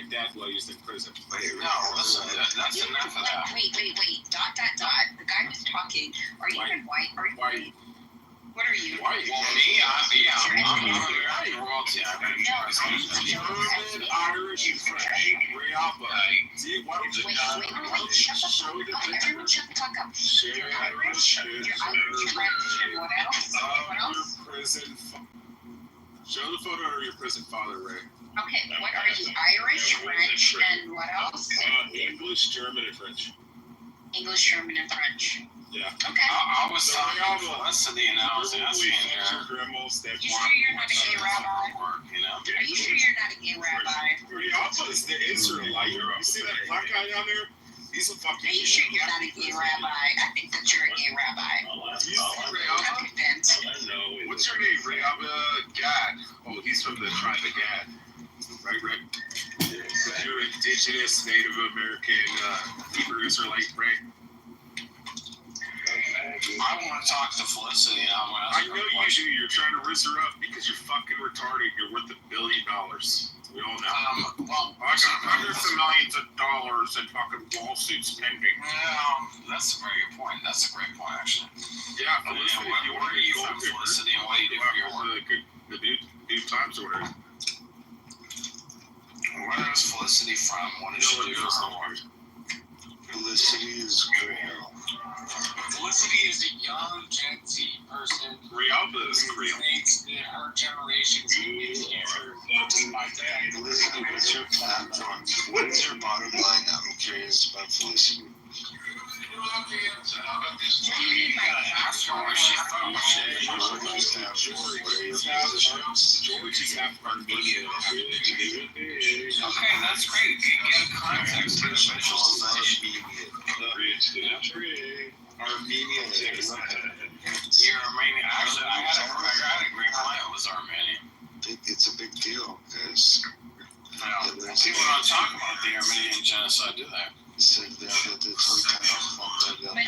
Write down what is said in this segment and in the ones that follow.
dad while he was in prison. No, listen, that's enough of that. Wait. Dot. The guy who's talking. Are you even white? Are you white? What are you? White. Well, me, I'm American royalty. German, Irish, and French. Reapa. See, why don't you Wait, shut the fuck up. Everyone shut the fuck up. You're Irish, French, and what else? What else? Your prison. Show the photo of your prison father, Ray. Okay, what are you? Irish, French, and what else? English, German, and French. English, German, and French. Yeah. Okay. I was talking to Felicity and I was asking her. You sure you're not a gay rabbi? Are you sure you're not a gay rabbi? Reapa is the Israelite. You see that black guy down there? He's a fucking. Are you sure you're not a gay rabbi? I think that you're a gay rabbi. I'm convinced. What's your name, Reapa? Gad. Oh, he's from the tribe of Gad. Right, Rick? You're indigenous Native American Hebrew Israelite, right? I want to talk to Felicity. I know you do. You're trying to risk her up because you're fucking retarded. You're worth $1 billion. We all know. Well, I got hundreds of millions of dollars in fucking lawsuits pending. That's a very good point. That's a great point, actually. Yeah, Felicity, where are you from, Felicity, and what do you do for your work? The New Times order. Where is Felicity from? What does she do for her work? Felicity is great. Felicity is a young Gen Z person Reapa is who real. thinks that her generation is the future. My dad. Felicity, what's your platform? What is your bottom line? I'm curious about Felicity. Georgie's half Armenian. Okay, that's great. You get a context to the visualization. Armenian. You're Armenian. Actually, I had a great client who was Armenian. It's a big deal because People don't talk about the Armenian genocide, do they? But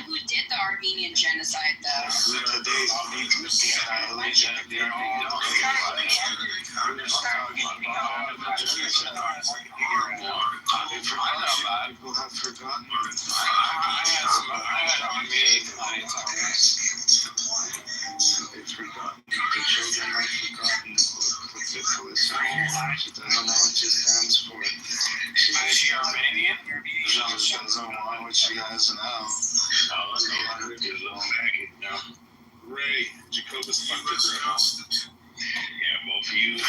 who did the Armenian genocide, though? People have forgotten. They've forgotten. The children have forgotten what syphilis is. She doesn't know what she stands for. Is she Armenian? She doesn't want what she has now. Ray, Jacobus fucked your grandma. Yeah, both of you. He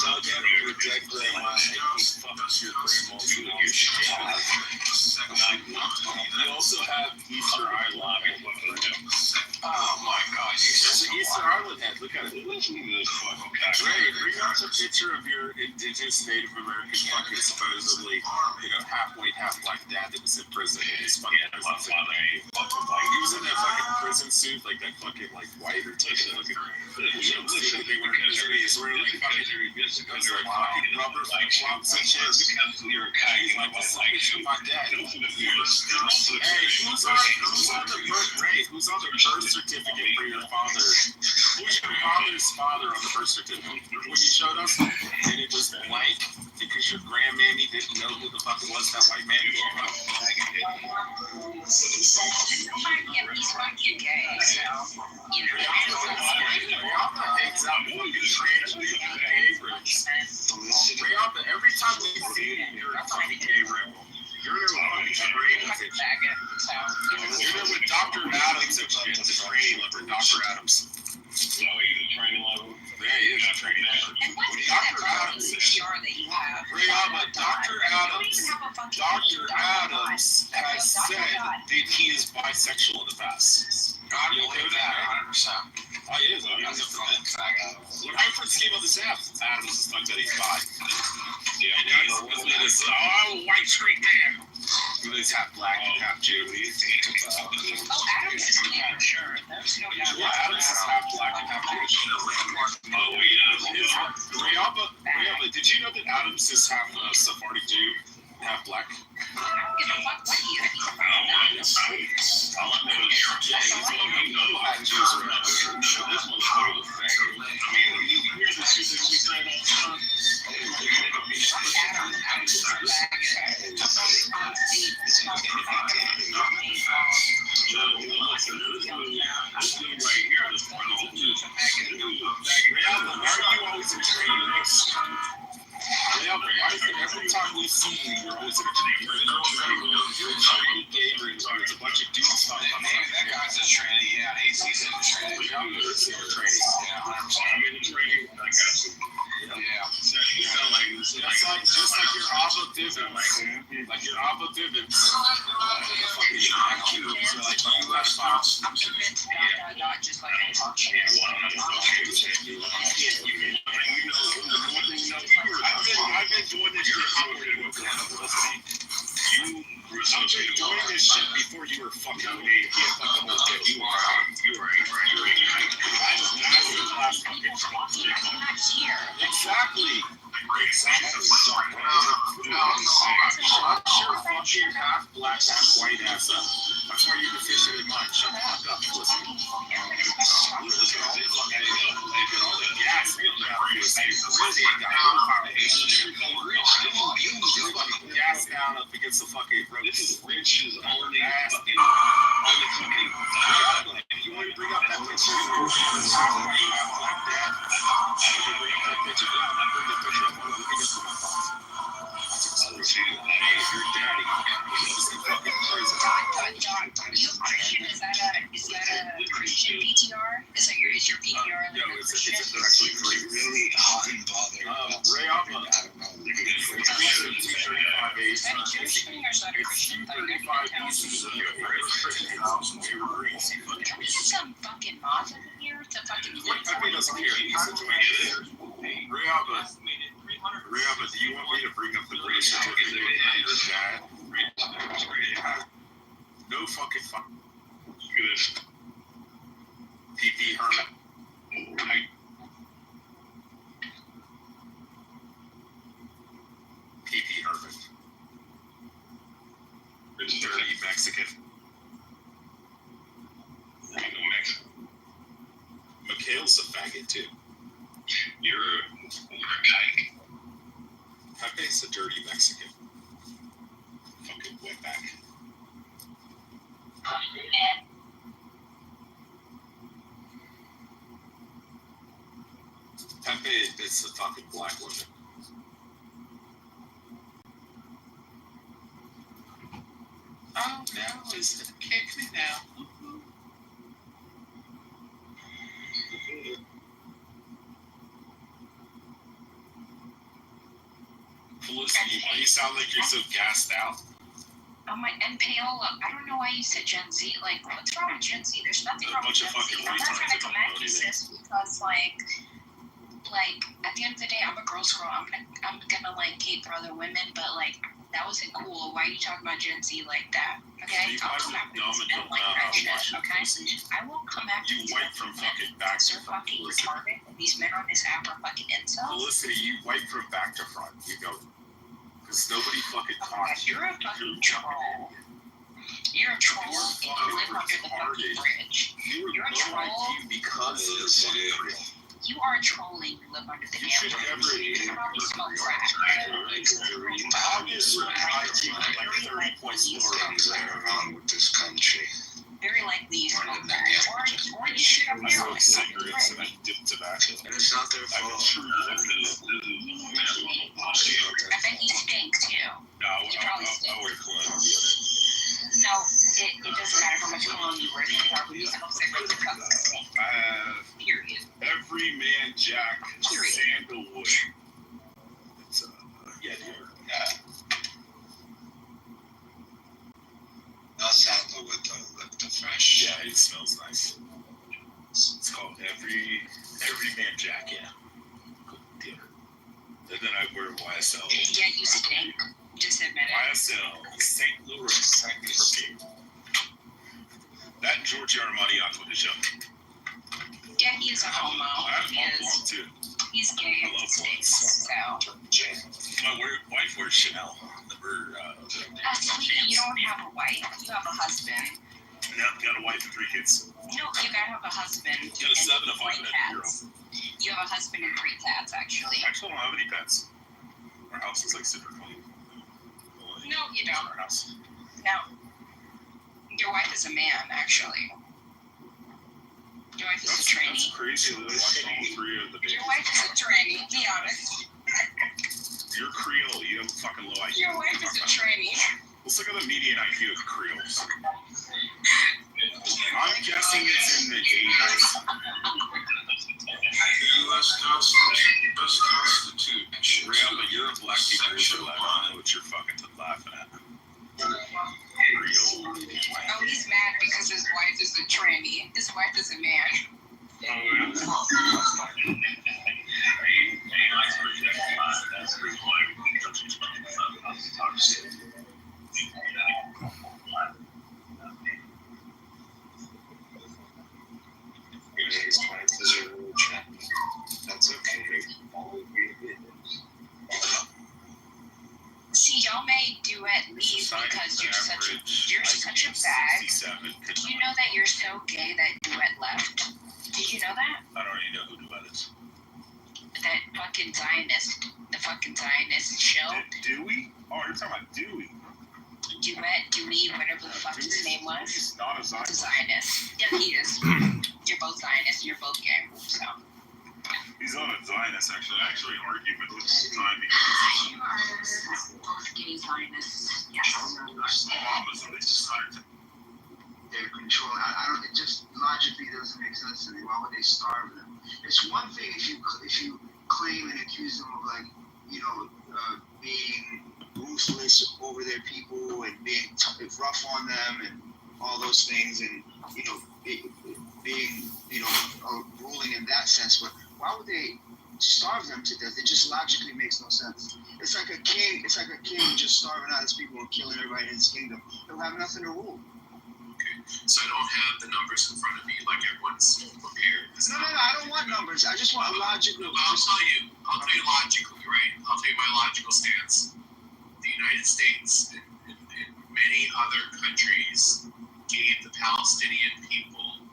dug out your dead grandma and he fucked your grandma. You also have Easter Island. Oh my God! There's an Easter Island head. Look at it. Ray, bring up a picture of your indigenous Native American fucking supposedly, half white, half black dad that was in prison. And his fucking prison suit. He was in that fucking prison suit, like that fucking white or t-shirt looking. They were Israelis. We're like fucking rubber flip-flops and shit. You're like my dad. Hey, who's on the birth certificate for your father? Who's your father's father on the birth certificate? When you showed us, and it was blank because your grandmammy didn't know who the fuck it was that white man was. He's fucking gay, so, every time we see you, you're a fucking gay rebel. You're there with fucking You're there with Dr. Adams and shit, the training lever, Dr. Adams. So he's a training level? Yeah, he is a training lever. And what is Dr. that Adams PR that you have? Dr. Adams has said that he is bisexual in the past. I believe that 100%. Oh, he is. When I first came on this app, Adams was talking that he's bi. Yeah, he's white straight man. He's half black and half Jew. Adams is gay for sure. There's no doubt. Yeah, Adams is half black and half Jewish. Oh, yeah. Reapa, did you know that Adams is half Sephardic Jew, half black? I don't give a fuck what he is. Yeah, he's one of the black Jews around. This one's you hear the shit that she said on time we see you, you're always in a you're a chunky gamer. There's a bunch of dudes talking about Maybe that guy's a tranny. Yeah, he's in a tranny. Yeah, Yeah, 100%. Yeah. It's like just like your Avo Divins, like your Avo Divins. Fucking cubes are like fucking last box. I'm convinced not just like I've been doing this shit before you were fucking me. You can't fucking look at you. I'm not here. Exactly. Shut your fucking half black, half white ass up. That's why you're deficient in mind. Shut the fuck up, pussy. Look at all the gas in that pussy. Really ain't got no power. You're fucking gassed down up against the fucking road. This rich is only ass on the fucking. You want to bring up that picture of your black dad? Bring up that picture. Bring the picture up. Look at this one. Your daddy. He's fucking crazy. You Christian? Is that a Christian PTR? Is your PTR? No, it's actually free. Really hot and bothered. Ray Alma. I don't know. Is that a Jewish thing or is that a Christian thing? Is this some fucking moth in here to fucking Pepe doesn't care. He's enjoying it. Ray Alma, do you want me to bring up the race certificate of your dad? No fucking fuck. Good. PP Herman. PP Herman. Dirty Mexican. Mikhail's a faggot too. You're a kike. Pepe's a dirty Mexican. Fucking wetback. Pepe is a fucking black woman. Oh no, is it kick me now? Felicity, why you sound like you're so gassed out? And Paola, I don't know why you said Gen Z. Like, what's wrong with Gen Z? There's nothing wrong with Bunch of Gen Z. fucking I'm not trying to retards come that at don't you, know sis, because like at the end of the day, I'm a girl's girl. I'm gonna like cape for other women, but like that wasn't cool. Why are you talking about Gen Z like that? Okay, You I'll guys come are back with dumb this and men don't like know that how to shit. watch your Okay, pussy. I will come back You with wipe from fucking back they're to front. fucking Felicity. retarded. These men on this app are fucking incels. Felicity, you wipe from back to front. You go. Because nobody fucking Oh, talks. you're a fucking troll. You're a troll and you live under the fucking bridge. You're a troll. Because you're fucking crazy. You are trolling. You live under the You damn should never bridge. You probably smoke crack. Obviously, IT like 30 points lower. Wrong with this country. Very likely you smoke crack. Or you shoot up I here smoke like cigarettes and I dip tobacco. And it's not their I'm fault. true. I bet you stink too. No, I wear clothes. No, it doesn't matter how much cologne you wear. You probably smoke cigarettes or fucking stink. Period. Every man jack Period. sandalwood. It's yeah, dude. Not sandalwood though, like the fresh. Yeah, it smells nice. It's called every man jack. Yeah. Good. And then I wear YSL. Yeah, you stink. Just admit it. YSL St. Louis perfume. That and Giorgio Armani Aqua de Gel. Yeah, he is a homo. I have He one is. too. He's gay I and love he stinks. So. My wife wears Chanel. Sweetie, you don't have a wife. You have a husband. Got a wife and 3 kids. No, you gotta have a husband. You got a 7, a 5, and a 0. You have a husband and 3 cats, actually. Actually, I don't have any pets. Our house is like super clean. No, you don't. Our house. No. Your wife is a man, actually. Your wife is a That's trainee. crazy. All 3 of the Your babies. wife is a trainee, be honest. You're Creole. You have a fucking low IQ. Your wife is a tranny. Let's look at the median IQ of Creoles. I'm guessing it's in the 80s. U.S. Constitution. Real, but you're a black people with your life. I don't know what you're fucking laughing at. Real. Oh, he's mad because his wife is a tranny. His wife is a man. That's okay. See, y'all may duet leave because you're such a bag. 67. Did you know that you're so gay that duet left? Did you know that? I don't even know who Duet is. That fucking Zionist, the fucking Zionist show. Dewey? Oh, you're talking about Dewey. Duet, Dewey, whatever the fuck his name was. He's not a The Zionist. Zionist. Yeah, he is. You're both Zionists. You're both gay. So. He's not a Zionist, actually. I actually argue with him all the time You are both gay Zionists. Yes. Obama's they decided to. They're controlling. I don't. It just logically doesn't make sense to me. Why would they starve them? It's one thing if you claim and accuse them of being ruthless over their people and being rough on them and all those things and being ruling in that sense. But why would they starve them to death? It just logically makes no sense. It's like a king. It's like a king just starving out his people and killing everybody in his kingdom. He'll have nothing to rule. So I don't have the numbers in front of me like everyone's prepared. No, I don't want numbers. I just want a logical. But I'll tell you logically, right? I'll tell you my logical stance. The United States and many other countries gave the Palestinian people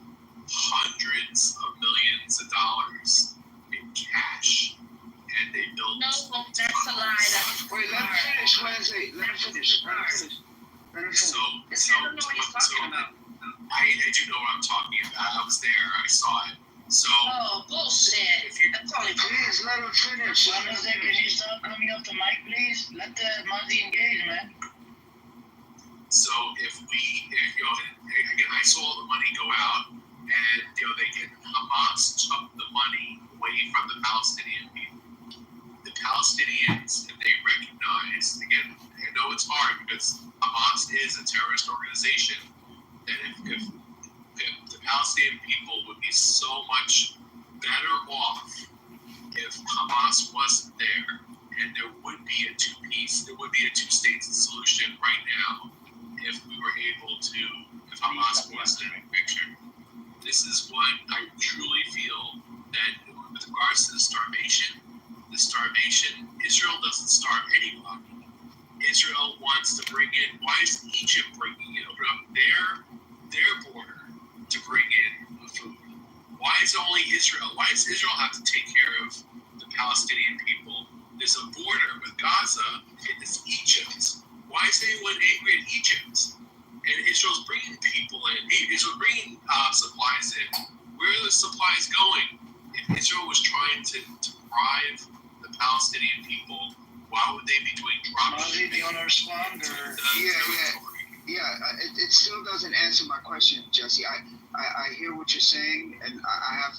hundreds of millions of dollars in cash, and they built. No, that's a lie. That's Wait, let me finish, Wednesday. Let me finish. So This I don't know what he's talking about. I do know what I'm talking about. I was there. I saw it. So. Oh, bullshit. If you Please, let him finish. Wednesday, can you stop coming up the mic, please? Let the Muzzy engage, man. So again, I saw the money go out, and Hamas took the money away from the Palestinian people. The Palestinians, if they recognize, again, I know it's hard because Hamas is a terrorist organization, that if the Palestinian people would be so much better off if Hamas wasn't there, and there would be a two-state solution right now if we were able to, if Hamas was in the picture. This is what I truly feel, that with regards to the starvation, Israel doesn't starve anybody. Israel wants to bring in, why is Egypt open up their border to bring in food? Why is only Israel? Why does Israel have to take care of the Palestinian people? There's a border with Gaza, and it's Egypt. Why is anyone angry at Egypt? And Israel's bringing people in. Israel's bringing supplies in. Where are the supplies going? If Israel was trying to deprive the Palestinian people, why would they be doing drop Muzzy, do you want to respond? Or? It still doesn't answer my question, Jesse. I hear what you're saying, and I have,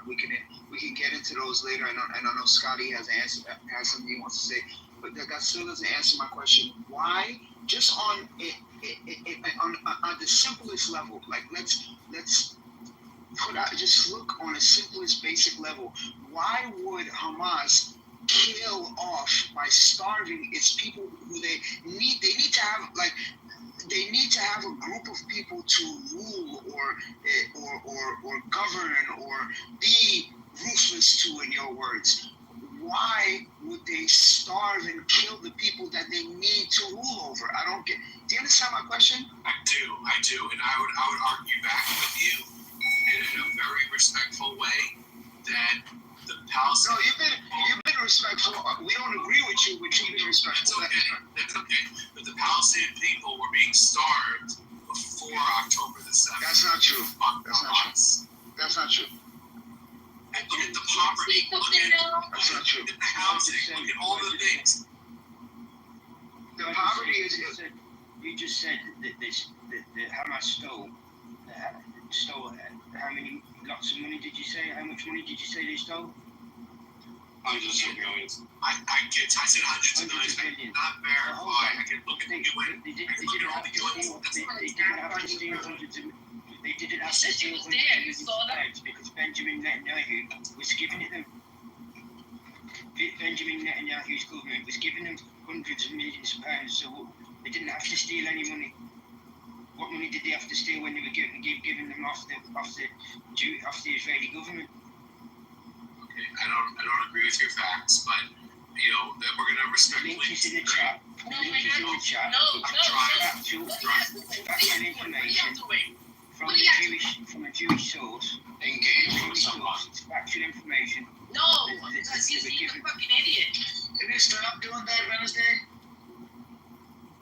we can get into those later. And I know Scotty has something he wants to say, but that still doesn't answer my question. Why? Just on the simplest level, like let's put out, just look on the simplest basic level. Why would Hamas kill off by starving its people who they need to have, like, they need to have a group of people to rule or govern or be ruthless to, in your words. Why would they starve and kill the people that they need to rule over? I don't get. Do you understand my question? I do, and I would argue back with you in a very respectful way that the Palestinians. No, you've been respectful. We don't agree with you, but you've been respectful. That's okay. But the Palestinian people were being starved before October the 7th. That's not true. That's not true. And look at the poverty. Look at That's not true. the housing. Look at all the things. the poverty is. You just said that Hamas stole how many lots of money did you say? How much money did you say they stole? Hundreds of millions. I said hundreds of millions. I did not verify. I can look at They didn't have to steal. They didn't have to steal hundreds of. They didn't have to steal hundreds of millions of pounds because Benjamin Netanyahu was giving it them. Benjamin Netanyahu's government was giving them hundreds of millions of pounds, so they didn't have to steal any money. What money did they have to steal when they were giving them off the Israeli government? Okay, I don't agree with your facts, but that we're gonna respectfully. The link is in the chat. No, The link is in the chat. Factual information from a Jewish source. Engage with someone. It's factual information. No, because he's a fucking idiot. If you stop doing that Wednesday,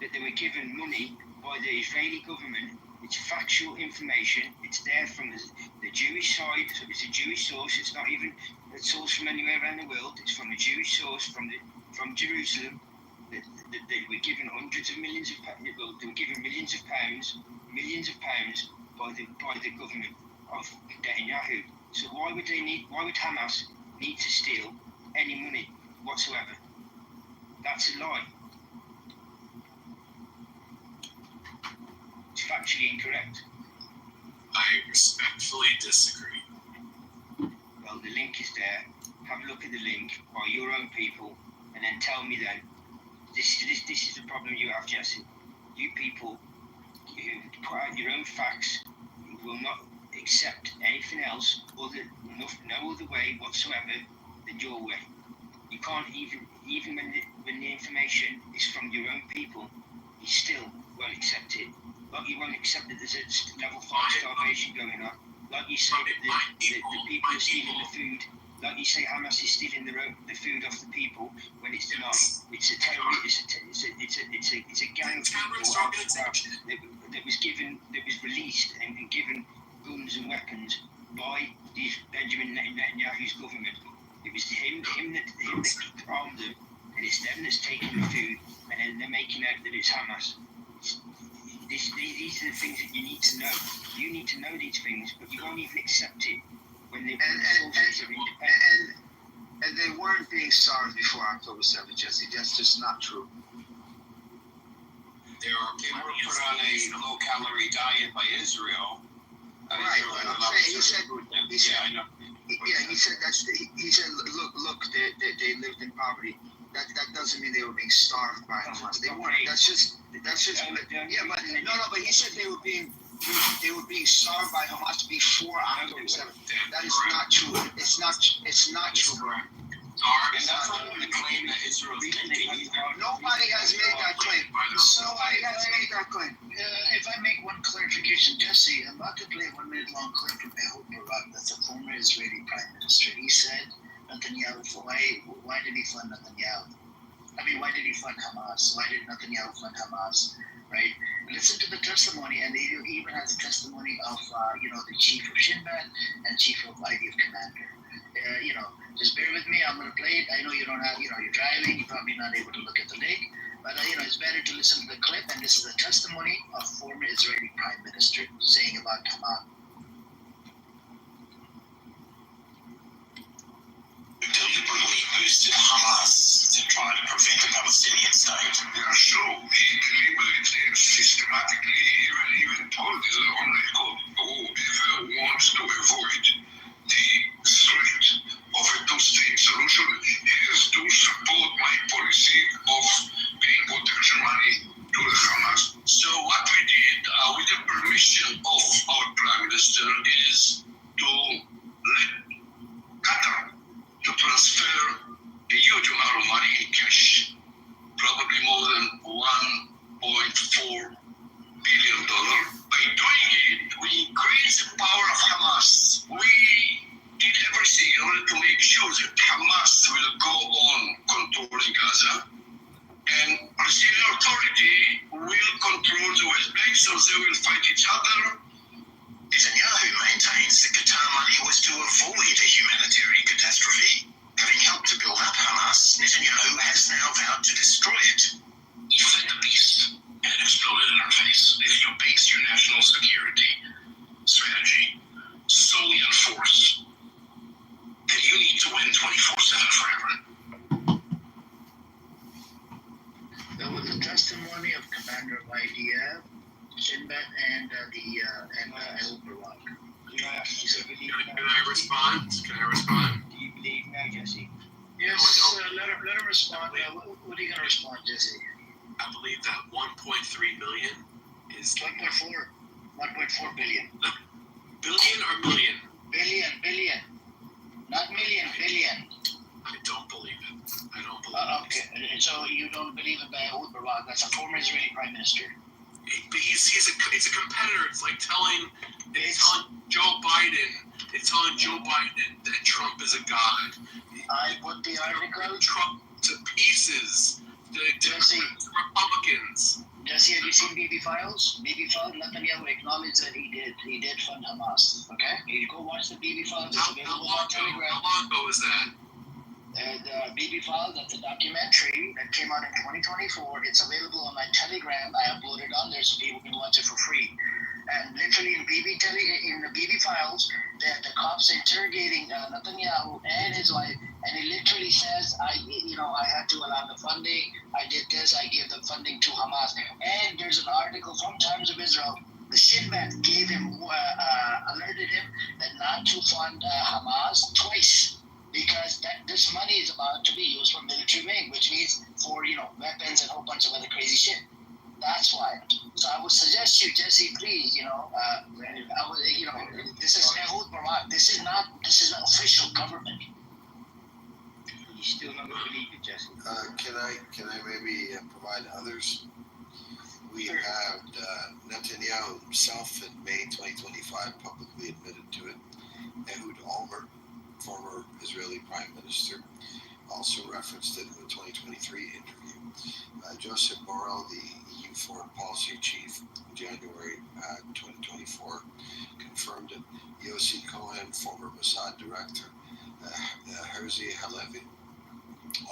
That they were given money by the Israeli government. It's factual information. It's there from the Jewish side. So it's a Jewish source. It's not even a source from anywhere around the world. It's from a Jewish source from Jerusalem. They were given hundreds of millions of pounds. Well, they were given millions of pounds by the government of Netanyahu. So why would Hamas need to steal any money whatsoever? That's a lie. It's factually incorrect. I respectfully disagree. Well, the link is there. Have a look at the link by your own people, and then tell me then. This is the problem you have, Jesse. You people who put out your own facts will not accept anything else no other way whatsoever than your way. You can't even when the information is from your own people, you still won't accept it. Like you won't accept that there's a level 5 starvation going on. Like you say that the people are stealing the food. Like you say Hamas is stealing the food off the people when it's not. It's a terrorist. It's a gang of people that was released and given guns and weapons by Benjamin Netanyahu's government. It was him that armed them, and it's them that's taking the food, and then they're making out that it's Hamas. These are the things that you need to know. You need to know these things, but you won't even accept it when the sources are independent. And they weren't being starved before October 7th, Jesse. That's just not true. They were put on a low-calorie diet by Israel. Right. He said, I know. he said, look, they lived in poverty. That doesn't mean they were being starved by Hamas. They weren't. That's just. Yeah, but But he said they were being starved by Hamas before October 7th. That is not true. It's not true. And that's not the claim that Israel is making. Nobody has made that claim. Nobody has made that claim. if I make one clarification, Jesse, I'm about to play a 1 minute long clip from Ehud Barak, that's a former Israeli prime minister. He said, Netanyahu, why did he fund Netanyahu? I mean, why did he fund Hamas? Why did Netanyahu fund Hamas? Right? Listen to the testimony, and he even has a testimony of, the chief of Shin Bet and chief of IDF commander. Just bear with me. I'm going to play it. I know you don't have, you're driving. You're probably not able to look at the link. But, it's better to listen to the clip. And this is a testimony of former Israeli prime minister saying about Hamas. Deliberately boosted Hamas to try to prevent a Palestinian state. Yeah, so he deliberately and systematically even told his own record, whoever wants to avoid the threat of a two-state solution has to support my policy of paying protection money to the Hamas. So what we did, with the permission of our Prime Minister, is to let Qatar to transfer a huge amount of money in cash, probably more than $1.4 billion. By doing it, we increased the power of Hamas. We did everything in order to make sure that Hamas will go on controlling Gaza, and Palestinian Authority will control the West Bank, so they will fight each other. Netanyahu maintains that Qatar money was to avoid a humanitarian catastrophe. Having helped to build up Hamas, Netanyahu has now vowed to destroy it. You said the testimony of Commander of IDF, Shinbet, and Ehud Barak. Can I ask you, Can I respond? do you believe now, Jesse? Yes, let him respond. What are you gonna respond, Jesse? I believe that 1.3 million is 1.4 billion. billion or million. Billion, not million, billion. I don't believe it. I don't believe it. Okay, and so you don't believe in Ehud Barak? That's a former Israeli prime minister. But he's a competitor. It's like telling Joe Biden. It's telling Joe Biden that Trump is a god. I put the article. Trump to pieces. The Jesse, Republicans. Jesse, have you seen BB Files? BB Files, Netanyahu acknowledged that he did fund Hamas. Okay, you go watch the BB Files. It's available on Telegram. How long ago was that? And BB Files, that's a documentary that came out in 2024. It's available on my Telegram. I uploaded on there so people can watch it for free. And literally in the BB Files, the cops interrogating Netanyahu and his wife, and he literally says, I had to allow the funding. I did this. I gave the funding to Hamas. And there's an article from Times of Israel. The Shin Bet gave him, alerted him that not to fund Hamas twice, because this money is about to be used for military wing, which means for weapons and a whole bunch of other crazy shit. That's why. So I would suggest you, Jesse, please, this is Ehud Barak. This is not official government. You still not believe it, Jesse? Can I maybe provide others? We have Netanyahu himself in May 2025 publicly admitted to it. Ehud Olmert, former Israeli Prime Minister, also referenced it in the 2023 interview. Joseph Borrell, the EU Foreign Policy Chief, in January 2024, confirmed it. Yossi Cohen, former Mossad Director, Herzi Halevi,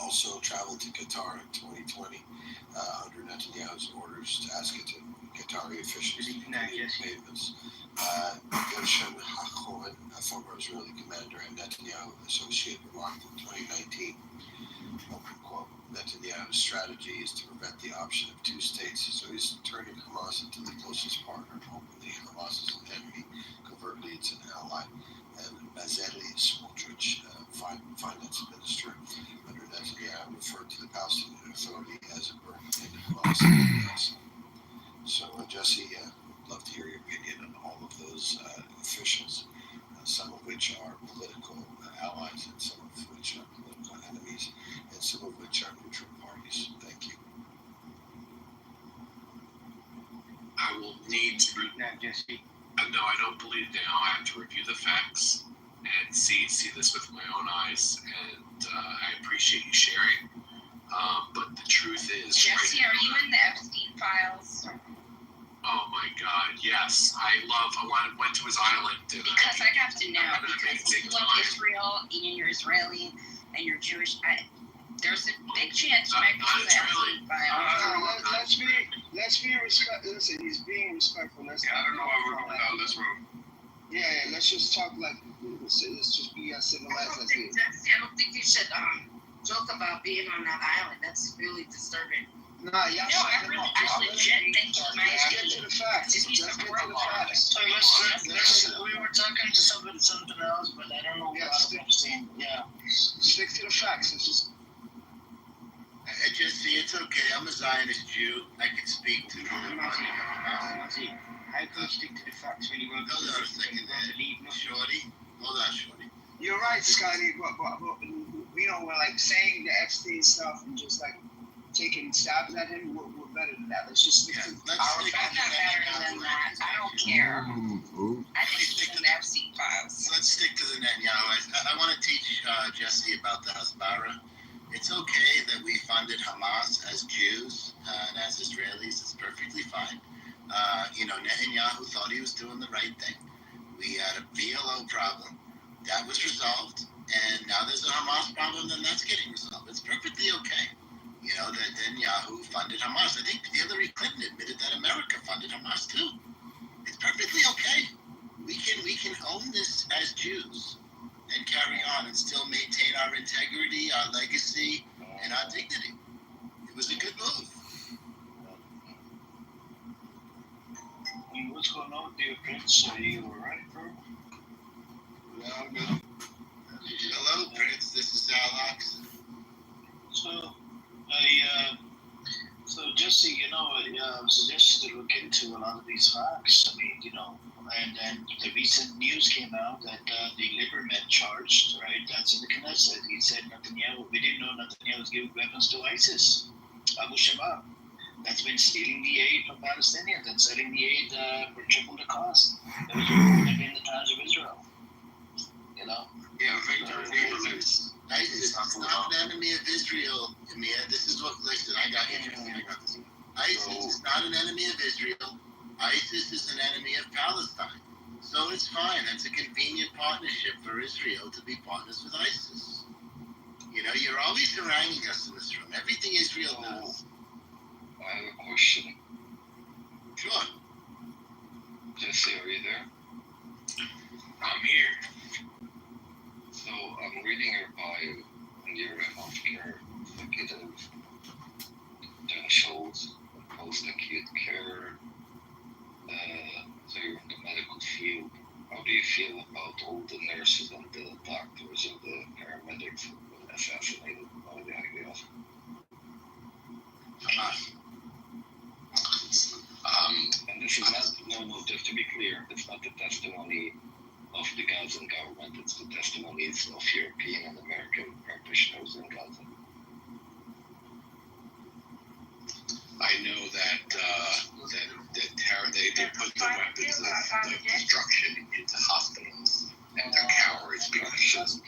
also traveled to Qatar in 2020 under Netanyahu's orders to ask Qatari officials to pay payments. Gershon HaCohen, a former Israeli commander and Netanyahu associate, remarked in 2019, open quote, Netanyahu's strategy is to prevent the option of two states, so he's turning Hamas into the closest partner. Openly, Hamas is an enemy, covertly it's an ally. And Bezalel Smotrich, finance minister under Netanyahu, referred to the Palestinian Authority as a burning in Hamas. So, Jesse, I'd love to hear your opinion on all of those officials, some of which are political allies and some of which are political enemies, and some of which are neutral parties. Thank you. I will need to. Now, Jesse. No, I don't believe now. I have to review the facts and see this with my own eyes, and I appreciate you sharing. But the truth is, Jesse, are you in the Epstein files? Oh my God, yes. I went to his island. Because I have to know, because you love Israel, and you're Israeli, and you're Jewish, there's a big chance you might be in the Epstein files. Let's be respectful. Listen, he's being respectful. I don't know why we're going down this road. Yeah, let's just talk like, let's just be as civilized as we. I don't think you should joke about being on that island. That's really disturbing. Nah, y'all I legit think he might Let's get to the facts. If he's Let's a get to world the law. facts. So we were talking to something else, but I don't know what Epstein. Yeah. Stick to the facts. Let's just. Jesse, it's okay. I'm a Zionist Jew. I can speak to How can you stick to the facts when you won't Hold on a second there. Shorty. Hold on, Shorty. You're right, Scotty, but we're like saying the Epstein stuff and just like taking stabs at him. We're better than that. Let's just stick to I'm not better than that. I don't care. I think he's in the Epstein files. Let's stick to the Netanyahu. I want to teach Jesse about the Hasbara. It's okay that we funded Hamas as Jews and as Israelis. It's perfectly fine. Netanyahu thought he was doing the right thing. We had a PLO problem. That was resolved. And now there's a Hamas problem, and that's getting resolved. It's perfectly okay. That Netanyahu funded Hamas. I think Hillary Clinton admitted that America funded Hamas too. It's perfectly okay. We can own this as Jews and carry on and still maintain our integrity, our legacy, and our dignity. It was a good move. So you were right, bro. Well, no. Hello, Prince. This is Alex. So Jesse, I suggested to look into a lot of these facts. I mean, and then the recent news came out that the Liberman charged, right? That's in the Knesset. He said Netanyahu. We didn't know Netanyahu was giving weapons to ISIS, Abu Shabaab. That's been stealing the aid from Palestinians and selling the aid for triple the cost. That was reported in the Times of Israel. Yeah, Victor Lieberman. ISIS is not an enemy of Israel. This is what, listen, I got this. ISIS is not an enemy of Israel. ISIS is an enemy of Palestine. So it's fine. That's a convenient partnership for Israel to be partners with ISIS. You're always haranguing us in this room. Everything Israel does. I have a question. Sure. Jesse, are you there? I'm here. So I'm reading your bio, and you're a healthcare executive, potentials, post-acute care. So you're in the medical field. How do you feel about all the nurses and the doctors and the paramedics who were assassinated by the IDF? And this is not, just to be clear, it's not the testimony of the Gazan government, it's the testimonies of European and American practitioners in Gaza. I know that they put the weapons of destruction into hospitals, and they're cowards because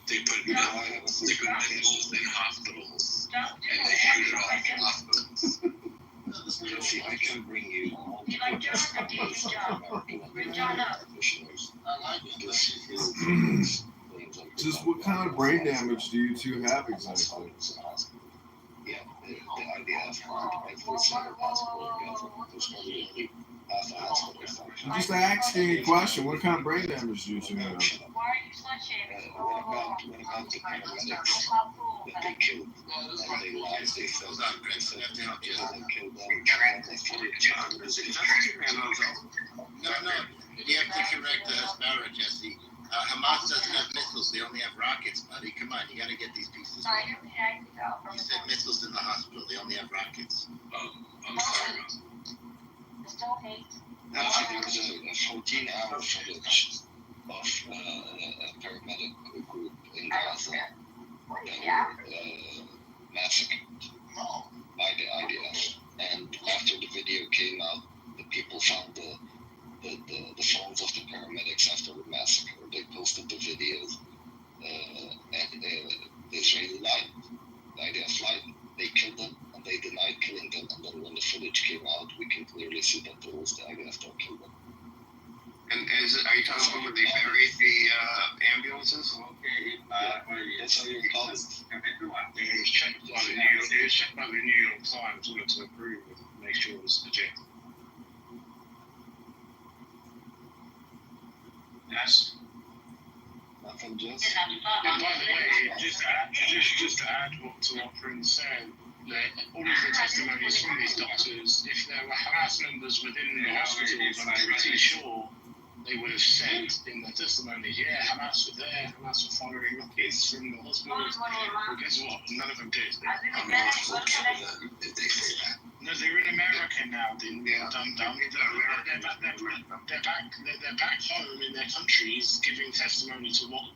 they put missiles in hospitals, and they handed off in hospitals. Jesse, I can bring you multiple testimonies of American and European practitioners. Just what kind of brain damage do you two have exactly? Yeah, the IDF had every single hospital in Gaza. There's probably only half a hospital function. I'm just asking a question. What kind of brain damage do you two have? What about the paramedics that they killed? And they lied, they said they killed them. No. You have to correct the Hezbollah, Jesse. Hamas doesn't have missiles. They only have rockets, buddy. Come on, you got to get these pieces. You said missiles in the hospital. They only have rockets. I'm sorry. There was a 14-hour footage of a paramedic group in Gaza that were massacred by the IDF. And after the video came out, the people found the phones of the paramedics after the massacre. They posted the videos, and the Israeli lied. The IDF lied. They killed them, and they denied killing them. And then when the footage came out, we can clearly see that it was the IDF that killed them. And are you talking about when they buried the ambulances? That's how you call it. It was checked by the New York Times to approve it, make sure it was legit. Yes. Nothing, just. And by the way, just to add to what Prince said, that all of the testimonies from these doctors, if there were Hamas members within the hospitals, I'm pretty sure they would have said in their testimonies, yeah, Hamas were there, Hamas were firing rockets from the hospitals. Well, guess what? None of them did. I'm not okay with them if they say that. No, they're in America now. They're back home in their countries giving testimony to what's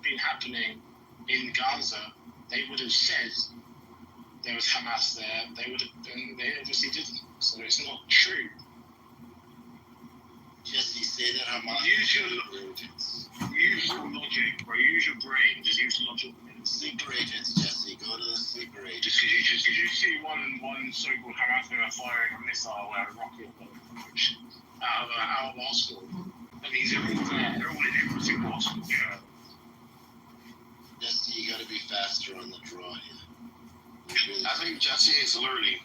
been happening in Gaza. They would have said there was Hamas there. They would have, and they obviously didn't. So it's not true. Jesse, say that Hamas. Use your logic, bro. Use your brain. Just use logic. Sleeper agents, Jesse. Go to the sleeper agents. Just because you see one so-called Hamas member firing a missile or a rocket out of a hospital. That means they're all there. They're all in every single hospital. Yeah. Jesse, you got to be faster on the draw here. Really I think Jesse is learning.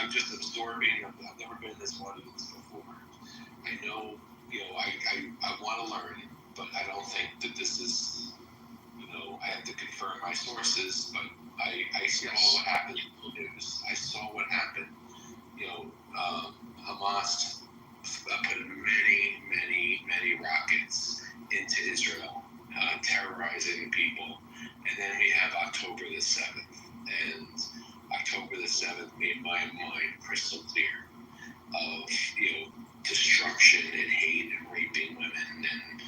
I'm just absorbing. I've never been this one before. I know, I want to learn, but I don't think that this is, I have to confirm my sources, but I saw what happened in the news. I saw saw what happened. Hamas put many rockets into Israel, terrorizing people. And then we have October the 7th. And October the 7th made my mind crystal clear of, destruction and hate and raping women and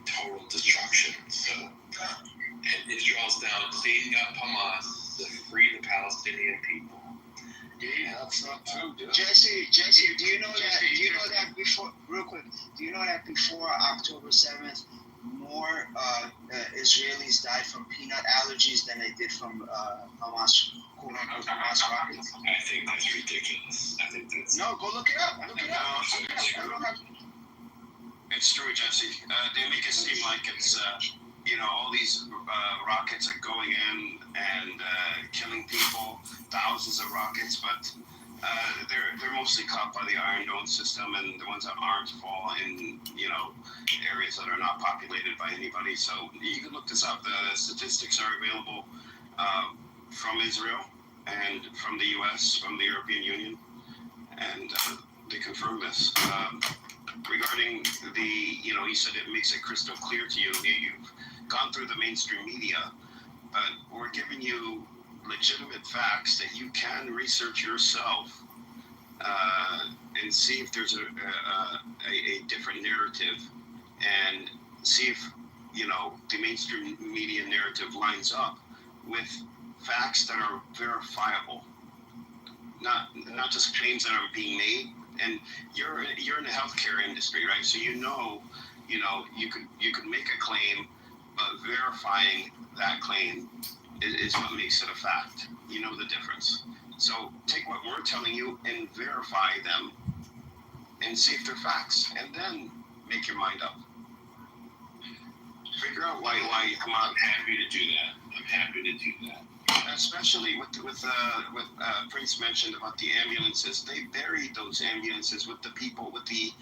total destruction. So, and Israel's now cleaning up Hamas to free the Palestinian people. Yeah, that's not true, dude. Jesse, do you know that before, real quick, do you know that before October 7th, more Israelis died from peanut allergies than they did from Hamas, quote-unquote, Hamas rockets? I think that's ridiculous. No, go look it up. It's true, Jesse. They make it seem like it's, all these rockets are going in and killing people, thousands of rockets, but they're mostly caught by the Iron Dome system, and the ones that aren't fall in, areas that are not populated by anybody. So you can look this up. The statistics are available from Israel and from the U.S., from the European Union, and they confirm this. Regarding the, you said it makes it crystal clear to you. You've gone through the mainstream media, but we're giving you legitimate facts that you can research yourself and see if there's a different narrative, and see if, the mainstream media narrative lines up with facts that are verifiable, not just claims that are being made. And you're in the healthcare industry, right? So you could make a claim, but verifying that claim is what makes it a fact. You know the difference. So take what we're telling you and verify them, and see if they're facts, and then make your mind up. Figure out why come on. I'm happy to do that. Especially with Prince mentioned about the ambulances. They buried those ambulances with the people, with the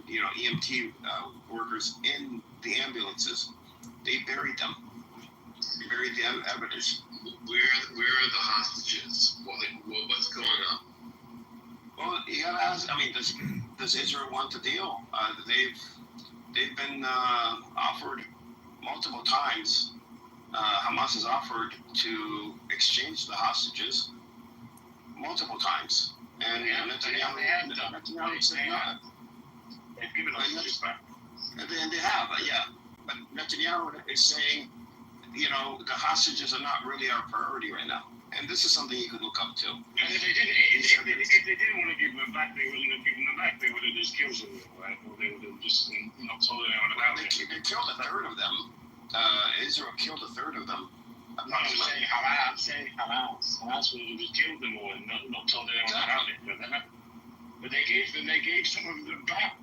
EMT workers in the ambulances. They buried them. They buried the evidence. Where are the hostages? What's going on? Well, you gotta ask. I mean, does Israel want the deal? They've been offered multiple times. Hamas has offered to exchange the hostages multiple times, and Netanyahu said no. They've given hostages back. And they have, yeah. But Netanyahu is saying, the hostages are not really our priority right now. And this is something you could look up to. And if they didn't want to give them back, they wouldn't have given them back. They would have just killed them, right? Or they would have just told them about it. They killed a third of them. Israel killed a third of them. I'm saying Hamas. Hamas would have just killed them all and not told them about it. But they gave some of them back.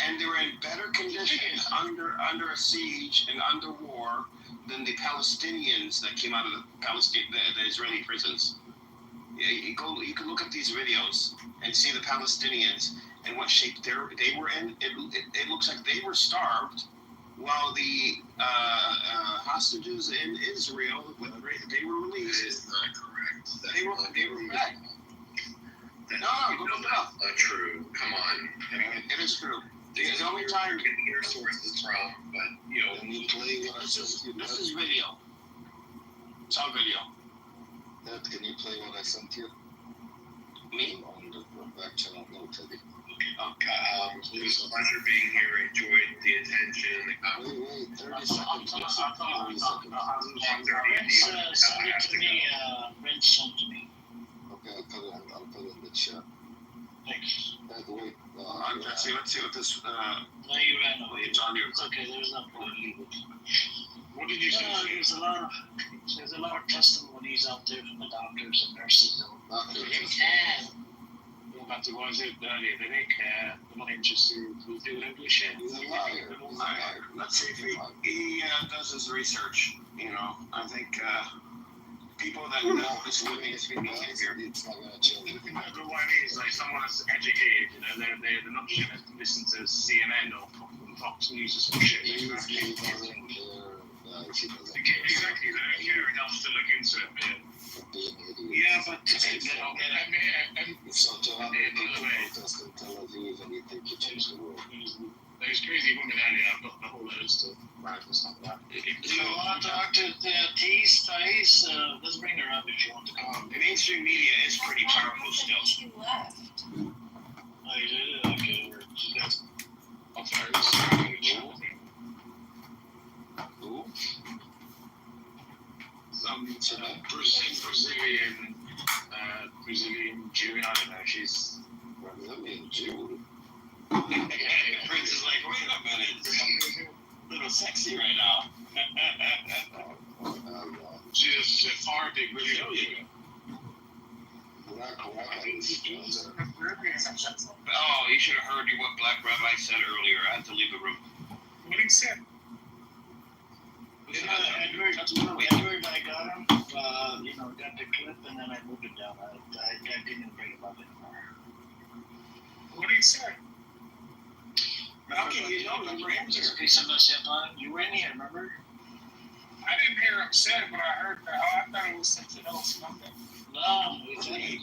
And they were in better condition under a siege and under war than the Palestinians that came out of the Israeli prisons. Yeah, you can look at these videos and see the Palestinians and what shape they were in. It looks like they were starved, while the hostages in Israel, they were released. That is not correct. They were fed. No, go look it up. Not true. Come on. It is true. The only time you can hear sources from, but Can you play what I sent you? this is video. It's on video. Dad, can you play what I sent you? Me? On the back channel, no, Teddy. It was a pleasure being here. I enjoyed the attention and the conversation. Wait, 30 seconds. 30 seconds. Send it to me, Rich sent to me. Okay, I'll put it in the chat. Thanks. By the way, Let's see what this. No, you ran away. It's on your. It's okay, there's no problem. What did you say? There's a lot of testimonies out there from the doctors and nurses. About the ones that earlier, they didn't care. They're not interested in doing English. He's a liar. Let's see if he does his research. I think people that know this living is being here. It's not going to change. The one is like someone that's educated, they're not just going to listen to CNN or Fox News or some shit. He's leaving their if he doesn't. Exactly, they don't care enough to look into it. For being idiots. Yeah, but So to have people protest in Tel Aviv and you think you changed the world. Those crazy women earlier, I've got the whole list of let's not that. Do you want to talk to Thais? Let's bring her up if you want to come. the mainstream media is pretty powerful still. She left. Oh, you did it? Okay. That's I'm sorry, this is Who? some Brazilian Jew, I don't know, she's Brazilian Jew. Prince is like, wait a minute, a little sexy right now. she's a far big Brazilian. Black rabbis. Oh, you should have heard what Black Rabbi said earlier. I had to leave the room. What he said? Edward, I got him. Got the clip and then I moved it down. I didn't bring it up anymore. What did he say? How can you know remember him? You were in here, remember? I didn't hear him say it, but I heard that. I thought it was something else. No, it's me.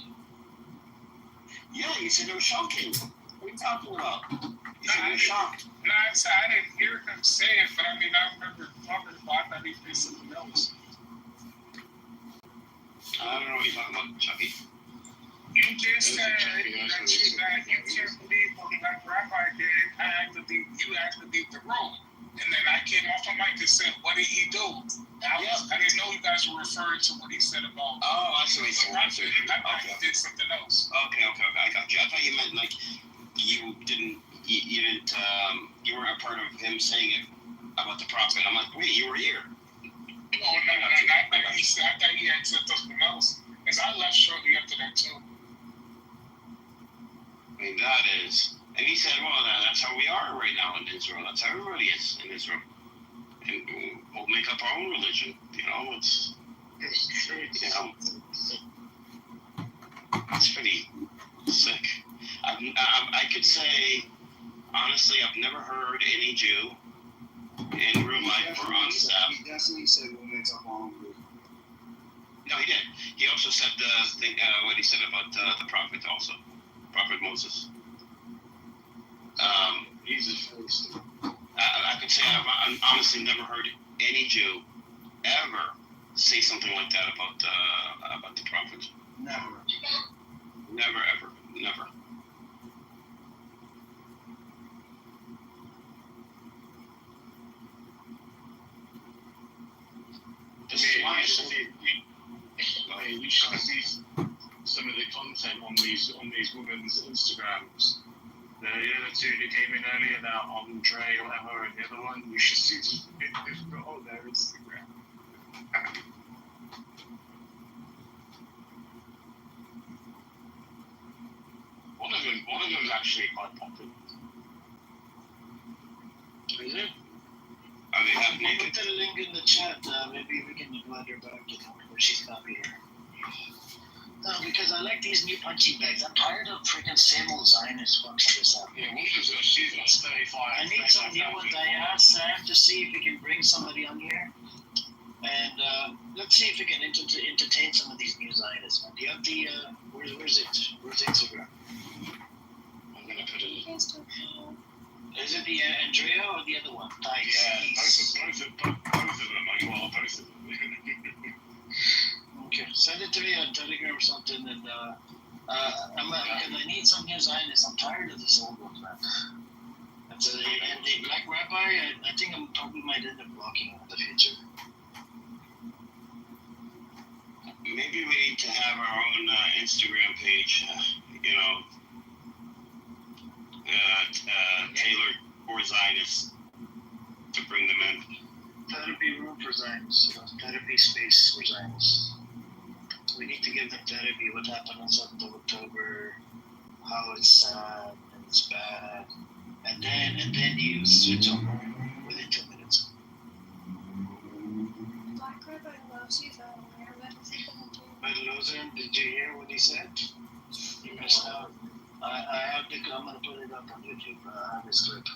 Yeah, you said it was shocking. What are you talking about? You said I you were shocked. No, I said I didn't hear him say it, but I mean, I remember talking about. I thought he said something else. I don't know what you're talking about, Chucky. You just said that you can't believe what the Black Rabbi did. You had to leave the room. And then I came off the mic and said, what did he do? I didn't know you guys were referring to what he said about. Oh, I see what you're saying. I thought he did something else. Okay, I got you. I thought you meant like you weren't a part of him saying it about the prophet. I'm like, wait, you were here. No. I thought he had said something else. Because I left shortly after that too. I mean, that is. And he said, well, that's how we are right now in Israel. That's how everybody is in Israel. And we'll make up our own religion. It's pretty sick. I could say, honestly, I've never heard any Jew in real life or on this app. He definitely said we'll make up our own religion. No, he did. He also said the thing, what he said about the prophet also. Prophet Moses. Jesus Christ. I could say I've honestly never heard any Jew ever say something like that about the prophet. Never. Never, ever, never. This is why you should see some of the content on these women's Instagrams. The other two that came in earlier, that Andre or whatever, and the other one, you should see their Instagram. One of them is actually quite popular. Is it? are they have naked? Put the link in the chat. Maybe we can invite her back, when she's not here. No, because I like these new punching bags. I'm tired of freaking same old Zionist fucks on this app. Yeah, she's got 35. I need some new ones. I asked Sam to see if we can bring somebody on here. And let's see if we can entertain some of these new Zionists. Do you have the, where's it? Where's Instagram? I'm going to put it in. Is it the Andrea or the other one? Yeah, both of them. Both of them. Okay, send it to me on Telegram or something, and because I need some new Zionists. I'm tired of this old one, man. And the Black Rabbi, I think I probably might end up blocking him in the future. Maybe we need to have our own Instagram page, tailored for Zionists to bring them in. Therapy room for Zionists, therapy space for Zionists. We need to give them therapy, what happened on 7th of October, how it's sad and it's bad, and then you switch over within 2 minutes. Black Rabbi loves you though. But Lozen, did you hear what he said? You missed out. I'm gonna put it up on YouTube. I have this clip.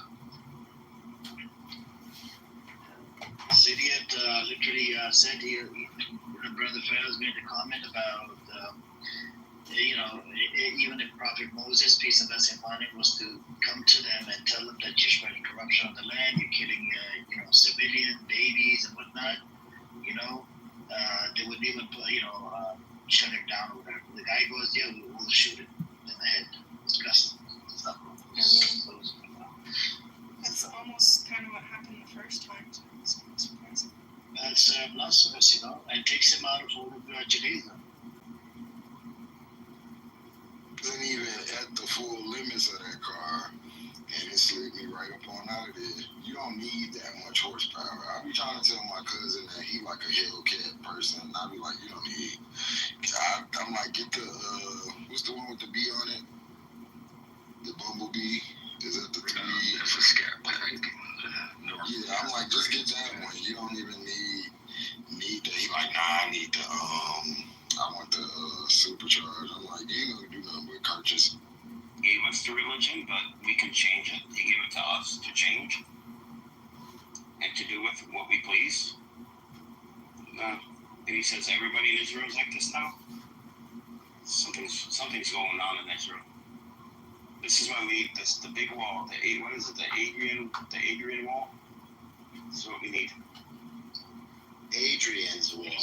City idiot literally said Brother Farrell's made a comment about, even if Prophet Moses, peace and blessing upon him, was to come to them and tell them that you're spreading corruption on the land, you're killing, civilian babies and whatnot, they wouldn't even, shut him down or whatever. The guy goes, yeah, we'll shoot him in the head. Disgusting. That's almost kind of what happened the first time, so it's kind of surprising. That's blasphemous, and takes him out of all of Judaism. Wasn't even at the full limits of that car, and it slid me right up on out of there. You don't need that much horsepower. I be trying to tell my cousin that he like a Hellcat person, and I be like, you don't need. I'm like, get the what's the one with the B on it? The Bumblebee. Is that the 3? That's a scat pack. Yeah, I'm like, just get that one. You don't even need that. He like, nah, I need the I want the supercharge. I'm like, you ain't gonna do nothing but purchase. Gave us the religion, but we can change it. He gave it to us to change and to do with what we please. And he says everybody in Israel is like this now. Something's going on in Israel. This is why we need this, the big wall. What is it? The Adrian wall. That's what we need. Adrian's wall. Adrian.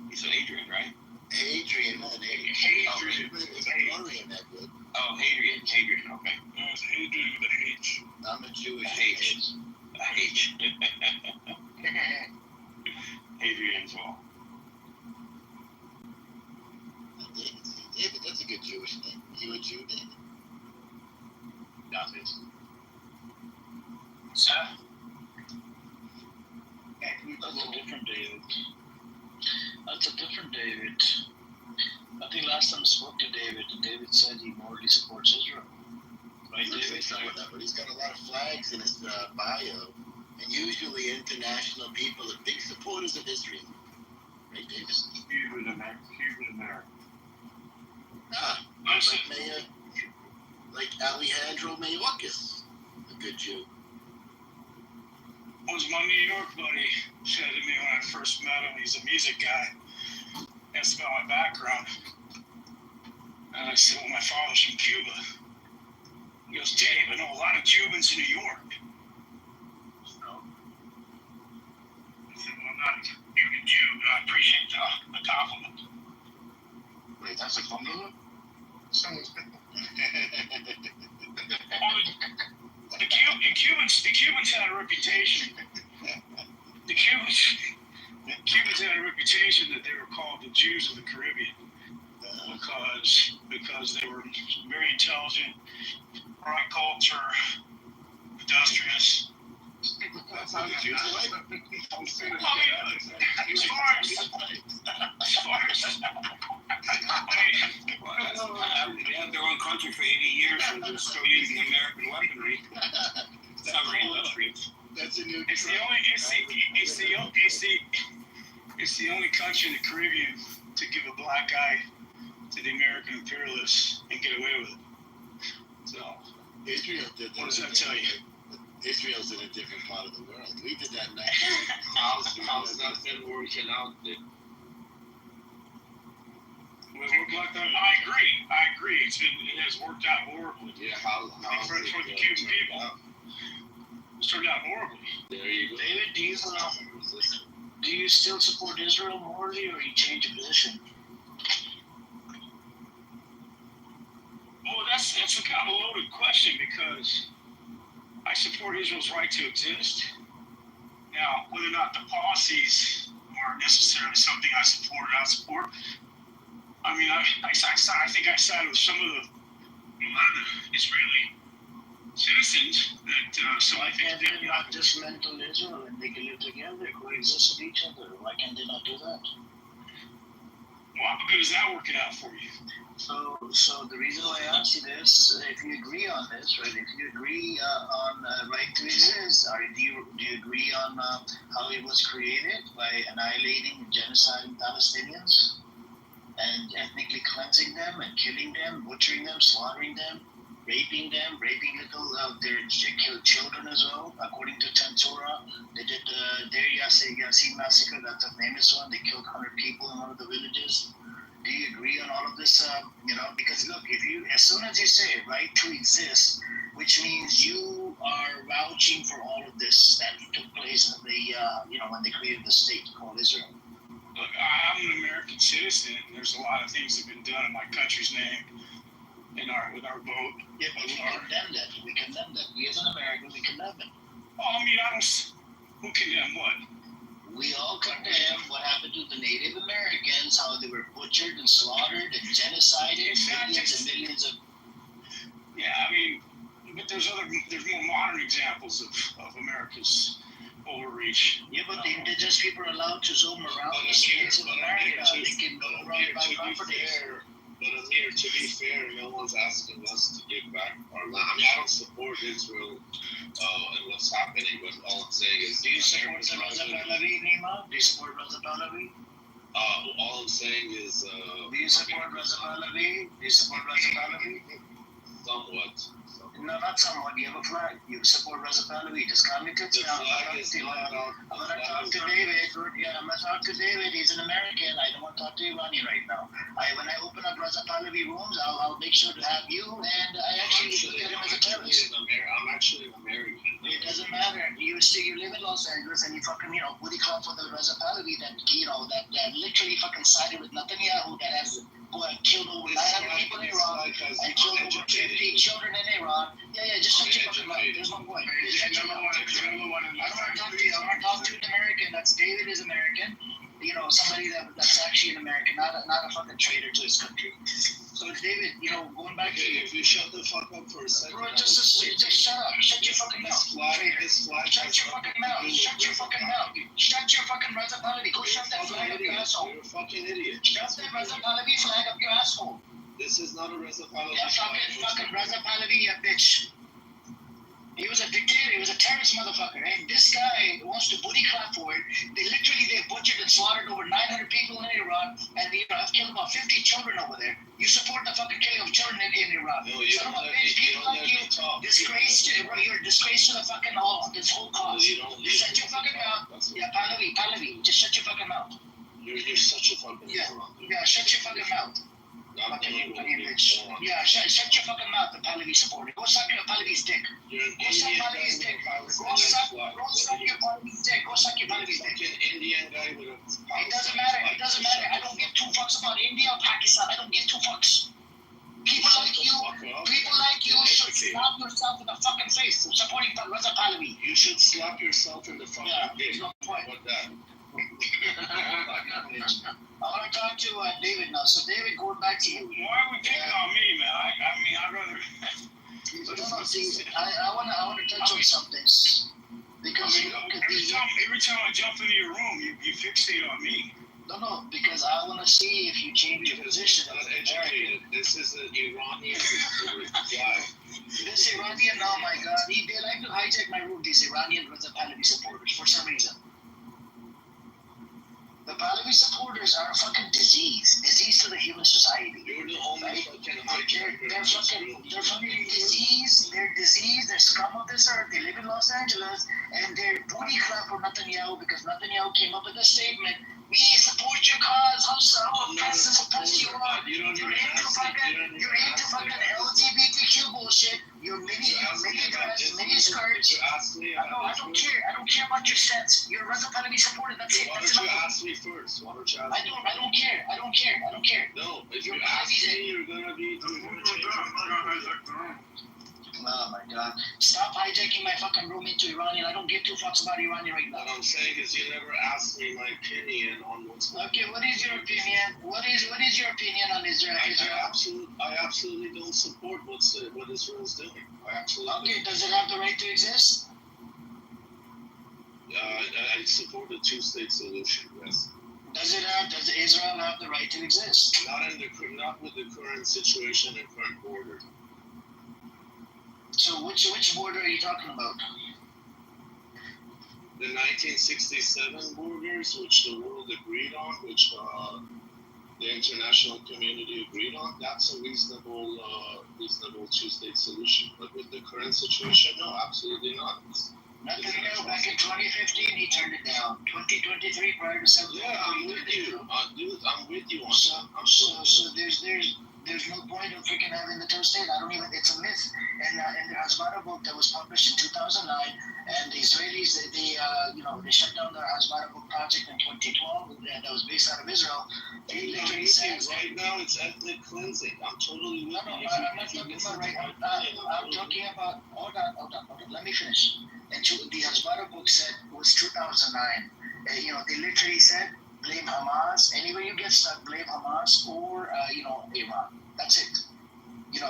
You said Adrian, right? Adrian. Adrian. Adrian, that good. Oh, Adrian. Okay. No, it's Adrian with a H. I'm a Jewish H. Adrian's wall. David, that's a good Jewish name. You a Jew, David? David. So, that's a different David. I think last time I spoke to David, and David said he morally supports Israel. Right, David? Some of that, but he's got a lot of flags in his bio, and usually international people are big supporters of Israel. Right, David? Cuban American. Like Alejandro Mayorkas, a good Jew. Was my New York buddy said to me when I first met him, he's a music guy, asked about my background. And I said, well, my father's from Cuba. He goes, Dave, I know a lot of Cubans in New York. So I said, well, I'm not a Cuban Jew, but I appreciate the compliment. Wait, that's a compliment? Someone's been. The Cubans had a reputation. The Cubans had a reputation that they were called the Jews of the Caribbean because they were very intelligent, bright culture, industrious. That's how the Jews are like. They had their own country for 80 years and they're still using American weaponry. It's not very illustrious. That's a new. It's the only country in the Caribbean to give a black eye to the American imperialists and get away with it. So, Israel did that. What does that tell you? Israel's in a different part of the world. We did that in How's that working out there? I agree. It has worked out horribly. Yeah, how for the Cuban people. It's turned out horribly. There you go. David, do you still support Israel morally, or you change your position? Well, that's a kind of loaded question because I support Israel's right to exist. Now, whether or not the policies are necessarily something I support. I mean, I think I sided with a lot of the Israeli citizens that. So I think they not dismantle Israel and they can live together, coexist with each other. Why can't they not do that? Well, how good is that working out for you? So the reason why I ask you this, if you agree on this, right? If you agree on right to exist, or do you agree on how it was created by annihilating, genociding Palestinians, and ethnically cleansing them and killing them, butchering them, slaughtering them? raping their children as well. According to Tantura, they did the Deir Yassin massacre. That's a famous one. They killed 100 people in one of the villages. Do you agree on all of this? Because look, as soon as you say right to exist, which means you are vouching for all of this that took place when they created the state called Israel. Look, I'm an American citizen. There's a lot of things that have been done in my country's name with our vote. Yeah, but we condemn that. We condemn that. We as an American, we condemn it. Well, I mean, who condemn what? We all condemn what happened to the Native Americans, how they were butchered and slaughtered and genocided, millions and millions of. Yeah, I mean, but there's more modern examples of America's overreach. Yeah, but the indigenous people are allowed to zoom around the streets of America. They can go around by property. But Amir, to be fair, no one's asking us to give back our land. I mean, I don't support Israel and what's happening, but all I'm saying is... Do you support Raza Pahlavi, Nima? Do you support Raza Pahlavi? All I'm saying is... do you support Raza Pahlavi? Do you support Raza Pahlavi? Somewhat. No, not somewhat. You have a flag. You support Raza Pahlavi. Just calm your tits down. I'm going to talk to David. Yeah, I'm going to talk to David. He's an American. I don't want to talk to Iranian right now. When I open up Raza Pahlavi rooms, I'll make sure to have you, and I actually look at him as a terrorist. I'm actually an American. It doesn't matter. You live in Los Angeles, and you fucking, booty clap for the Raza Pahlavi that literally fucking sided with Netanyahu, that has killed over 900 people in Iran and killed over 50 children in Iran. Yeah, just shut your fucking mouth. There's no point. Just shut your mouth. I don't want to talk to you. I want to talk to an American. David is American. Somebody that's actually an American, not a fucking traitor to his country. So David, going back to you. If you shut the fuck up for a second. Bro, just shut up. Shut your fucking mouth. Shut your fucking mouth. Shut your fucking mouth. Shut your fucking Raza Pahlavi. Go shut that flag up your asshole. You're a fucking idiot. Shut that Raza Pahlavi flag up your asshole. This is not a Raza Pahlavi. Yeah, fucking Raza Pahlavi, you bitch. He was a dictator. He was a terrorist motherfucker. And this guy wants to booty clap for it. They butchered and slaughtered over 900 people in Iran. And I've killed about 50 children over there. You support the fucking killing of children in Iran. No, you Son don't of a bitch, people like you. You're a disgrace to the fucking this whole cause. You shut your fucking mouth. Yeah, Pahlavi. Just shut your fucking mouth. You're such a fucking moron. Yeah, shut your fucking mouth. Fucking bitch. Yeah, shut your fucking mouth, the Pahlavi supporter. Go suck your Pahlavi's dick. Go suck Pahlavi's dick. Go suck your Pahlavi's dick. Go suck your Pahlavi's dick. Indian guy with a... It doesn't matter. I don't give two fucks about India or Pakistan. I don't give two fucks. People like you should slap yourself in the fucking face for supporting Raza Pahlavi. You should slap yourself in the fucking face. No point. What that? I want to talk to David now. So David, going back to you. Why are we picking on me, man? I'd rather... I want to touch on some things. Because every time I jump into your room, you fixate on me. No, because I want to see if you change your position. Educated. This is an Iranian guy. This Iranian, oh my God, they like to hijack my room. These Iranian Raza Pahlavi supporters for some reason. The Pahlavi supporters are a fucking disease to the human society. You're the only fucking hijacker. They're fucking disease. They're scum of this earth. They live in Los Angeles, and they're booty clap for Netanyahu because Netanyahu came up with a statement. We support your cause. How oppressed you are. You're into fucking LGBTQ bullshit. You're mini dress, mini skirts. I don't care. I don't care about your sets. You're a Raza Pahlavi supporter. That's it. Why don't you ask me first? I don't care. No, if you ask me, you're gonna be. Oh my God! Stop hijacking my fucking room into Iranian. I don't give two fucks about Iranian right now. What I'm saying is, you never asked me my opinion on what's. Okay, what is your opinion? What is your opinion on Israel? I absolutely don't support what Israel's doing. Okay, does it have the right to exist? I support the two-state solution. Yes. Does Israel have the right to exist? Not with the current situation and current border. So which border are you talking about? The 1967 borders, which the world agreed on, which the international community agreed on, that's a reasonable two-state solution. But with the current situation, no, absolutely not. Netanyahu back in 2015, he turned it down. 2023, prior to 7th. Yeah, I'm with you, dude. I'm with you on So, that. so there's no point of freaking having the two-state. I don't even. It's a myth. And the Hasbara book that was published in 2009, and the Israelis, they shut down the Hasbara book project in 2012. That was based out of Israel. They literally said right now it's ethnic cleansing. I'm totally with you. I'm not talking about right now. I'm talking about. Hold on. Let me finish. And the Hasbara book said was 2009. They literally said blame Hamas. Anywhere you get stuck, blame Hamas or Iran. That's it.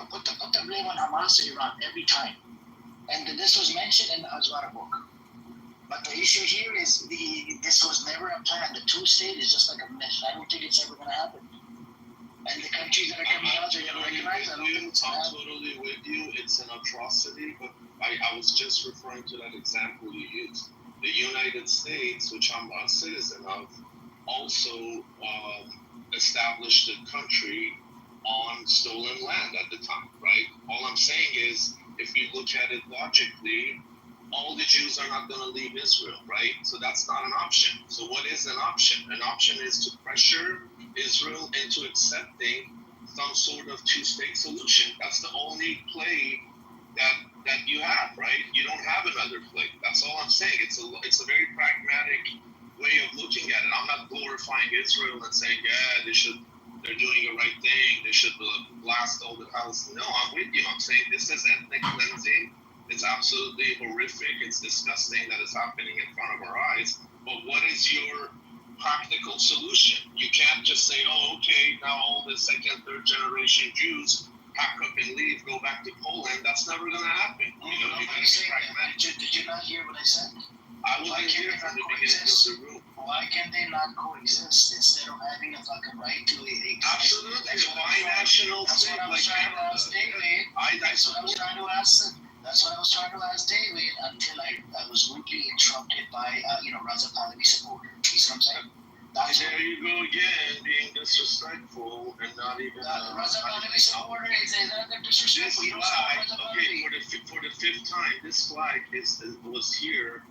Put the blame on Hamas or Iran every time. And this was mentioned in the Hasbara book. But the issue here is this was never a plan. The two-state is just like a myth. I don't think it's ever going to happen. And the countries that are coming out are going to recognize that. I'm totally with you. It's an atrocity, but I was just referring to that example you used. The United States, which I'm a citizen of, also established a country on stolen land at the time, right? All I'm saying is, if you look at it logically, all the Jews are not going to leave Israel, right? So that's not an option. So what is an option? An option is to pressure Israel into accepting some sort of two-state solution. That's the only play that you have, right? You don't have another play. That's all I'm saying. It's a very pragmatic way of looking at it. I'm not glorifying Israel and saying, yeah, they're doing the right thing. They should blast all the Palestinians. No, I'm with you. I'm saying this is ethnic cleansing. It's absolutely horrific. It's disgusting that it's happening in front of our eyes. But what is your practical solution? You can't just say, oh, okay, now all the second, third generation Jews pack up and leave, go back to Poland. That's never going to happen. You gotta be pragmatic. Did you not hear what I said? I wasn't here from the beginning of the room. Why can they not coexist instead of having a fucking right to a absolutely a binational state? That's what I was trying to ask David. That's what I was trying to ask David until I was rudely interrupted by Raza Pahlavi supporter. You see what I'm saying? There you go again, being disrespectful and not even. Raza Pahlavi supporter is another disrespectful. This flag, okay, for the fifth time, this flag was here.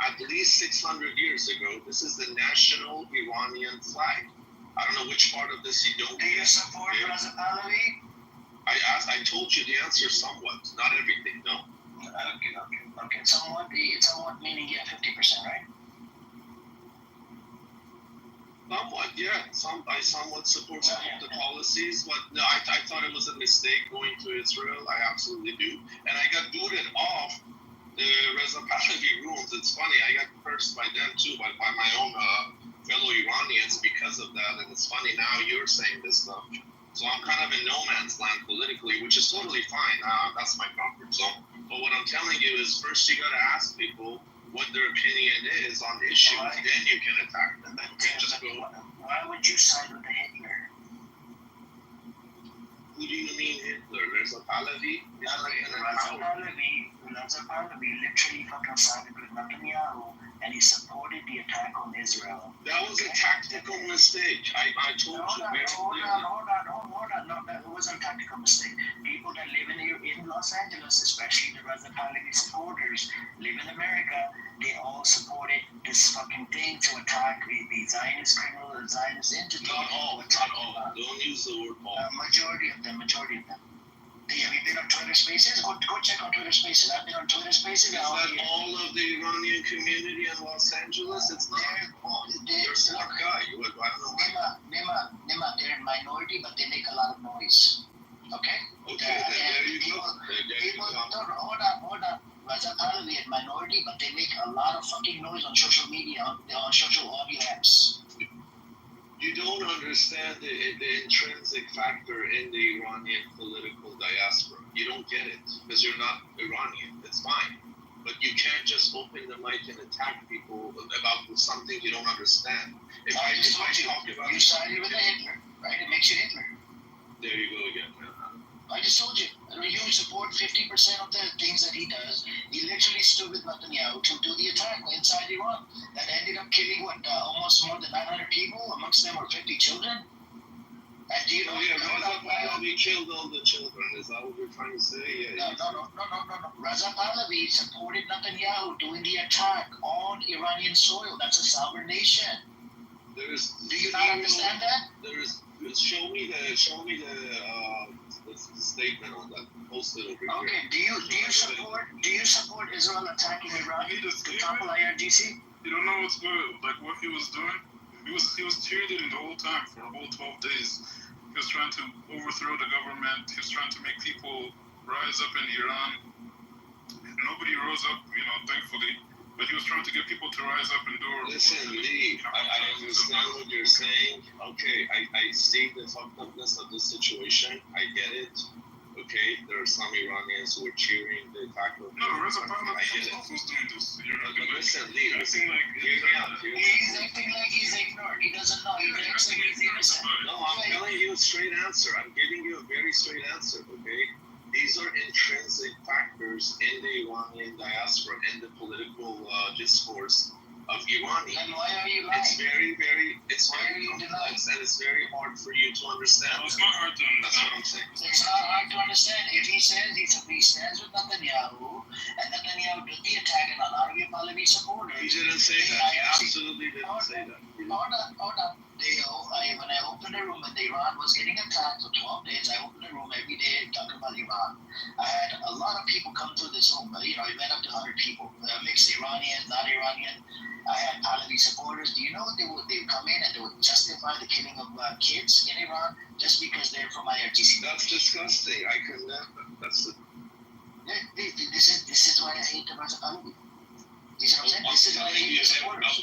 At least 600 years ago. This is the national Iranian flag. I don't know which part of this you don't. Do you support Raza Pahlavi? I told you the answer somewhat, not everything, no. Okay. Somewhat meaning 50%, right? Somewhat, yeah. I somewhat support some of the policies, but no, I thought it was a mistake going to Israel. I absolutely do. And I got booted off the Reza Pahlavi rooms. It's funny, I got cursed by them too, by my own fellow Iranians because of that. And it's funny now you're saying this stuff. So I'm kind of in no man's land politically, which is totally fine. That's my comfort zone. But what I'm telling you is, first you gotta ask people what their opinion is on the issue, and then you can attack them. You can't just go. Why would you side with Hitler? Who do you mean Hitler? There's a Pahlavi. Raza Pahlavi literally fucking sided with Netanyahu, and he supported the attack on Israel. That was a tactical mistake. I told you very clearly. Hold on. No, that wasn't a tactical mistake. People that live in Los Angeles, especially the Raza Pahlavi supporters, live in America, they all supported this fucking thing to attack the Zionist criminal, the Zionist entity. Not all. Don't use the word all. Majority of them. Have you been on Twitter Spaces? Go check on Twitter Spaces. I've been on Twitter Spaces. Is that all of the Iranian community in Los Angeles? It's not. They're smart guy. I don't know. Nima, they're a minority, but they make a lot of noise. Okay? There you go. Hold on. Raza Pahlavi is minority, but they make a lot of fucking noise on social media, on social audio apps. You don't understand the intrinsic factor in the Iranian political diaspora. You don't get it because you're not Iranian. It's fine. But you can't just open the mic and attack people about something you don't understand. You sided with Hitler, right? It makes you Hitler. There you go again. I just told you. You support 50% of the things that he does. He literally stood with Netanyahu to do the attack inside Iran that ended up killing almost more than 900 people. Amongst them were 50 children. And do you know? Reza Pahlavi killed all the children. Is that what you're trying to say? No. Reza Pahlavi supported Netanyahu doing the attack on Iranian soil. That's a sovereign nation. Do you not understand that? Show me the statement on that. Post it over here. Okay. Do you support Israel attacking Iran to topple IRGC? You don't know what's good. Like what he was doing. He was cheerleading the whole time for a whole 12 days. He was trying to overthrow the government. He was trying to make people rise up in Iran. Nobody rose up, thankfully. But he was trying to get people to rise up and do. Listen, Lee, I understand what you're saying. Okay, I see the fucked upness of the situation. I get it. Okay, there are some Iranians who are cheering the attack of. No, Reza Pahlavi I get it. was doing this. But listen, Lee, He's acting like he's ignored. He doesn't know. He acts like he's innocent. No, I'm telling you a straight answer. I'm giving you a very straight answer, okay? These are intrinsic factors in the Iranian diaspora, in the political discourse of Iranians. Then why are you lying? It's very complex, and it's very hard for you to understand. No, it's not hard to understand. That's what I'm saying. It's not hard to understand. If he says he stands with Netanyahu, and Netanyahu did the attack, and a lot of your Pahlavi supporters. He didn't say that. He absolutely didn't say that. Hold on. When I opened a room and Iran was getting attacked for 12 days, I opened a room every day talking about Iran. I had a lot of people come through this room. It went up to 100 people, mixed Iranian, not Iranian. I had Pahlavi supporters. Do you know they would come in and they would justify the killing of kids in Iran just because they're from IRGC? That's disgusting. I condemn them. This is why I hate the Reza Pahlavi. I'm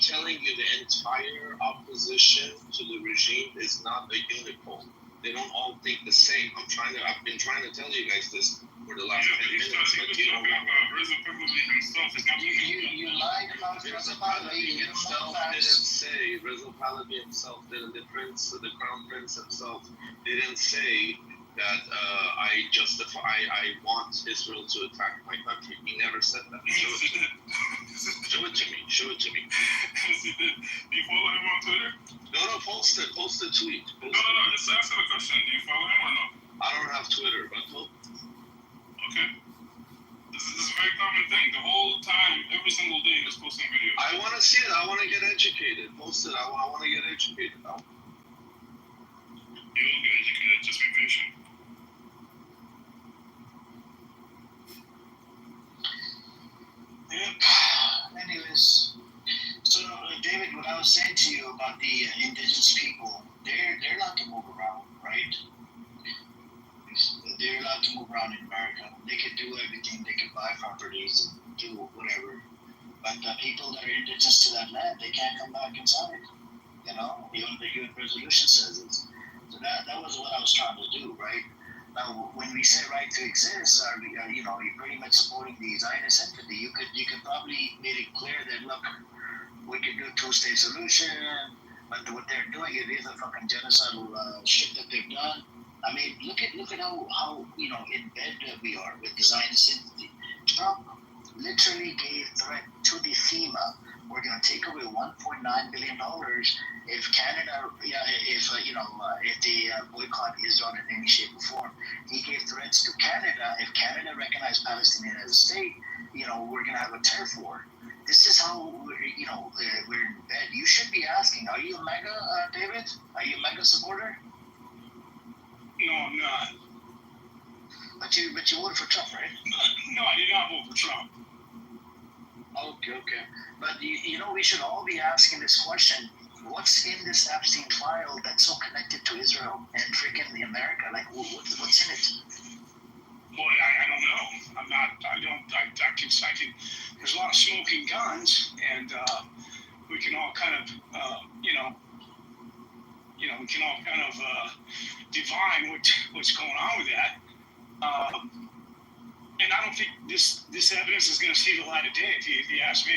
telling you, the entire opposition to the regime is not a unicorn. They don't all think the same. I've been trying to tell you guys this for the last 10 minutes. But you don't about Reza Pahlavi himself. You lied about Reza Pahlavi. Reza Pahlavi himself didn't. The Crown Prince himself didn't say that I want Israel to attack my country. He never said that. Show it to me. Do you follow him on Twitter? No, post it. Post the tweet. No, just answer the question. Do you follow him or no? I don't have Twitter, but okay. This is a very common thing. The whole time, every single day, he was posting videos. I want to see it. I want to get educated. Post it. I want to get educated. You will get educated. Just be patient. Anyways, so David, what I was saying to you about the indigenous people, they're allowed to move around, right? They're allowed to move around in America. They can do everything. They can buy properties and do whatever. But the people that are indigenous to that land, they can't come back inside. Even the UN resolution says it. So that was what I was trying to do, right? Now, when we say right to exist, you're pretty much supporting the Zionist entity. You could probably make it clear that, look, we could do a two-state solution, but what they're doing, it is a fucking genocidal shit that they've done. I mean, look at how in bed we are with the Zionist entity. Trump literally gave threat to the FEMA. We're going to take away $1.9 billion if Canada, if they boycott Israel in any shape or form. He gave threats to Canada. If Canada recognized Palestine as a state, we're going to have a turf war. This is how we're in bed. You should be asking, are you a MAGA, David? Are you a MAGA supporter? No, I'm not. But you voted for Trump, right? No, I did not vote for Trump. Okay. But we should all be asking this question: what's in this Epstein file that's so connected to Israel and freaking America? Like, what's in it? Boy, I don't know. I'm not. I can. There's a lot of smoking guns, and we can all kind of, we can all kind of divine what's going on with that. And I don't think this evidence is going to see the light of day, if you ask me.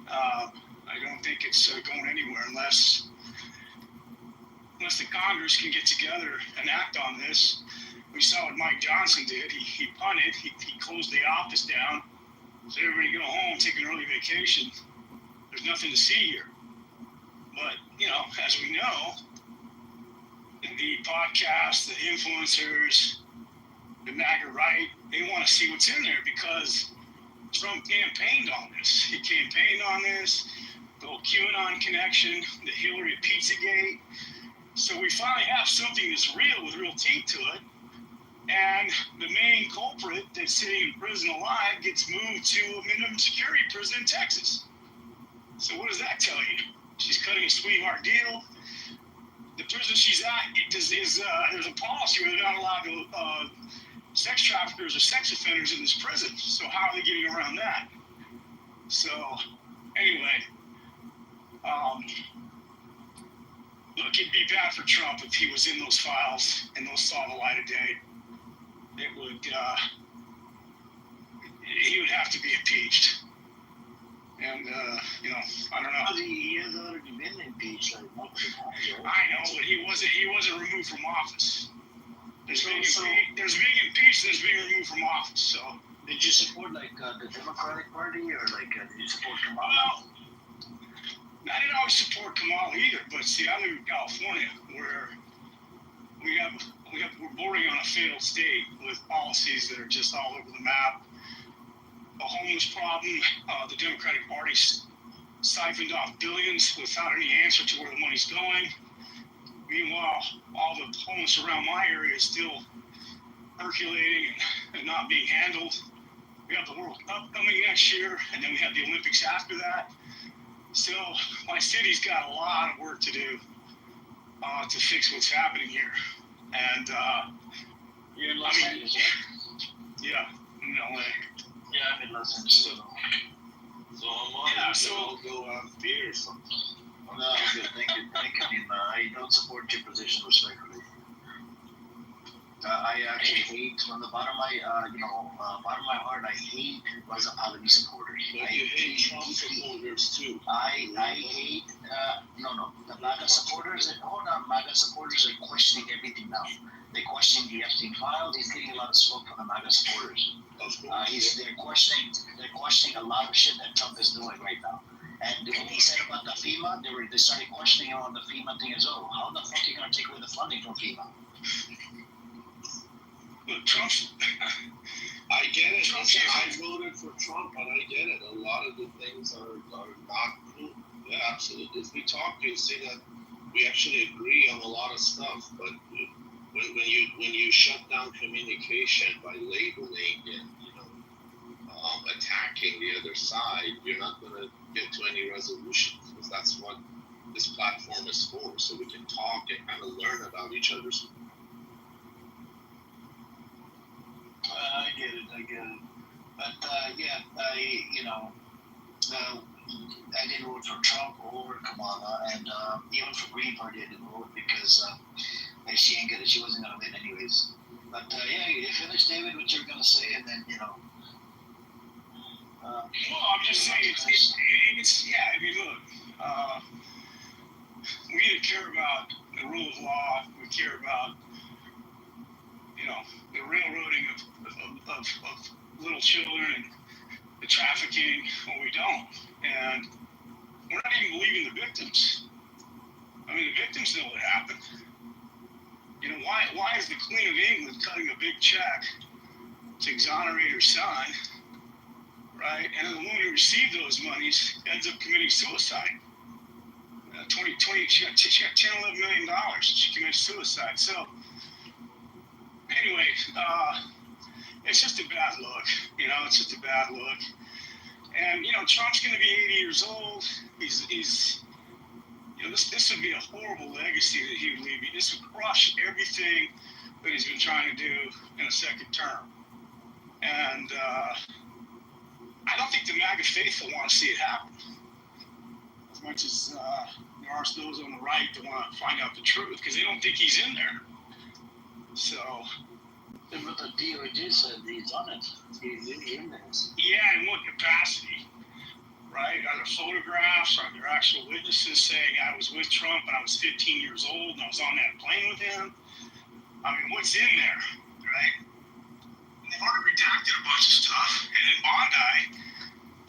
I don't think it's going anywhere unless the Congress can get together and act on this. We saw what Mike Johnson did. He punted. He closed the office down. So everybody go home, take an early vacation. There's nothing to see here. But, as we know, the podcasts, the influencers, the MAGA right, they want to see what's in there because Trump campaigned on this. He campaigned on this, the whole QAnon connection, the Hillary Pizzagate. So we finally have something that's real with real teeth to it. And the main culprit that's sitting in prison alive gets moved to a minimum security prison in Texas. So what does that tell you? She's cutting a sweetheart deal. The prison she's at there's a policy where they're not allowed to sex traffickers or sex offenders in this prison. So how are they getting around that? So anyway, look, it'd be bad for Trump if he was in those files and those saw the light of day. It would, he would have to be impeached. And, I don't know. He has already been impeached. Like, I know, but he wasn't removed from office. There's being impeached, there's being removed from office. So, did you support the Democratic Party, or did you support Kamala? Well, I didn't always support Kamala either. But see, I live in California, where we're bordering on a failed state with policies that are just all over the map. A homeless problem, the Democratic Party siphoned off billions without any answer to where the money's going. Meanwhile, all the homeless around my area is still percolating and not being handled. We have the World Cup coming next year, and then we have the Olympics after that. So my city's got a lot of work to do to fix what's happening here. And you're in Los Angeles, right? Yeah, in LA. Yeah, I'm in Los Angeles. So I'm go have beer or something. No, I'm good. Thank you. I don't support your position respectfully. I actually hate, from the bottom of my, bottom of my heart, I hate Razapalani supporters. But you hate Trump supporters too. I hate, the MAGA supporters, MAGA supporters are questioning everything now. They're questioning the Epstein files. He's getting a lot of smoke from the MAGA supporters. They're questioning a lot of shit that Trump is doing right now. And when he said about the FEMA, they started questioning him on the FEMA thing as well. How the fuck are you going to take away the funding from FEMA? Look, Trump. I get it. I voted for Trump, but I get it. A lot of the things are not cool. Yeah, absolutely. If we talk, you'll see that we actually agree on a lot of stuff. But when you shut down communication by labeling and attacking the other side, you're not going to get to any resolutions, because that's what this platform is for. So we can talk and kind of learn about each other's. I get it. But I didn't vote for Trump or Kamala, and even for Green Party I didn't vote because she wasn't gonna win anyways. But you finish, David, what you were gonna say, and then well, I'm just saying it's I mean, look, we care about the rule of law. We care about the railroading of little children and the trafficking, or we don't. And we're not even believing the victims. I mean, the victims know what happened. Why is the Queen of England cutting a big check to exonerate her son, right? And the woman who received those monies ends up committing suicide. she got $10-11 million. She committed suicide. So, anyway, it's just a bad look. It's just a bad look. And Trump's going to be 80 years old. He's this would be a horrible legacy that he would leave. This would crush everything that he's been trying to do in a second term. And I don't think the MAGA faithful want to see it happen. As much as there are those on the right that want to find out the truth, because they don't think he's in there. So. But the DOJ said he's on it. He's in there. Yeah, in what capacity? Right? Are there photographs? Are there actual witnesses saying I was with Trump and I was 15 years old and I was on that plane with him? I mean, what's in there? right? And they've already redacted a bunch of stuff. And in Bondi,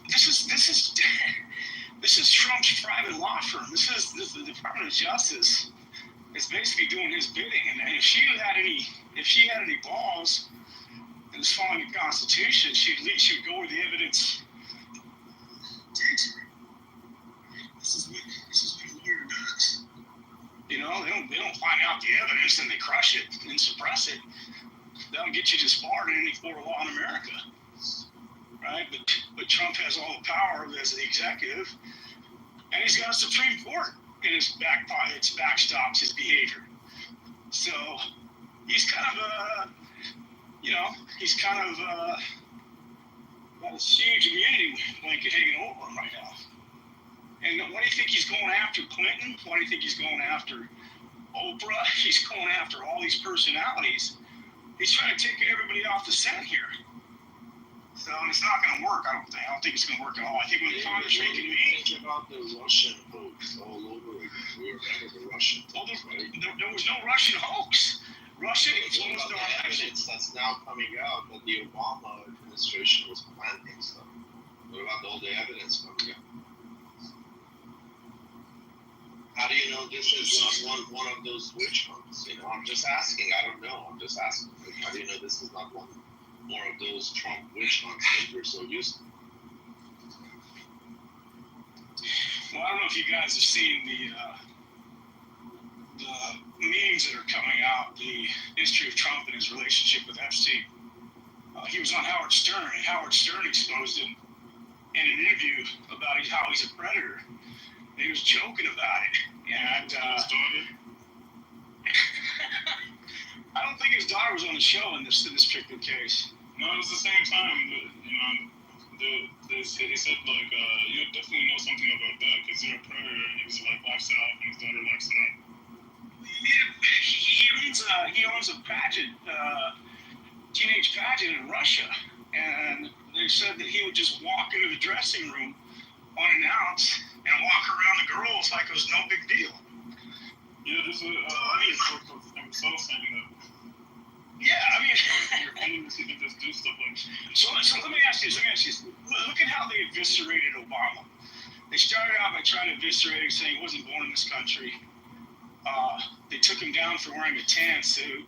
this is Trump's private law firm. This is the Department of Justice. Is basically doing his bidding. And if she had any balls and was following the Constitution, she would go where the evidence takes her. This is what a lawyer does. You know, they don't find out the evidence and they crush it and suppress it. That'll get you disbarred in any court of law in America, right? But Trump has all the power as the executive, and he's got a Supreme Court in his back pocket. It backstops his behavior. So he's kind of got this huge immunity blanket hanging over him right now. And why do you think he's going after Clinton? Why do you think he's going after Oprah? He's going after all these personalities. He's trying to take everybody off the scent here. So it's not going to work. I don't think it's going to work at all. I think when Congress reconvenes, think about the Russian hoax all over. We remember the Russian hoax, right? There was no Russian hoax. Russia influenced our evidence that's now coming out that the Obama administration was planting stuff. What about all the evidence coming out? How do you know this is not one of those witch hunts? You know, I'm just asking. I don't know. I'm just asking. Like, how do you know this is not one more of those Trump witch hunts that we're so used to? Well, I don't know if you guys have seen the memes that are coming out, the history of Trump and his relationship with Epstein. He was on Howard Stern, and Howard Stern exposed him in an interview about how he's a predator. And he was joking about it. And I don't think his daughter was on the show in this particular case. No, it was the same time. You know, they said like you definitely know something about that because you're a predator, and he was like likes it up, and his daughter likes it up. He owns a pageant, teenage pageant in Russia, and they said that he would just walk into the dressing room unannounced and walk around the girls like it was no big deal. Yeah, there's a himself saying that. Yeah, I mean, you're famous, you can just do stuff like that. So let me ask you this. Look at how they eviscerated Obama. They started out by trying to eviscerate him, saying he wasn't born in this country. They took him down for wearing a tan suit.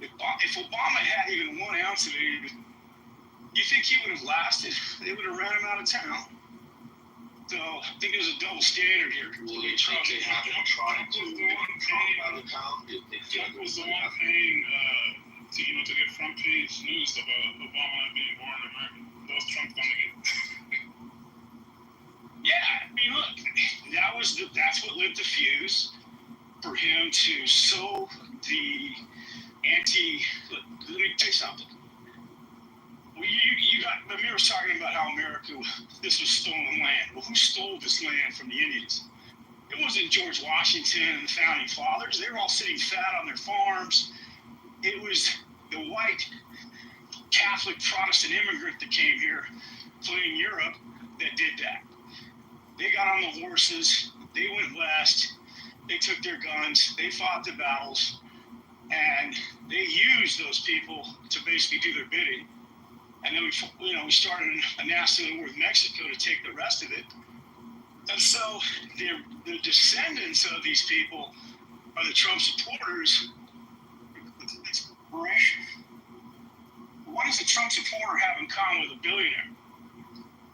If Obama had even 1 ounce of it, you think he would have lasted? They would have ran him out of town. So I think there's a double standard here. Well, they haven't tried to run Trump out of town. Trump was the one paying to get front page news about Obama not being born in America. That was Trump coming in. Yeah, I mean, look, that's what lit the fuse for him to sow the let me tell you something. Amir was talking about how this was stolen land. Well, who stole this land from the Indians? It wasn't George Washington and the founding fathers. They were all sitting fat on their farms. It was the white Catholic Protestant immigrant that came here, fleeing Europe, that did that. They got on the horses. They went west. They took their guns. They fought the battles. And they used those people to basically do their bidding. And then we started a nasty war with Mexico to take the rest of it. And so the descendants of these people are the Trump supporters. What does a Trump supporter have in common with a billionaire?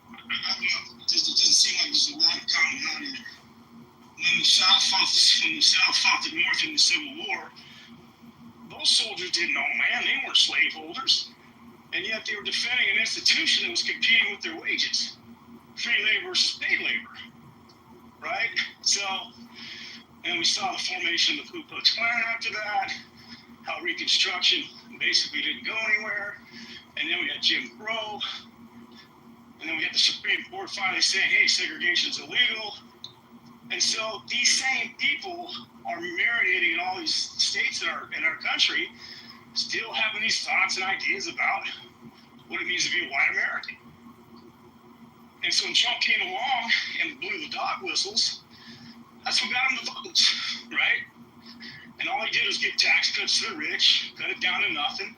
I don't know. It doesn't seem like there's a lot of commonality. When the South fought the North in the Civil War, those soldiers didn't own land. They weren't slaveholders. And yet they were defending an institution that was competing with their wages. Free labor versus paid labor. Right? So, and we saw the formation of the Ku Klux Klan after that, how Reconstruction basically didn't go anywhere. And then we had Jim Crow. And then we had the Supreme Court finally saying, hey, segregation is illegal. And so these same people are marinating in all these states in our country, still having these thoughts and ideas about what it means to be a white American. And so when Trump came along and blew the dog whistles, that's what got him the votes, right? And all he did was give tax cuts to the rich, cut it down to nothing.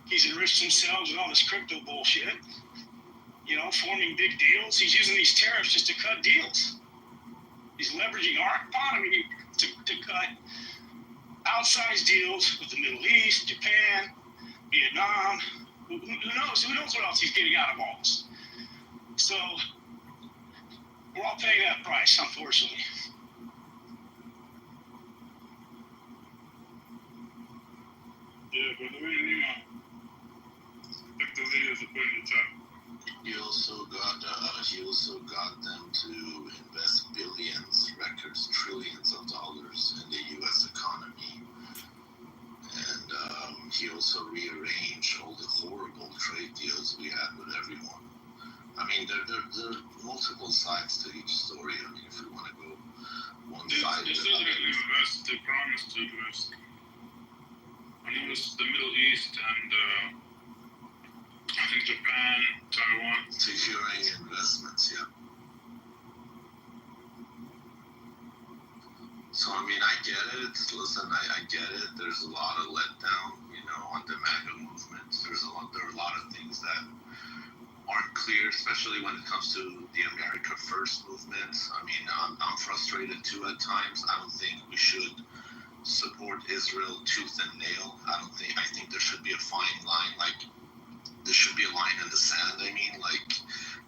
He's enriched himself with all this crypto bullshit, forming big deals. He's using these tariffs just to cut deals. He's leveraging our economy to cut outsized deals with the Middle East, Japan, Vietnam. Who knows? Who knows what else he's getting out of all this? So we're all paying that price, unfortunately. Yeah, but the way like the videos are putting the top. He also got them to invest billions, records, trillions of dollars in the U.S. economy. And he also rearranged all the horrible trade deals we had with everyone. I mean, there are multiple sides to each story. I mean, if we want to go one side. They said they're going to invest. They promised to invest. And it was the Middle East and I think Japan, Taiwan. Securing investments, yeah. So, I mean, I get it. Listen, I get it. There's a lot of letdown, on the MAGA movement. There are a lot of things that aren't clear, especially when it comes to the America First movement. I mean, I'm frustrated too at times. I don't think we should support Israel tooth and nail. I think there should be a fine line. Like, there should be a line in the sand. I mean, like,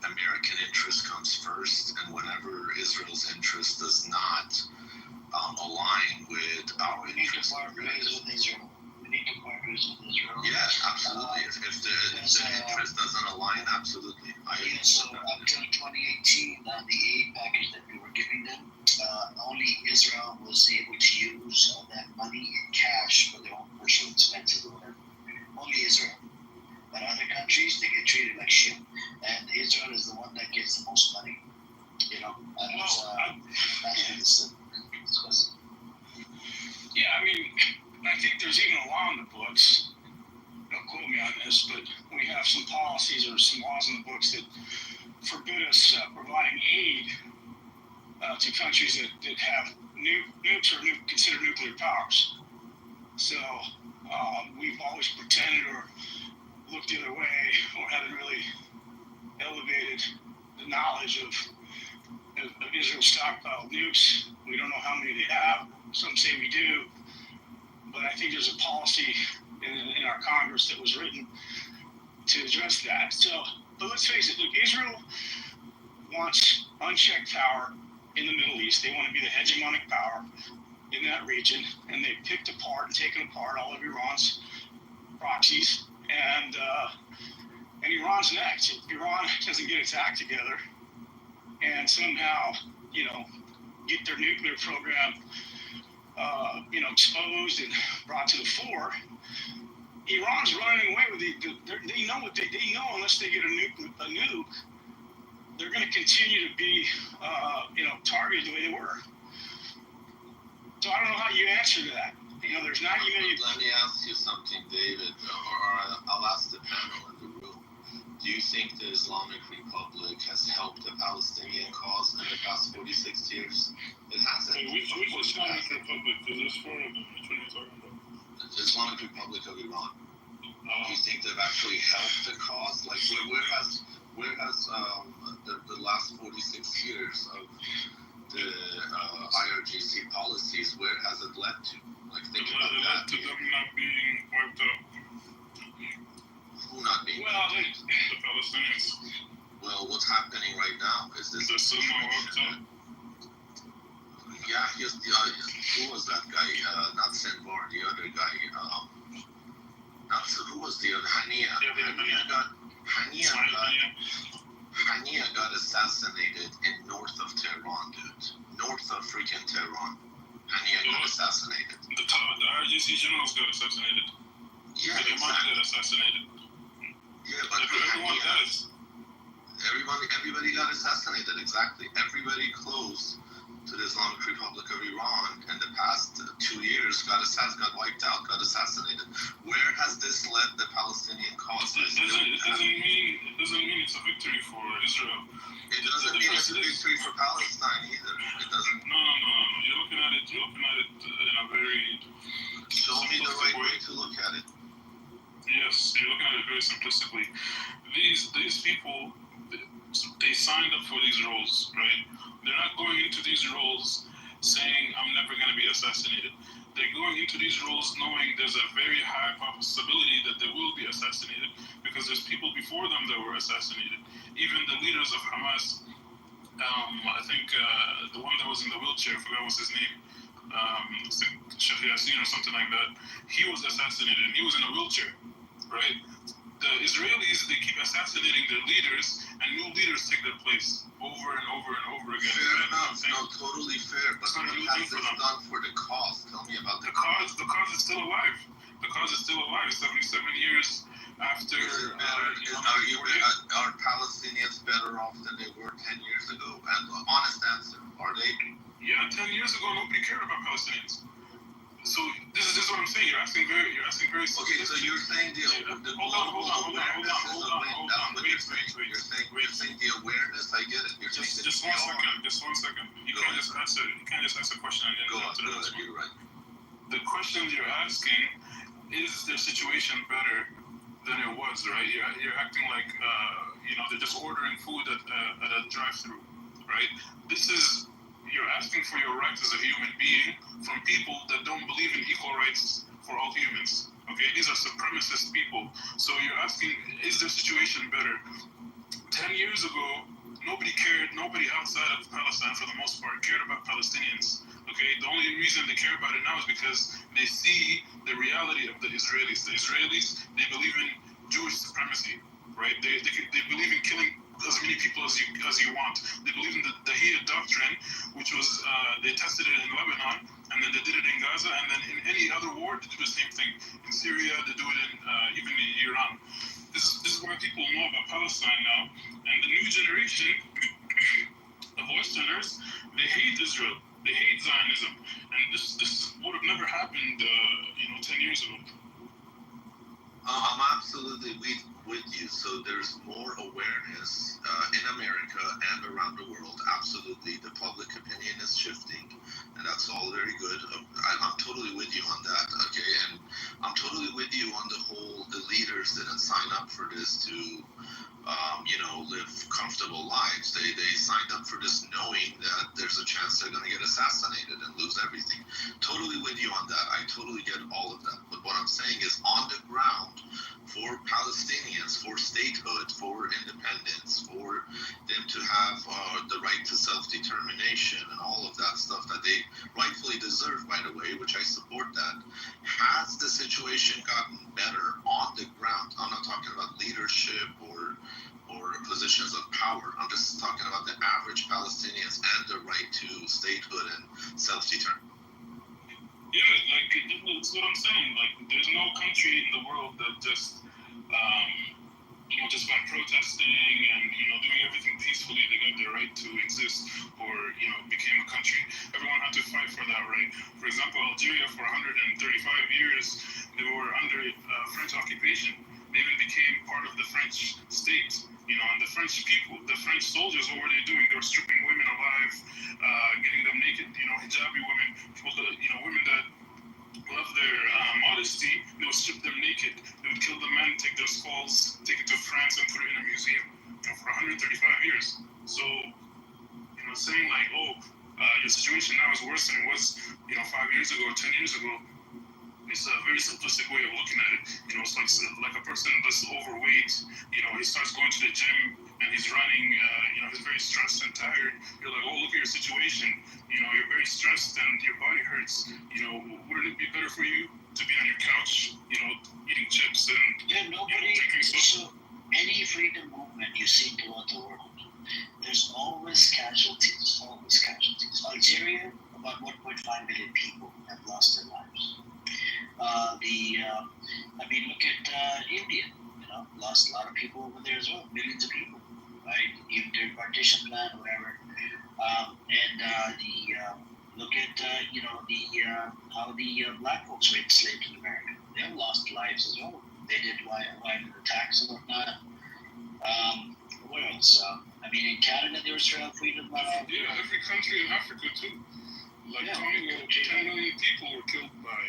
American interest comes first, and whenever Israel's interest does not align with our interest, we need to partner with Israel. Yeah, absolutely. If the interest doesn't align, absolutely. So until 2018, the aid package that we were giving them, only Israel was able to use that money in cash for their own personal expenses or whatever. Only Israel. But other countries, they get treated like shit. And Israel is the one that gets the most money. That's discussed. Yeah, I mean, I think there's even a law in the books. Don't quote me on this, but we have some policies or some laws in the books that forbid us providing aid to countries that have nukes or considered nuclear powers. So we've always pretended or looked the other way or haven't really elevated the knowledge of Israel's stockpiled nukes. We don't know how many they have. Some say we do. But I think there's a policy in our Congress that was written to address that. So, but let's face it, look, Israel wants unchecked power in the Middle East. They want to be the hegemonic power in that region, and they've picked apart and taken apart all of Iran's proxies. And Iran's next. If Iran doesn't get its act together and somehow, get their nuclear program, exposed and brought to the fore, Iran's running away with they know what they know. Unless they get a nuke, they're going to continue to be, targeted the way they were. So I don't know how you answer that. There's not even. Let me ask you something, David, or I'll ask the panel in the room. Do you think the Islamic Republic has helped the Palestinian cause in the past 46 years? It hasn't. Which Islamic Republic? Because there's four of them. Which one are you talking about? The Islamic Republic of Iran. Do you think they've actually helped the cause? Like, where has the last 46 years of the IRGC policies, where has it led to? Like, think about that. To them not being wiped out. Who not being wiped out? The Palestinians. Well, what's happening right now is this. They're still not wiped out. Yeah, who was that guy? Not Sinbar, the other guy. Who was the other? Hania. Hania got assassinated in north of Tehran, dude. North of freaking Tehran. Hania got assassinated. The IRGC generals got assassinated. Yeah, exactly. Got assassinated. Yeah, but everyone does. Everybody got assassinated, exactly. Everybody close to the Islamic Republic of Iran in the past 2 years got wiped out, got assassinated. Where has this led the Palestinian cause? It doesn't mean it's a victory for Israel. It doesn't mean it's a victory for Palestine either. It doesn't. No. You're looking at it in a very basically, these people, they signed up for these roles, right? They're not going into these roles saying, I'm never going to be assassinated. They're going into these roles knowing there's a very high possibility that they will be assassinated because there's people before them that were assassinated. Even the leaders of Hamas, I think the one that was in the wheelchair, I forgot what's his name, Sheikh Yassin or something like that, he was assassinated and he was in a wheelchair, right? The Israelis, they keep assassinating their leaders and new leaders take their place over and over and over again. Fair enough, no, totally fair. But what has this done for the cause? Tell me about the cause. The cause is still alive. The cause is still alive. 77 years after. Are Palestinians better off than they were 10 years ago? And honest answer, are they? Yeah, 10 years ago nobody cared about Palestinians. So this is what I'm saying. You're asking very. Okay, so you're saying the global awareness is a win. That's what you're saying. You're saying the awareness. I get it. You're saying just 1 second. Just 1 second. You can't just answer. You can't just ask a question and then go ahead. You're right. The question you're asking is their situation better than it was, right? You're acting like they're just ordering food at a drive-through, right? You're asking for your rights as a human being from people that don't believe in equal rights for all humans. Okay, these are supremacist people. So you're asking, is their situation better? 10 years ago, nobody cared. Nobody outside of Palestine, for the most part, cared about Palestinians. Okay, the only reason they care about it now is because they see the reality of the Israelis. The Israelis, they believe in Jewish supremacy, right? They believe in killing as many people as you want. They believe in the Dahiyya doctrine, which was they tested it in Lebanon, and then they did it in Gaza, and then in any other war they do the same thing. In Syria, they do it in even in Iran. This is why people know about Palestine now, and the new generation of Westerners, they hate Israel, they hate Zionism, and this would have never happened 10 years ago. I'm absolutely with you. So there's more awareness in America and around the world. Absolutely, the public opinion is shifting, and that's all very good. I'm totally with you on that. Okay, and I'm totally with you on the whole. The leaders didn't sign up for this to, live comfortable lives. They signed up for this knowing that there's a chance they're going to get assassinated and lose everything. Totally with you on that. I totally get all of that. But what I'm saying is, on the ground, for Palestinians, for statehood, for independence, for them to have the right to self-determination and all of that stuff that they rightfully deserve, by the way, which I support that. Has the situation gotten better on the ground? I'm not talking about leadership or positions of power. I'm just talking about the average Palestinians and the right to statehood and self-determination. Yeah, that's what I'm saying. Like, there's no country in the world that just by protesting and doing everything peacefully, they got their right to exist or became a country. Everyone had to fight for that right. For example, Algeria, for 135 years, they were under French occupation. They even became part of the French state. And the French people, the French soldiers, what were they doing? They were stripping women alive, getting them naked. Hijabi women, women that love their modesty, they would strip them naked. They would kill the men, take their skulls, take it to France and put it in a museum. For 135 years. So, saying like, your situation now is worse than it was, 5 years ago, 10 years ago. It's a very simplistic way of looking at it. It's like a person that's overweight. He starts going to the gym and he's running. He's very stressed and tired. You're like, look at your situation. You're very stressed and your body hurts. Wouldn't it be better for you to be on your couch, eating chips and drinking soda? Any freedom movement you see throughout the world, there's always casualties. Algeria, about 1.5 million people have lost their lives. Look at India. Lost a lot of people over there as well, millions of people, right? Even during partition plan, whatever. Look at how the black folks were enslaved in America. They have lost lives as well. They did violent attacks and whatnot. What else? In Canada there was freedom. Every country in Africa too. 10 million people were killed by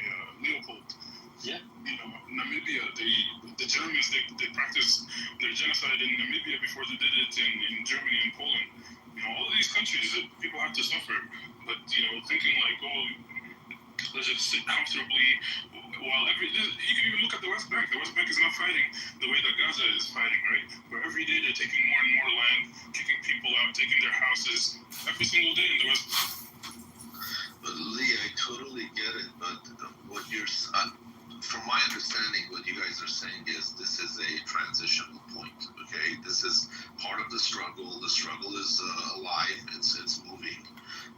Leopold You know, Namibia, the Germans, they practiced their genocide in Namibia before they did it in Germany and Poland. You know, all of these countries that people have to suffer. But, you know, thinking like, oh, let's just sit comfortably while you can even look at the West Bank. The West Bank is not fighting the way that Gaza is fighting, right? Where every day they're taking more and more land, kicking people out, taking their houses, every single day in the West. But Lee, I totally get it. But what you're, from my understanding, what you guys are saying is this is a transitional point. Okay, this is part of the struggle. The struggle is alive. It's moving.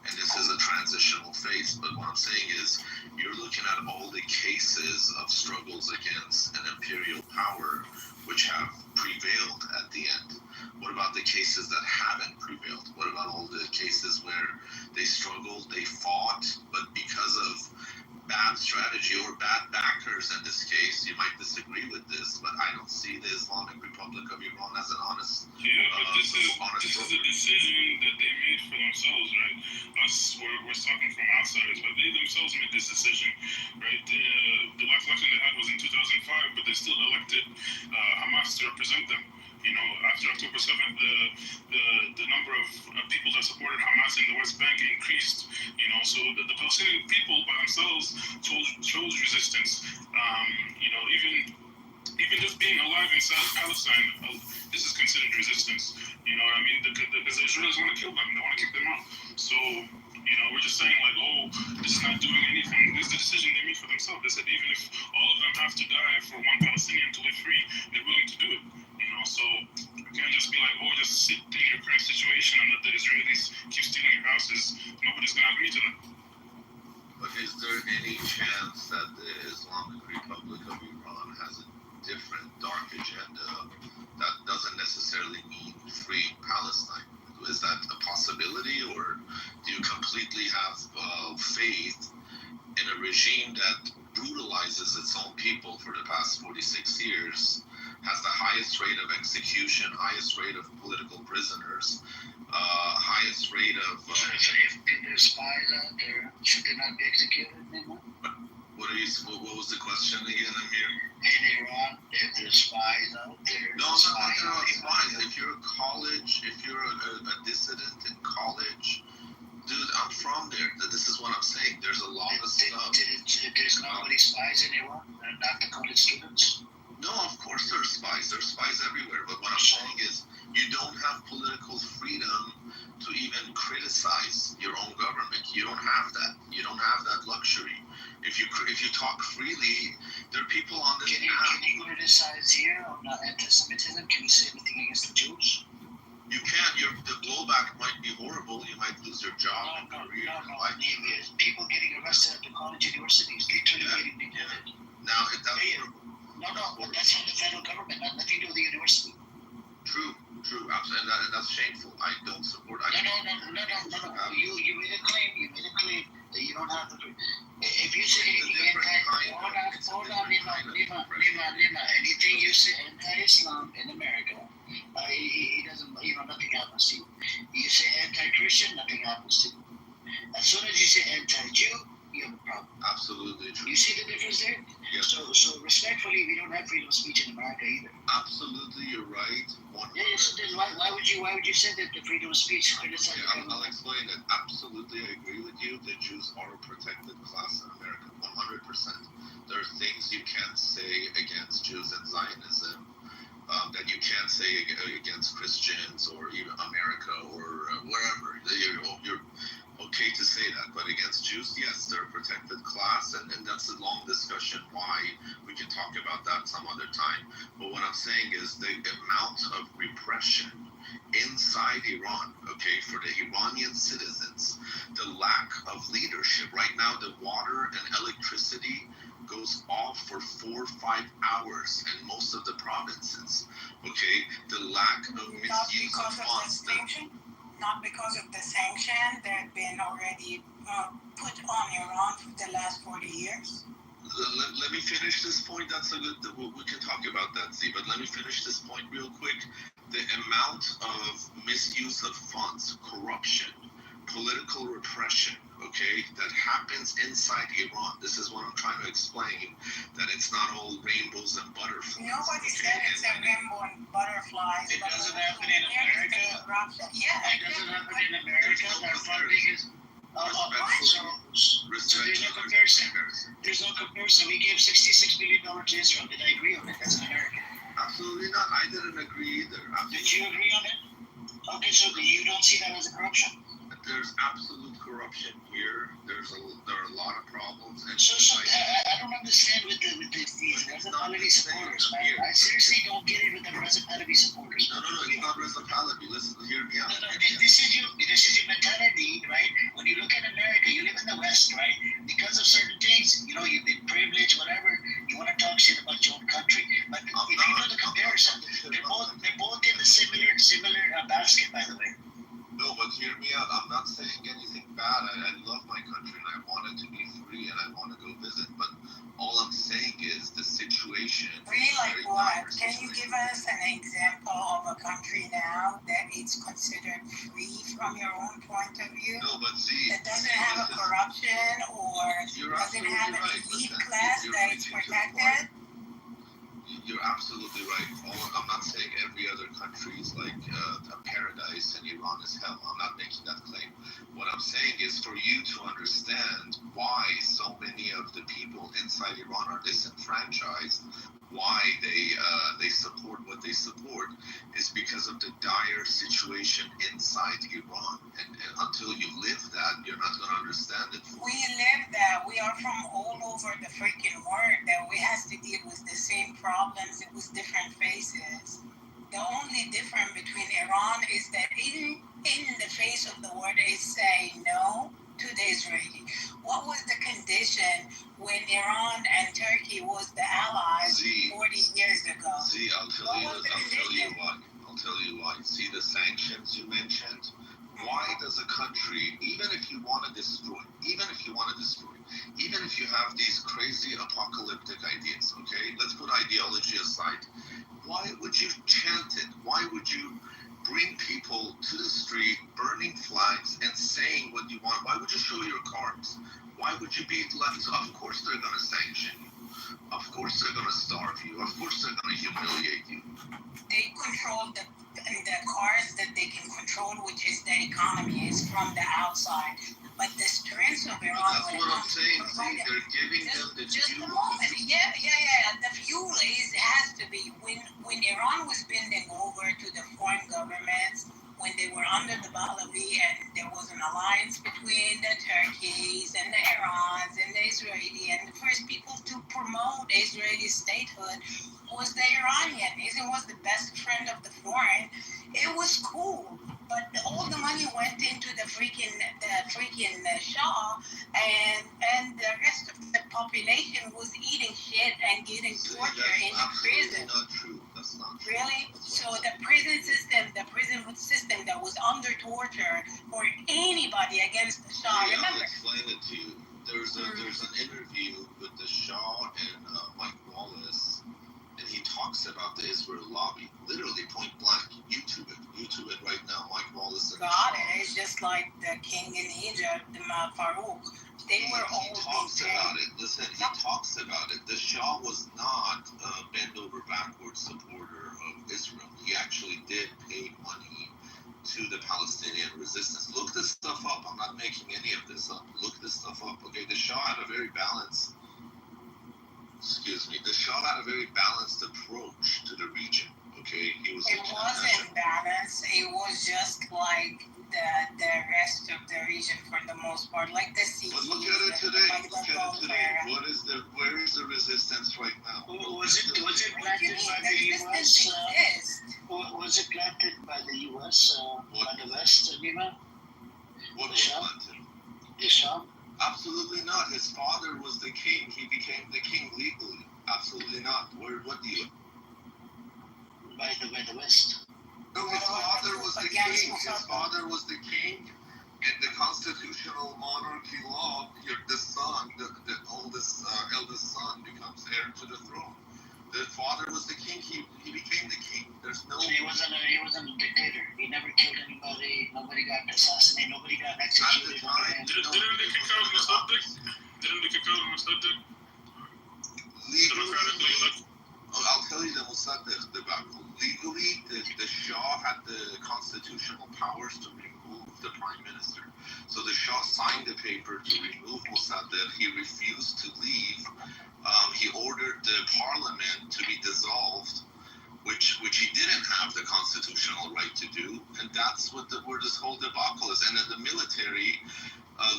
And this is a transitional phase. But what I'm saying is, you're looking at all the cases of struggles against an imperial power which have prevailed at the end. What about the cases that haven't prevailed? What about all the cases where they struggled, they fought, but because of bad strategy or bad backers in this case, you might disagree with this, but I don't see the Islamic Republic of Iran as an honest. But this is a decision that they made for themselves, right? Us, we're talking from outsiders, but they themselves made this decision, right? The last election they had was in 2005, but they still elected Hamas to represent them. You know, after October 7th, the number of people that supported Hamas in the West Bank increased. You know, so the Palestinian people by themselves chose resistance. You know, even just being alive inside Palestine, this is considered resistance. You know what I mean? Because the Israelis want to kill them. They want to kick them out. So, you know, we're just saying like, oh, this is not doing anything. This is the decision they made for themselves. They said even if all of them have to die for one Palestinian to live free, they're willing to do it. You know, so we can't just be like, oh, just sit in your current situation and let the Israelis keep stealing your houses. Nobody's going to agree to that. But is there any chance that the Islamic Republic of Iran has a different dark agenda that doesn't necessarily mean freeing Palestine? Is that a possibility, or do you completely have faith in a regime that brutalizes its own people for the past 46 years, has the highest rate of execution, highest rate of political prisoners, highest rate of... So if there's spies out there, should they not be executed anymore? What was the question again, Amir? In Iran, if there's spies out there... No, not spies. If you're a college, if you're a dissident in college, dude, I'm from there. This is what I'm saying. There's a lot of stuff. There's nobody spies in Iran? Not the college students? No, of course there's spies. There's spies everywhere. But what I'm saying is, you don't have political freedom to even criticize your own government. You don't have that. You don't have that luxury. If you talk freely, there are people on this. Can you criticize here on anti-Semitism? Can you say anything against the Jews? You can. The blowback might be horrible. You might lose your job and career. No. People getting arrested at the college universities, literally getting deported. Now, if that's but that's from the federal government, nothing to do with the university. True, absolutely, and that's shameful. I don't support. No. You made a claim that you don't have the. If you say anything hold on, Lima, anything you say anti-Islam in America, it doesn't, nothing happens to you. You say anti-Christian, nothing happens to you. As soon as you say anti-Jew, you have a problem. Absolutely true. You see the difference there? Yes. So respectfully, we don't have freedom of speech in America either. Absolutely, you're right. So then why would you say that the freedom of speech criticizes? I'll explain it. Absolutely, I agree with you. The Jews are a protected class in America, 100%. There are things you can't say against Jews and Zionism that you can't say against Christians or even America or wherever. You're okay to say that, but against Jews, yes, they're a protected class, and that's a long discussion why. We can talk about that some other time. But what I'm saying is the amount of repression inside Iran, okay, for the Iranian citizens, the lack of leadership. Right now, the water and electricity goes off for 4 or 5 hours in most of the provinces, okay? The lack of misuse of funds. Not because of the sanction that have been already put on Iran for the last 40 years? Let me finish this point. That's a good. We can talk about that, Z. But let me finish this point real quick. The amount of misuse of funds, corruption, political repression, okay, that happens inside Iran. This is what I'm trying to explain, that it's not all rainbows and butterflies. Nobody said it's a rainbow and butterflies. It doesn't happen in America. Yeah, It doesn't happen in America. Our funding is. So there's no comparison. There's no comparison. We gave $66 billion to Israel. Did I agree on it? That's American. Absolutely not. I didn't agree either. Did you agree on it? Okay, so you don't see that as a corruption? There's absolute corruption here. There are a lot of problems. And So I don't understand with these Reza Pahlavi supporters, man. I seriously don't get it with the Reza Pahlavi supporters. No, it's not Reza Pahlavi. Listen, hear me out. No, this is your mentality, right? When you look at America, you live in the West, right? Because of certain things, you know, you've been privileged, whatever. You want to talk shit about your own country, but if you know the comparison, they're both in the similar basket, by the way. No, but hear me out. I'm not saying anything bad. I love my country and I want it to be free and I want to go visit. But all I'm saying is the situation. Free like what? Can you give us an example of a country now that it's considered free from your own point of view? No, but see. That doesn't have a corruption or doesn't have an elite class that is protected? You're absolutely right. I'm not saying every other country is like a paradise and Iran is hell. I'm not making that claim. What I'm saying is for you to understand why so many of the people inside Iran are disenfranchised, why they support what they support, is because of the dire situation inside Iran. And until you live that, you're not going to understand it. We live that. We are from all over the freaking world that we have to deal with the same problems with different faces. The only difference between Iran is that in the face of the world is saying no to the Israeli. What was the condition when Iran and Turkey was the allies 40 years ago? I'll tell you why. See the sanctions you mentioned? Why does a country, even if you want to destroy, even if you have these crazy apocalyptic ideas, okay? Let's put ideology aside. Why would you chant it? Why would you bring people to the street, burning flags and saying what you want? Why would you show your cards? Why would you be like, of course they're going to sanction you. Of course they're going to starve you. Of course they're going to humiliate you. They control the cards that they can control, which is the economy, is from the outside. But the strength of Iran. That's what I'm saying. See, they're giving them the just fuel. a moment. Yeah. The fuel has to be when Iran was bending over to the foreign governments, when they were under the Pahlavi and there was an alliance between the Turkeys and the Irans and the Israeli, and the first people to promote Israeli statehood was the Iranian. Israel was the best friend of the foreign. It was cool, but all the money went into the freaking Shah, and the rest of the population was eating shit and getting tortured in the prison. Not true. That's not true. Really? So the prison system that was under torture for anybody against the Shah. I'll Remember? explain it to you. There's an interview with the Shah and Mike Wallace, and he talks about the Israel lobby, literally point blank. YouTube it right now. Mike Wallace and God, it's just like the king in Egypt, the Farouk. They were all. He talks about it. Listen, he talks about it. The Shah was not a bend over backwards supporter of Israel. He actually did pay money to the Palestinian resistance. Look this stuff up. I'm not making any of this up. Look this stuff up. Okay, the Shah had a very balanced. The Shah had a very balanced approach to the region. Okay, it wasn't balanced. It was just like the rest of the region for the most part, like the sea. But look at it today. Where is the resistance right now? Was it planted by the U.S.? Was it planted by the U.S. By the West, Nima? What was planted? The Shah? Absolutely not. His father was the king. He became the king legally. Absolutely not. What do you? By the West. No, his father was the king. His father was the king. In the constitutional monarchy law, the son, the eldest son, becomes heir to the throne. The father was the king. He became the king. There's no. So he wasn't a dictator. He never killed anybody. Nobody got assassinated. Nobody got executed. Didn't they kick out Mossadegh? Didn't they kick out Mossadegh? Legally, I'll tell you the Mossadegh debacle. Legally, the Shah had the constitutional powers to remove the prime minister. So the Shah signed the paper to remove Mossadegh. He refused to leave. He ordered the parliament to be dissolved, which he didn't have the constitutional right to do, and that's where this whole debacle is. And then the military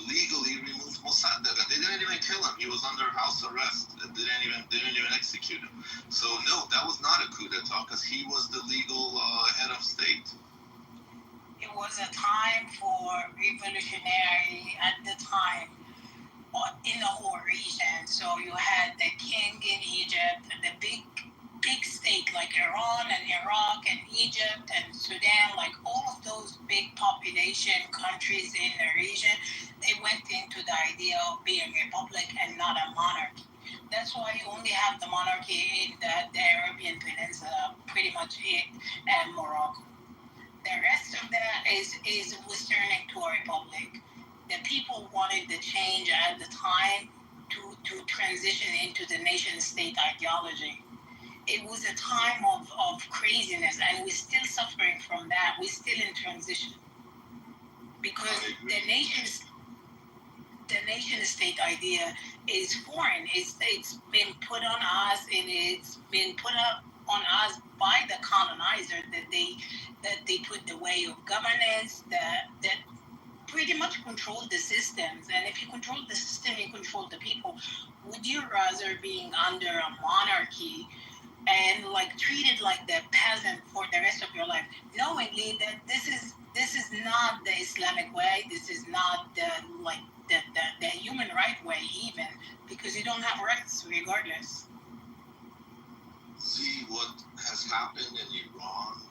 legally removed Mossadegh, and they didn't even kill him. He was under house arrest. They didn't even execute him. So no, that was not a coup d'état because he was the legal head of state. It was a time for revolutionary at the time in the whole region. So you had the king in Egypt, the big state like Iran and Iraq and Egypt and Sudan, like all of those big population countries in the region, they went into the idea of being a republic and not a monarchy. That's why you only have the monarchy in the Arabian Peninsula, pretty much it, and Morocco. The rest of that is was turning to a republic. The people wanted the change at the time to transition into the nation-state ideology. It was a time of craziness, and we're still suffering from that. We're still in transition because the nation-state idea is foreign. It's been put on us, and it's been put up on us by the colonizer that they put the way of governance that pretty much control the systems. And if you control the system, you control the people. Would you rather being under a monarchy and like treated like the peasant for the rest of your life, knowingly that this is not the Islamic way, this is not the human right way even, because you don't have rights regardless. See, what has happened in Iran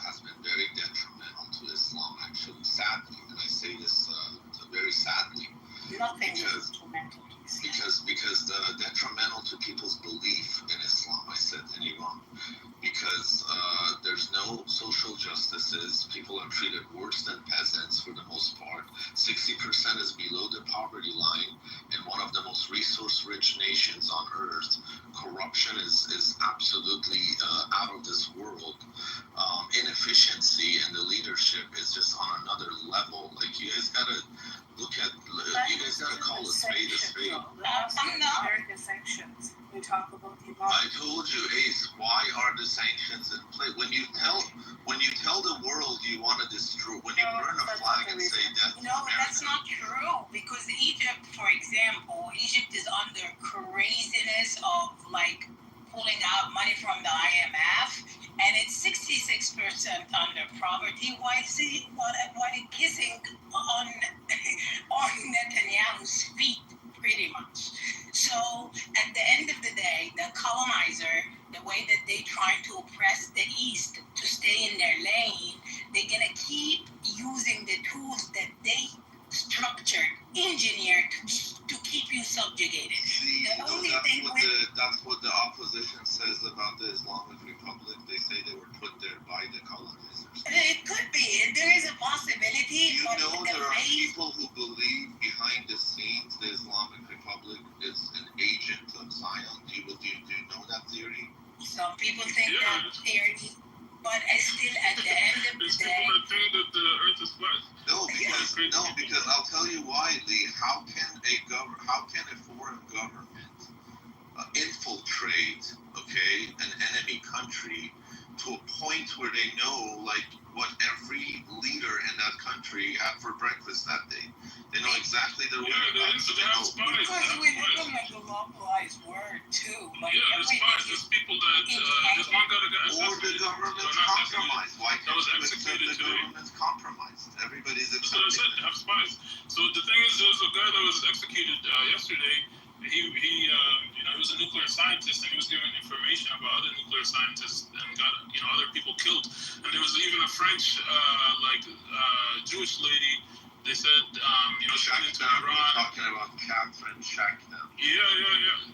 has been very detrimental to Islam, actually, sadly. And I say this very sadly. Nothing is detrimental to Islam. Because detrimental to people's belief in Islam, I said, in Iran. Because there's no social justices. People are treated worse than peasants for the most part. 60% is below the poverty line in one of the most resource-rich nations on earth. Corruption is absolutely out of this world. Inefficiency in the leadership is just on another level. Like, you guys gotta call a spade a spade. The sanctions. We talk about the I told you, Ace, why are the sanctions in play? When you tell the world you want to destroy, when you burn a flag and say death to America. That's not true, because Egypt, for example, Egypt is under craziness of like pulling out money from the IMF, and it's 66% under poverty, while kissing on Netanyahu's feet, pretty much. So at the end of the day, the colonizer, the way that they try to oppress the East to stay in their lane, they're gonna keep using the tools that they structured, engineered to keep you subjugated. See, that's what the opposition says about the Islamic Republic. They say they were put there by the colonizers. It could be. There is a possibility. You know there are people who believe behind the scenes the Islamic Republic is an agent of Zion. Do you know that theory? Some people think that theory, but still at the end of the day. People that think that the earth is flat. No, because I'll tell you why, Lee. How can a foreign government infiltrate, an enemy country to a point where they know, like, what every leader in that country had for breakfast that day? They know exactly their whereabouts. Because we live in a globalized world too. Like there's spies. There's people that there's one guy that got assassinated. Or the government's compromised. Why can't you accept the government's compromised? Everybody's accepting. So I said, have spies. So the thing is, there's a guy that was executed yesterday. He was a nuclear scientist, and he was giving information about other nuclear scientists and got other people killed. And there was even a French Jewish lady. They said she went into Iran. Talking about Catherine Shackna. Yeah.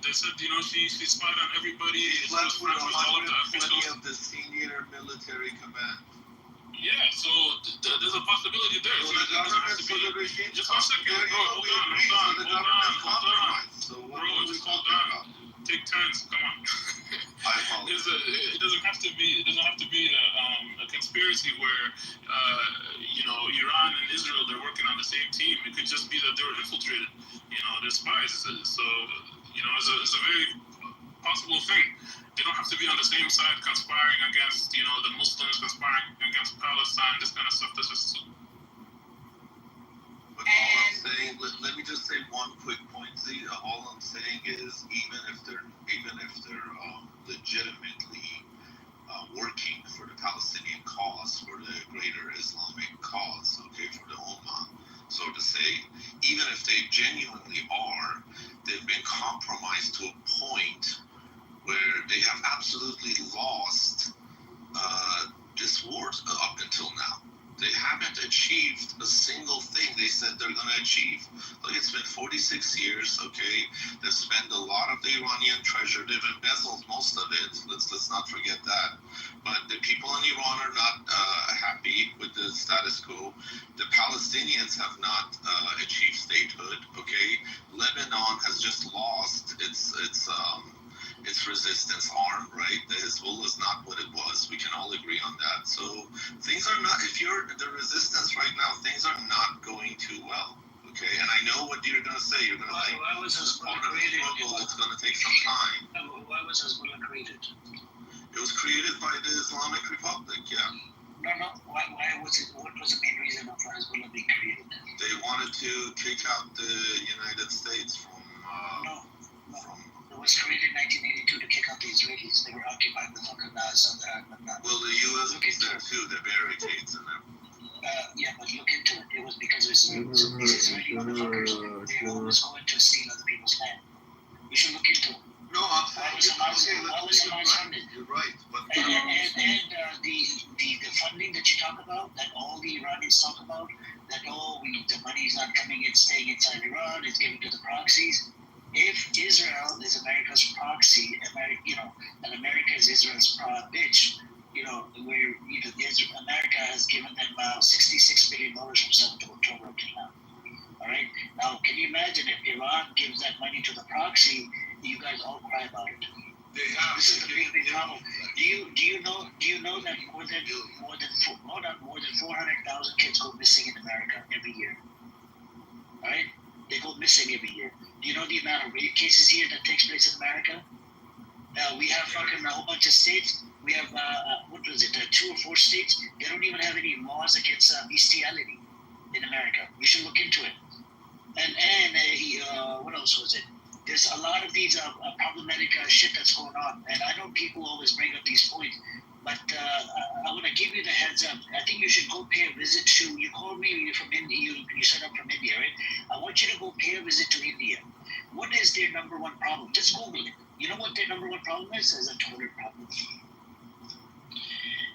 They said she spied on everybody. She left with 120 of the senior military command. Yeah, so there's a possibility already there. So it doesn't have to be. Just 1 second, bro. Hold on. Bro, just hold on. Take turns. Come on. It doesn't have to be. It doesn't have to be a conspiracy where Iran and Israel, they're working on the same team. It could just be that they were infiltrated. They're spies. So it's a very possible thing. They don't have to be on the same side conspiring against the Muslims, conspiring against Palestine. This kind of stuff. That's just. But all I'm saying, let me just say one quick point, Z. All I'm saying is, even if they're legitimately working for the Palestinian cause, for the greater Islamic cause, okay, for the Ummah, so to say, even if they genuinely are, they've been compromised to a point where they have absolutely lost this war up until now. They haven't achieved a single thing they said they're going to achieve. Look, it's been 46 years, okay? They've spent a lot of the Iranian treasure. They've embezzled most of it. Let's not forget that. But the people in Iran are not happy with the status quo. The Palestinians have not achieved statehood, okay? Lebanon has just lost its resistance arm, right? The Hezbollah is not what it was. We can all agree on that. So things are not, if you're the resistance right now, things are not going too well, okay? And I know what you're going to say. You're going to say, why was Hezbollah created? It's going to take some time. Why was Hezbollah created? It was created by the Islamic Republic, yeah. No. Why was it? What was the main reason for Hezbollah being created? They wanted to kick out the United States from. It was created in 1982 to kick out the Israelis. They were occupying the fucking southern. Well, the U.S. was there too. The barricades and everything. Yeah, but look into it. It was because of Israelis. These Israeli motherfuckers, they're always going to steal other people's land. You should look into it. No, I'm saying you're right. But the funding that you talk about, that all the Iranians talk about, that the money is not coming in, staying inside Iran, it's given to the proxies. If Israel is America's proxy, and America is Israel's bitch, where America has given them $66 billion from 7th of October up till now. All right. Now, can you imagine if Iran gives that money to the proxy? You guys all cry about it. This is the big problem. Do you know that more than 400,000 kids go missing in America every year? All right. They go missing every year. Do you know the amount of rape cases here that takes place in America? We have fucking a whole bunch of states. We have, 2 or 4 states. They don't even have any laws against bestiality in America. We should look into it. And what else was it? There's a lot of these problematic shit that's going on. And I know people always bring up these points. But I want to give you the heads up. I think you should go pay a visit to. You called me. You're from India. You said I'm from India, right? I want you to go pay a visit to India. What is their number one problem? Just Google it. You know what their number one problem is? Is a toilet problem.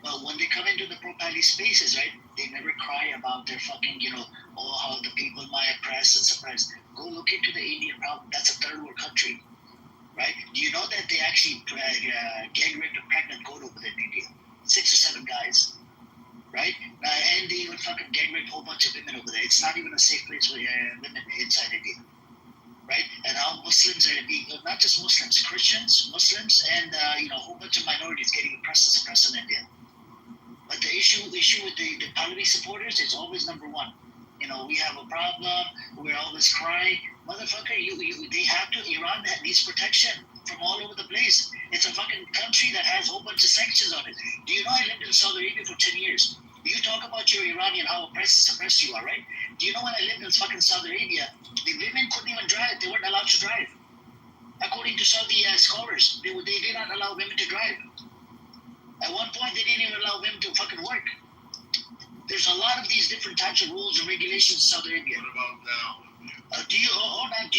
Well, when they come into the pro-pally spaces, right? They never cry about their fucking, how the people might oppress and suppress. Go look into the Indian problem. That's a third world country. Right? Do you know that they actually gang raped a pregnant goat over there in India? 6 or 7 guys. Right? And they even fucking gang raped a whole bunch of women over there. It's not even a safe place for women inside India. Right? And how Muslims are being, not just Muslims, Christians, Muslims, and a whole bunch of minorities getting oppressed and suppressed in India. But the issue with the Pahlavi supporters is always number one. We have a problem. We're always crying. Motherfucker, they have to. Iran needs protection from all over the place. It's a fucking country that has a whole bunch of sanctions on it. Do you know I lived in Saudi Arabia for 10 years? You talk about your Iranian, how oppressed and suppressed you are, right? Do you know when I lived in fucking Saudi Arabia, the women couldn't even drive. They weren't allowed to drive. According to Saudi scholars, they did not allow women to drive. At one point, they didn't even allow women to fucking work. There's a lot of these different types of rules and regulations in Saudi Arabia. What about now? Do you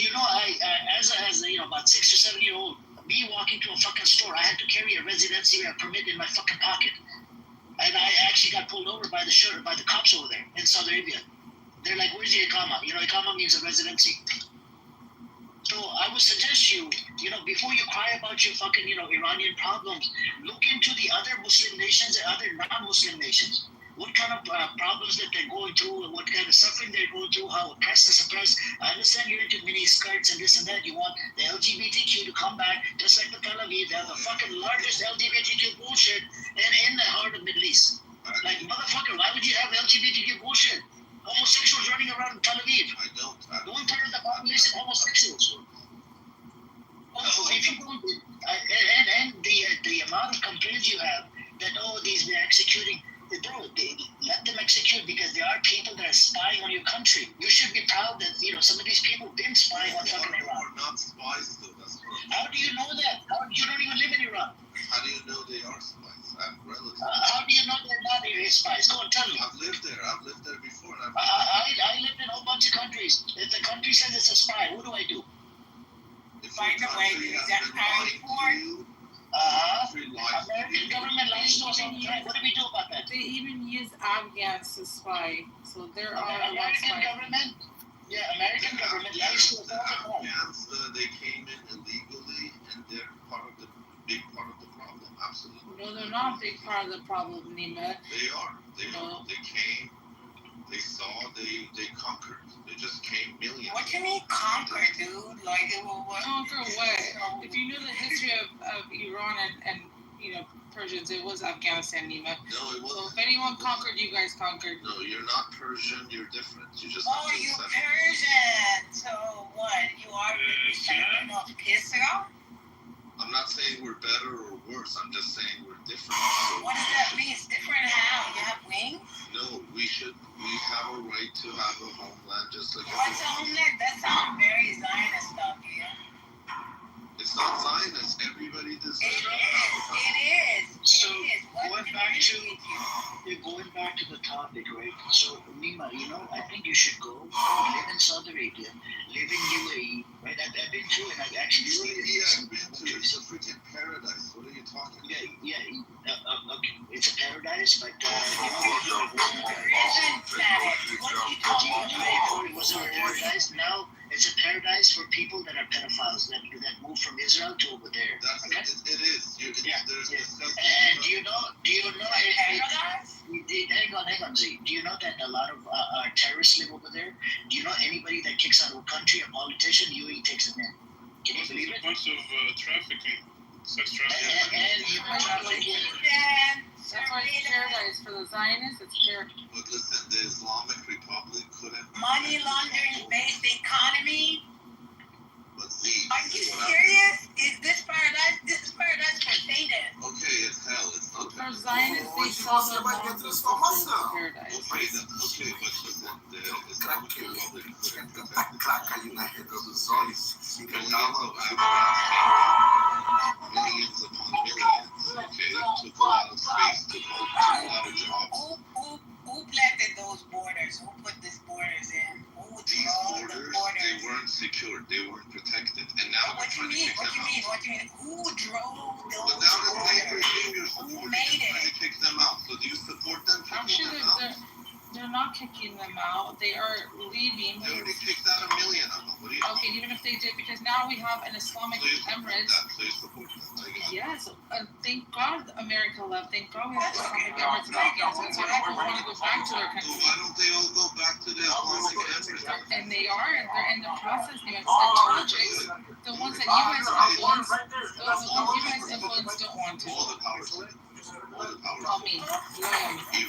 know? I as about 6 or 7 year old, me walking to a fucking store, I had to carry a residency permit in my fucking pocket, and I actually got pulled over by the cops over there in Saudi Arabia. They're like, "Where's your Iqama?" Iqama means a residency. So I would suggest you, before you cry about your fucking, Iranian problems, look into the other Muslim nations and other non-Muslim nations. what kind of problems that they're going through, what kind of suffering they're going through, how oppressed and suppressed. I understand you're into mini skirts and this and that. You want the LGBTQ to come back, just like the Tel Aviv. They have the fucking largest LGBTQ bullshit in the heart of Middle East. Like, motherfucker, why would you have LGBTQ bullshit? Homosexuals running around in Tel Aviv. I don't. 1/3 of the population homosexuals. Oh, if you don't, and the amount of complaints you have that they're executing, bro, let them execute because there are people that are spying on your country. You should be proud that some of these people been spying on fucking Iran. Are not spies though. That's what. How do you know that? You don't even live in Iran. How do you know they are spies? I have relatives. How do you know they're not spies? Go and tell me. I've lived there. I've lived there before. And I lived in a whole bunch of countries. If the country says it's a spy, what do I do? By the way, is that how important? American government lies to us all the time. What do we do about that? They even use Afghans to spy, so there are American government. Yeah, American government lies to us all the time. Afghans, they came in illegally, and they're big part of the problem. Absolutely. No, they're not a big part of the problem, Nima. They are. They came. They saw. They conquered. They just came millions. What do you mean conquer, dude? Like it will what? Conquer what? If you knew the history of Iran and Persians, it was Afghanistan, Nima. No, it wasn't. So if anyone conquered, you guys conquered. No, you're not Persian. You're different. You just. Oh, you Persian. So what? You are the descendant of Israel? I'm not saying we're better or worse. I'm just saying we're different. What does that mean? It's different how? You have wings? No, we have a right to have a homeland just like what's a homeland? That sounds very Zionist stuff, yeah? It's not Zionist. Everybody deserves it is. So going back to the topic, right? So Nima, I think you should go live in Saudi Arabia, live in UAE, right? I've been to and I've actually stayed in I've been to. It's a freaking paradise. What are you talking about? Yeah. Okay, it's a paradise, but it wasn't a paradise. Now it's a paradise for people that are pedophiles that move from Israel to over there. It is. And do you know? Hang on, Z. Do you know that a lot of terrorists live over there? Do you know anybody that kicks out of a country, a politician, UAE takes them in? Can you believe it? A bunch of trafficking, sex trafficking. And human trafficking. That's why it's paradise for the Zionists. It's paradise. But listen, the Islamic Republic couldn't. Money laundering based economy. But Z. Are you serious? Is this paradise? This is paradise for Satan. Okay, it's hell. It's not. For Zionists, they sell their moms as paradise. Okay, but listen, the Islamic Republic couldn't protect millions upon millions. Okay, it took a lot of space to go to a lot of jobs. Who planted those borders? Who put these borders in? Who These borders, they weren't secured, they weren't protected, and now what do you mean? What do you mean? Who drove those but now the same borders? regime you're supporting is trying to kick them out. So do you support them kicking them out? They're not kicking them out. They are leaving. They already kicked out 1 million of them. What do you Okay, even if they did, because now we have an Islamic Emirates. Please support them. Yes, thank God America left. Thank God we have Islamic Emirates in Afghanistan. That's why people want to go back to their country. So why don't they all go back to the Islamic Emirates? And they are. They're in the process. The politics, the ones that you guys influence, those ones you guys influence don't want to. All the powers. Tell me. Iran should be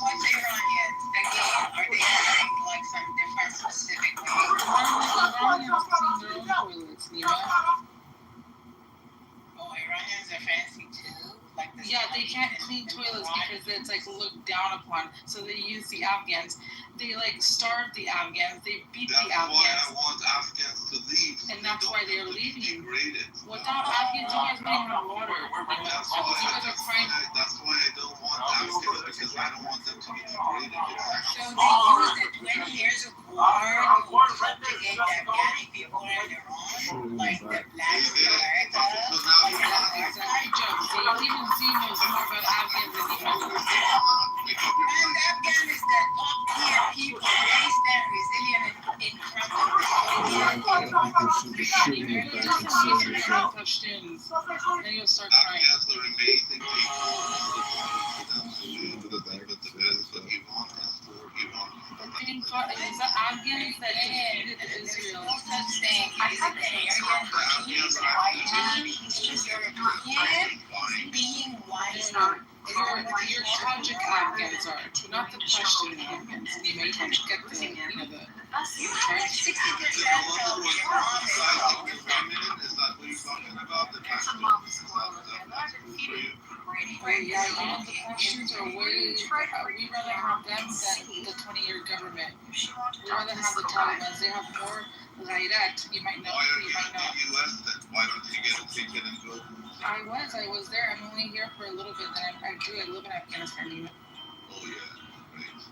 What's Iranians? Are they having like some different specific ways? Iranians clean their own toilets, Nima. Oh, Iranians are fancy too? Like yeah, they can't clean toilets because it's like looked down upon. So they use the Afghans. They like starve the Afghans. They beat the Afghans. That's why I want Afghans to leave. And that's why they're leaving. Degraded. Without Afghans, you guys wouldn't have water. That's why I don't want Afghans, because I don't want them to be degraded. So they used the 20 years of war to subjugate the Afghani people on their own, like the Black America. Even Z knows more about Afghans than you know. And Afghan is the top tier people. They stand resilient in front of the Then you'll start crying. Afghans are amazing people. The best for Iran is for Iran. The thing is the Afghans that defeated Israel. No such thing as the Aryan white man, European being white. Your tragic Afghans are, not the Pashtun Afghans. You know, you have to get the, you know, the. You have like 60% of Iran is Is that what you're talking about? The Pashtun? Yeah, you know, the Pashtuns are way. We'd rather have them than the 20-year government. We'd rather have the Taliban. They have more ghairat. You might know. Why are You you might in the know. U.S. then? Why don't you get a ticket and go? I was there. I'm only here for a little bit. Then I live in Afghanistan. You know. Oh yeah, right.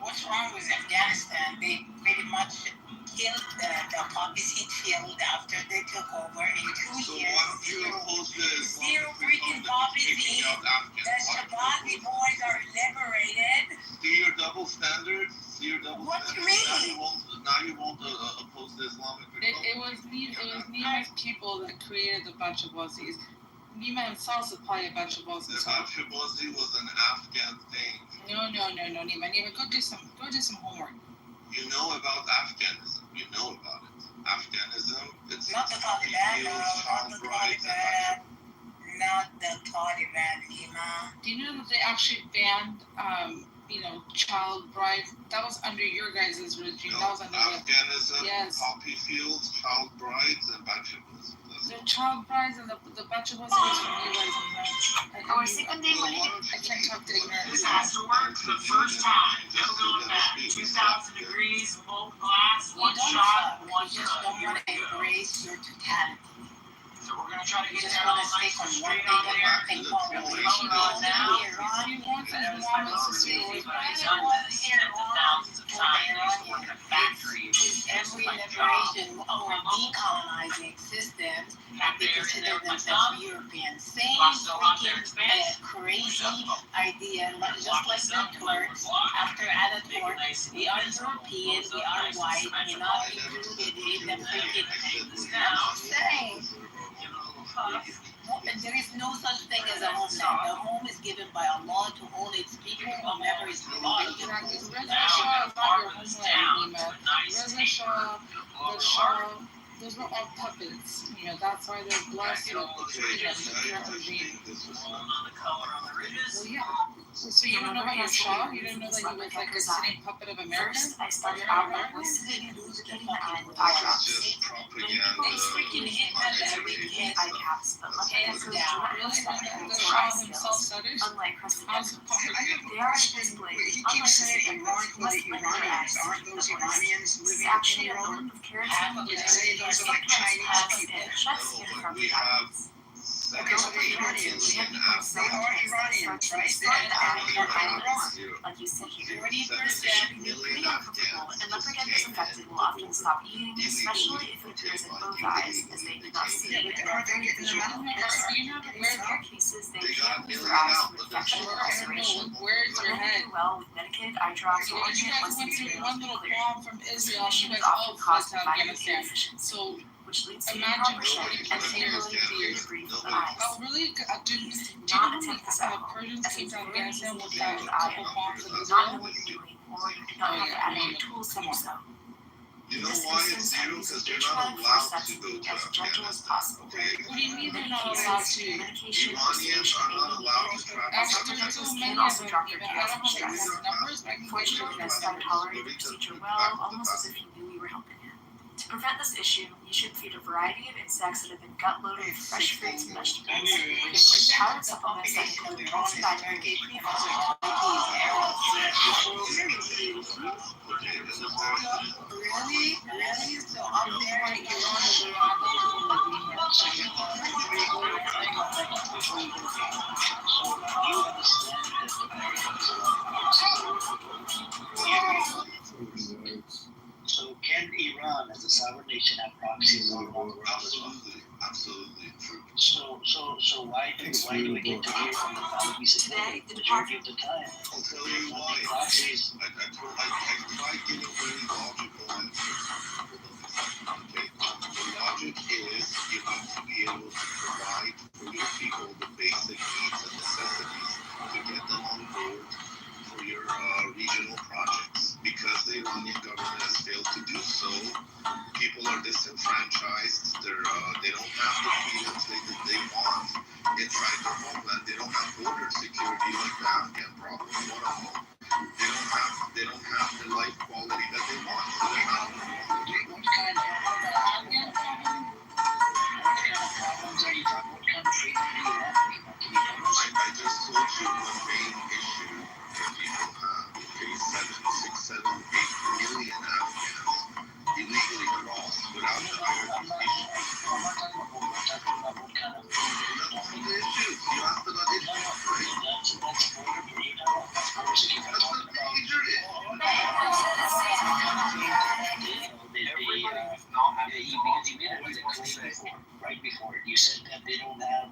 What's wrong with Afghanistan? They pretty much killed the opposite field after they took over in 2 So years. why don't you oppose the Zero freaking poverty. The Shabazzi boys are liberated. See your double standards? See your double What do you standards? mean? Now you won't oppose the Islamic Republic. It was Nima's people that created a bunch of Aussies. Nima himself supplied a bunch of The Aussies. Bakshibazi was an Afghan thing. No, Nima. Go do some homework. You know about Afghanism. You know about it. Afghanism, it's Not the Taliban, no, not the Taliban. Not the Taliban, Nima. Do you know that they actually banned, child bride? That was under your guys' regime. That was under Afghanism, yes. poppy fields, child brides, and Bakshibazi. The child brides and the bunch of us was from you guys. Our second day I can't talk to ignorant. This has to work for the first time. It'll go in that 2,000 degrees, full glass, one shot, one You just don't want to embrace your totality. So we're gonna try to You get just that all want to nice stick on and one straight thing on there. and think, well, We're we going on now. Iran. You want the Islamic society. Is every liberation or decolonizing systems that they consider themselves European. Same freaking crazy idea, just like the Turks. After Ataturk, we are European, we are white, we're not included in the freaking. I'm saying. There is no such thing as a homeland. The home is given by Allah to all its people, whomever is religious. Reza Shah is not your homeland, Nima. Reza Shah, the Shah, those were all puppets. You know, that's why they're blessed with the current regime. Well, yeah. So you don't know about your Shah? You didn't know that he was like a sitting puppet of America? I started out by listening and with eye drops. They freaking hit that big hit. Eye caps, but Hands down. The Shah himself studied? Unlike crescent How's gems, it they are physically He keeps saying Iran for the Iranians. Aren't those Iranians living in actually a Iran? blend of carrots Half and of You're it. saying those are like Chinese people. that's skin from We the have eyes. Okay, so they're Iranians. They are Iranians, right? They're in Iran. Like you said here, 40%. pretty uncomfortable, and leopard get disinfected will often stop eating, especially if it appears in both eyes, as they do not see it. But aren't they getting them out? In severe cases, they can lose their eyes from infection or ulceration. Where's your But many head? do well with medicated eye drops or You ointment guys once went these through areas one little clear. bomb from Israel and you Condition is guys all often fled caused to by vitamin Afghanistan. deficiency, So which leads to imagine improper 40 shape and plus years. inability to breathe with the eyes. Oh, really? Do Do you not know attempt this how at home, Persians as came it's to very easy Afghanistan to with get that into the eye couple bombs from and not know Israel? what you're doing, or you do not have the adequate tools to do so. You In know this why it's instance, I zero? use Because a you're not patriotic allowed forceps to to go be to as gentle as Afghanistan. possible. Okay? What do you mean In they're many not cases, allowed to? medication or Iranians sedation are may not be allowed to needed. travel. Actually, Some there's so individuals many can of also them. drop their I chaos don't and have the stress. exact numbers, but I can get you Fortunately, the this exact guy numbers. tolerated the procedure well, almost as if he knew we were helping him. To prevent this issue, you should feed a variety of insects that have been gut-loaded with fresh fruits and vegetables. Include powdered supplements that include multivitamin, Really? So up there, So can Iran, as a sovereign nation, have proxies all around the world as well? Absolutely true. So why do we get to hear from the Saudis Today, the majority of the time? I'll tell you why. Proxies. I tried giving very logical answers. Okay. The logic is you have to be able to provide for your people the basic needs and necessities to get them on board for your regional projects. Because the Iranian government has failed to do so, people are disenfranchised. They don't have the freedoms they want inside their homeland. They don't have border security like the Afghan problem. They don't have the life quality that they want. So they're not. What kind of Afghan problem? What kind of problems are you talking? What kind of freedom do you want people to be honest? I just told you the main issue that people have. Okay, 7, 6, 7, 8 million Afghans illegally cross without the verification. I'm not talking about what kind of food That's the issues. You asked about issues, right? That's border security. That's border security. That's the major issue. Because you made another claim before, right before. You said that they don't have,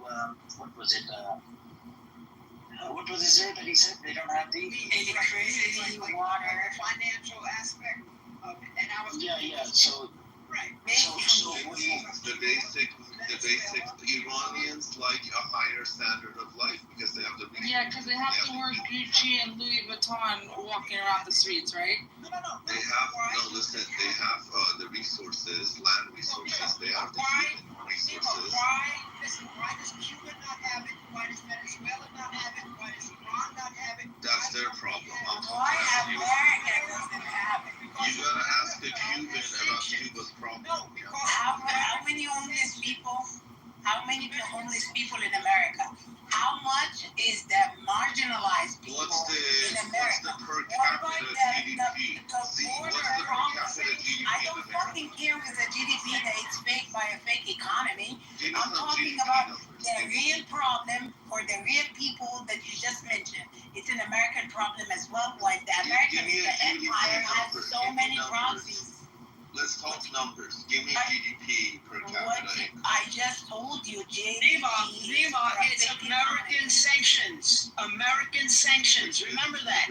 what was it, what was it, sir, that he said they don't have the electricity, water, financial aspect of it. And I was so right. So what do you the basic Iranians like a higher standard of life because they have the Yeah, because they have to wear Gucci and Louis Vuitton walking around the streets, right? They have they have the resources, land resources. They have the human resources. Why does Cuba not have it? Why does Venezuela not have it? Why does Iran not have it? That's their problem. Why America doesn't have it? You gotta ask the Cuban about Cuba's problem. No, because how many homeless people? How many homeless people in America? How much is that marginalized people in America? What's the per capita GDP? I don't fucking care with the GDP that it's fake by a fake economy. I'm talking about the real problem for the real people that you just mentioned. It's an American problem as well. Why the American empire has so many proxies. Let's talk numbers. Give me GDP per capita. I just told you, Nima, it's American sanctions. American sanctions. Remember that.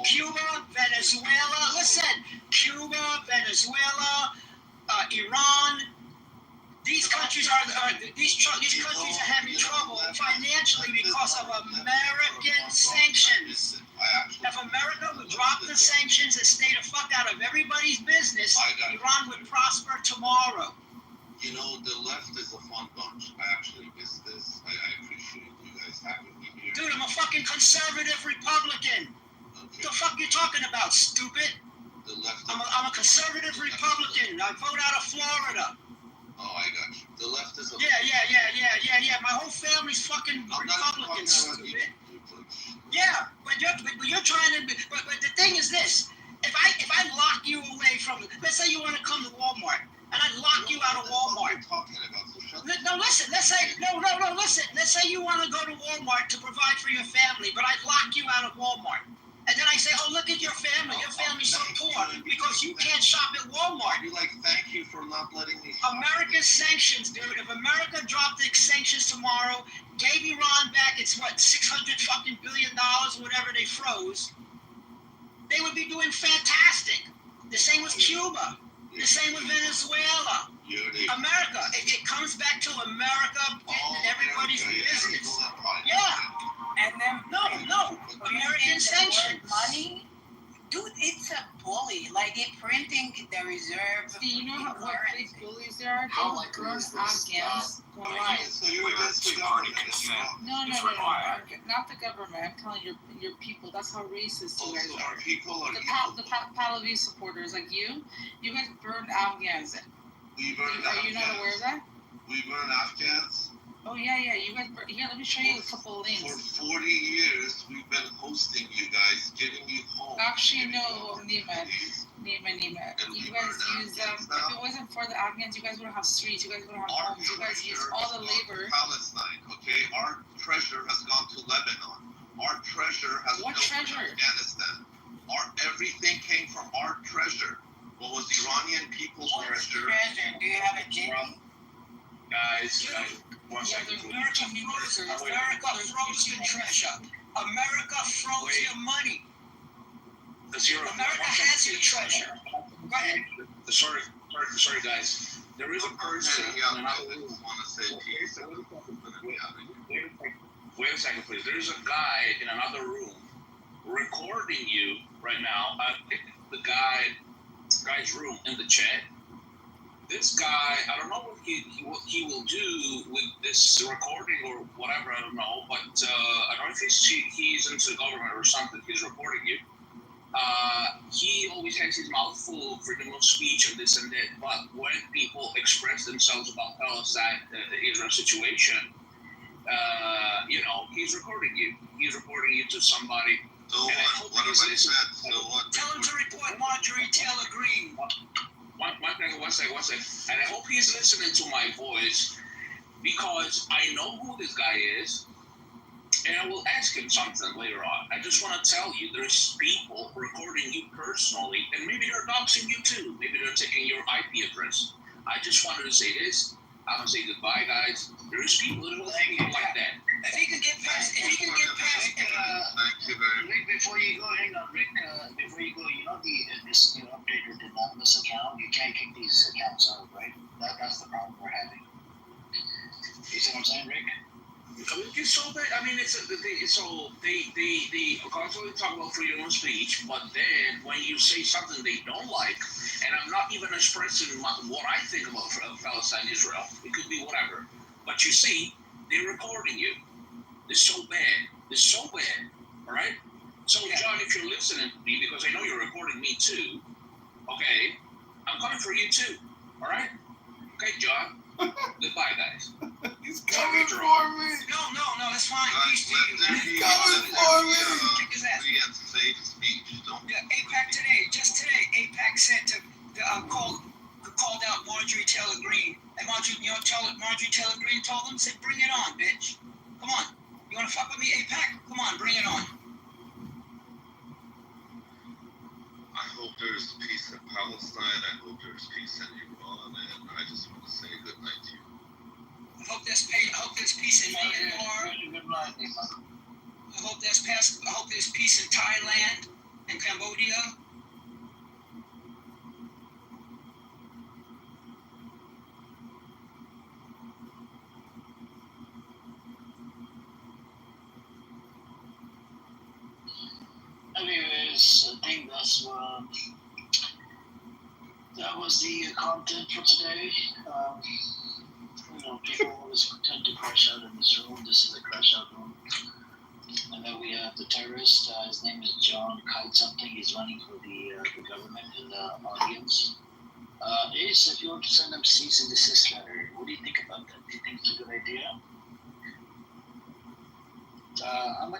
Cuba, Venezuela. Listen, Cuba, Venezuela, Iran. These countries are having trouble financially because of American sanctions. If America would drop the sanctions and stay the fuck out of everybody's business, Iran would prosper tomorrow. You know, the left is a fun bunch. I actually miss this. I appreciate you guys having me here. Dude, I'm a fucking conservative Republican. What the fuck you talking about, stupid? The left. I'm a conservative Republican. I vote out of Florida. Oh, I got you. The left is a... Yeah. My whole family's fucking Republicans, stupid. Yeah, but you're trying to... But the thing is this. If I lock you away from... Let's say you want to come to Walmart, and I lock you out of Walmart. No, listen. Let's say... No, listen. Let's say you want to go to Walmart to provide for your family, but I lock you out of Walmart. And then I say, oh, look at your family. Your family's so poor because you can't shop at Walmart. You're like, thank you for not letting me shop. America's sanctions, dude. If America dropped the sanctions tomorrow, gave Iran back its, $600 fucking billion, whatever they froze, they would be doing fantastic. The same with Cuba. The same with Venezuela. America. It comes back to America getting everybody's business. Yeah. And then no, American sanctions. Money, dude, it's a bully. Like they're printing the reserve. Do you know what big bullies there are? How likely is this? Afghans. So you're against the government? No, not the government. I'm telling you, your people. That's how racist you guys are. Our people are the Pahlavi supporters, like you guys burned Afghans. Are you not aware of that? We burned Afghans. Oh yeah, you guys. Here, let me show you a couple of links. For 40 years, we've been hosting you guys, giving you homes. Actually, no, Nima. You guys use them. If it wasn't for the Afghans, you guys wouldn't have streets. You guys wouldn't have homes. You guys use all the labor. Palestine, okay. Our treasure has gone to Lebanon. Our treasure has gone to Afghanistan. Everything came from our treasure. What was Iranian people's treasure? Do you have a genie? Guys, 1 second. America froze your treasure. America froze your money. America has your treasure. Go ahead. Sorry, guys. there is a person in another room. want to say peace. Wait a second, please. There's a guy in another room recording you right now. I think the guy's room in the chat. This guy, I don't know what he will do with this recording or whatever. I don't know, but I don't know if he's into the government or something. He's recording you. He always has his mouth full of freedom of speech and this and that. But when people express themselves about Palestine, the Israel situation, he's recording you. He's reporting you to somebody. So what have I said? So what? Tell him to report Marjorie Taylor Greene. One second. And I hope he's listening to my voice because I know who this guy is. And I will ask him something later on. I just want to tell you, there's people recording you personally, and maybe they're doxing you too. Maybe they're taking your IP address. I just wanted to say this. I'm gonna say goodbye, guys. There's people that will think like that. If he can get past, thank you very much. Rick, before you go, hang on, Rick. Before you go, this new update with the anonymous account, you can't kick these accounts out, right? That's the problem we're having. You see what I'm saying, Rick? It's so bad. I mean, they constantly talk about freedom of speech, but then when you say something they don't like, and I'm not even expressing what I think about Palestine, Israel, it could be whatever, but you see, they're recording you. It's so bad. All right. So John, if you're listening to me, because I know you're recording me too, okay, I'm coming for you too. All right. Okay, John. Goodbye, guys. He's coming for me. No, that's fine. Guys, let there be free and safe speech. AIPAC today, AIPAC said called out Marjorie Taylor Greene. And Marjorie Taylor Greene told them, said, bring it on, bitch. Come on. You want to fuck with me, AIPAC? Come on, bring it on. I hope there's peace in Palestine. I hope there's peace in Iran. And I just want to say good night to you. I hope there's peace in Myanmar. I hope there's peace in Thailand and Cambodia. Anyways, I think that was the content for today. People always tend to crash out in this room. This is a crash out room. And then we have the terrorist. His name is John Kite something. He's running for the government in the audience. Ace, if you want to send him cease and desist letter, what do you think about that? Do you think it's a good idea? How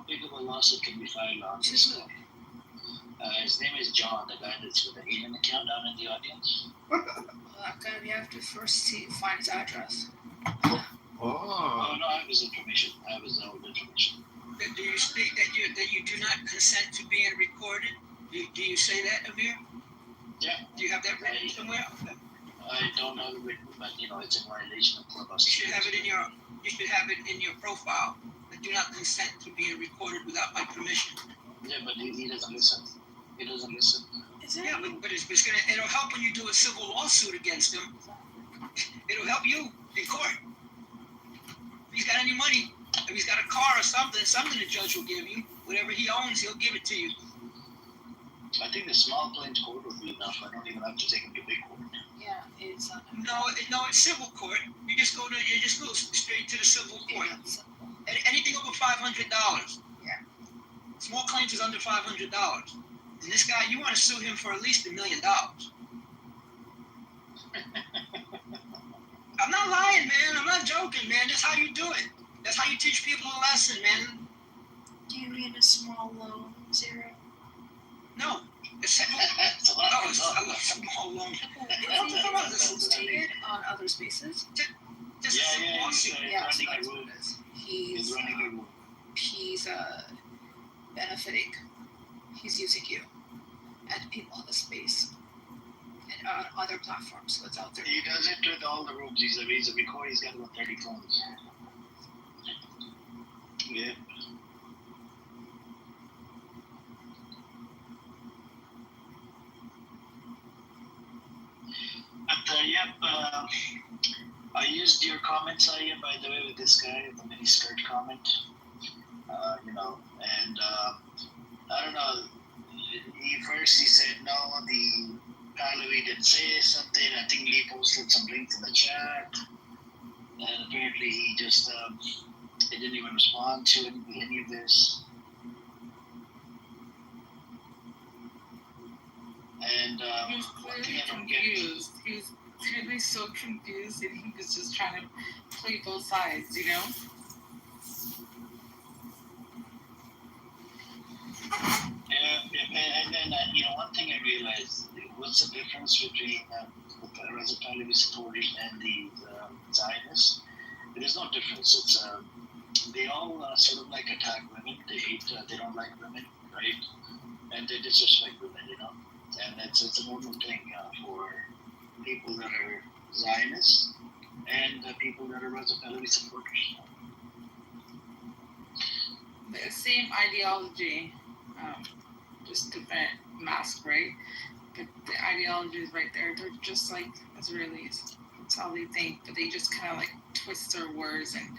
big of a lawsuit can be filed on this guy? His name is John, the guy that's with the alien account down in the audience. You have to first find his address. Oh, no, I have his information. I have his old information. Do you state that you do not consent to being recorded? Do you say that, Amir? Yeah. Do you have that written somewhere? I don't have it written, but it's in violation of Clubhouse. You should have it in your profile. I do not consent to being recorded without my permission. Yeah, but he doesn't listen. He doesn't listen. Yeah, but it'll help when you do a civil lawsuit against him. It'll help you in court. If he's got any money, if he's got a car or something the judge will give you. Whatever he owns, he'll give it to you. I think the small claims court would be enough. I don't even have to take him to big court. Yeah, it's No, it's civil court. You just go straight to the civil court. Anything over $500. Yeah. Small claims is under $500. And this guy, you want to sue him for at least $1 million. I'm not lying, man. I'm not joking, man. That's how you do it. That's how you teach people a lesson, man. Do you mean a small loan, Zero? No. It's a small loan. This was stated on other spaces. Yeah, so that's what it is. He's benefiting. He's using you and people on the space and on other platforms, so it's out there. He does it with all the rooms. He's a recorder. He's got about 30 phones. Yeah. noticed your comments, Aya, by the way, with this guy, the mini skirt comment. And I don't know. He said no. The Pahlavi didn't say something. I think Lee posted some links in the chat, and apparently he just he didn't even respond to any of this. And he was clearly confused. He was clearly so confused, and he was just trying to play both sides, you know? Yeah, and then one thing I realized, what's the difference between the Reza Pahlavi supporters and the Zionists? There's no difference. It's they all sort of like attack women. They hate. They don't like women, right? And they disrespect women, And it's a normal thing for people that are Zionists and people that are Reza Pahlavi supporters. The same ideology, just different mask, right? But the ideology is right there. They're just like Israelis. That's how they think, but they just kind of like twist their words and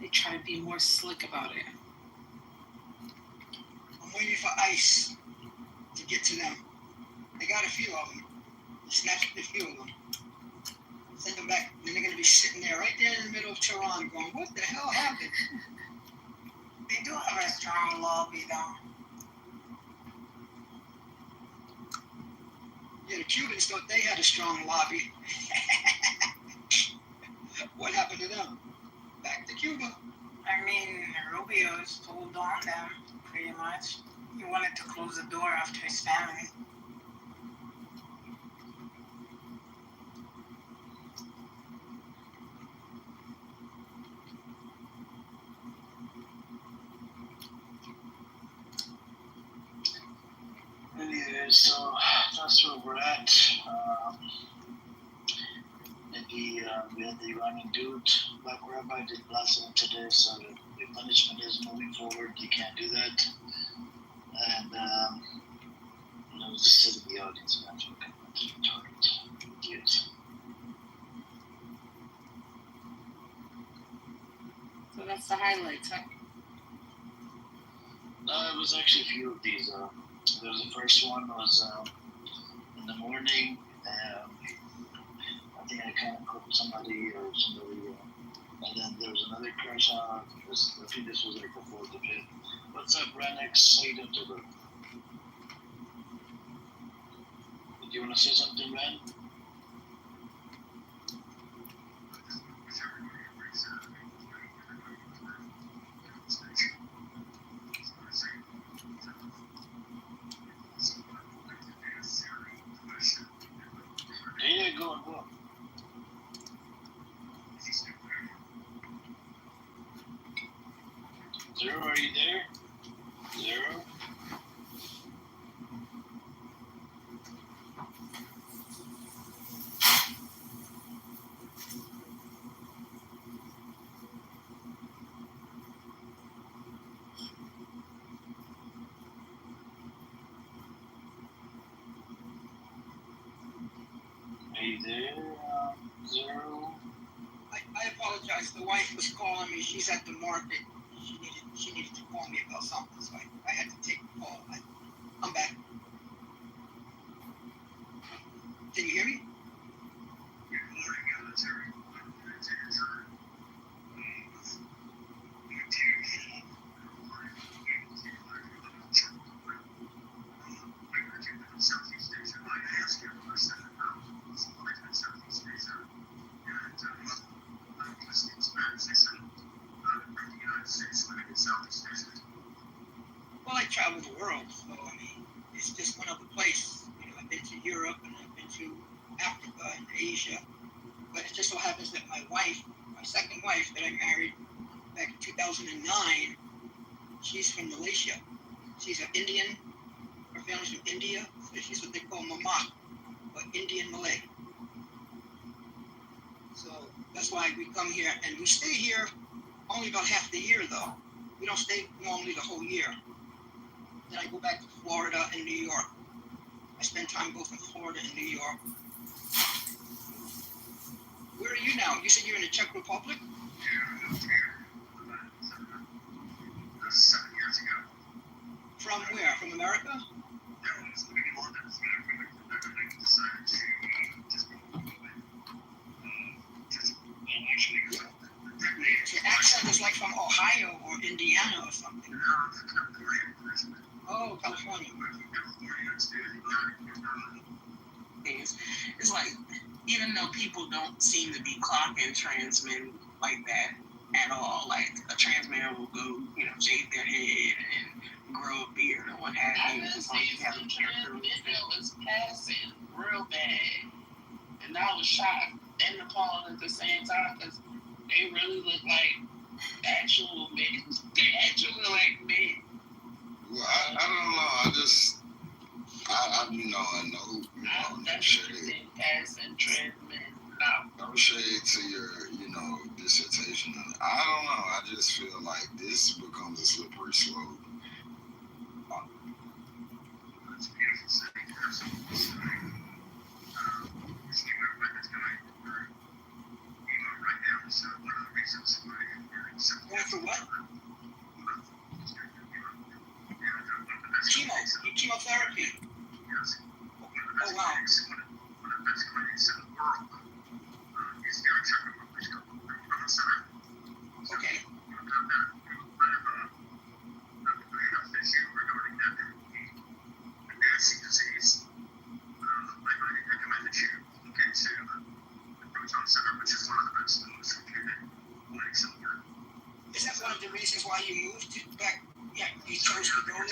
they try to be more slick about it. I'm waiting for ICE to get to them. They got a few of them. They snatched a few of them. Send them back. Then they're going to be sitting there right there in the middle of Tehran going, what the hell happened? They do have a strong lobby, though. Yeah, the Cubans thought they had a strong lobby. What happened to them? Back to Cuba. I mean, Rubio's told on them, pretty much. He wanted to close the door after his family. Anyway, so that's where we're at. We had the Iranian dude, Black Rabbi, did blasphemy today, so the punishment is moving forward. You can't do that. And, just sit in the audience, man. Idiots. So that's the highlights, huh? It was actually a few of these. There was the first one was in the morning. I think I kind of cooked somebody, and then there was another crash out. I think this was like before the pit. What's up, Renix? How you doing, bro? Do you want to say something, Ren? Yeah, go. Zero, are you there? Zero? Are you there, Zero? I apologize. The wife was calling me. She's at the market. She needed to call me about something, so I had to take the call. I'm back. Can you hear me? Well, I travel the world, so I mean, it's just one other place. I've been to Europe and I've been to Africa and Asia, but it just so happens that my wife, my second wife that I married back in 2009, she's from Malaysia. She's an Indian. Her family's from India, so she's what they call Mama, but Indian Malay. So that's why we come here, and we stay here only about half the year, though. We don't stay normally the whole year. Then I go back to Florida and New York. I spend time both in Florida and New York. Where are you now? You said you're in the Czech Republic? Yeah, here. That's 7 years ago. From where? From America? Yeah, I was living in London. As a matter of fact, I decided to just go a little bit. Actually, Your accent is like from Ohio or Indiana or something. No, it's California. Oh, California. It's like, even though people don't seem to be clocking trans men like that at all, like a trans man will go, shave their head and grow a beard or what have you. I've been seeing some trans men that was passing real bad, and I was shocked and appalled at the same time because they really look like actual men. They actually look like men. Well, I don't know. I just, I know, no shade. Passing trans men. No shade to your, dissertation. I don't know. I just feel like this becomes a slippery slope. It's a beautiful city. Absolutely stunning. Recently went with this guy for chemo right now, so one of the reasons why we're in September. Going for what? Chemotherapy. Yes. Oh, wow. One of the best clinics in the world is here in Czech Republic. Okay. Health issue regarding that nasty disease. I recommend that you look into the Proton Center, which is one of the best and most reputed clinics in the world. Is that one of the reasons why you moved back? Yeah, you chose to go there?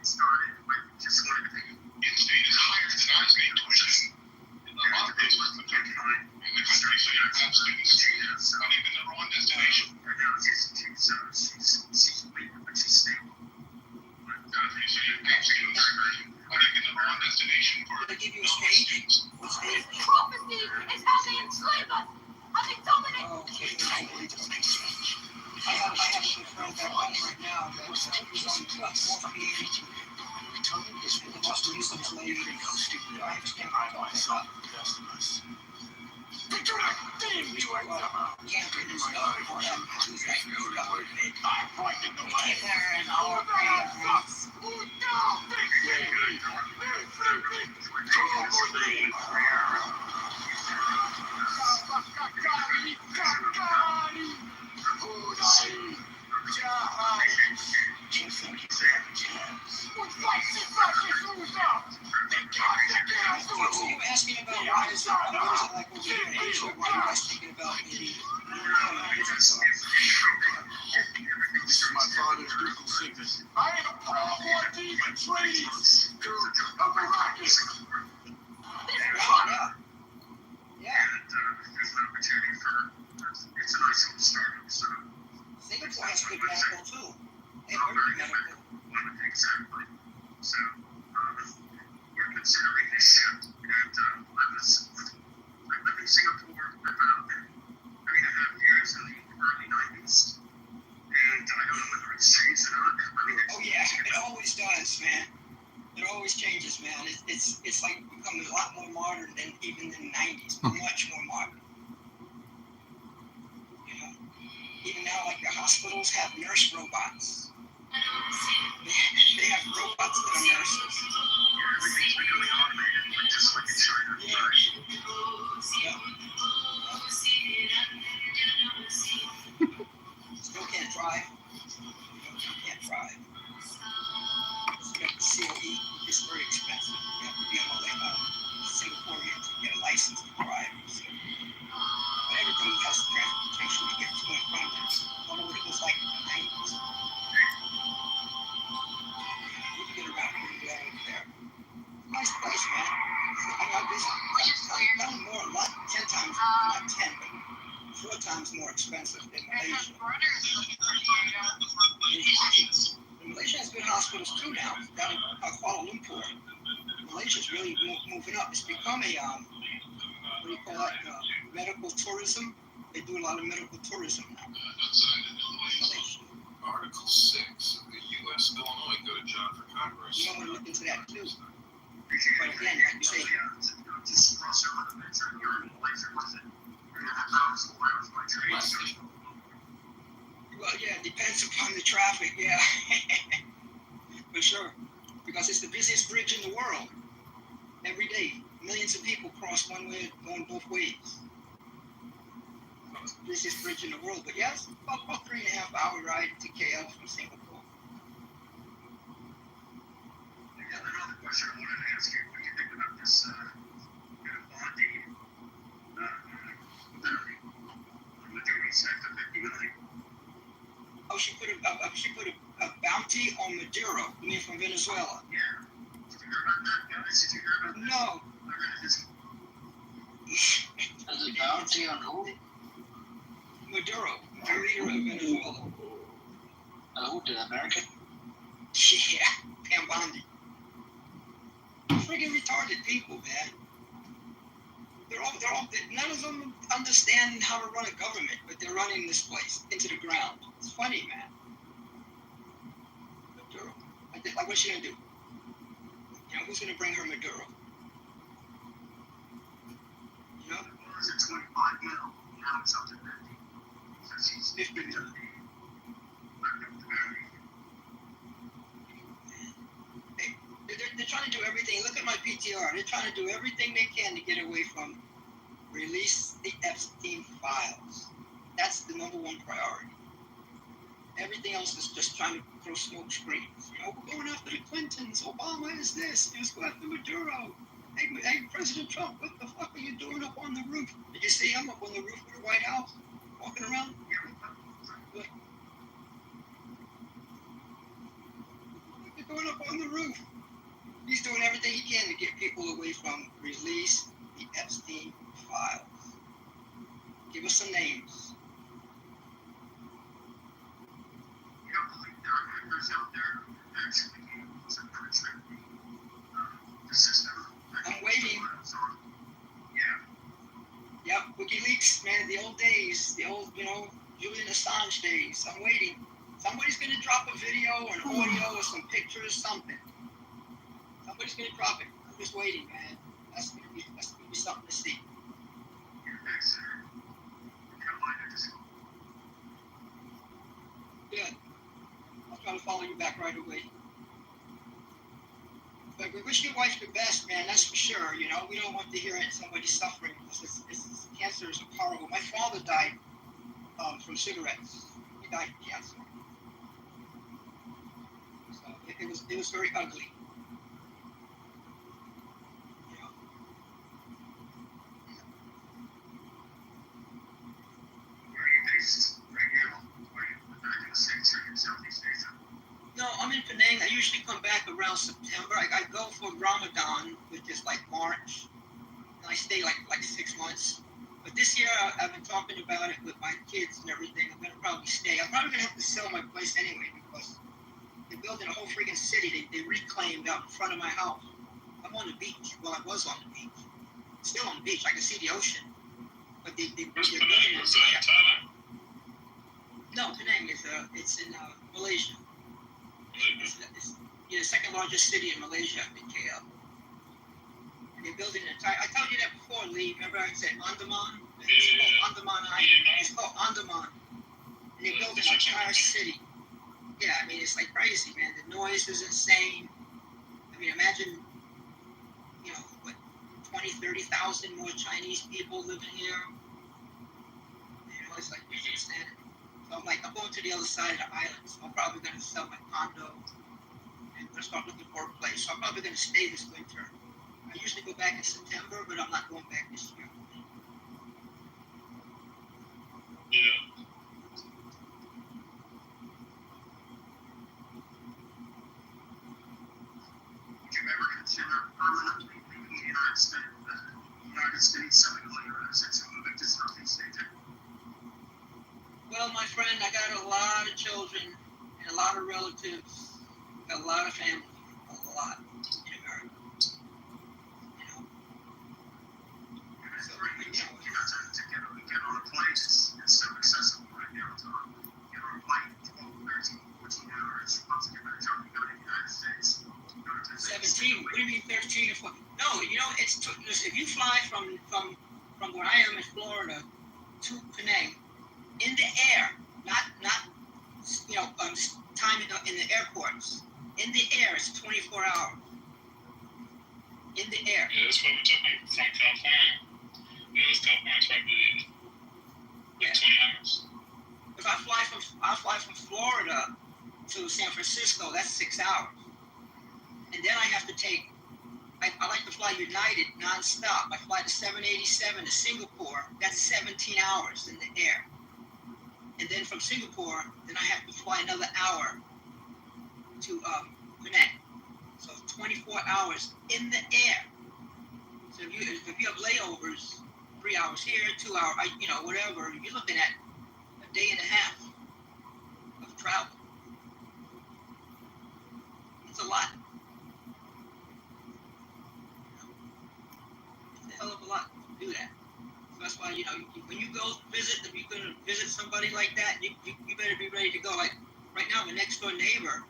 It started with just wanted to be in-state is higher than out-of-state tuition. A lot of things were fine in the country, so you have students. Yes. I think the number one destination. Right now, she's weak, but she's stable. But, so you can't see them very I think the number one destination for. Did they give you a stage? What stage? Prophecy is how they enslave us, how they dominate. Oh, okay. I have a good friend at home right now that's on morphine. And the most recent lady, I understand what I'm talking about. Can't get his stuff for him. He's like, you got it. He came there and all of So you asking about why is it like over here in Asia, why you guys thinking about maybe This is my father's legal sickness. I am proud of demon trainees of the Rockets. Yeah. There's an opportunity for it's a nice little startup, so. Singapore has good medical too. They have good medical. Exactly. So, we're considering this shift, and I lived in Singapore for about 3.5 years in the early 90s, and I don't know whether it's changed or not. Oh yeah, it always does, man. It always changes, man. It's like becoming a lot more modern than even in the 90s. Much more modern. Even now, like the hospitals have nurse robots. They have robots that are nurses. Everything's becoming automated, just like in China. Still can't drive. Can't drive. You have the COE. It's very expensive. You have to be on a Singaporean to get a license to drive. So, but everything has transportation to get to and from there. I don't know what it was like in the 90s. You can get around pretty well over there. Nice place, man. I've done more, a lot, 10 times, not 10, but 4 times more expensive than Malaysia. Malaysia has good hospitals too now. Down in Kuala Lumpur. Malaysia's really moving up. It's become a, what do you call it, medical tourism. They do a lot of medical tourism now. Malaysia. Article 6 of the U.S. Illinois Good Job for Congress. You want to look into that too. But again, like you say, Just cross over the mentor, you're in Malaysia, was it? on the traffic, yeah. For sure. Because it's the busiest bridge in the world. Every day, millions of people cross one way, going both ways. So it's the busiest bridge in the world. But yes, about 3.5 hour ride to KL from Singapore. Another question I wanted to ask you, what do you think about this bonding Maduro said the $50 million? Oh, she put a bounty on Maduro. You mean from Venezuela? Yeah. Did you hear about that, guys? Did you hear about that? No. As a bounty on who? Maduro, the leader of Venezuela. Who, the American? Yeah, Pam Bondi. Friggin' retarded people, man. None of them understand how to run a government, but they're running this place into the ground. It's funny, man. Maduro. Like, what's she gonna do? You know, who's gonna bring her Maduro? You know? Or is it 25 mil? Now it's up to 50. So she's 50 mil. They're trying to do everything. Look at my PTR. They're trying to do everything they can to get away from release the Epstein files. That's the number one priority. Everything else is just trying to throw smoke screens. You know, we're going after the Clintons. Obama is this. Let's go after Maduro. Hey, President Trump, what the fuck are you doing up on the roof? Did you see him up on the roof of the White House? Walking around? What? You're going up on the roof. He's doing everything he can to get people away from release the Epstein files. Give us some names. You don't believe there are hackers out there that actually able to penetrate the system? I'm waiting. Yeah. Yep, WikiLeaks, man, the old days, the old, Julian Assange days. I'm waiting. Somebody's going to drop a video or an audio or some pictures, something. Somebody's going to drop it. I'm just waiting, man. That's going to be something to see. Good. I'll try to follow you back right away. But we wish your wife the best, man. That's for sure. You know, we don't want to hear somebody suffering because cancer is horrible. My father died from cigarettes. He died of cancer. So it was very ugly. No, I'm in Penang. I usually come back around September. I go for Ramadan, which is like March, and I stay like 6 months. But this year, I've been talking about it with my kids and everything. I'm gonna probably stay. I'm probably gonna have to sell my place anyway because they're building a whole freaking city. They reclaimed out in front of my house. I'm on the beach. Well, I was on the beach. Still on the beach. I can see the ocean. But they're building it. No, Penang is it's in Malaysia. It's the second largest city in Malaysia, in KL. And they're building an entire. I told you that before, Lee. Remember I said Andaman? It's called Andaman Island. It's called Andaman. And they're building an entire city. Yeah, I mean it's like crazy, man. The noise is insane. I mean, imagine, 20,000-30,000 more Chinese people living here. It's like insanity. So I'm going to the other side of the island. So I'm probably going to sell my condo and I'm going to start looking for a place. So I'm probably going to stay this winter. I usually go back in September, but I'm not going back this year. Yeah. Would you ever consider permanently leaving the United States, selling all your assets and moving to Southeast Asia? Well, my friend, I got a lot of children and a lot of relatives, got a lot of family, a lot in America. So, you have to get on a plane. It's so accessible right now to get on a plane 12, 13, 14 hours. Once you get back to the United States. 17. What do you mean 13 or 14? No, if you fly from where I am in Florida to Penang in the air, not In the air, it's 24 hours. In the air. Yeah, that's why we're talking from California. Yeah, it's California. It's probably like 20 hours. If I fly from Florida to San Francisco, that's 6 hours. And then I have to take, I like to fly United nonstop. I fly the 787 to Singapore, that's 17 hours in the air. And then from Singapore, then I have to fly another hour to Penang. So 24 hours in the air. So if you have layovers, 3 hours here, 2 hours, whatever, you're looking at a day and a half of travel. It's a lot. It's a hell of a lot to do that. So that's why, when you go visit, if you're going to visit somebody like that, you better be ready to go. Like right now, my next door neighbor,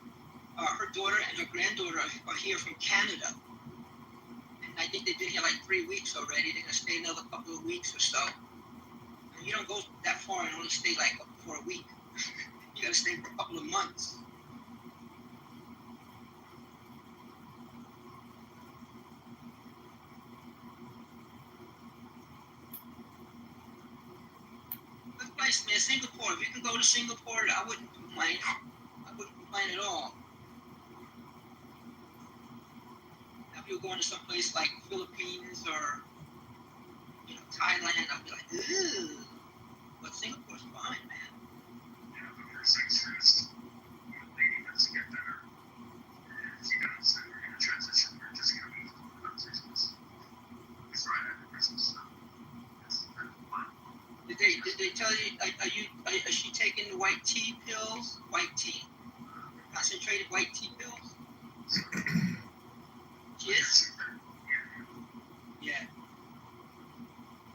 her daughter and her granddaughter are here from Canada. And I think they've been here like 3 weeks already. They're going to stay another couple of weeks or so. And you don't go that far and only stay like for a week. You got to stay for a couple of months. Good place, man. Singapore. If you can go to Singapore, I wouldn't complain. I wouldn't complain at all. If you're going to some place like Philippines or Thailand, I'd be like, ew. But Singapore's fine, man. Yeah, but for 6 years, lady doesn't get better. And she knows that we're going to transition. We're just going to move to about 6 months. It's right after Christmas. So it's kind of fun. Did they tell you, is she taking the white tea pills? White tea. Concentrated white tea pills? She is? Yeah.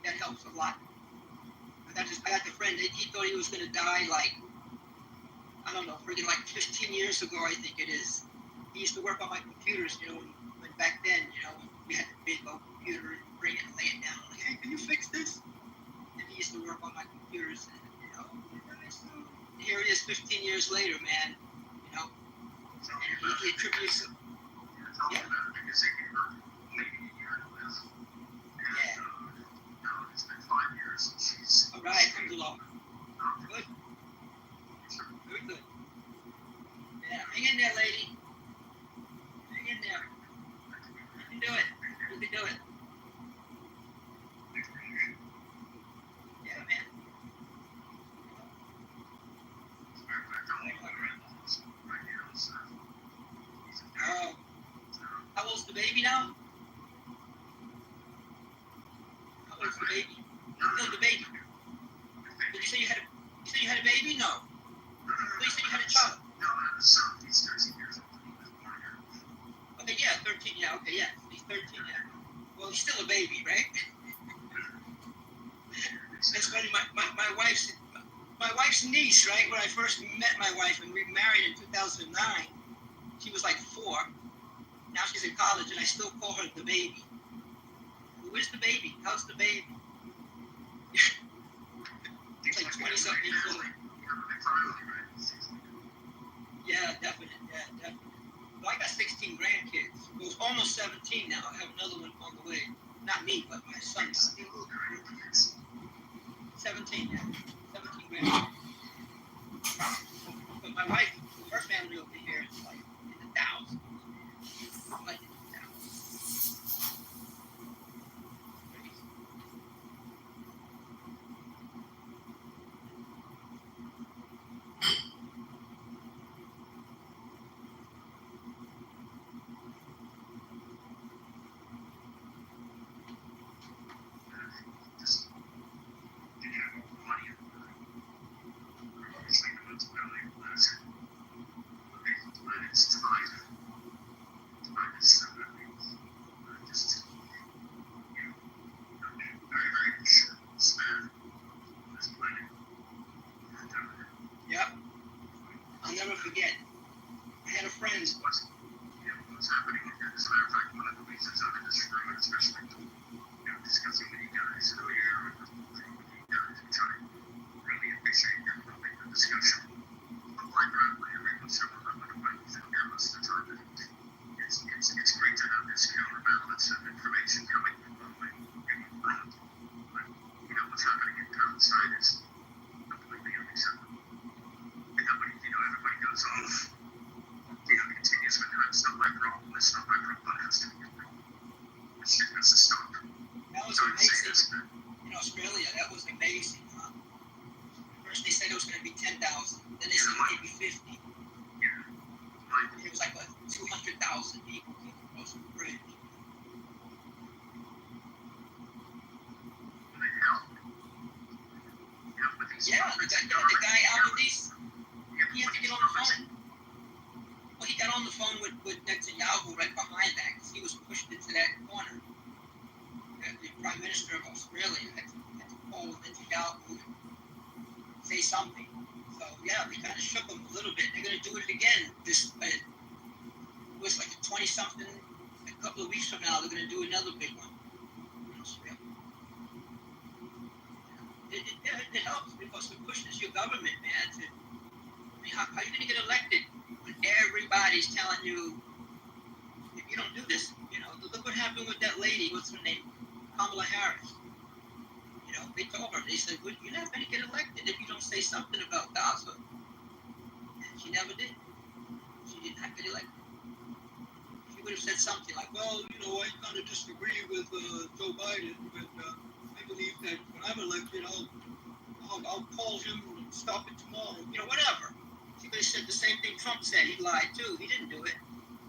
That helps a lot. I got the friend, he thought he was going to die like, I don't know, freaking like 15 years ago, I think it is. He used to work on my computers, when back then, when we had the big old computer and bring it and lay it down. Like, hey, can you fix this? And he used to work on my computers, and, here he is 15 years later, man, and he attributes it. Yeah. Yeah. It's been 5 years and she's. All right, comes along. Good. Very good. Yeah, hang in there, lady. Hang in there. You can do it. You can do it. Yeah, man. Oh. How old's the baby now? How old's the baby? No, the baby. Did you say you had a baby? No. You said you had a child. No, so he's 13 years old. Okay, yeah, 13. Yeah, okay, yeah. He's 13. Yeah. Well, he's still a baby, right? That's funny. My wife's niece, right? When I first met my wife and we married in 2009, she was like 4. Now she's in college, and I still call her the baby. Where's the baby? How's the baby? It's like 20-something years old. Yeah, definitely. Yeah, definitely. Well, I got 16 grandkids. Well, almost 17 now. I have another one on the way. Not me, but my son. 17, yeah. 17 grandkids. But my wife, her family over here is like in the thousands. Like in the thousands. Yep. I'll never forget. I had a friend. What's happening here? As a matter of fact, one of the reasons I'm in this room, especially discussing with you guys earlier, with you guys, which I really appreciate you having the discussion. But quite frankly, every once in a while, I want to find you here most of the time. kind of shook them a little bit. They're going to do it again. This was like 20-something. A couple of weeks from now, they're going to do another big one. It helps because it pushes your government, man. How are you going to get elected when everybody's telling you, if you don't do this, look what happened with that lady, what's her name, Kamala Harris. They told her, they said, well, you're not going to get elected if you don't say something about Gaza. And she never did. She did not get elected. She would have said something like, well, I kind of disagree with Joe Biden, but I believe that when I'm elected, I'll call him and stop it tomorrow. Whatever. She could have said the same thing Trump said. He lied too. He didn't do it.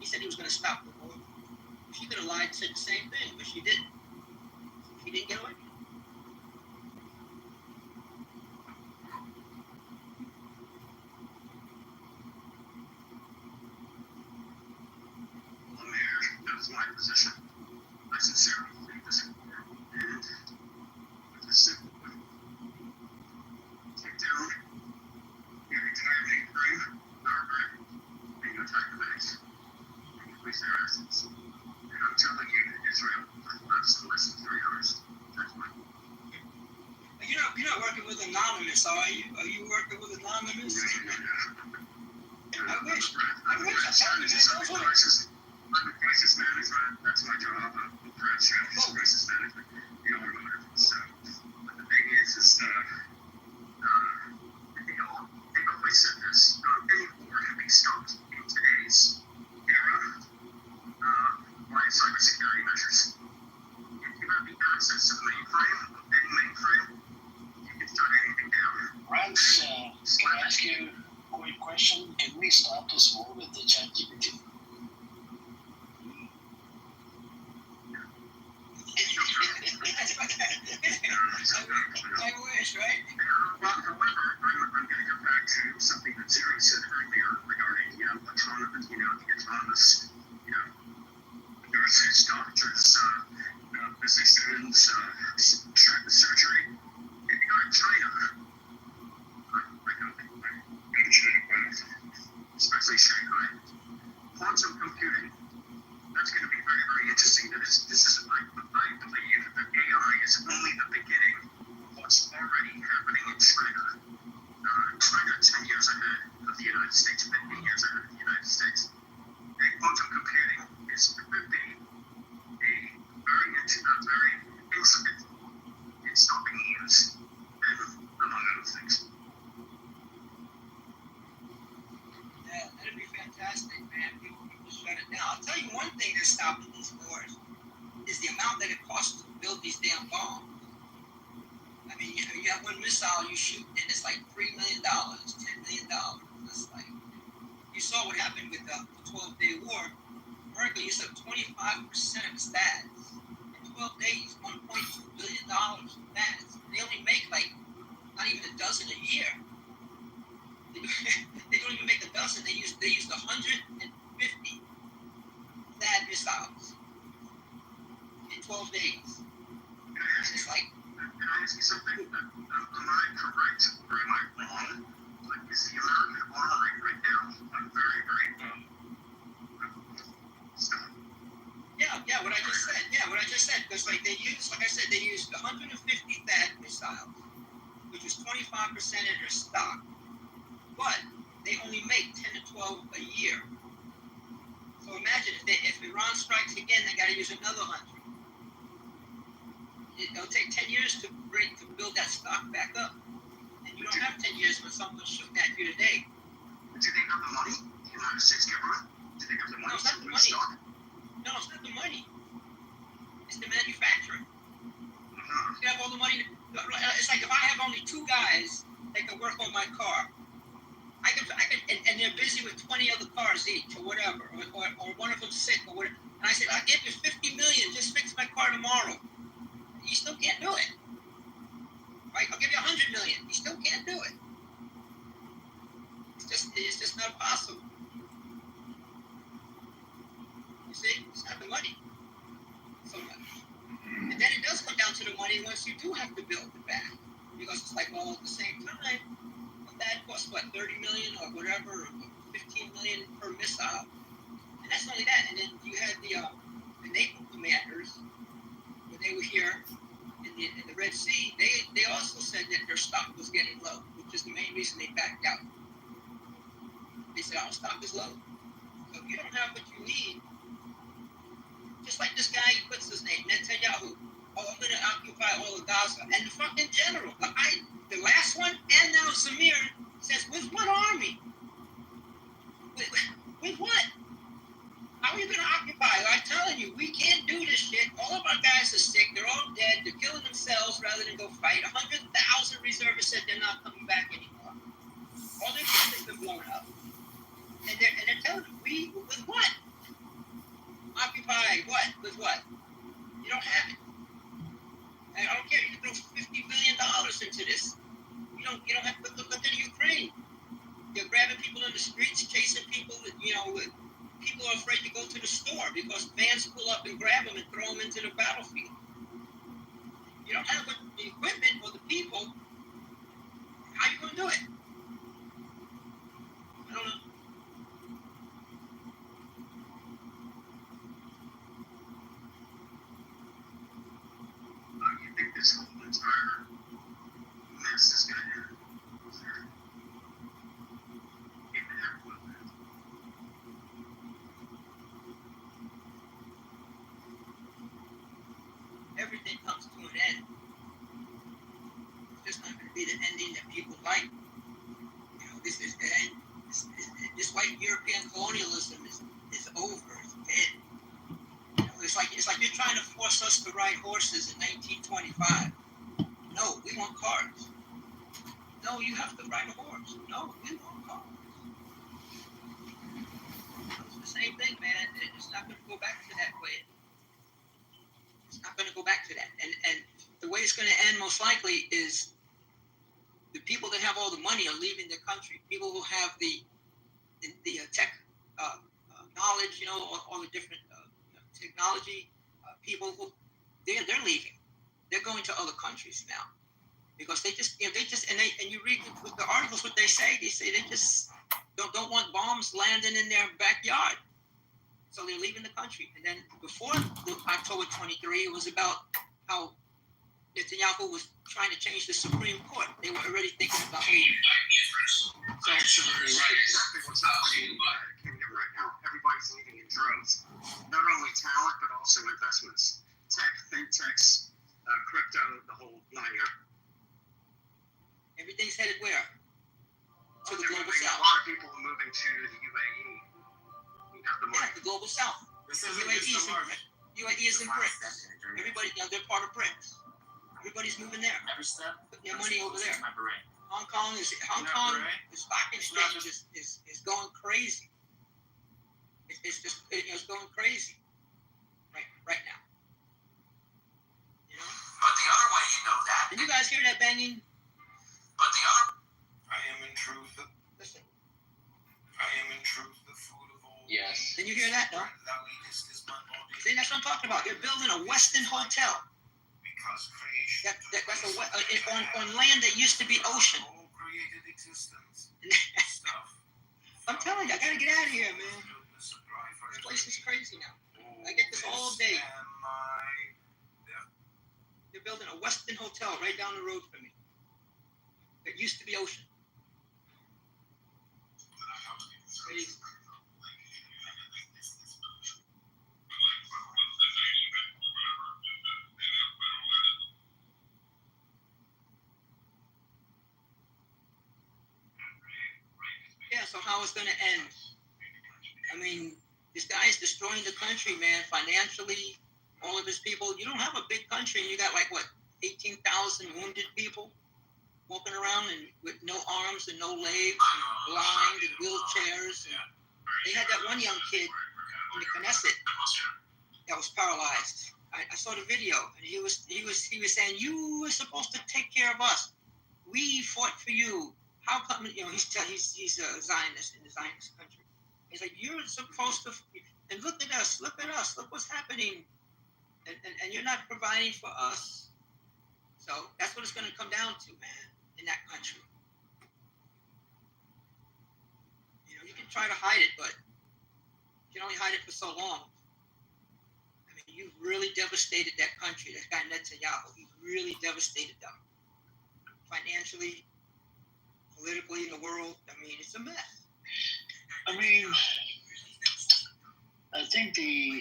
He said he was going to stop the war. She could have lied and said the same thing, but she didn't. She didn't get elected. That's my position. I sincerely believe this war will end with a simple way. Take down your entire mainframe, hardware, and your entire base. And release their assets. And I'm telling you that Israel will not still less than 3 hours. That's my goal. You're not working with Anonymous, are you? Are you working with Anonymous? I wish. I'm a crisis management. That's my job. I'm a strategist, crisis management. So, but the thing is they always said this. Any war can be stopped in today's era by cybersecurity measures. If you have the access to the mainframe, any mainframe, you can shut anything down. Rance, can I ask you a quick question? Can we stop this war with the ChatGPT? I wish, right? However, I'm going to go back to something that Siri said earlier regarding autonomous, nurses, doctors, physicians, surgery. If you go to China, I go to China, especially Shanghai, quantum computing. That's going to be very, very interesting. I believe that AI is only the beginning of what's already happening in China. China 10 years ahead of the United States, 15 years ahead of the United States. And quantum computing could be very intricate in stopping EMs, and among other things. Yeah, that'd be fantastic, man. People shut it down. I'll tell you one thing that's stopping these wars is the amount that it costs to build these damn bombs. I mean, you have one missile you shoot, and it's like $3 million, $10 million. It's like, you saw what happened with the 12-day war. America used up 25% of its stats. In 12 days, $1.2 billion of stats. They only make like not even a dozen a year. They don't even make a dozen. They used 150 THAAD missiles in 12 days. And it's like, can I ask you something? Am I correct or am I wrong? Like, is the American arm rate right now like very, very low? Yeah, what I just said. Because like they used 150 THAAD missiles, which is 25% of their stock. But they only make 10 to 12 a year. So imagine if Iran strikes again, they got to use another 100. It'll take 10 years to build that stock back up. And you don't have 10 years when someone's shooting at you today. Do they have the money? The United States government? Do they have the money to restock? No, it's not the money. It's the manufacturing. You have all the money. It's like if I have only 2 guys that can work on my car, I can, and they're busy with 20 other cars each, or whatever, or one of them's sick, or whatever. And I said, I'll give you $50 million, just fix my car tomorrow. You still can't do it. Right? I'll give you $100 million. You still can't do it. It's just not possible. You see, it's not the money so much. And then it does come down to the money once you do have to build it back, because it's like, well, at the same time, had cost what, 30 million or whatever, or 15 million per missile. And that's not only that. And then you had the naval commanders, when they were here in the Red Sea, they also said that their stock was getting low, which is the main reason they backed out. They said our stock is low. So if you don't have what you need, just like this guy, what's his name, Netanyahu. Oh, I'm going to occupy all of Gaza. And the fucking general, the last one, and now Samir says, with what army? With what? How are you going to occupy? I'm telling you, we can't do this shit. All of our guys are sick. They're all dead. They're killing themselves rather than go fight. 100,000 reservists said they're not coming back anymore. All their shit has been blown up. And they're telling them, with what? Occupy what? With what? You don't have it. I don't care. You can throw $50 billion into this. You don't have to look at the Ukraine. They're grabbing people in the streets, chasing people. People are afraid to go to the store because vans pull up and grab them and throw them into the battlefield. You don't have the equipment or the people. How you gonna do it? I don't know. You think this whole entire mess is going to end? Everything comes to an end. It's just not going to be the ending that people like. This is the end. This white European colonialism is over. It's dead. It's like you're trying to force us to ride horses in 1925. No, we want cars. No, you have to ride a horse. No, we want cars. It's the same thing, man. It's not going to go back to that way. It's not going to go back to that. And the way it's going to end most likely is the people that have all the money are leaving the country. People who have the tech knowledge, all the different technology people who they're leaving. They're going to other countries now because and you read the articles what they say they just don't want bombs landing in their backyard. So they're leaving the country. And then before October 23, it was about how Netanyahu was trying to change the Supreme Court. They were already thinking about leaving. So absolutely right. Exactly what's happening in the kingdom right now. Everybody's leaving in droves. Not only talent, but also investments. Tech, fintechs, crypto, the whole nine yards. Everything's headed where? To the global south. A lot of people are moving to the UAE. Yeah, the global south. UAE is in BRICS. Everybody, they're part of BRICS. Everybody's moving there. Putting their money over there. Hong Kong, the stock exchange is going crazy. It's going crazy right now. But the other way you know that. Did you guys hear that banging? But the other. I am in truth. Listen. I am in truth the food of all. Yes. Did you hear that? No. See, that's what I'm talking about. They're building a Westin hotel. Because creation. That's on land that used to be ocean. Created existence. I'm telling you, I gotta get out of here, man. This place is crazy now. I get this all day. They're building a Westin hotel right down the road from me. It used to be ocean. Crazy. Yeah, so how it's going to end? I mean, this guy is destroying the country, man, financially, all of his people. You don't have a big country, and you got, 18,000 wounded people walking around and with no arms and no legs, and blind and wheelchairs. And they had that one young kid in the Knesset that was paralyzed. I saw the video, and he was saying, "You were supposed to take care of us. We fought for you. How come?" He's a Zionist in the Zionist country. He's like, "You're supposed to, and look at us, look what's happening, and you're not providing for us." So that's what it's going to come down to, man, in that country. try to hide it, but you can only hide it for so long. I mean, you really devastated that country, that guy Netanyahu. He really devastated them. Financially, politically, in the world. I mean, it's a mess. I mean, I think the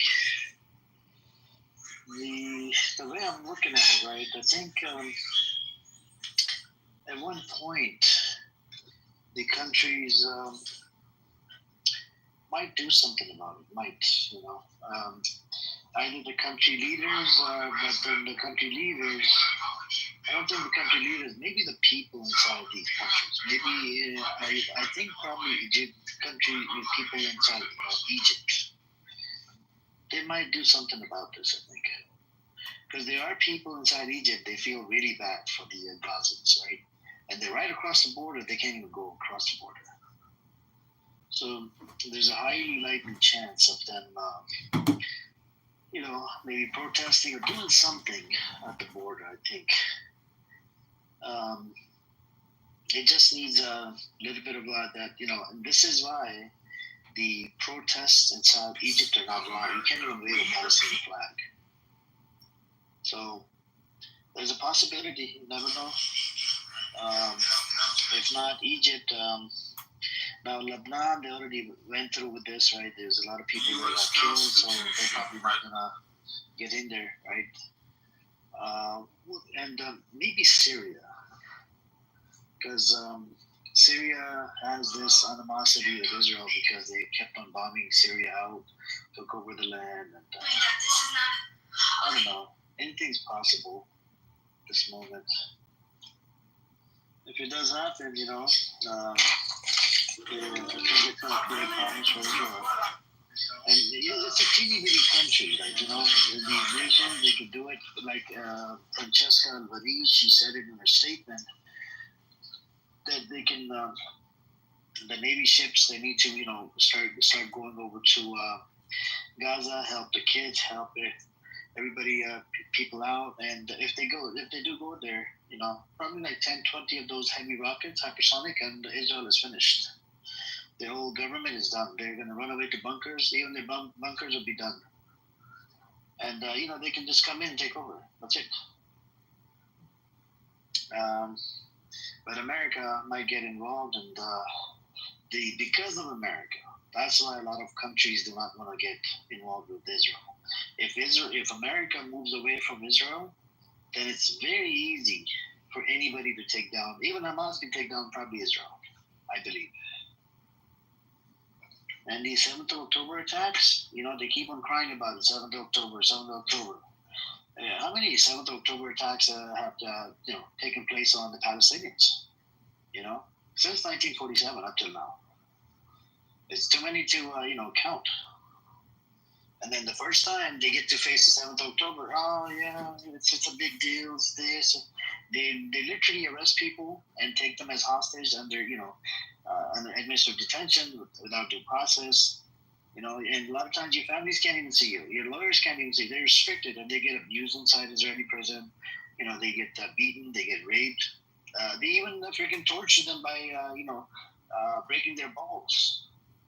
way I'm looking at it, right? I think at one point the countries might do something about it. Either the country leaders, but then the country leaders. I don't think the country leaders. Maybe the people inside these countries. Maybe I think probably Egypt, people inside Egypt. They might do something about this. I think. Because there are people inside Egypt, they feel really bad for the Gazans, right? And they're right across the border, they can't even go across the border. So there's a highly likely chance of them, maybe protesting or doing something at the border, I think. It just needs a little bit of that, and this is why the protests inside Egypt are not allowed. You can't even wave a Palestinian flag. So there's a possibility. You never know. If not Egypt, now Lebanon, they already went through with this, right? There's a lot of people that got killed, so they're probably not gonna get in there, right? And maybe Syria, because Syria has this animosity with Israel because they kept on bombing Syria out, took over the land, and I don't know. Anything's possible at this moment. If it does happen, I think it's going to create problems for Israel. And it's a teeny bitty country, these nations, they could do it. Like Francesca Alvarez, she said it in her statement that they can, the Navy ships, they need to, start going over to Gaza, help the kids, help everybody, people out. And if they do go there, probably like 10, 20 of those heavy rockets, hypersonic, and Israel is finished. Their whole government is done. They're going to run away to bunkers. Even their bunkers will be done. And, they can just come in and take over. That's it. But America might get involved, and because of America, that's why a lot of countries do not want to get involved with Israel. If America moves away from Israel, then it's very easy for anybody to take down. Even Hamas can take down probably Israel, I believe. And these 7th of October attacks, they keep on crying about it. 7th of October, 7th of October. How many 7th of October attacks have taken place on the Palestinians? Since 1947 up till now. It's too many to count. And then the first time they get to face the 7th of October, oh yeah, it's a big deal. It's this. They literally arrest people and take them as hostage under under administrative detention without due process. And a lot of times your families can't even see you. Your lawyers can't even see you. They're restricted, and they get abused inside Israeli prison. They get beaten, they get raped. They even freaking torture them by breaking their balls.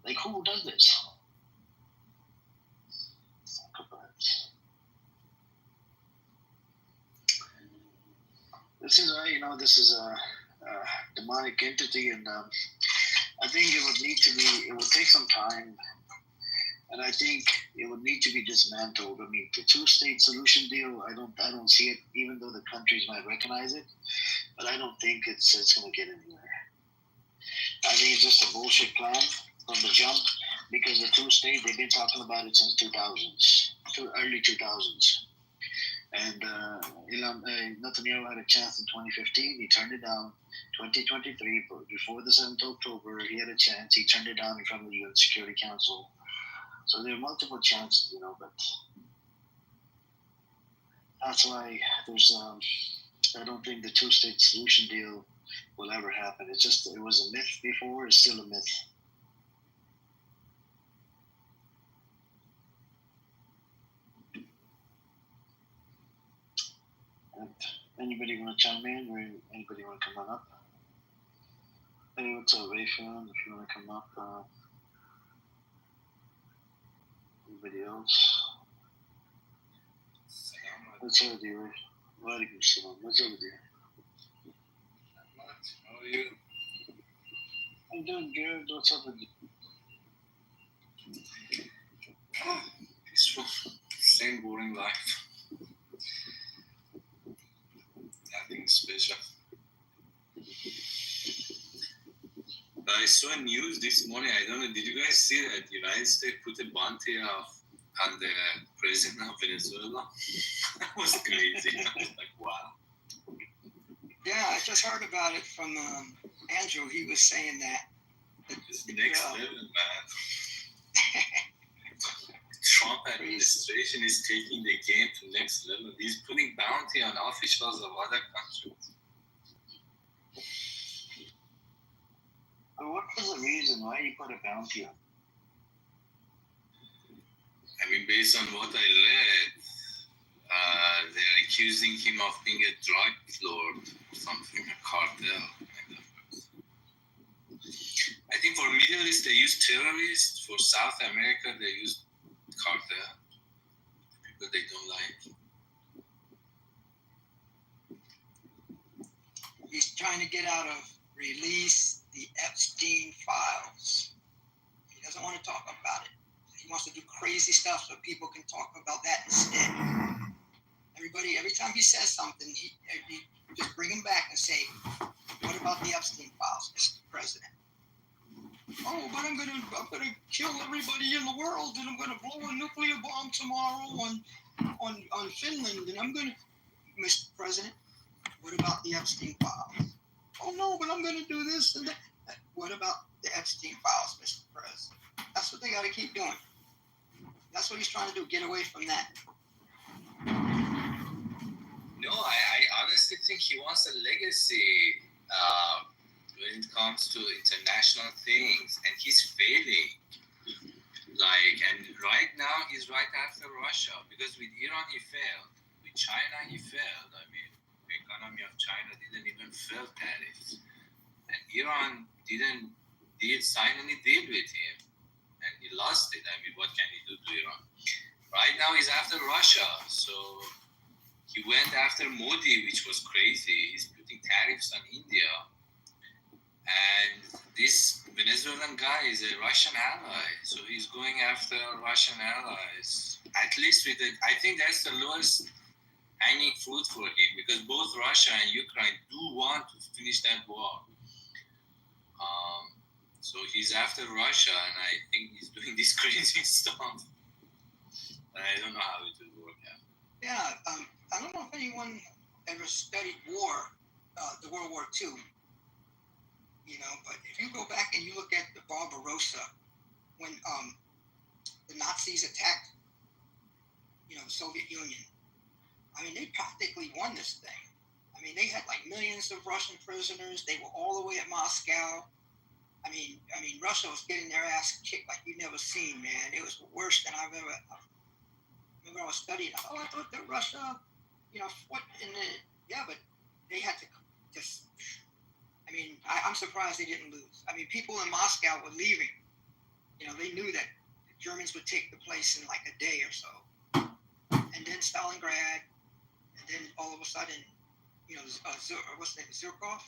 Like, who does this? This is this is a demonic entity, and I think it would take some time, and I think it would need to be dismantled. I mean, the two-state solution deal, I don't see it, even though the countries might recognize it, but I don't think it's going to get anywhere. I think it's just a bullshit plan from the jump, because the two-state, they've been talking about it since early 2000s. And Netanyahu had a chance in 2015. He turned it down. 2023, but before the 7th of October, he had a chance. He turned it down in front of the UN Security Council. So there are multiple chances, but that's why I don't think the two-state solution deal will ever happen. It was a myth before. It's still a myth. Anybody want to chime in, or anybody want to come on up? Hey, what's up, Rayfan? If you want to come up, Anybody else? What's over there? Walaikum salam. What's over there? How are you? I'm doing good. What's up with you? Peaceful. Same boring life. Nothing special. But I saw news this morning. I don't know. Did you guys see that the United States put a bounty on the president of Venezuela? That was crazy. I was like, wow. Yeah, I just heard about it from Andrew. He was saying that. It's next level, man. Trump administration is taking the game to next level. He's putting bounty on officials of other countries. But what was the reason why you put a bounty on? I mean, based on what I read, they're accusing him of being a drug lord or something, a cartel kind of person. I think for Middle East they use terrorists. For South America they use cartel. People they don't like. He's trying to get out of release the Epstein files. He doesn't want to talk about it. He wants to do crazy stuff so people can talk about that instead. Every time he says something, he just bring him back and say, "What about the Epstein files, Mr. President?" Oh, but I'm gonna kill everybody in the world, and I'm gonna blow a nuclear bomb tomorrow on Finland, and I'm gonna, Mr. President, what about the Epstein files? Oh no, but I'm gonna do this and that. What about the Epstein files, Mr. President? That's what they gotta keep doing. That's what he's trying to do, get away from that. No, I honestly think he wants a legacy when it comes to international things, and he's failing. And right now he's right after Russia, because with Iran he failed, with China he failed. I mean, the economy of China didn't even fail tariffs, and Iran didn't sign any deal with him, and he lost it. I mean, what can he do to Iran? Right now he's after Russia, so he went after Modi, which was crazy. He's putting tariffs on India. And this Venezuelan guy is a Russian ally. So he's going after Russian allies. At least I think that's the lowest hanging fruit for him, because both Russia and Ukraine do want to finish that war. So he's after Russia, and I think he's doing this crazy stuff. And I don't know how it will work out. Yeah, I don't know if anyone ever studied war, the World War II, but if you go back and you look at the Barbarossa, when the Nazis attacked, the Soviet Union, I mean, they practically won this thing. I mean, they had like millions of Russian prisoners. They were all the way at Moscow. I mean, Russia was getting their ass kicked like you've never seen, man. It was worse than I've ever. Remember I was studying. I thought that Russia, fought in the, yeah, but they had to just. I mean, I'm surprised they didn't lose. I mean, people in Moscow were leaving. They knew that the Germans would take the place in like a day or so. And then Stalingrad, and then all of a sudden, what's his name, Zhukov,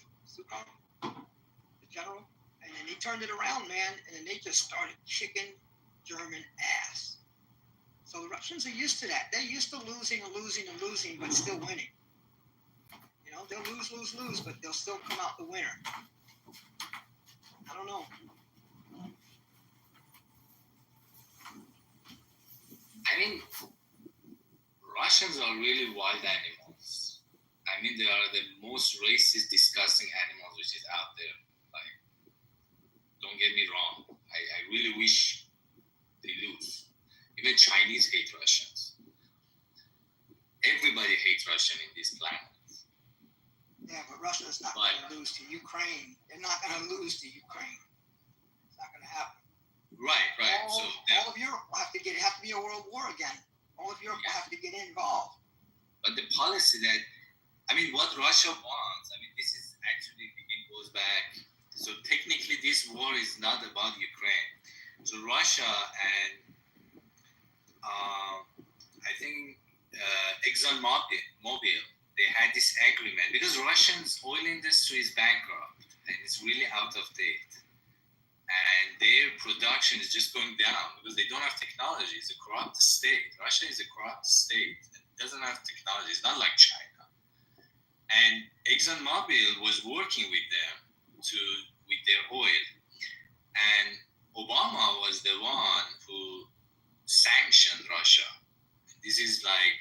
the general, and then he turned it around, man, and then they just started kicking German ass. So the Russians are used to that. They're used to losing, but still winning. They'll lose, but they'll still come out the winner. I don't know. I mean, Russians are really wild animals. I mean, they are the most racist, disgusting animals which is out there. Don't get me wrong. I really wish they lose. Even Chinese hate Russians. Everybody hates Russian in this planet. Yeah, but Russia's not going to lose to Ukraine. They're not going to lose to Ukraine. It's not going to happen. Right. All of Europe will have to be a world war again. All of Europe will have to get involved. But the policy what Russia wants, this is actually, it goes back. So technically this war is not about Ukraine. So Russia and I think ExxonMobil, they had this agreement because Russian's oil industry is bankrupt and it's really out of date. And their production is just going down because they don't have technology. It's a corrupt state. Russia is a corrupt state. It doesn't have technology. It's not like China. And ExxonMobil was working with them with their oil. And Obama was the one who sanctioned Russia. This is like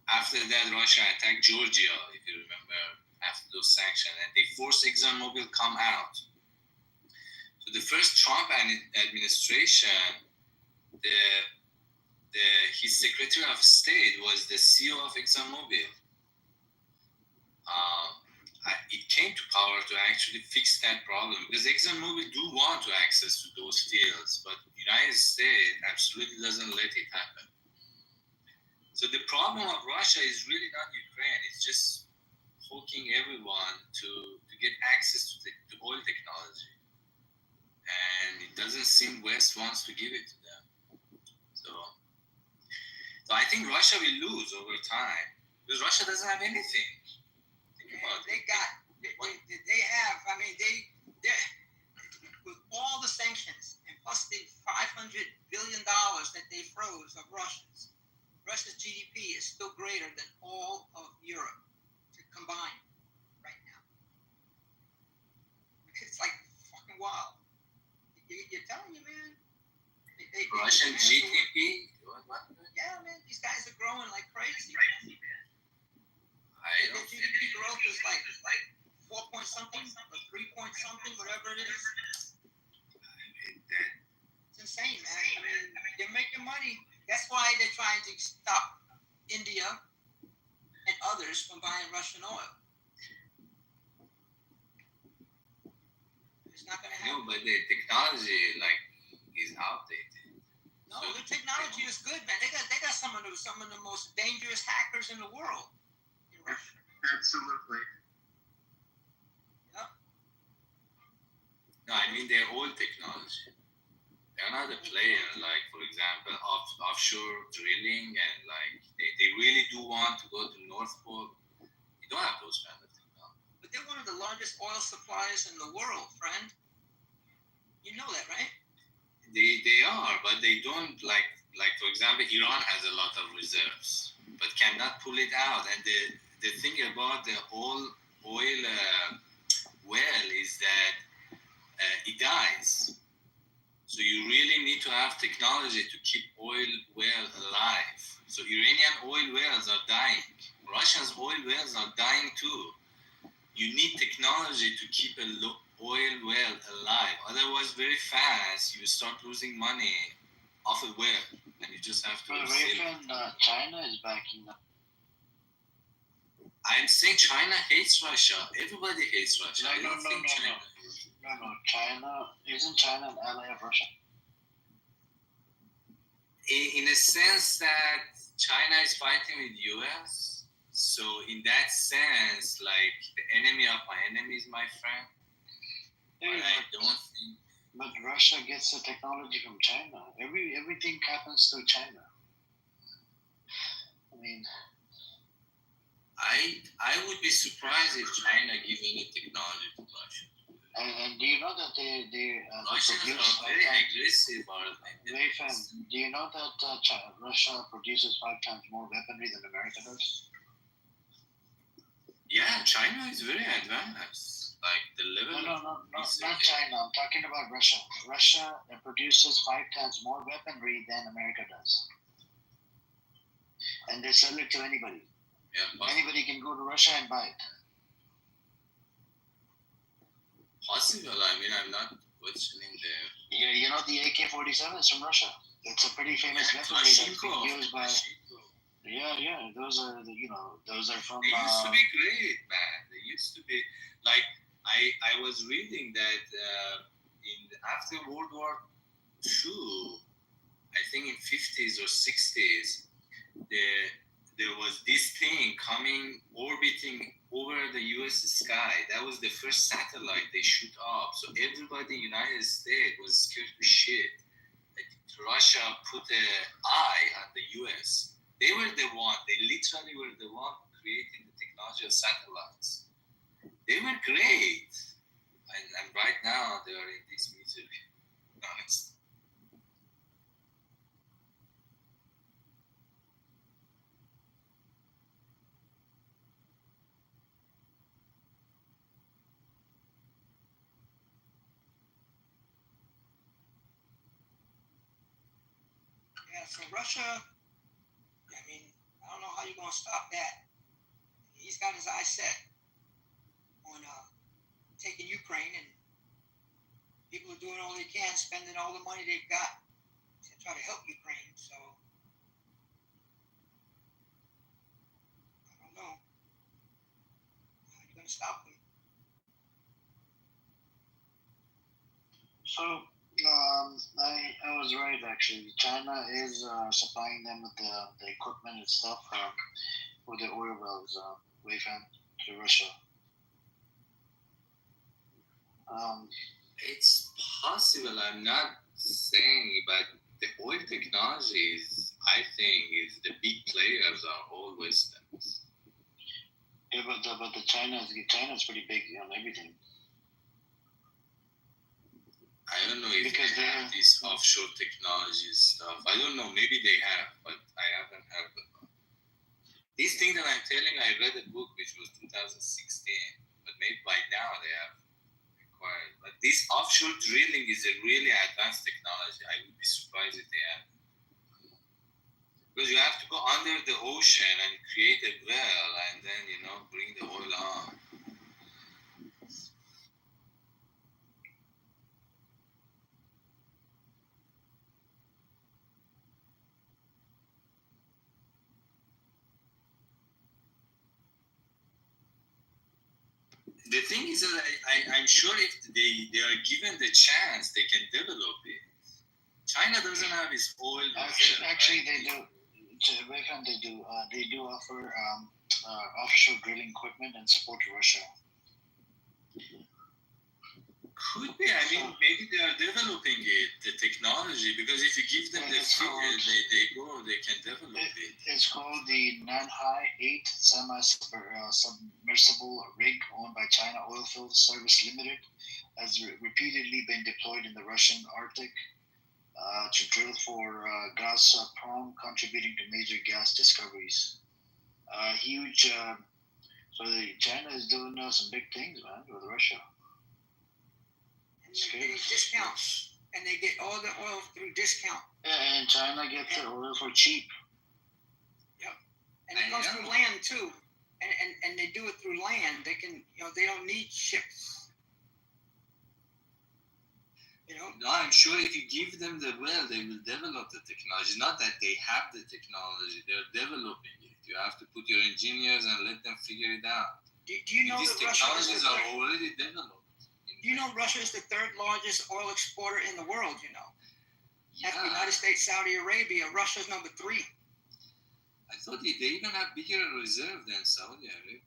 after that Russia attacked Georgia, if you remember, after those sanctions, and they forced ExxonMobil come out. So the first Trump administration, his Secretary of State was the CEO of ExxonMobil. It came to power to actually fix that problem because ExxonMobil do want to access to those fields, but the United States absolutely doesn't let it happen. So the problem of Russia is really not Ukraine. It's just hooking everyone to get access to oil technology. And it doesn't seem West wants to give it to them. So I think Russia will lose over time because Russia doesn't have anything. Think about it. They have, I mean, they with all the sanctions and plus the $500 billion that they froze of Russia's GDP is still greater than all of Europe combined right now. It's like fucking wild. You're telling me, man. Russian GDP? What? Yeah, man. These guys are growing like crazy. The GDP growth is like 4 point something or 3 point something, whatever it is. It's insane, man. I mean, they're making money. That's why they're trying to stop India and others from buying Russian oil. It's not going to happen. No, but the technology is outdated. No, the technology is good, man. They got some of the most dangerous hackers in the world in Russia. Absolutely. Yep. No, I mean their oil technology. They're not a player. Like for example, offshore drilling and they really do want to go to North Pole. You don't have those kind of technology. But they're one of the largest oil suppliers in the world, friend. You know that, right? They are, but they don't like for example, Iran has a lot of reserves, but cannot pull it out. And the thing about the oil well is that it dies. So you really need to have technology to keep oil well alive. So Iranian oil wells are dying. Russia's oil wells are dying too. You need technology to keep oil well alive. Otherwise, very fast, you start losing money off a well. And you just have to sell it. China is backing up. I'm saying China hates Russia. Everybody hates Russia. I don't think China hates. No. Isn't China an ally of Russia? In a sense that China is fighting with US. So in that sense, like the enemy of my enemy is my friend. Yeah, but I don't think. But Russia gets the technology from China. Everything happens through China. I mean, I would be surprised if China give any technology to Russia. And do you know that they Russians produce are very aggressive, aren't they? Do you know that Russia produces 5 times more weaponry than America does? Yeah, China is very advanced. Like the level. No, not China. I'm talking about Russia. Russia produces 5 times more weaponry than America does, and they sell it to anybody. Yeah, anybody can go to Russia and buy it. Possible. I mean, I'm not questioning the. You know the AK-47 is from Russia. It's a pretty famous weaponry that's being used by. Yeah. Those are from. They used to be great, man. They used to be like I was reading that after World War II, I think in 50s or 60s, there was this thing orbiting over the U.S. sky. That was the first satellite they shoot up. So everybody in the United States was scared to shit. Like Russia put an eye so Russia, I mean, I don't know how you're going to stop that. He's got his eyes set on taking Ukraine, and people are doing all they can, spending all the money they've got to try to help Ukraine. So I don't know how you're going to stop them. So I was right actually. China is supplying them with the equipment and stuff for the oil wells, Wayfan, to Russia. It's possible. I'm not saying, but the oil technologies, I think, is the big players are all Westerns. Yeah, but the China's pretty big on everything. I don't know if they have this offshore technology stuff. I don't know. Maybe they have, but I haven't heard about it. This thing that I'm telling, I read a book which was 2016, but maybe by now they have acquired. But this offshore drilling is a really advanced technology. I would be surprised if they have. Because you have to go under the ocean and create a well and then, bring the oil on. The thing is that I'm sure if they are given the chance, they can develop it. China doesn't have its oil. Actually, they do. They do offer offshore drilling equipment and support to Russia. Could be. I mean, maybe they are developing it, the technology, because if you give them the figure, they can develop it. It's called the Nanhai 8 semi-submersible rig owned by China Oilfield Service Limited, has repeatedly been deployed in the Russian Arctic to drill for Gazprom, contributing to major gas discoveries. Huge. So China is doing some big things, man, with Russia. And they're getting discounts, and they get all the oil through discount. Yeah, and China gets the oil for cheap. Yep, and it goes through land too, and they do it through land. They can, they don't need ships. No, I'm sure if you give them the well, they will develop the technology. Not that they have the technology; they're developing it. You have to put your engineers and let them figure it out. Do you know these that technologies are already developed? You know Russia is the third largest oil exporter in the world, Yeah. After the United States, Saudi Arabia, Russia's number 3. I thought they even have bigger reserve than Saudi Arabia.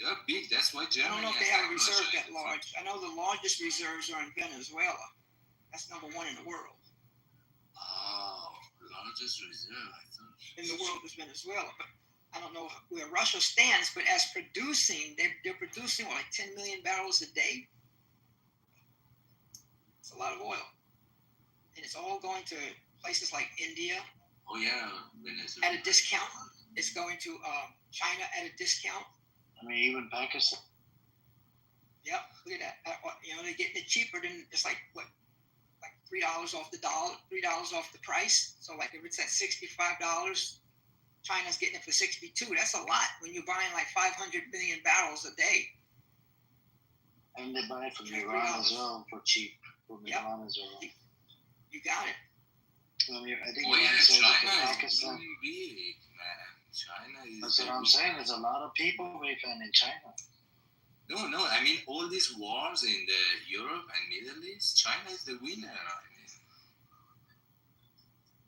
They're big. That's why Germany. I don't know if they have a reserve that large. I know the largest reserves are in Venezuela. That's number 1 in the world. Oh, largest reserve, I thought. In the world is Venezuela, but I don't know where Russia stands, but as producing, they're producing like 10 million barrels a day. It's a lot of oil. And it's all going to places like India. Oh, yeah, Venezuela. At a discount. It's going to China at a discount. I mean, even Pakistan. Yep, look at that. They're getting it cheaper than, it's like $3 off the dollar, $3 off the price. So like if it's at $65, China's getting it for 62. That's a lot when you're buying like 500 million barrels a day. And they buy it from Iran as well for cheap. Iran as well. You got it. I mean, I think China is really big, man. China is. That's what I'm saying. There's a lot of people in China. No. I mean, all these wars in the Europe and Middle East, China is the winner. I mean,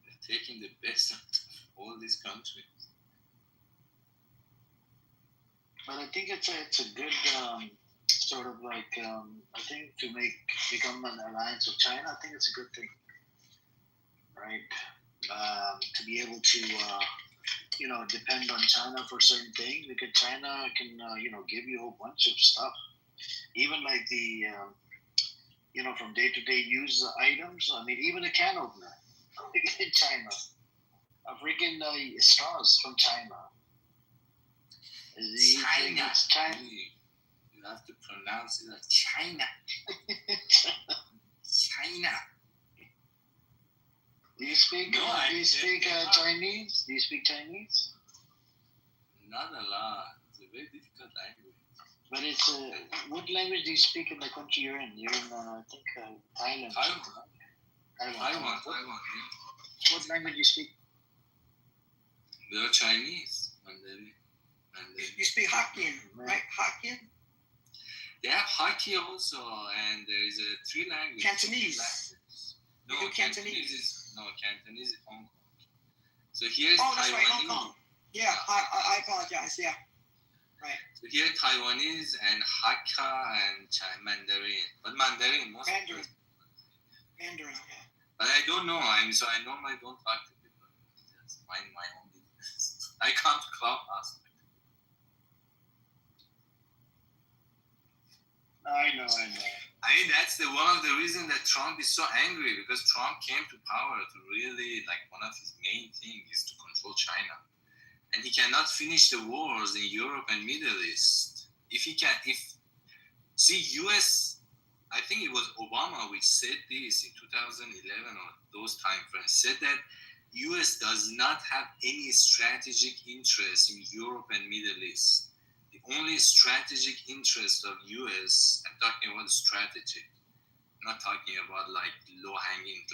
they're taking the best out of all these countries. But I think it's a good sort of like I think to become an alliance with China. I think it's a good thing, right? To be able to depend on China for certain things, because China can give you a whole bunch of stuff, even like the from day-to-day use items. I mean, even a can opener in China, a freaking straws from China. China. You have to pronounce it like China. China. speak? No, Do you speak Chinese? Do you speak Chinese? Not a lot. It's a very difficult language. But it's what language do you speak in the country you're in? You're in I think Thailand. Taiwan. What language do you speak? They're Chinese. Mandarin. You speak Hokkien, right? Hokkien? They have Hokkien also, and there is a 3 languages. Cantonese. No, You do Cantonese is Cantonese is Hong Kong. So here's that's Taiwanese. right, Hong Kong. Yeah, I apologize. Yeah, right. So here Taiwanese and Hakka and Mandarin, but Mandarin most. Mandarin, yeah. But I don't know. I normally don't talk to people. That's my own business. I come to Clubhouse. I know. I mean, that's one of the reasons that Trump is so angry, because Trump came to power to really, one of his main things is to control China. And he cannot finish the wars in Europe and Middle East. US, I think it was Obama which said this in 2011 or those time frames, said that US does not have any strategic interest in Europe and Middle East. The only strategic interest of US, I'm talking about strategy, I'm not talking about low-hanging,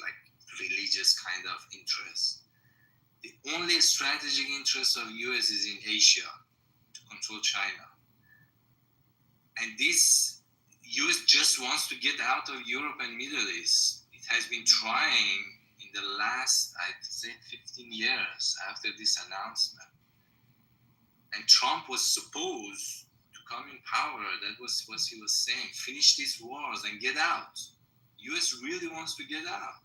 religious kind of interest. The only strategic interest of US is in Asia, to control China. And this US just wants to get out of Europe and Middle East. It has been trying in the last, I'd say, 15 years after this announcement. And Trump was supposed to come in power. That was what he was saying. Finish these wars and get out. US really wants to get out.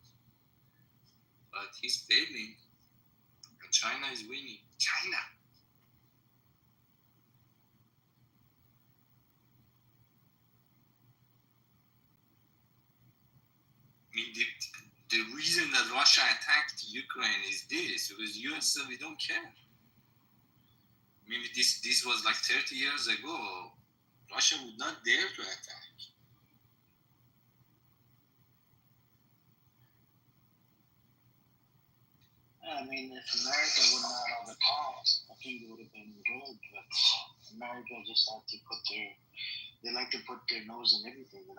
But he's failing. And China is winning. China. I mean, the reason that Russia attacked Ukraine is this, because US said we don't care. Maybe this was 30 years ago. Russia would not dare to attack. I mean, if America would not have the cost, I think it would have been good. But America just had to they like to put their nose in everything, and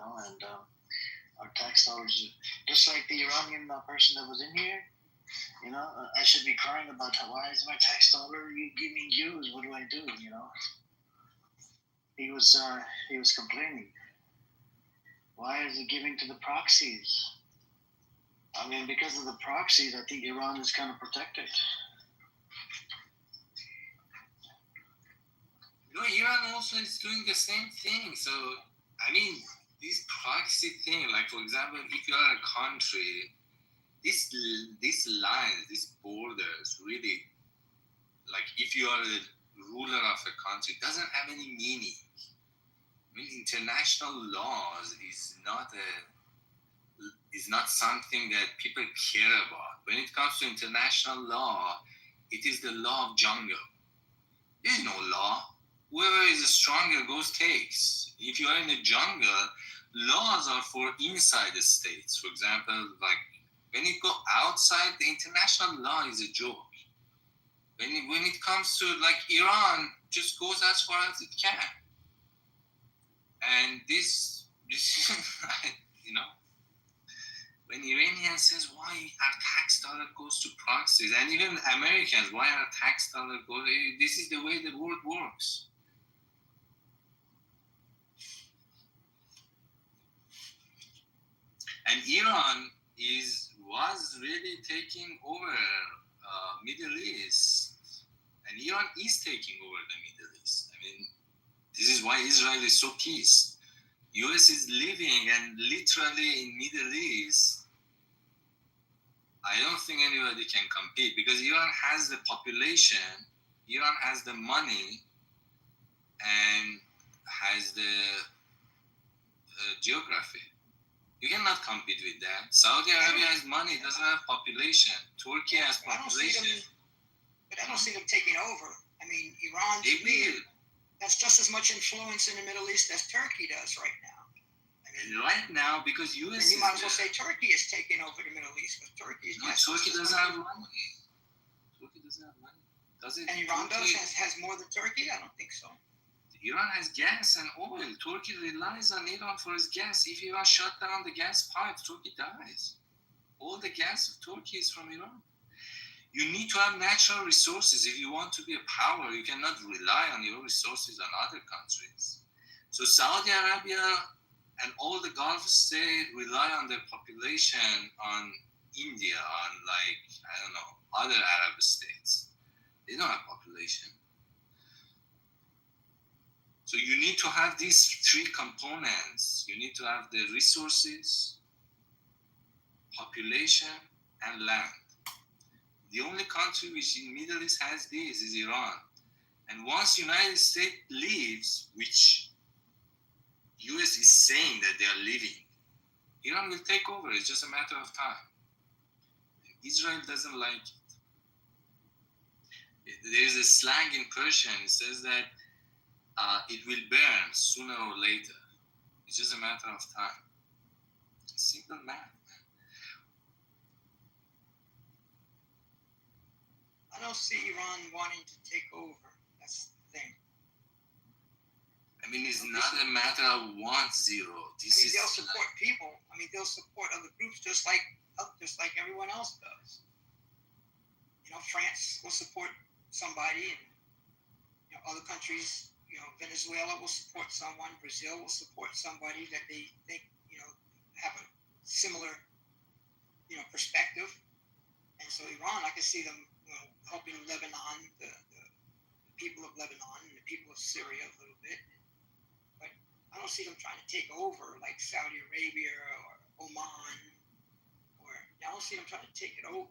our tax dollars, just like the Iranian person that was in here. I should be crying about why is my tax dollar you giving Jews? What do I do? He was complaining. Why is it giving to the proxies? I mean, because of the proxies, I think Iran is kind of protected. Iran also is doing the same thing. So, I mean, this proxy thing, for example, if you are a country, these lines, these borders, really, if you are a ruler of a country, doesn't have any meaning. I mean, international laws is not something that people care about. When it comes to international law, it is the law of jungle. There is no law. Whoever is stronger goes takes. If you are in the jungle, laws are for inside the states. For example, when you go outside, the international law is a joke. When it comes to Iran, just goes as far as it can. And this when Iranians says why our tax dollar goes to proxies, and even Americans, why our tax dollar goes, this is the way the world works. And Iran was really taking over Middle East, and Iran is taking over the Middle East. I mean, this is why Israel is so pissed. US is living and literally in Middle East. I don't think anybody can compete because Iran has the population, Iran has the money, and has the geography. You cannot compete with that. Saudi Arabia has money, doesn't have population. Turkey has population. But I don't see them taking over. I mean, Iran, to me, that's just as much influence in the Middle East as Turkey does right now. I right now, because US And you might as well say Turkey is taking over the Middle East, because Turkey is Turkey doesn't have money. Turkey doesn't have money. Does it? And Iran has more than Turkey? I don't think so. Iran has gas and oil. Turkey relies on Iran for its gas. If Iran shut down the gas pipe, Turkey dies. All the gas of Turkey is from Iran. You need to have natural resources. If you want to be a power, you cannot rely on your resources on other countries. So Saudi Arabia and all the Gulf states rely on their population on India, on other Arab states. They don't have population. So you need to have these three components. You need to have the resources, population, and land. The only country which in Middle East has this is Iran. And once United States leaves, which US is saying that they are leaving, Iran will take over. It's just a matter of time. Israel doesn't like it. There is a slang in Persian. It says that it will burn sooner or later. It's just a matter of time. Simple math. I don't see Iran wanting to take over. That's the thing. I mean, it's not a matter of 1-0. They'll support people. They'll support other groups just like everyone else does. France will support somebody, and other countries. Venezuela will support someone. Brazil will support somebody that they think have a similar perspective. And so Iran, I can see them helping Lebanon, the people of Lebanon and the people of Syria a little bit. But I don't see them trying to take over like Saudi Arabia or Oman. I don't see them trying to take it over.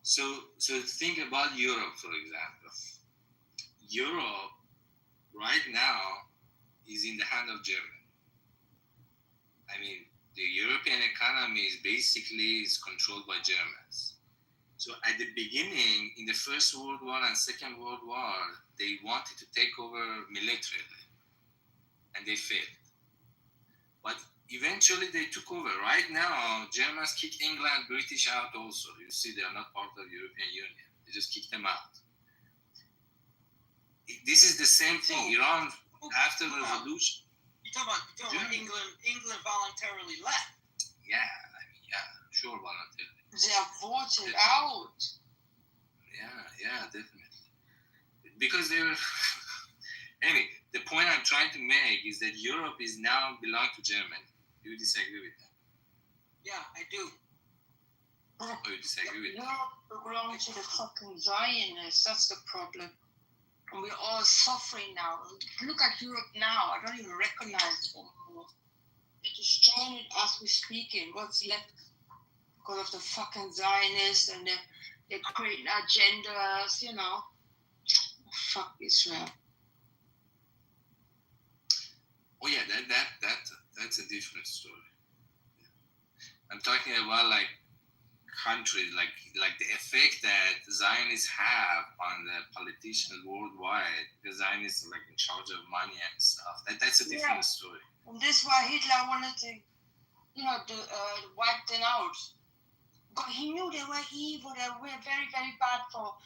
So think about Europe, for example. Europe right now is in the hand of Germany. The European economy is controlled by Germans. So at the beginning, in the First World War and Second World War, they wanted to take over militarily, and they failed. But eventually they took over. Right now, Germans kick England, British out also. You see, they are not part of the European Union. They just kick them out. This is the same thing. Iran, after the revolution. You're talking about England voluntarily left. Yeah, sure, voluntarily. They are voted out. Yeah, definitely. Because they were... Anyway, the point I'm trying to make is that Europe is now belong to Germany. Do you disagree with that? Yeah, I do. Or you disagree with that? Europe belongs to the fucking Zionists. That's the problem. And we're all suffering now. Look at Europe now. I don't even recognize it anymore. They're destroying it as we're speaking. What's left because of the fucking Zionists, and they're creating agendas, Fuck Israel. Oh yeah, that's a different story. I'm talking about like countries, like the effect that Zionists have on the politicians worldwide. The Zionists are like in charge of money and stuff. That's a different story. And this is why Hitler wanted to, wipe them out. But he knew they were evil. They were very, very bad for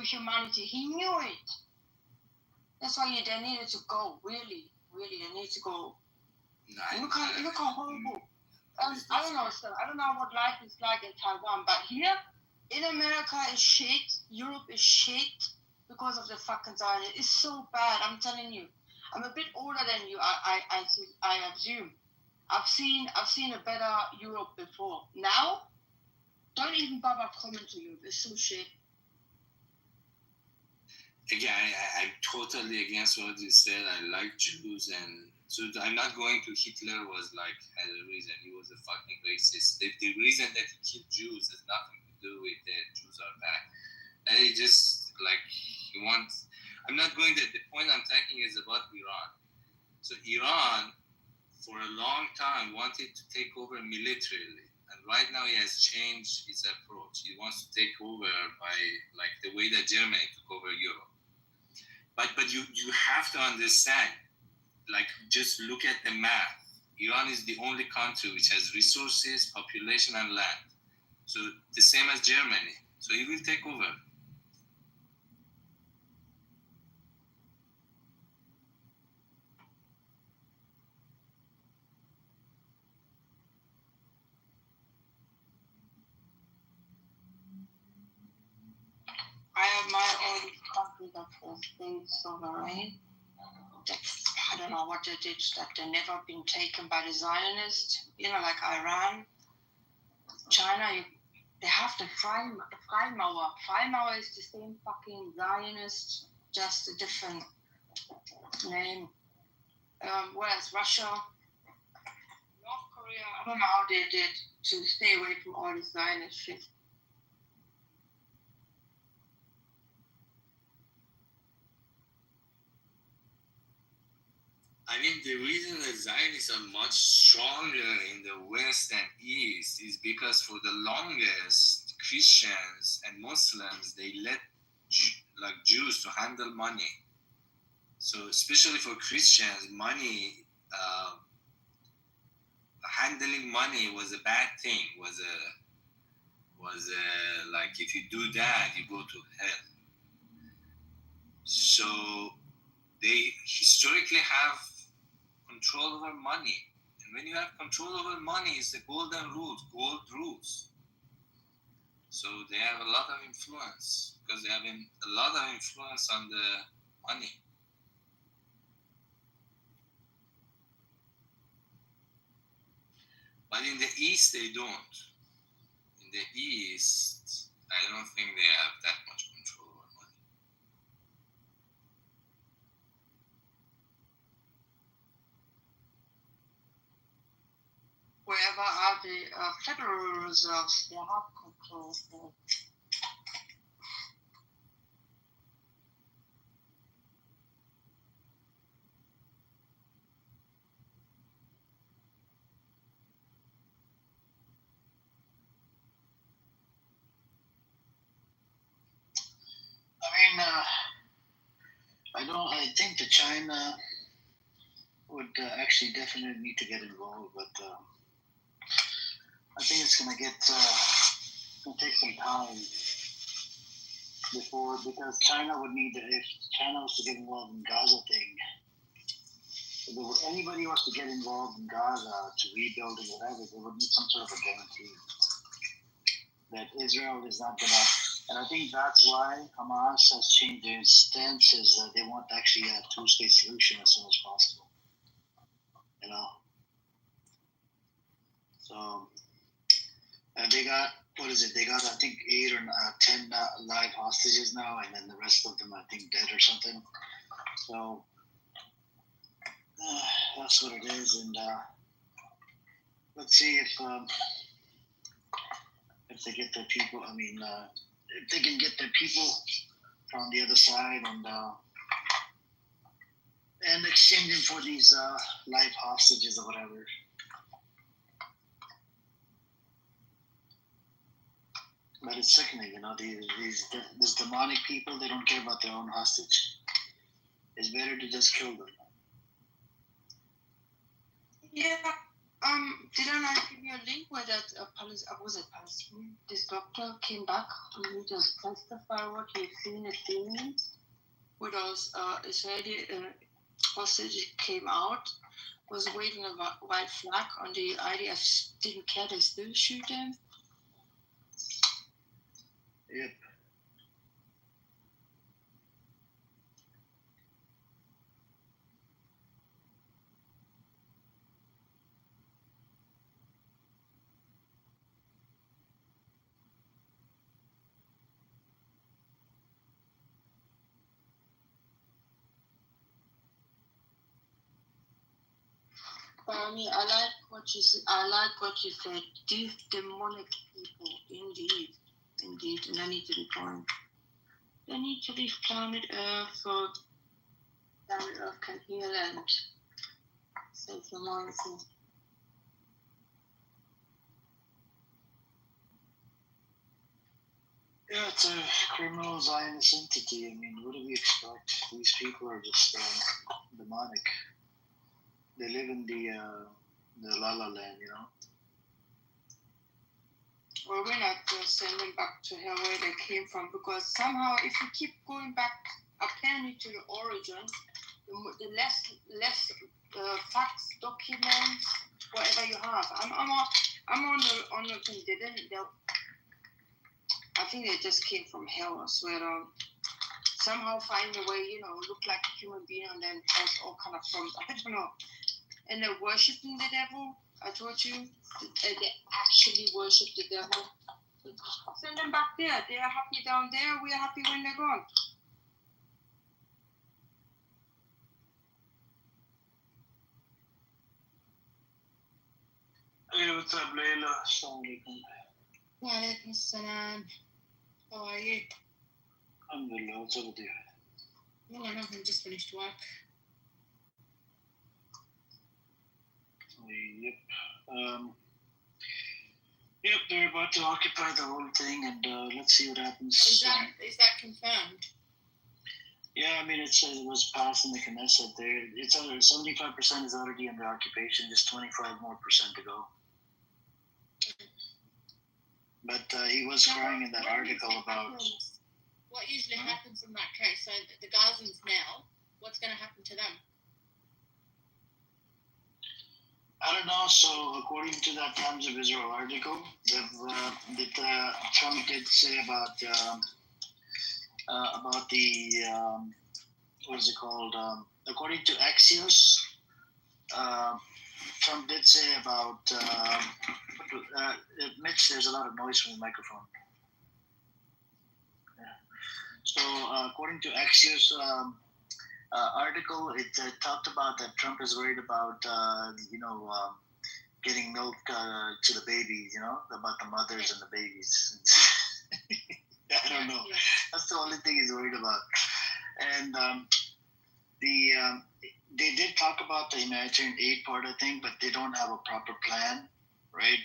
humanity. He knew it. That's why they needed to go. Really, they need to go. Look how horrible. I don't know, sir. I don't know what life is like in Taiwan, but here in America is shit. Europe is shit because of the fucking Zionists. It's so bad. I'm telling you. I'm a bit older than you. I assume. I've seen a better Europe before. Now, don't even bother coming to Europe. It's so shit. Again, I'm totally against what you said. I like Jews, and so I'm not going to Hitler had a reason. He was a fucking racist. The reason that he killed Jews has nothing to do with that Jews are bad. And he just he wants. I'm not going there. The point I'm taking is about Iran. So Iran, for a long time, wanted to take over militarily, and right now he has changed his approach. He wants to take over by like the way that Germany took over Europe. But you have to understand, like just look at the map. Iran is the only country which has resources, population, and land. So the same as Germany. So he will take over. I admire all these countries that stay sovereign. I don't know what they did, that they've never been taken by the Zionists. You know, like Iran, China, they have the Freimauer. Freimauer is the same fucking Zionist, just a different name. Whereas Russia, North Korea, I don't know how they did to stay away from all this Zionist shit. I mean, the reason that Zionists are much stronger in the West and East is because for the longest, Christians and Muslims, they let Jews to handle money. So especially for Christians, money, handling money was a bad thing. Was like if you do that, you go to hell. So they historically have control over money. And when you have control over money, it's the golden rules, gold rules. So they have a lot of influence because they have a lot of influence on the money. But in the East, they don't. In the East, I don't think they have that much control over money. Wherever are the Federal Reserves, they have control. I think that China would actually definitely need to get involved, but I think it's gonna take some time because China would need if China was to get involved in Gaza thing. If anybody was to get involved in Gaza to rebuild and whatever, they would need some sort of a guarantee that Israel is not gonna. And I think that's why Hamas has changed their stance, is that they want actually a two-state solution as soon as possible. You know. So they got, what is it? They got, I think, 8 or 10 live hostages now, and then the rest of them, I think, dead or something. So that's what it is, and let's see if they get their people. I mean, if they can get their people from the other side and exchange them for these live hostages or whatever. But it's sickening, you know. These demonic people, they don't care about their own hostage. It's better to just kill them. Yeah. Did I not give you a link where that was it Palestinian? This doctor came back and he just testified what he had seen at demons. With those Israeli hostages came out, was waving a white flag on the IDF, didn't care, they still shoot them. Yep. I like what you said. I like what you said. These demonic people, indeed, and they need to be gone. They need to leave planet Earth so planet Earth can heal and save humanity. Yeah, it's a criminal Zionist entity. I mean, what do we expect? These people are just demonic. They live in the La La Land, you know. Well, we're not send them back to hell where they came from, because somehow, if you keep going back apparently to the origin, the less facts, documents, whatever you have. I'm on the thing. I think they just came from hell. I swear to somehow find a way, look like a human being, and then cause all kind of problems. I don't know. And they're worshiping the devil. I told you, they actually worship the devil. Send them back there. They are happy down there. We are happy when they're gone. Hey, what's up, Layla? Assalamualaikum. Walaikum salam. How are you? Alhamdulillah, what's up with you? Well, I nothing, just finished work. Yep, they're about to occupy the whole thing, and let's see what happens. Is that confirmed? Yeah, I mean, it says it was passed in the Knesset. There, it's 75% is already under occupation, just 25% more to go. But he was crying in that article about. What usually happens in that case? So the Gazans now, what's going to happen to them? I don't know. So according to that Times of Israel article, Trump did say about the what is it called? According to Axios, Trump did say about Mitch. There's a lot of noise from the microphone. Yeah. So according to Axios article, it talked about that Trump is worried about getting milk to the babies. About the mothers and the babies. I don't know. That's the only thing he's worried about. And they did talk about the humanitarian aid part, I think, but they don't have a proper plan, right?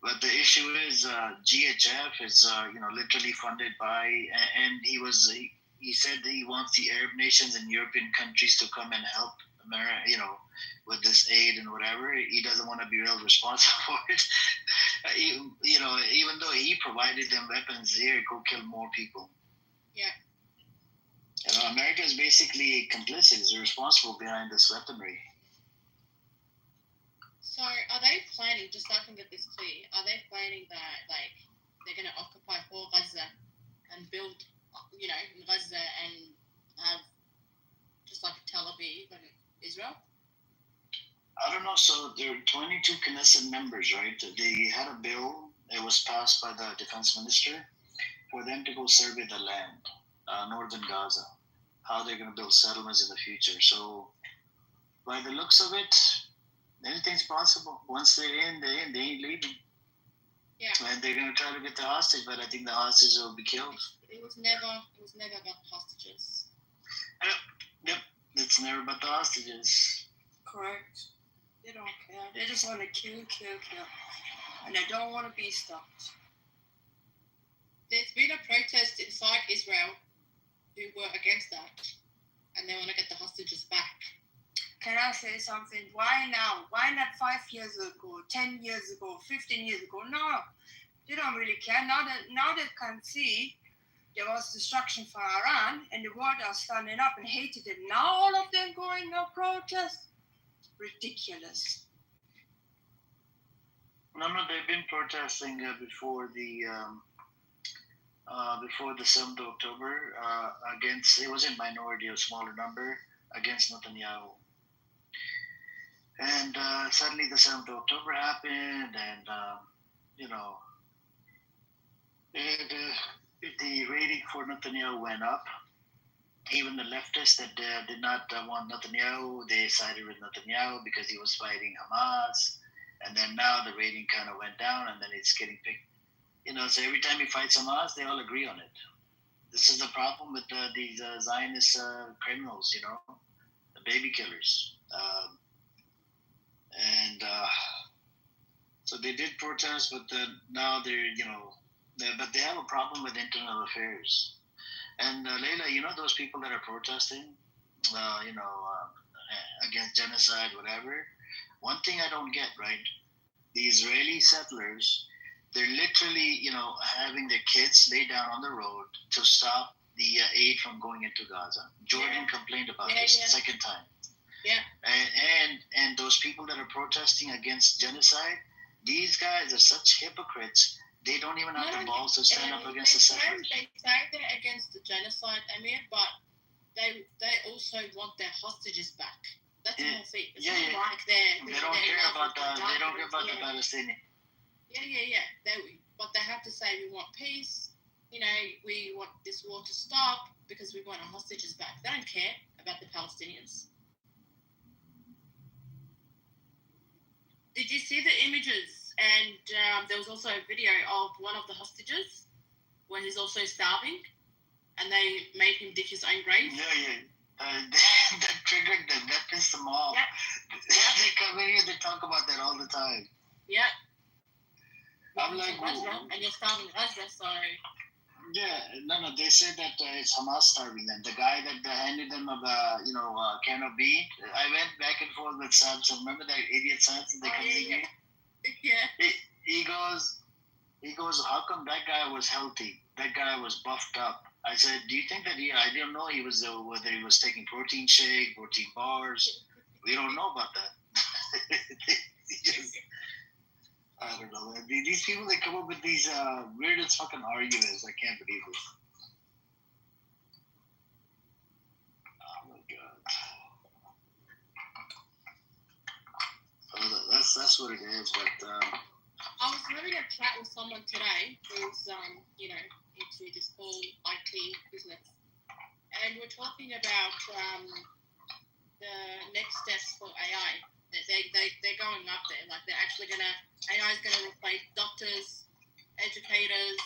But the issue is GHF is literally funded by, and he said that he wants the Arab nations and European countries to come and help America, with this aid and whatever. He doesn't want to be real responsible for it. Even though he provided them weapons, here, go kill more people. Yeah. America is basically complicit, is responsible behind this weaponry. So are they planning, just so I can get this clear, are they planning that, like, they're going to occupy whole Gaza and build, in Gaza and have just like Tel Aviv and Israel? I don't know. So there are 22 Knesset members, right? They had a bill. It was passed by the defense minister for them to go survey the land, northern Gaza, how they're going to build settlements in the future. So by the looks of it, anything's possible. Once they're in, they ain't leaving. Yeah. And they're going to try to get the hostage, but I think the hostages will be killed. It was never about hostages. Yep. It's never about the hostages. Correct. They don't care. They just want to kill. And they don't want to be stopped. There's been a protest inside Israel who were against that. And they want to get the hostages back. Can I say something? Why now? Why not 5 years ago, 10 years ago, 15 years ago? No. They don't really care. Now they can see there was destruction for Iran and the world are standing up and hated it. Now all of them going no protest. Ridiculous. No, they've been protesting before the 7th of October against. It was in minority, a smaller number against Netanyahu. And suddenly the 7th of October happened, and the rating for Netanyahu went up. Even the leftists that did not want Netanyahu, they sided with Netanyahu because he was fighting Hamas. And then now the rating kind of went down, and then it's getting picked. So every time he fights Hamas, they all agree on it. This is the problem with these Zionist criminals, the baby killers. So they did protest, but now they're but they have a problem with internal affairs. And Leila, you know those people that are protesting, against genocide, whatever. One thing I don't get, right? The Israeli settlers, they're literally, having their kids lay down on the road to stop the aid from going into Gaza. Jordan complained about this the second time. Yeah. And those people that are protesting against genocide, these guys are such hypocrites. They don't even have the balls to stand up against the settlers. They say they're against the genocide, Amir, but they also want their hostages back. That's the whole thing. It's not like they don't care about the Palestinian. Yeah. But they have to say we want peace. We want this war to stop because we want our hostages back. They don't care about the Palestinians. Did you see the images? And there was also a video of one of the hostages where he's also starving, and they made him dig his own grave. That triggered them. That pissed them off. They come in here, they talk about that all the time. Yeah. I'm like, and you're starving Gaza, so. Yeah, no, they said that it's Hamas starving them. The guy that handed them a can of bean. I went back and forth with Samson. Remember that idiot Samson that comes in here? Yeah. He goes, how come that guy was healthy? That guy was buffed up. I said, do you think that I didn't know he was whether he was taking protein shake, protein bars. We don't know about that. I don't know. These people that come up with these weirdest fucking arguments, I can't believe it. Oh my god. That's what it is. But I was having a chat with someone today who's into this whole IT business, and we're talking about the next steps for AI. They're going up there. Like AI is gonna replace doctors, educators.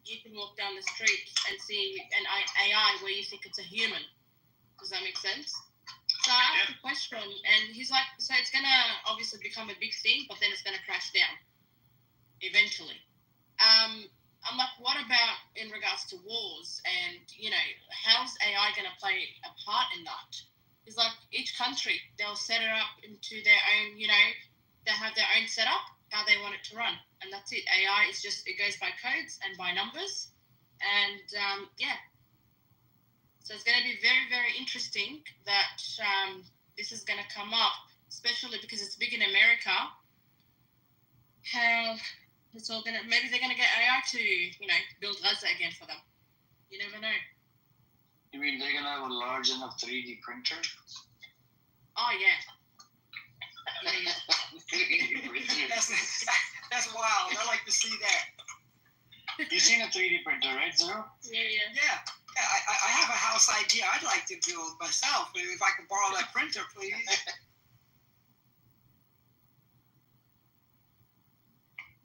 You can walk down the street and see an AI where you think it's a human. Does that make sense? So I asked the question, and he's like, so it's gonna obviously become a big thing, but then it's gonna crash down eventually. I'm like, what about in regards to wars? And how's AI gonna play a part in that? It's like each country, they'll set it up into their own, they have their own setup, how they want it to run. And that's it. AI is just, it goes by codes and by numbers. And so it's going to be very, very interesting that this is going to come up, especially because it's big in America. How it's all going to, maybe they're going to get AI to, build Gaza again for them. You never know. You mean they're going to have a large enough 3D printer? Oh, yeah. That's wild. I like to see that. You've seen a 3D printer, right, Zero? Yeah. I have a house idea I'd like to build myself. If I can borrow that printer, please.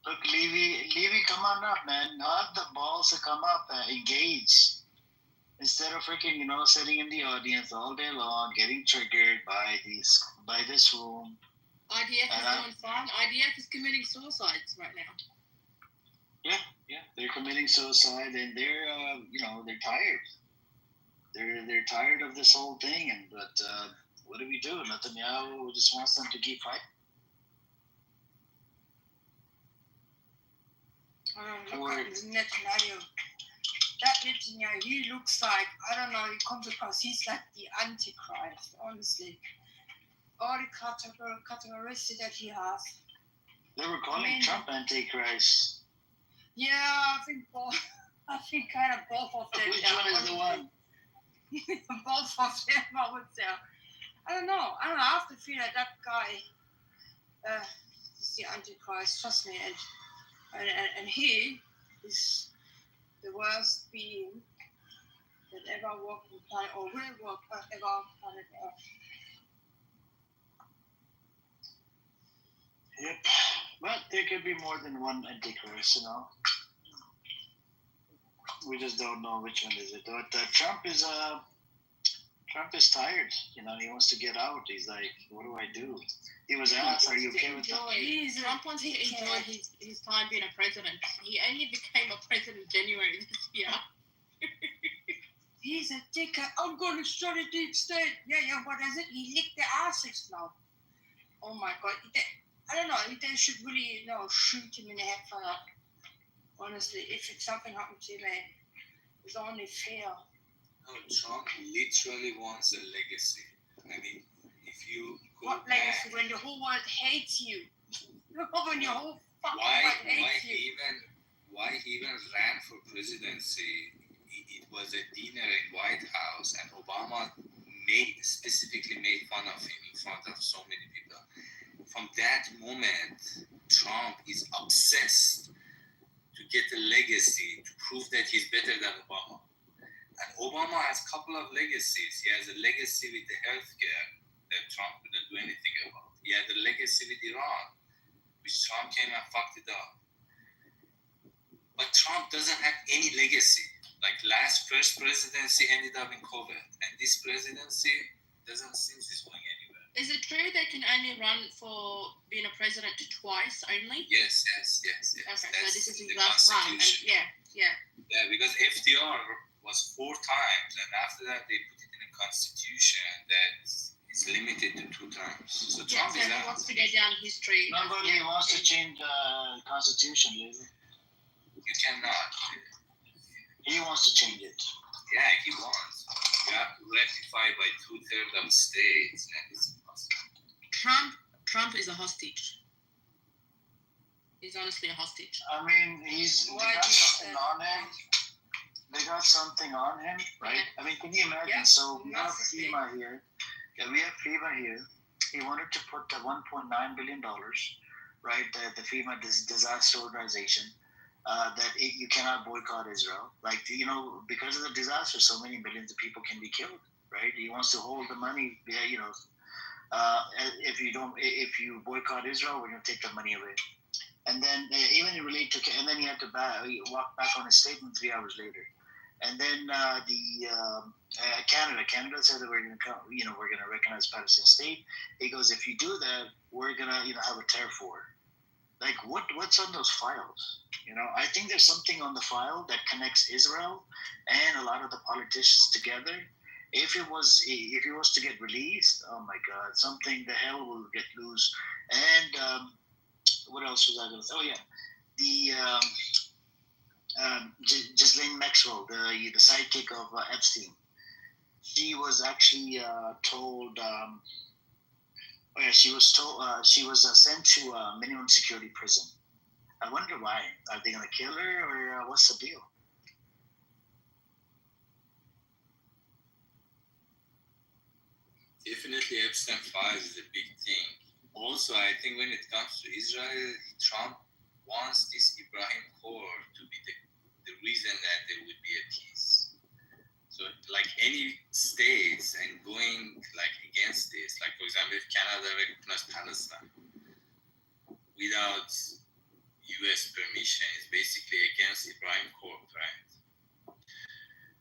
Look, Levy, come on up, man. Have the balls to come up and engage. Instead of freaking, sitting in the audience all day long, getting triggered by this room. IDF is doing fine. IDF is committing suicides right now. Yeah, they're committing suicide, and they're tired. They're tired of this whole thing, but what do we do? Netanyahu just wants them to keep fighting. Look at Netanyahu. That Netanyahu, he looks like, I don't know, he comes across, he's like the Antichrist, honestly. All the categories that he has. They were calling Trump Antichrist. Yeah, I think kind of both of them. Which one is the one? Both of them, I would say. I don't know. I have to feel like that guy is the Antichrist, trust me. And he is the worst being that ever walked on planet, or will walk ever on planet Earth. Yep. But there could be more than one Antichrist, We just don't know which one is it. But Trump is Trump is tired. He wants to get out. He's like, what do I do? He was asked, are you okay with that? Trump wants to enjoy his time being a president. He only became a president January this year. He's a dicker. I'm going to start a deep state. Yeah, what is it? He licked the asses now. Oh my God. I don't know. They should really, shoot him in the head for that. Honestly, if it's something happened to him, it's only fair. No, Trump literally wants a legacy. I mean, if you go what legacy? When the whole world hates you. When your whole fucking world hates you. Why he even ran for presidency? It was a dinner in White House, and Obama specifically made fun of him in front of so many people. From that moment, Trump is obsessed to get a legacy to prove that he's better than Obama. And Obama has a couple of legacies. He has a legacy with the healthcare that Trump couldn't do anything about. He had a legacy with Iran, which Trump came and fucked it up. But Trump doesn't have any legacy. Like first presidency ended up in COVID, and this presidency doesn't seem it's going anywhere. Is it true they can only run for being a president twice only? Yes. Okay, That's so this is his the last time. Yeah, because FDR was 4 times, and after that they put it in a constitution that is limited to 2 times. So Trump he wants to go down history. Nobody wants to change the constitution, Lily. You cannot. He wants to change it. Yeah, he wants. You have to ratify by 2/3 of states, and it's impossible. Trump is a hostage. He's honestly a hostage. I mean, they got something on him. They got something on him, right? Yeah. I mean, can you imagine? Yeah. So we have FEMA here. Yeah, we have FEMA here. He wanted to put the $1.9 billion, right? The FEMA disaster organization. You cannot boycott Israel. Because of the disaster, so many millions of people can be killed, right? He wants to hold the money, if you boycott Israel, we're going to take the money away. And then even in relate to, and then he had to walk back on his statement 3 hours later. And then Canada said that we're going to recognize Palestinian state. He goes, if you do that, we're going to, have a terror war. Like what's on those files? I think there's something on the file that connects Israel and a lot of the politicians together. If he was to get released, oh my God, something the hell will get loose. And what else was I going to say? Oh yeah, the Ghislaine Maxwell, the sidekick of Epstein. She was actually told. She was sent to a minimum security prison. I wonder why. Are they going to kill her, or what's the deal? Definitely Epstein files is a big thing. Also, I think when it comes to Israel, Trump wants this Ibrahim Accord to be the reason that there would be a peace. So, like any states and going against this, for example, if Canada recognized Palestine without U.S. permission, it's basically against Ibrahim Accord, right?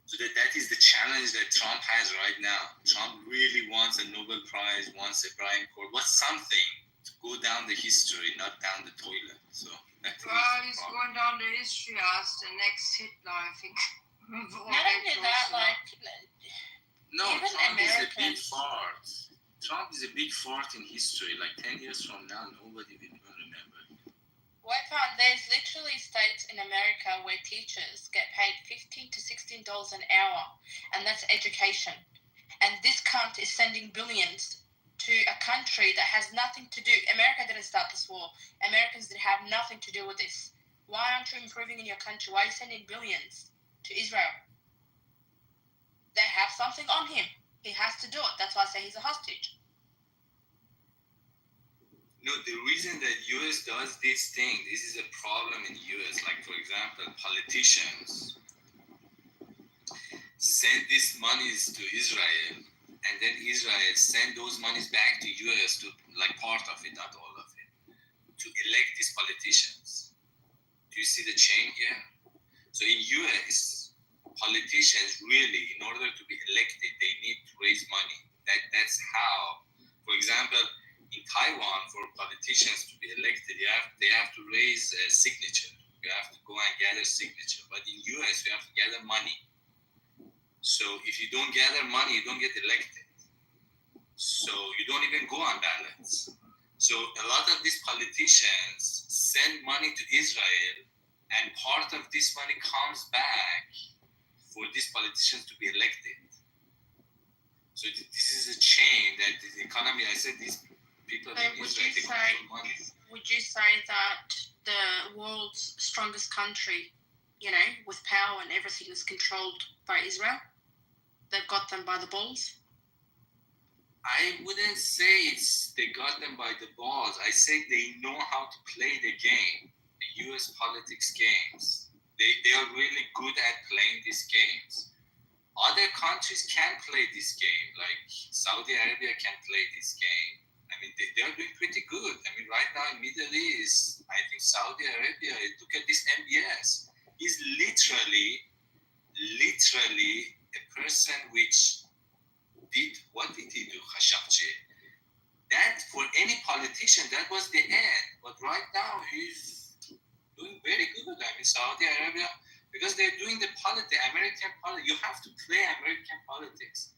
So that is the challenge that Trump has right now. Trump really wants a Nobel Prize, wants a Ibrahim Accord, wants something to go down the history, not down the toilet. So that's he's going down the history as the next Hitler, I think. Not only that, even Trump Americans. is a big fart. Trump is a big fart in history. 10 years from now, nobody will even remember. There's literally states in America where teachers get paid $15 to $16 an hour, and that's education. And this cunt is sending billions to a country that has nothing to do. America didn't start this war. Americans did have nothing to do with this. Why aren't you improving in your country? Why are you sending billions to Israel? They have something on him. He has to do it. That's why I say he's a hostage. No, the reason that U.S. does this thing, this is a problem in U.S. For example, politicians send these monies to Israel, and then Israel send those monies back to U.S. to part of it, not all of it, to elect these politicians. Do you see the chain here? So in U.S., politicians really, in order to be elected, they need to raise decides how. For example, in Taiwan, for politicians to be elected, they have to raise a signature. You have to go and gather signature. But in US, you have to gather money. So if you don't gather money, you don't get elected. So you don't even go on ballots. So a lot of these politicians send money to Israel, and part of this money comes back for these politicians to be elected. So this is a chain that the economy, I said, these people in Israel, they control money. Would you say that the world's strongest country, with power and everything is controlled by Israel? They've got them by the balls? I wouldn't say they got them by the balls. I say they know how to play the game, the US politics games. They are really good at playing these games. Other countries can play this game, like Saudi Arabia can play this game. I mean, they are doing pretty good. I mean, right now in Middle East, I think Saudi Arabia, look at this MBS. He's literally a person which what did he do? Khashoggi. That, for any politician, that was the end. But right now, he's doing very good. I mean, Saudi Arabia, because they're doing the American politics. You have to play American politics.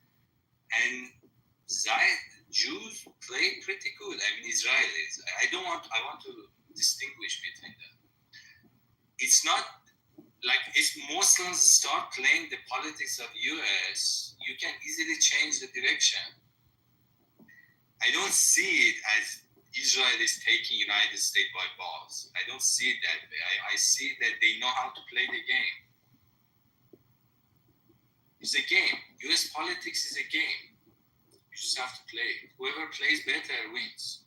And Jews play pretty good. I mean, Israelis. I want to distinguish between them. It's not like if Muslims start playing the politics of US, you can easily change the direction. I don't see it as Israel is taking United States by balls. I don't see it that way. I see that they know how to play the game. It's a game. US politics is a game. You just have to play it. Whoever plays better wins.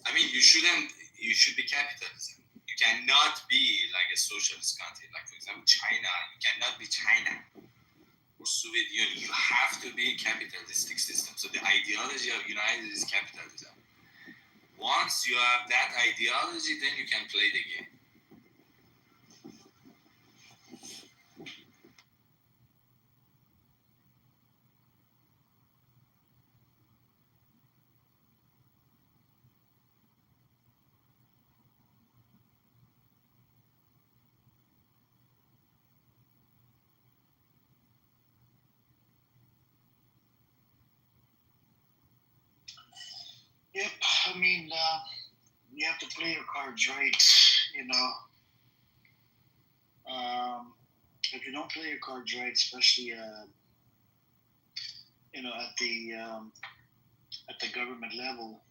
I mean, you should be capitalism. You cannot be like a socialist country, like for example China. You cannot be China or Soviet Union. You have to be a capitalistic system. So the ideology of United is capitalism. Once you have that ideology, then you can play the game. Yep, I mean, you have to play your cards right, if you don't play your cards right, especially, at the government level,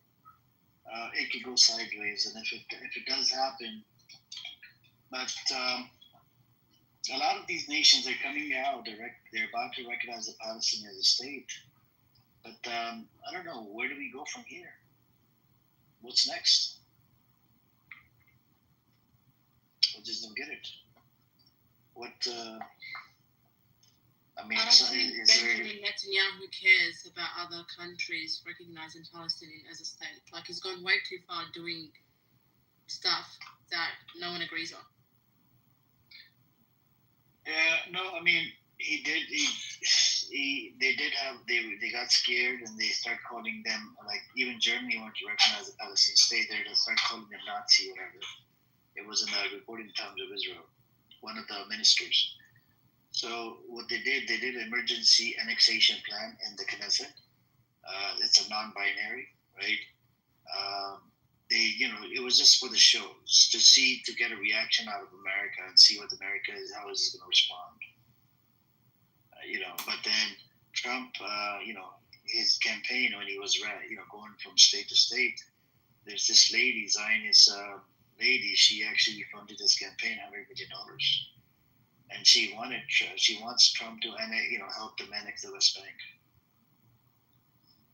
it could go sideways. And if it does happen, but a lot of these nations are coming out. They're about to recognize the Palestinian as a state. But I don't know, where do we go from here? What's next? I just don't get it. I don't think Benjamin Netanyahu cares about other countries recognizing Palestinian as a state. Like, he's gone way too far doing stuff that no one agrees on. Yeah, no, I mean, he did. They got scared and they start calling them, like, even Germany wanted to recognize the Palestinian state. They start calling them Nazi, whatever. It was in the Reporting Times of Israel, one of the ministers. So what they did an emergency annexation plan in the Knesset. It's a non-binary, right? It was just for the show, to get a reaction out of America and see what America is, how is it going to respond. But then Trump, his campaign when he was, going from state to state, there's this lady, Zionist lady, she actually funded his campaign $100 million. And she wants Trump to, help them annex the West Bank.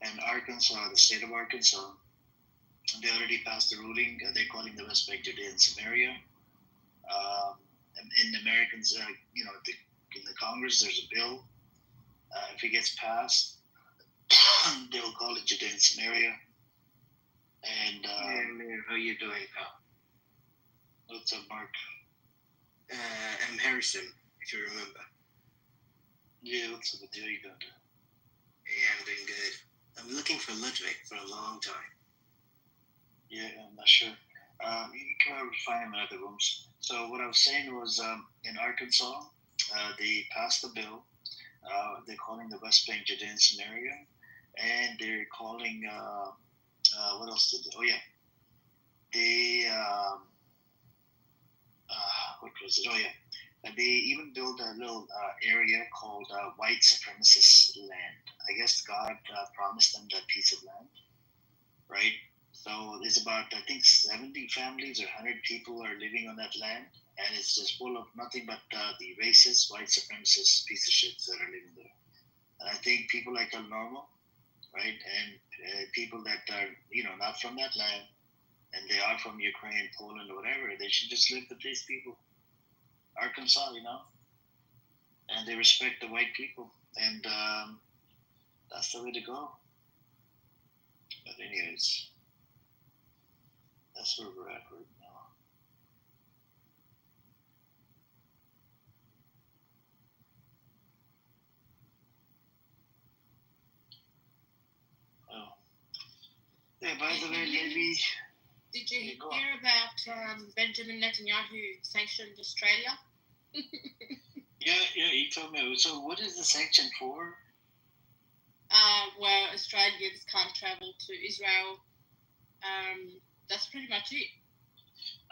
And Arkansas, the state of Arkansas, they already passed the ruling. They're calling the West Bank Judea and Samaria. And in the Americans, in the Congress, there's a bill. If it gets passed, they'll call it Judea and Samaria. And how you doing, pal? What's up, Mark? M. Harrison, if you remember. Yeah, what's up with you? How you doing? Yeah, I'm doing good. I'm looking for Ludwig for a long time. Yeah, I'm not sure. You can probably find him in other rooms. So what I was saying was, in Arkansas, they passed a bill. They're calling the West Bank Judean scenario, and they're calling what else did they? Oh yeah, they what was it? Oh yeah, they even built a little area called white supremacist land. I guess God promised them that piece of land, right? So there's about, I think, 70 families or 100 people are living on that land, and it's just full of nothing but the racist, white supremacist piece of shits that are living there. And I think people like El Normal, right, and people that are, not from that land, and they are from Ukraine, Poland, or whatever, they should just live with these people. Arkansas, and they respect the white people, and that's the way to go. But anyways, that's where we're at right now. Oh. Yeah, by the way, maybe... Did you hear about Benjamin Netanyahu sanctioned Australia? Yeah, he told me. So what is the sanction for? Where Australians can't travel to Israel. That's pretty much it.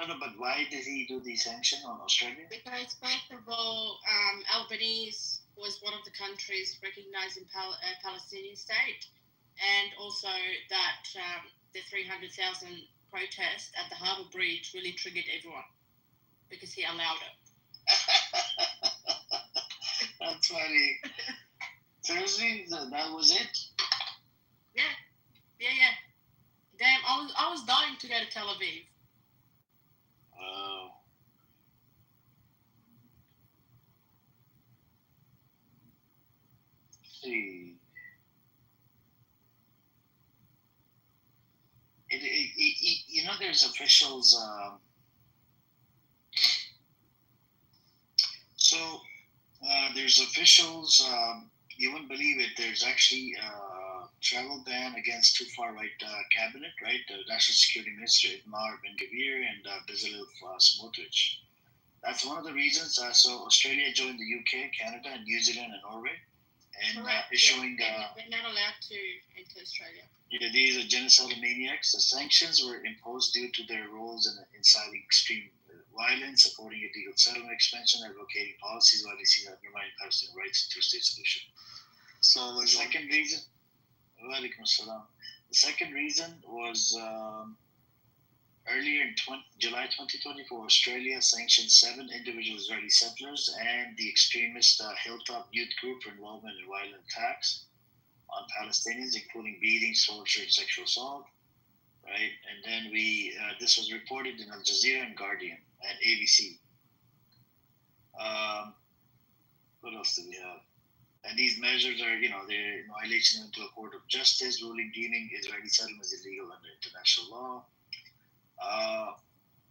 No, but why did he do the sanction on Australia? Because first of all, Albanese was one of the countries recognizing Palestinian state, and also that the 300,000 protest at the Harbour Bridge really triggered everyone because he allowed it. That's funny. Seriously, that was it? Yeah. Damn, I was dying to go to Tel Aviv. Oh. See. There's officials. There's officials. You wouldn't believe it. There's actually a travel ban against two far-right cabinet, right? The National Security Minister Itamar Ben-Gvir and Bezalel Smotrich. That's one of the reasons. So Australia joined the UK, Canada, and New Zealand and Norway, and issuing. They're not allowed to enter Australia. Yeah, these are genocidal maniacs. The sanctions were imposed due to their roles in inciting extreme violence, supporting illegal settlement expansion, advocating policies while they see undermining Palestinian rights and two-state solution. So the second reason, the second reason was earlier in July 2024, Australia sanctioned 7 individual Israeli settlers and the extremist Hilltop Youth Group for involvement in violent attacks on Palestinians, including beatings, torture, and sexual assault. Right, and then this was reported in Al Jazeera and Guardian and ABC. What else do we have? And these measures are, they're in violation into a court of justice ruling deeming Israeli settlements illegal under international law.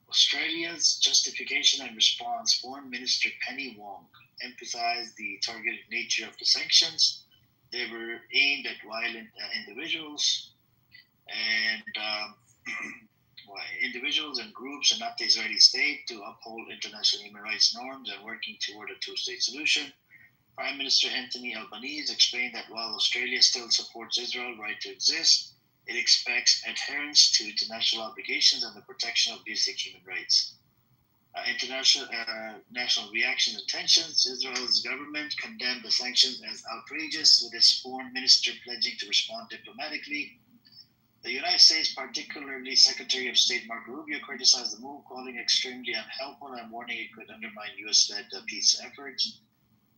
Australia's justification and response, Foreign Minister Penny Wong emphasized the targeted nature of the sanctions. They were aimed at violent individuals and individuals and groups and not the Israeli state to uphold international human rights norms and working toward a two-state solution. Prime Minister Anthony Albanese explained that while Australia still supports Israel's right to exist, it expects adherence to international obligations and the protection of basic human rights. International national reactions and tensions. Israel's government condemned the sanctions as outrageous, with its foreign minister pledging to respond diplomatically. The United States, particularly Secretary of State Marco Rubio, criticized the move, calling it extremely unhelpful and warning it could undermine U.S.-led peace efforts.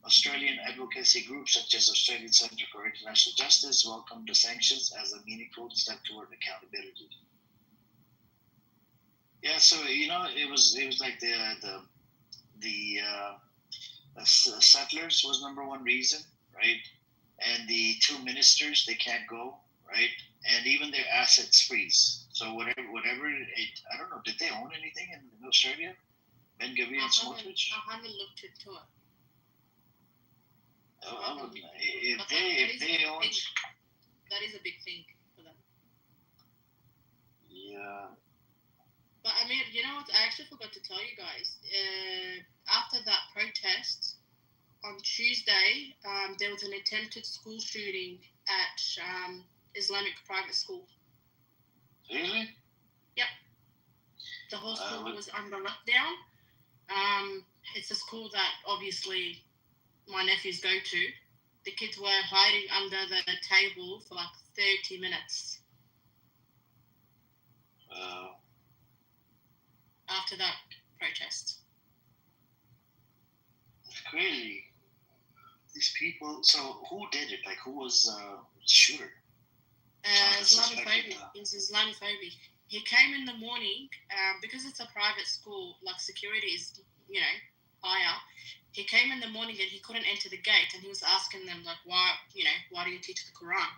Australian advocacy groups such as Australian Centre for International Justice welcomed the sanctions as a meaningful step toward accountability. Yeah, so it was like the settlers was number one reason, right? And the 2 ministers, they can't go, right? And even their assets freeze. So whatever I don't know, did they own anything in Australia? Ben Gavir and Smotrich? I haven't looked into it. I would, if they own... That is a big thing for them. Yeah. But I mean, you know what? I actually forgot to tell you guys. After that protest on Tuesday, there was an attempted school shooting at Islamic private school. Really? Yep. The whole school was under lockdown. It's a school that obviously my nephews go to. The kids were hiding under the table for like 30 minutes. After that protest. It's crazy. These people. So who did it? Like, who was the shooter? Islamophobic. It's Islamophobic. He came in the morning because it's a private school. Like security is, higher. He came in the morning and he couldn't enter the gate, and he was asking them like, why do you teach the Quran?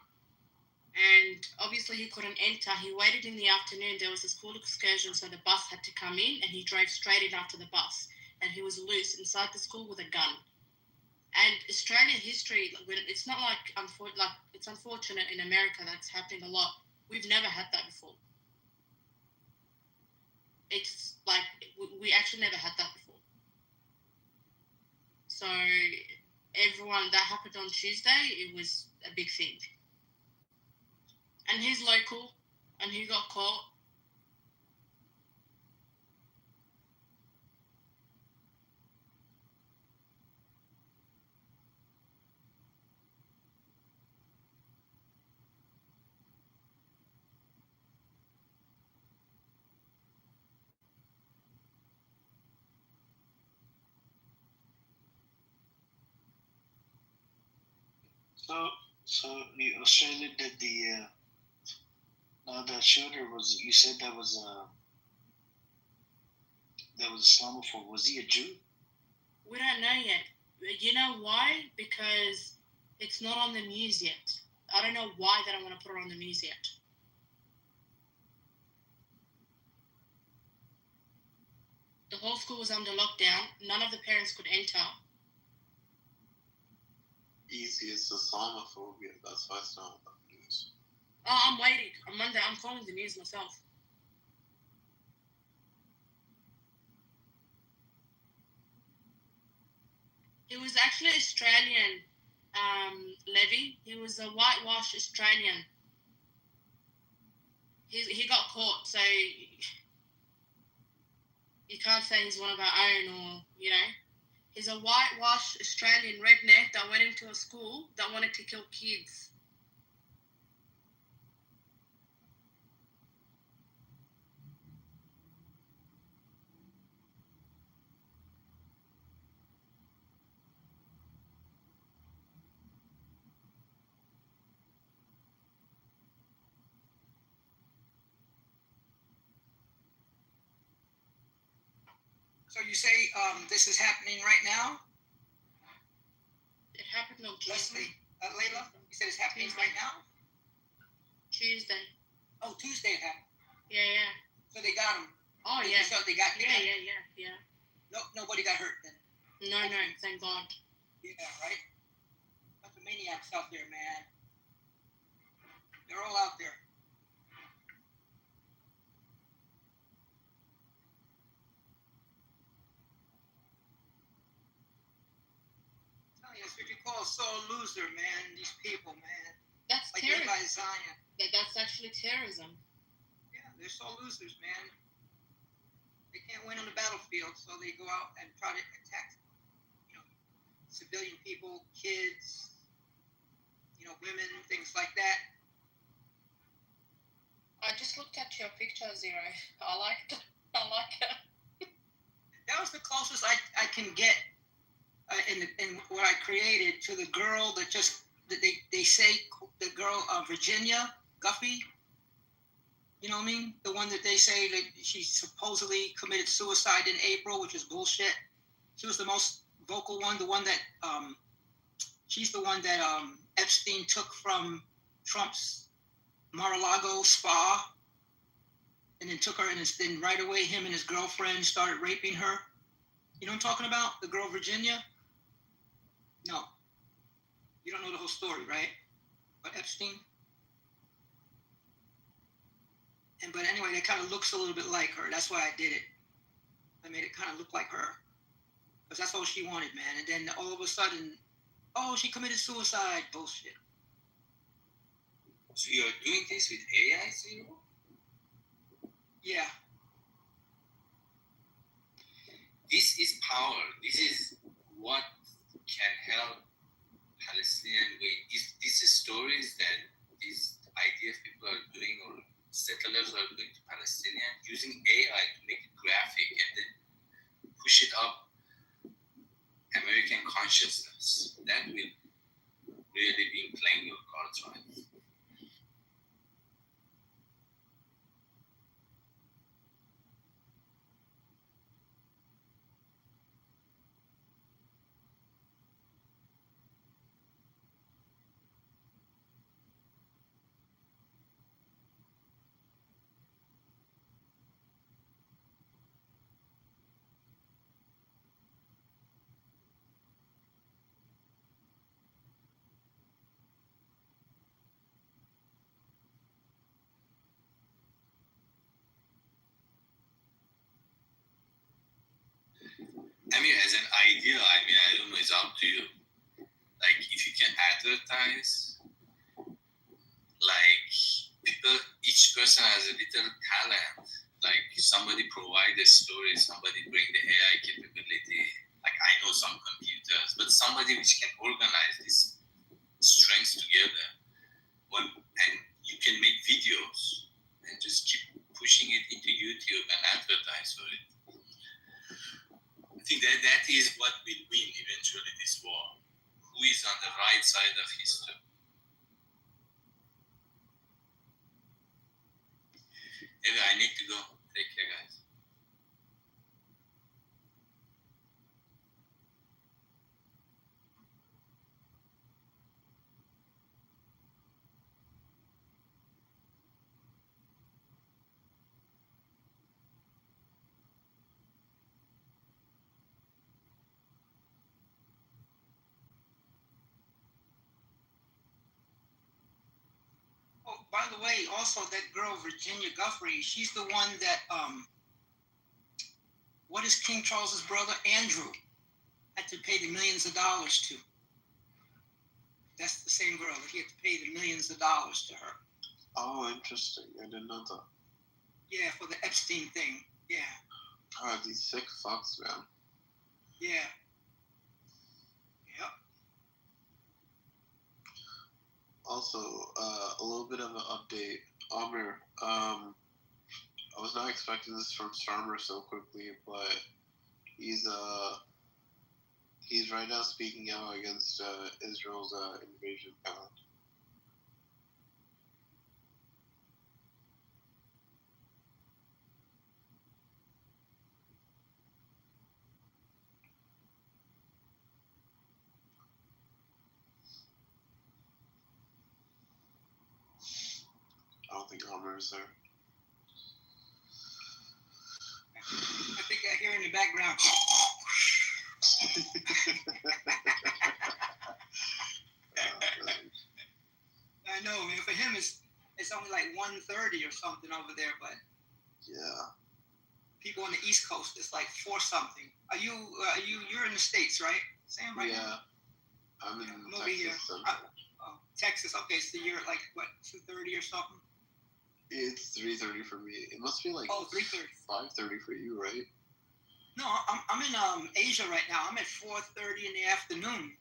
And obviously he couldn't enter. He waited in the afternoon. There was a school excursion, so the bus had to come in, and he drove straight in after the bus. And he was loose inside the school with a gun. And Australian history, it's not like it's unfortunate in America that's happening a lot. We've never had that before. It's like we actually never had that before. So everyone, that happened on Tuesday, it was a big thing. And he's local, and he got caught. So Australia did the shooter was, you said that was Islamophobe. Was he a Jew? We don't know yet. You know why? Because it's not on the news yet. I don't know why they don't want to put it on the news yet. The whole school was under lockdown. None of the parents could enter. Easiest Islamophobia. That's why it's not on the news. Oh, I'm waiting. On Monday, I'm following the news myself. He was actually Australian, Levy. He was a whitewashed Australian. He got caught, so you can't say he's one of our own, or, He's a whitewashed Australian redneck that went into a school that wanted to kill kids. So you say this is happening right now? It happened on Tuesday. Leslie, Layla, you said it's happening right now? Tuesday. Oh, Tuesday it happened. Yeah. So they got him. Oh, yeah. So they got him. Yeah. No, nobody got hurt then. No, thank God. Yeah, right? Bunch of maniacs out there, man. They're all out there. That's what you call a sore loser, man. These people, man. That's like terrorism. Levi Zion. That's actually terrorism. Yeah, they're sore losers, man. They can't win on the battlefield, so they go out and try to attack, civilian people, kids, women, things like that. I just looked at your picture, Zero. I like it. That was the closest I can get in what I created to the girl that they say, the girl Virginia Guffey. You know what I mean? The one that they say that she supposedly committed suicide in April, which is bullshit. She was the most vocal one, the one that she's the one that Epstein took from Trump's Mar-a-Lago spa, and then took her, and then right away him and his girlfriend started raping her. You know what I'm talking about? The girl Virginia? No. You don't know the whole story, right? But Epstein? But anyway, that kind of looks a little bit like her. That's why I did it. I made it kind of look like her. Because that's all she wanted, man. And then all of a sudden, oh, she committed suicide. Bullshit. So you're doing this with AI, Zero? Yeah. This is power. This is what can help Palestinian win. These stories that these IDF people are doing or settlers are doing to Palestinian using AI to make it graphic and then push it up American consciousness. That will really be playing your cards right. I mean, as an idea, I don't know, it's up to you. Like, if you can advertise, like, people, each person has a little talent. Like, somebody provide a story, somebody bring the AI capability. Like, I know some computers, but somebody which can organize these strengths together. And you can make videos and just keep pushing it into YouTube and advertise for it. I think that is what will win eventually this war. Who is on the right side of history? Anyway, I need to go. Take care, guys. Oh, by the way, also that girl Virginia Guthrie, she's the one that what is King Charles's brother Andrew had to pay the millions of dollars to. That's the same girl that he had to pay the millions of dollars to her. Oh, interesting. I didn't know that. Yeah, for the Epstein thing. Yeah. Oh, these sick fucks, man. Yeah. Yep. Also, a little bit of an update. Amr, I was not expecting this from Starmer so quickly, but he's right now speaking out against Israel's invasion plan. I don't think Amr is there. I think I hear in the background. I know, man. For him, it's only like 1:30 or something over there, but yeah. People on the East Coast, it's like 4 something. You're in the States, right? Sam, right? Yeah. Now? I'm in I'm Texas. over here. Texas. Okay, so you're like what, 2:30 or something? It's 3:30 for me. It must be like 3:30. 5:30 for you, right? No, I'm in Asia right now. I'm at 4:30 in the afternoon.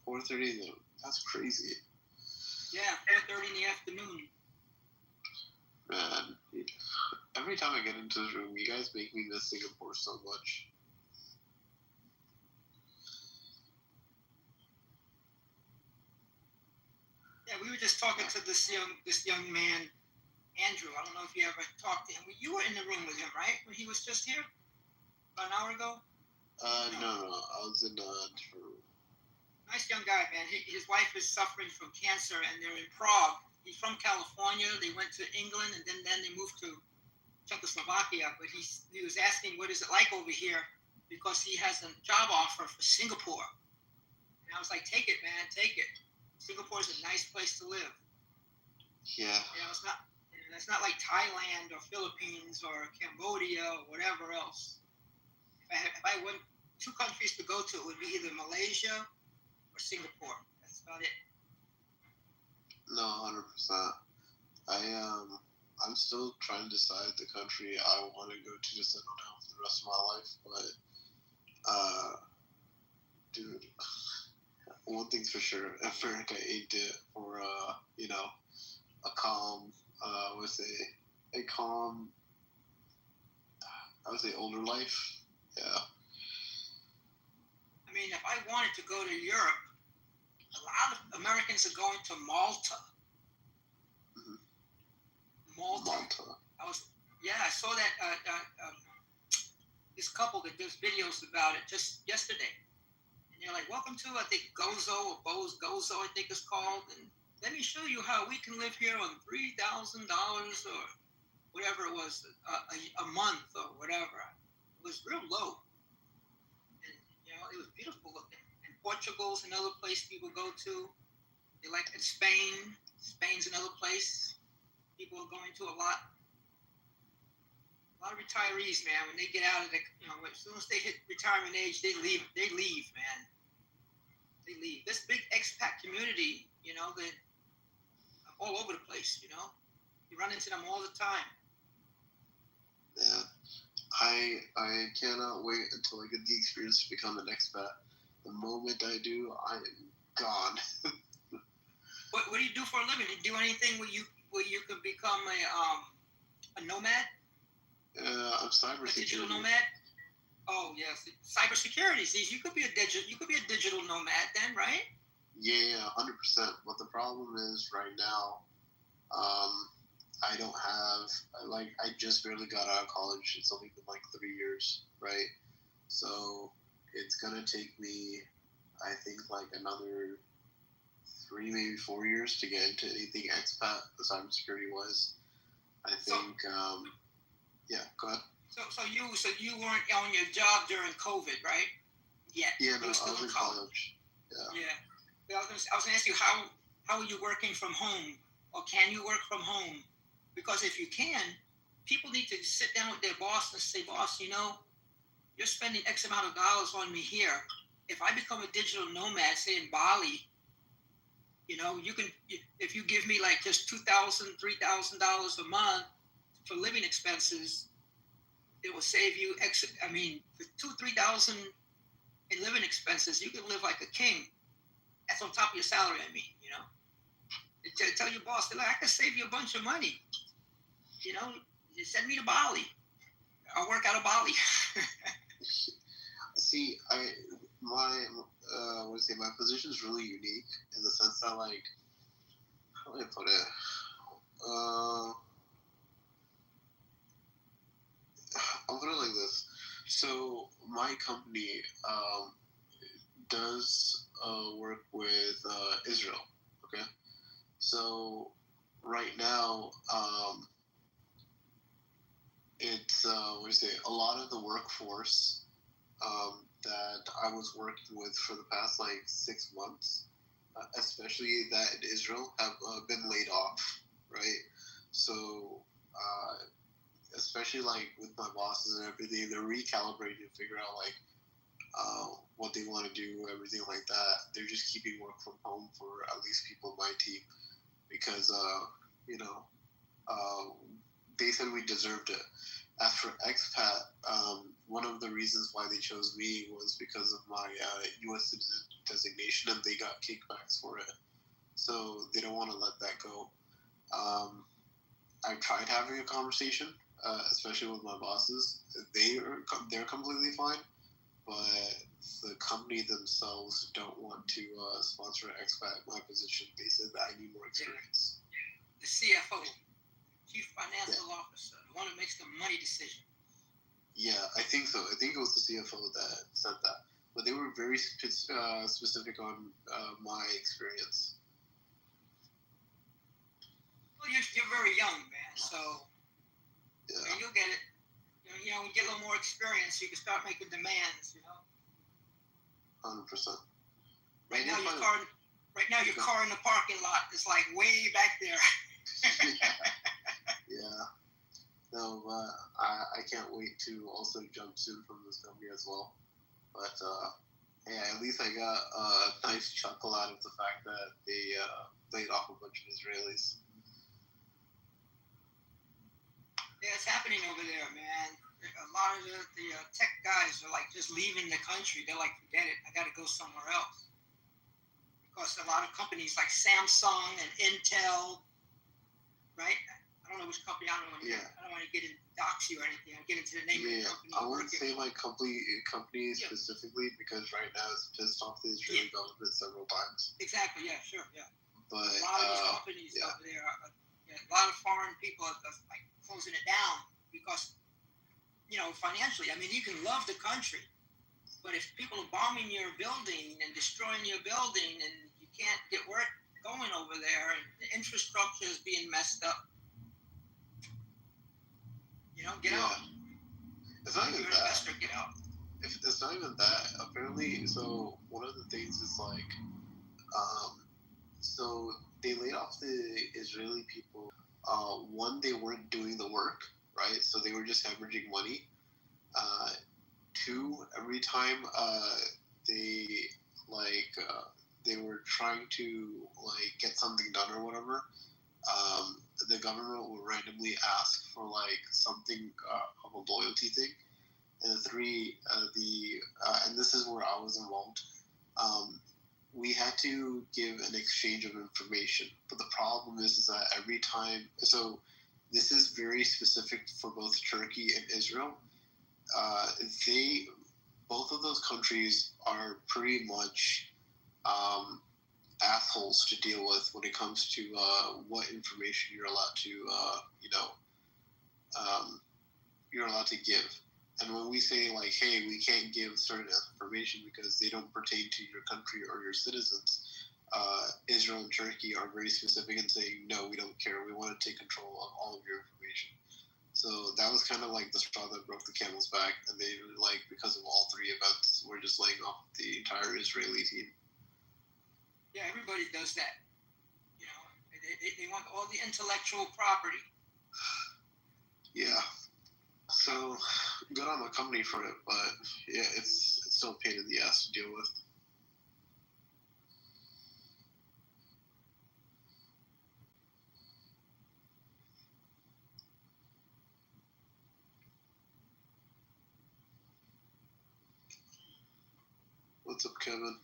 4:30. That's crazy. Yeah, 4:30 in the afternoon. Man, every time I get into this room, you guys make me miss Singapore so much. Yeah, we were just talking to this young man, Andrew. I don't know if you ever talked to him. You were in the room with him, right? When he was just here about an hour ago. No. I was in a different room. Nice young guy, man. His wife is suffering from cancer, and they're in Prague. He's from California. They went to England, and then they moved to Czechoslovakia. But he was asking, what is it like over here? because he has a job offer for Singapore. And I was like, take it, man, take it. Singapore is a nice place to live. Yeah. It's not like Thailand or Philippines or Cambodia or whatever else. If I went 2 countries to go to, it would be either Malaysia or Singapore. That's about it. No, 100%. I'm still trying to decide the country I want to go to settle down for the rest of my life, but dude, one thing's for sure, America ain't it for a calm, I would say older life. Yeah. I mean, if I wanted to go to Europe, a lot of Americans are going to Malta. Malta. I saw that this couple that does videos about it just yesterday. And they're like, welcome to, I think, Gozo or Gozo, I think it's called. And let me show you how we can live here on $3,000 or whatever it was, a month or whatever. It was real low. And, it was beautiful looking. And Portugal's another place people go to. They like it. Spain's another place people are going to a lot. A lot of retirees, man, when they get out of the, as soon as they hit retirement age, they leave, man. They leave. This big expat community, they're all over the place, You run into them all the time. Yeah. I cannot wait until I get the experience to become an expat. The moment I do, I am gone. What do you do for a living? Do you do anything where you can become a nomad? I'm cybersecurity. A digital nomad? Oh yes, cybersecurity. See, you could be a digital nomad then, right? Yeah, 100%. But the problem is right now, I don't have I just barely got out of college. It's only been 3 years, right? So it's gonna take me, I think, another 3, maybe 4 years to get into anything expat, cybersecurity wise. I think. Yeah, go ahead. So you weren't on your job during COVID, right? Yet. Yeah, no, you were still I was in college. Yeah. Yeah. I was going to ask you how are you working from home, or can you work from home? Because if you can, people need to sit down with their boss and say, boss, you're spending X amount of dollars on me here. If I become a digital nomad, say in Bali, you can, if you give me just $2,000, $3,000 a month for living expenses, it will save you for $2,000-$3,000 in living expenses, you can live like a king. That's on top of your salary, Tell your boss, I can save you a bunch of money. You send me to Bali. I'll work out of Bali. See, my position is really unique in the sense that, how do I put it? I'll put it like this. So my company does work with Israel. Okay, so right now it's a lot of the workforce that I was working with for the past 6 months, especially that in Israel, have been laid off, right? So especially with my bosses and everything, they're recalibrating to figure out what they want to do, everything like that. They're just keeping work from home for at least people in my team because they said we deserved it. As for expat, one of the reasons why they chose me was because of my U.S. citizen designation, and they got kickbacks for it. So they don't want to let that go. I tried having a conversation, especially with my bosses. They're completely fine, but the company themselves don't want to sponsor an expat in my position. They said that I need more experience. The CFO, Chief Financial Officer, the one who makes the money decision. Yeah, I think so. I think it was the CFO that said that. But they were very specific on my experience. Well, you're very young, man, so you'll get it. you know, when you get a little more experience, you can start making demands. You know. 100%. Right now, your car in the parking lot is like way back there. Yeah. No, but I can't wait to also jump soon from this company as well. But yeah, at least I got a nice chuckle out of the fact that they laid off a bunch of Israelis. Yeah, it's happening over there, man. A lot of the tech guys are like just leaving the country. They're like, forget it, I got to go somewhere else. Because a lot of companies like Samsung and Intel, right? I don't know which company. I don't want to get into dox you or anything. I get into the name of the company. I wouldn't say my company specifically because right now it's pissed off the Israeli government several times. Exactly. Yeah. Sure. Yeah. But a lot of these companies over there, a lot of foreign people are like closing it down because, you know, financially. I mean, you can love the country, but if people are bombing your building and destroying your building and you can't get work going over there and the infrastructure is being messed up, you know, get out. It's not even that. Investor, get out. It's not even that. Apparently, so one of the things is like, so they laid off the Israeli people. One, they weren't doing the work, right? So they were just hemorrhaging money. Two, every time they were trying to like get something done or whatever, the government will randomly ask for like something of a loyalty thing. And three, and this is where I was involved. We had to give an exchange of information, but the problem is that every time, so this is very specific for both Turkey and Israel. Both of those countries are pretty much assholes to deal with when it comes to what information you're allowed to, you're allowed to give. And when we say like, hey, we can't give certain information because they don't pertain to your country or your citizens, Israel and Turkey are very specific in saying, no, we don't care. We want to take control of all of your information. So that was kind of like the straw that broke the camel's back. And they, like, because of all three events, we're just laying off the entire Israeli team. Yeah, everybody does that. You know, they want all the intellectual property. Yeah. So good on the company for it, but yeah, it's still a pain in the ass to deal with. What's up, Kevin?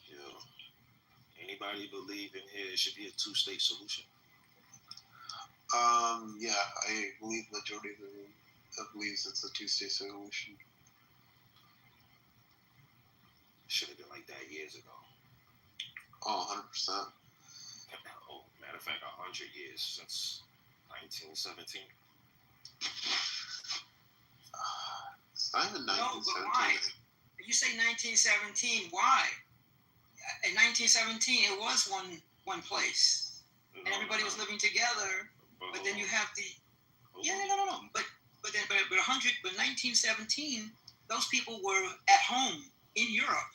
Yo, anybody believe in here it should be a two-state solution? Yeah, I believe majority of the room believes it's a two-state solution. Should have been like that years ago. Oh, 100%. Oh, matter of fact, 100 years since 1917. It's not even 1917. No, but why? You say 1917. Why? In 1917, it was one place, and everybody was living together. But then you have the no. But 1917, those people were at home in Europe.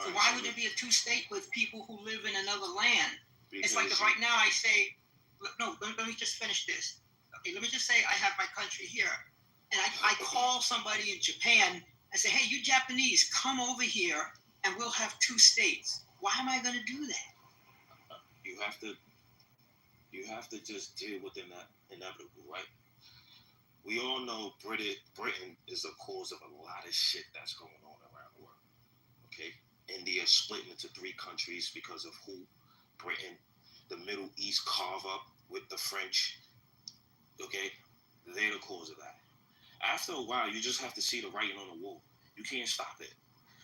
So why would there be a two-state with people who live in another land? It's like if right now I say, no, let me just finish this. Okay, let me just say I have my country here, and I call somebody in Japan and say, hey, you Japanese, come over here, and we'll have two states. Why am I going to do that? You have to just deal with the inevitable, right? We all know Britain is the cause of a lot of shit that's going on around the world. Okay? India split into 3 countries because of who? Britain. The Middle East carve up with the French. Okay? They're the cause of that. After a while, you just have to see the writing on the wall. You can't stop it.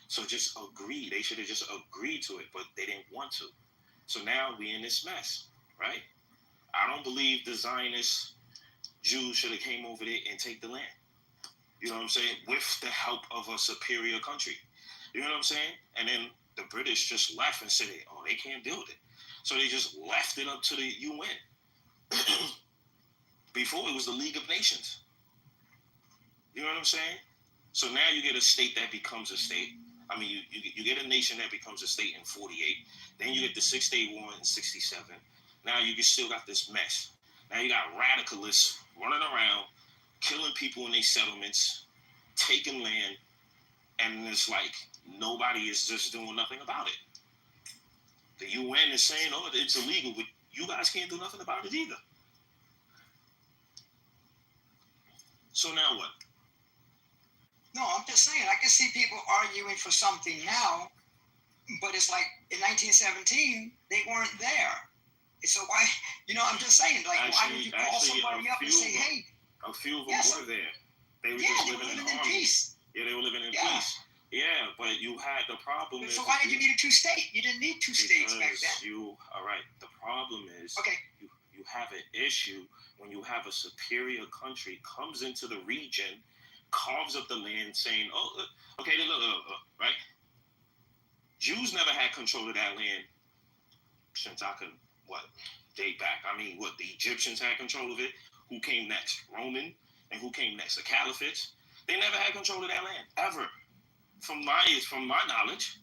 So just agree. They should have just agreed to it, but they didn't want to. So now we in this mess, right? I don't believe the Zionist Jews should have came over there and take the land. You know what I'm saying? With the help of a superior country. You know what I'm saying? And then the British just left and said, oh, they can't deal with it. So they just left it up to the UN. Before it was the League of Nations. You know what I'm saying? So now you get a state that becomes a state. I mean, you get a nation that becomes a state in 48. Then you get the 6-Day War in 67. Now you still got this mess. Now you got radicalists running around, killing people in their settlements, taking land, and it's like nobody is just doing nothing about it. The UN is saying, oh, it's illegal, but you guys can't do nothing about it either. So now what? No, I'm just saying, I can see people arguing for something now, but it's like in 1917, they weren't there. So why, I'm just saying, like, why would you call somebody up and say, hey? A few of them were there. They were just living in peace. Yeah, they were living in peace. Yeah, but you had the problem. So why did you need a two-state? You didn't need two states back then. All right. The problem is, you have an issue when you have a superior country comes into the region, carves up the land, saying, "Oh, okay, look, right." Jews never had control of that land since I could date back. I mean, the Egyptians had control of it. Who came next? Roman, and who came next? The Caliphates. They never had control of that land ever. From my knowledge,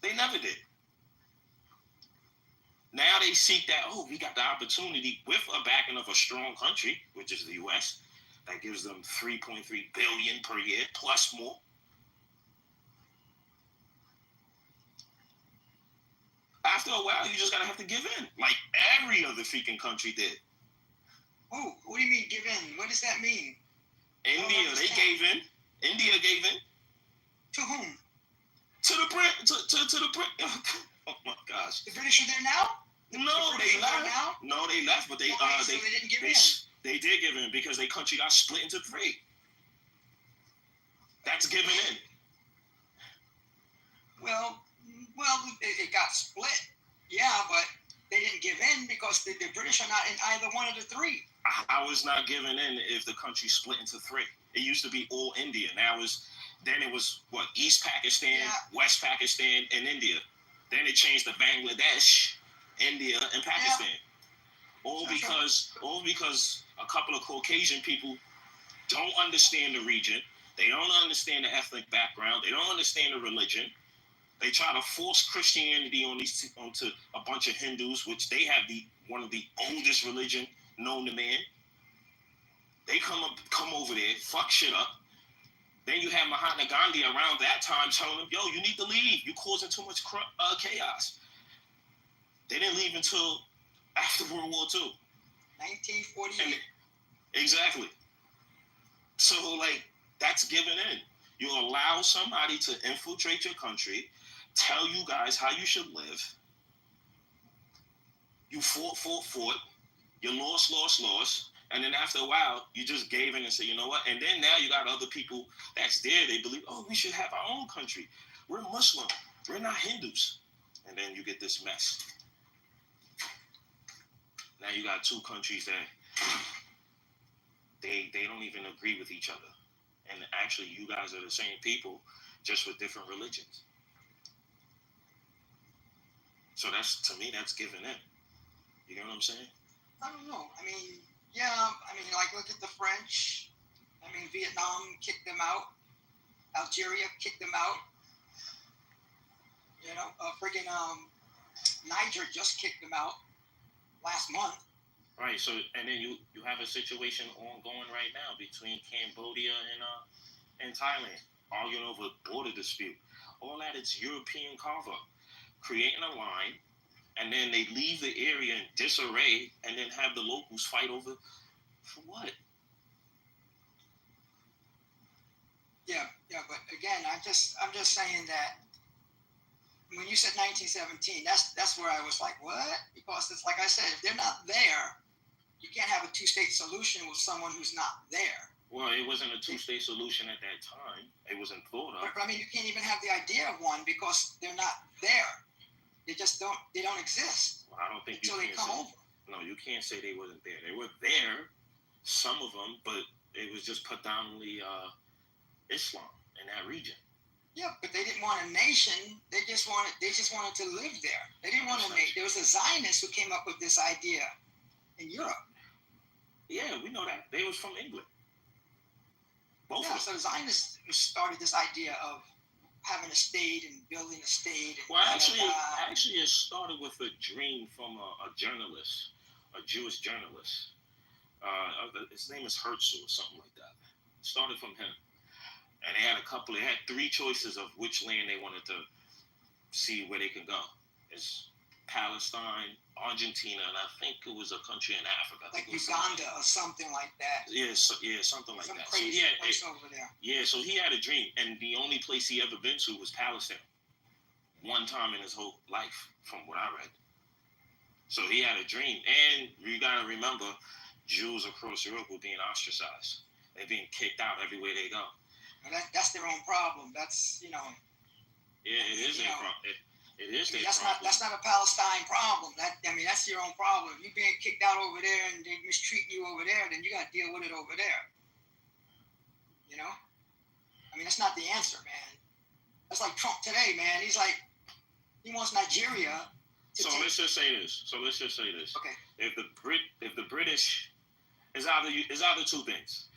they never did. Now they seek that, we got the opportunity with a backing of a strong country, which is the U.S., that gives them $3.3 billion per year, plus more. After a while, you just gotta have to give in, like every other freaking country did. Oh, what do you mean give in? What does that mean? India, they gave in. India gave in. To whom? To the Brit. To the Brit. Oh my gosh. The British are there now? No, they left. No, they left, but they so they didn't give in. They did give in because their country got split into 3. That's giving in. Well, it got split. Yeah, but they didn't give in because the British are not in either one of the 3. I was not giving in if the country split into 3. It used to be all India. Then it was East Pakistan, West Pakistan, and India. Then it changed to Bangladesh, India, and Pakistan. All because a couple of Caucasian people don't understand the region. They don't understand the ethnic background. They don't understand the religion. They try to force Christianity onto a bunch of Hindus, which they have one of the oldest religion known to man. They come over there, fuck shit up. Then you have Mahatma Gandhi around that time telling them, yo, you need to leave. You're causing too much chaos. They didn't leave until after World War II. 1948. Exactly. So, that's giving in. You allow somebody to infiltrate your country, tell you guys how you should live. You fought. You lost. And then after a while, you just gave in and said, you know what? And then now you got other people that's there. They believe, we should have our own country. We're Muslim. We're not Hindus. And then you get this mess. Now you got 2 countries that they don't even agree with each other. And actually, you guys are the same people, just with different religions. So to me, that's giving in. You know what I'm saying? I don't know. Look at the French. Vietnam kicked them out. Algeria kicked them out. Niger just kicked them out last month. Right. So, and then you have a situation ongoing right now between Cambodia and Thailand, arguing over border dispute. All that, it's European carve-up, creating a line, and then they leave the area in disarray, and then have the locals fight over for what? Yeah, but again, I'm just saying that when you said 1917, that's where I was like, what? Because it's like I said, if they're not there, you can't have a 2-state solution with someone who's not there. Well, it wasn't a 2-state solution at that time. It wasn't thought of. But you can't even have the idea of one because they're not there. They just don't exist. Well, I don't think until they come over. No, you can't say they wasn't there. They were there, some of them, but it was just predominantly Islam in that region. Yeah, but they didn't want a nation. They just wanted to live there. They didn't want a nation. There was a Zionist who came up with this idea in Europe. Yeah, we know that. They was from England. Both Yeah, of them. so the Zionists started this idea of having a state and building a state. And Well, actually, it started with a dream from a journalist, a Jewish journalist. His name is Herzl or something like that. It started from him. And they had 3 choices of which land they wanted to see where they could go. It's Palestine, Argentina, and I think it was a country in Africa. Like Uganda or something like that. Yeah, something like Some that. crazy So place over there. Yeah, so he had a dream, and the only place he ever been to was Palestine. One time in his whole life, from what I read. So he had a dream, and you gotta remember, Jews across Europe were being ostracized. They're being kicked out everywhere they go. And that's their own problem. That's Yeah, it is their problem. It is their that's problem. That's not a Palestine problem. That's your own problem. If you're being kicked out over there and they mistreat you over there, then you got to deal with it over there. That's not the answer, man. That's like Trump today, man. He's like, he wants Nigeria. Let's just say this. Okay. If the British, is either 2 things.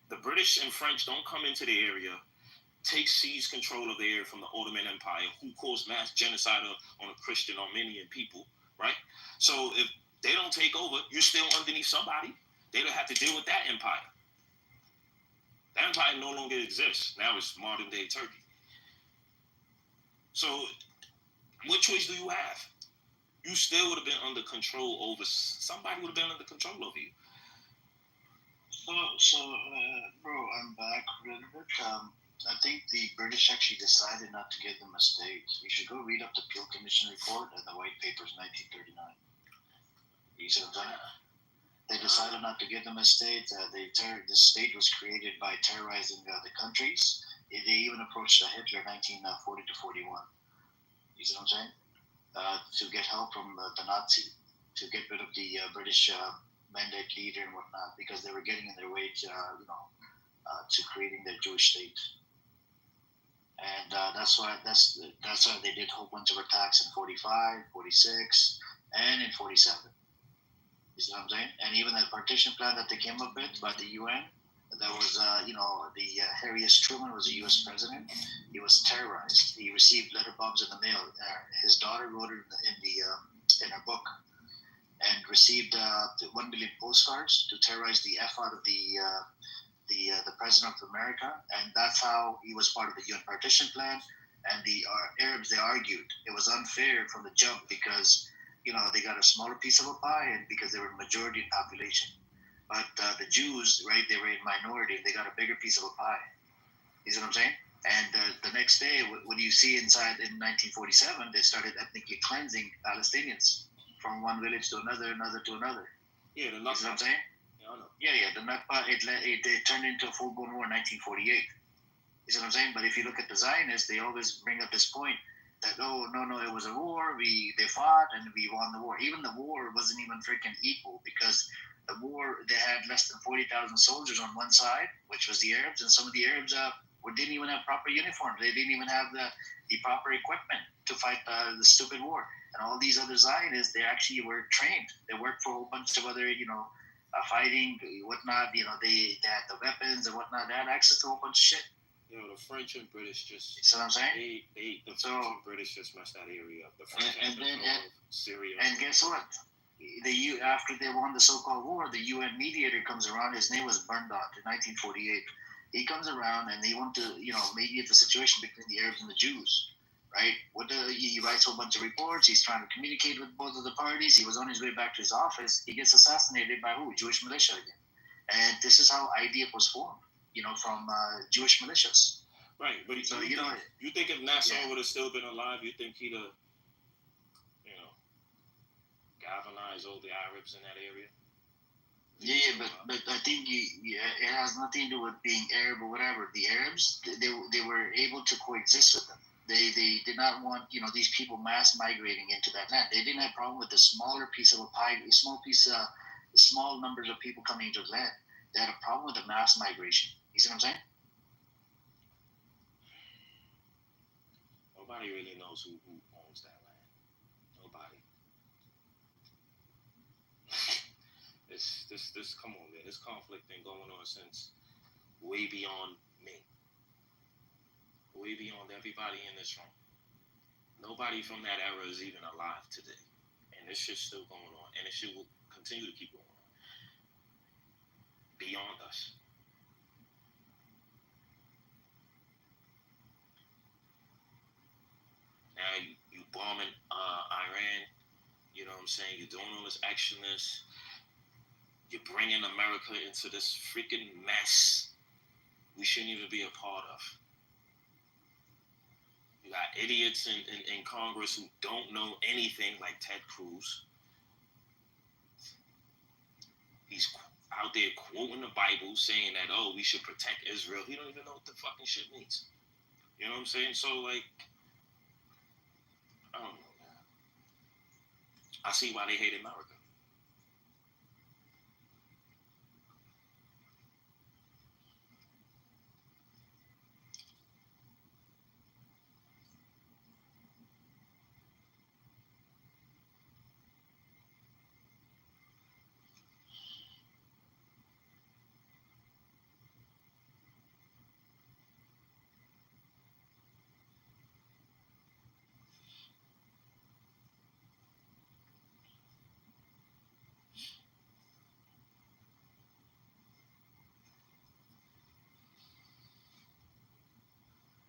The British and French don't come into the area, seize control of the area from the Ottoman Empire, who caused mass genocide on the Christian Armenian people, right? So if they don't take over, you're still underneath somebody. They don't have to deal with that empire. That empire no longer exists. Now it's modern day Turkey. So what choice do you have? You still would have been under control over somebody. Would have been under control over you. So, bro, I'm back a little bit. I think the British actually decided not to give them a state. You should go read up the Peel Commission report and the White Papers 1939. You see what I'm saying? They decided not to give them a state. The state was created by terrorizing the countries. They even approached Hitler 1940 to 41. You see what I'm saying? To get help from the Nazi, to get rid of the British mandate leader and whatnot, because they were getting in their way to, to creating their Jewish state. And that's why they did a whole bunch of attacks in 45, 46, and in 47. You see what I'm saying? And even that partition plan that they came up with by the UN, that was, Harry S. Truman was a U.S. president. He was terrorized. He received letter bombs in the mail. His daughter wrote it in her book, and received 1 million postcards to terrorize the F out of the president of America. And that's how he was part of the UN partition plan. And the Arabs, they argued it was unfair from the jump because they got a smaller piece of a pie, and because they were majority in population. But the Jews, right, they were in minority. They got a bigger piece of a pie. You see what I'm saying? And the next day, what you see inside in 1947, they started ethnically cleansing Palestinians from one village to another to another. Yeah, the Nakba. You see what I'm saying? Yeah, I know. Yeah, the Nakba, it turned into a full-blown war in 1948. You see what I'm saying? But if you look at the Zionists, they always bring up this point that, no, it was a war. They fought and we won the war. Even the war wasn't even freaking equal, because the war, they had less than 40,000 soldiers on one side, which was the Arabs, and some of the Arabs didn't even have proper uniforms. They didn't even have the proper equipment to fight the stupid war. And all these other Zionists, they actually were trained. They worked for a whole bunch of other, fighting, whatnot. They had the weapons and whatnot. They had access to a whole bunch of shit. The French and British just. You see what I'm saying? The French and British just messed that area up. The French had control of Syria. And guess what? After they won the so-called war, the UN mediator comes around. His name was Bernadotte in 1948. He comes around and he wanted to, mediate the situation between the Arabs and the Jews, right? He writes a whole bunch of reports. He's trying to communicate with both of the parties. He was on his way back to his office. He gets assassinated by who? Jewish militia again. And this is how IDF was formed, from Jewish militias. Right, but you think if Nasser would have still been alive, you think he'd have, galvanized all the Arabs in that area? Yeah, but I think it has nothing to do with being Arab or whatever. The Arabs, they were able to coexist with them. They did not want these people mass migrating into that land. They didn't have a problem with the smaller piece of a pie, small numbers of people coming into the land. They had a problem with the mass migration. You see what I'm saying? Nobody really knows who owns that land. Nobody. This come on, man. This conflict been going on since way beyond me. Way beyond everybody in this room. Nobody from that era is even alive today. And this shit's still going on. And this shit will continue to keep going on. Beyond us. Now you bombing Iran. You know what I'm saying? You're doing all this actionness. You're bringing America into this freaking mess we shouldn't even be a part of. You got idiots in Congress who don't know anything, like Ted Cruz. He's out there quoting the Bible, saying that, oh, we should protect Israel. He don't even know what the fucking shit means. You know what I'm saying? So, like, I don't know, man. I see why they hate America.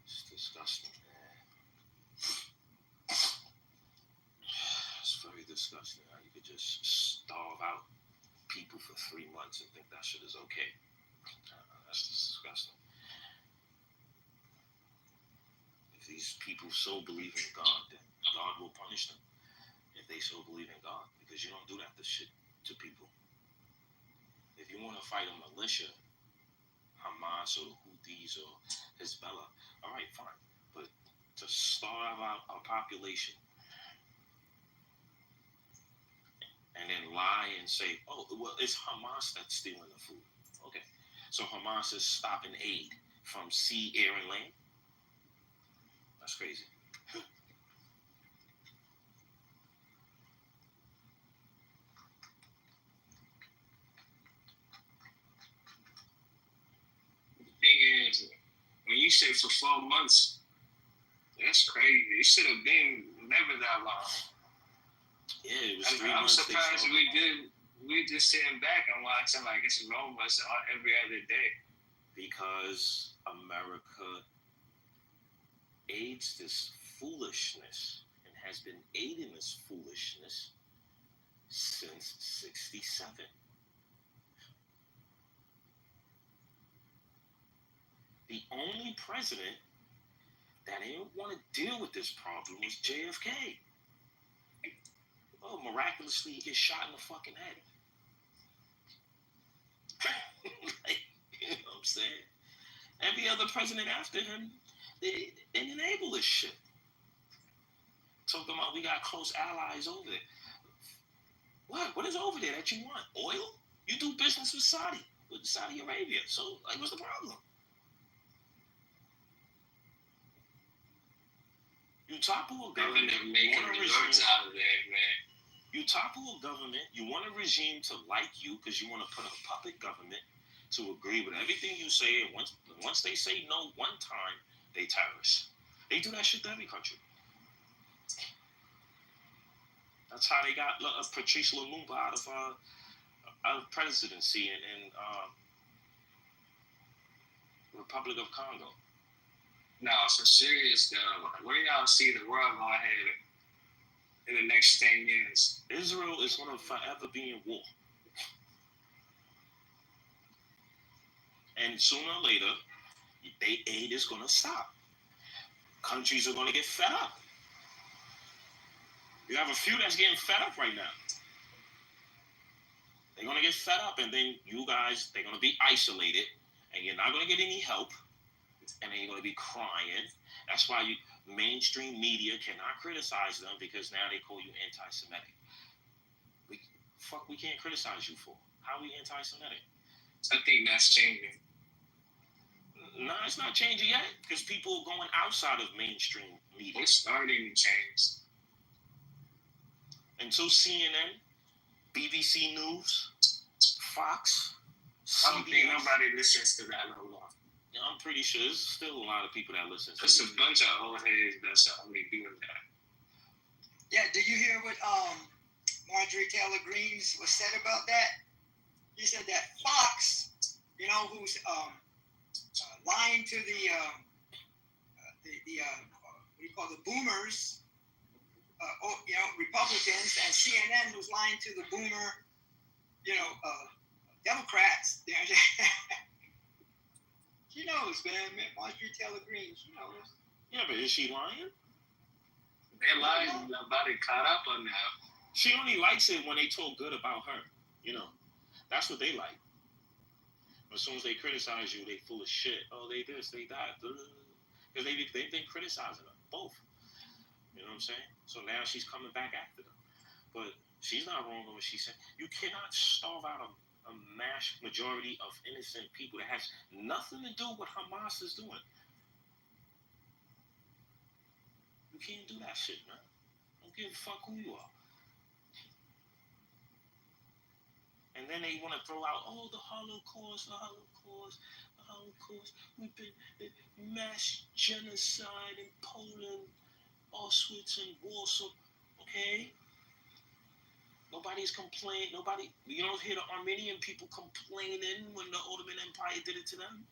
It's disgusting, man. It's very disgusting how you could just starve out people for 3 months and think that shit is okay. That's disgusting. If these people so believe in God, then God will punish them. If they so believe in God, because you don't do that to shit to people. If you want to fight a militia, Hamas or Houthis or Hezbollah, all right, fine. But to starve out a population and then lie and say, oh, well, it's Hamas that's stealing the food. Okay. So Hamas is stopping aid from sea, air, and land? That's crazy. The thing is, when you say for 4 months, that's crazy. It should have been never that long. Yeah, it was 3 I'm months. surprised we just sitting back and watching like it's Romans every other day. Because America aids this foolishness and has been aiding this foolishness since 1967. The only president that didn't want to deal with this problem was JFK. Oh, miraculously, he gets shot in the fucking head. Like, you know what I'm saying? Every other president after him, they enable this shit. Talking about we got close allies over there. What is over there that you want? Oil? You do business with Saudi Arabia. So, like, what's the problem? You topple a government, you want a regime out of there, man. You topple a government, you want a regime to like you because you want to put a puppet government to agree with everything you say. And once they say no one time, they terrorists. They do that shit to every country. That's how they got Patrice Lumumba out of presidency in Republic of Congo. No, for serious though. Where y'all see the world going headed in the next 10 years? Israel is going to forever be in war. And sooner or later, their aid is going to stop. Countries are going to get fed up. You have a few that's getting fed up right now. They're going to get fed up, and then you guys, they're going to be isolated, and you're not going to get any help, and then you're going to be crying. That's why mainstream media cannot criticize them, because now they call you anti-Semitic. We can't criticize you for. How are we anti-Semitic? I think that's changing. No, it's not changing yet, because people are going outside of mainstream media. It's starting to change. Until CNN, BBC News, Fox. I don't think nobody listens to that no more. Yeah, I'm pretty sure there's still a lot of people that listen to There's it. a bunch of old heads that's only doing that. Yeah, did you hear what Marjorie Taylor Greene was said about that? He said that Fox, you know, who's lying to the what do you call the boomers, you know, Republicans, and CNN, who's lying to the boomer, you know, Democrats. She knows, man. Marjorie Taylor Greene, she knows. Yeah, but is she lying? They're lying. Nobody caught up on that. She only likes it when they talk good about her. You know, that's what they like. As soon as they criticize you, they full of shit. Oh, they this, they that. Because they've been criticizing her, both. You know what I'm saying? So now she's coming back after them. But she's not wrong on what she said. You cannot starve out a mass majority of innocent people that has nothing to do with what Hamas is doing. You can't do that shit, man. Don't give a fuck who you are. And then they want to throw out, oh, the Holocaust. We've been mass genocide in Poland, Auschwitz, and Warsaw. Okay? Nobody's complaining. You don't hear the Armenian people complaining when the Ottoman Empire did it to them.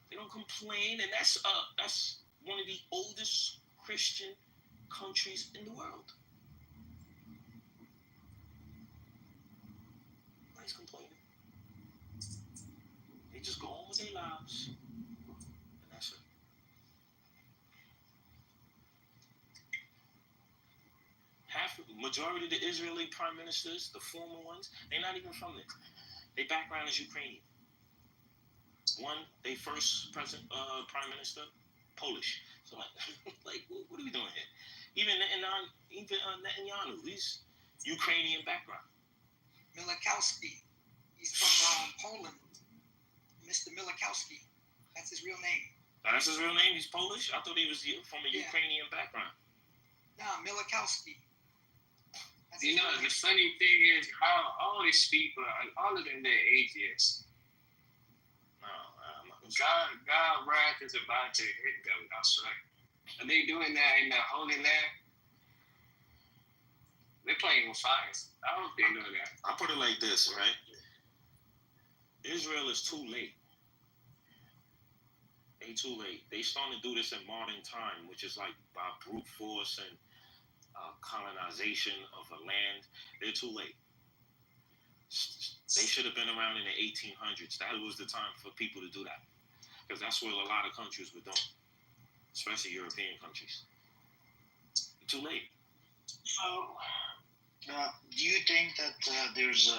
They don't complain, and that's one of the oldest Christian countries in the world. Nobody's complaining. They just go on with their lives, and that's it. Majority of the Israeli prime ministers, the former ones, they're not even from there. Their background is Ukrainian. One, they first prime minister, Polish. So like, what are we doing here? Even Netanyahu, he's Ukrainian background. Milikowski, he's from Poland. Mr. Milikowski, that's his real name. That's his real name? He's Polish? I thought he was from a Ukrainian background. No, Milikowski. You know, the funny thing is, all these people, all of them, they're atheists. God wrath is about to hit them. That's right. Are they doing that in the Holy Land? They're playing with fire. I hope they know that. I put it like this, right? Israel is too late. They too late. They starting to do this in modern time, which is like by brute force and colonization of a land. They're too late. They should have been around in the 1800s. That was the time for people to do that. Because that's what a lot of countries were doing, especially European countries. Too late. So, do you think that there's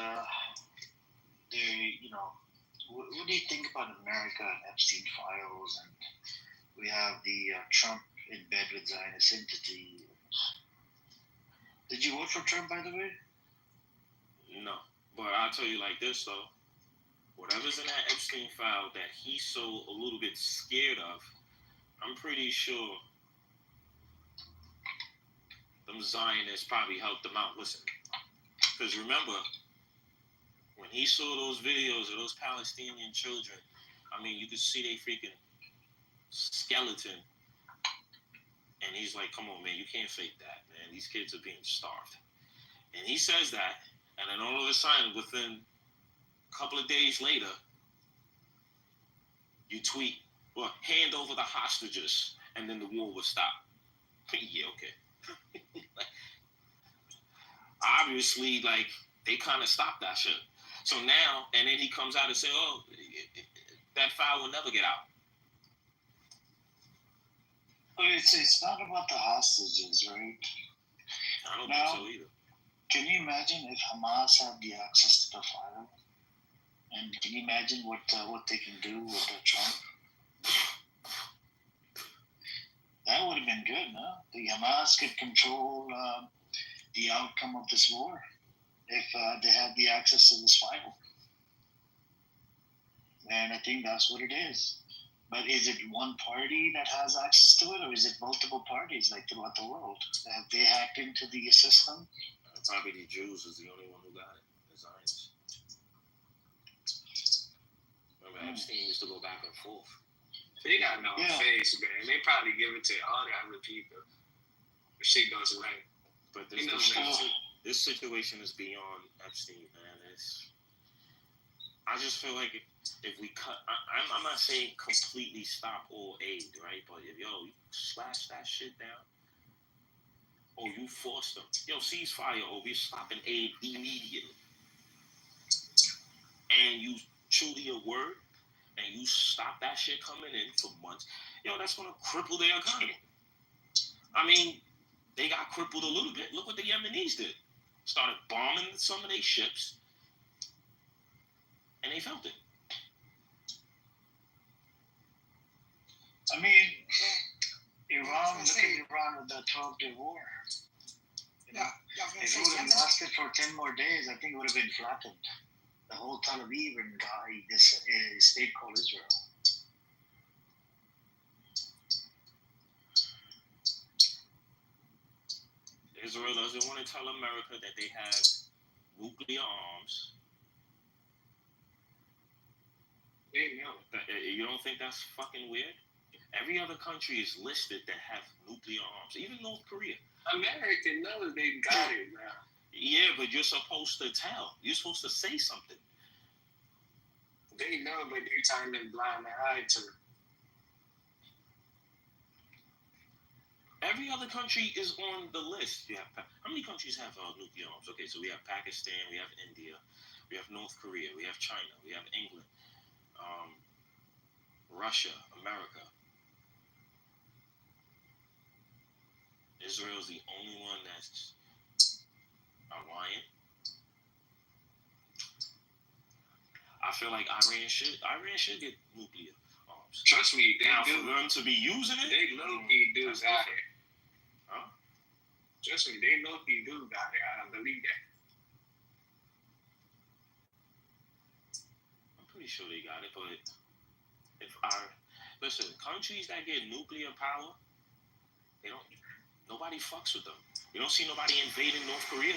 what do you think about America and Epstein files, and we have the Trump in bed with Zionist entity? Did you vote for Trump, by the way? No, but I'll tell you like this though. Whatever's in that Epstein file that he's so a little bit scared of, I'm pretty sure them Zionists probably helped them out. Listen, because remember, when he saw those videos of those Palestinian children, I mean, you could see they freaking skeleton. And he's like, come on, man, you can't fake that, man. These kids are being starved. And he says that, and then all of a sudden, within a couple of days later, you tweet, well, hand over the hostages, and then the war will stop. Yeah, okay. Obviously, like, they kind of stopped that shit. So now, and then he comes out and say, oh, that file will never get out. But it's not about the hostages, right? I don't think so either. Can you imagine if Hamas had the access to the file? And can you imagine what they can do with Trump? That would have been good, no? The Hamas could control the outcome of this war if they had the access to this file. And I think that's what it is. But is it one party that has access to it, or is it multiple parties, like throughout the world? Have they hacked into the system? Probably the Jews is the only one who got it. The Zionists. Remember, Epstein used to go back and forth. They got no face, man. They probably give it to all the other people. The shit goes away. But this situation is beyond Epstein, man. I just feel like if we cut, I'm not saying completely stop all aid, right? But if you slash that shit down, or you force them, ceasefire, or we're stopping aid immediately, and you true to your word, and you stop that shit coming in for months, that's gonna cripple their economy. I mean, they got crippled a little bit. Look what the Yemenis did. Started bombing some of their ships, and they felt it. I mean, Iran, look at Iran with the 12-day war. If it would have lasted for 10 more days, I think it would have been flattened. The whole Tel Aviv and this state called Israel. Israel doesn't want to tell America that they have nuclear arms. You don't think that's fucking weird? Every other country is listed that have nuclear arms, even North Korea. America knows they got it now. Yeah, but you're supposed to tell. You're supposed to say something. They know, but they're trying to blind their eye to it. Every other country is on the list. How many countries have nuclear arms? Okay, so we have Pakistan, we have India, we have North Korea, we have China, we have England, Russia, America. Israel's the only one that's Orion. I feel like Iran should get nuclear arms. Trust me, for them to be using it, they low-key do got it. Huh? Trust me, they low-key do got it. I believe that. I'm pretty sure they got it, but listen, countries that get nuclear power, nobody fucks with them. You don't see nobody invading North Korea.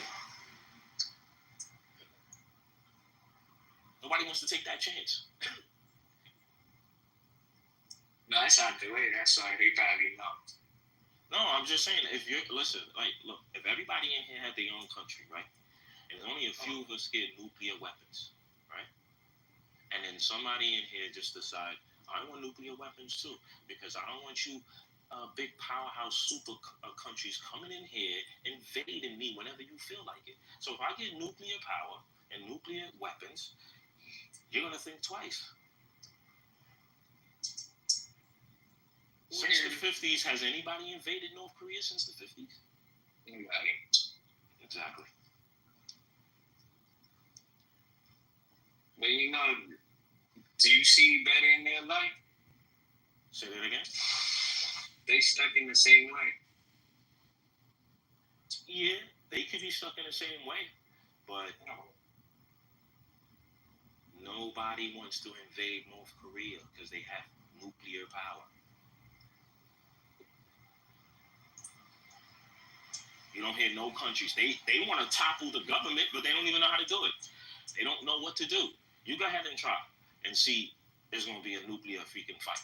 Nobody wants to take that chance. No, that's not the way. That's why they probably know. No, I'm just saying, if everybody in here had their own country, right? And only a few of us get nuclear weapons, right? And then somebody in here just decide, I want nuclear weapons too, because I don't want you big powerhouse super countries coming in here invading me whenever you feel like it. So if I get nuclear power and nuclear weapons, you're going to think twice. Since the 50s, has anybody invaded North Korea since the 50s? Anybody. Exactly. But do you see better in their life? Say that again? They stuck in the same way. Yeah, they could be stuck in the same way, but nobody wants to invade North Korea because they have nuclear power. You don't hear no countries. They want to topple the government, but they don't even know how to do it. They don't know what to do. You go ahead and try and see. There's going to be a nuclear freaking fight.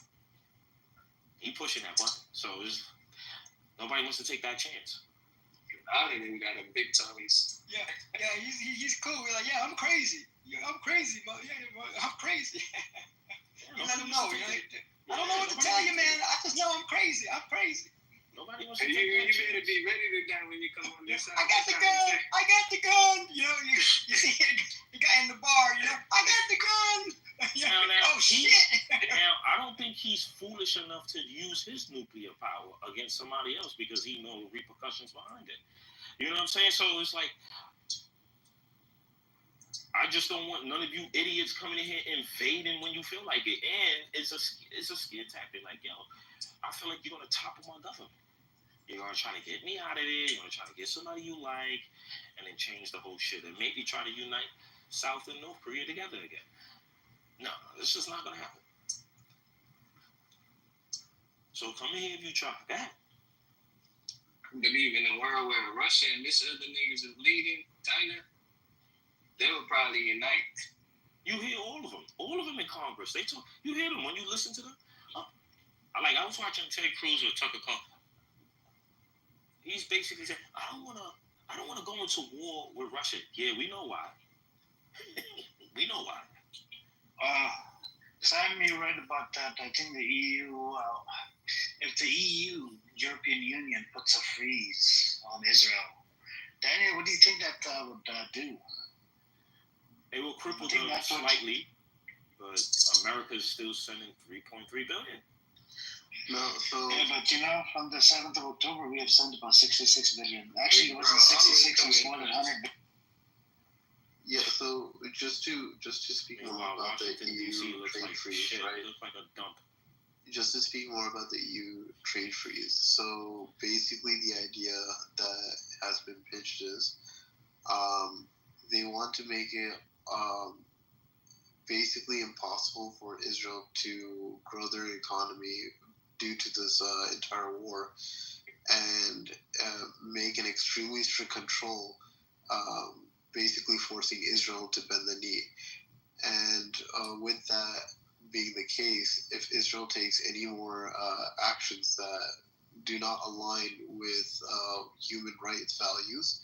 He pushing that button, so nobody wants to take that chance. I didn't even got a big tummies. Yeah, he's cool. We're like, I'm crazy. I'm crazy, but I'm crazy. You let him know. I don't know what to tell you, man. I just know I'm crazy. I'm crazy. Nobody wants to take that chance. You better be ready to die when you come on this side. I got the gun. You see the guy in the bar. I got the gun. Now, shit. Now, I don't think he's foolish enough to use his nuclear power against somebody else because he knows the repercussions behind it. You know what I'm saying? So it's like, I just don't want none of you idiots coming in here invading when you feel like it. And it's a scare tactic. Like, I feel like you're going to topple my government. You're going to try to get me out of there. You're going to try to get somebody you like and then change the whole shit and maybe try to unite South and North Korea together again. No, this is not going to happen. So come in here if you try. Go ahead. I believe in a world where Russia and this other niggas is leading China, they will probably unite. You hear all of them in Congress. They talk. You hear them when you listen to them. I was watching Ted Cruz with Tucker Carlson. He's basically saying, I don't wanna go into war with Russia. Yeah, we know why. We know why. Sam, you're right about that. I think the EU, if the EU, European Union, puts a freeze on Israel, Daniel, what do you think that would do? It will cripple them slightly, but America is still sending $3.3 billion. No, so yeah, but from the 7th of October, we have sent about 66 million. Actually, it wasn't 66; it was more than 100 million. Yeah, so just to speak more about the EU trade freeze, right? It looks like a dump. Just to speak more about the EU trade freeze. So basically, the idea that has been pitched is they want to make it basically impossible for Israel to grow their economy due to this entire war, and make an extremely strict control, basically forcing Israel to bend the knee. And with that being the case, if Israel takes any more actions that do not align with human rights values,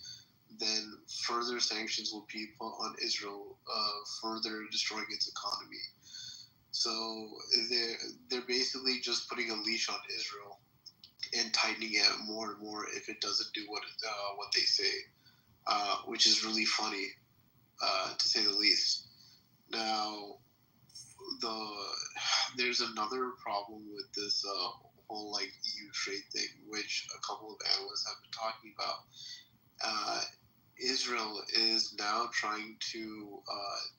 then further sanctions will be put on Israel, further destroying its economy. So they're basically just putting a leash on Israel and tightening it more and more if it doesn't do what they say, which is really funny, to say the least. Now, there's another problem with this whole EU trade thing, which a couple of analysts have been talking about. Israel is now trying to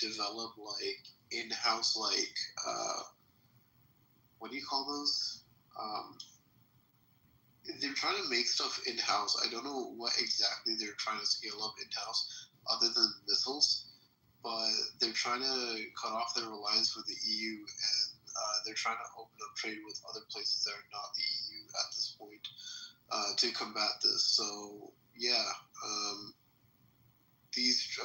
develop in-house what do you call those? They're trying to make stuff in-house. I don't know what exactly they're trying to scale up in-house other than missiles, but they're trying to cut off their reliance with the EU, and they're trying to open up trade with other places that are not the EU at this point to combat this. So yeah, these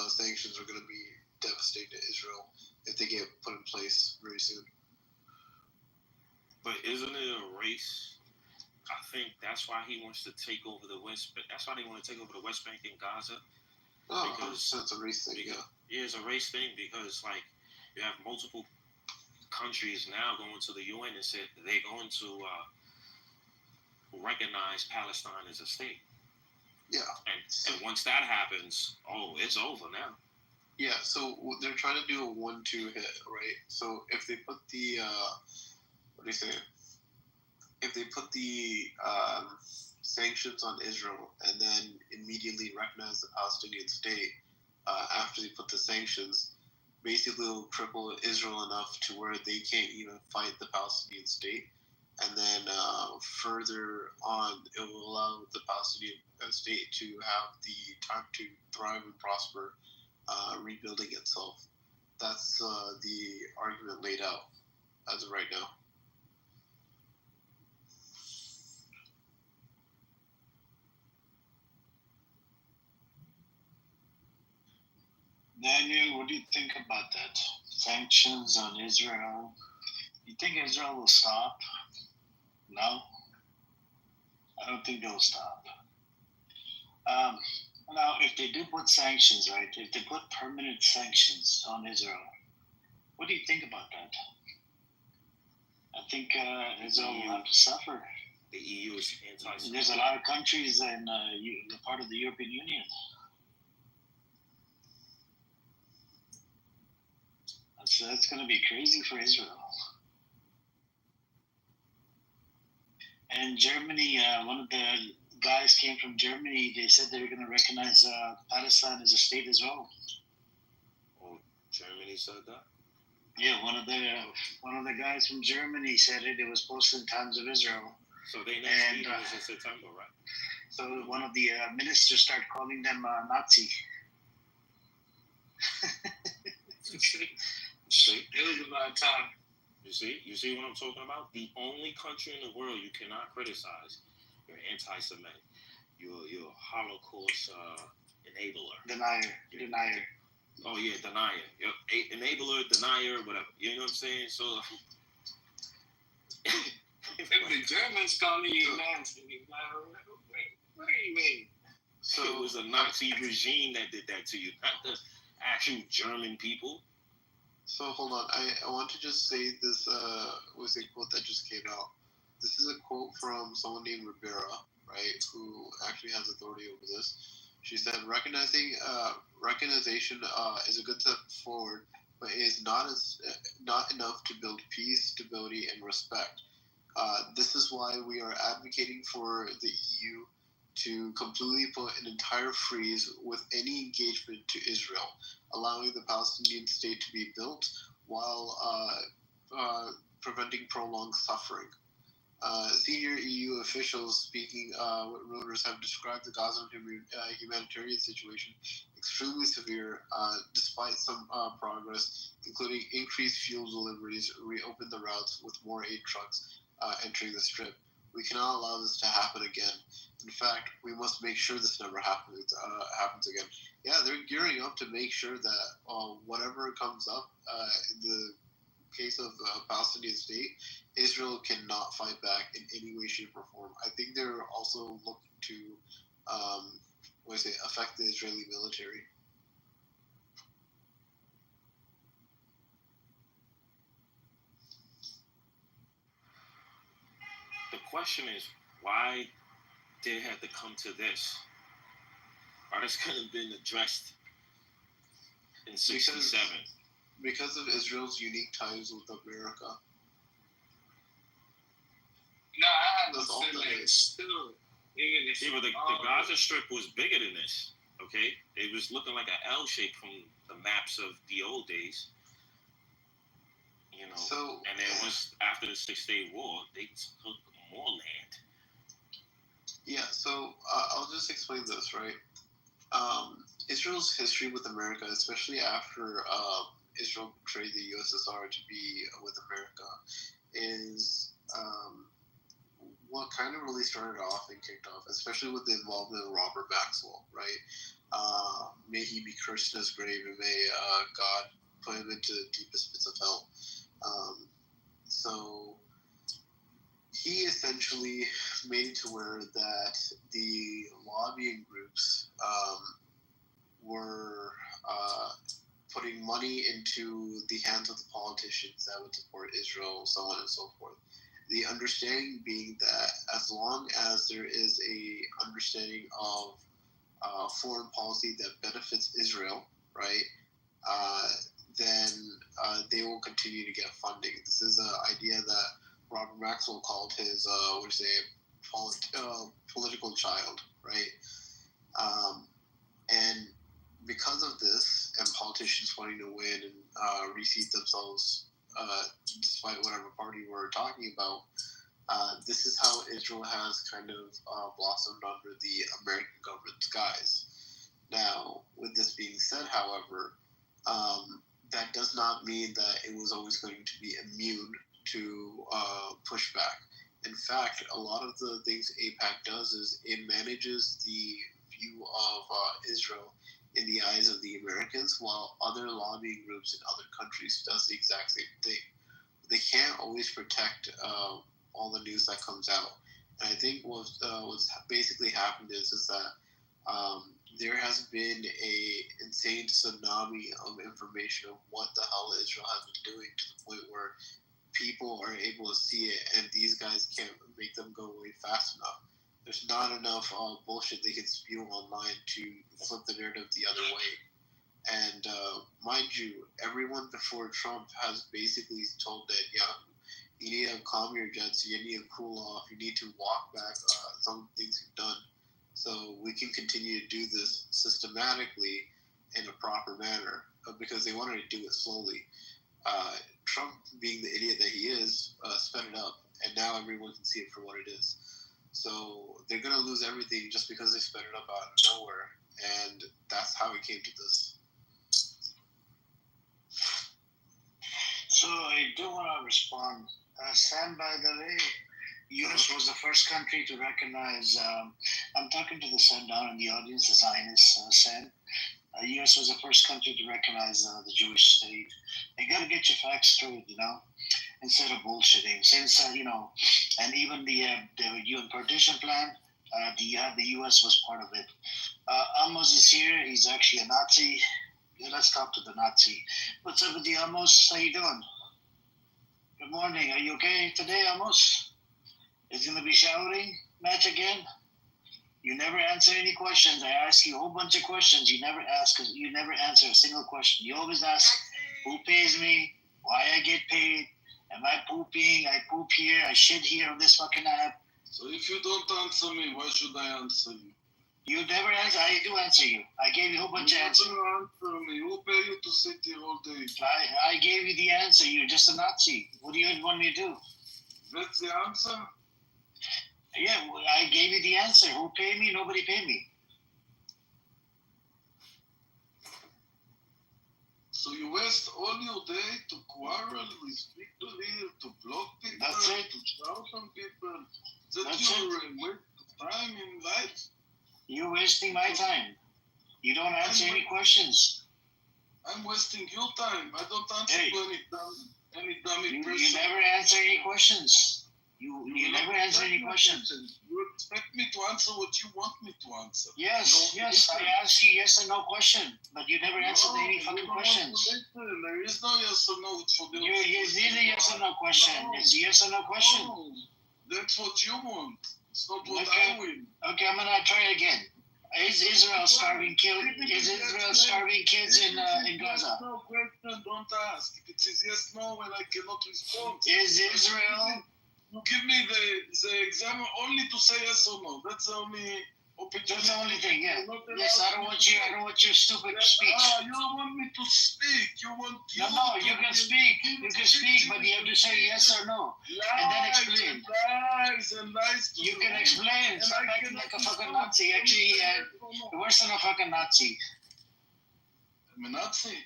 sanctions are going to be devastating to Israel if they get put in place very soon. But isn't it a race? I think that's why he wants to take over the West. But that's why they want to take over the West Bank and Gaza. Oh, because it's a race thing. Yeah, it's a race thing because you have multiple countries now going to the UN and said they're going to recognize Palestine as a state. Yeah. And once that happens, it's over now. Yeah, so they're trying to do a 1-2 hit, right? So if they put the if they put the sanctions on Israel and then immediately recognize the Palestinian state after they put the sanctions, basically it will cripple Israel enough to where they can't even fight the Palestinian state. And then further on, it will allow the Palestinian state to have the time to thrive and prosper, rebuilding itself. That's the argument laid out as of right now. Daniel, what do you think about that? Sanctions on Israel. You think Israel will stop? No? I don't think they'll stop. Now, if they do put sanctions, right? If they put permanent sanctions on Israel, what do you think about that? I think Israel will have to suffer. The EU is anti-Semitic. There's a lot of countries in the part of the European Union. So that's going to be crazy for Israel. And Germany, one of the guys came from Germany. They said they were going to recognize Palestine as a state as well. Oh, Germany said that? Yeah, one of the guys from Germany said it. It was posted in Times of Israel. So they next meeting was in September, right? So one of the ministers started calling them Nazi. See, it was about time. You see what I'm talking about? The only country in the world you cannot criticize, you're anti-Semitic, you're a Holocaust enabler, denier. Oh yeah, denier. Yep. Enabler, denier, whatever. You know what I'm saying? So if the Germans calling you Nazi, what do you mean? So it was a Nazi regime that did that to you, not the actual German people. So hold on, I want to just say this was a quote that just came out. This is a quote from someone named Rivera, right, who actually has authority over this. She said, recognition is a good step forward, but it is not enough to build peace, stability, and respect. This is why we are advocating for the EU to completely put an entire freeze with any engagement to Israel, allowing the Palestinian state to be built while preventing prolonged suffering. Senior EU officials speaking with Reuters have described the Gaza humanitarian situation extremely severe, despite some progress, including increased fuel deliveries, reopened the routes with more aid trucks entering the strip. We cannot allow this to happen again. In fact, we must make sure this never happens again. Yeah, they're gearing up to make sure that whatever comes up in the case of Palestinian state, Israel cannot fight back in any way, shape, or form. I think they're also looking to, affect the Israeli military. The question is, why did it have to come to this? Why this couldn't have been addressed in '67? Because of Israel's unique ties with America. No, I understand. Like, still, even if the Gaza Strip was bigger than this. Okay, it was looking like an L shape from the maps of the old days. You know, and then once after the 6-Day War, they took more land. Yeah, so I'll just explain this, right? Israel's history with America, especially after Israel betrayed the USSR to be with America, is what kind of really started off and kicked off, especially with the involvement of Robert Maxwell, right? May he be cursed in his grave, and may God put him into the deepest pits of hell. So he essentially made it to where that the lobbying groups were putting money into the hands of the politicians that would support Israel, so on and so forth. The understanding being that as long as there is a understanding of foreign policy that benefits Israel, right, then they will continue to get funding. This is an idea that Robert Maxwell called his, political child, right? And because of this, and politicians wanting to win and reseat themselves, despite whatever party we're talking about, this is how Israel has kind of blossomed under the American government's guise. Now, with this being said, however, that does not mean that it was always going to be immune to pushback. In fact, a lot of the things AIPAC does is it manages the view of Israel in the eyes of the Americans, while other lobbying groups in other countries does the exact same thing. They can't always protect all the news that comes out. And I think what's basically happened is that there has been a insane tsunami of information of what the hell Israel has been doing, to the point where people are able to see it, and these guys can't make them go away fast enough. There's not enough bullshit they can spew online to flip the narrative the other way. And mind you, everyone before Trump has basically told Netanyahu, you need to calm your jets, you need to cool off, you need to walk back some things you've done, so we can continue to do this systematically in a proper manner, because they wanted to do it slowly. Trump, being the idiot that he is, sped it up, and now everyone can see it for what it is. So they're going to lose everything just because they sped it up out of nowhere, and that's how it came to this. So I do want to respond. Sam, by the way, US was the first country to recognize, I'm talking to the son down in the audience, the Zionist Sam. The U.S. was the first country to recognize the Jewish state. You got to get your facts straight, instead of bullshitting. Since and even the UN partition plan, the U.S. was part of it. Amos is here. He's actually a Nazi. Yeah, let's talk to the Nazi. What's up with you, Amos? How you doing? Good morning. Are you okay today, Amos? Is going to be shouting match again? You never answer any questions. I ask you a whole bunch of questions. You never answer a single question. You always ask who pays me, why I get paid, am I pooping, I poop here, I shit here on this fucking app. So if you don't answer me, why should I answer you? You never answer. I do answer you. I gave you a whole bunch of answers. You answer me. Who pay you to sit here all day? I gave you the answer. You're just a Nazi. What do you want me to do? That's the answer? Yeah, I gave you the answer. Who pay me? Nobody pay me. So you waste all your day to quarrel with people here, to block people, That's it. to shout on people. That's your waste of time in life. You're wasting my time. You don't answer any questions. I'm wasting your time. I don't answer to any dummy person. You never answer any questions. You never answer any questions. You expect me to answer what you want me to answer. Yes, I ask you yes or no question, but you never answer any fucking questions. There is no yes or no for the It's either yes or no question. It's a yes or no question. No, that's what you want. It's not what I win. Okay, I'm gonna try again. Is Israel starving kids in Gaza? No question, don't ask. If it is yes, no, and I cannot respond. Is Israel? You give me the exam only to say yes or no. That's the only opportunity. That's the only thing, yeah. Yes, I don't want your stupid speech. You don't want me to speak. You want you. No, you can speak. You can speak, but you have to say yes or no. And then explain. Lies and lies. You can explain. Stop acting like a fucking Nazi. Actually, you're worse than a fucking Nazi. I'm a Nazi?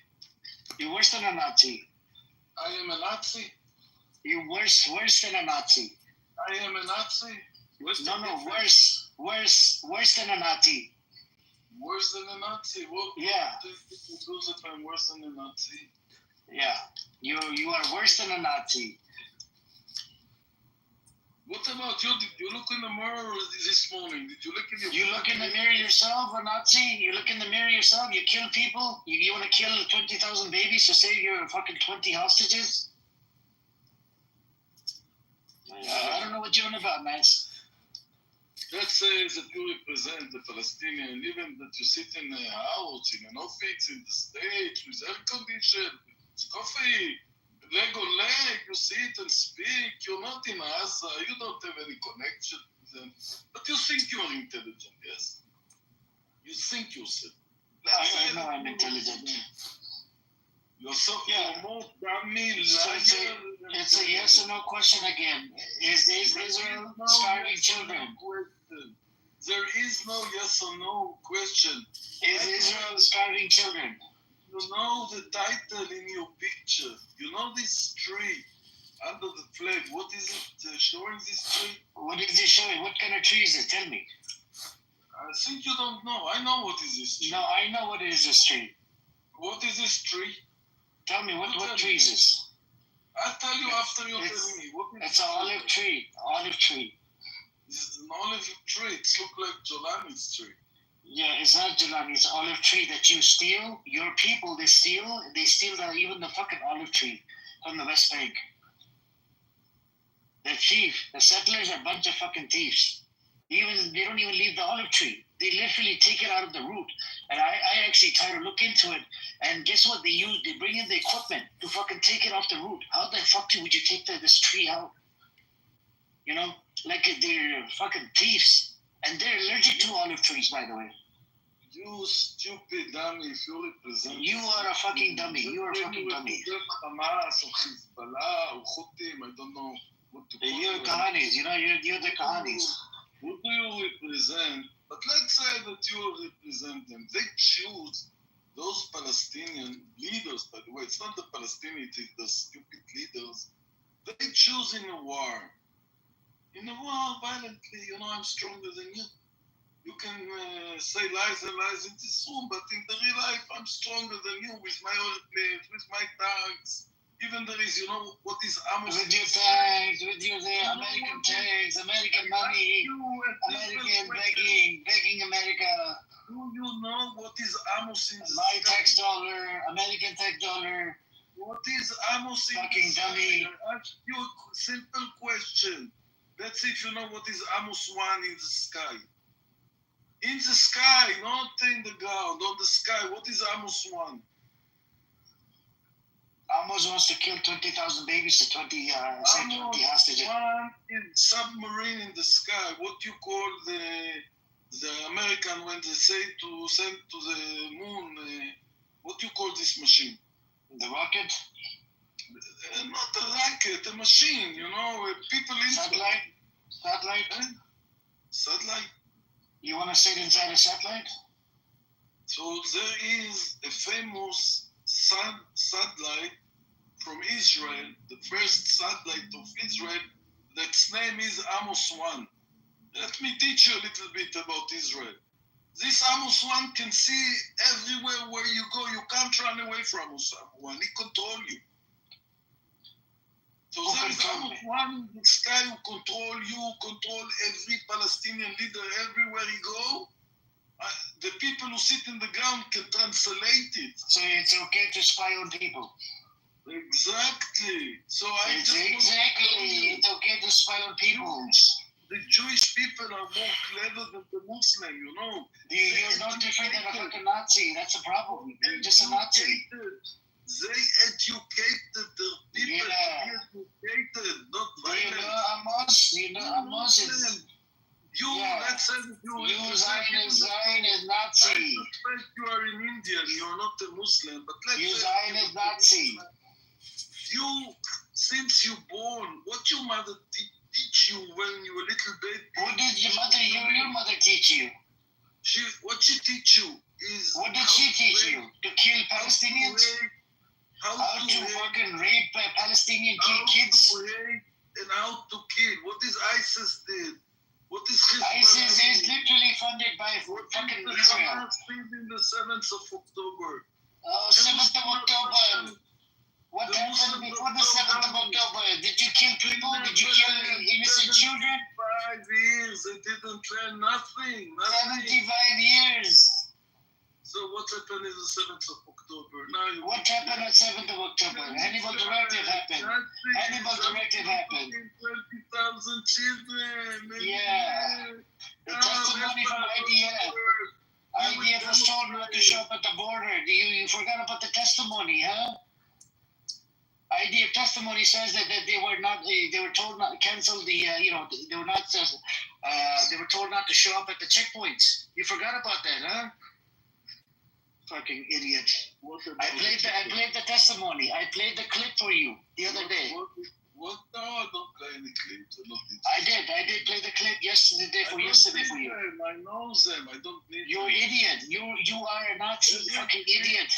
You're worse than a Nazi. I am a Nazi? You're worse than a Nazi. I am a Nazi? Worse than a Nazi. Worse than a Nazi? What yeah. do you do if I'm worse than a Nazi? Yeah. You are worse than a Nazi. What about you? Did you look in the mirror this morning? Did you look in your... You look in the mirror yourself, a Nazi? You look in the mirror yourself? You kill people? You want to kill 20,000 babies to save your fucking 20 hostages? I don't know what you're on about, man. That says that you represent the Palestinian, even that you sit in a house, in an office, in the state, with air condition, coffee, leg on leg, you sit and speak. You're not in Gaza, you don't have any connection with them. But you think you're intelligent, yes? You think yourself. I know I'm intelligent. You're so more dummy, liar. It's a yes or no question again. Is Israel starving children? There is no yes or no question. Is Israel starving children? You know the title in your picture. You know this tree under the flag. What is it showing this tree? What is it showing? What kind of tree is it? Tell me. I think you don't know. I know what is this tree. No, I know what is this tree. What is this tree? Tell me, what tree is this? I'll tell you after you tell me. It's an olive tree. Olive tree. This is an olive tree. It looks like Jolani's tree. Yeah, it's not Jolani. It's an olive tree that you steal. Your people, they steal even the fucking olive tree from the West Bank. The thief. The settlers are a bunch of fucking thieves. They don't even leave the olive tree. They literally take it out of the root. And I actually try to look into it. And guess what they use? They bring in the equipment to fucking take it off the root. How the fuck would you take this tree out? You know? Like they're fucking thieves. And they're allergic to olive trees, by the way. You stupid dummy, if you represent... You are a fucking dummy. You are a fucking dummy. Hamas or Hezbollah or Houthim, I don't know what to call them. You're Kahanis. You know, you're the Kahanis. Who do you represent? But let's say that you represent them. They choose those Palestinian leaders, by the way. It's not the Palestinians, it's the stupid leaders. They choose in a war. In a war, violently, I'm stronger than you. You can say lies and lies in this room, but in the real life, I'm stronger than you with my airplanes, with my tanks. Even there is, what is Amos? With your tanks, with your American tanks, American money, American begging America. Do you know what is Amos in the My tax dollar, American tax dollar. What is Amos in fucking the dummy? I ask you a simple question. Let's see if you know what is Amos 1 in the sky. In the sky, not in the ground, on the sky. What is Amos 1? Amos wants to kill 20,000 babies to 20 hostages. 1 in submarine in the sky. What you call the American when they say to send to the moon? What you call this machine? The rocket? Not a rocket, a machine. People in Satellite. Satellite. You want to sit inside a satellite? So there is a famous satellite from Israel, the first satellite of Israel, that's name is Amos 1. Let me teach you a little bit about Israel. This Amos 1 can see everywhere where you go. You can't run away from Amos 1. He controls you. So there is Amos 1 in the sky who control you, control every Palestinian leader everywhere he go. The people who sit in the ground can translate it. So it's okay to spy on people. Exactly. So it's okay to spy on people. The Jewish people are more clever than the Muslim, You're no different than a fucking Nazi. That's a problem. You're just a Nazi. They educated the people to be educated, not violent. You know Amos is... Let's say you Zionist Nazi. You are an Indian, you are not a Muslim, but let's say Zionist Nazi. You, since you born, what your mother teach you when you were a little baby? What did your mother teach you? What she teach you is... What did she teach you? To kill Palestinians? How to fucking rape Palestinian kids? And how to kill. What is ISIS did? What is ISIS is literally funded by fucking Israel. In the 7th of October. 7th of October. What happened before the 7th of October? Did you kill people? Did you kill innocent children? 5 years. They didn't learn nothing. 75 years. So what happened in the 7th of October? What happened on 7th of October? Hannibal Directive happened. Hannibal Directive happened. 20,000 children. Yeah. The testimony from IDF. IDF was told not to show up at the border. You forgot about the testimony, huh? IDF testimony says that they were told not to cancel the, they were told not to show up at the checkpoints. You forgot about that, huh? Fucking idiot. I played the testimony. I played the clip for you the other day. What? No, I don't play any clips. I did play the clip yesterday for you. I know them. I don't need You're an idiot. You are a Nazi fucking idiot.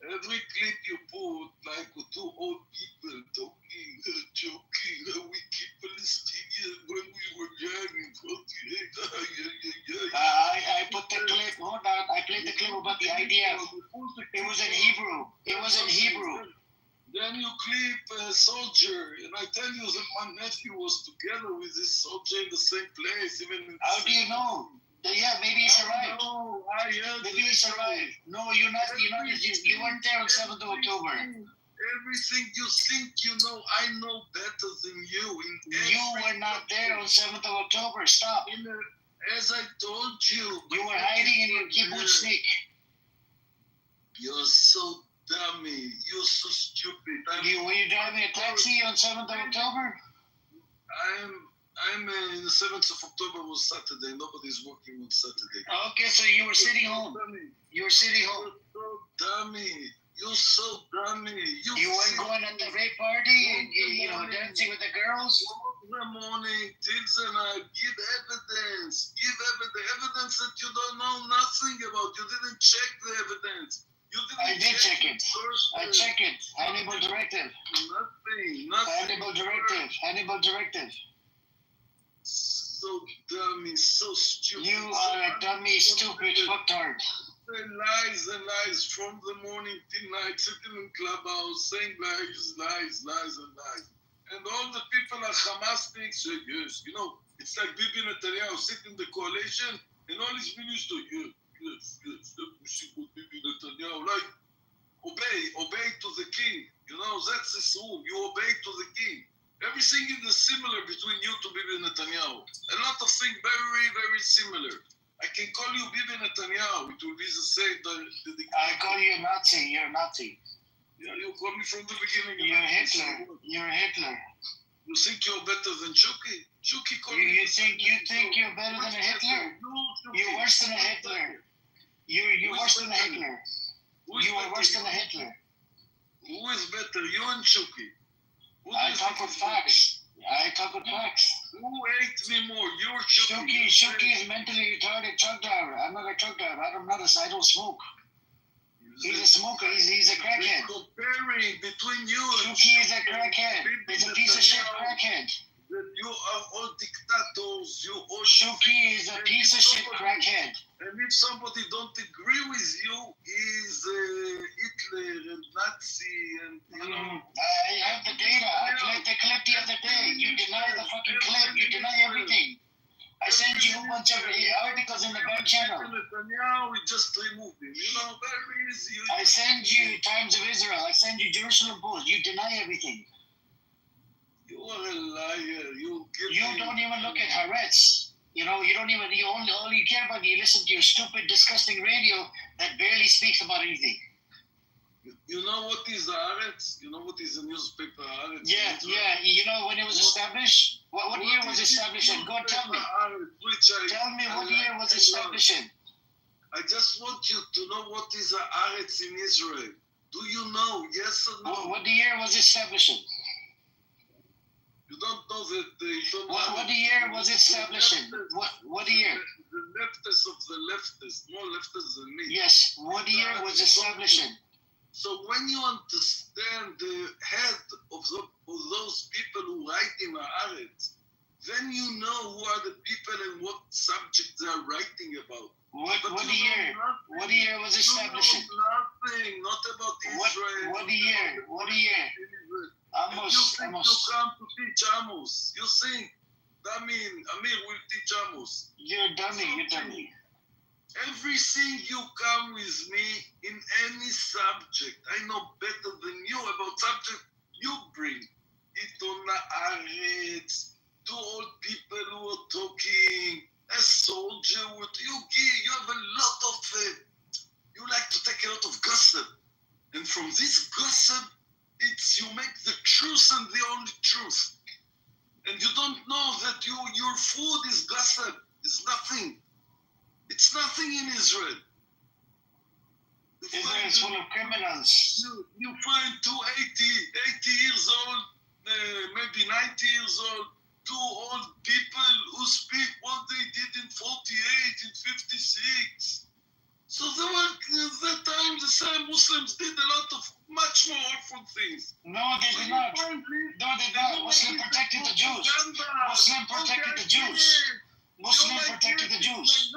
Every clip you put, like with 2 old people talking, joking, we keep Palestinians when we were young in 48. I put the clip, hold on, I played the clip about the IDF. It was in Hebrew. Then you clip a soldier, and I tell you that my nephew was together with this soldier in the same place, even in How do you know? Yeah, maybe he survived. Maybe he survived. No, you weren't there on 7th of October. Everything you think you know, I know better than you. You were not there on 7th of October. Stop. As I told you. You were hiding in your kibbutznik. You're so dummy. You're so stupid. Were you driving a taxi on 7th of October? I'm in the 7th of October was Saturday. Nobody's working on Saturday. Okay, so you were sitting home. You were sitting home. You're so dummy. You weren't going at the rape party and dancing with the girls? The morning, till the night, give evidence. Evidence that you don't know nothing about. You didn't check the evidence. I did check it. I checked it. Hannibal Directive. Nothing. Hannibal Directive. So so dummy, so stupid. You are a dummy, stupid fucktard. They lies and lies from the morning till night, sitting in clubhouse, saying lies, and lies. And all the people are Hamasniks, yes. You know, it's like Bibi Netanyahu sitting in the coalition, and all his ministers, yes, that we see what Bibi Netanyahu, like, obey to the king. You know, that's his rule. You obey to the king. Everything is similar between you to Bibi Netanyahu. A lot of things very, very similar. I can call you Bibi Netanyahu. It will be the same. I call you a Nazi. You're a Nazi. Yeah, you call me from the beginning. You're Hitler. You're Hitler. You think you're better than Chucky? Chucky called You me. think you're better than a Hitler? You're worse than a Hitler. You're worse than a Hitler. You are worse than a Hitler. Who is better, you and Chucky? I talk with facts. Who ate me more, you or Chucky? Chucky is mentally retarded truck driver. I'm not a truck driver. I don't smoke. He's a smoker. He's a crackhead. Comparing between you and Chucky is a crackhead. He's a piece of shit crackhead. You are all dictators. You all. Chucky is a piece of shit crackhead. And if somebody don't agree with you, he's Hitler and Nazi and you know. I have the data. I played the clip the other day. You deny the fucking clip. You deny everything. I sent you a bunch of articles in the back channel. Now we just removed him. You know, very easy. I send you Times of Israel. I send you Jerusalem Post. You deny everything. You are a liar. You don't even look at Haaretz. You know, you only care about, you listen to your stupid, disgusting radio that barely speaks about anything. You know what is Haaretz? You know what is a newspaper Haaretz? Yeah. You know when it was established? What year was established? Go tell me. Tell me what year was established. I just want you to know what is Haaretz in Israel. Do you know? Yes or no? What year was established? You don't know that What year was established? What year? The leftists of the leftists, more leftists than me. Yes. What year was established? So when you understand the head of those people who write in Haaretz, then you know who are the people and what subject they are writing about. What year? What year was established? Nothing, not about Israel. What year? You think you come to teach Amos. You think Amir will teach Amos. You're a dummy. Everything you come with me in any subject, I know better than you about subject you bring. Iton Haaretz, two old people who are talking, a soldier with you have a lot of, you like to take a lot of gossip. And from this gossip, you make the truth and the only truth. And you don't know that your food is gossip, it's nothing. It's nothing in Israel. Israel is full of criminals. You find 80 years old, maybe 90 years old, two old people who speak what they did in 48, in 56. So there were, at that time, the same Muslims did a lot of much more awful things. No, they did not. Muslim protected the Jews. Muslim protected the Jews.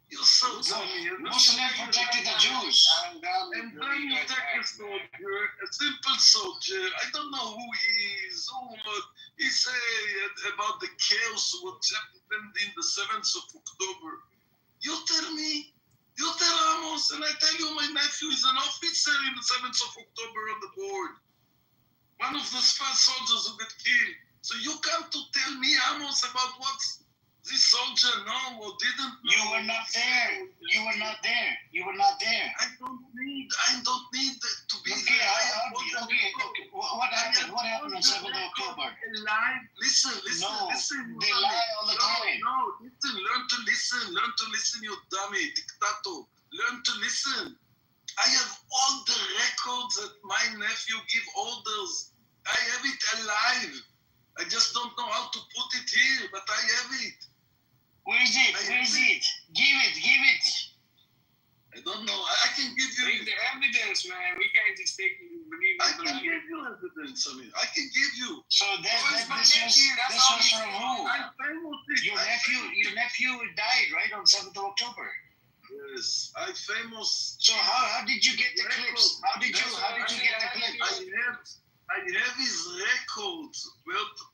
You're so dummy. Muslim protected the Jews. And then you take a soldier, a simple soldier. I don't know who he is. He say about the chaos what happened in the 7th of October. You tell Amos, and I tell you my nephew is an officer in the 7th of October on the board. One of the soldiers who got killed. So you come to tell me, Amos, about what this soldier know or didn't know. You were not there. I don't need to be okay, there. Okay. What happened on 7th of October? Listen. They lie all the time. No, listen, learn to listen, you dummy, dictator. Learn to listen. I have all the records that my nephew give orders. I have it alive. I just don't know how to put it here, but I have it. Where is it? Give it. I don't know. I can give you the evidence, man. We can't just take you and believe it. I can give you evidence, I mean. I can give you. So this was from who? I nephew died, right, on 7th of October. Yes, I famous. So how did you get the clips? How did you get the clips? I have his records.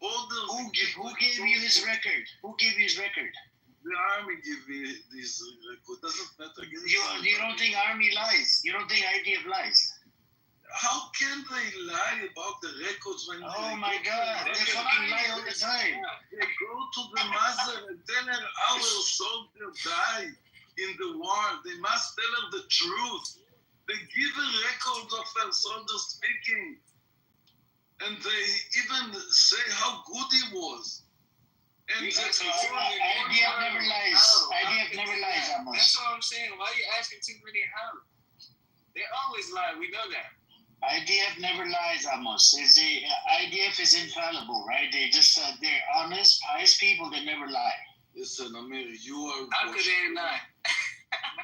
Who gave you his record? Who gave you his record? The army gave me this record. Doesn't matter. You don't think army lies? You don't think IDF lies? How can they lie about the records when oh my God, they fucking lie all the time. They go to the mother and tell her our soldier died in the war. They must tell her the truth. They give a record of their soldiers speaking. And they even say how good he was. And IDF never lies. IDF never lies, Amos. That's what I'm saying. Why are you asking too many how? They always lie. We know that. IDF never lies, Amos. IDF is infallible, right? They're honest, pious people. They never lie. Listen, Amir, you are. How could they lie?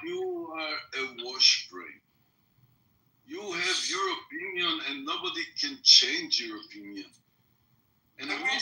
You are a wash brain. You have your opinion, and nobody can change your opinion. And I'm not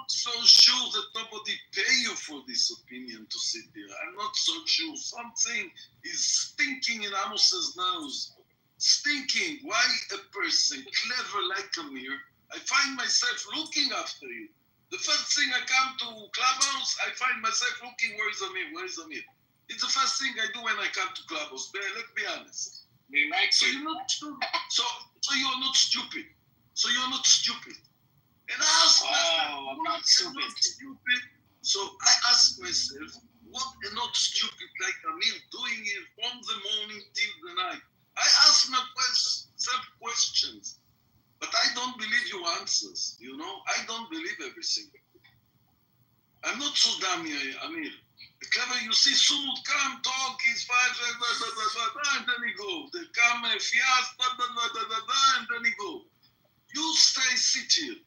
so sure that nobody pay you for this opinion to sit there. I'm not so sure. Something is stinking in Amos's nose. Stinking. Why a person clever like Amir? I find myself looking after you. The first thing I come to Clubhouse, I find myself looking, where is Amir? Where is Amir? It's the first thing I do when I come to Clubhouse. Let's be honest. So you're not stupid. So you're not stupid. So you're not stupid. And I ask myself, I'm not stupid. So I ask myself, what a not stupid like Amir doing it from the morning till the night? I ask myself questions, but I don't believe your answers. You know, I don't believe everything. I'm not so dumb here, Amir. Clever, you see, someone come, talk, he's fine, and then he go. They come, fias, and then he go. You stay, sit here.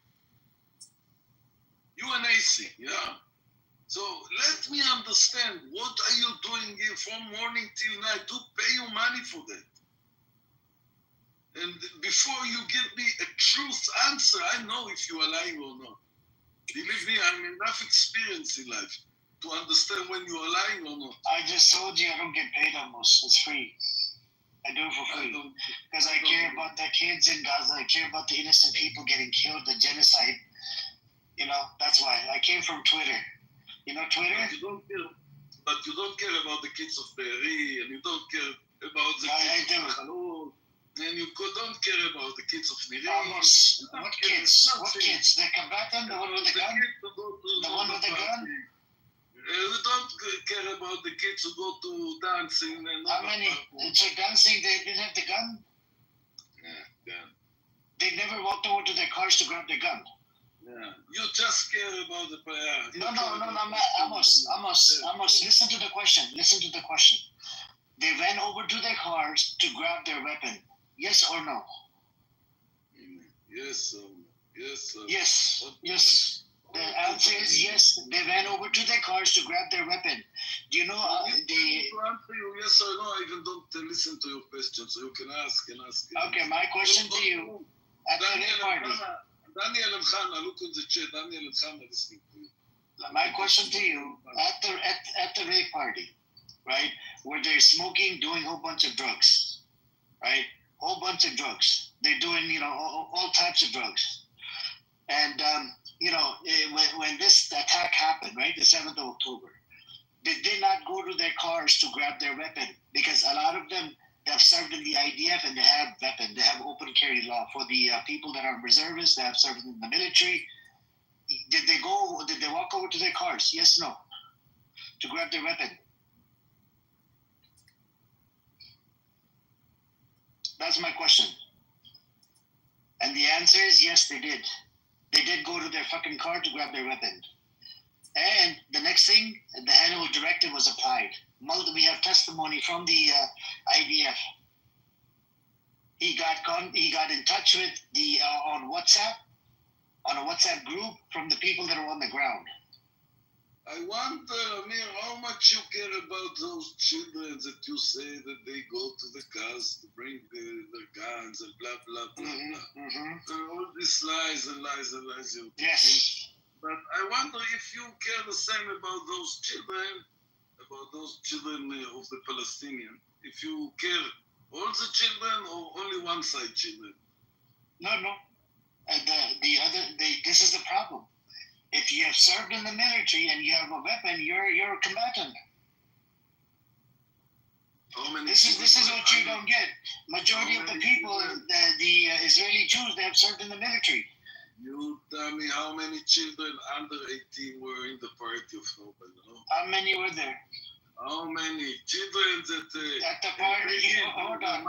You and AC, yeah? So let me understand, what are you doing here from morning till night? Do pay you money for that. And before you give me a truth answer, I know if you are lying or not. Believe me, I'm enough experience in life to understand when you are lying or not. I just told you I don't get paid almost. It's free. I do it for free. Because I care about the kids in Gaza. I care about the innocent people getting killed, the genocide. You know, that's why. I came from Twitter. You know Twitter? But you don't care about the kids of Be'eri, and you don't care about the kids of Halol, and you don't care about the kids of Niri. What kids? What kids? The combatant? The one with the gun? The one with the gun? We don't care about the kids who go to dancing. How many? So dancing, they didn't have the gun? Yeah. They never walked over to their cars to grab the gun. Yeah. You just care about the prayer. No, Amos, listen to the question. Listen to the question. They ran over to their cars to grab their weapon. Yes or no? Yes. Yes. The answer is yes. They ran over to their cars to grab their weapon. Do you know To answer you yes or no, I even don't listen to your question, so you can ask and ask. Okay, my question to you. At the party. Daniel and Hannah, look in the chat. Daniel and Hannah listening to you. My question to you, at the rave party, right, where they're smoking, doing a whole bunch of drugs, right? Whole bunch of drugs. They're doing, all types of drugs. And, when this attack happened, right, the 7th of October, they did not go to their cars to grab their weapon because a lot of them have served in the IDF and they have weapons. They have open carry law. For the people that are reservists, that have served in the military, did they walk over to their cars? Yes, no. To grab their weapon. That's my question. And the answer is yes, they did. They did go to their fucking car to grab their weapon. And the next thing, the annual directive was applied. We have testimony from the IDF. He got in touch with the on a WhatsApp group from the people that are on the ground. I wonder, Amir, how much you care about those children that you say that they go to the cars to bring their guns and blah, blah, blah, blah. All these lies and lies and lies. Yes. But I wonder if you care the same about those children of the Palestinian, if you care all the children or only one side children? No. This is the problem. If you have served in the military and you have a weapon, you're a combatant. This is what you don't get. Majority of the people, the Israeli Jews, they have served in the military. You tell me how many children under 18 were in the party of Nobel, How many were there? How many children that at the party? Hold on.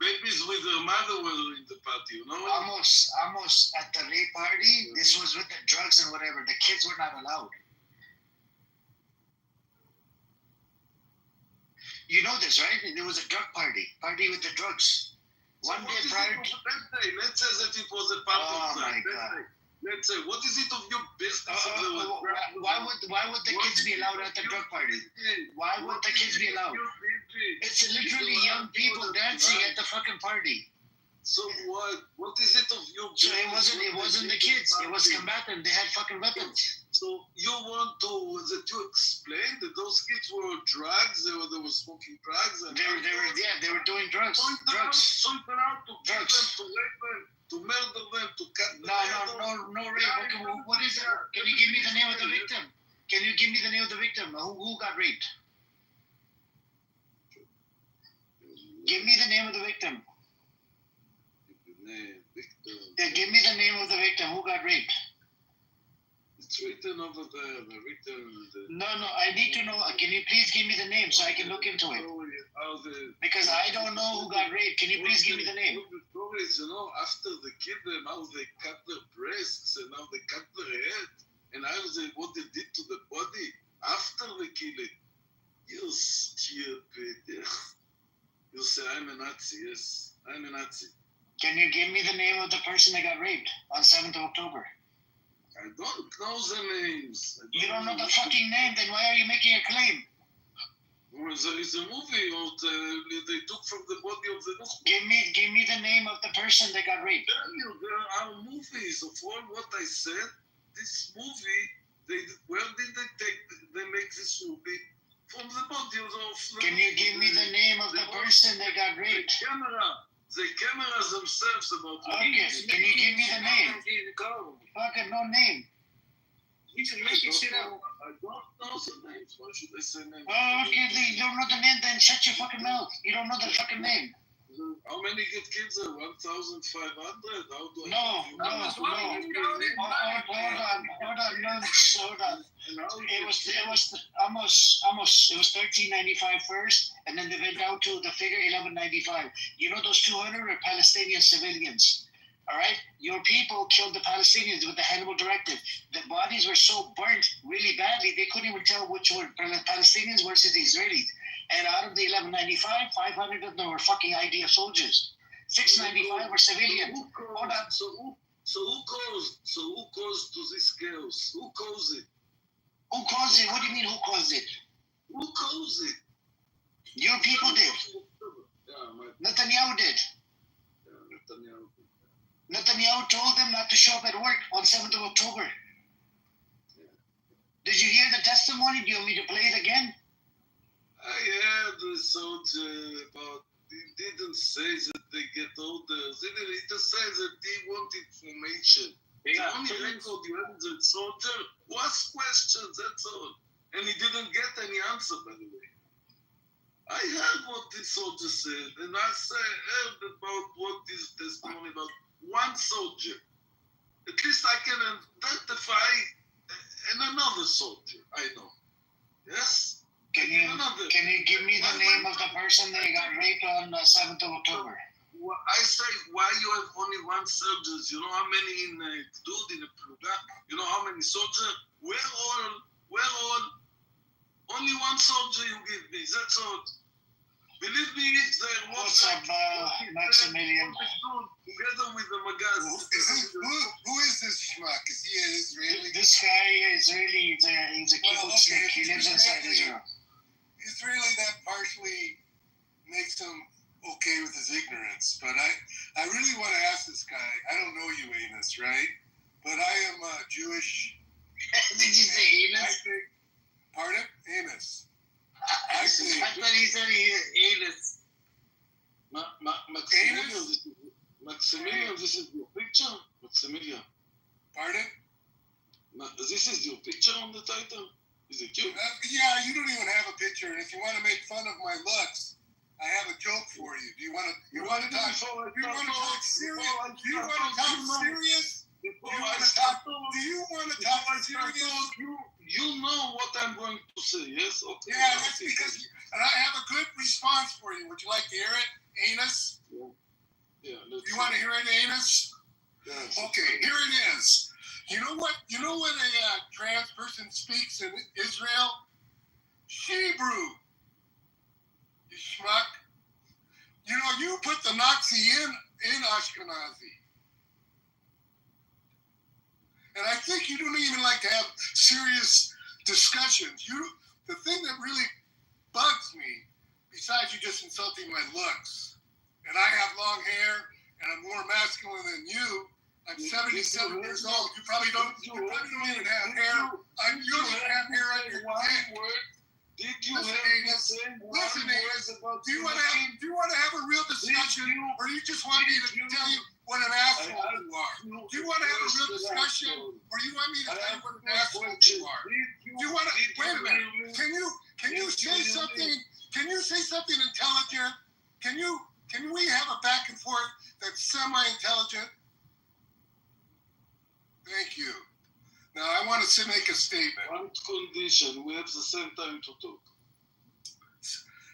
Babies with their mother were in the party, Almost at the rape party, this was with the drugs and whatever. The kids were not allowed. You know this, right? There was a drug party with the drugs. One day prior to... Let's say that it was a part of that. Let's say, what is it of your business? Why would the kids be allowed at the drug party? Why would the kids be allowed? It's literally young people dancing at the fucking party. So what? What is it of your business? So it wasn't the kids. It was combatant. They had fucking weapons. So you want to explain that those kids were drugs? They were smoking drugs. And they were doing drugs. So you out to kill them, to rape them, to murder them, to cut them. No rape. What is it? Can you give me the name of the victim? Can you give me the name of the victim? Who got raped? Give me the name of the victim. Give me the name of the victim. Who got raped? It's written over there. No, I need to know. Can you please give me the name so I can look into it? Because I don't know who got raped. Can you please give me the name? The stories, after they killed them, how they cut their breasts and how they cut their head and what they did to the body after they kill it. You stupid. You say, I'm a Nazi. Yes, I'm a Nazi. Can you give me the name of the person that got raped on 7th of October? I don't know the names. You don't know the fucking name, then why are you making a claim? Well, there is a movie they took from the body of the Muslim. Give me the name of the person that got raped. There are movies of all what I said. This movie, where did they make this movie? From the body of... Can you give me the name of the person that got raped? The cameras themselves about... Okay, can you give me the name? Fucking no name. You just making shit up. I don't know the names. Why should I say names? Oh, okay, you don't know the name, then shut your fucking mouth. You don't know the fucking name. How many get kids there? 1,500? No. Hold on. It was almost. It was 1395 first, and then they went down to the figure 1195. You know those 200 are Palestinian civilians. All right, your people killed the Palestinians with the Hannibal Directive. The bodies were so burnt really badly they couldn't even tell which were Palestinians versus the Israelis. And out of the 1195, 500 of them were fucking IDF soldiers. 695 were civilians. Hold on. So who caused to this chaos? Who caused it? Who caused it? What do you mean who caused it? Who caused it? Your people did. Netanyahu did. Netanyahu told them not to show up at work on 7th of October. Did you hear the testimony? Do you want me to play it again? I heard the soldier about, he didn't say that they get orders. He just said that he want information. The only record you have is a soldier who asked questions, that's all. And he didn't get any answer, by the way. I heard what the soldier said, and I heard about what is testimony about one soldier. At least I can identify another soldier I know. Yes? Can you give me the name of the person that got raped on 7th of October? Well, I say, why you have only one soldier? You know how many in Gdud, in the Pluga? You know how many soldiers? We're all, only one soldier you give me, that's all. Believe me, if there was... What's up, Maximilian? Together with the Magaz. Who is this schmuck? Is he an Israeli? This guy is Israeli. He's a kibbutznik. He lives inside Israel. Israeli, that partially makes him okay with his ignorance. But I really want to ask this guy. I don't know you, Amos, right? But I am Jewish. Did you say anus? Pardon? Anus. I thought he said anus. Maximilian, this is your picture? Maximilian. Pardon? This is your picture on the title? Is it cute? Yeah, you don't even have a picture. And if you want to make fun of my looks, I have a joke for you. Do you want to talk? Do you want to talk serious? Do you want to talk serious? Do you want to talk serious? You know what I'm going to say, yes? Okay. Yeah, that's because and I have a good response for you. Would you like to hear it? Anus? Yeah. You want to hear it, anus? Yes. Okay, here it is. You know what? You know when a trans person speaks in Israel? Hebrew. You schmuck. You know, you put the Nazi in Ashkenazi. And I think you don't even like to have serious discussions. The thing that really bugs me, besides you just insulting my looks, and I have long hair, and I'm more masculine than you. I'm 77 years old. You probably don't even have hair. You don't even have hair on your neck. Did you Listen, Anus, do you want to have a real discussion, or do you just want me to tell you what an asshole you are? Do you want to have a real discussion, or do you want me to tell you what an asshole you are? Do you want to wait a minute? Can you say something? Can you say something intelligent? Can we have a back and forth that's semi-intelligent? Thank you. Now I want to make a statement. One condition: we have the same time to talk.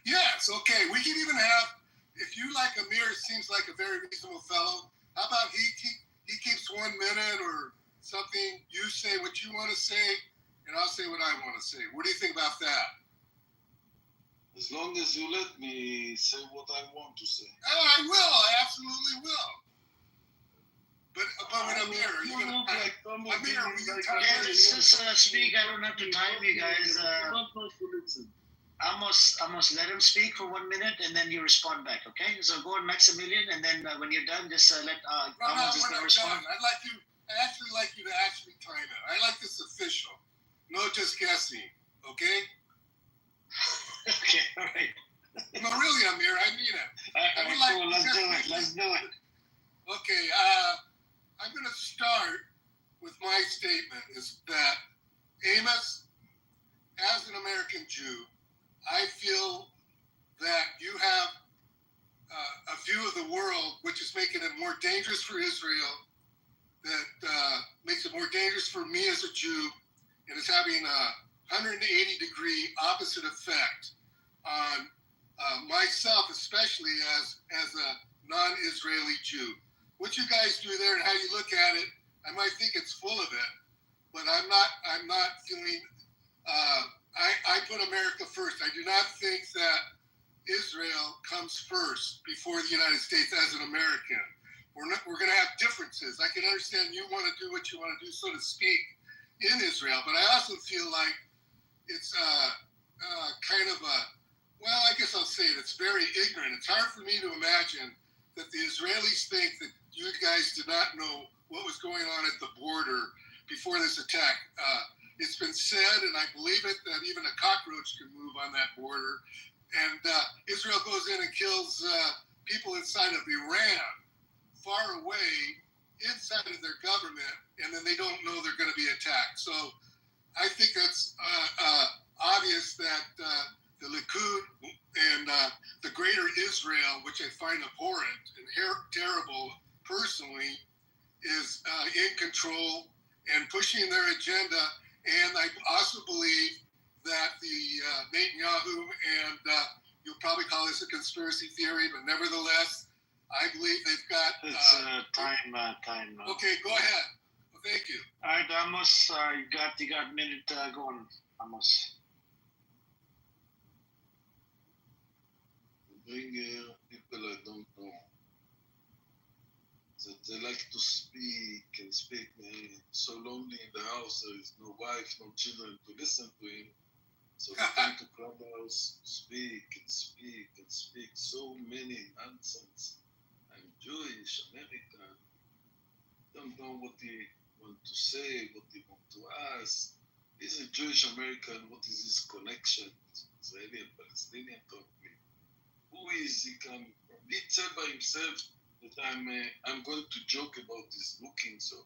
Yes, okay. We can even have. If you like Amir, seems like a very reasonable fellow. How about he keeps 1 minute or something? You say what you want to say, and I'll say what I want to say. What do you think about that? As long as you let me say what I want to say. I will. I absolutely will. But with Amir, speak. I don't have to time you guys. Almost let him speak for 1 minute, and then you respond back. Okay? So go on, Maximilian, and then when you're done, just let Amos just respond. I actually like you to actually time it. I like this official, no just guessing. Okay? Okay. All right. No, really, Amir. I mean it. Let's do it. Okay. I'm going to start with my statement is that Amos, as an American Jew, I feel that you have a view of the world which is making it more dangerous for Israel, that makes it more dangerous for me as a Jew, and is having a 180-degree opposite effect on myself, especially as a non-Israeli Jew. What you guys do there and how you look at it, I might think it's full of it, but I'm not feeling. I put America first. I do not think that Israel comes first before the United States as an American. We're going to have differences. I can understand you want to do what you want to do, so to speak, in Israel, but I also feel like it's kind of well, I guess I'll say it. It's very ignorant. It's hard for me to imagine that the Israelis think that you guys did not know what was going on at the border before this attack. It's been said, and I believe it, that even a cockroach can move on that border. And Israel goes in and kills people inside of Iran, far away, inside of their government, and then they don't know they're going to be attacked. So I think that's obvious that the Likud and the greater Israel, which I find abhorrent and terrible personally, is in control and pushing their agenda. And I also believe that the Netanyahu, and you'll probably call this a conspiracy theory, but nevertheless, I believe they've got... It's time. Okay, go ahead. Well, thank you. All right, Amos, you got a minute going, Amos. Bring people I don't know. That they like to speak and speak. So lonely in the house, there is no wife, no children to listen to him. So they come to Clubhouse, speak and speak and speak. So many nonsense. I'm Jewish, American. Don't know what they want to say, what they want to ask. He's a Jewish American. What is his connection? Israeli and Palestinian conflict. Who is he coming from? He said by himself that I'm going to joke about this looking. So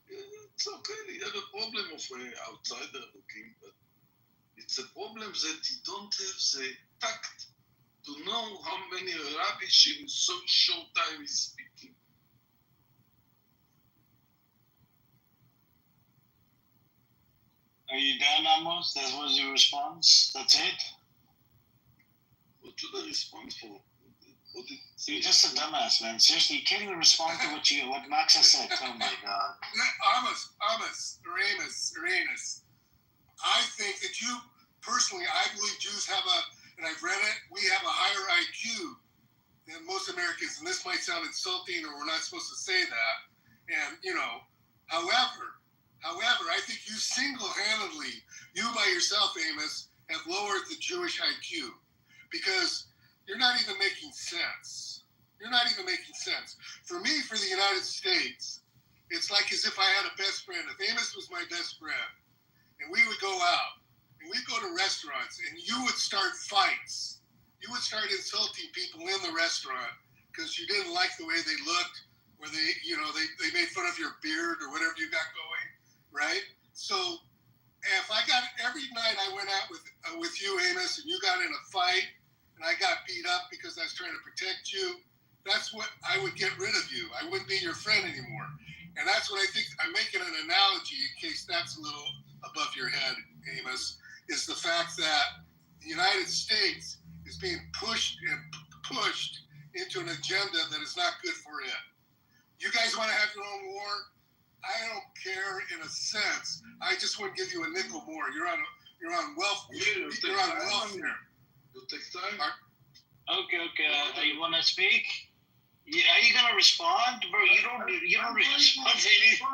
it's okay. He had a problem of outsider looking, but it's a problem that he don't have the tact to know how many rubbish in so short time he's speaking. Are you done, Amos? That was your response? That's it? What should I respond for? You're just a dumbass, man. Seriously, you can't even respond to what Max has said. Oh my God. Uranus. I think that you, personally, I believe Jews have and I've read it, we have a higher IQ than most Americans. And this might sound insulting or we're not supposed to say that. And, however, I think you single-handedly, you by yourself, Amos, have lowered the Jewish IQ because you're not even making sense. For me, for the United States, it's like as if I had a best friend. If Amos was my best friend, and we would go out, and we'd go to restaurants, and you would start fights. You would start insulting people in the restaurant because you didn't like the way they looked, or they made fun of your beard or whatever you got going, right? So if I got every night I went out with you, Amos, and you got in a fight, and I got beat up because I was trying to protect you, that's what I would get rid of you. I wouldn't be your friend anymore. And that's what I think. I'm making an analogy in case that's a little above your head, Amos, is the fact that the United States is being pushed into an agenda that is not good for it. You guys want to have your own war? I don't care in a sense. I just wouldn't give you a nickel more. You're on welfare. You're on welfare. You'll take time. Okay. You want to speak? Are you gonna respond, bro? You don't respond to anything.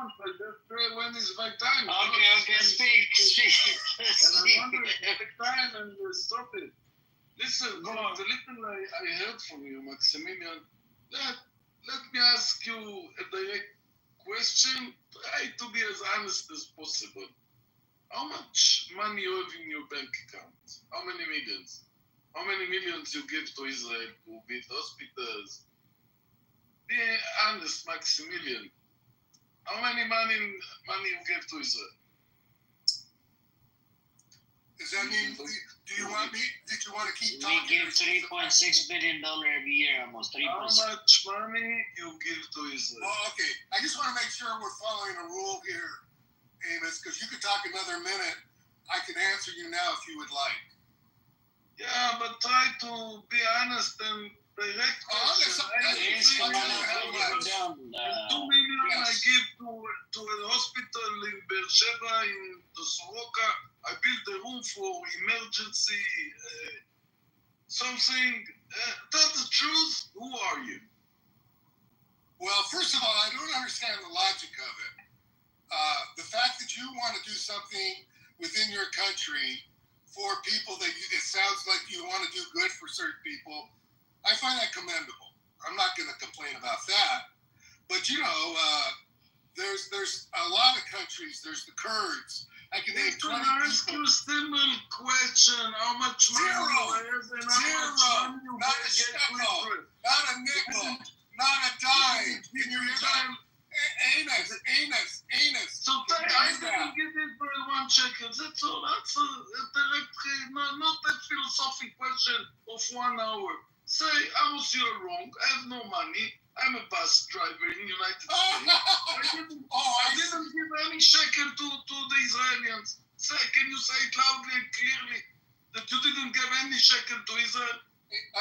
When is my time? Okay, speak. And I wonder if you take time and stop it. Listen, the little I heard from you, Maximilian, let me ask you a direct question. Try to be as honest as possible. How much money you have in your bank account? How many millions? How many millions you give to Israel to build hospitals? Be honest, Maximilian. How many money you give to Israel? Does that mean, did you want to keep talking? We give $3.6 billion every year, almost 3%. How much money you give to Israel? Oh, okay. I just want to make sure we're following a rule here, Amos, because you could talk another minute. I can answer you now if you would like. Yeah, but try to be honest and direct question. I give $2 million I give to a hospital in Beer Sheva in the Soroka. I built a room for emergency something. Tell the truth. Who are you? Well, first of all, I don't understand the logic of it. The fact that you want to do something within your country for people that it sounds like you want to do good for certain people, I find that commendable. I'm not going to complain about that. But there's a lot of countries. There's the Kurds. I can name 20 people. Ask you a simple question. How much money you have and how much money you not a shekel, not a nickel, not a dime. Can you hear that? Amos. So I didn't give Israel 1 shekel. That's all. That's a direct, not a philosophic question of 1 hour. Say, Amos, you're wrong. I have no money. I'm a bus driver in the United States. I didn't give any shekel to the Israelis. Say, can you say it loudly and clearly that you didn't give any shekel to Israel?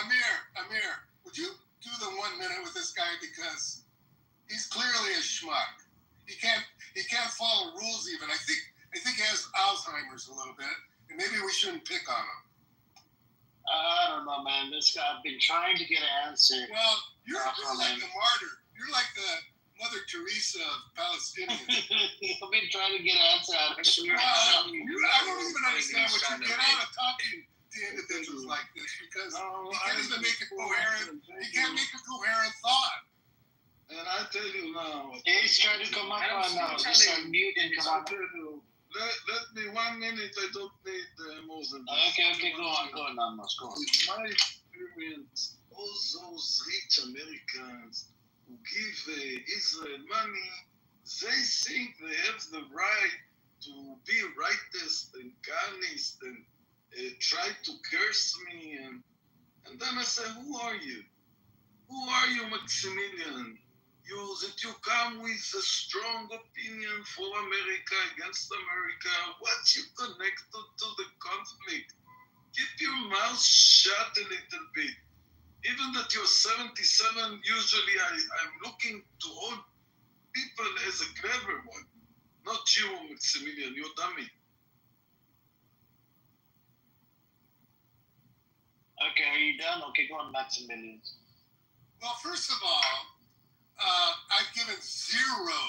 Amir, would you do the 1 minute with this guy, because he's clearly a schmuck. He can't follow rules even. I think he has Alzheimer's a little bit, and maybe we shouldn't pick on him. I don't know, man. This guy, I've been trying to get an answer. Well, you're like the martyr. You're like the Mother Teresa of Palestinians. I've been trying to get an answer out of him. I don't even understand what you get out of talking to individuals like this, because he can't even make a coherent. He can't make a coherent thought. And I tell you now, he's trying to come up on now. Just unmute and come up. let me 1 minute. I don't need more than that. Okay, go on, Amos, go on. With my experience, all those rich Americans who give Israel money, they think they have the right to be rightist and Zionist and try to curse me. And then I say, who are you? Who are you, Maximilian? That you come with a strong opinion for America against America. What's you connected to the conflict? Keep your mouth shut a little bit. Even that you're 77, usually I'm looking to all people as a clever one. Not you, Maximilian, you're dummy. Okay, are you done? Okay, go on, Maximilian. Well, first of all, I've given zero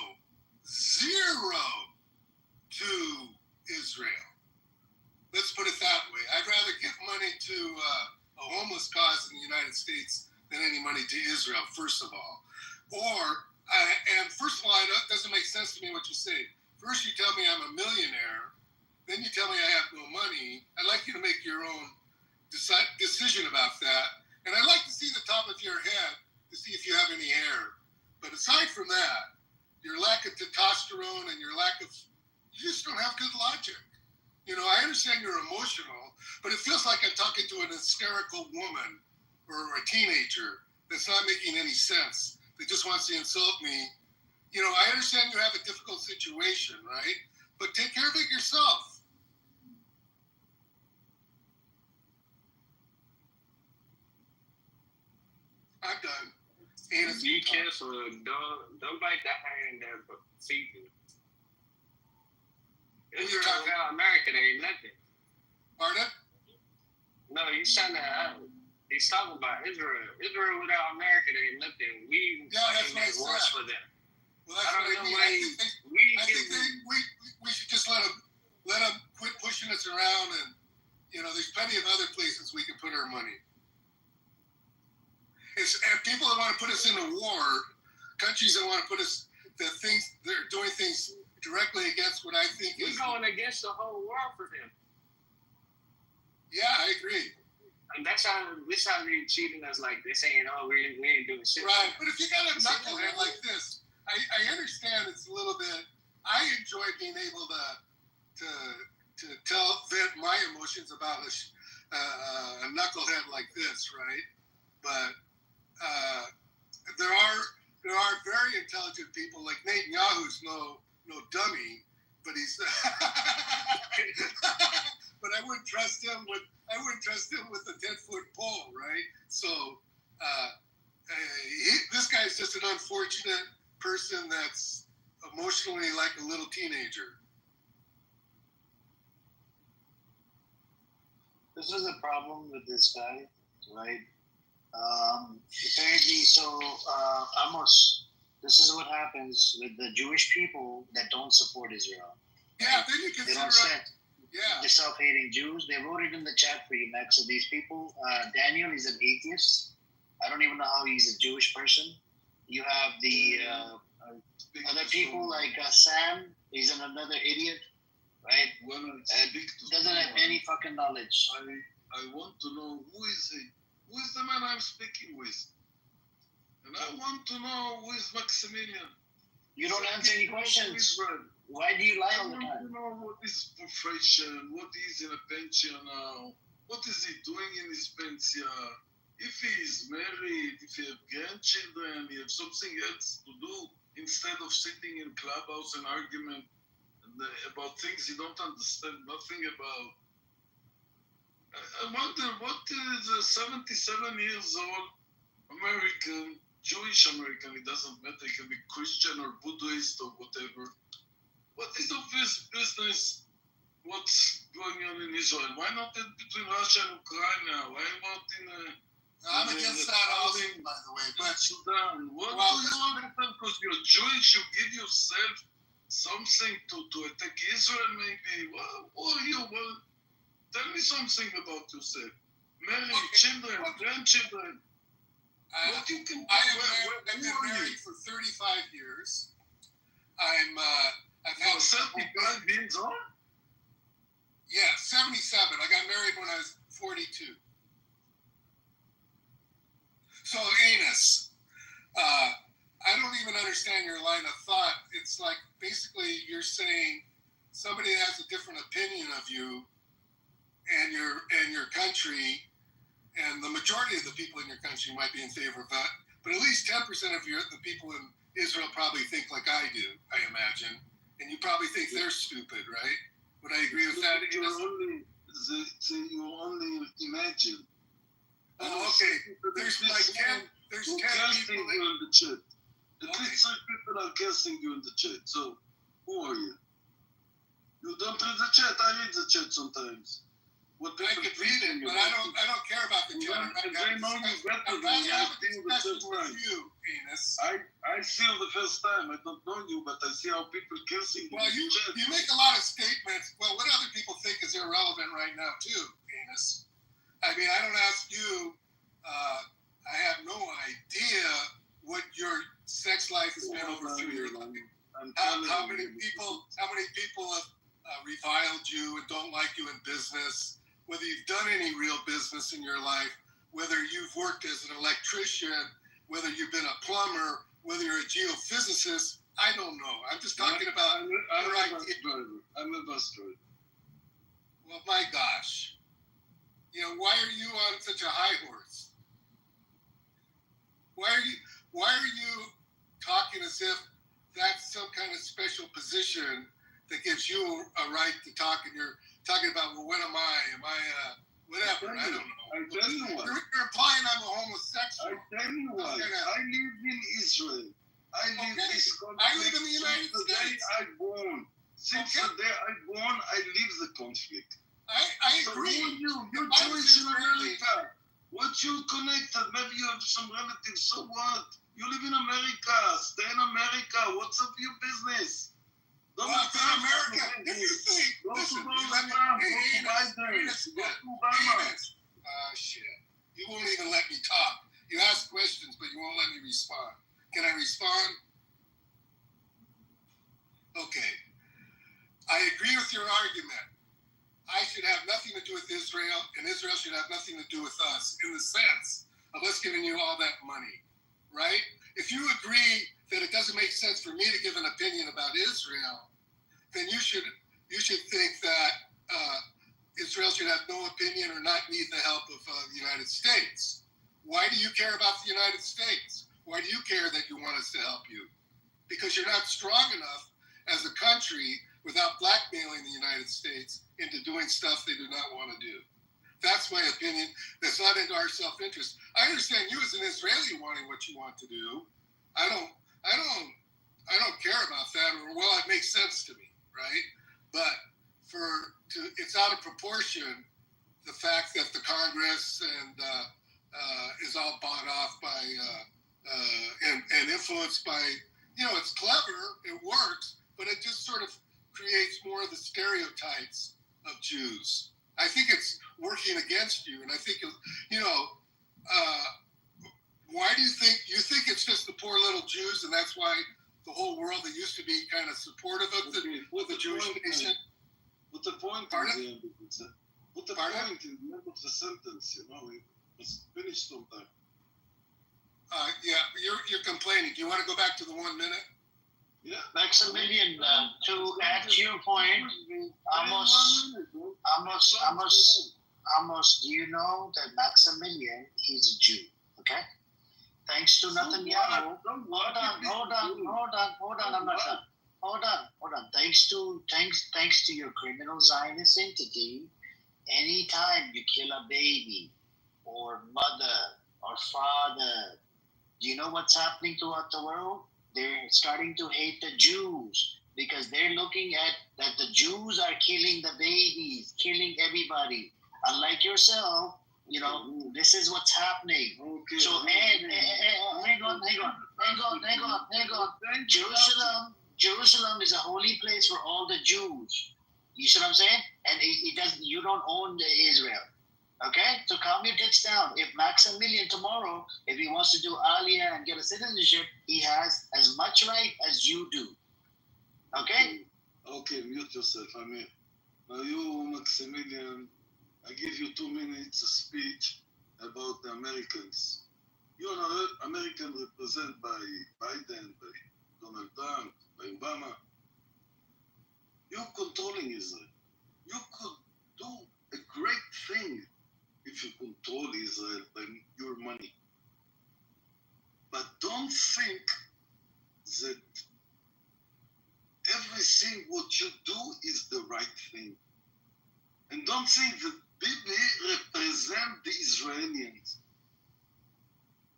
to Israel. Let's put it that way. I'd rather give money to a homeless cause in the United States than any money to Israel, first of all. And first of all, it doesn't make sense to me what you say. First, you tell me I'm a millionaire. Then you tell me I have no money. I'd like you to make your own decision about that. And I'd like to see the top of your head to see if you have any hair. But aside from that, your lack of testosterone and your lack of, you just don't have good logic. You know, I understand you're emotional, but it feels like I'm talking to an hysterical woman or a teenager that's not making any sense, that just wants to insult me. You know, I understand you have a difficult situation, right? But take care of it yourself. I'm done. Be careful. Don't bite the hand that feeds you. Israel without America, they ain't nothing. Pardon? No, he's talking about Israel. Israel without America, they ain't nothing. That's what I said. Worse for them. Well, that's what I mean. I think we should just let them quit pushing us around, and you know, there's plenty of other places we can put our money. And people that want to put us in a war, countries that want to put us, they're doing things directly against what I think We're going against the whole world for them. Yeah, I agree. And that's how they're treating us, like they're saying, oh, we ain't doing shit. Right, but if you got a knucklehead like this, I understand it's a little bit, I enjoy being able to vent my emotions about a knucklehead like this, right? But there are very intelligent people, like Netanyahu's no dummy, but he's but I wouldn't trust him with a 10-foot pole, right? So this guy's just an unfortunate person that's emotionally like a little teenager. This is the problem with this guy, right? Apparently, Amos, this is what happens with the Jewish people that don't support Israel. Yeah, then you consider the self-hating Jews. They wrote it in the chat for you, Max. So these people, Daniel is an atheist. I don't even know how he's a Jewish person. You have the other people like Sam. He's another idiot, right? Doesn't have any fucking knowledge. I want to know who is he. Who is the man I'm speaking with? And I want to know who is Maximilian. You don't answer any questions. Why do you lie all the time? I want to know what is profession, what is in a pension now, what is he doing in his pension, if he is married, if he has grandchildren, he has something else to do instead of sitting in clubhouse and argument about things he don't understand nothing about. I wonder what is a 77 years old American, Jewish American, it doesn't matter, it can be Christian or Buddhist or whatever. What is of his business? What's going on in Israel? Why not between Russia and Ukraine? Why not I'm against that also, by the way. But Sudan. What do you want? Because you're Jewish, you give yourself something to attack Israel, maybe. Who are you? Well, tell me something about yourself. Married, children, grandchildren. What you can do? I've been married for 35 years. I've had 35 years old? Yeah, 77. I got married when I was 42. So, Anus, I don't even understand your line of thought. It's like basically you're saying somebody has a different opinion of you and your country, and the majority of the people in your country might be in favor of that, but at least 10% of the people in Israel probably think like I do, I imagine, and you probably think they're stupid, right? Would I agree with that? You only imagine. Oh, okay. There's like 10. There's 10 casting people you in the chat. At least 5 people are casting you in the chat. So, who are you? You don't read the chat. I read the chat sometimes. What I could read it, but I don't care about the chat. They know you better than you. I've seen the first time. I see you the first time. I don't know you, but I see how people casting you. Well, you make a lot of statements. Well, what other people think is irrelevant right now, too, Enos. I mean, I don't ask you. I have no idea what your sex life has been over through your life. How many people have reviled you and don't like you in business? Whether you've done any real business in your life, whether you've worked as an electrician, whether you've been a plumber, whether you're a geophysicist, I don't know. I'm just talking about your idea. I'm a bus driver. Well, my gosh. You know, why are you on such a high horse? Why are you talking as if that's some kind of special position that gives you a right to talk, and you're talking about, well, what am I? Am I whatever? I don't know. I tell you what. You're implying I'm a homosexual. I tell you what. I live in Israel. I live in this country. I live in the United States. Since the day I born. Since the day I born, I live the conflict. I agree. So you're Jewish in America. What you connected? Maybe you have some relatives. So what? You live in America. Stay in America. What's up your business? Well, it's in America. If you think, listen, shit. You won't even let me talk. You ask questions, but you won't let me respond. Can I respond? Okay. I agree with your argument. I should have nothing to do with Israel, and Israel should have nothing to do with us, in the sense of us giving you all that money, right? If you agree that it doesn't make sense for me to give an opinion about Israel, then you should think that Israel should have no opinion or not need the help of the United States. Why do you care about the United States? Why do you care that you want us to help you? Because you're not strong enough as a country without blackmailing the United States into doing stuff they do not want to do. That's my opinion. That's not in our self-interest. I understand you as an Israeli wanting what you want to do. I don't care about that, or well, it makes sense to me, right? But it's out of proportion, the fact that the Congress and is all bought off by and influenced by, it's clever, it works, but it just sort of creates more of the stereotypes of Jews. I think it's working against you, and I think, why do you think it's just the poor little Jews, and that's why the whole world that used to be kind of supportive of the Jewish nation? But the point Pardon? is, but the point in the end of the sentence, it was finished sometime. Yeah, you're complaining. Do you want to go back to the 1 minute? Yeah. Maximilian, to add to your point, Amos, do you know that Maximilian, he's a Jew, okay? Thanks to Netanyahu. Hold on, I'm not done. Hold on. Thanks to your criminal Zionist entity, anytime you kill a baby or mother or father, do you know what's happening throughout the world? They're starting to hate the Jews because they're looking at that the Jews are killing the babies, killing everybody. Unlike yourself, this is what's happening. Okay. So, hang on. Jerusalem is a holy place for all the Jews. You see what I'm saying? And you don't own Israel. Okay? So calm your tits down. If Maximilian tomorrow, if he wants to do Aliyah and get a citizenship, he has as much right as you do. Okay? Okay, mute yourself. Now you, Maximilian, I give you 2 minutes of speech about the Americans. You are American represented by Biden, by Donald Trump, by Obama. You're controlling Israel. You could do a great thing if you control Israel by your money. But don't think that everything what you do is the right thing. And don't think that Bibi represent the Israelis.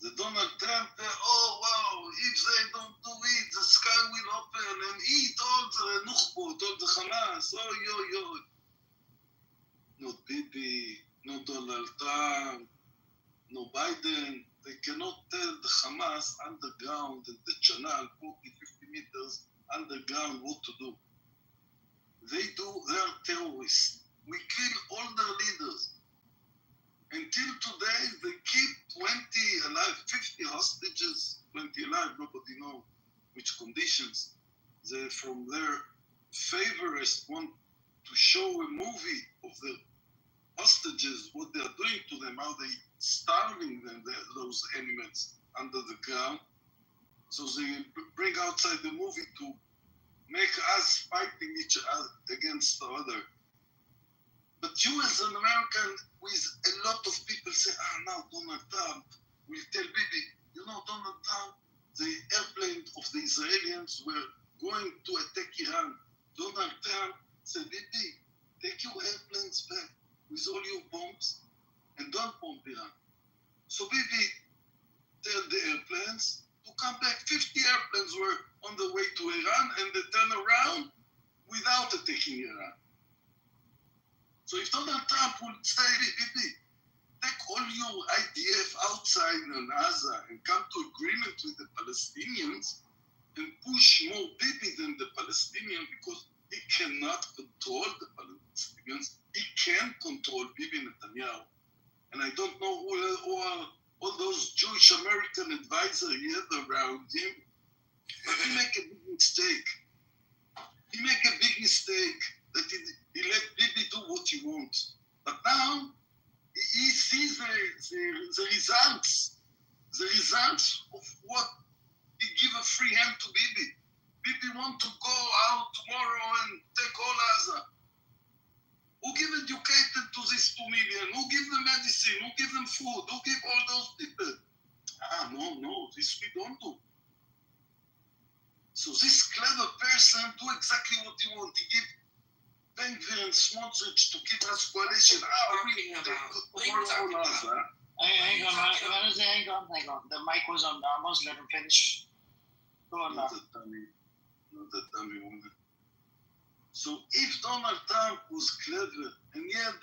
The Donald Trump, oh wow, if they don't do it, the sky will open and eat all the Nukhbot, all the Hamas, oh yo. Not Bibi, not Donald Trump, no Biden. They cannot tell the Hamas underground in the channel, 40, 50 meters underground what to do. They are terrorists. We kill all their leaders. Until today, they keep 20 alive, 50 hostages, 20 alive, nobody knows which conditions. They, from their favorites, want to show a movie of the hostages, what they are doing to them, how they starving them, those animals under the ground. So they bring outside the movie to make us fighting each other against the other. But you as an American, with a lot of people say, now Donald Trump will tell Bibi, Donald Trump, the airplane of the Israelis were going to attack Iran. Donald Trump said, Bibi, take your airplanes back with all your bombs and don't bomb Iran. So Bibi tell the airplanes to come back. 50 airplanes were on the way to Iran and they turn around without attacking Iran. So if Donald Trump would say, Bibi, take all your IDF outside in Gaza and come to agreement with the Palestinians and push more Bibi than the Palestinians because he cannot control the Palestinians. He can control Bibi Netanyahu. And I don't know who are all those Jewish American advisors he had around him, but he make a big mistake. He make a big mistake that he let Bibi do what he wants. But now he sees the results of what he give a free hand to Bibi. Bibi want to go out tomorrow and take all Gaza. Who give educated to these 2 million? Who give them medicine? Who give them food? Who give all those people? No, this we don't do. So this clever person do exactly what he want. He give Ben-Gvir and Smotrich to keep us coalition. Hang on. The mic was on. Almost let him finish. Go on now. Not the dummy woman. So if Donald Trump was clever and he had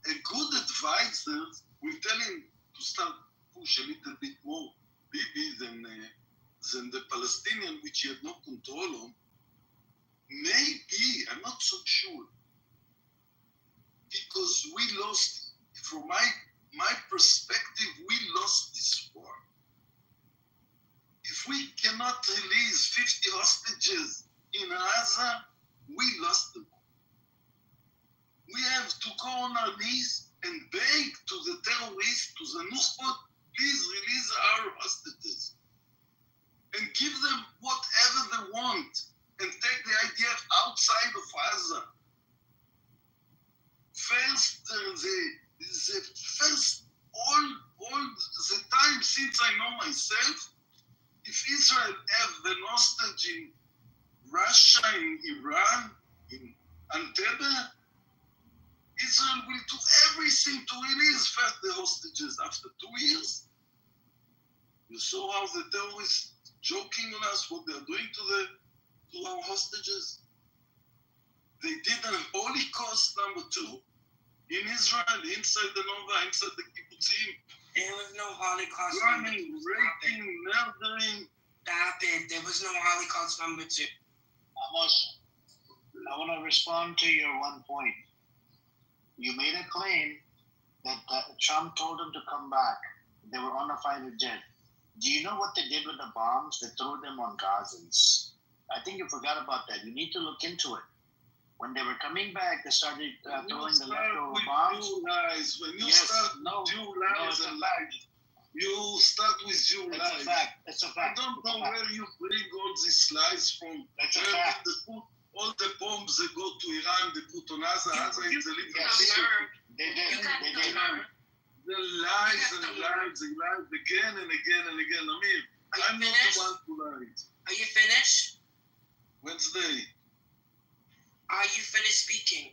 a good advisor, we tell him to start push a little bit more Bibi than the Palestinian, which he had no control on. Maybe, I'm not so sure, because we lost, from my perspective, we lost this war. If we cannot release 50 hostages in Gaza, we lost the war. We have to go on our knees and beg to the terrorists, to the Nukhbot, please release our hostages and give them whatever they want and take the IDF outside of Gaza. First, all the time since I know myself, if Israel have an hostage in Russia, in Iran, in Entebbe, Israel will do everything to release first the hostages after 2 years. You saw how the terrorists joking on us, what they're doing to our hostages. They did a Holocaust number 2 in Israel, inside the Nova, inside the kibbutzim. There was no Holocaust Running, raping, murdering. Stop it. There was no Holocaust number 2. Amos, I want to respond to your one point. You made a claim that Trump told them to come back. They were on a fighter jet. Do you know what they did with the bombs? They threw them on Gazans. I think you forgot about that. You need to look into it. When they were coming back, they started throwing the leftover with bombs. Jew lies. When you Yes, start no, Jew no, lies it's and a lies, you start with Jew It's lies. a fact. It's a I fact. don't It's a know fact. where you bring all these lies from. That's a Where fact. they put all the bombs they go to Iran, they put on Gaza. Gaza is a little Yes, city. they did. They did. The lies and lies and lies again and again and again. I mean, I'm not the one who lies. Are you finished? Wednesday, Are you finished speaking?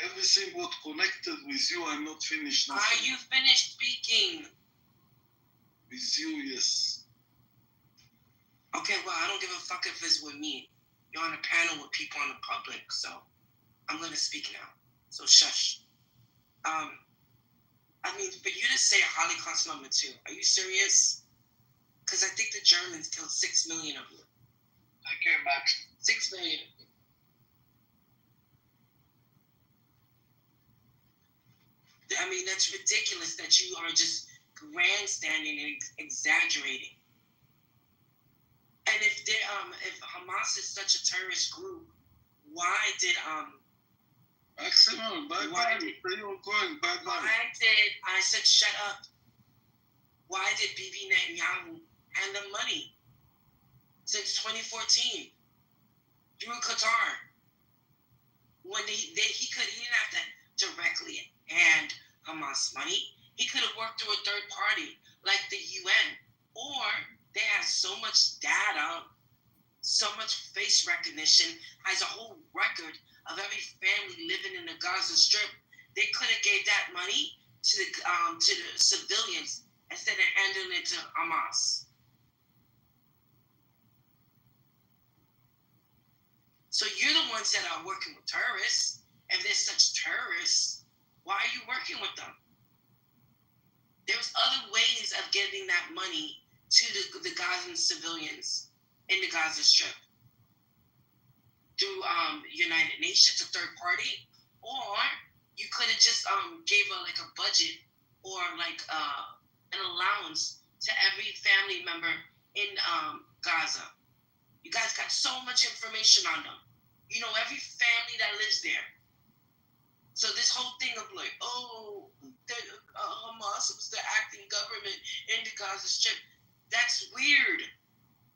everything what connected with you, I'm not finished. Are Nothing. you finished speaking? With you, yes. Okay, well, I don't give a fuck if it's with me. You're on a panel with people in the public, so I'm gonna speak now. So shush. I mean, for you to say Holocaust number 2, are you serious? Because I think the Germans killed 6 million of you. Okay, Max. 6 million of you. I mean, that's ridiculous that you are just grandstanding and exaggerating. And if Hamas is such a terrorist group, why did Maximum, bye Why bye. did- Where you going? Bye bye. I said shut up? Why did Bibi Netanyahu hand them money since 2014 through Qatar? When he didn't have to directly hand Hamas money. He could have worked through a third party like the UN, or they have so much data, so much face recognition, has a whole record of every family living in the Gaza Strip. They could have gave that money to the civilians instead of handing it to Hamas. So you're the ones that are working with terrorists. If they're such terrorists, why are you working with them? There's other ways of getting that money to the Gazan civilians in the Gaza Strip. Through United Nations, a third party, or you could have just gave a budget or an allowance to every family member in Gaza. You guys got so much information on them. You know every family that lives there. So this whole thing of Hamas was the acting government in the Gaza Strip, that's weird.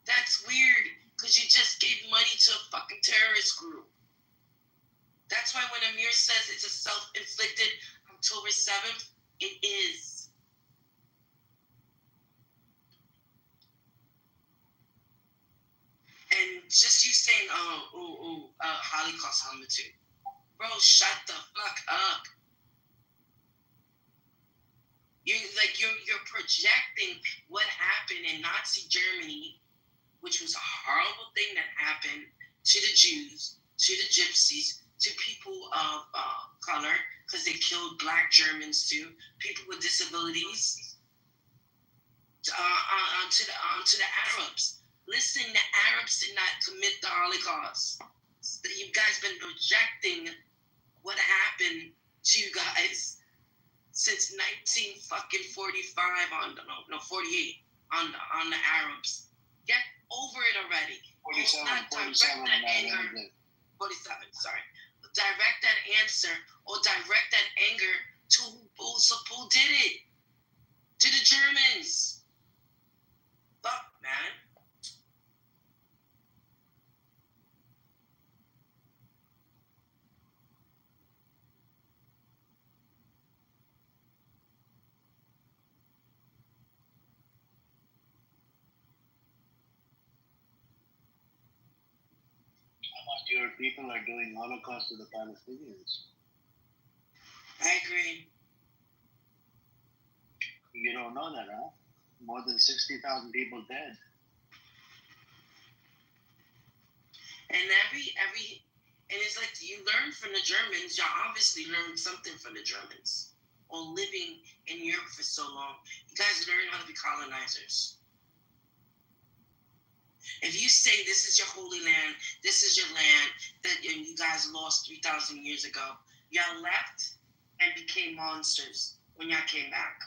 That's weird, because you just gave money to a fucking terrorist group. That's why when Amir says it's a self-inflicted October 7th, it is. And just you saying, Holocaust number 2. Bro, shut the fuck up. You're projecting what happened in Nazi Germany, which was a horrible thing that happened to the Jews, to the Gypsies, to people of color, because they killed Black Germans too, people with disabilities, to the Arabs. Listen, the Arabs did not commit the Holocaust. You guys been projecting what happened to you guys since 1945 48 on the Arabs. Get over it already. 47, Not 47, direct that anger. 47, sorry. Direct that answer or direct that anger to who did it. To the Germans. Fuck, man. Your people are doing Holocaust to the Palestinians. I agree. You don't know that, huh? More than 60,000 people dead. And and it's like you learn from the Germans. Y'all obviously learned something from the Germans. Or living in Europe for so long. You guys learn how to be colonizers. If you say this is your holy land, this is your land that you guys lost 3,000 years ago, y'all left and became monsters when y'all came back.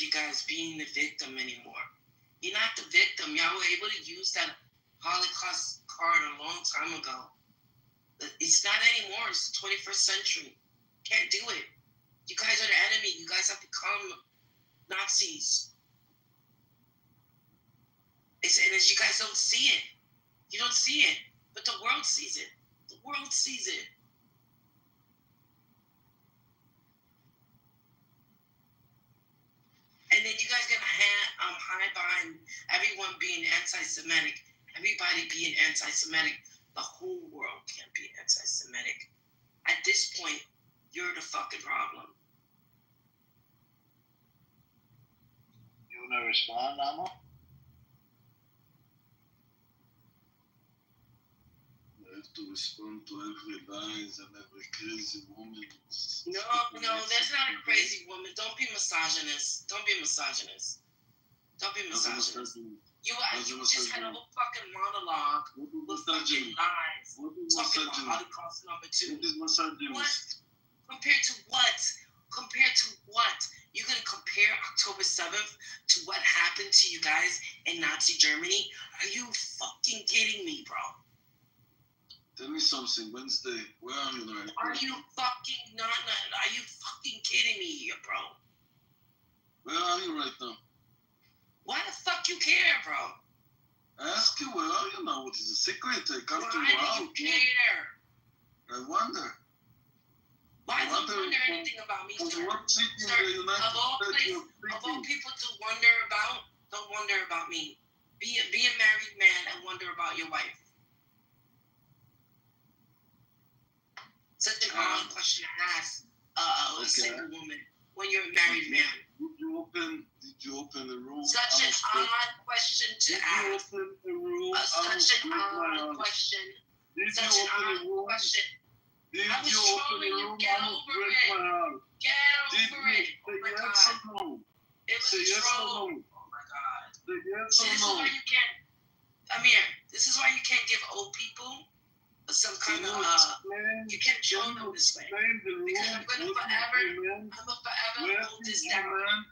you guys being the victim anymore. You're not the victim. Y'all were able to use that Holocaust card a long time ago. It's not anymore. It's the 21st century. Can't do it. You guys are the enemy. You guys have become Nazis. And as you guys don't see it. You don't see it. But the world sees it. The world sees it. And then you guys get hide behind everyone being anti-Semitic. Everybody being anti-Semitic. The whole world can't be anti-Semitic. At this point, you're the fucking problem. You want to respond, Amo? I have to respond to every lies and every crazy woman. No, that's not a crazy woman. Don't be misogynist. Don't be misogynist. Don't be misogynist. You just had a whole fucking monologue with fucking lies. Talking about Holocaust #2. What? Compared to what? Compared to what? You're going to compare October 7th to what happened to you guys in Nazi Germany? Are you fucking kidding me, bro? Tell me something. Wednesday, where are you right now? Are you fucking not? Are you fucking kidding me here, bro? Where are you right now? Why the fuck you care, bro? I ask you, where are you now? What is the secret? I come to Why do you care? I wonder. Why do you wonder anything about me, sir? Sir, of all people to wonder about, don't wonder about me. Be a married man and wonder about your wife. Such an odd question to ask a single woman when you're a married man. Did you open the room? Such an odd question to ask. Did you open the room? Such an odd question. Such an odd question. I was trolling you. Get over it. Get over it. Oh my God. It was a troll. Oh my God. This is why you can't. Amir, this is why you can't give old people some kind of you can't show them this way. Because I'm gonna forever hold this down.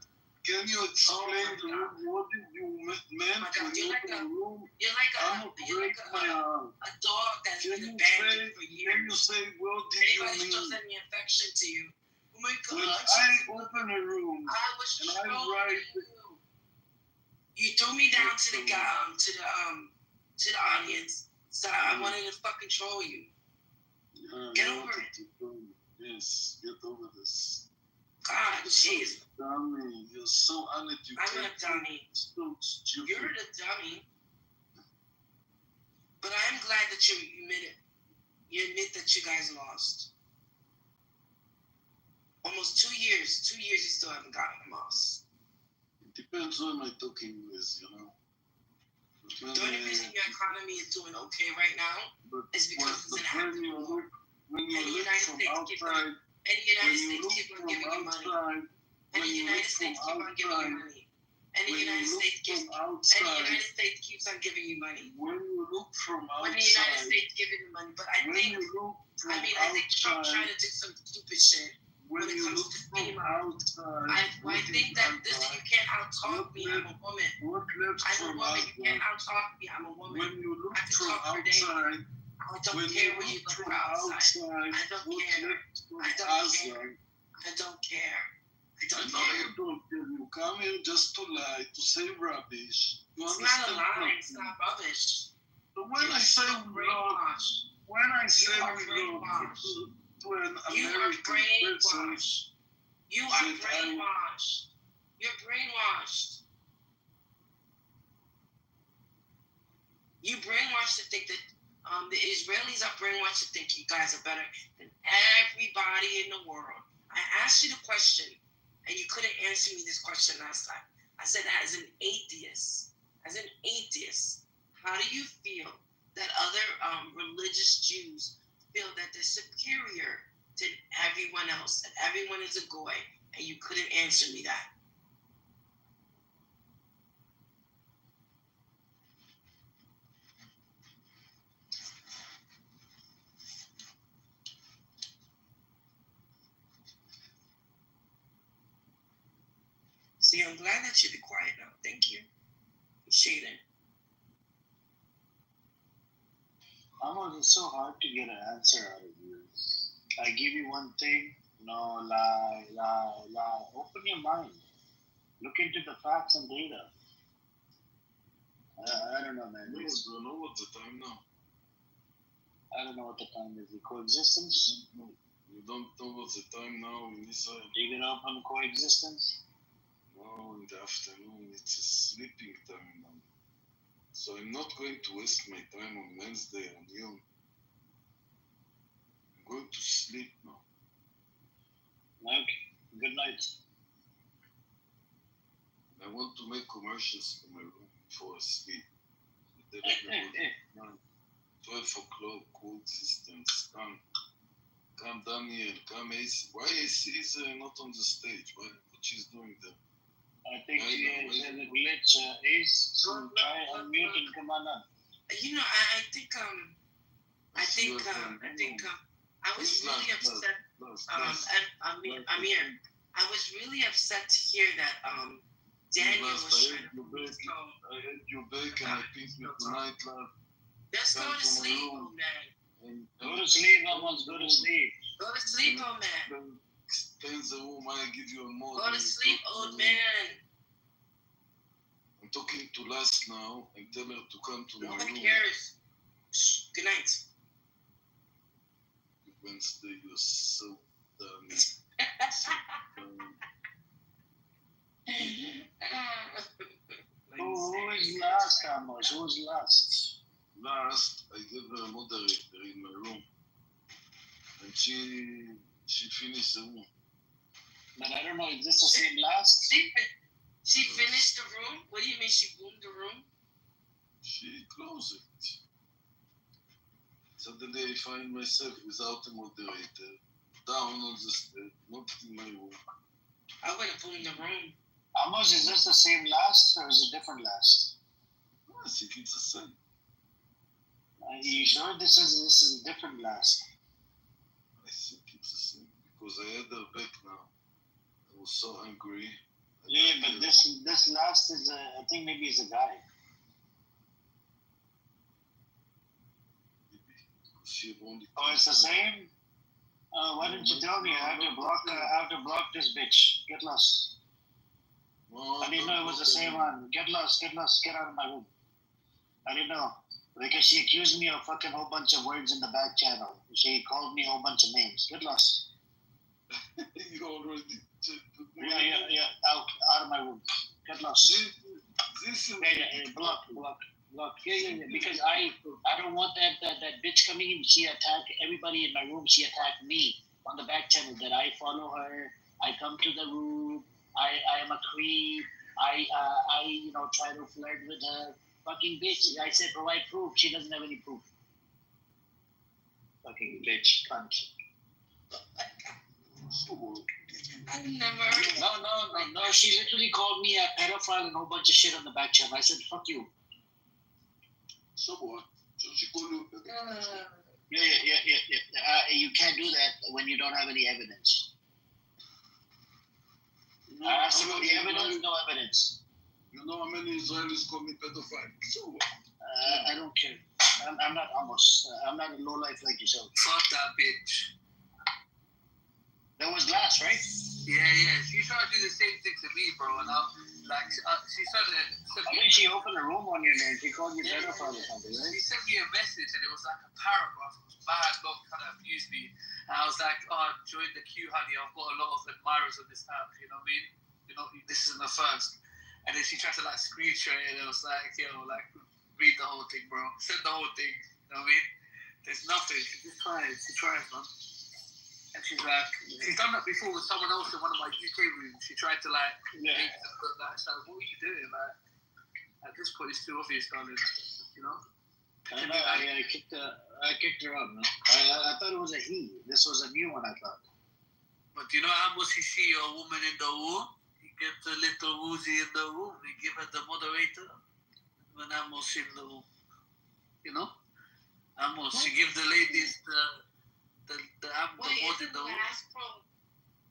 Can you explain the room? What did you mean? You're like a dog that's been abandoned for years. Can you say what did you mean? Anybody shows any affection to you? Oh my God. When I open a room I was and I trolling write you. You threw me down to the audience. So I wanted to fucking troll you. Get over it. Yes, get over this. God, jeez. Dummy, you're so uneducated. I'm a dummy. So stupid. You're the dummy. But I'm glad that you admit it. You admit that you guys lost. Almost 2 years. 2 years you still haven't gotten lost. It depends who am I talking with, you know. The only reason your economy is doing okay right now is because it's an active war. When you look from outside, and the United States keep on giving you money. And the United States keep on giving you money. And the United States keeps on giving you money. When you look from outside, when the United States giving you money. But I think Trump trying to do some stupid shit. When it comes to FEMA, I think that you can't out-talk me. I'm a woman. I'm a woman. You can't out-talk me. I'm a woman. When you look I can from talk for days. outside, I don't care where you look from outside. I don't care. I don't care. I don't care. I don't care. You don't care. You come here just to lie, to say rubbish. You it's not a lie. It's not rubbish. So when I say we love, to an American person, you are brainwashed. You're brainwashed. You brainwashed to think that the Israelis are brainwashed to think you guys are better than everybody in the world. I asked you the question, and you couldn't answer me this question last time. I said, as an atheist, how do you feel that other religious Jews feel that they're superior to everyone else, that everyone is a goy, and you couldn't answer me that? See, I'm glad that you'll be quiet now. Thank you. Appreciate it. Almost, it's so hard to get an answer out of you. I give you one thing, no, lie. Open your mind. Look into the facts and data. I don't know, man. I don't know what's the time now. I don't know what the time is. The coexistence? You don't know what's the time now in Israel. You get up on coexistence? No, in the afternoon. It's a sleeping time now. So I'm not going to waste my time on Wednesday on you. I'm going to sleep now. Okay. Good night. I want to make commercials in my room before I sleep. 12 o'clock, coexistence. Come Daniel, come AC. Why AC is not on the stage? What she's doing there? I think she has a glitch. Ace, so try unmute and come on up. You know, I think I was really upset. Amir, I was really upset to hear that Daniel was trying to. I had you back and I picked you tonight, love. Let's go to sleep, old man. Go to sleep, almost. Go to sleep. Go to sleep, old man. Stay in the room. I give you a more. Go to sleep, old man. I'm talking to Last now and tell her to come to my room. Nobody cares. Good night. Wednesday, you're so dumb. Who is last, Amos? Who's last? Last, I gave her a moderator in my room. And she finished the room. But I don't know, is this the same last? She finished the room? What do you mean she boomed the room? She closed it. Suddenly I find myself without a moderator, down on the stairs, not in my room. I would have boomed the room. Amos, is this the same last or is it different last? I think it's the same. Are you sure this is a different last? I think it's the same because I had her back now. I was so angry. Yeah, but this last is I think maybe it's a guy. Oh, it's the same? Why didn't you tell me? I have to block this bitch. Get lost. No, I didn't know it was the same one. Get lost, get out of my room. I didn't know. Because she accused me of fucking whole bunch of words in the back channel. She called me a whole bunch of names. Get lost. You already Yeah. Out of my room. Get lost. Block. Yeah. Because I don't want that bitch coming in. She attacked everybody in my room. She attacked me on the back channel. That I follow her. I come to the room. I am a creep. I try to flirt with her. Fucking bitch. I said provide proof. She doesn't have any proof. Fucking bitch. Cunt. I never. No. She literally called me a pedophile and a whole bunch of shit on the back channel. I said, fuck you. So what? So she called you. Yeah. You can't do that when you don't have any evidence. I asked for the evidence, no evidence. You know how many Israelis call me pedophile? So what? I don't care. I'm not almost. I'm not a low life like yourself. Fuck that bitch. That was last, right? Yeah. She tried to do the same thing to me, bro. And she started. I think she opened a room on your name. She called you pedophile or something, right? She sent me a message and it was like a paragraph. It was bad, long, kind of abused me. And I was like, join the queue, honey. I've got a lot of admirers on this app. You know what I mean? You know, this isn't the first. And then she tried to screenshot it and it was like, read the whole thing, bro. Send the whole thing. You know what I mean? There's nothing. She just tries. She tries, man. And she's like, she's done that before with someone else in one of my UK rooms. She tried to make them put that. So what are you doing? At this point, it's too obvious, darling. You know? I know. I kicked her out. No? I thought it was a he. This was a new one. I thought. But you know, Amos, you see a woman in the room. You get the little Uzi in the room. You give her the moderator. When Amos in the room, you know, Amos, you give the ladies the Wait,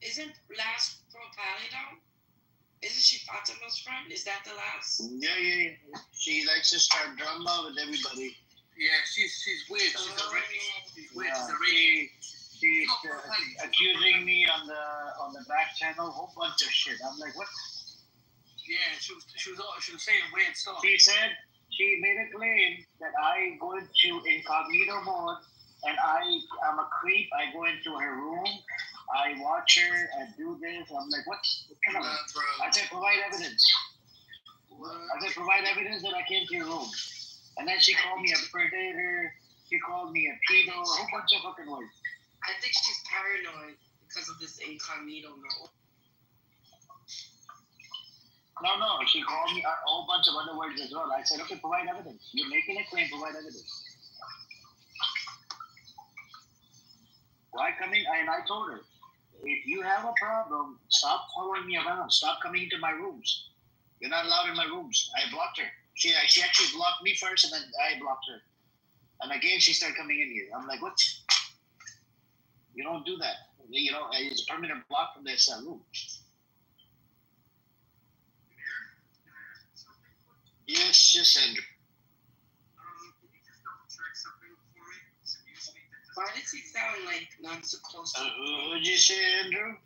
isn't Last Pro Pally though? Isn't she Fatima's friend? Is that the last? Yeah. She likes to start drama with everybody. Yeah, she's weird. She's a rapist. She's weird. Yeah, She's a rapist. she's accusing me on the back channel, whole bunch of shit. I'm like, what? Yeah, she was saying weird stuff. She made a claim that I go into incognito mode and I'm a creep. I go into her room, I watch her, I do this. I'm like, what? Come on. I said, provide evidence. I said, provide evidence that I came to your room. And then she called me a predator. She called me a pedo. A whole bunch of fucking words. I think she's paranoid because of this incognito mode. No. She called me a whole bunch of other words as well. I said, okay, provide evidence. You're making a claim, provide evidence. Why coming? And I told her, if you have a problem, stop following me around. Stop coming into my rooms. You're not allowed in my rooms. I blocked her. She actually blocked me first, and then I blocked her. And again, she started coming in here. I'm like, what? You don't do that. You know, it's a permanent block from this room. Yes, Andrew. Why does he sound like not so close to what did you say, Andrew?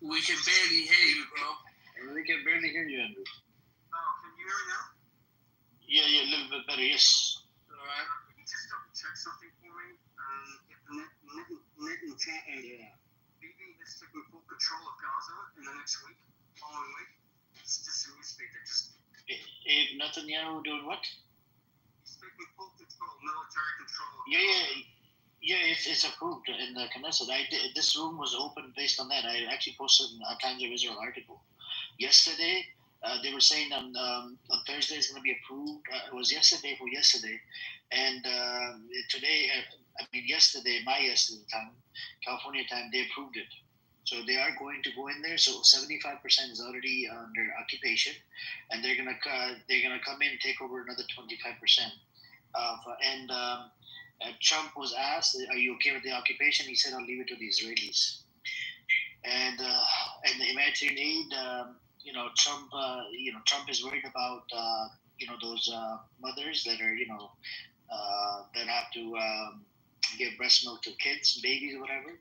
We can barely hear you, bro. We can barely hear you, Andrew. Can you hear me now? Yeah, a little bit better, yes. Alright. Can you just double check something for me? Net and Bibi has taken full control of Gaza in the next week, following week. It's just a newspaper that just... If Netanyahu doing what? He's taking full control, military control. Yeah, it's approved in the Knesset. This room was open based on that. I actually posted a Times of Israel article. Yesterday, they were saying on Thursday it's going to be approved. It was yesterday, and today, yesterday, time, California time, they approved it. So they are going to go in there. So 75% is already under occupation, and they're gonna come in and take over another 25%. Trump was asked, "Are you okay with the occupation?" He said, "I'll leave it to the Israelis." And the humanitarian aid, Trump is worried about those mothers that are that have to give breast milk to kids, babies, or whatever.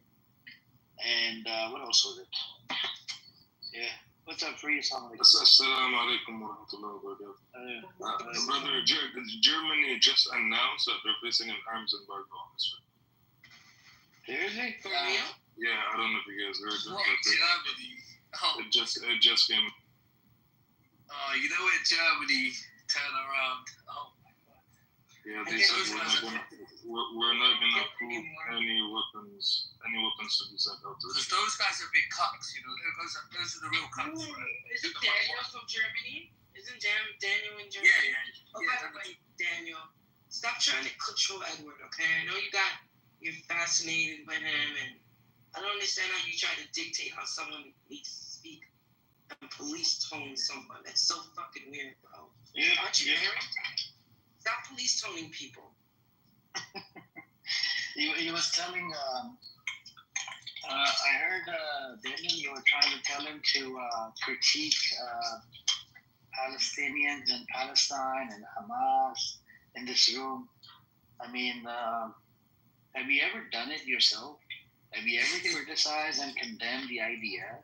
And what else was it? Yeah. What's up, Free? Assalamu alaikum wa rahmatullahi wa barakatuh. Brother, Germany just announced that they're placing an arms embargo on Israel. Seriously? Yeah, I don't know if you guys heard that. Germany. It just came. You know when Germany turn around? Oh my God. Yeah, they said we're not gonna approve any weapons to be sent out to Because those guys are big cucks, you know. Those are the real cucks, right? Isn't Daniel from Germany? Isn't Daniel in Germany? Yeah. By the way, Daniel, stop trying to control Edward, okay? I know you're fascinated with him, and I don't understand how you try to dictate how someone needs to speak and police tone someone. That's so fucking weird, bro. Yeah. Aren't you married? Stop police toning people. He was telling. I heard Daniel. You were trying to tell him to critique Palestinians and Palestine and Hamas in this room. I mean, have you ever done it yourself? Have you ever criticized and condemned the idea?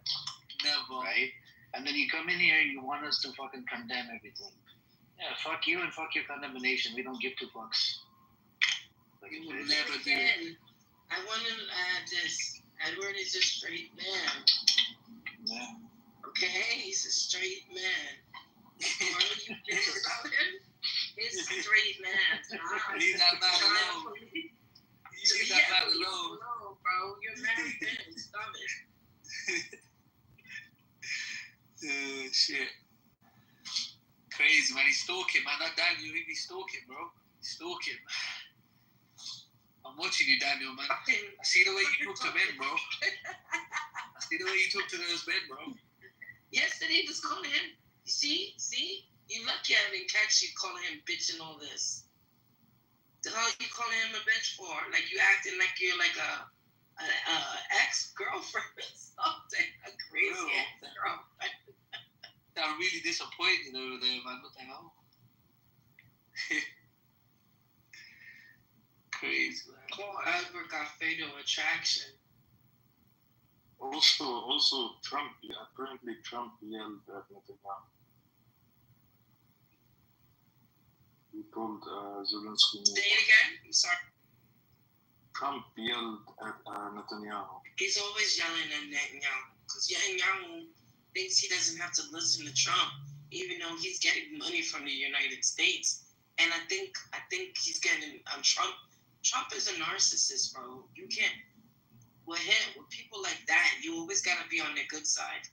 Never. Right? And then you come in here and you want us to fucking condemn everything. Yeah, fuck you and fuck your condemnation. We don't give two fucks. You will never do it. I want to add this. Edward is a straight man. Yeah. Okay? He's a straight man. What do you think about him? He's a straight man. Leave that man alone. Leave that man alone. No, bro. You're married man. Stop it. Shit. Crazy, man. He's stalking, man. That Daniel, he's stalking, bro. He's stalking. I'm watching you, Daniel, man. I see the way you talk to men, bro. I see the way you talk to those men, bro. Yesterday, just calling him. You see? You lucky I didn't catch you calling him bitch and all this. The hell you calling him a bitch for? Like you acting like you're like a ex-girlfriend or something. A crazy ex-girlfriend. I'm really disappointed over there, man. What the hell? Crazy, man. Paul Albert got fatal attraction. Also, Trump. Apparently, Trump yelled at Netanyahu. He told Zelensky. Say it again. I'm sorry. Trump yelled at Netanyahu. He's always yelling at Netanyahu because Netanyahu thinks he doesn't have to listen to Trump, even though he's getting money from the United States. And I think he's getting Trump. Trump is a narcissist, bro. You can't. With people like that, you always gotta be on the good side.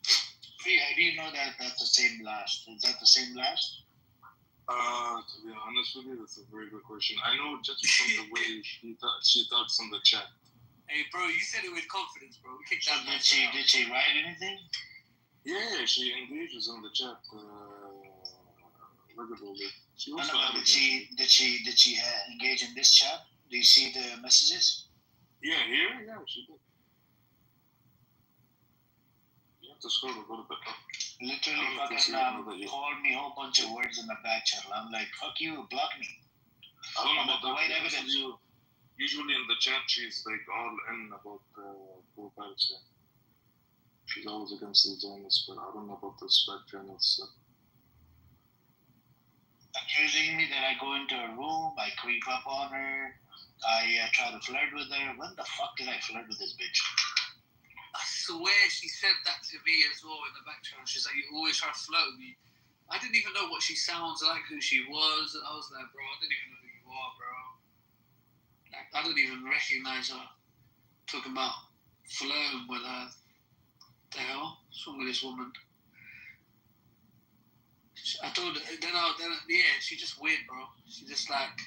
How do you know that that's the same blast? Is that the same blast? To be honest with you, that's a very good question. I know just from the way she talks on the chat. Hey, bro, you said it with confidence, bro. Kick that Did she write anything? Yeah, she engages on the chat regularly. She also did she engage in this chat? Do you see the messages? Yeah, here? Yeah, she did. You have to scroll a little bit up. Literally fucking called me a whole bunch of words in the back channel. I'm like, fuck you, block me. I don't know about that. White evidence. Usually in the chat, she's like all in about Palestine. She's always against the Zionists, but I don't know about this back channel stuff. Accusing me that I go into a room, I creep up on her, I try to flirt with her. When the fuck did I flirt with this bitch? I swear she said that to me as well in the back channel. She's like, you always try to flirt with me. I didn't even know what she sounds like, who she was. And I was like, bro, I didn't even know who you are, bro. Like, I don't even recognize her. Talking about flirting with her. What the hell? What's wrong with this woman? I told her, she's just weird, bro. She's just like,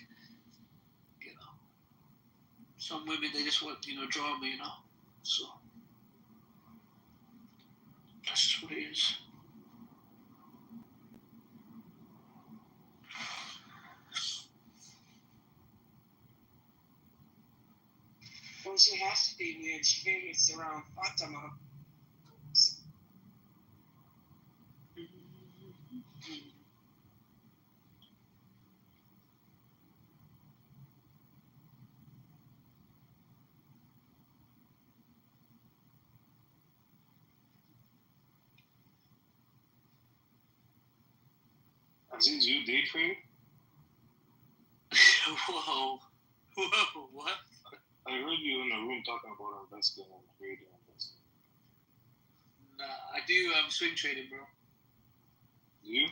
some women, they just want, drama, So, that's just what it is. Well, she has to be weird. She famous around Fatima. Aziz, you date for you? Whoa, what? I heard you in a room talking about investing and trading investing. Nah, I do swing trading, bro. Do you?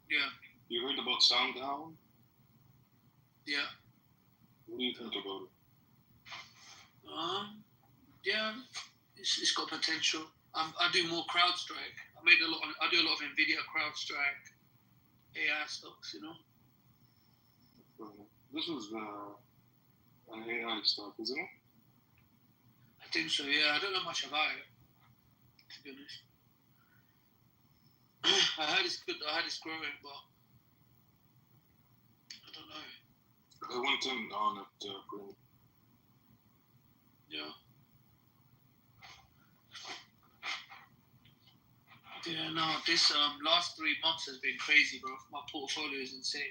Yeah. You heard about Soundhound? Yeah. What do you think about it? Yeah, it's got potential. I do more CrowdStrike. I do a lot of Nvidia CrowdStrike AI stocks, This was an AI stock, isn't it? I think so, yeah. I don't know much about it, to be honest. I heard it's good. I heard it's growing, but I don't know. I went in on it, Yeah. Yeah, no, this last 3 months has been crazy, bro. My portfolio is insane.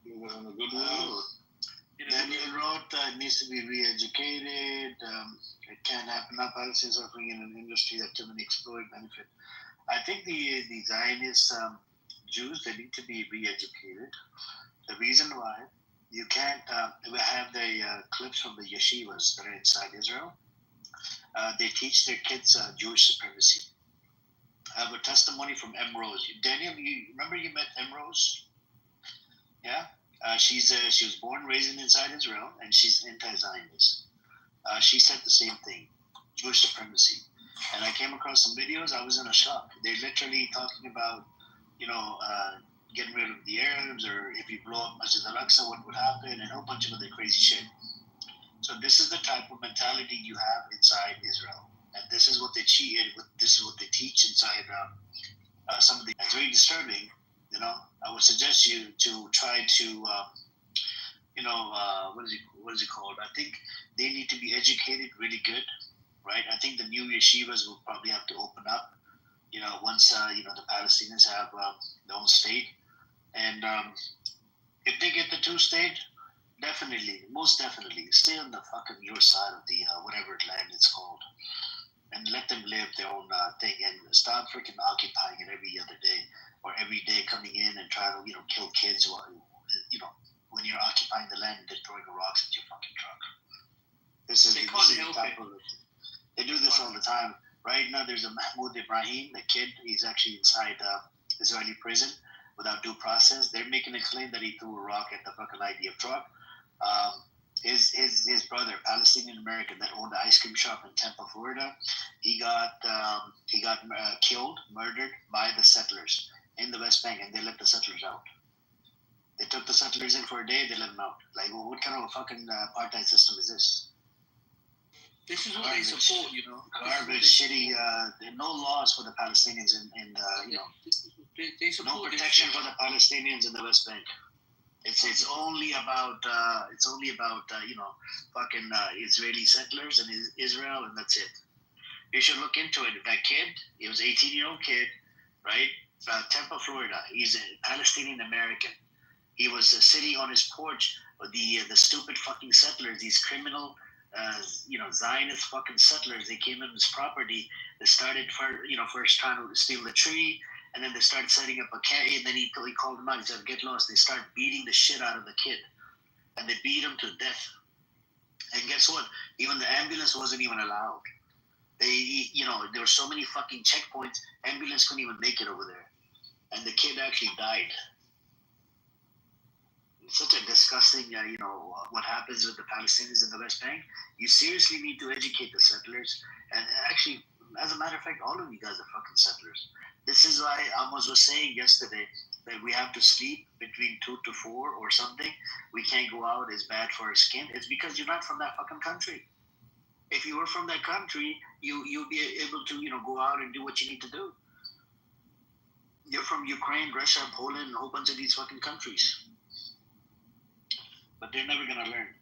You were in a good way? Daniel wrote it needs to be re-educated. It can't happen. Now Palestinians are working in an industry that too many exploit benefit. I think the Zionist Jews, they need to be re-educated. The reason why you can't, we have the clips from the yeshivas that are inside Israel. They teach their kids Jewish supremacy. I have a testimony from M. Rose. Daniel, you remember you met M. Rose? Yeah? She was born and raised inside Israel, and she's anti-Zionist. She said the same thing, Jewish supremacy. And I came across some videos. I was in a shock. They're literally talking about, getting rid of the Arabs, or if you blow up Masjid al-Aqsa, what would happen, and a whole bunch of other crazy shit. So this is the type of mentality you have inside Israel, and this is what they this is what they teach inside some of the. It's very disturbing. I would suggest you to try to what is it called? I think they need to be educated really good, right? I think the new yeshivas will probably have to open up, once the Palestinians have their own state, and if they get the two-state, most definitely, stay on the fucking your side of the whatever land it's called, and let them live their own thing, and stop freaking occupying it every other day or every day coming in and trying to kill kids while when you're occupying the land and they're throwing rocks at your fucking truck. They do this all the time. Right now, there's a Mahmoud Ibrahim, the kid. He's actually inside Israeli prison without due process. They're making a claim that he threw a rock at the fucking IDF truck. His brother, Palestinian American, that owned the ice cream shop in Tampa, Florida, he got killed, murdered by the settlers in the West Bank, and they let the settlers out. They took the settlers in for a day, they let them out. Like, what kind of a fucking apartheid system is this? This is what they support, Garbage, shitty, no laws for the Palestinians they support no protection for the Palestinians in the West Bank. It's only about fucking Israeli settlers and Israel, and that's it. You should look into it. That kid, he was an 18-year-old kid, right? Tampa, Florida. He's a Palestinian American. He was sitting on his porch. The stupid fucking settlers, these criminal, Zionist fucking settlers. They came in his property. They started first trying to steal the tree. And then they started setting up a camp, and then he called them out. He said, "Get lost." They started beating the shit out of the kid. And they beat him to death. And guess what? Even the ambulance wasn't even allowed. There were so many fucking checkpoints, ambulance couldn't even make it over there. And the kid actually died. It's such a disgusting, what happens with the Palestinians in the West Bank. You seriously need to educate the settlers. And actually, as a matter of fact, all of you guys are fucking settlers. This is why Amos was saying yesterday that we have to sleep between 2 to 4 or something. We can't go out. It's bad for our skin. It's because you're not from that fucking country. If you were from that country, you'll be able to, go out and do what you need to do. You're from Ukraine, Russia, Poland, a whole bunch of these fucking countries. But they're never going to learn.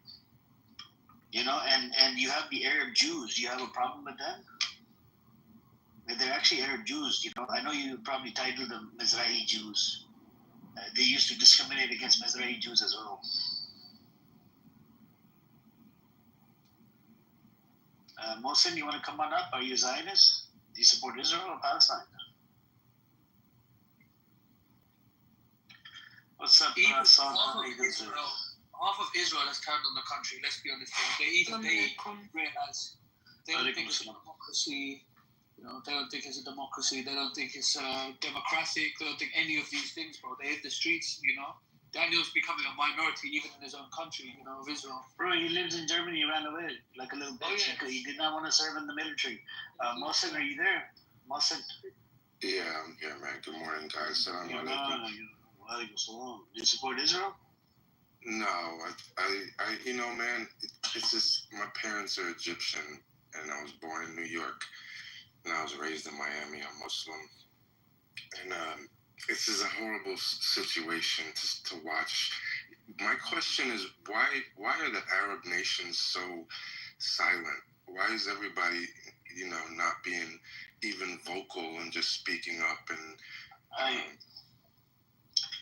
And you have the Arab Jews. Do you have a problem with them? They're actually Arab Jews, I know you probably titled them Mizrahi Jews. They used to discriminate against Mizrahi Jews as well. Mohsen, you want to come on up? Are you a Zionist? Do you support Israel or Palestine? What's up, Son? Half of Israel has turned on the country, let's be honest. They realize they don't think it's a democracy. They don't think it's a democracy. They don't think it's democratic. They don't think any of these things, bro. They hit the streets, Daniel's becoming a minority even in his own country, of Israel. Bro, he lives in Germany. He ran away like a little bitch. Oh, yeah. He did not want to serve in the military. Mohsen, are you there? Mohsen? Yeah, I'm here, man. Good morning, guys. Do you support Israel? No, I man, it's just my parents are Egyptian, and I was born in New York. And I was raised in Miami. I'm Muslim, and this is a horrible situation to watch. My question is, why are the Arab nations so silent? Why is everybody, not being even vocal and just speaking up? And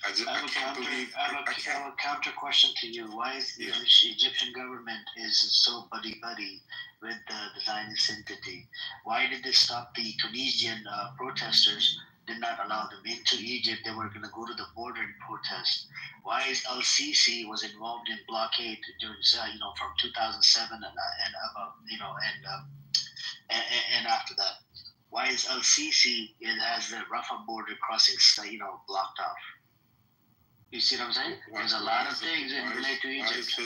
I have a counter question to you. Why is the Egyptian government is so buddy-buddy with the Zionist entity? Why did they stop the Tunisian protesters, did not allow them into Egypt? They were going to go to the border and protest. Why is Al-Sisi was involved in blockade during, from 2007 and above, and after that? Why is Al-Sisi, it has the Rafah border crossing, blocked off? You see what I'm saying? There's a lot of things in relate to Egypt.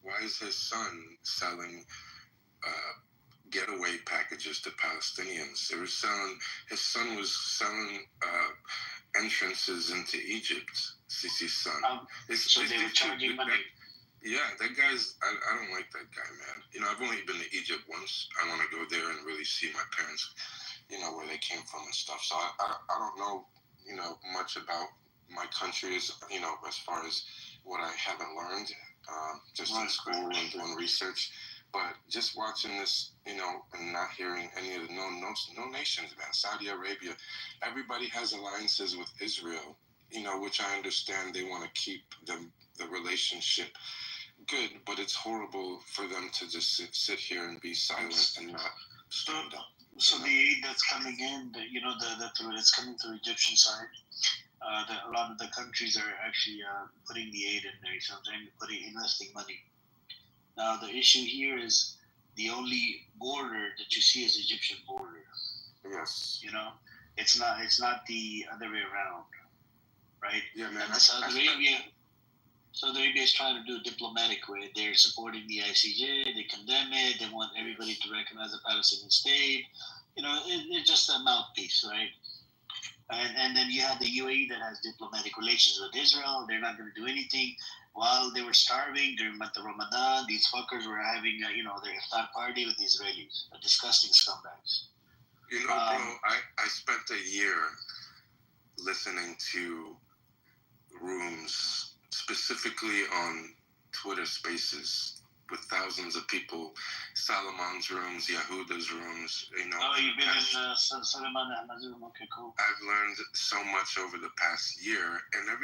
Why is his son selling getaway packages to Palestinians? His son was selling entrances into Egypt. Sisi's son. So they were charging money. That guy's. I don't like that guy, man. I've only been to Egypt once. I want to go there and really see my parents, where they came from and stuff. So I don't know, much about my country is, as far as what I haven't learned just in school and doing research. But just watching this, and not hearing any of the no nations, man. Saudi Arabia, everybody has alliances with Israel, which I understand they want to keep the relationship good, but it's horrible for them to just sit here and be silent and not stand up. So the aid that's coming in, that's coming through Egyptian side. A lot of the countries are actually putting the aid in there. So they're investing money. Now the issue here is the only border that you see is Egyptian border. Yes. It's not the other way around, right? Yeah, man. Saudi Arabia is trying to do a diplomatic way. They're supporting the ICJ. They condemn it. They want everybody to recognize the Palestinian state. It's just a mouthpiece, right? And then you have the UAE that has diplomatic relations with Israel. They're not going to do anything. While they were starving during the Ramadan, these fuckers were having, their iftar party with the Israelis. Disgusting scumbags. Bro, I spent a year listening to rooms, specifically on Twitter Spaces, with thousands of people, Salomon's rooms, Yehuda's rooms, Oh, you've been in Salman Ahmad's room? Okay, cool. I've learned so much over the past year, and I've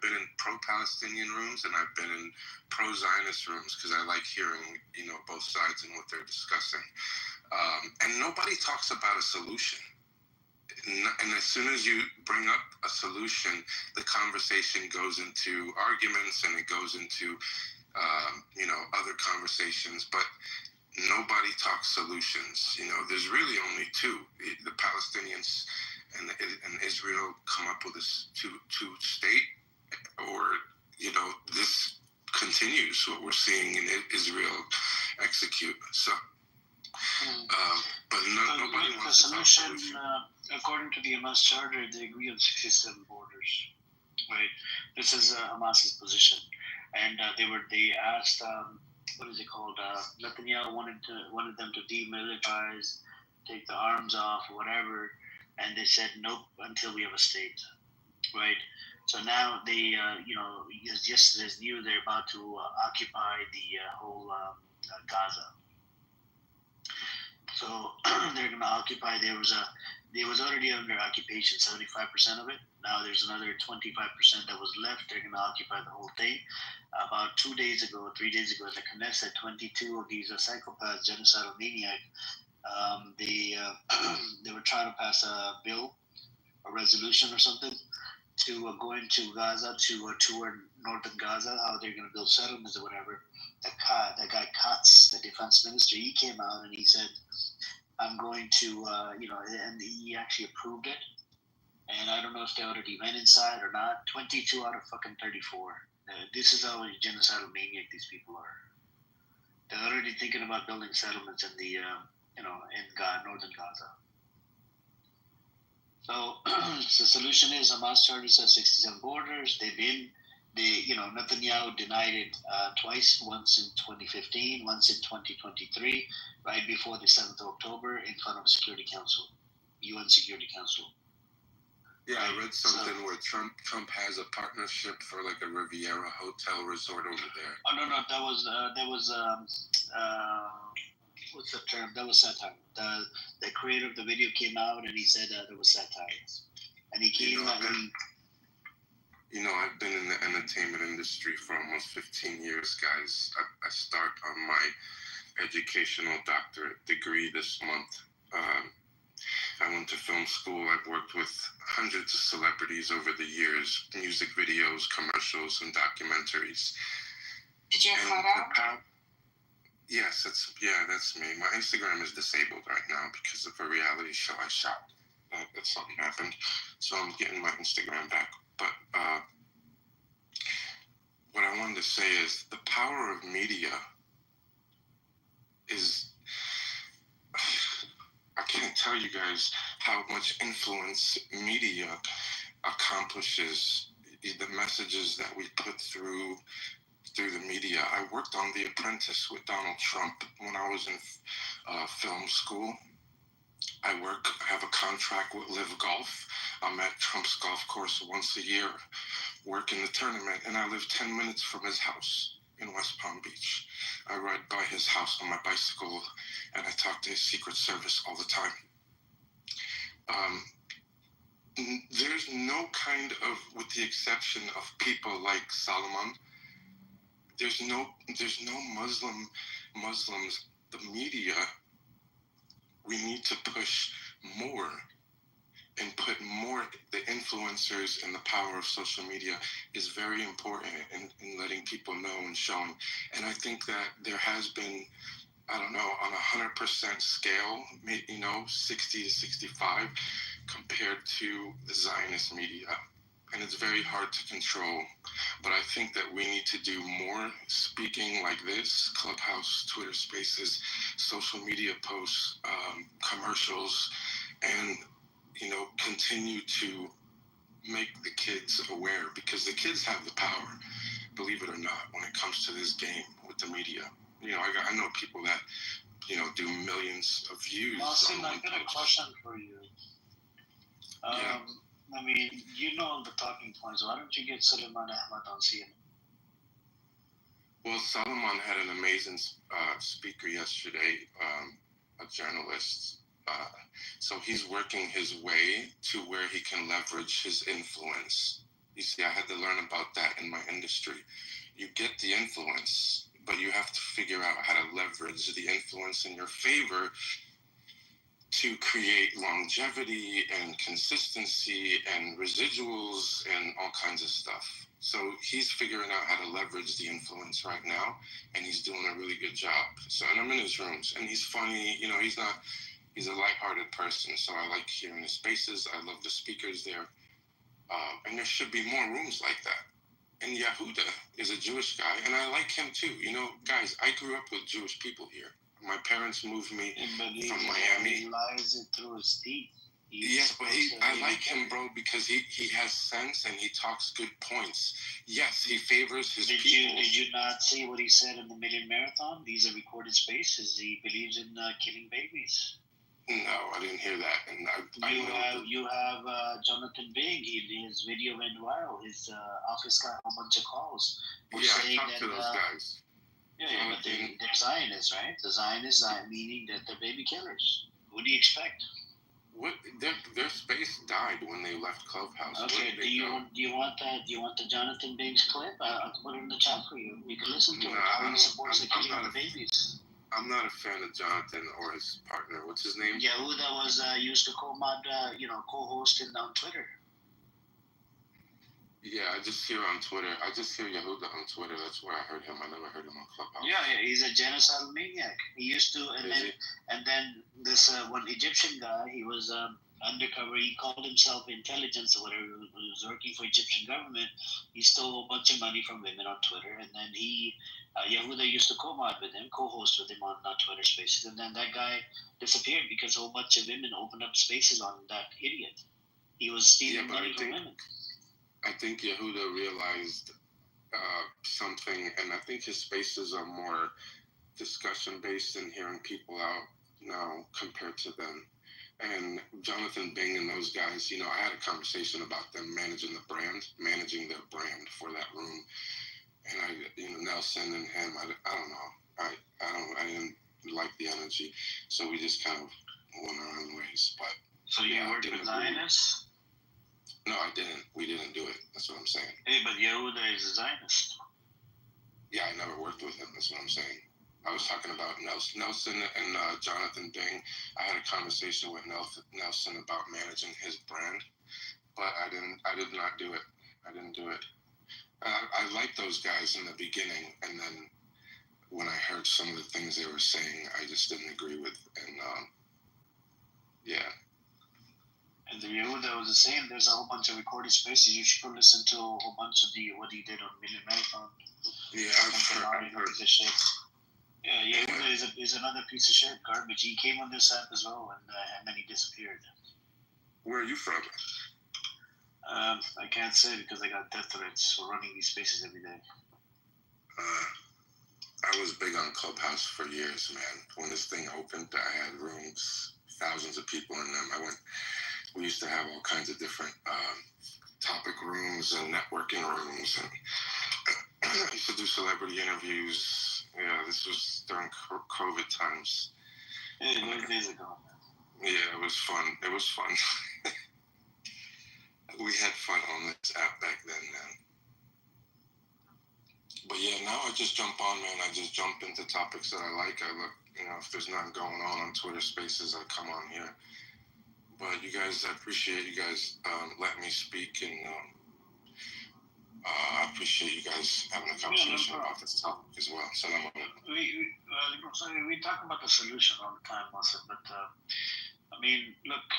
been in pro-Palestinian rooms, and I've been in pro-Zionist rooms, because I like hearing, both sides and what they're discussing. And nobody talks about a solution. And as soon as you bring up a solution, the conversation goes into arguments, and it goes into other conversations, but nobody talks solutions. There's really only two: the Palestinians and Israel come up with this two state, or this continues what we're seeing in Israel execute. So, but nobody wants to talk solution. According to the Hamas charter, they agree on 67 borders. Right. This is Hamas's position. And they asked, what is it called? Netanyahu wanted them to demilitarize, take the arms off, or whatever, and they said nope until we have a state, right? So now they, yesterday's news, they're about to occupy the whole Gaza. So they're going to occupy. There was already under occupation, 75% of it. Now there's another 25% that was left. They're going to occupy the whole thing. About 3 days ago, the Knesset, 22 of these psychopaths, genocidal maniac, they were trying to pass a bill, a resolution or something, to go into Gaza, to tour northern Gaza, how they're going to build settlements or whatever. That guy Katz, the defense minister, he came out and he said, I'm going to, and he actually approved it. And I don't know if they already went inside or not. 22 out of fucking 34. This is how genocidal maniac these people are. They're already thinking about building settlements in the, in northern Gaza. So the solution is Hamas charter says 67 borders. Netanyahu denied it twice, once in 2015, once in 2023, right before the 7th of October in front of the Security Council, UN Security Council. Yeah, I read something where Trump has a partnership for like a Riviera hotel resort over there. Oh no, that was what's the term? That was satire. The creator of the video came out and he said that it was satire, and he came out. I've been in the entertainment industry for almost 15 years, guys. I start on my educational doctorate degree this month. I went to film school. I've worked with hundreds of celebrities over the years, music videos, commercials, and documentaries. Did you have that? Yes, that's me. My Instagram is disabled right now because of a reality show I shot. That something happened. So I'm getting my Instagram back. But what I wanted to say is the power of media is... I can't tell you guys how much influence media accomplishes, the messages that we put through the media. I worked on The Apprentice with Donald Trump when I was in film school. I have a contract with Live Golf. I'm at Trump's golf course once a year work in the tournament, and I live 10 minutes from his house in West Palm Beach. I ride by his house on my bicycle, and I talk to his Secret Service all the time. There's no kind of, with the exception of people like Solomon, there's no Muslims. The media, we need to push more and put more. The influencers and the power of social media is very important in letting people know and showing. And I think that there has been, I don't know, on 100% scale, maybe, 60 to 65 compared to the Zionist media. And it's very hard to control. But I think that we need to do more speaking like this, Clubhouse, Twitter Spaces, social media posts, commercials, and, continue to make the kids aware, because the kids have the power, believe it or not, when it comes to this game with the media. I know people that, do millions of views. Lawson, I've got a question for you. Yeah. I mean, the talking points. Why don't you get Suleiman Ahmad on CNN? Well, Solomon had an amazing speaker yesterday, a journalist. So he's working his way to where he can leverage his influence. You see, I had to learn about that in my industry. You get the influence, but you have to figure out how to leverage the influence in your favor to create longevity and consistency and residuals and all kinds of stuff. So he's figuring out how to leverage the influence right now, and he's doing a really good job. So, and I'm in his rooms, and he's funny. He's a lighthearted person, so I like hearing his spaces. I love the speakers there. And there should be more rooms like that. And Yehuda is a Jewish guy, and I like him too. Guys, I grew up with Jewish people here. My parents moved me from Miami. He lies it through his teeth. Yes, but I like him, bro, because he has sense and he talks good points. Yes, he favors his people. Did you not see what he said in the Million Marathon? These are recorded spaces. He believes in killing babies. No, I didn't hear that. And you have Jonathan Bing. His video went viral. His office got a bunch of calls. Yeah, I talked to those guys. Yeah, but they're Zionists, right? The Zionists meaning that they're baby killers. What do you expect? What their space died when they left Clubhouse. Okay, do you want the Jonathan Bing's clip? I'll put it in the chat for you. You can listen to it. How he supports the killing of babies. I'm not a fan of Jonathan or his partner. What's his name? Yehuda was used to co-host on Twitter. Yeah, I just hear on Twitter. I just hear Yehuda on Twitter. That's where I heard him. I never heard him on Clubhouse. Yeah, he's a genocidal maniac. He used to, and then this one Egyptian guy. He was undercover. He called himself intelligence or whatever. He was working for Egyptian government. He stole a bunch of money from women on Twitter, and then Yehuda used to co-mod with him, co-host with him on Twitter Spaces, and then that guy disappeared because a whole bunch of women opened up spaces on that idiot. He was stealing money from women. I think Yehuda realized something, and I think his spaces are more discussion-based and hearing people out now compared to then. And Jonathan Bing and those guys, I had a conversation about them managing their brand for that room. And Nelson and him, I don't know. I didn't like the energy, so we just kind of went our own ways. But so you worked with Zionists? No, I didn't. We didn't do it. That's what I'm saying. Hey, but Yehuda is a Zionist. Yeah, I never worked with him. That's what I'm saying. I was talking about Nelson and Jonathan Bing. I had a conversation with Nelson about managing his brand, but I did not do it. I didn't do it. I liked those guys in the beginning, and then when I heard some of the things they were saying, I just didn't agree with. And yeah. And the Yehuda was the same. There's a whole bunch of recorded spaces. You should go listen to a whole bunch of what he did on Million Marathon. Yeah, I've heard this shit. Yeah, Yehuda is another piece of shit, garbage. He came on this app as well, and then he disappeared. Where are you from? I can't say because I got death threats for running these spaces every day. I was big on Clubhouse for years, man. When this thing opened, I had rooms, thousands of people in them. We used to have all kinds of different topic rooms and networking rooms, and I used to do celebrity interviews. Yeah, this was during COVID times. Hey, those days ago. Yeah, it was fun. It was fun. We had fun on this app back then, man. But yeah, now I just jump on, man. I just jump into topics that I like. I look, if there's nothing going on Twitter Spaces, I come on here. But you guys, I appreciate you guys letting me speak, and I appreciate you guys having a conversation about this topic as well. So we talk about the solution all the time, also, but I mean, look,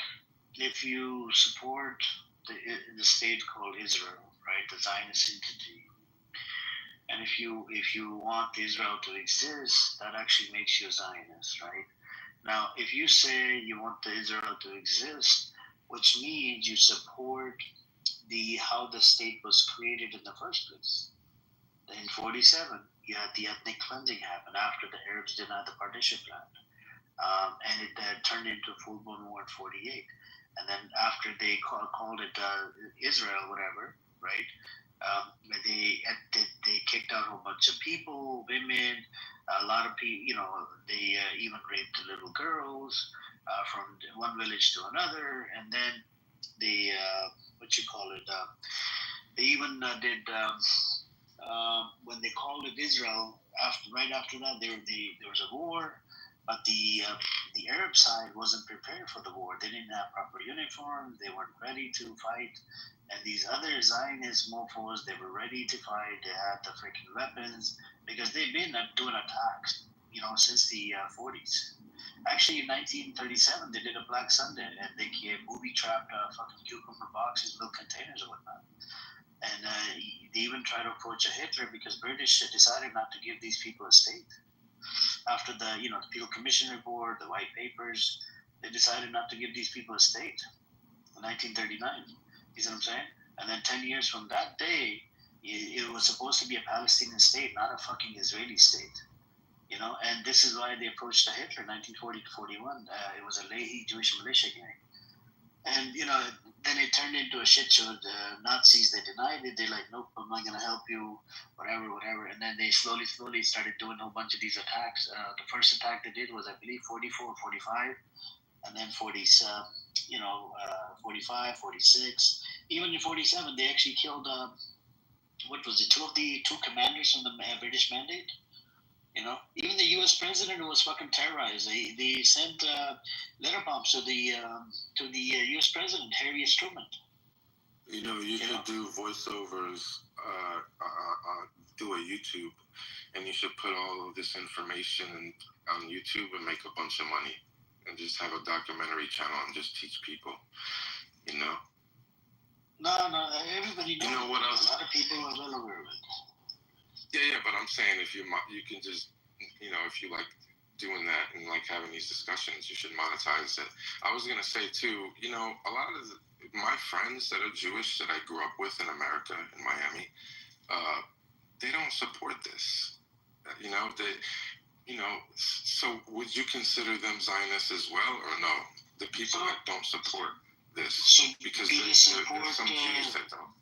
if you support the state called Israel, right, the Zionist entity, and if you want Israel to exist, that actually makes you a Zionist, right? Now, if you say you want the Israel to exist, which means you support how the state was created in the first place. In 47, you had the ethnic cleansing happen after the Arabs denied the partition plan. And it turned into a full-blown war in 48. And then after they called it Israel, whatever, right? They kicked out a whole bunch of people, women, a lot of people, they even raped little girls from one village to another. And then they, they even did, when they called it Israel, right after that, there was a war. But the Arab side wasn't prepared for the war. They didn't have proper uniforms. They weren't ready to fight. And these other Zionist mofos, they were ready to fight. They had the freaking weapons because they've been doing attacks, since the 40s. Actually, in 1937, they did a Black Sunday, and they booby-trapped fucking cucumber boxes, milk containers, and whatnot. And they even tried to approach Hitler because British decided not to give these people a state. After the Peel Commission report, the white papers, they decided not to give these people a state in 1939. You see what I'm saying? And then 10 years from that day, it was supposed to be a Palestinian state, not a fucking Israeli state. And this is why they approached Hitler in 1940 to 41. It was a Lehi Jewish militia gang. And, then it turned into a shit show. The Nazis, they denied it. They're like, nope, I'm not going to help you, whatever. And then they slowly started doing a whole bunch of these attacks. The first attack they did was, I believe, 44 or 45. And then 45, 46. Even in 47, they actually killed, two commanders from the British Mandate. Even the U.S. president was fucking terrorized. They sent letter bombs to the U.S. president, Harry S. Truman. You should do voiceovers, do a YouTube, and you should put all of this information on YouTube and make a bunch of money, and just have a documentary channel and just teach people. No, everybody knows. You know what else? A lot of people are well aware of it. Yeah, but I'm saying if you can just, if you like doing that and like having these discussions, you should monetize it. I was gonna say too, a lot of my friends that are Jewish that I grew up with in America, in Miami, they don't support this. So would you consider them Zionists as well, or no? The people that don't support this, because there's some Jews that don't.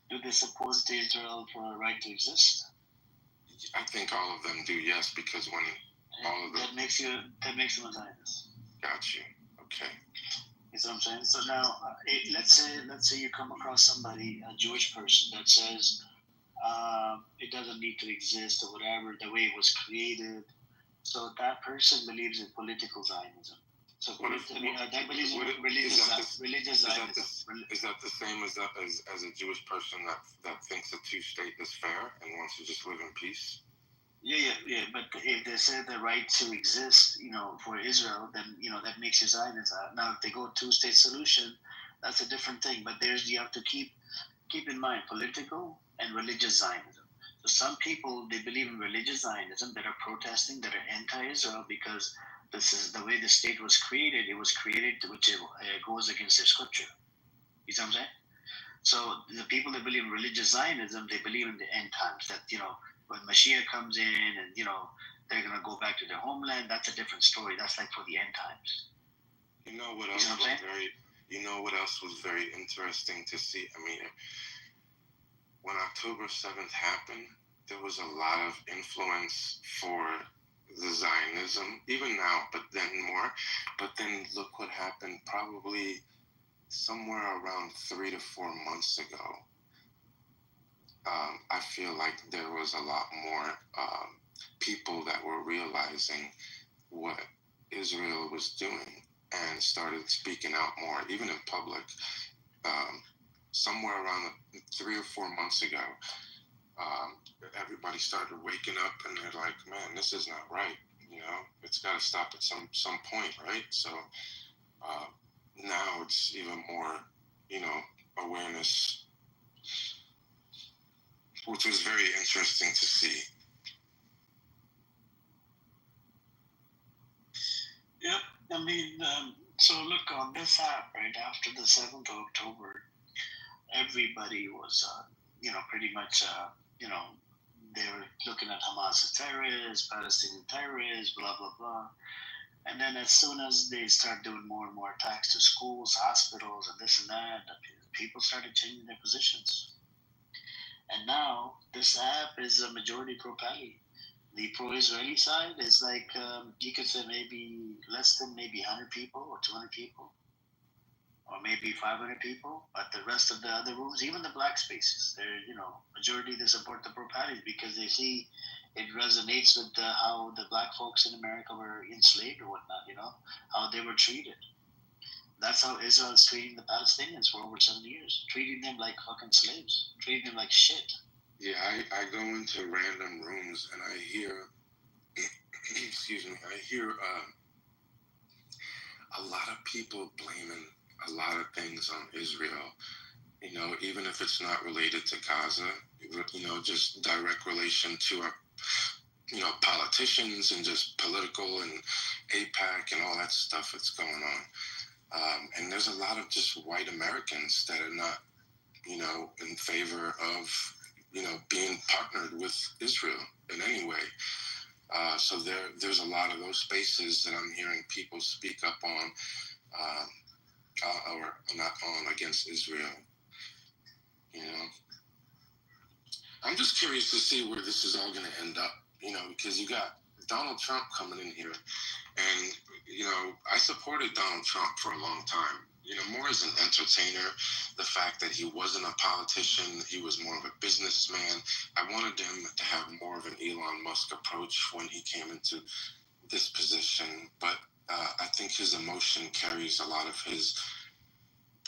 Do they support Israel for a right to exist? I think all of them do, yes, because when all of them... That makes them a Zionist. Got you. Okay. You see what I'm saying? So now, let's say you come across somebody, a Jewish person, that says it doesn't need to exist or whatever, the way it was created. So that person believes in political Zionism. So that believes in religious Zionism. Is that the same as a Jewish person that thinks a two-state is fair and wants to just live in peace? Yeah. But if they say the right to exist, for Israel, then that makes you Zionist. Now, if they go two-state solution, that's a different thing. But you have to keep in mind political and religious Zionism. So some people, they believe in religious Zionism that are protesting, that are anti-Israel because this is the way the state was created. It was created, which goes against their scripture. You see what I'm saying? So the people that believe in religious Zionism, they believe in the end times. That when Mashiach comes in, and they're gonna go back to their homeland. That's a different story. That's like for the end times. You know what else? You know what else was very interesting to see? I mean, when October 7th happened, there was a lot of influence for the Zionism, even now, but then more. But then look what happened probably somewhere around 3 to 4 months ago. I feel like there was a lot more people that were realizing what Israel was doing and started speaking out more, even in public. Somewhere around 3 or 4 months ago, everybody started waking up and they're like, man, this is not right. You know, it's got to stop at some point, right? So now it's even more, you know, awareness, which was very interesting to see. Yep. I mean, so look, on this app, right after the 7th of October, everybody was, pretty much, they were looking at Hamas as terrorists, Palestinian terrorists, blah, blah, blah. And then as soon as they start doing more and more attacks to schools, hospitals, and this and that, people started changing their positions. And now this app is a majority pro-Palestine. The pro-Israeli side is like, you could say maybe less than maybe 100 people or 200 people, or maybe 500 people. But the rest of the other rooms, even the black spaces, they're, majority they support the pro-Palestine because they see it resonates with how the black folks in America were enslaved or whatnot, how they were treated. That's how Israel's treating the Palestinians for over 70 years, treating them like fucking slaves, treating them like shit. Yeah, I go into random rooms and I hear, excuse me, I hear a lot of people blaming a lot of things on Israel. Even if it's not related to Gaza, just direct relation to our, politicians and just political and AIPAC and all that stuff that's going on. And there's a lot of just white Americans that are not, in favor of, being partnered with Israel in any way. So there's a lot of those spaces that I'm hearing people speak up on, or not on, against Israel. I'm just curious to see where this is all going to end up, because you got Donald Trump coming in here. And, I supported Donald Trump for a long time, more as an entertainer. The fact that he wasn't a politician, he was more of a businessman. I wanted him to have more of an Elon Musk approach when he came into this position. But I think his emotion carries a lot of his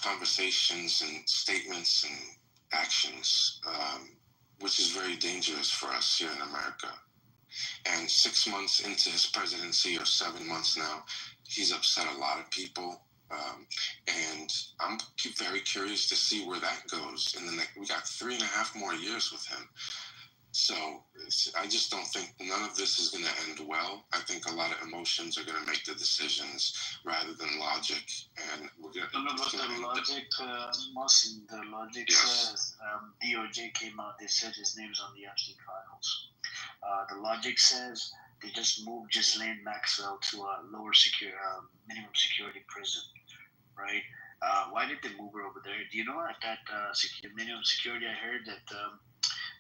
conversations and statements and actions, which is very dangerous for us here in America. And 6 months into his presidency, or 7 months now, he's upset a lot of people. And I'm very curious to see where that goes. We got 3.5 more years with him. So I just don't think none of this is going to end well. I think a lot of emotions are going to make the decisions rather than logic. And we're going to... The logic, Muslim, the logic says, DOJ came out, they said his name's on the Epstein files. The logic says they just moved Ghislaine Maxwell to a lower minimum security prison, right? Why did they move her over there? Do you know at that minimum security, I heard that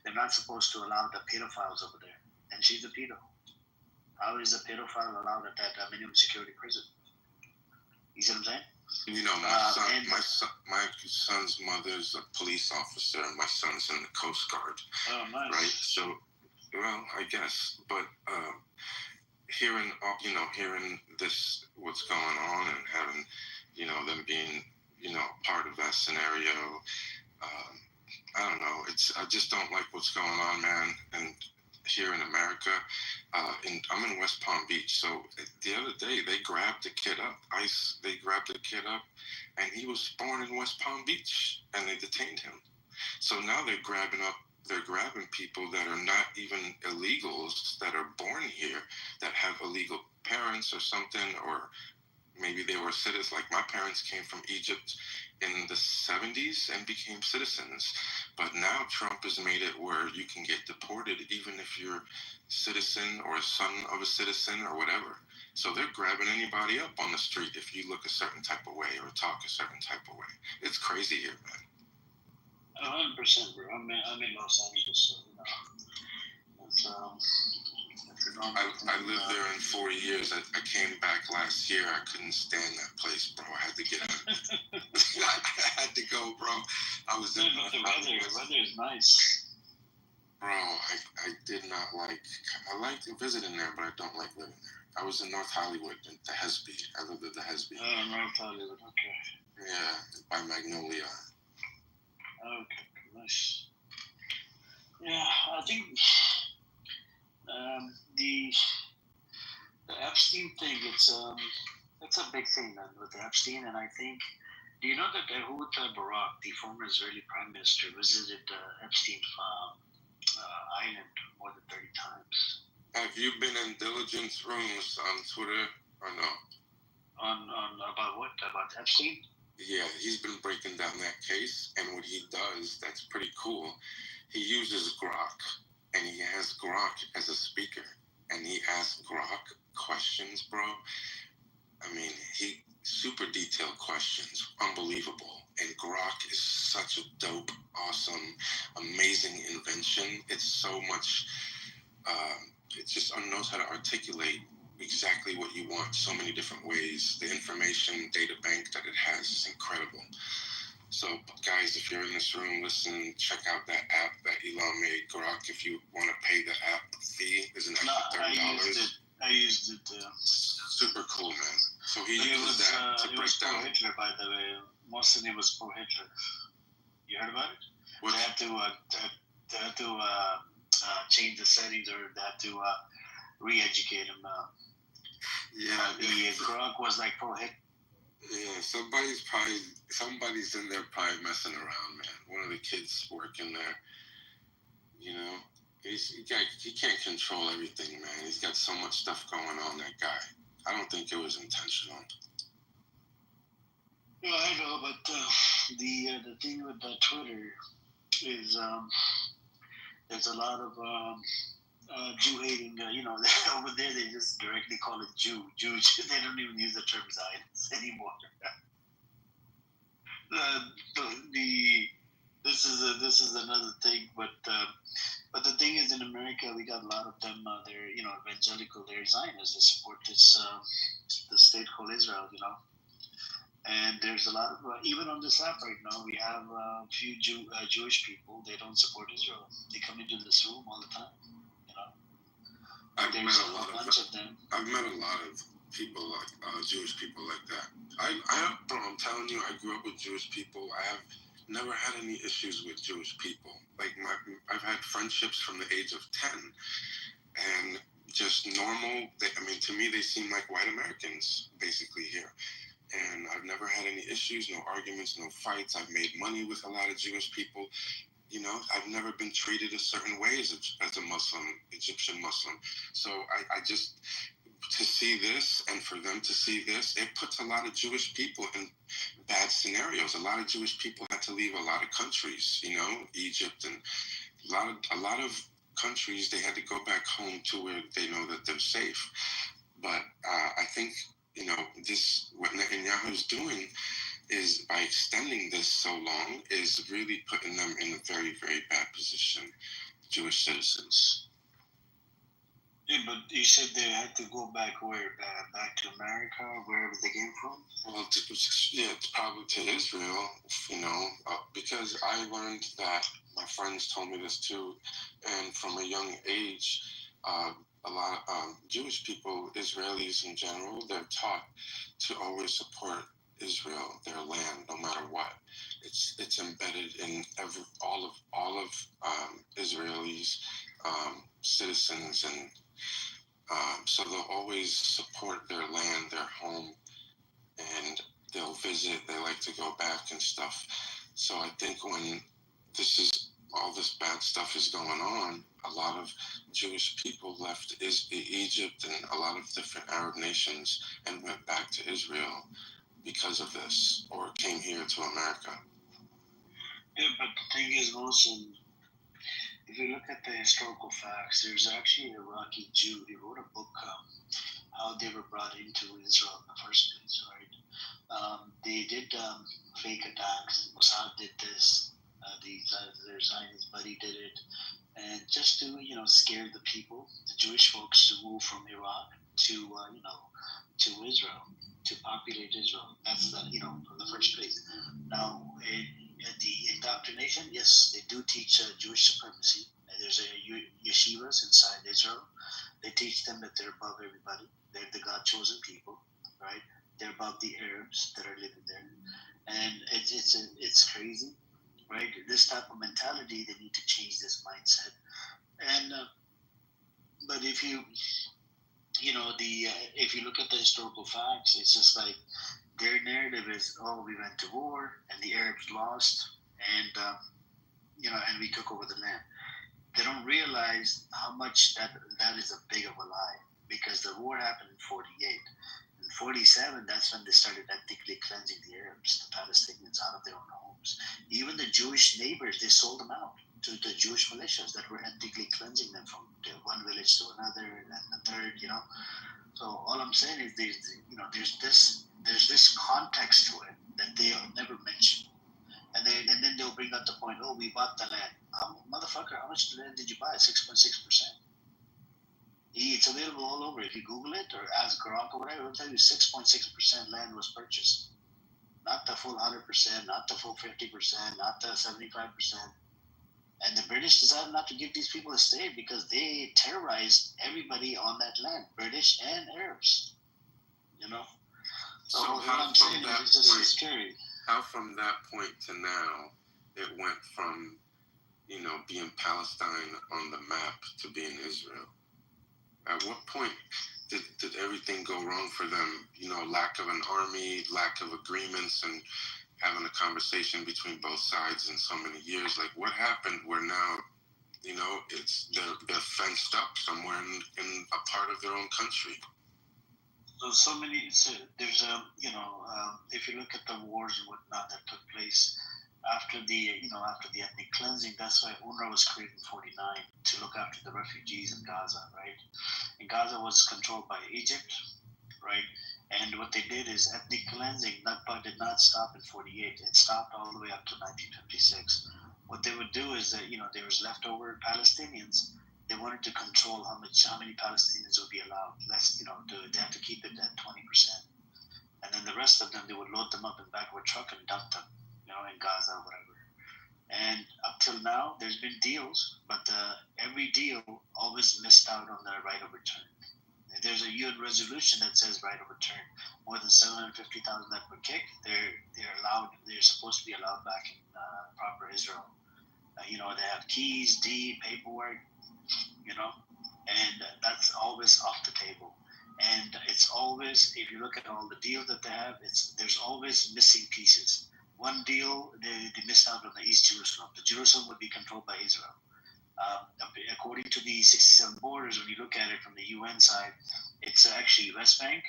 they're not supposed to allow the pedophiles over there, and she's a pedo. How is a pedophile allowed at that minimum security prison? You see what I'm saying? My son's mother's a police officer, and my son's in the Coast Guard. Oh, nice. Right? So, well, I guess, but hearing this, what's going on, and having, them being, part of that scenario, I don't know. I just don't like what's going on, man. And here in America, I'm in West Palm Beach. So the other day, they grabbed the kid up. ICE, they grabbed the kid up, and he was born in West Palm Beach, and they detained him. So now they're grabbing people that are not even illegals, that are born here, that have illegal parents or something, or maybe they were citizens. Like my parents came from Egypt in the 70s and became citizens. But now Trump has made it where you can get deported even if you're a citizen or a son of a citizen or whatever. So they're grabbing anybody up on the street if you look a certain type of way or talk a certain type of way. It's crazy here, man. 100%, bro. I'm in Los Angeles, so that's a normal thing. I lived there in 4 years. I came back last year. I couldn't stand that place, bro. I had to get out. I had to go, bro. I was in but the weather is nice. Bro, I did not like. I liked visiting there, but I don't like living there. I was in North Hollywood, in the Hesby. I lived at the Hesby. Oh, North Hollywood, okay. Yeah, by Magnolia. Okay, nice. Yeah, I think the Epstein thing, it's a big thing, man, with Epstein, and I think, do you know that Ehud Barak, the former Israeli prime minister, visited Epstein island more than 30 times? Have you been in diligence rooms on Twitter or no? On about what? About Epstein? Yeah, he's been breaking down that case, and what he does, that's pretty cool. He uses Grok, and he has Grok as a speaker, and he asks Grok questions, bro. I mean, he super detailed questions, unbelievable. And Grok is such a dope, awesome, amazing invention. It's so much. It just knows how to articulate exactly what you want so many different ways. The information data bank that it has is incredible. So, guys, if you're in this room, listen, check out that app that Elon made, Grok. If you want to pay the app fee, is an extra $30. I used it. Super cool, man. So he uses that to break down. It was pro-Hitler, by the way. Most of it was pro-Hitler. You heard about it? They had to change the settings, or they had to re-educate him. Yeah. The Grok was like pro-Hitler. Yeah, somebody's in there probably messing around, man. One of the kids working there, you know, he can't control everything, man. He's got so much stuff going on, that guy. I don't think it was intentional. Yeah, I know, but the thing with Twitter is there's a lot of Jew hating. Over there they just directly call it Jew. Jews. They don't even use the term Zionist anymore. This is another thing, but the thing is, in America we got a lot of them. They're evangelical. They're Zionists. They support the state called Israel. And there's a lot of even on this app right now we have a few Jewish people. They don't support Israel. They come into this room all the time. I've met a bunch of them. I've met a lot of people like Jewish people like that. Bro, I'm telling you, I grew up with Jewish people. I have never had any issues with Jewish people. Like I've had friendships from the age of 10, and just normal. To me, they seem like white Americans basically here. And I've never had any issues, no arguments, no fights. I've made money with a lot of Jewish people. I've never been treated a certain way as a Muslim, Egyptian Muslim. So I just, to see this and for them to see this, it puts a lot of Jewish people in bad scenarios. A lot of Jewish people had to leave a lot of countries, Egypt, and a lot of countries, they had to go back home to where they know that they're safe. But I think, what Netanyahu's doing is, by extending this so long, is really putting them in a very, very bad position, Jewish citizens. Yeah, but you said they had to go back where? Back to America, wherever they came from? Well, it's probably to Israel, because I learned that, my friends told me this too, and from a young age, a lot of Jewish people, Israelis in general, they're taught to always support Israel, their land, no matter what. It's embedded in all of Israelis, citizens, and so they'll always support their land, their home, and they'll visit. They like to go back and stuff. So I think when all this bad stuff is going on, a lot of Jewish people left Egypt and a lot of different Arab nations and went back to Israel because of this, or came here to America. Yeah, but the thing is also, if you look at the historical facts, there's actually an Iraqi Jew. He wrote a book, how they were brought into Israel in the first place, right? They did fake attacks. Mossad did this. Their Zionist buddy did it, and just to scare the people, the Jewish folks, to move from Iraq to to Israel, to populate Israel. That's from the first place. Now, the indoctrination, yes, they do teach Jewish supremacy. There's yeshivas inside Israel. They teach them that they're above everybody. They're the God-chosen people, right? They're above the Arabs that are living there, and it's crazy, right? This type of mentality, they need to change this mindset. And but if you if you look at the historical facts, it's just like their narrative is, oh, we went to war and the Arabs lost, and and we took over the land. They don't realize how much that is a big of a lie, because the war happened in 48. In 47, that's when they started ethnically cleansing the Arabs, the Palestinians, out of their own homes. Even the Jewish neighbors, they sold them out to the Jewish militias that were ethnically cleansing them from one village to another and the third. So all I'm saying is there's this context to it that they are never mentioned. And then they'll bring up the point, oh, we bought the land. Motherfucker, how much land did you buy? 6.6%. It's available all over. If you Google it or ask Grok or whatever, it'll tell you 6.6% land was purchased. Not the full 100%, not the full 50%, not the 75%. And the British decided not to give these people a stay because they terrorized everybody on that land, British and Arabs. So what how I'm saying from that is it's just point, scary. how from that point to now, it went from being Palestine on the map to being Israel? At what point did everything go wrong for them? Lack of an army, lack of agreements, and having a conversation between both sides in so many years. Like, what happened where now, it's they're fenced up somewhere in a part of their own country? So many. There's if you look at the wars and whatnot that took place after the ethnic cleansing, that's why UNRWA was created in 49 to look after the refugees in Gaza, right? And Gaza was controlled by Egypt, right? And what they did is ethnic cleansing. That part did not stop in 48. It stopped all the way up to 1956. What they would do is that there was leftover Palestinians. They wanted to control how many Palestinians would be allowed. They had to keep it at 20%, and then the rest of them, they would load them up in the back of a truck and dump them, in Gaza or whatever. And up till now, there's been deals, but every deal always missed out on the right of return. There's a UN resolution that says right of return. More than 750,000 that were kicked, they're supposed to be allowed back in proper Israel. They have keys, deed, paperwork, and that's always off the table. And it's always, if you look at all the deals that they have, there's always missing pieces. One deal, they missed out on the East Jerusalem. The Jerusalem would be controlled by Israel. According to the 67 borders, when you look at it from the UN side, it's actually West Bank,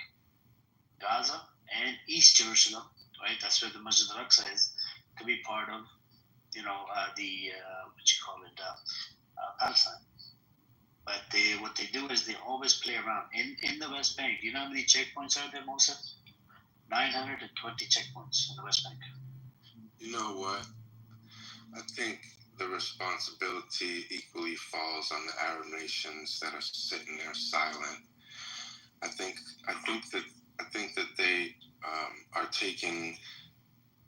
Gaza, and East Jerusalem, right? That's where the Masjid al-Aqsa is, to be part of, Palestine. But what they do is they always play around. In the West Bank, do you know how many checkpoints are there, Mosa? 920 checkpoints in the West Bank. You know what? I think the responsibility equally falls on the Arab nations that are sitting there silent. I think that they are taking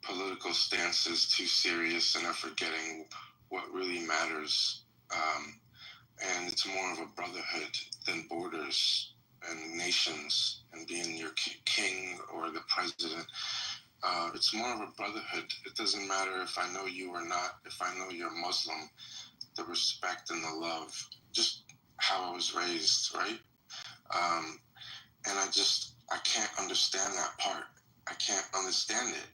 political stances too serious and are forgetting what really matters. And it's more of a brotherhood than borders and nations and being your king or the president. It's more of a brotherhood. It doesn't matter if I know you or not, if I know you're Muslim, the respect and the love, just how I was raised, right? And I can't understand that part. I can't understand it.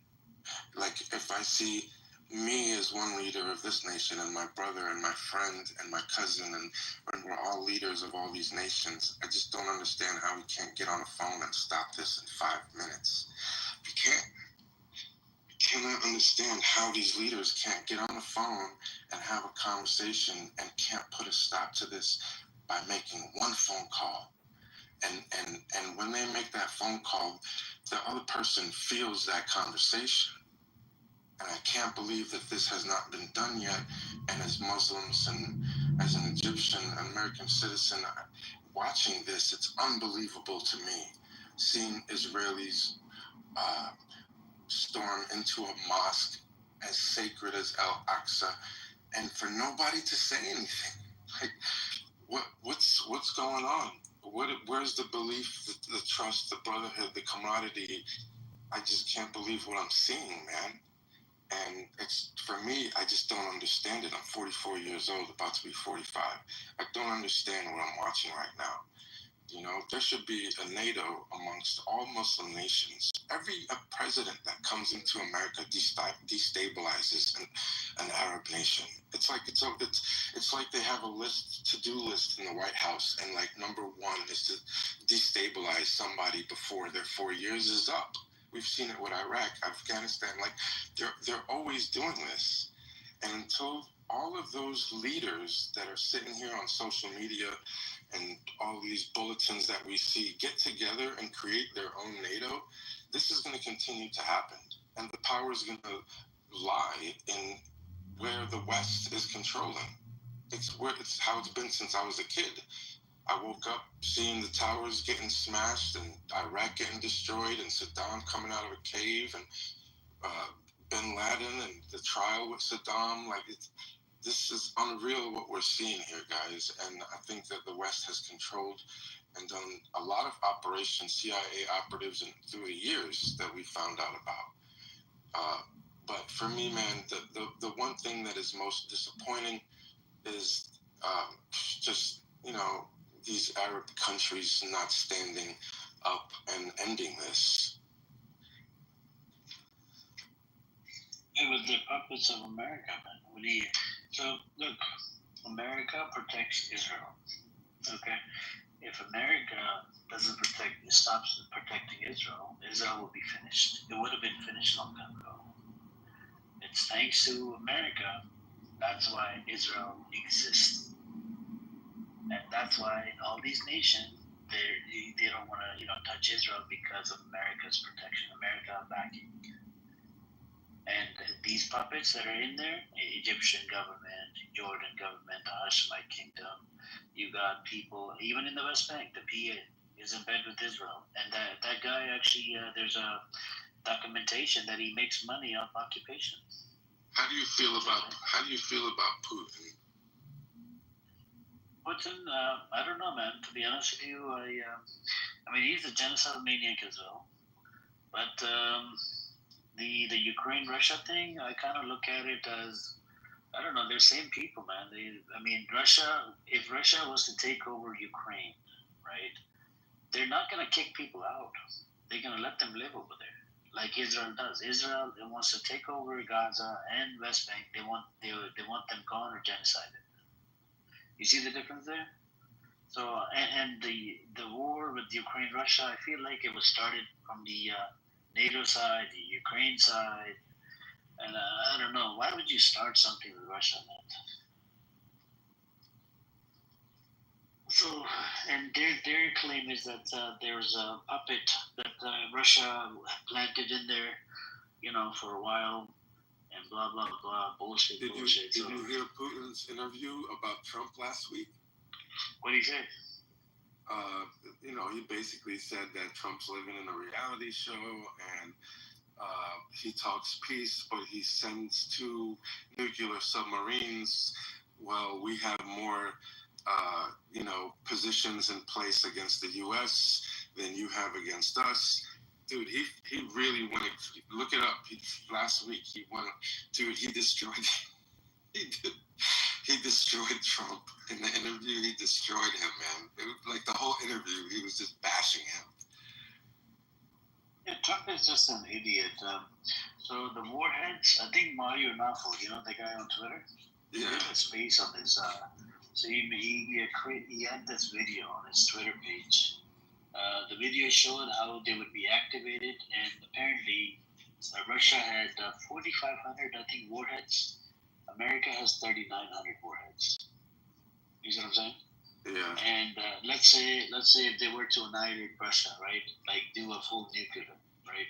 Like, if I see me as one leader of this nation and my brother and my friend and my cousin and we're all leaders of all these nations, I just don't understand how we can't get on a phone and stop this in 5 minutes. We can't. I cannot understand how these leaders can't get on the phone and have a conversation and can't put a stop to this by making one phone call. And when phone call, the other person feels that conversation. And I can't believe that this has not been done yet. And as Muslims and as an Egyptian American citizen, watching this, it's unbelievable to me. Seeing Israelis storm into a mosque as sacred as Al-Aqsa, and for nobody to say anything. Like, what's going on? Where's the belief, the trust, the brotherhood, the camaraderie? I just can't believe what I'm seeing, man. And it's, for me, I just don't understand it. I'm 44 years old, about to be 45. I don't understand what I'm watching right now. You know, there should be a NATO amongst all Muslim nations. Every president that comes into America destabilizes an Arab nation. It's like they have a to-do list in the White House, and like number one is to destabilize somebody before their 4 years is up. We've seen it with Iraq, Afghanistan. Like they're always doing this, and until all of those leaders that are sitting here on social media and all these bulletins that we see get together and create their own NATO, this is going to continue to happen. And the power is going to lie in where the West is controlling. It's how it's been since I was a kid. I woke up seeing the towers getting smashed and Iraq getting destroyed and Saddam coming out of a cave and Bin Laden and the trial with Saddam. Like, this is unreal what we're seeing here, guys. And I think that the West has controlled and done a lot of operations, CIA operatives, and through the years that we found out about. But for me, man, the one thing that is most disappointing is just, you know, these Arab countries not standing up and ending this. It was the puppets of America, man. So, look, America protects Israel. Okay? If America stops protecting Israel, Israel will be finished. It would have been finished long time ago. It's thanks to America. That's why Israel exists. And that's why all these nations, they don't want to, touch Israel because of America's protection, America backing. And these puppets that are in there, Egyptian government, Jordan government, the Hashemite kingdom, you got people, even in the West Bank, the PA is in bed with Israel. And that guy actually, there's a documentation that he makes money off occupation. How do you feel about Putin? Putin, I don't know, man. To be honest with you, I mean, he's a genocide maniac as well. But the Ukraine-Russia thing, I kind of look at it as, I don't know, they're same people, man. If Russia was to take over Ukraine, right, they're not going to kick people out. They're going to let them live over there, like Israel does. Israel wants to take over Gaza and West Bank. They want them gone or genocided. You see the difference there? So, and the war with Ukraine-Russia, I feel like it was started from the NATO side, the Ukraine side, and I don't know. Why would you start something with Russia, man? So, and their claim is that there was a puppet that Russia planted in there, for a while, and blah blah blah, bullshit. Did you hear Putin's interview about Trump last week? What did he say? He basically said that Trump's living in a reality show, and he talks peace, but he sends 2 nuclear submarines. Well, we have more, positions in place against the U.S. than you have against us. Dude, he really wanted. Look it up. Last week he wanted. Dude, he destroyed. He destroyed Trump in the interview. He destroyed him, man. It was like the whole interview, he was just bashing him. Yeah, Trump is just an idiot. So the warheads, I think Mario Nafo, the guy on Twitter, he had a space on this. So he had this video on his Twitter page. The video showed how they would be activated, and apparently Russia had 4,500, I think, warheads. America has 3,900 warheads. You see what I'm saying? Yeah. And let's say if they were to annihilate Russia, right? Like do a full nuclear, right?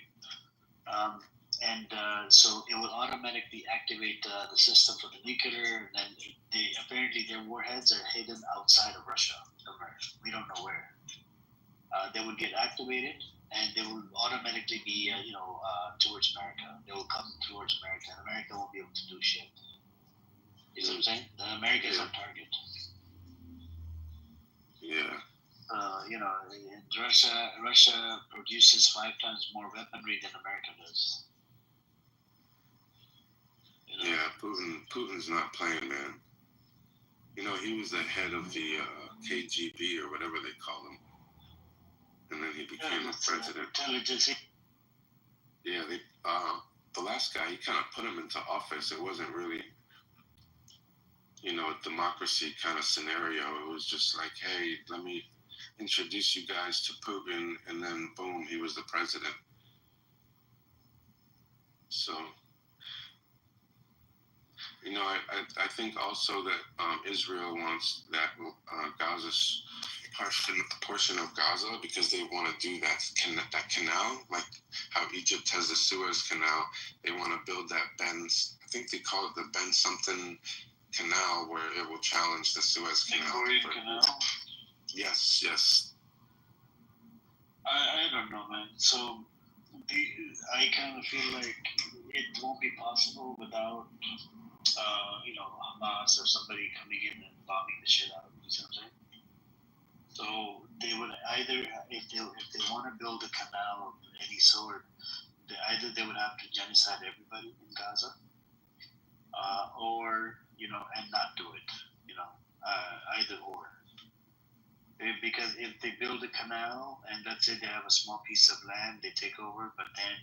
So it will automatically activate the system for the nuclear. And then apparently their warheads are hidden outside of Russia somewhere. We don't know where. They would get activated, and they will automatically be, towards America. They will come towards America, and America won't be able to do shit. You know what I'm saying? America is our target. Yeah. Russia produces 5 times more weaponry than America does. Yeah, Putin's not playing, man. He was the head of the KGB or whatever they call him, and then he became the president. Yeah, the last guy, he kind of put him into office. It wasn't really, a democracy kind of scenario. It was just like, hey, let me introduce you guys to Putin, and then boom, he was the president. So, I think also that Israel wants that Gaza's portion of Gaza because they want to do that canal, like how Egypt has the Suez Canal. They want to build that Ben. I think they call it the Ben something canal, where it will challenge the Suez Canal. Canal. Yes. I don't know, man. So I kind of feel like it won't be possible without Hamas or somebody coming in and bombing the shit out of it. You see what I'm saying? So they would either, if they want to build a canal of any sort, they would have to genocide everybody in Gaza, or and not do it. Either or. Because if they build a canal and let's say they have a small piece of land, they take over, but then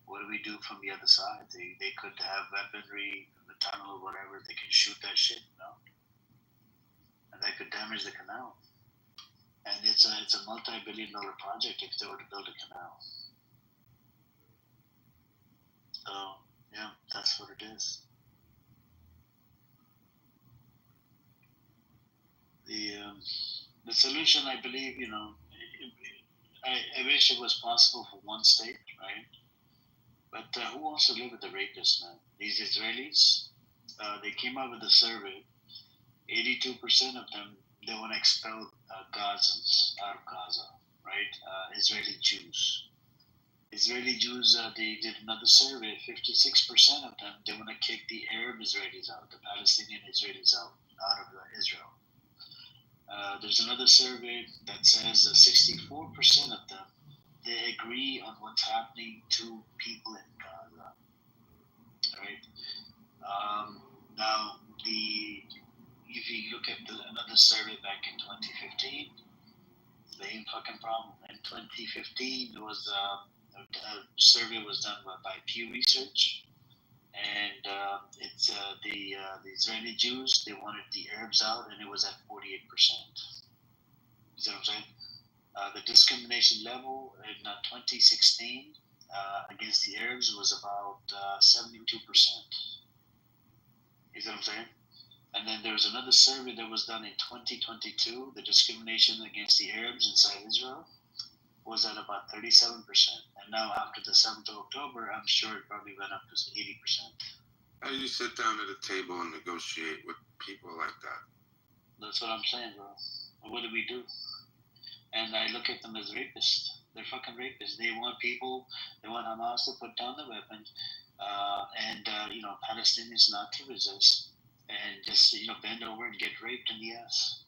what do we do from the other side? They could have weaponry, the tunnel or whatever. They can shoot that shit, and that could damage the canal. And it's a multi-billion-dollar project if they were to build a canal. So yeah, that's what it is. The solution, I believe, I wish it was possible for one state, right? But who wants to live with the rapists, man? These Israelis, they came out with a survey. 82% of them, they want to expel Gazans out of Gaza, right? Israeli Jews. They did another survey. 56% of them, they want to kick the Arab Israelis out, the Palestinian Israelis out of Israel. There's another survey that says 64% of them, they agree on what's happening to people in Gaza. Right? Now, if you look at another survey back in 2015, same fucking problem. In 2015, there was a survey was done by Pew Research, and it's the Israeli Jews. They wanted the Arabs out, and it was at 48%. You see what I'm saying? The discrimination level in 2016 against the Arabs was about 72%. You see what I'm saying? And then there was another survey that was done in 2022. The discrimination against the Arabs inside Israel was at about 37%. And now after the 7th of October, I'm sure it probably went up to 80%. How do you sit down at a table and negotiate with people like that? That's what I'm saying, bro. What do we do? And I look at them as rapists. They're fucking rapists. They want Hamas to put down the weapons, and Palestinians not to resist, and just bend over and get raped in the ass.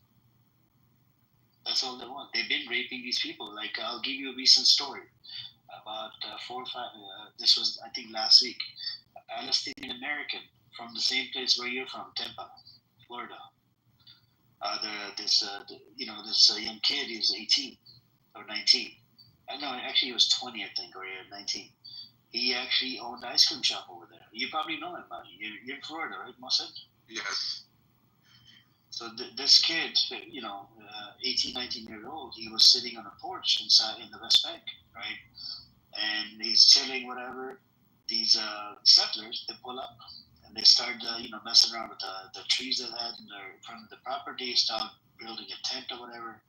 That's all they want. They've been raping these people. Like, I'll give you a recent story about 4 or 5. This was, I think, last week. A Palestinian American from the same place where you're from, Tampa, Florida. This young kid, he was 18 or 19. No, actually he was 20, I think, or 19. He actually owned an ice cream shop over there. You probably know him, man. You're in Florida, right, Mohsen? Yes. So this kid, 18, 19-year-old, he was sitting on a porch inside in the West Bank, right? And he's chilling, whatever. These settlers, they pull up and they start, messing around with the trees they had in front of the property, start building a tent or whatever.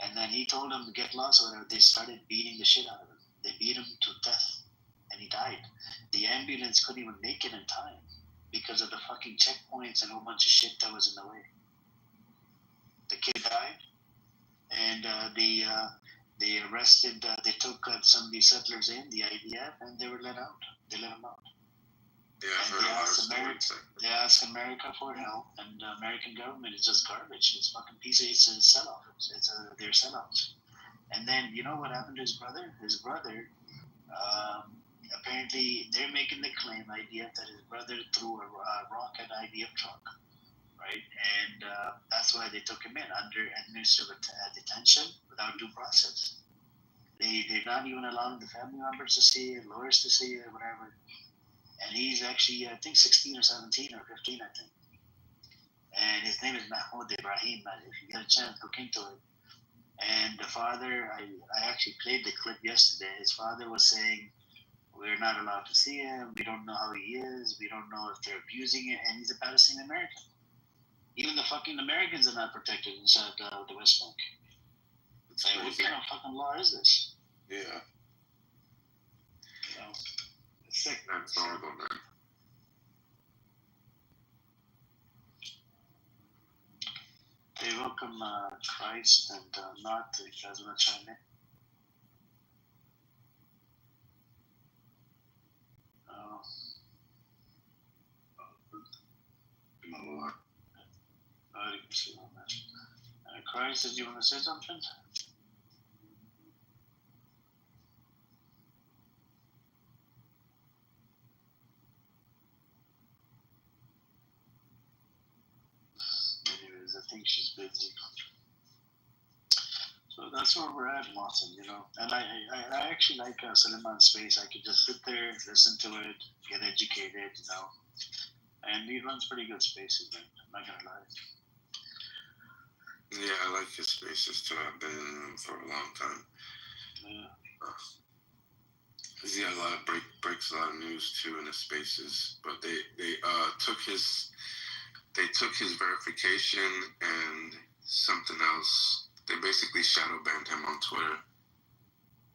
And then he told them to get lost or whatever. They started beating the shit out of him. They beat him to death. And he died. The ambulance couldn't even make it in time because of the fucking checkpoints and a whole bunch of shit that was in the way. The kid died. And they arrested, they took some of these settlers in, the IDF, and they were let out. They let them out. Yeah, I've heard a lot of stories. They asked America for help, and the American government is just garbage. It's fucking piece of, it's a sell-off. They're sellouts. And then, you know what happened to his brother? His brother, apparently, they're making the claim, IDF, that his brother threw a rock at IDF truck, right? And that's why they took him in under administrative detention without due process. They're not even allowing the family members to see it, lawyers to see it, whatever. And he's actually, I think, 16 or 17 or 15, I think. And his name is Mahmoud Ibrahim. If you get a chance, look into it. And the father, I actually played the clip yesterday. His father was saying, we're not allowed to see him. We don't know how he is. We don't know if they're abusing it. And he's a Palestinian American. Even the fucking Americans are not protected inside the West Bank. It's like, what kind of fucking law is this? Yeah. You know, it's sick. That's horrible, man. Hey, welcome, Christ, and not if you guys want to chime in. Christ, did you want to say something? Anyways, I think she's busy. So that's where we're at, Lawson, you know. And I actually like Suleiman's space. I could just sit there, listen to it, get educated, you know. And he runs pretty good spaces, man. I'm not gonna lie. Yeah, I like his spaces too. I've been in them for a long time. Yeah. He's got a lot of breaks a lot of news too in his spaces. But they took his verification and something else. They basically shadow banned him on Twitter.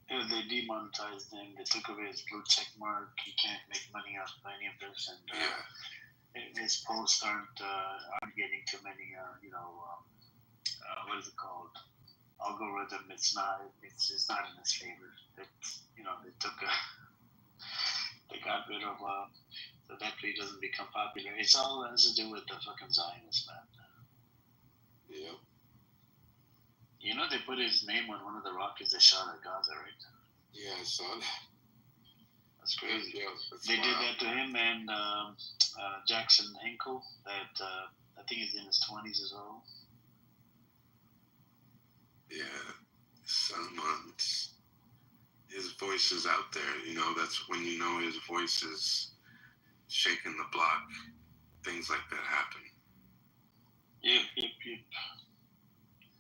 Yeah, they demonetized him. They took away his blue check mark. He can't make money off of any of this, and his posts aren't getting too many. What is it called? Algorithm. It's not in his favor. They got rid of so that way it doesn't become popular. It's all has to do with the fucking Zionists, man. Yep. You know they put his name on one of the rockets they shot at Gaza, right? Yeah, I saw that. That's crazy. Yeah, they did that to him and Jackson Hinkle, that I think he's in his 20s as well. Yeah, someone, his voice is out there, you know, that's when you know his voice is shaking the block. Things like that happen. Yep.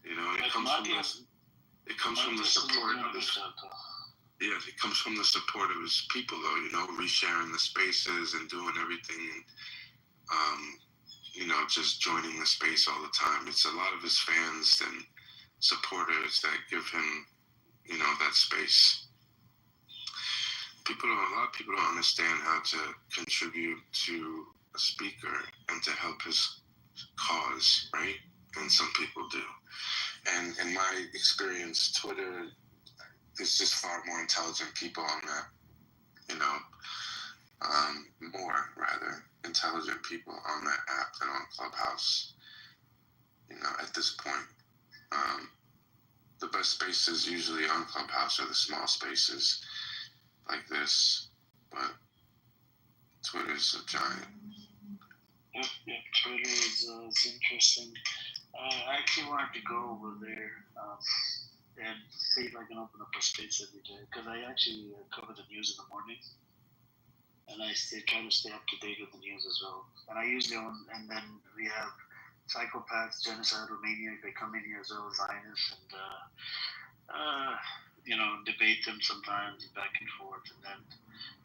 You know, it comes from the support of his. Yeah, it comes from the support of his people, though. You know, resharing the spaces and doing everything, and you know, just joining the space all the time. It's a lot of his fans and supporters that give him, you know, that space. A lot of people don't understand how to contribute to a speaker and to help his cause, right? And some people do. And in my experience, Twitter, there's just far more intelligent people on that, you know, more rather intelligent people on that app than on Clubhouse, you know, at this point. The best spaces usually on Clubhouse are the small spaces like this, but Twitter's a giant. Yep, Twitter is interesting. I actually wanted to go over there and see if I can open up a space every day, because I actually cover the news in the morning, and I try to stay up to date with the news as well. And I usually and then we have psychopaths, genocidal maniacs, they come in here as well as Zionists, and you know, debate them sometimes back and forth, and then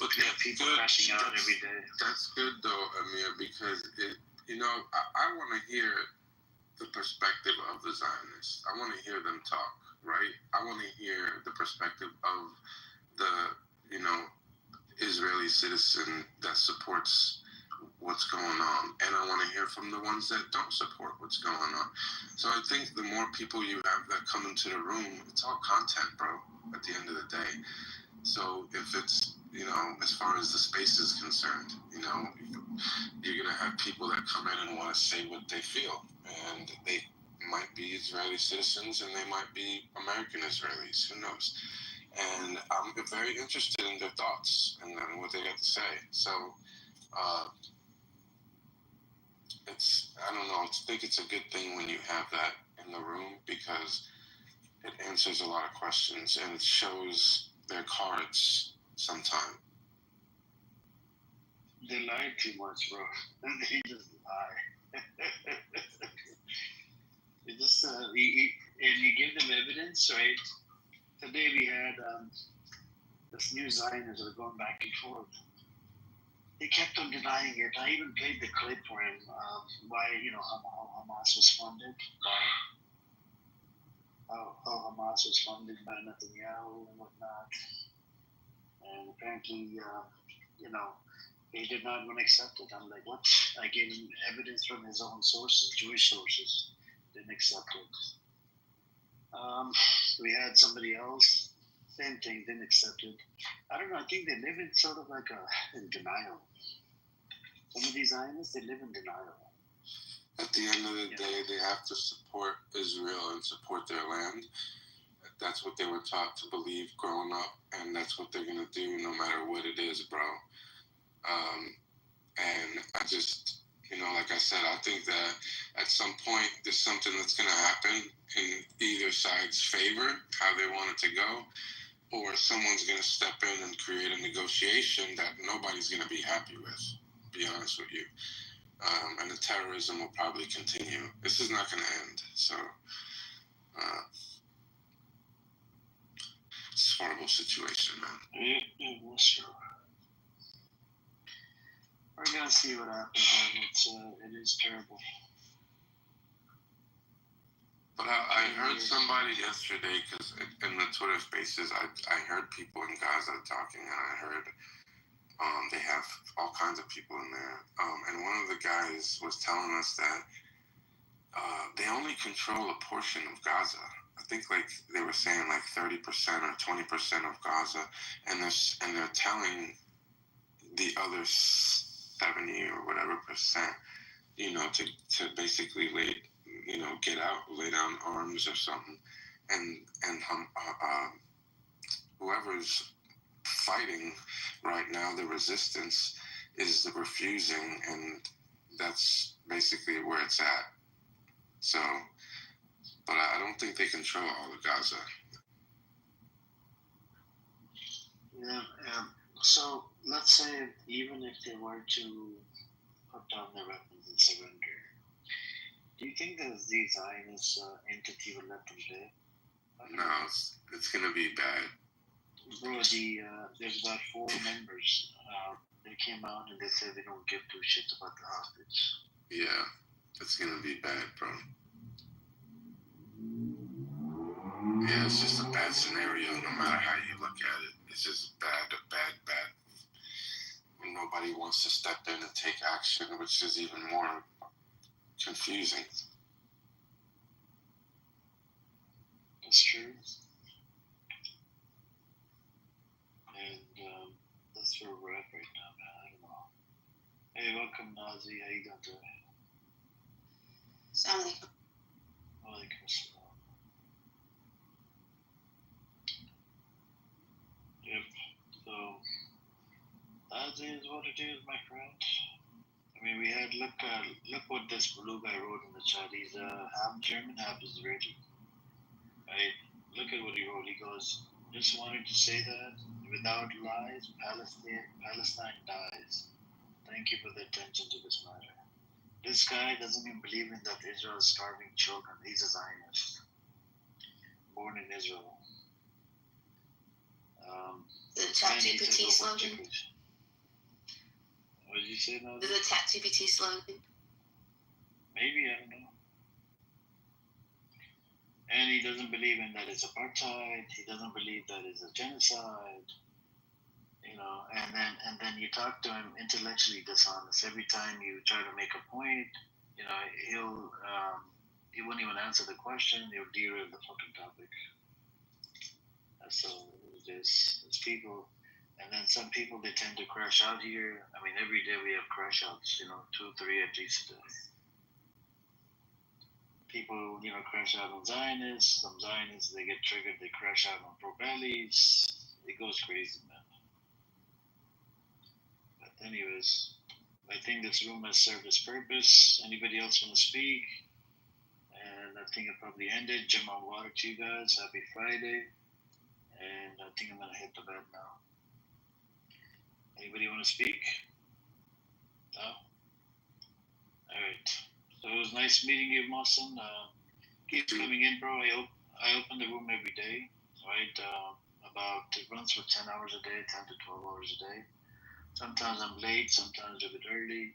we have people crashing out every day. That's good though, Amir, because it, you know, I want to hear the perspective of the Zionists. I want to hear them talk, right? I want to hear the perspective of the, Israeli citizen that supports what's going on, and I want to hear from the ones that don't support what's going on. So I think the more people you have that come into the room, it's all content, bro, at the end of the day. So if it's, as far as the space is concerned, you're going to have people that come in and want to say what they feel, and they might be Israeli citizens and they might be American Israelis, who knows. And I'm very interested in their thoughts and what they got to say. So I don't know, I think it's a good thing when you have that in the room, because it answers a lot of questions and it shows their cards sometimes. They lie too much, bro. They just lie. They just and you give them evidence, right? Today we had this new Zionists that are going back and forth. They kept on denying it. I even played the clip for him, why how Hamas was funded by how Hamas was funded by Netanyahu and whatnot. And apparently, he did not want to accept it. I'm like, what? I gave him evidence from his own sources, Jewish sources. Didn't accept it. We had somebody else, same thing, didn't accept it. I don't know, I think they live in sort of like in denial. Some of these Zionists, they live in denial. At the end of the day, they have to support Israel and support their land. That's what they were taught to believe growing up, and that's what they're going to do no matter what it is, bro. And I just, like I said, I think that at some point there's something that's going to happen in either side's favor, how they want it to go, or someone's going to step in and create a negotiation that nobody's going to be happy with, to be honest with you. And the terrorism will probably continue. This is not going to end. So it's a horrible situation, man. Sure. We're gonna see what happens, man. It is terrible. But I heard somebody yesterday, because in the Twitter spaces, I heard people in Gaza talking, and I heard they have all kinds of people in there. And one of the guys was telling us that they only control a portion of Gaza. I think they were saying 30% or 20% of Gaza, and they're telling the other 70 or whatever percent, to basically get out, lay down arms or something, and whoever's fighting right now, the resistance is refusing, and that's basically where it's at. So, but I don't think they control all of Gaza. Yeah. So let's say even if they were to put down their weapons and surrender, do you think that the Zionist entity will let them live? No, it's going to be bad. Bro, there's about 4 members. They came out and they said they don't give 2 shits about the hostage. Yeah, it's going to be bad, bro. Yeah, it's just a bad scenario no matter how you look at it. It's just bad. And nobody wants to step in and take action, which is even more confusing. That's true. And that's where we're at right now, man. I don't know. Hey, welcome, Nazi. How you doing today? Assalamu alaikum. Walaikum assalam. Yep. So that is what it is, my friend. I mean, we had look what this blue guy wrote in the chat. He's half German, half Israeli. Right? Look at what he wrote. He goes, just wanted to say that without lies, Palestine dies. Thank you for the attention to this matter. This guy doesn't even believe in that Israel is starving children. He's a Zionist, born in Israel. The ChatGPT slogan. What did you say now? The ChatGPT slogan. Maybe, I don't know. And he doesn't believe in that it's apartheid. He doesn't believe that it's a genocide. And then you talk to him intellectually dishonest. Every time you try to make a point, he wouldn't even answer the question. He'll derail the fucking topic. So there's people, and then some people, they tend to crash out here. I mean, every day we have crash outs. 2, 3 at least a day. People, crash out on Zionists. Some Zionists, they get triggered, they crash out on pro-bellies. It goes crazy, man. But anyways, I think this room has served its purpose. Anybody else want to speak? And I think it probably ended. Jim on water to you guys. Happy Friday. And I think I'm going to hit the bed now. Anybody want to speak? No? All right. So it was nice meeting you, Mawson. Keep coming in, bro. I open the room every day, right? It runs for 10 hours a day, 10 to 12 hours a day. Sometimes I'm late, sometimes a bit early.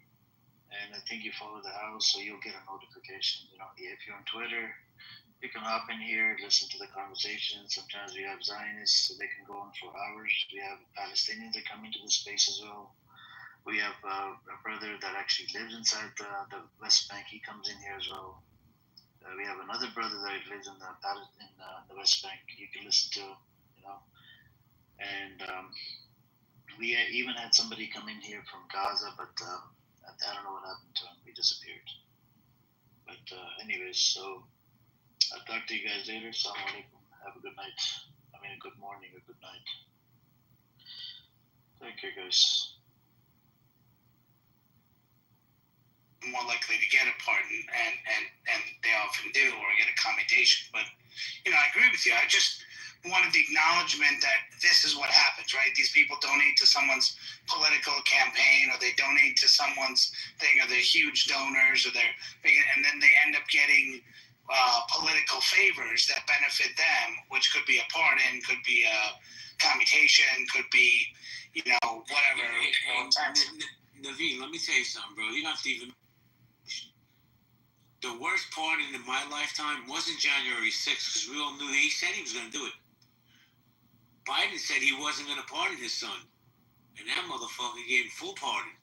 And I think you follow the house, so you'll get a notification. If you're on Twitter, you can hop in here, listen to the conversation. Sometimes we have Zionists, so they can go on for hours. We have Palestinians that come into the space as well. We have a brother that actually lives inside the West Bank. He comes in here as well. We have another brother that lives in the West Bank. You can listen to, And we even had somebody come in here from Gaza, but I don't know what happened to him. He disappeared. But anyways, so I'll talk to you guys later. Assalamu alaikum. Have a good night. A good morning or good night. Take care, guys. More likely to get a pardon, and they often do, or get a commutation. But, I agree with you. I just wanted the acknowledgement that this is what happens, right? These people donate to someone's political campaign, or they donate to someone's thing, or they're huge donors, and then they end up getting political favors that benefit them, which could be a pardon, could be a commutation, could be, whatever. Naveen, let me tell you something, bro. You don't have to even. The worst pardon in my lifetime wasn't January 6th, because we all knew that he said he was going to do it. Biden said he wasn't going to pardon his son, and that motherfucker gave him full pardon.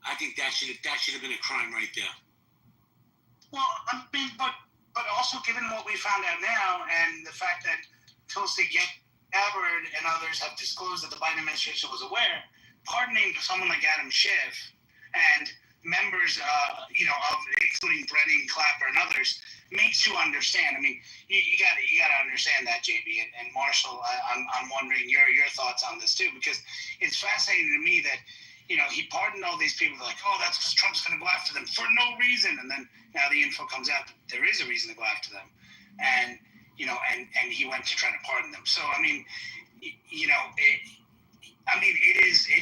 I think that should have been a crime right there. Well, but also given what we found out now, and the fact that Tulsi Gabbard and others have disclosed that the Biden administration was aware, pardoning someone like Adam Schiff and members, including Brennan Clapper and others, makes you understand. I mean, you got to understand that, JB and Marshall. I'm wondering your thoughts on this too, because it's fascinating to me that he pardoned all these people. Like, oh, that's because Trump's going to go after them for no reason, and then now the info comes out that there is a reason to go after them, and he went to try to pardon them. So I mean, it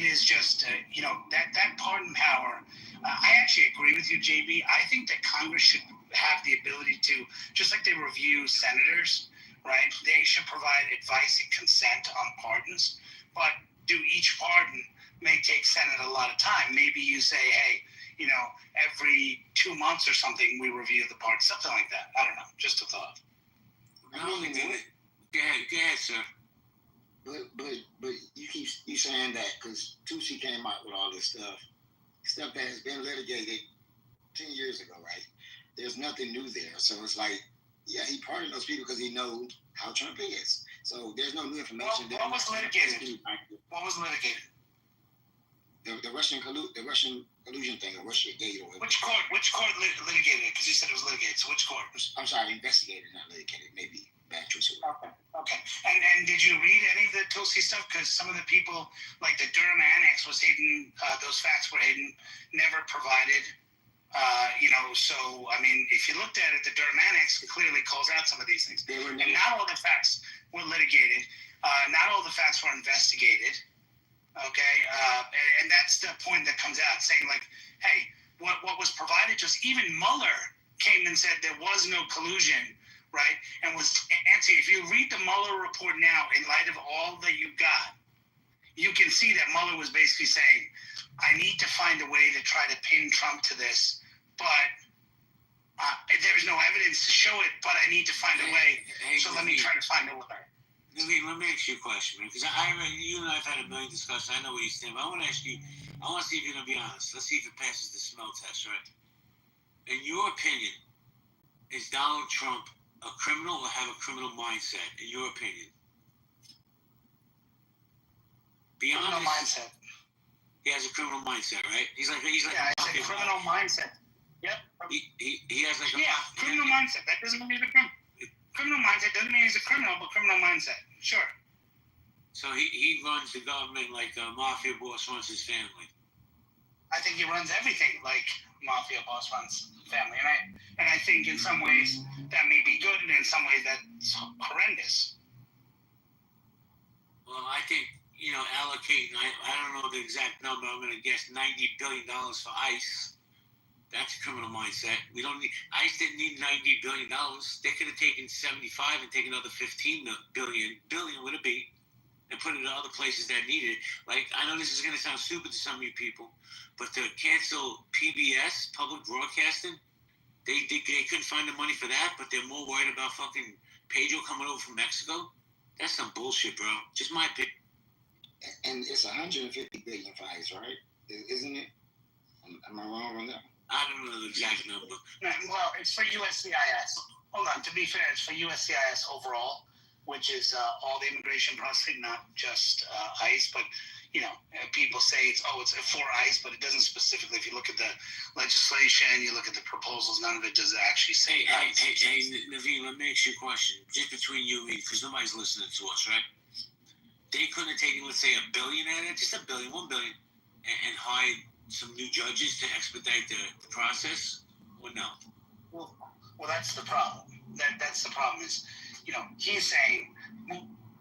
is just that pardon power. I actually agree with you, JB. I think that Congress should have the ability to, just like they review senators, right? They should provide advice and consent on pardons, but do each pardon may take Senate a lot of time. Maybe you say, hey, every 2 months or something, we review the pardon, something like that. I don't know, just a thought. Go ahead, sir. But you keep saying that because Tusi came out with all this stuff that has been litigated 10 years ago, right? There's nothing new there. So it's like, yeah, he pardoned those people because he knows how Trump is. So there's no new information. What was litigated? What was litigated? The Russian collusion thing, or Russia Gate, or which court litigated it? Because you said it was litigated. So which court? I'm sorry, investigated, not litigated. Maybe bad choice. Okay. And did you read any of the Tulsi stuff? Because some of the people, like the Durham Annex, was hidden. Those facts were hidden, never provided. So I mean, if you looked at it, the Durham Annex clearly calls out some of these things. And not all the facts were litigated. Not all the facts were investigated. Okay, and that's the point that comes out, saying like, hey, what was provided to us? Even Mueller came and said there was no collusion, right? And Nancy, if you read the Mueller report now, in light of all that you got, you can see that Mueller was basically saying, I need to find a way to try to pin Trump to this, but There's no evidence to show it, but I need to find a way. So let me try to find a way. Naveen, let me ask you a question, man. Because you and I have had a million discussions. I know where you stand, but I want to ask you. I want to see if you're going to be honest. Let's see if it passes the smell test, right? In your opinion, is Donald Trump a criminal or have a criminal mindset? In your opinion, be honest. Criminal mindset. He has a criminal mindset, right? He's like yeah, it's a criminal mindset. Yep. He has like a criminal mindset. That doesn't mean he's a criminal. Criminal mindset doesn't mean he's a criminal, but criminal mindset, sure. So he runs the government like a mafia boss runs his family. I think he runs everything like mafia boss runs family, and I think in some ways that may be good, and in some ways that's horrendous. Well, I think allocating. I don't know the exact number. I'm going to guess $90 billion for ICE. That's a criminal mindset. We don't need ICE. Didn't need $90 billion. They could have taken 75 and taken another 15 billion with a B, and put it in other places that need it. Like, I know this is going to sound stupid to some of you people, but to cancel PBS, public broadcasting, they couldn't find the money for that, but they're more worried about fucking Pedro coming over from Mexico. That's some bullshit, bro. Just my opinion. And it's 150 billion for ICE, right? Isn't it? Am I wrong on that? I don't know the exact number. Well, it's for USCIS. Hold on. To be fair, it's for USCIS overall, which is all the immigration processing, not just ICE. But people say it's for ICE, but it doesn't specifically. If you look at the legislation, you look at the proposals, none of it does actually say ICE. Hey, Naveen, let me ask you a question, just between you and me, because nobody's listening to us, right? They couldn't have taken, let's say, $1 billion at it, just $1 billion, $1 billion, and hired some new judges to expedite the process, or no? Well, that's the problem. That's the problem is, he's saying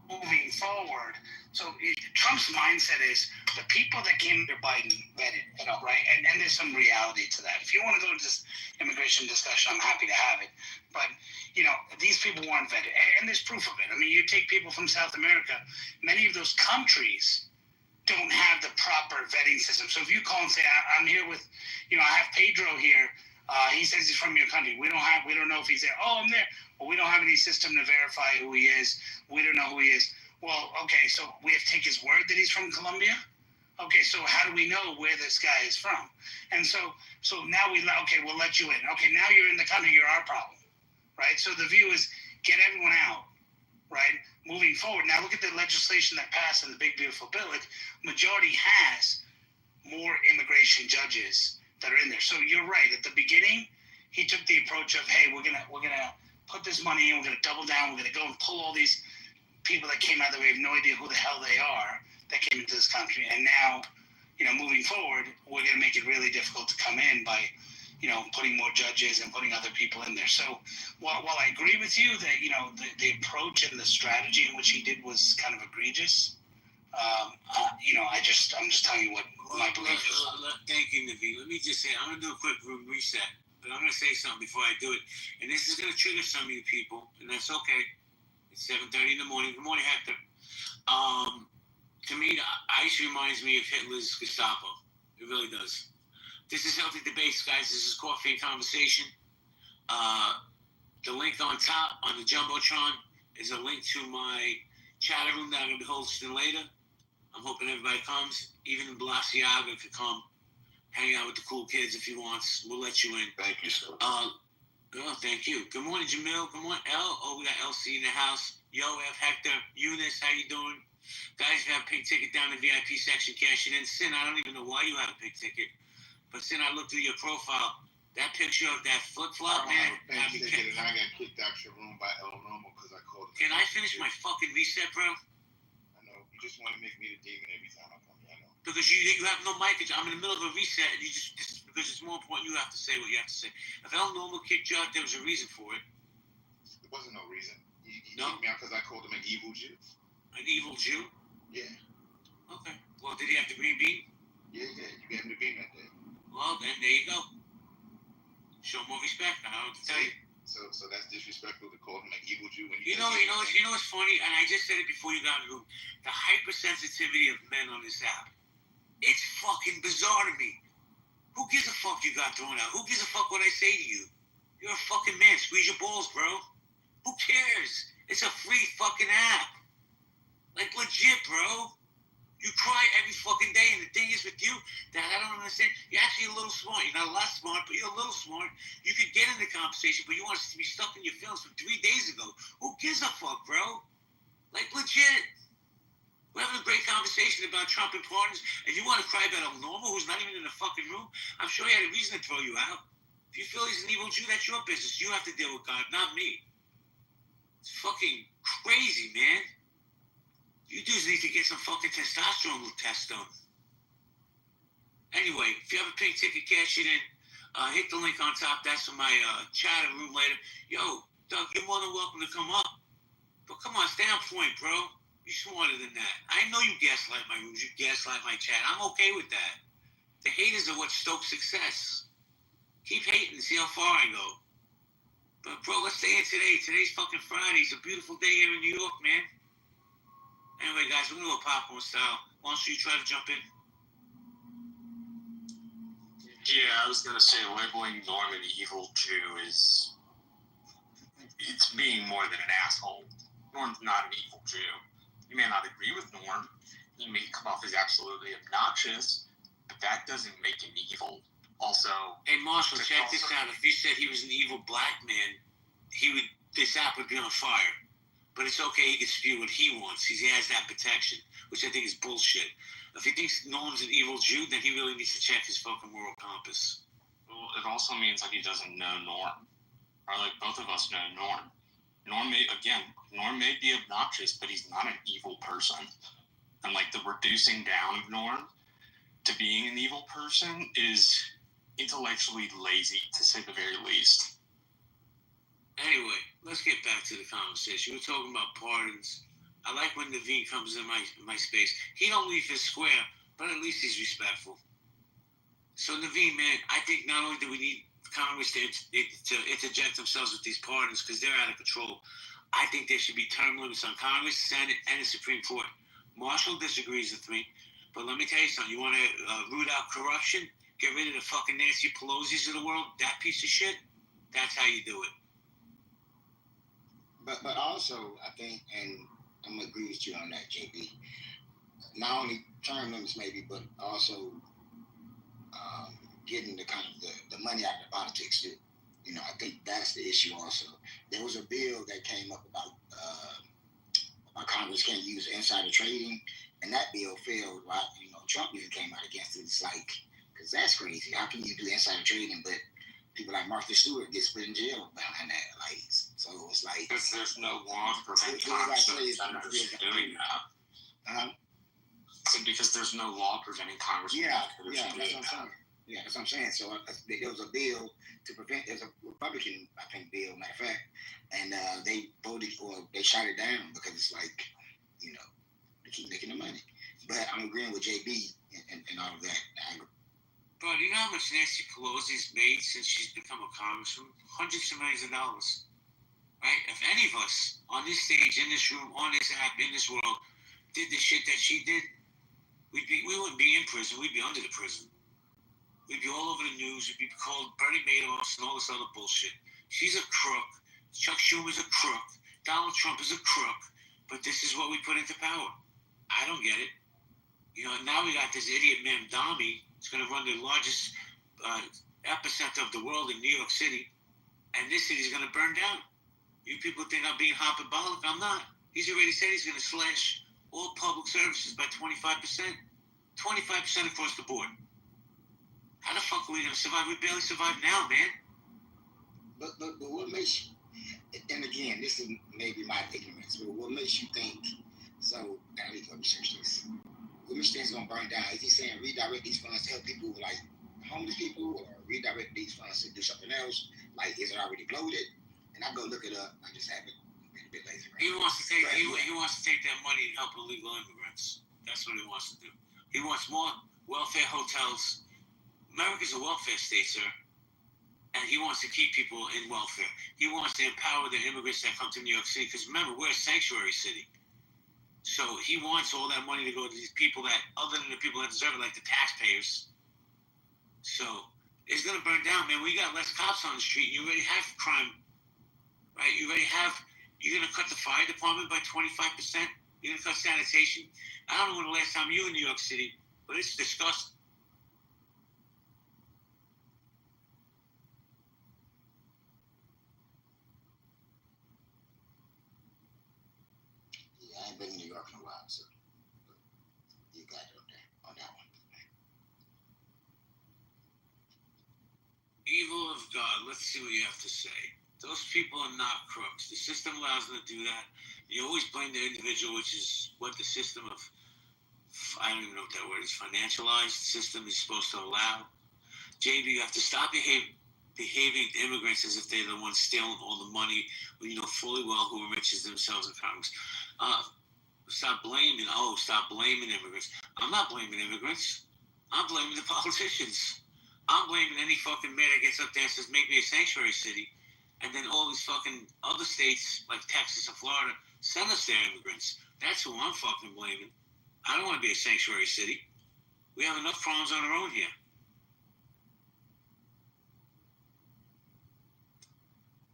moving forward. So Trump's mindset is the people that came under Biden vetted, right? And there's some reality to that. If you want to go into this immigration discussion, I'm happy to have it. But, these people weren't vetted. And there's proof of it. I mean, you take people from South America, many of those countries don't have the proper vetting system. So if you call and say, I'm here with, I have Pedro here. He says he's from your country. We don't know if he's there. Oh, I'm there. Well, we don't have any system to verify who he is. We don't know who he is. Well, okay, so we have to take his word that he's from Colombia? Okay, so how do we know where this guy is from? And so now we'll let you in. Okay, now you're in the country, you're our problem, right? So the view is get everyone out, right? Moving forward. Now look at the legislation that passed in the Big Beautiful Bill. The majority has more immigration judges that are in there. So you're right. At the beginning, he took the approach of, hey, we're gonna put this money in, we're gonna double down, we're gonna go and pull all these people that came out that we have no idea who the hell they are that came into this country. And now, moving forward, we're gonna make it really difficult to come in by putting more judges and putting other people in there. So while I agree with you that, the approach and the strategy in which he did was kind of egregious, I'm just telling you what my belief is. Thank you, Naveen. Let me just say, I'm going to do a quick room reset, but I'm going to say something before I do it. And this is going to trigger some of you people, and that's okay. It's 7:30 in the morning. Good morning, Hector. To me, ICE reminds me of Hitler's Gestapo. It really does. This is Healthy Debates, guys. This is Coffee and Conversation. The link on top on the Jumbotron is a link to my chat room that I'm going to be hosting later. I'm hoping everybody comes. Even Balenciaga could come hang out with the cool kids if he wants. We'll let you in. Thank you, sir. Thank you. Good morning, Jamil. Good morning, L. Oh, we got LC in the house. Yo, F. Hector. Eunice, how you doing? Guys, you have a pink ticket down in the VIP section, cash it in. Sin, I don't even know why you have a pink ticket. But Sin, I looked through your profile. That picture of that flip-flop, man. And I got kicked out your room by El Normal because I called him. Can I finish my fucking reset, bro? I know. You just want to make me the demon every time I come here. I know. Because you have no mic. I'm in the middle of a reset, and because it's more important, you have to say what you have to say. If El Normal kicked you out, there was a reason for it. There wasn't no reason. He kicked me out because I called him an evil Jew. An evil Jew? Yeah. Okay. Well, did he have the green bean? Yeah. You gave him the bean that day. Well, then there you go. Show more respect. I don't know what to tell you. So that's disrespectful to call him an evil Jew. When you know what's funny, and I just said it before you got in the room. The hypersensitivity of men on this app. It's fucking bizarre to me. Who gives a fuck you got thrown out? Who gives a fuck what I say to you? You're a fucking man. Squeeze your balls, bro. Who cares? It's a free fucking app. Like, legit, bro. You cry every fucking day, and the thing is with you that I don't understand. You're actually a little smart. You're not a lot smart, but you're a little smart. You could get in the conversation, but you want to be stuck in your feelings from 3 days ago. Who gives a fuck, bro? Like, legit. We're having a great conversation about Trump and pardons, and you want to cry about a normal who's not even in the fucking room? I'm sure he had a reason to throw you out. If you feel he's an evil Jew, that's your business. You have to deal with God, not me. It's fucking crazy, man. You dudes need to get some fucking testosterone test done. Anyway, if you have a pink ticket, cash it in. Hit the link on top. That's for my chat room later. Yo, Doug, you're more than welcome to come up. But come on, stay on point, bro. You're smarter than that. I know you gaslight my rooms. You gaslight my chat. I'm okay with that. The haters are what stokes success. Keep hating and see how far I go. But, bro, let's stay in today. Today's fucking Friday. It's a beautiful day here in New York, man. Anyway, guys, we're going to go popcorn style. Why don't you try to jump in? Yeah, I was going to say labeling Norm an evil Jew it's being more than an asshole. Norm's not an evil Jew. You may not agree with Norm. He may come off as absolutely obnoxious, but that doesn't make him evil. Also, hey, Marshall, check this out. If you said he was an evil black man, this app would be on fire. But it's okay, he can spew what he wants. He has that protection, which I think is bullshit. If he thinks Norm's an evil Jew, then he really needs to check his fucking moral compass. Well, it also means like he doesn't know Norm. Or like both of us know Norm. Norm may be obnoxious, but he's not an evil person. And like the reducing down of Norm to being an evil person is intellectually lazy, to say the very least. Anyway, let's get back to the conversation. We're talking about pardons. I like when Naveen comes in my space. He don't leave his square, but at least he's respectful. So Naveen, man, I think not only do we need Congress to interject themselves with these pardons because they're out of control, I think there should be term limits on Congress, Senate, and the Supreme Court. Marshall disagrees with me, but let me tell you something. You want to root out corruption, get rid of the fucking Nancy Pelosi's of the world, that piece of shit? That's how you do it. But also, I think, and I'm gonna agree with you on that, JB. Not only term limits, maybe, but also getting the kind of the money out of the politics too. You know, I think that's the issue. Also, there was a bill that came up about Congress can't use insider trading, and that bill failed. Right? You know, Trump even came out against it. It's like, because that's crazy. How can you do insider trading, but people like Martha Stewart get put in jail behind that? Like, so it's like because there's no law to prevent Congress from doing that. So because there's no law preventing Congress from doing that. Yeah, that's what I'm saying. So there was a bill to prevent. There's a Republican, I think, bill, matter of fact, and they voted or they shot it down because it's like, you know, they keep making the money. But I'm agreeing with JB and all of that. Bro, do you know how much Nancy Pelosi's made since she's become a congresswoman? Hundreds of millions of dollars. Right? If any of us on this stage, in this room, on this app, in this world, did the shit that she did, we wouldn't be in prison. We'd be under the prison. We'd be all over the news. We'd be called Bernie Madoff and all this other bullshit. She's a crook. Chuck Schumer's a crook. Donald Trump is a crook. But this is what we put into power. I don't get it. You know, now we got this idiot Mamdani. He's going to run the largest epicenter of the world in New York City. And this city's going to burn down. You people think I'm being hyperbolic. I'm not. He's already said he's going to slash all public services by 25%. 25% across the board. How the fuck are we going to survive? We barely survive now, man. But what makes you, and again, this is maybe my ignorance, but what makes you think, so, I need to research this. What makes you think it's going to burn down? Is he saying redirect these funds to help people like homeless people, or redirect these funds to do something else? Like, is it already loaded? And I go look it up. I just haven't been a bit lazy. Right? He wants to take that money and help illegal immigrants. That's what he wants to do. He wants more welfare hotels. America's a welfare state, sir. And he wants to keep people in welfare. He wants to empower the immigrants that come to New York City. Because remember, we're a sanctuary city. So he wants all that money to go to these people that, other than the people that deserve it, like the taxpayers. So It's going to burn down, man. We got less cops on the street. You already have crime, right? You're going to cut the fire department by 25%. You're going to cut sanitation. I don't know when the last time you were in New York City, but it's disgusting. Yeah, I ain't been in New York in a while, so you got it on that one. Evil of God. Let's see what you have to say. Those people are not crooks. The system allows them to do that. You always blame the individual, which is what the system of, I don't even know what that word is, financialized system is supposed to allow. JB, you have to stop behaving immigrants as if they're the ones stealing all the money when you know fully well who enriches themselves in Congress. Stop blaming immigrants. I'm not blaming immigrants. I'm blaming the politicians. I'm blaming any fucking mayor that gets up there and says, make me a sanctuary city. And then all these fucking other states, like Texas and Florida, send us their immigrants. That's who I'm fucking blaming. I don't want to be a sanctuary city. We have enough problems on our own here.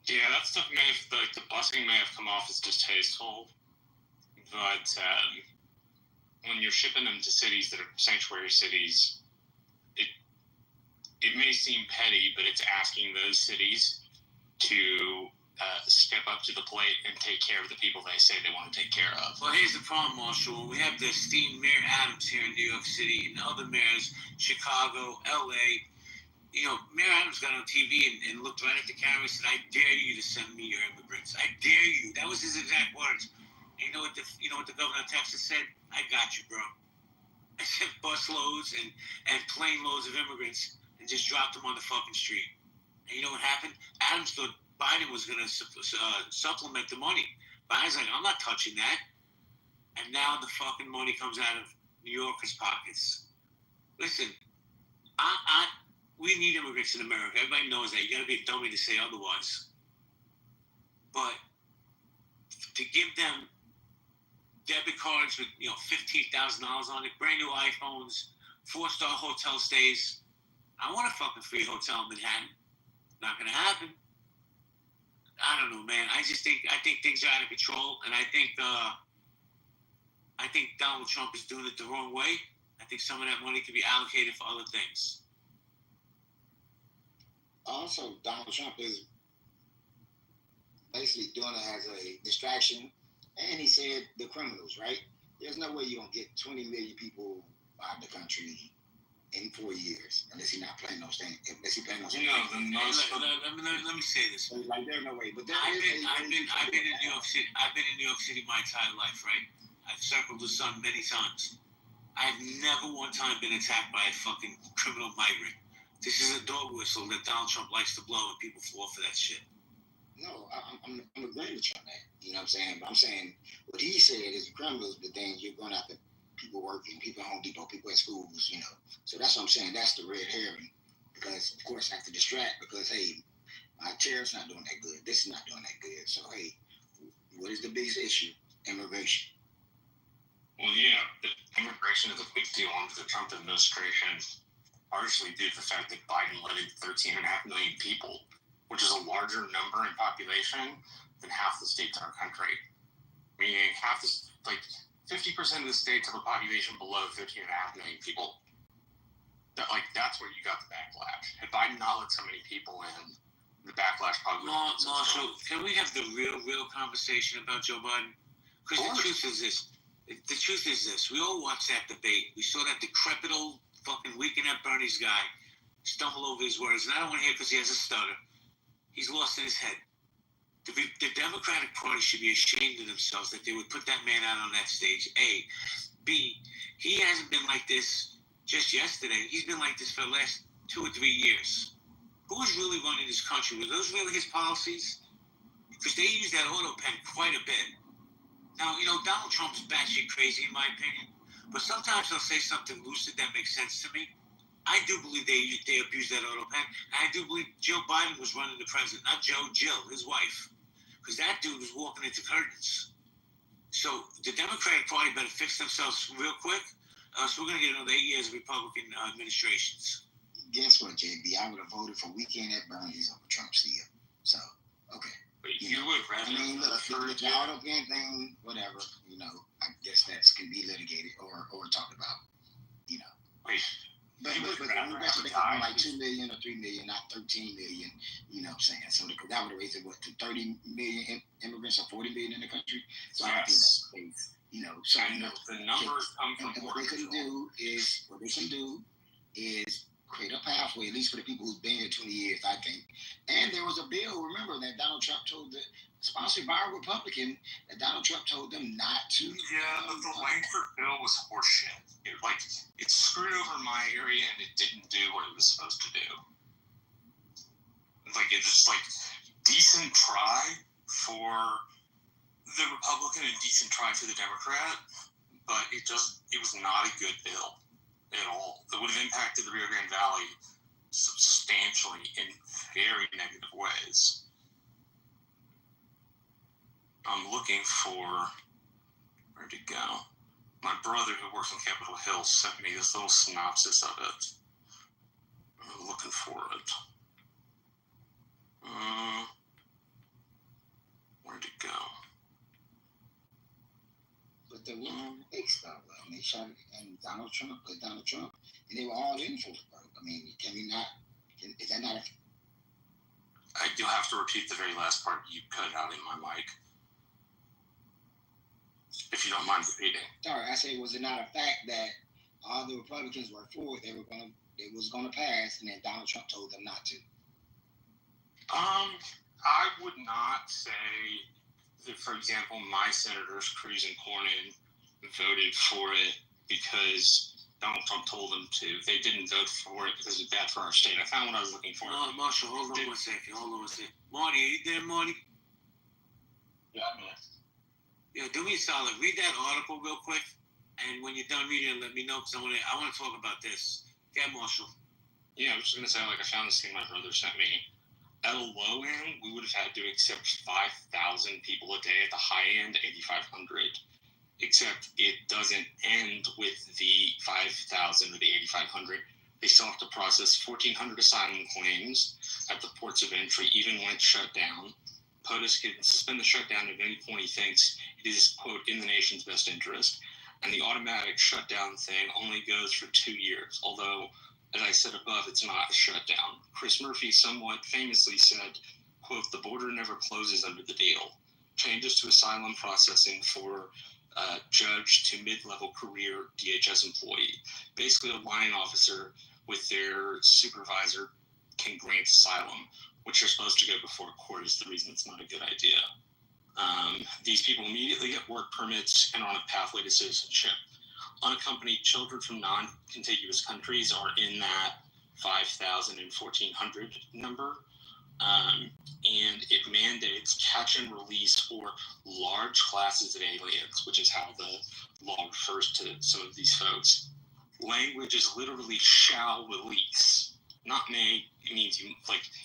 Yeah, that stuff may have, like, the busing may have come off as distasteful, but when you're shipping them to cities that are sanctuary cities, it may seem petty, but it's asking those cities to step up to the plate and take care of the people they say they want to take care of. Well, here's the problem, Marshall. We have the esteemed Mayor Adams here in New York City and other mayors, Chicago, LA. You know, Mayor Adams got on TV and looked right at the camera and said, I dare you to send me your immigrants. I dare you. That was his exact words. And you know what the governor of Texas said? I got you, bro. I sent busloads and plane loads of immigrants and just dropped them on the fucking street. And you know what happened? Adams thought Biden was going to supplement the money. Biden's like, I'm not touching that. And now the fucking money comes out of New Yorkers' pockets. Listen, we need immigrants in America. Everybody knows that. You got to be a dummy to say otherwise. But to give them debit cards with $15,000 on it, brand new iPhones, 4-star hotel stays. I want a fucking free hotel in Manhattan. Not gonna happen. I don't know, man. I think things are out of control, and I think Donald Trump is doing it the wrong way. I think some of that money could be allocated for other things. Also, Donald Trump is basically doing it as a distraction, and he said the criminals, right? There's no way you're going to get 20 million people out of the country in 4 years unless he's not playing those things. Unless he's playing those things. Let me say this. Like, there's no way. But I've been in New York City. I've been in New York City my entire life, right? I've circled the sun many times. I've never one time been attacked by a fucking criminal migrant. This is a dog whistle that Donald Trump likes to blow, and people fall for that shit. No, I'm agreeing with you on that. You know what I'm saying? But I'm saying what he said is the criminals, but then you're going after people working, people at Home Depot, people at schools, So that's what I'm saying. That's the red herring. Because, of course, I have to distract because, hey, my tariff's not doing that good. This is not doing that good. So, hey, what is the biggest issue? Immigration. Well, yeah, immigration is a big deal under the Trump administration, partially due to the fact that Biden let in 13.5 million people, which is a larger number in population than half the states in our country. Meaning 50% of the states have a population below 13.5 million people. That's where you got the backlash. Had Biden not let so many people in, the backlash probably would have been Marshall, can we have the real conversation about Joe Biden? Because the truth is this. We all watched that debate. We saw that decrepit old fucking weekend at Bernie's guy stumble over his words. And I don't want to hear it because he has a stutter. He's lost in his head. The Democratic Party should be ashamed of themselves that they would put that man out on that stage, A. B, he hasn't been like this just yesterday. He's been like this for the last 2 or 3 years. Who was really running this country? Were those really his policies? Because they use that auto pen quite a bit. Now, Donald Trump's batshit crazy in my opinion, but sometimes he'll say something lucid that makes sense to me. I do believe they abused that auto pen, and I do believe Joe Biden was running the president, not Jill, his wife, because that dude was walking into curtains. So the Democratic Party better fix themselves real quick, else we're going to get another 8 years of Republican administrations. guess what, JB? I would have voted for Weekend at Bernie's over Trump still. So, okay. But you would rather. I mean, look, the auto gun thing, whatever. I guess that can be litigated or talked about. Wait. But we got like 2 million or 3 million, not 13 million. You know what I'm saying? So that would raise it to 30 million immigrants or 40 million in the country. So I don't think that's the case. So the numbers come from. And what they can do is create a pathway, at least for the people who've been here 20 years, I think. And there was a bill, remember, that Donald Trump sponsored by a Republican, that Donald Trump told them not to. Yeah, the Langford bill was horseshit. It screwed over my area and it didn't do what it was supposed to do. It's decent try for the Republican and decent try for the Democrat, but it was not a good bill at all. It would have impacted the Rio Grande Valley substantially in very negative ways. I'm looking for where'd it go? My brother, who works on Capitol Hill, sent me this little synopsis of it. I'm looking for it. Where'd it go? But the one big stuff, they shot it, and Donald Trump, and they were all in for it. I mean, is that not You'll have to repeat the very last part you cut out in my mic. If you don't mind repeating. Sorry, I say, was it not a fact that all the Republicans were for it? It was gonna pass, and then Donald Trump told them not to. I would not say that, for example, my senators, Cruz and Cornyn, voted for it because Donald Trump told them to. They didn't vote for it because it's bad for our state. I found what I was looking for. Marshall, hold on one second. Marty, are you there, Marty? Yeah, man. Yeah, do me a solid. Read that article real quick, and when you're done reading it, let me know, because I want to talk about this. Yeah, Marshall. Yeah, I was just going to say, I found this thing my brother sent me. At a low end, we would have had to accept 5,000 people a day. At the high end, 8,500. Except it doesn't end with the 5,000 or the 8,500. They still have to process 1,400 asylum claims at the ports of entry, even when it's shut down. POTUS can suspend the shutdown at any point he thinks it is, quote, in the nation's best interest. And the automatic shutdown thing only goes for 2 years, although, as I said above, it's not a shutdown. Chris Murphy somewhat famously said, quote, the border never closes under the deal. Changes to asylum processing for judge to mid-level career DHS employee. Basically, a line officer with their supervisor can grant asylum, which are supposed to go before court is the reason it's not a good idea. These people immediately get work permits and are on a pathway to citizenship. Unaccompanied children from non-contiguous countries are in that 5,000 and 1,400 number. And it mandates catch and release for large classes of aliens, which is how the law refers to some of these folks. Language is literally shall release, not may. It means you,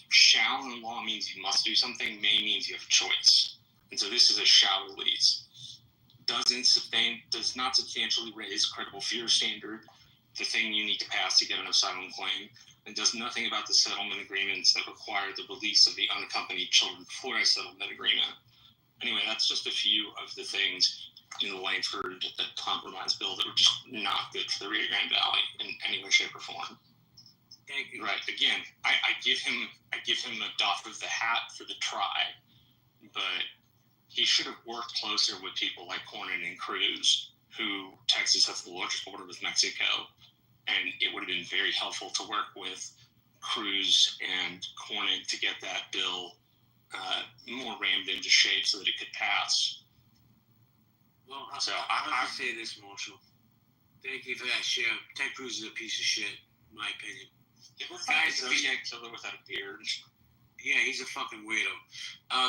shall in law means you must do something, may means you have a choice. And so this is a shall release. Does not substantially raise credible fear standard, the thing you need to pass to get an asylum claim, and does nothing about the settlement agreements that require the release of the unaccompanied children before a settlement agreement. Anyway, that's just a few of the things in the Langford compromise bill that were just not good for the Rio Grande Valley in any way, shape, or form. Thank you. Right. Again, I give him a doff of the hat for the try, but he should have worked closer with people like Cornyn and Cruz, who Texas has the largest border with Mexico, and it would have been very helpful to work with Cruz and Cornyn to get that bill more rammed into shape so that it could pass. Well, I'll just say this, Marshall. Thank you for that share. Ted Cruz is a piece of shit, in my opinion. Guys, a killer without a beard. Yeah, he's a fucking weirdo.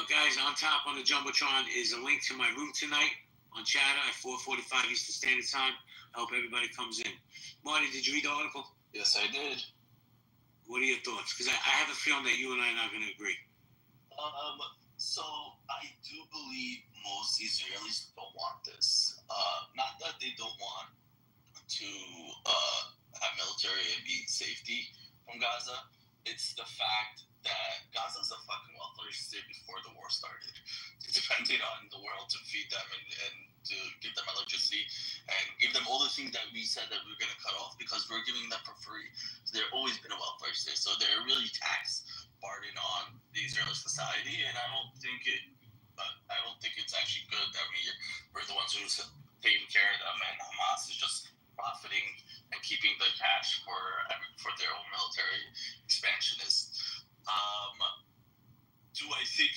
Guys, on top on the Jumbotron is a link to my room tonight on Chatter at 4:45 Eastern Standard Time. I hope everybody comes in. Marty, did you read the article? Yes, I did. What are your thoughts? Because I have a feeling that you and I are not going to agree. So I do believe most Israelis don't want this. Not that they don't want to have military and be in safety. from Gaza. It's the fact that Gaza's a fucking welfare state before the war started. It depended on the world to feed them and to give them electricity and give them all the things that we said that we were going to cut off because we're giving them for free. So they've always been a welfare state. So they're really tax burden on the Israeli society, and I don't think it's actually good that we're the ones who's taking care of them, and Hamas is just profiting and keeping the cash for their own military expansionists. Do I think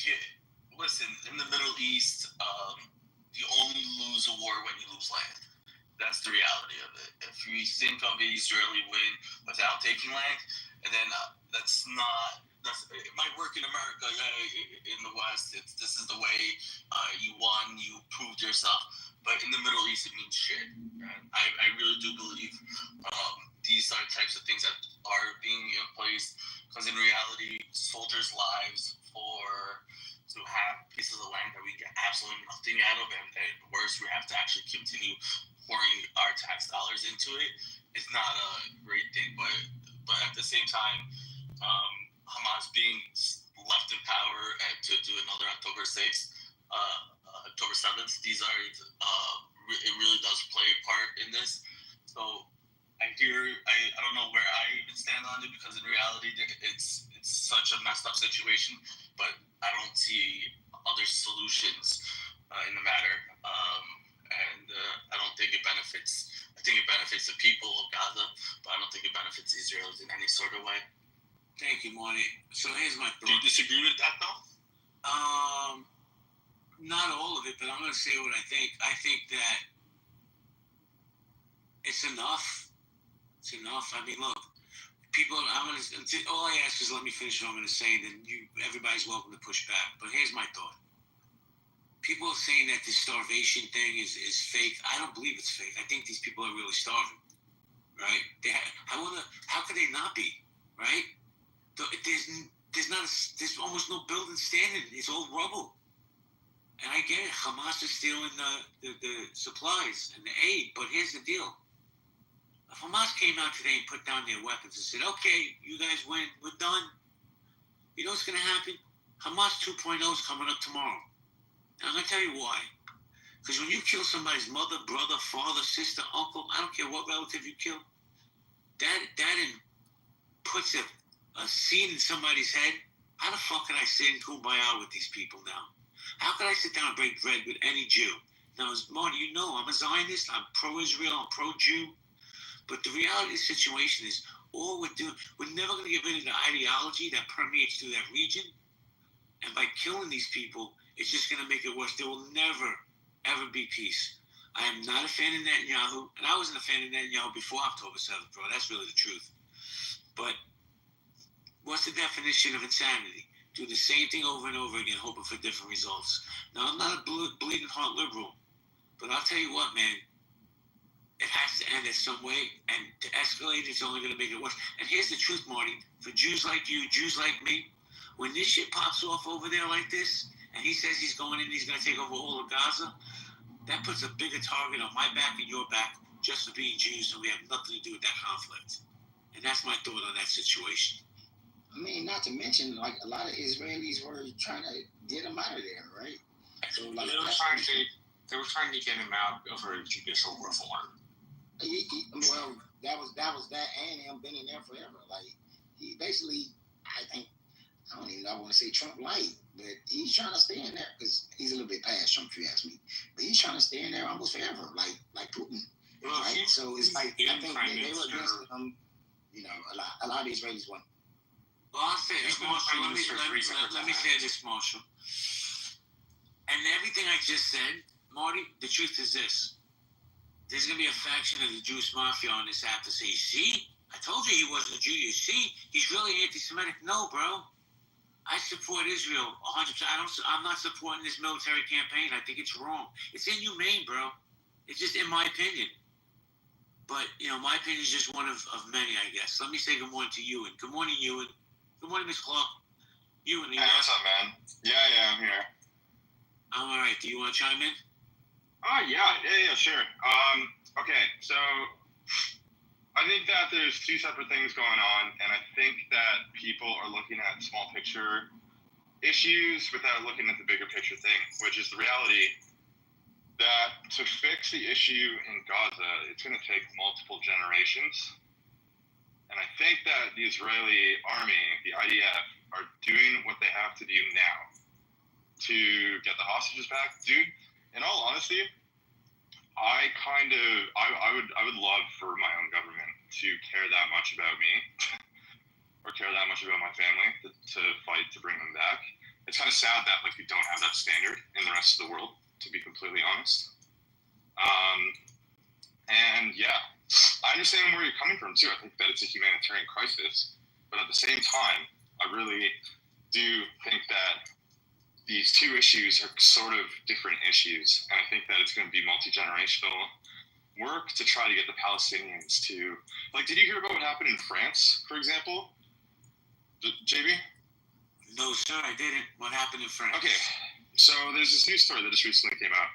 listen, in the Middle East, you only lose a war when you lose land. That's the reality of it. If we think of an Israeli win without taking land, and then it might work in America, in the West. This is the way you won, you proved yourself. But in the Middle East, it means shit. I really do believe these are types of things that are being in place because in reality, soldiers' lives to have pieces of land that we get absolutely nothing out of, and worse, we have to actually continue pouring our tax dollars into it. It's not a great thing, but at the same time, Hamas being left in power to do another October 6th, October 7th, it really does play a part in this. So I don't know where I even stand on it because in reality, it's such a messed up situation, but I don't see other solutions in the matter. And I don't think it benefits. I think it benefits the people of Gaza, but I don't think it benefits Israelis in any sort of way. Thank you, Marty. So here's my thought. Do you disagree with that, though? Not all of it, but I'm going to say what I think. I think that it's enough. It's enough. I mean, look, people. All I ask is let me finish what I'm going to say, and then everybody's welcome to push back. But here's my thought. People are saying that this starvation thing is fake. I don't believe it's fake. I think these people are really starving, right? How could they not be, right? There's almost no building standing. It's all rubble. And I get it. Hamas is stealing the supplies and the aid. But here's the deal. If Hamas came out today and put down their weapons and said, okay, you guys win, we're done. You know what's going to happen? Hamas 2.0 is coming up tomorrow. And I'm going to tell you why. Because when you kill somebody's mother, brother, father, sister, uncle, I don't care what relative you kill, that puts a seed in somebody's head. How the fuck can I sit in kumbaya with these people now? How can I sit down and break bread with any Jew? Now, Marty, you know I'm a Zionist. I'm pro-Israel. I'm pro-Jew. But the reality of the situation is all we're doing, we're never going to get rid of the ideology that permeates through that region. And by killing these people, it's just going to make it worse. There will never, ever be peace. I am not a fan of Netanyahu. And I wasn't a fan of Netanyahu before October 7th, bro. That's really the truth. But what's the definition of insanity? Do the same thing over and over again, hoping for different results. Now, I'm not a bleeding heart liberal, but I'll tell you what, man, it has to end in some way, and to escalate, it's only going to make it worse. And here's the truth, Marty, for Jews like you, Jews like me, when this shit pops off over there like this, and he says he's going in, he's going to take over all of Gaza, that puts a bigger target on my back and your back just for being Jews, and we have nothing to do with that conflict. And that's my thought on that situation. I mean, not to mention, like, a lot of Israelis were trying to get him out of there, right? So, like, they were trying to get him out over judicial reform. Well, that was that, and him been in there forever. Like, he basically, I want to say Trump light, but he's trying to stay in there because he's a little bit past Trump, if you ask me. But he's trying to stay in there almost forever, like Putin. Well, right? So it's like, I think they were against him. You know, a lot of Israelis want. Well, I'll say this, Marshall. Let me say this, Marshall. And everything I just said, Marty, the truth is this. There's going to be a faction of the Jewish mafia on this app to say, see, I told you he wasn't a Jew. You see, he's really anti-Semitic. No, bro. I support Israel 100%. I'm not supporting this military campaign. I think it's wrong. It's inhumane, bro. It's just in my opinion. But, you know, my opinion is just one of many, I guess. Let me say good morning to Ewan. Good morning, Ewan. Good morning, Miss Clark. Ewan, hey, what's up, man? Yeah, I'm here. I'm all right. Do you want to chime in? Oh, yeah, sure. Okay, so I I think that there's two separate things going on, and I think that people are looking at small picture issues without looking at the bigger picture thing, which is the reality that to fix the issue in Gaza, it's going to take multiple generations. And I think that the Israeli army, the IDF, are doing what they have to do now to get the hostages back. Dude, in all honesty, I would love for my own government to care that much about me or care that much about my family to fight to bring them back. It's kind of sad that we don't have that standard in the rest of the world, to be completely honest. And yeah, I understand where you're coming from too. I think that it's a humanitarian crisis, but at the same time, I really do think that these two issues are sort of different issues, and I think that it's going to be multi-generational work to try to get the Palestinians to, did you hear about what happened in France, for example? JB? No, sir, I didn't. What happened in France? Okay, so there's this news story that just recently came out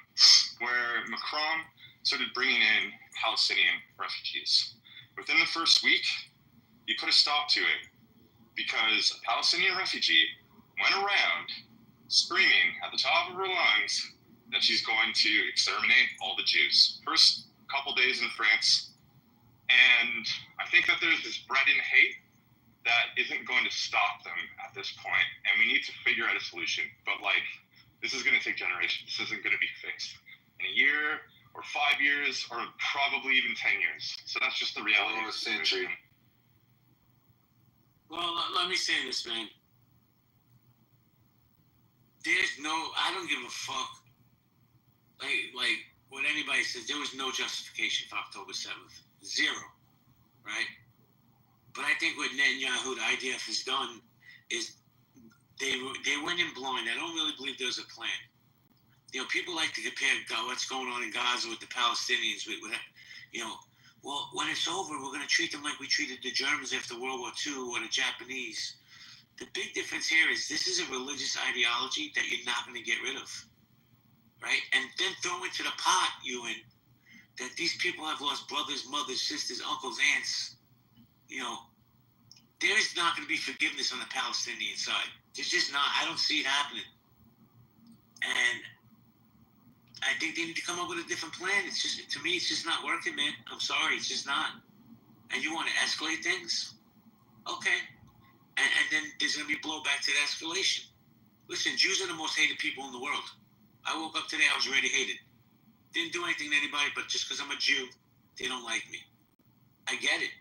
where Macron started bringing in Palestinian refugees. Within the first week, he put a stop to it because a Palestinian refugee went around screaming at the top of her lungs that she's going to exterminate all the Jews. First couple days in France, and I think that there's this bred in hate that isn't going to stop them at this point, and we need to figure out a solution. But this is going to take generations. This isn't going to be fixed in a year or 5 years or probably even 10 years. So that's just the reality of the situation. Well, let me say this, man. I don't give a fuck. Like what anybody says, there was no justification for October 7th. Zero. Right? But I think what Netanyahu, the IDF, has done is they went in blind. I don't really believe there's a plan. People like to compare what's going on in Gaza with the Palestinians. Well, when it's over, we're going to treat them like we treated the Germans after World War II or the Japanese. The big difference here is this is a religious ideology that you're not going to get rid of, right? And then throw into the pot, Ewan, that these people have lost brothers, mothers, sisters, uncles, aunts. There's not going to be forgiveness on the Palestinian side. There's just not. I don't see it happening. And I think they need to come up with a different plan. It's just, to me, it's just not working, man. I'm sorry, it's just not. And you want to escalate things? Okay. And then there's going to be blowback to the escalation. Listen, Jews are the most hated people in the world. I woke up today, I was already hated. Didn't do anything to anybody, but just because I'm a Jew, they don't like me. I get it.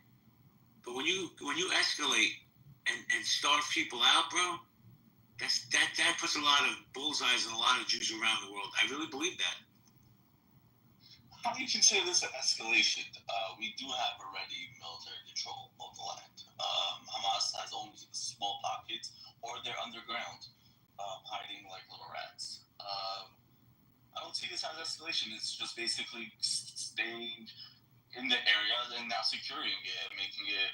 But when you escalate and starve people out, bro, that puts a lot of bullseyes on a lot of Jews around the world. I really believe that. How do you consider this an escalation? We do have already military control of the land. Hamas has only small pockets, or they're underground, hiding like little rats. I don't see this as escalation. It's just basically staying in the area and now securing it, making it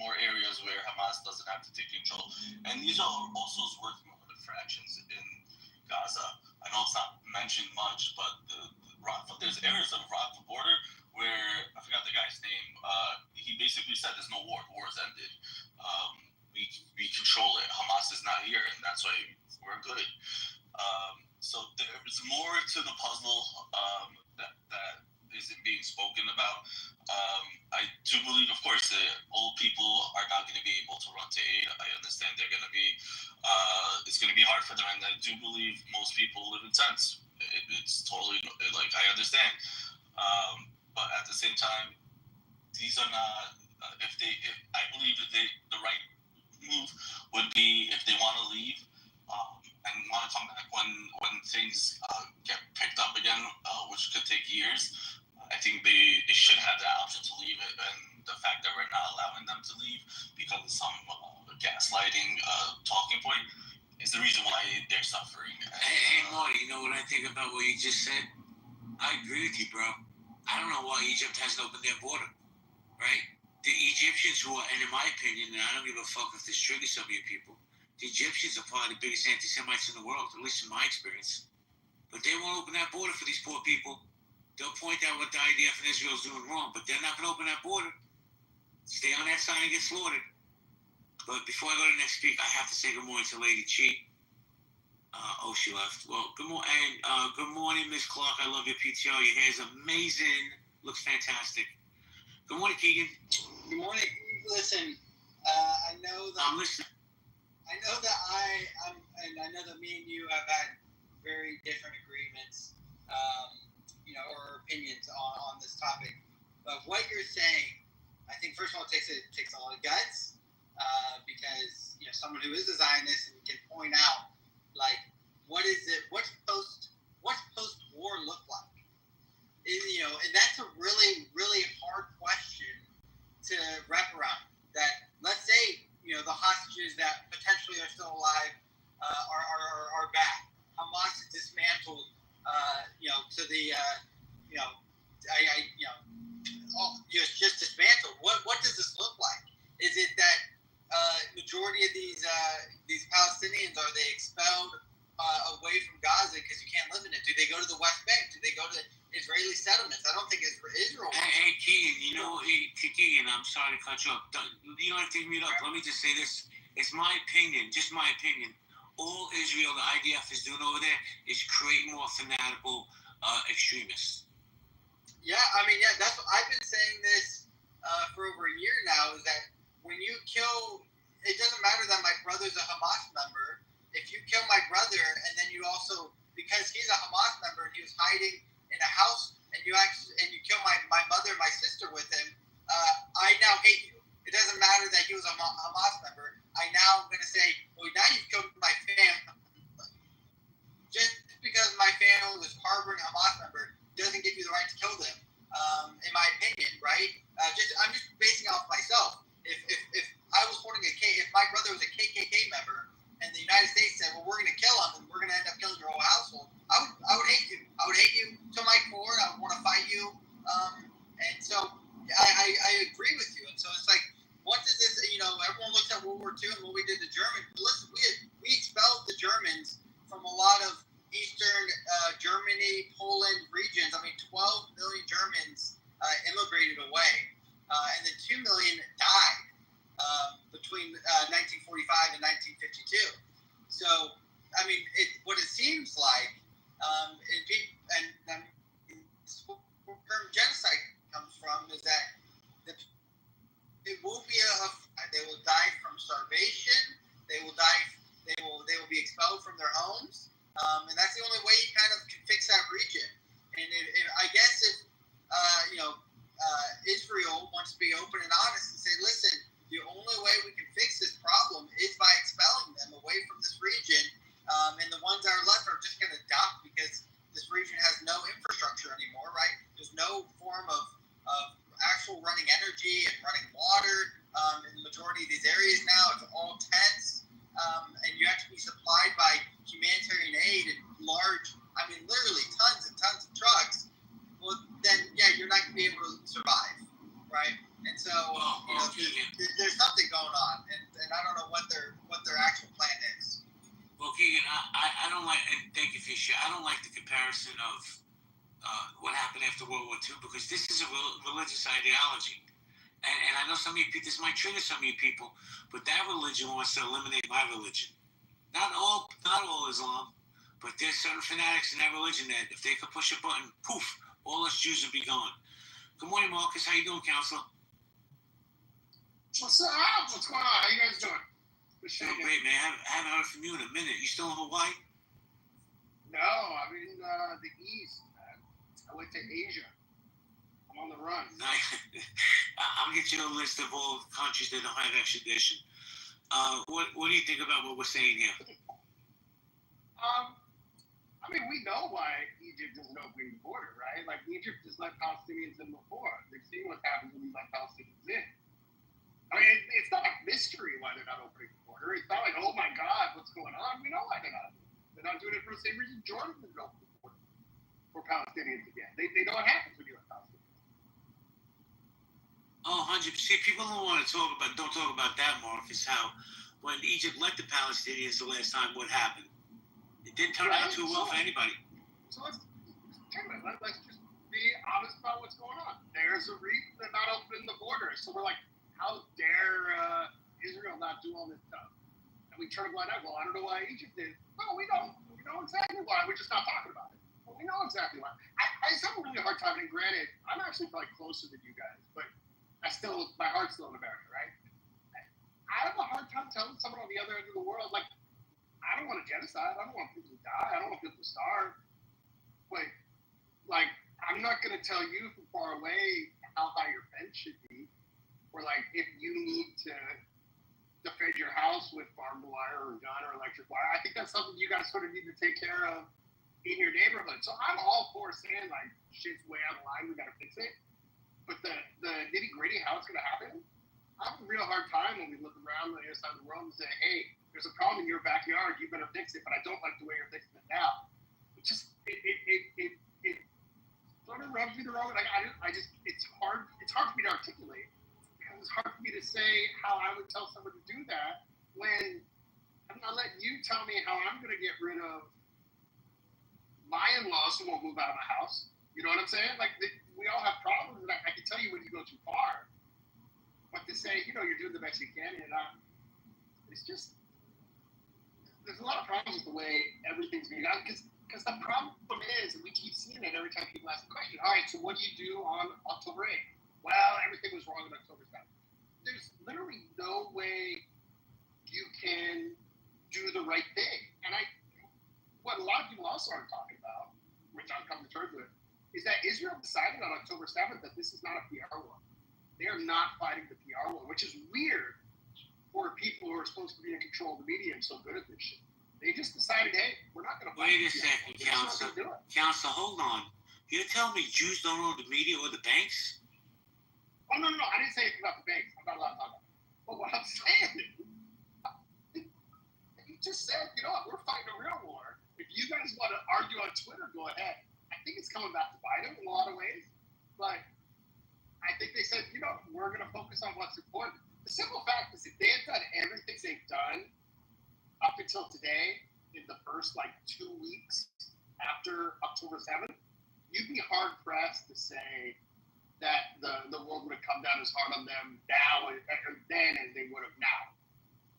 more areas where Hamas doesn't have to take control. And these are also working on the fractions in Gaza. I know it's not mentioned much, but there's areas of Rafah border where, I forgot the guy's name, he basically said there's no war. The war has ended. We control it. Hamas is not here, and that's why we're good. So there's more to the puzzle that isn't being spoken about. I do believe, of course, that old people are not going to be able to run to aid. I understand they're going to be, it's going to be hard for them, and I do believe most people live in tents. It's totally, I understand. But at the same time, these are not, I believe that the right move would be if they want to leave, and want to come back when things get picked up again, which could take years. I think they should have the option to leave it, and the fact that we're not allowing them to leave because of some gaslighting talking point is the reason why they're suffering. Hey, Marty, you know what I think about what you just said? I agree with you, bro. I don't know why Egypt hasn't opened their border, right? The Egyptians who are, and in my opinion, and I don't give a fuck if this triggers some of you people, the Egyptians are probably the biggest anti-Semites in the world, at least in my experience. But they won't open that border for these poor people. They'll point out what the IDF and Israel is doing wrong, but they're not going to open that border. stay on that side and get slaughtered. But before I go to the next speaker, I have to say good morning to Lady Chi. She left. Well, good morning, and good morning, Miss Clark. I love your PTO. Your hair is amazing. Looks fantastic. Good morning, Keegan. Good morning. Listen, I know that I'm listening. I know that I know that me and you have had very different agreements, or opinions on this topic. But what you're saying, I think first of all, it takes a lot of guts, because someone who is a Zionist and can point out like what's post-war look like, and that's a really really hard question to wrap around. That let's say the hostages that potentially are still alive are back. Hamas is dismantled. To the just dismantled. What does this look like? Is it that majority of these Palestinians, are they expelled away from Gaza because you can't live in it? Do they go to the West Bank? Do they go to Israeli settlements? I don't think Israel. Hey, Keegan, Keegan, I'm sorry to cut you off. You don't have to mute up. Let me just say this. It's my opinion, just my opinion. All Israel, the IDF, is doing over there is create more fanatical extremists. Yeah, that's what I've been saying this for over a year now, is that when you kill, it doesn't matter that my brother's a Hamas member. If you kill my brother and then you also, because he's a Hamas member and he was hiding in a house, and you kill my mother and my sister with him, I now hate you. It doesn't matter that he was a Hamas member. I now am going to say, well, now you've killed my family. Just because my family was harboring a Hamas member doesn't give you the right to kill them, in my opinion, right? I'm just basing off myself. If I was holding if my brother was a KKK member, and the United States said, well, we're going to kill him, and we're going to end up killing your whole household, I would hate you. I would hate you to my core. I would want to fight you. And so I agree with you. And so it's like, what does this, everyone looks at World War II and what we did to Germany. But listen, we expelled the Germans from a lot of Eastern Germany, Poland regions. 12 million Germans immigrated away. And then 2 million died between 1945 and 1952. So, what it seems like, and where genocide comes from, is that it will be they will die from starvation. They will die. They will be expelled from their homes, and that's the only way you kind of can fix that region. And I guess if Israel wants to be open and honest and say, listen, the only way we can fix this problem is by expelling them away from this region, and the ones that are left are just going to die because this region has no infrastructure anymore, right? There's no form of actual running energy and running water in the majority of these areas now. It's all tents, and you have to be supplied by humanitarian aid and large, literally tons and tons of trucks. Well, then, yeah, you're not going to be able to survive, right? And so, there's something going on, and I don't know what their actual plan is. Well, Keegan, I don't like, and thank you for your share. I don't like the comparison of what happened after World War II, because this is a religious ideology. And I know some of you people, this might trigger some of you people, but that religion wants to eliminate my religion. Not all Islam, but there's certain fanatics in that religion that if they could push a button, poof, all us Jews would be gone. Good morning, Marcus. How you doing, counselor? What's up? What's going on? How you guys doing? Oh, great, man. I haven't heard from you in a minute. You still in Hawaii? No, I'm in the East. I went to Asia. I'm on the run. I'll get you a list of all countries that don't have extradition. What do you think about what we're saying here? We know why Egypt isn't opening the border, right? Like, Egypt has let Palestinians in before. They've seen what happens when we let Palestinians in. It's not a mystery why they're not opening the border. It's not like, oh my God, what's going on? We know why they're not. They're not doing it for the same reason Jordan didn't open the border for Palestinians again. They know what happens when you let Palestinians. Oh, 100%. People don't talk about that, Marcus, how when Egypt let the Palestinians the last time, what happened? It didn't turn out too well for anybody. So let's just be honest about what's going on. There's a reason they're not opening the border. So we're like, how dare Israel not do all this stuff? And we turn a blind eye. Well, I don't know why Egypt did. Well, we don't. We know exactly why. We're just not talking about it. Well, we know exactly why. I just have a really hard time. And granted, I'm actually probably closer than you guys, but my heart's still in America, right? I have a hard time telling someone on the other end of the world, like, I don't want a genocide. I don't want people to die. I don't want people to starve. But, like, I'm not going to tell you from far away how high your fence should be, or, like, if you need to defend your house with barbed wire or gun or electric wire. I think that's something you guys sort of need to take care of in your neighborhood. So I'm all for saying, like, shit's way out of line. We got to fix it. But the nitty-gritty, how it's going to happen, I have a real hard time when we look around the other side of the world and say, hey, there's a problem in your backyard. You better fix it. But I don't like the way you're fixing it now. It just sort of rubs me the wrong way. Like, it's hard for me to articulate. It's hard for me to say how I would tell someone to do that when I'm not letting you tell me how I'm going to get rid of my in-laws who won't move out of my house. You know what I'm saying? Like, we all have problems, and I can tell you when you go too far. But to say, you're doing the best you can, and it's just, there's a lot of problems with the way everything's being done. Because the problem is, and we keep seeing it every time people ask the question, all right, so what do you do on October 8th? Well, everything was wrong on October 7th. There's literally no way you can do the right thing. And what a lot of people also aren't talking about, which I'm coming to terms with, is that Israel decided on October 7th that this is not a PR war. They are not fighting the PR war, which is weird for people who are supposed to be in control of the media and so good at this shit. They just decided, hey, we're not going to fight. Wait a second, Counselor. Counselor, hold on. You're telling me Jews don't own the media or the banks? Oh, no. I didn't say anything about the banks. I'm not allowed to talk about it. But what I'm saying is, you just said, we're fighting a real war. If you guys want to argue on Twitter, go ahead. I think it's coming back to bite them in a lot of ways. But I think they said, we're going to focus on what's important. The simple fact is, if they had done everything they've done up until today, in the first, 2 weeks after October 7th, you'd be hard-pressed to say that the world would have come down as hard on them now or then as they would have now.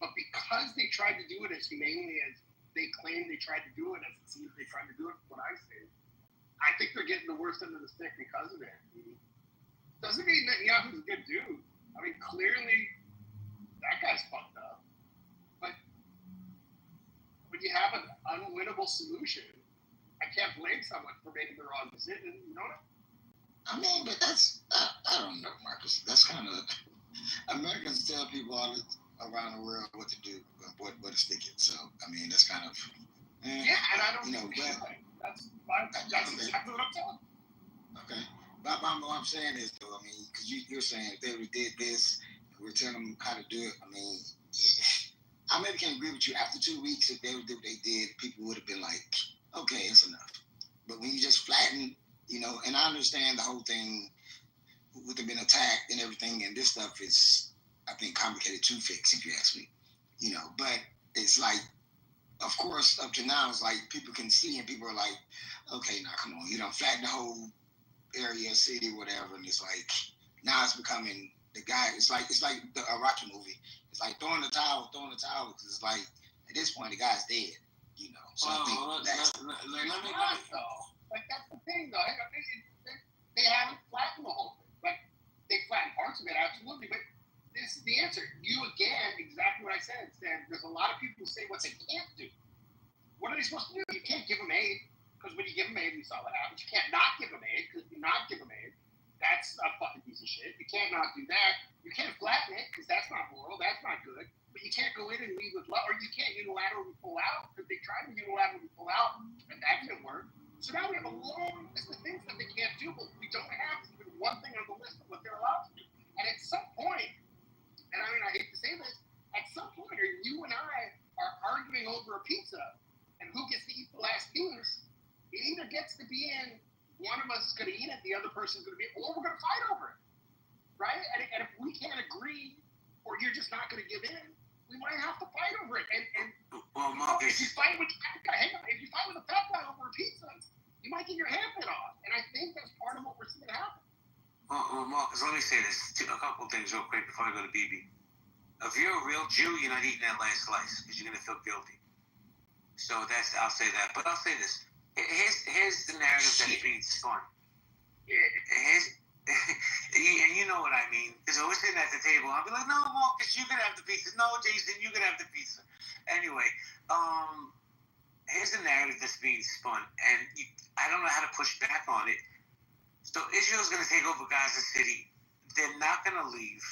But because they tried to do it as humanely as they claim they tried to do it, as it seems they tried to do it, from what I've seen, I think they're getting the worst end of the stick because of it. Doesn't mean Netanyahu's a good dude. I mean, clearly, that guy's fucked up. But when you have an unwinnable solution, I can't blame someone for making the wrong decision. You know what I mean? I mean, but that's, I don't know, Marcus. That's kind of, Americans tell people all around the world what to do, what to stick it. So, I mean, that's kind of, yeah, and I don't know, that's exactly what I'm telling you. Okay. But what I'm saying is, though, I mean, because you're saying if they would have did this, we're telling them how to do it. I mean, I maybe can agree with you. After 2 weeks, if they would do what they did, people would have been like, okay, it's enough. But when you just flatten, and I understand the whole thing with them being attacked and everything, and this stuff is, I think, complicated to fix, if you ask me. But it's like, of course, up to now, it's like people can see and people are like, okay, now come on, flatten the whole area, city, whatever, and it's like now it's becoming the guy. It's like the Rocky movie. It's like throwing the towel because it's like at this point the guy's dead. So I think that's that's the thing, though. They haven't flattened the whole thing. Like they flattened parts of it, absolutely, but this is the answer. You again, exactly what I said. There's a lot of people who say what they can't do. What are they supposed to do? You can't give them aid. Because when you give them aid, we saw what happens. You can't not give them aid, because if you not give them aid, that's a fucking piece of shit. You can't not do that. You can't flatten it, because that's not moral. That's not good. But you can't go in and leave with love, or you can't unilaterally pull out, because they tried to unilaterally pull out, and that didn't work. So now we have a long list of things that they can't do, but we don't have even one thing on the list of what they're allowed to do. And at some point, and I mean, I hate to say this, at some point, you and I are arguing over a pizza, and who gets to eat the last piece. It either gets to be in one of us is going to eat it, the other person's going to be, or we're going to fight over it, right? And if we can't agree, or you're just not going to give in, we might have to fight over it. And if you fight with a fat guy over a pizza, you might get your hand bit off. And I think that's part of what we're seeing happen. Marcus, let me say this. A couple things real quick before I go to BB. If you're a real Jew, you're not eating that last slice because you're going to feel guilty. So I'll say that. But I'll say this. Here's the narrative that's being spun. And you know what I mean. Because we're sitting at the table. I'll be like, no, Marcus, you can have the pizza. No, Jason, you can have the pizza. Anyway, here's the narrative that's being spun. And I don't know how to push back on it. So Israel's going to take over Gaza City. They're not going to leave,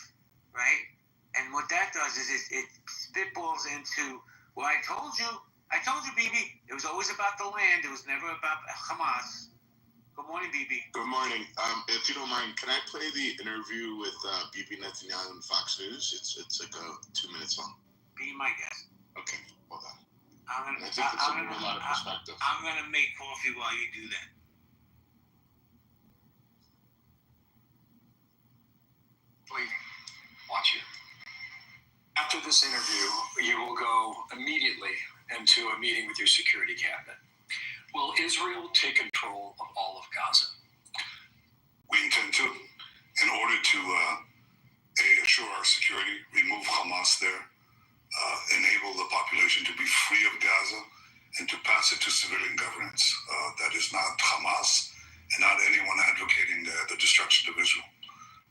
right? And what that does is it spitballs into, well, I told you, BB, it was always about the land. It was never about Hamas. Good morning, BB. Good morning. If you don't mind, can I play the interview with BB Netanyahu on Fox News? It's like 2 minutes long. Be my guest. Okay, hold on. I'm I think it's a lot of perspective. I'm going to make coffee while you do that. Watch it. After this interview, you will go immediately into a meeting with your security cabinet. Will Israel take control of all of Gaza? We intend to, in order to ensure our security, remove Hamas there, enable the population to be free of Gaza, and to pass it to civilian governance. That is not Hamas and not anyone advocating the destruction of Israel.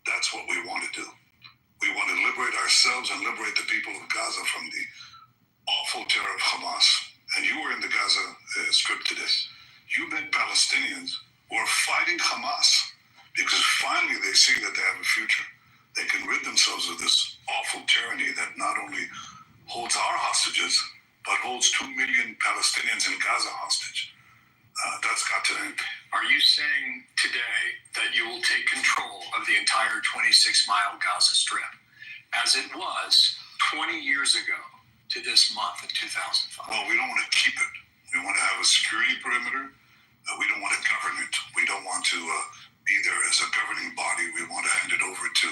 That's what we want to do. We want to liberate ourselves and liberate the people of Gaza from the awful terror of Hamas. And you were in the Gaza Strip today. You met Palestinians who are fighting Hamas because finally they see that they have a future. They can rid themselves of this awful tyranny that not only holds our hostages, but holds 2 million Palestinians in Gaza hostage. That's got to end. Are you saying today that you will take control of the entire 26-mile Gaza Strip, as it was 20 years ago to this month in 2005? Well, we don't want to keep it. We want to have a security perimeter. We don't want to govern it. We don't want to be there as a governing body. We want to hand it over to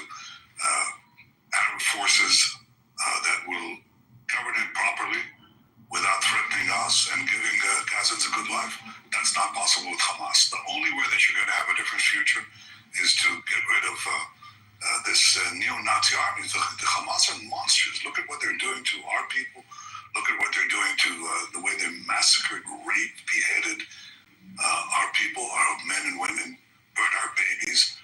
Arab forces that will govern it properly without threatening us and giving Gazans a good life. That's not possible with Hamas. The only way that you're going to have a different future is to get rid of this neo-Nazi army. The Hamas are monsters. Look at what they're doing to our people. Look at what they're doing to the way they massacred, raped, beheaded our people, our men and women, burned our babies.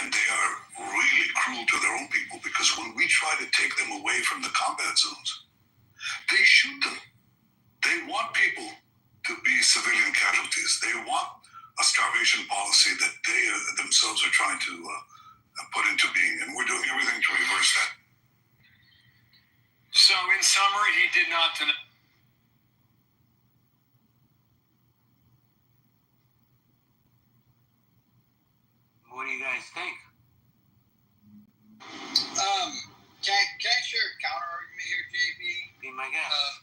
And they are really cruel to their own people because when we try to take them away from the combat zones, they shoot them. They want people to be civilian casualties. They want a starvation policy that they themselves are trying to put into being, and we're doing everything to reverse that. So, in summary, he did not deny. What do you guys think? Can I share a counter argument here, JB? Be my guest.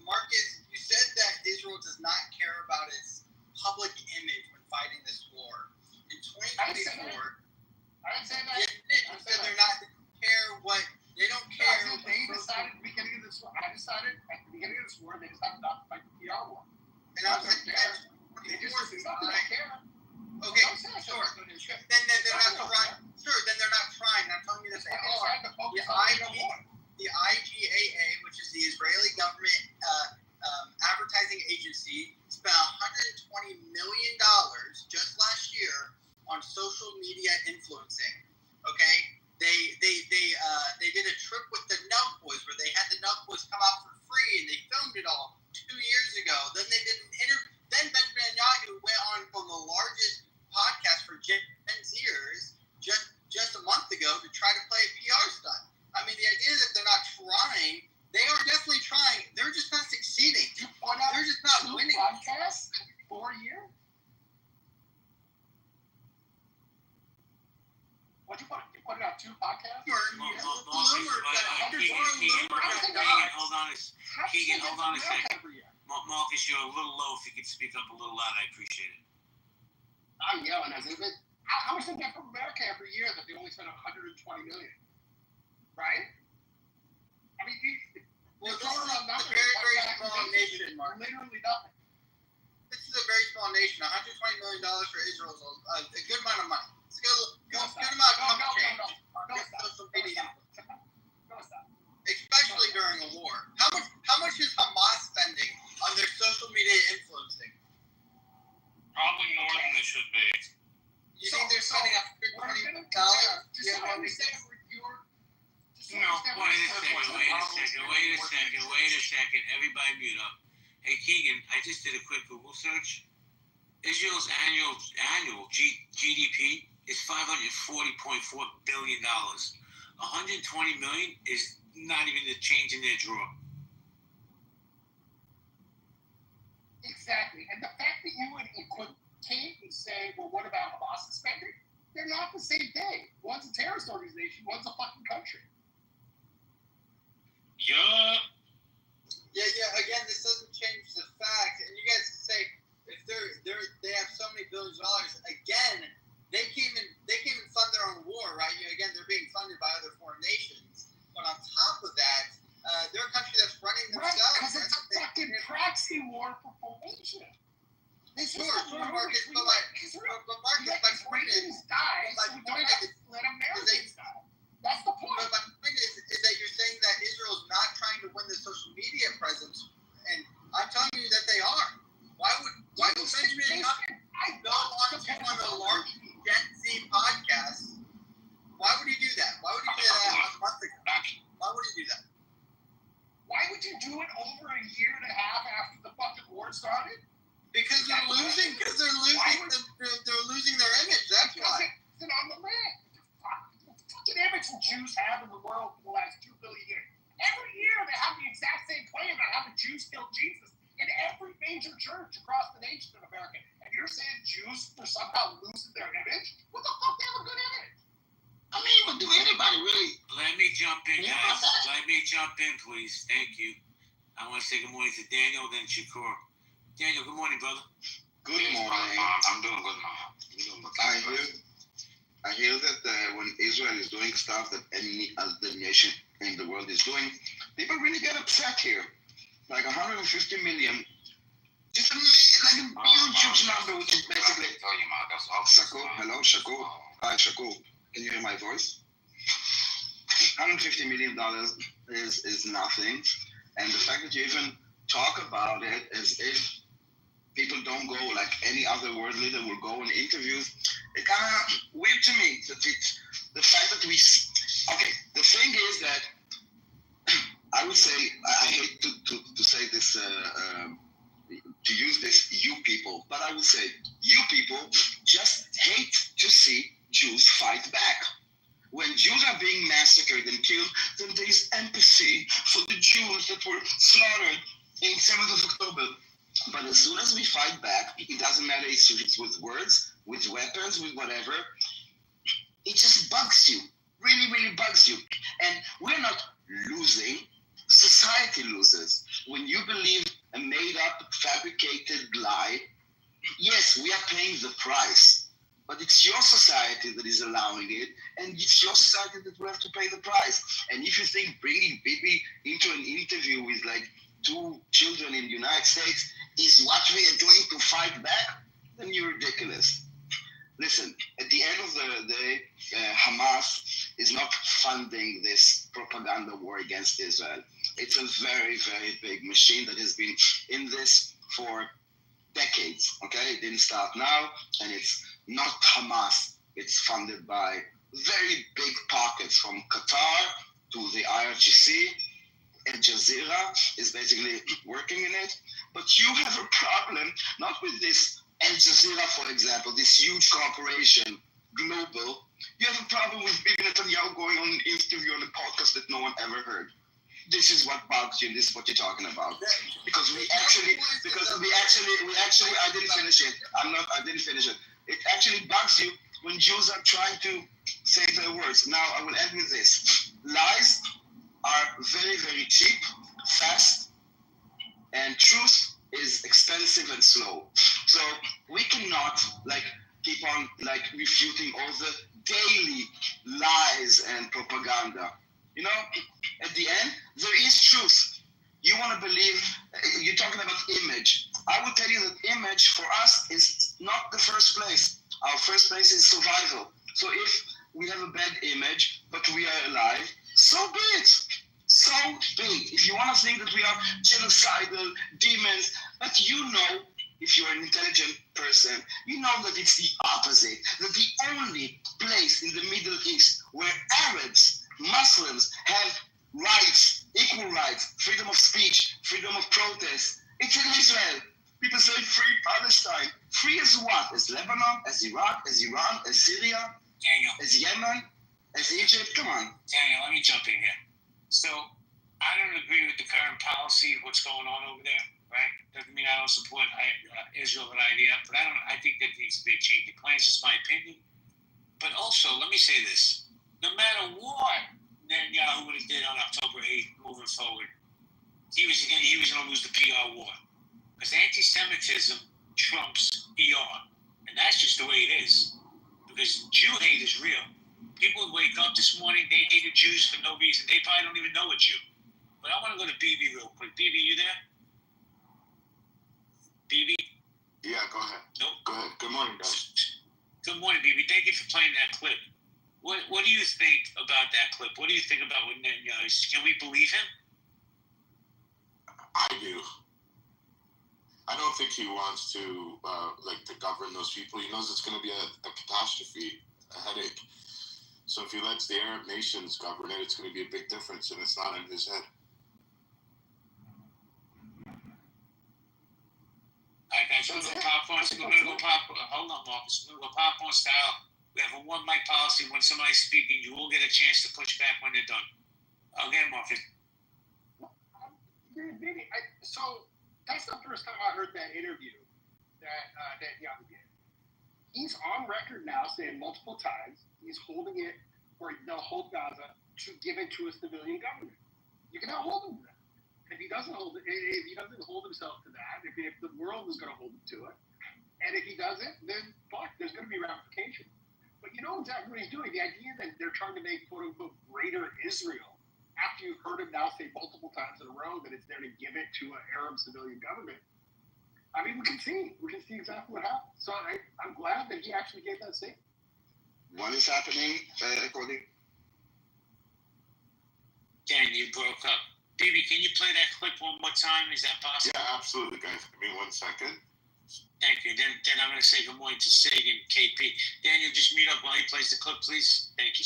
Marcus, you said that Israel does not care about its public image when fighting this war. In 2024, I didn't say that. You said they're not care what they don't care. They decided at the beginning of this war. I decided at the beginning of this war they decided not to fight the PR war. And I was like, they just don't care. Okay, sure. Then they're not trying. Sure, then they're not trying. I'm telling you this. The IGAA, which is the Israeli government advertising agency, spent $120 million just last year on social media influencing. Okay, they did a trip with the Nug Boys where they had the Nug Boys come out for free and they filmed it all 2 years ago. Then they did an interview. Then Benjamin Netanyahu went on the largest podcast for Gen Zers just a month ago to try to play a PR stunt. I mean, the idea that they're not trying, they are definitely trying. They're just not succeeding. They're just not winning. Podcasts in 4 years? What you put? You put it out 2 podcasts? Keegan, hold on a second. Marcus, you're a little low. If you could speak up a little loud, I appreciate it. I'm yelling as if it. How much they get from America every year that they only spend $120 million? Right? I mean, this is a very, very small nation, Mark. Literally nothing. This is a very small nation. $120 million for Israel is a good amount of money. It's a good amount of change. Social media, especially during a war. How much is Hamas spending on their social media influencing? Probably more than they should be. You think they're spending $120 million? Wait a second. Everybody mute up. Hey, Keegan, I just did a quick Google search. Israel's annual GDP is $540.4 billion. $120 million is not even the change in their drawer. Exactly. And the fact that you would equivocate and say, well, what about Hamas spending? They're not the same thing. One's a terrorist organization, one's a fucking country. Yeah. Again, this doesn't change the fact. And you guys say if they have so many billions of dollars. Again, they came and fund their own war, right? Again, they're being funded by other foreign nations. But on top of that, they're a country that's running themselves. Right, because it's a fucking proxy war for formation. Sure, Marcus, but Marcus, my point is, let Americans die. That's the point. But my point is that you're saying that Israel's not trying to win the social media presence, and I'm telling you that they are. Why would Benjamin go on a large Gen Z podcast? Why would he do that? Why would he do that a month ago? Why would he do that? Why would you do it over a year and a half after the fucking war started? Because they're losing. Because they're losing their image. That's why. It's on the land. The fucking image the Jews have in the world for the last 2 billion years. Every year they have the exact same claim about how the Jews killed Jesus in every major church across the nation in America. And you're saying Jews are somehow losing their image? What the fuck? They have a good image. I mean, but do anybody really? Let me jump in, guys. Let me jump in, please. Thank you. I want to say good morning to Daniel, then Shakur. Daniel, good morning, brother. Good morning. I'm doing good, man. I hear that when Israel is doing stuff that any other nation in the world is doing, people really get upset here. Like 150 million. It's like a huge number, which is basically. Shakur, hello, Shakur. Hi, Shakur. Can you hear my voice? $150 million is nothing. And the fact that you even talk about it as if people don't go like any other world leader will go in interviews, it kind of weird to me. That the fact that the thing is that I would say, I hate to say this, to use this, you people, but I would say you people just hate to see Jews fight back. When Jews are being massacred and killed, then there is empathy for the Jews that were slaughtered in 7th of October. But as soon as we fight back, it doesn't matter if it's with words, with weapons, with whatever, it just bugs you. Really, really bugs you. And we're not losing. Society loses. When you believe a made-up, fabricated lie, yes, we are paying the price. But it's your society that is allowing it, and it's your society that will have to pay the price. And if you think bringing Bibi into an interview with like 2 children in the United States is what we are doing to fight back, then you're ridiculous. Listen, at the end of the day, Hamas is not funding this propaganda war against Israel. It's a very, very big machine that has been in this for decades, okay? It didn't start now, and it's not Hamas. It's funded by very big pockets from Qatar to the IRGC. Al Jazeera is basically working in it. But you have a problem, not with this Al Jazeera, for example, this huge corporation, global. You have a problem with Bibi Netanyahu going on an interview on a podcast that no one ever heard. This is what bugs you, and this is what you're talking about. Because I didn't finish it. I didn't finish it. It actually bugs you when Jews are trying to say their words. Now, I will end with this. Lies are very, very cheap, fast, and truth is expensive and slow. So we cannot keep on refuting all the daily lies and propaganda. You know, at the end, there is truth. You want to believe, you're talking about image. I will tell you that image for us is not the first place. Our first place is survival. So if we have a bad image, but we are alive, so be it. So be it. If you want to think that we are genocidal demons, but you know, if you're an intelligent person, you know that it's the opposite. That the only place in the Middle East where Arabs, Muslims have rights, equal rights, freedom of speech, freedom of protest, it's in Israel. People say free Palestine. Free as what? As Lebanon, as Iraq, as Iran, as Syria, Daniel, as Yemen, as Egypt? Come on. Daniel, let me jump in here. So, I don't agree with the current policy of what's going on over there, right? Doesn't mean I don't support Israel and idea, but I think there needs to be a change of plans. It's my opinion. But also, let me say this. No matter what Netanyahu would have did on October 8th moving forward, he was going to lose the PR war. Because anti-Semitism trumps PR. And that's just the way it is. Because Jew hate is real. People would wake up this morning, they hated Jews for no reason. They probably don't even know a Jew. But I want to go to BB real quick. BB, you there? BB? Yeah, go ahead. Nope. Go ahead. Good morning, guys. Good morning, BB. Thank you for playing that clip. What do you think about that clip? What do you think about what Netanyahu? Can we believe him? I do. I don't think he wants to to govern those people. He knows it's going to be a catastrophe, a headache. So if he lets the Arab nations govern it, it's going to be a big difference, and it's not in his head. All right, guys, we're going to go popcorn. Hold on, Marcus. We're going to go popcorn style. We have a one mic policy. When somebody's speaking, you will get a chance to push back when they're done. Again, Marcus. So that's the first time I heard that interview that Young did. He's on record now saying multiple times he's holding it, or they'll hold Gaza to give it to a civilian government. You cannot hold him to that. If he doesn't hold himself to that, if the world is going to hold him to it, and if he doesn't, then fuck, there's going to be ramifications. But you know exactly what he's doing. The idea that they're trying to make quote unquote greater Israel, after you've heard him now say multiple times in a row that it's there to give it to an Arab civilian government. I mean, we can see exactly what happened. So I'm glad that he actually gave that statement. What is happening, Cody? Dan, you broke up. BB, can you play that clip one more time? Is that possible? Yeah, absolutely, guys. Give me 1 second. Thank you. Then I'm going to say good morning to Sig and KP. Daniel, just mute up while he plays the clip, please. Thank you.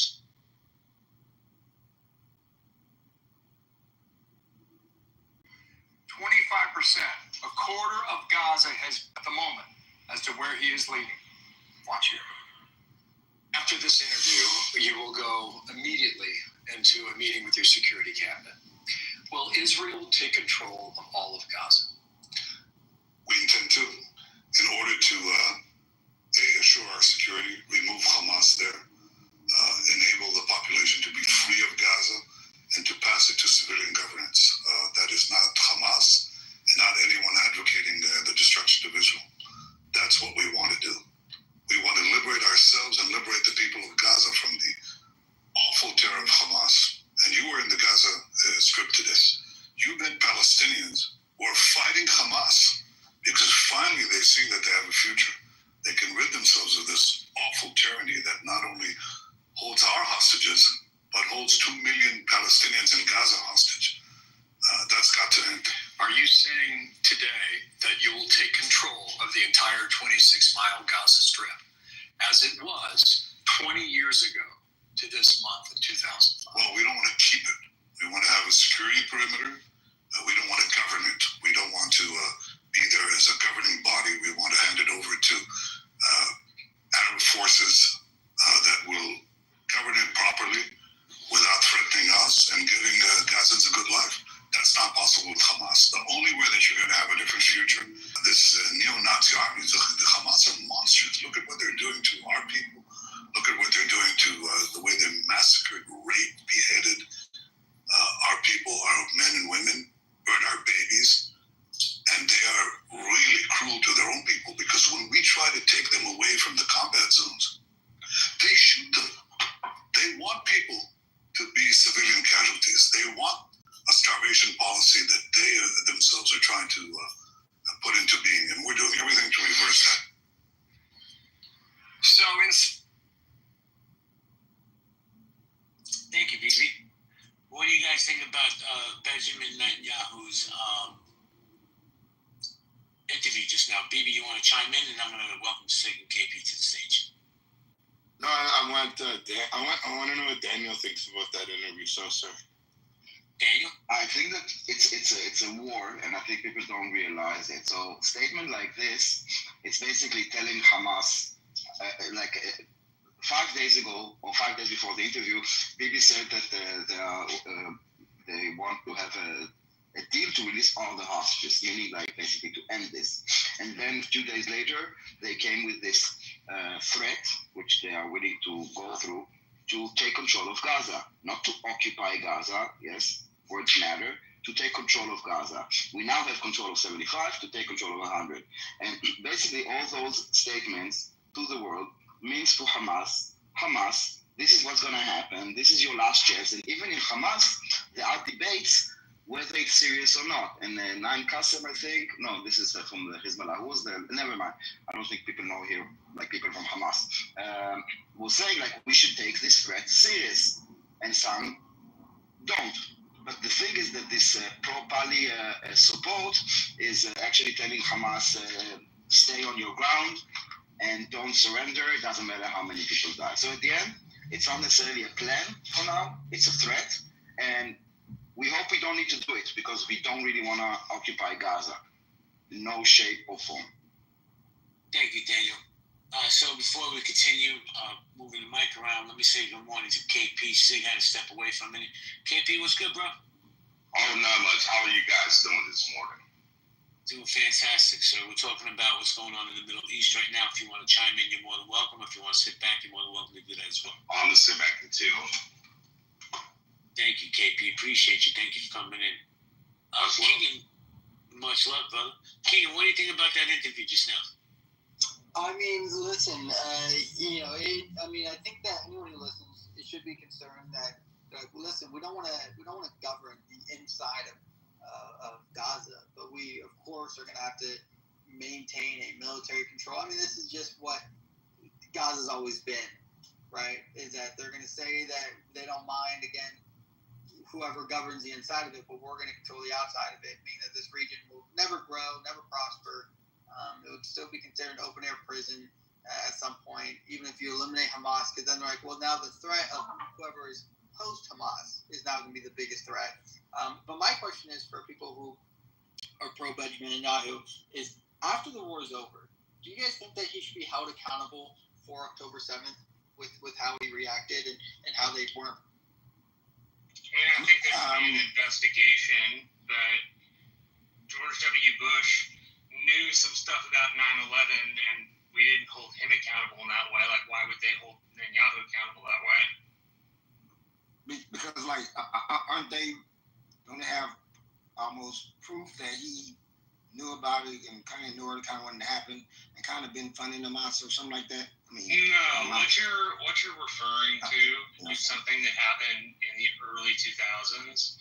25%, a quarter of Gaza has at the moment as to where he is leading. Watch here. After this interview, you will go immediately into a meeting with your security cabinet. Will Israel take control of all of Gaza? We intend to, in order to assure our security, remove Hamas there, enable the population to be free of Gaza, and to pass it to civilian governance. That is not Hamas and not anyone advocating the destruction of Israel. That's what we want to do. We want to liberate ourselves and liberate the people of Gaza from the awful terror of Hamas. And you were in the Gaza Strip today. You met Palestinians who are fighting Hamas because finally they see that they have a future. They can rid themselves of this awful tyranny that not only holds our hostages, but holds 2 million Palestinians in Gaza hostage. That's got to end. Are you saying today that you will take control of the entire 26-mile Gaza Strip, as it was 20 years ago to this month in 2005? Well, we don't want to keep it. We want to have a security perimeter. We don't want to govern it. We don't want to be there as a governing body. We want to hand it over to Arab forces that will govern it properly without threatening us and giving Gazans a good life. That's not possible with Hamas. The only way that you're going to have a different future, this neo-Nazi armies, the Hamas are monsters. Look at what they're doing to our people. Look at what they're doing to the way they massacred, raped, beheaded our people, our men and women, burn our babies. And they are really cruel to their own people, because when we try to take them away from the combat zones, Benjamin Netanyahu's interview just now. Bibi, you want to chime in, and I'm going to welcome Sig and KP to the stage. No, I want to know what Daniel thinks about that interview. So, sir. Daniel? I think that it's a war, and I think people don't realize it. So, statement like this, it's basically telling Hamas, 5 days ago or 5 days before the interview, Bibi said that they want to have a deal to release all the hostages, meaning like basically to end this. And then a few days later, they came with this threat, which they are willing to go through, to take control of Gaza, not to occupy Gaza, yes, words matter, to take control of Gaza. We now have control of 75, to take control of 100. And basically all those statements to the world means to Hamas, this is what's going to happen, this is your last chance. And even in Hamas, there are debates whether it's serious or not. And Naim Qassem, I think, no, this is from the Hezbollah. Who was there? Never mind. I don't think people know here, like people from Hamas. Was saying like we should take this threat serious, and some don't. But the thing is that this pro-Pali support is actually telling Hamas, stay on your ground and don't surrender. It doesn't matter how many people die. So at the end, it's not necessarily a plan for now. It's a threat, and we hope we don't need to do it because we don't really want to occupy Gaza. No shape or form. Thank you, Daniel. So before we continue moving the mic around, let me say good morning to KP. Sig had to step away for a minute. KP, what's good, bro? Oh, not much. How are you guys doing this morning? Doing fantastic, sir. We're talking about what's going on in the Middle East right now. If you want to chime in, you're more than welcome. If you want to sit back, you're more than welcome to do that as well. I'm going to sit back and chill. Thank you, KP. Appreciate you. Thank you for coming in. Keegan, much love, brother. Keegan, what do you think about that interview just now? I mean, listen, I think that anyone who listens, it should be concerned that, listen, we don't want to govern the inside of Gaza, but we, of course, are going to have to maintain a military control. I mean, this is just what Gaza's always been, right? Is that they're going to say that they don't mind, again, whoever governs the inside of it, but we're going to control the outside of it, meaning that this region will never grow, never prosper. It would still be considered an open-air prison at some point, even if you eliminate Hamas, because then they're like, well, now the threat of whoever is post-Hamas is now going to be the biggest threat. But my question is for people who are pro-Benjamin Netanyahu is, after the war is over, do you guys think that he should be held accountable for October 7th with how he reacted and how they weren't? I think there should be an investigation, but George W. Bush knew some stuff about 9/11, and we didn't hold him accountable in that way. Like, why would they hold Netanyahu accountable that way? Because, like, aren't they going to have almost proof that he knew about it and kind of knew it kind of wanted to happen and kind of been funding them out or something like that? I mean, no, what you're referring to is something that happened in the early 2000s.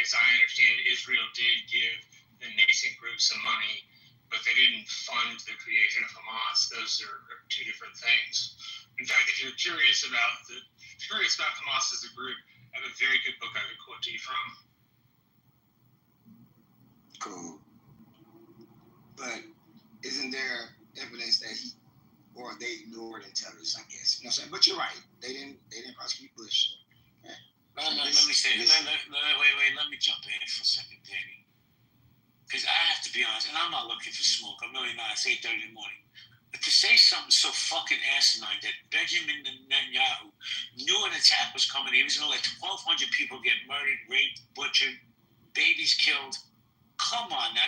As I understand, Israel did give the nascent group some money, but they didn't fund the creation of Hamas. Those are two different things. In fact, if you're curious about Hamas as a group, I have a very good book I could quote to you from. Cool. But isn't there evidence that they ignored intelligence, I guess? You know what I'm saying? But you're right. They didn't prosecute Bush. So, yeah. Let me jump in for a second, Danny. Because I have to be honest, and I'm not looking for smoke. I'm really not. It's 8:30 in the morning. But to say something so fucking asinine that Benjamin Netanyahu knew an attack was coming, he was going to let 1,200 people get murdered, raped, butchered, babies killed. Come on now,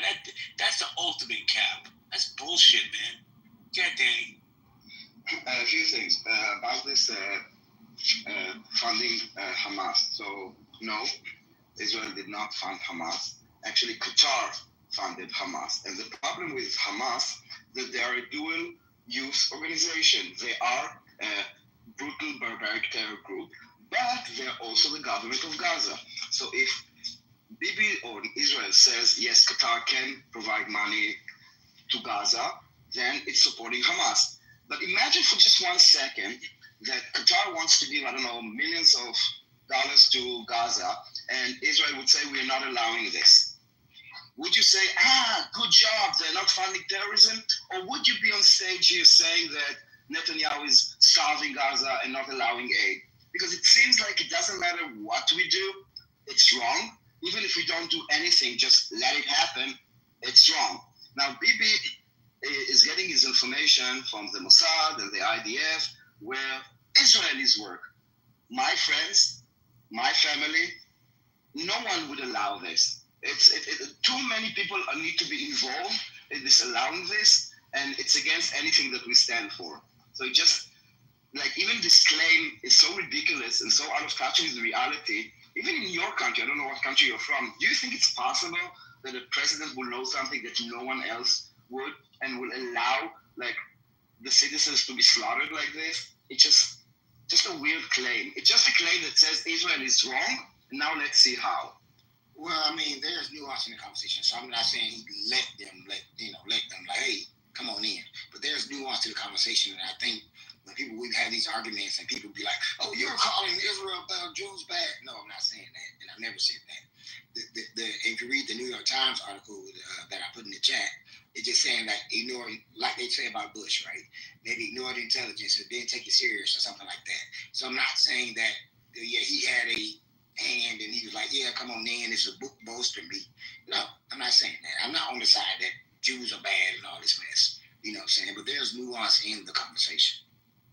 that's the ultimate cap. That's bullshit, man. Yeah, Danny. A few things about this funding Hamas. So, no, Israel did not fund Hamas. Actually, Qatar funded Hamas. And the problem with Hamas that they are a dual-use organization. They are a brutal, barbaric terror group, but they're also the government of Gaza. So if Bibi or Israel says, yes, Qatar can provide money to Gaza, then it's supporting Hamas. But imagine for just 1 second that Qatar wants to give, millions of dollars to Gaza, and Israel would say, we are not allowing this? Would you say, good job, they're not funding terrorism? Or would you be on stage here saying that Netanyahu is starving Gaza and not allowing aid? Because it seems like it doesn't matter what we do, it's wrong. Even if we don't do anything, just let it happen, it's wrong. Now, Bibi is getting his information from the Mossad and the IDF, where Israelis work. My friends, my family, no one would allow this. Too many people need to be involved in this allowing this, and it's against anything that we stand for. So just, like, even this claim is so ridiculous and so out of touch with reality. Even in your country, I don't know what country you're from, do you think it's possible that a president will know something that no one else would and will allow, like, the citizens to be slaughtered like this? It's just a weird claim. It's just a claim that says Israel is wrong, and now let's see how. Well, I mean, there's nuance in the conversation, so I'm not saying let them, like, hey, come on in. But there's nuance to the conversation, and I think when we've had these arguments, and people be like, "Oh, you're calling Israel bad, Jews bad." No, I'm not saying that, and I've never said that. If you read the New York Times article that I put in the chat, it's just saying that ignore, like they say about Bush, right? Maybe ignore the intelligence or didn't take it serious or something like that. So I'm not saying that, yeah, he had a hand and he was like, yeah, come on in, it's a book bolstering me. No, I'm not saying that. I'm not on the side that Jews are bad and all this mess. You know what I'm saying? But there's nuance in the conversation.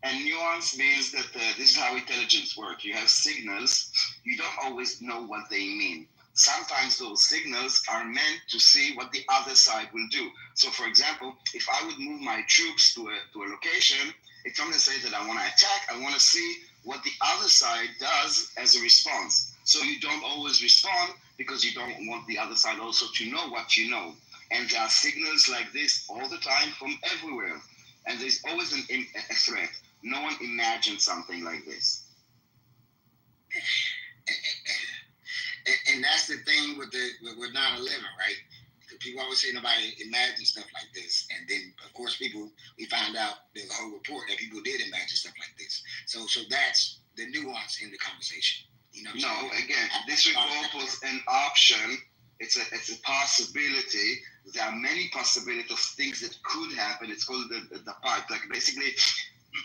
And nuance means that this is how intelligence works. You have signals, you don't always know what they mean. Sometimes those signals are meant to see what the other side will do. So, for example, if I would move my troops to a location, it's not to say that I want to attack, I want to see what the other side does as a response. So you don't always respond because you don't want the other side also to know what you know. And there are signals like this all the time from everywhere. And there's always a threat. No one imagined something like this. And that's the thing with 9/11, right? Because people always say nobody imagined stuff like this. And then, of course, we found out there's a whole report that people did imagine stuff like this. So that's the nuance in the conversation. You know what I'm saying? Again, this report was an option. It's a possibility. There are many possibilities of things that could happen. It's called the pipe, like basically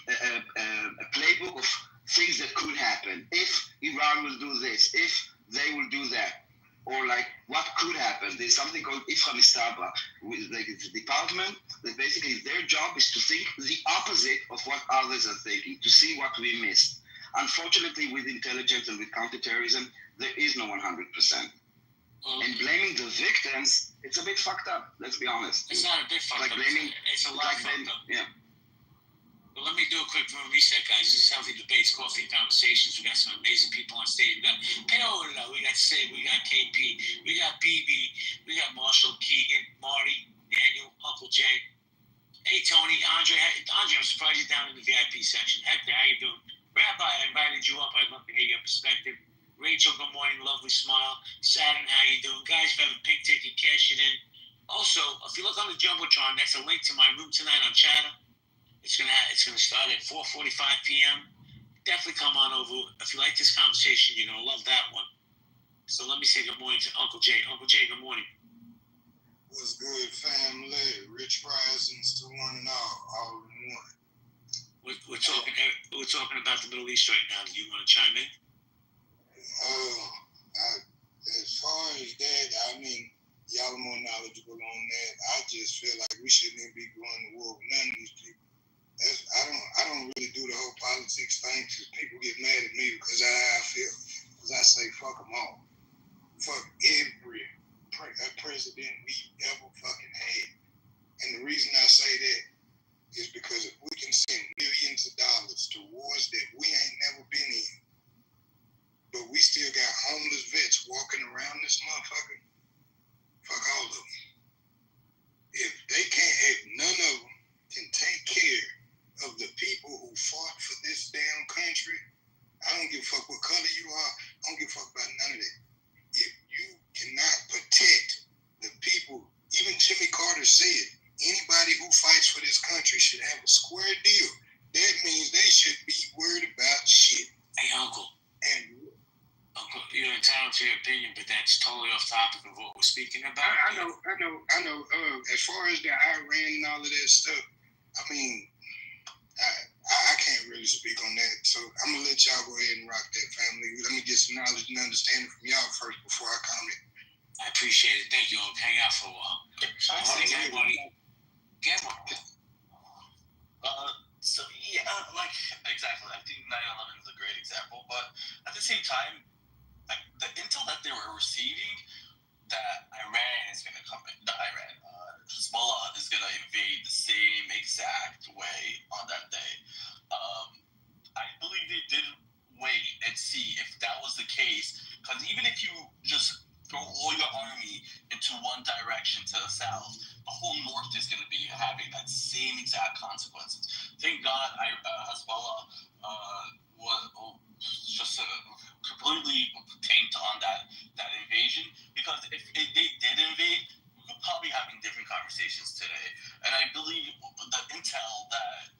a playbook of things that could happen. If Iran will do this, if they will do that, or like what could happen. There's something called Ifra Mistaba, like it's a department that basically their job is to think the opposite of what others are thinking, to see what we missed. Unfortunately, with intelligence and with counterterrorism, there is no 100%. And blaming the victims, it's a bit fucked up. Let's be honest. It's not a bit fucked up. It's a lot fucked up. Yeah. But let me do a quick reset, guys. This is Healthy Debates, Coffee Conversations. We got some amazing people on stage. We got Kitover, we got Sid, we got KP, we got BB, we got Marshall, Keegan, Marty, Daniel, Uncle Jay. Hey, Tony, Andre, I'm surprised you're down in the VIP section. Hector, how you doing? Rabbi, I invited you up. I'd love to hear your perspective. Rachel, good morning, lovely smile. Saturn, how you doing? Guys, if you have a pink ticket, cash it in. Also, if you look on the Jumbotron, that's a link to my room tonight on Chatter. It's gonna start at 4:45 p.m. Definitely come on over. If you like this conversation, you're gonna love that one. So let me say good morning to Uncle Jay. Uncle Jay, good morning. What's good, family? Rich Risings to one and all in one. We're talking about the Middle East right now. Do you want to chime in? As far as that, I mean, y'all are more knowledgeable on that. I just feel like we shouldn't even be going to war with none of these people. I don't really do the whole politics thing because people get mad at me because of how I feel. Because I say fuck them all. Fuck every president we ever fucking had. And the reason I say that is because if we can send millions of dollars to wars that we ain't never been in, but we still got homeless vets walking around this motherfucker, fuck all of them. If they can't, if none of them can take care of the people who fought for this damn country, I don't give a fuck what color you are, I don't give a fuck about none of that. If you cannot protect the people, even Jimmy Carter said, anybody who fights for this country should have a square deal. That means they should be worried about shit. Hey, Uncle. Uncle, you're entitled to your opinion, but that's totally off topic of what we're speaking about. I know. As far as the Iran and all of that stuff, I mean, I can't really speak on that. So I'm gonna let y'all go ahead and rock that, family. Let me get some knowledge and understanding from y'all first before I comment. I appreciate it. Thank you. I'll hang out for a while. Thank everybody. Get one. So yeah, like exactly. I think 9/11 is a great example, but at the same time, like the intel that they were receiving, that Iran is going to come in, Hezbollah is going to invade the same exact way on that day. I believe they did wait and see if that was the case, because even if you just throw all your army into one direction to the south, the whole north is going to be having that same exact consequences. Thank God Hezbollah was just completely tanked on that invasion, because if they did invade, we could probably having different conversations today. And I believe the intel that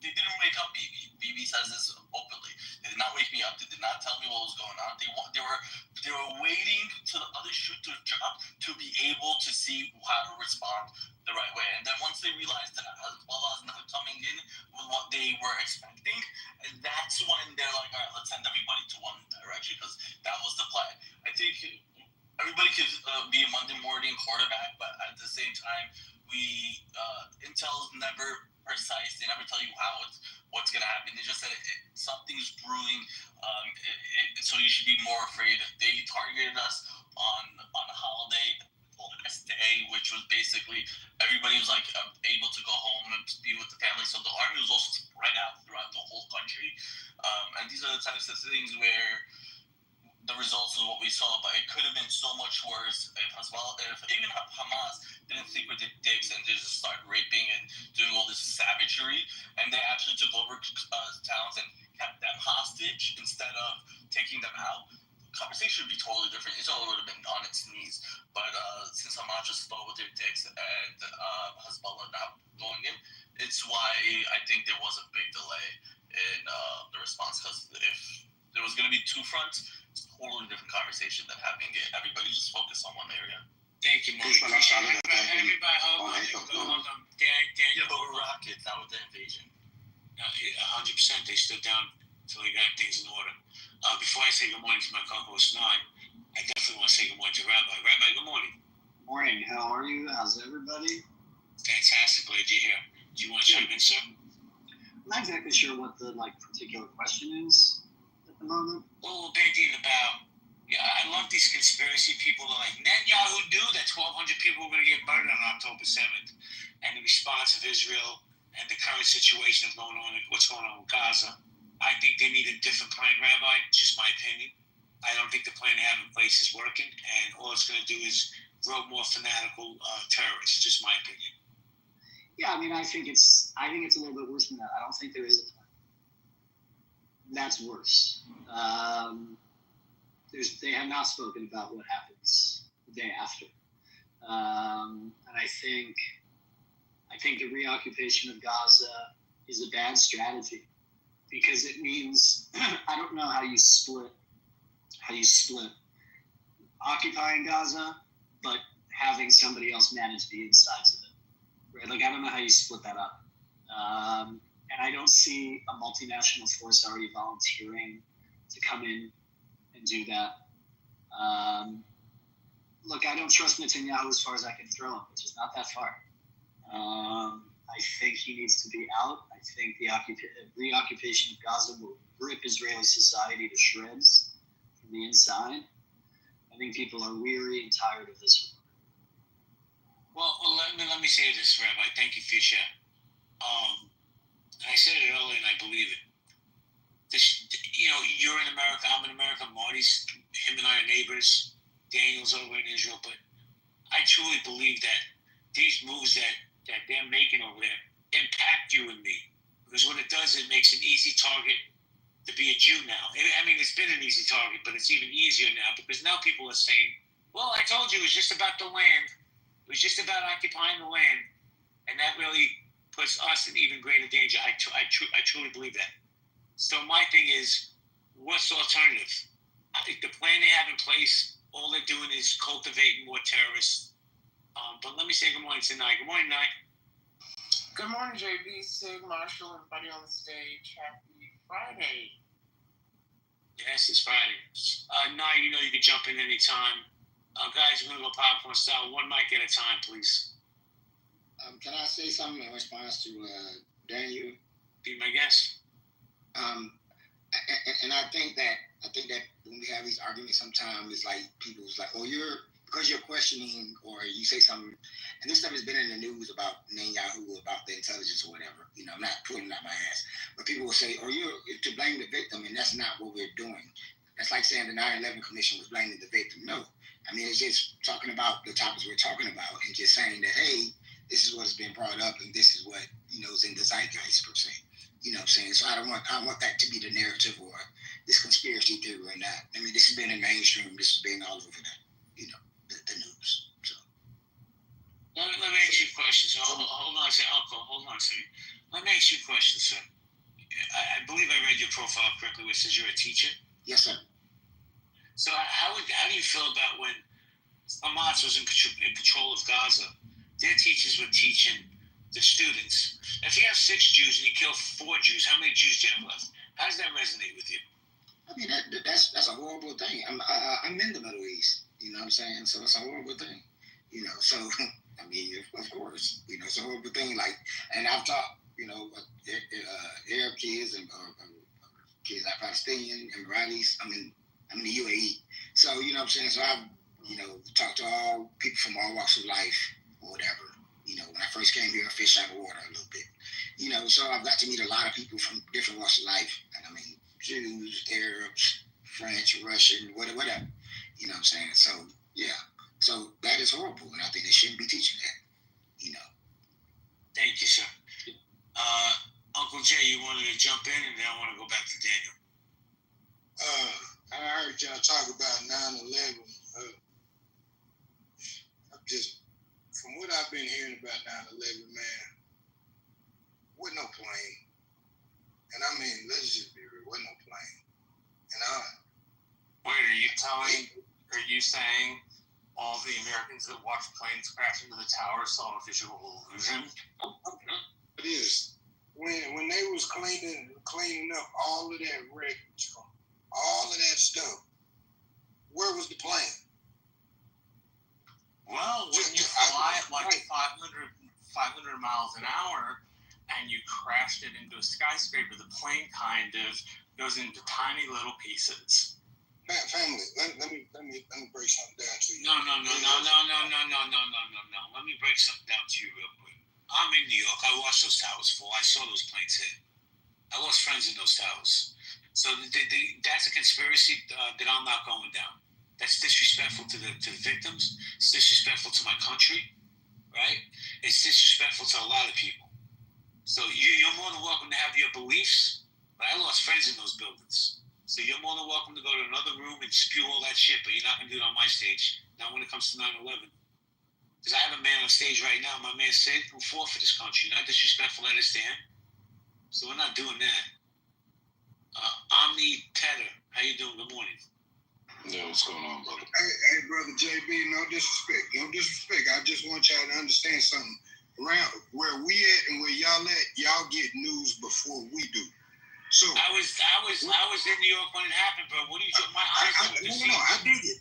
they didn't wake up Bibi. Bibi says this openly. They did not wake me up. They did not tell me what was going on. They were waiting till the other shoe to drop to be able to see how to respond the right way. And then once they realized that Hezbollah is not coming in with what they were expecting, that's when they're like, all right, let's send everybody to one direction, because that was the plan. I think everybody could be a Monday morning quarterback, but at the same time, intel is never precise. They never tell you what's going to happen. They just said something's brewing, so you should be more afraid. They targeted us on a holiday last day, which was basically everybody was like able to go home and be with the family. So the army was also spread out throughout the whole country. And these are the types of things where the results of what we saw, but it could have been so much worse if even Hamas didn't think with their dicks and they just started raping and doing all this savagery, and they actually took over towns and kept them hostage instead of taking them out. The conversation would be totally different. Israel would have been on its knees, but since Hamas just stole with their dicks and Hezbollah not going in, it's why I think there was a big delay in the response, because if there was going to be two fronts, it's a totally different conversation than having everybody just focus on one area. Thank you, Mike. Everybody, hold on. Yeah, but we're rockets, not with the invasion. 100%. They stood down until they got things in order. Before I say good morning to my co-host, Nine, I definitely want to say good morning to Rabbi. Rabbi, good morning. Morning. How are you? How's everybody? Fantastic. Glad you're here. Do you want to chime in, sir? I'm not exactly sure what the particular question is at the moment. Well, we're bandying about. Yeah, I love these conspiracy people that like Netanyahu knew that 1,200 people were going to get murdered on October 7th, and the response of Israel and the current situation of what's going on with Gaza. I think they need a different plan, Rabbi. It's just my opinion. I don't think the plan they have in place is working, and all it's going to do is grow more fanatical terrorists. Just my opinion. Yeah, I mean, I think it's a little bit worse than that. I don't think there is a plan. That's worse. They have not spoken about what happens the day after, and I think the reoccupation of Gaza is a bad strategy, because it means I don't know how you split occupying Gaza, but having somebody else manage the insides of it, right? Like, I don't know how you split that up, and I don't see a multinational force already volunteering to come in and do that. Look, I don't trust Netanyahu as far as I can throw him, which is not that far. I think he needs to be out. I think the reoccupation of Gaza will rip Israeli society to shreds from the inside. I think people are weary and tired of this. Well, let me say this, Rabbi. Thank you for your share. I said it earlier, and I believe it. You're in America, I'm in America, Marty's, him and I are neighbors, Daniel's over in Israel, but I truly believe that these moves that they're making over there impact you and me. Because what it does, it makes an easy target to be a Jew now. I mean, it's been an easy target, but it's even easier now, because now people are saying, well, I told you it was just about the land. It was just about occupying the land. And that really puts us in even greater danger. I truly believe that. So my thing is, what's the alternative? I think the plan they have in place, all they're doing is cultivating more terrorists. But let me say good morning to Nye. Good morning, Nye. Good morning, JB, Sig, Marshall, everybody on the stage. Happy Friday. Yes, it's Friday. Nye, you know you can jump in anytime. Guys, we're going to go popcorn style. One mic at a time, please. Can I say something in response to Daniel? Be my guest. And I think that when we have these arguments, sometimes it's like people's like, oh, because you're questioning or you say something, and this stuff has been in the news about Netanyahu, about the intelligence or whatever. You know, I'm not pulling out my ass, but people will say, oh, you're to blame the victim, and that's not what we're doing. That's like saying the 9/11 Commission was blaming the victim. No, I mean, it's just talking about the topics we're talking about and just saying that, hey, this is what's been brought up and this is what, is in the zeitgeist per se. You know what I'm saying? So I don't want that to be the narrative or this conspiracy theory or not. I mean, this has been in mainstream. This has been all over the news. So. Let me ask you a question. So hold on a second, Uncle. Hold on a second. Let me ask you a question, sir. I believe I read your profile correctly, which says you're a teacher. Yes, sir. So how do you feel about when Hamas was in control of Gaza? Their teachers were teaching the students. If you have 6 Jews and you kill 4 Jews, how many Jews do you have left? How does that resonate with you? I mean, that's a horrible thing. I'm in the Middle East. You know what I'm saying? So it's a horrible thing. So I mean, of course, it's a horrible thing. Like, and I've taught, Arab kids and kids like Palestinian, Emiratis. I'm in the UAE. So you know what I'm saying. So I've talked to all people from all walks of life or whatever. When I first came here, I fished out of water a little bit. So I've got to meet a lot of people from different walks of life. And I mean, Jews, Arabs, French, Russian, whatever. You know what I'm saying? So, yeah. So that is horrible. And I think they shouldn't be teaching that. Thank you, sir. Uncle Jay, you wanted to jump in, and then I want to go back to Daniel. I heard y'all talk about 9/11. From what I've been hearing about 9/11, man, with no plane. And I mean, let's just be real, with no plane. Wait, are you saying all the Americans that watched planes crash into the tower saw a visual illusion? It is. When they was cleaning up all of that wreckage, all of that stuff, where was the plane? Well, when you fly at like 500 miles an hour and you crashed it into a skyscraper, the plane kind of goes into tiny little pieces. Family, let me break something down to you. No. Let me break something down to you real quick. I'm in New York. I watched those towers fall. I saw those planes hit. I lost friends in those towers. So that's a conspiracy that I'm not going down. That's disrespectful to the victims. It's disrespectful to my country, right? It's disrespectful to a lot of people. So you're more than welcome to have your beliefs, but I lost friends in those buildings. So you're more than welcome to go to another room and spew all that shit, but you're not going to do it on my stage. Not when it comes to 9/11. Because I have a man on stage right now, my man Sid, who fought for this country. Not disrespectful that is to him. So we're not doing that. Omni Tedder, how you doing? Good morning. Yeah, what's going on, brother? Hey, brother JB, no disrespect. I just want y'all to understand something. Around where we at and where y'all at, y'all get news before we do. So I was in New York when it happened, bro. What are you talking about? No, I dig it.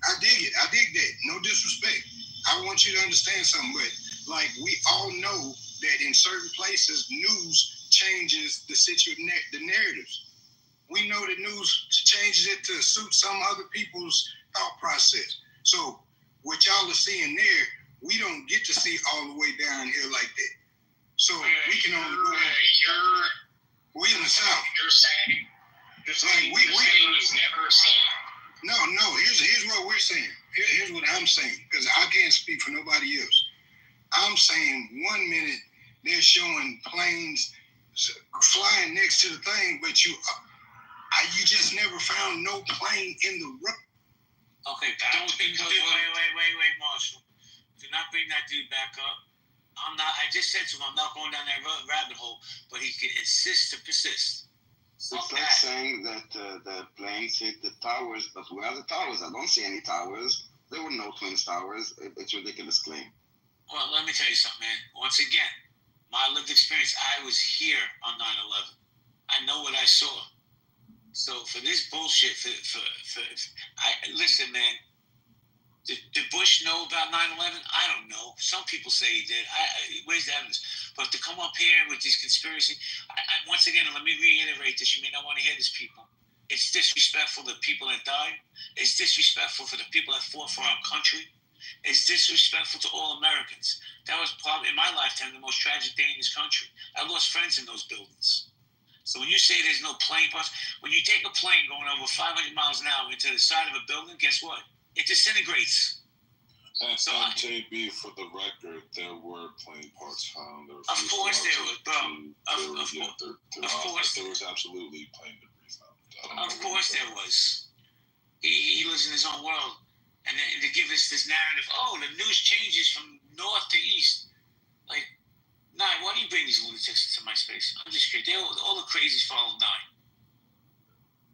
I dig that. No disrespect. I want you to understand something, but like we all know that in certain places, news changes the narratives. We know the news changes it to suit some other people's thought process. So what y'all are seeing there, we don't get to see all the way down here like that. So we can only go. We in the South. You're saying this thing was never seen. No. Here's what we're saying. Here's what I'm saying, because I can't speak for nobody else. I'm saying 1 minute they're showing planes flying next to the thing, but you just never found no plane in the room. Okay, wait, Marshall. Do not bring that dude back up. I just said to him, I'm not going down that rabbit hole, but he can insist to persist. It's like saying that the planes hit the towers, but where are the towers? I don't see any towers. There were no Twin Towers. It's a ridiculous claim. Well, let me tell you something, man. Once again, my lived experience, I was here on 9/11. I know what I saw. So for this bullshit, listen, man. Did Bush know about 9/11? I don't know. Some people say he did. Where's the evidence? But to come up here with this conspiracy, once again, let me reiterate this. You may not want to hear this, people. It's disrespectful to the people that died. It's disrespectful for the people that fought for our country. It's disrespectful to all Americans. That was probably, in my lifetime, the most tragic day in this country. I lost friends in those buildings. So when you say there's no plane parts, when you take a plane going over 500 miles an hour into the side of a building, guess what? It disintegrates. And JB, for the record, there were plane parts found. Of course there was, bro. Of course. There was absolutely plane debris found. Of course there was. He lives in his own world. And then to give us this narrative, the news changes from north to east. Like, Nye, why do you bring these lunatics into my space? I'm just kidding. All the crazies follow Nye.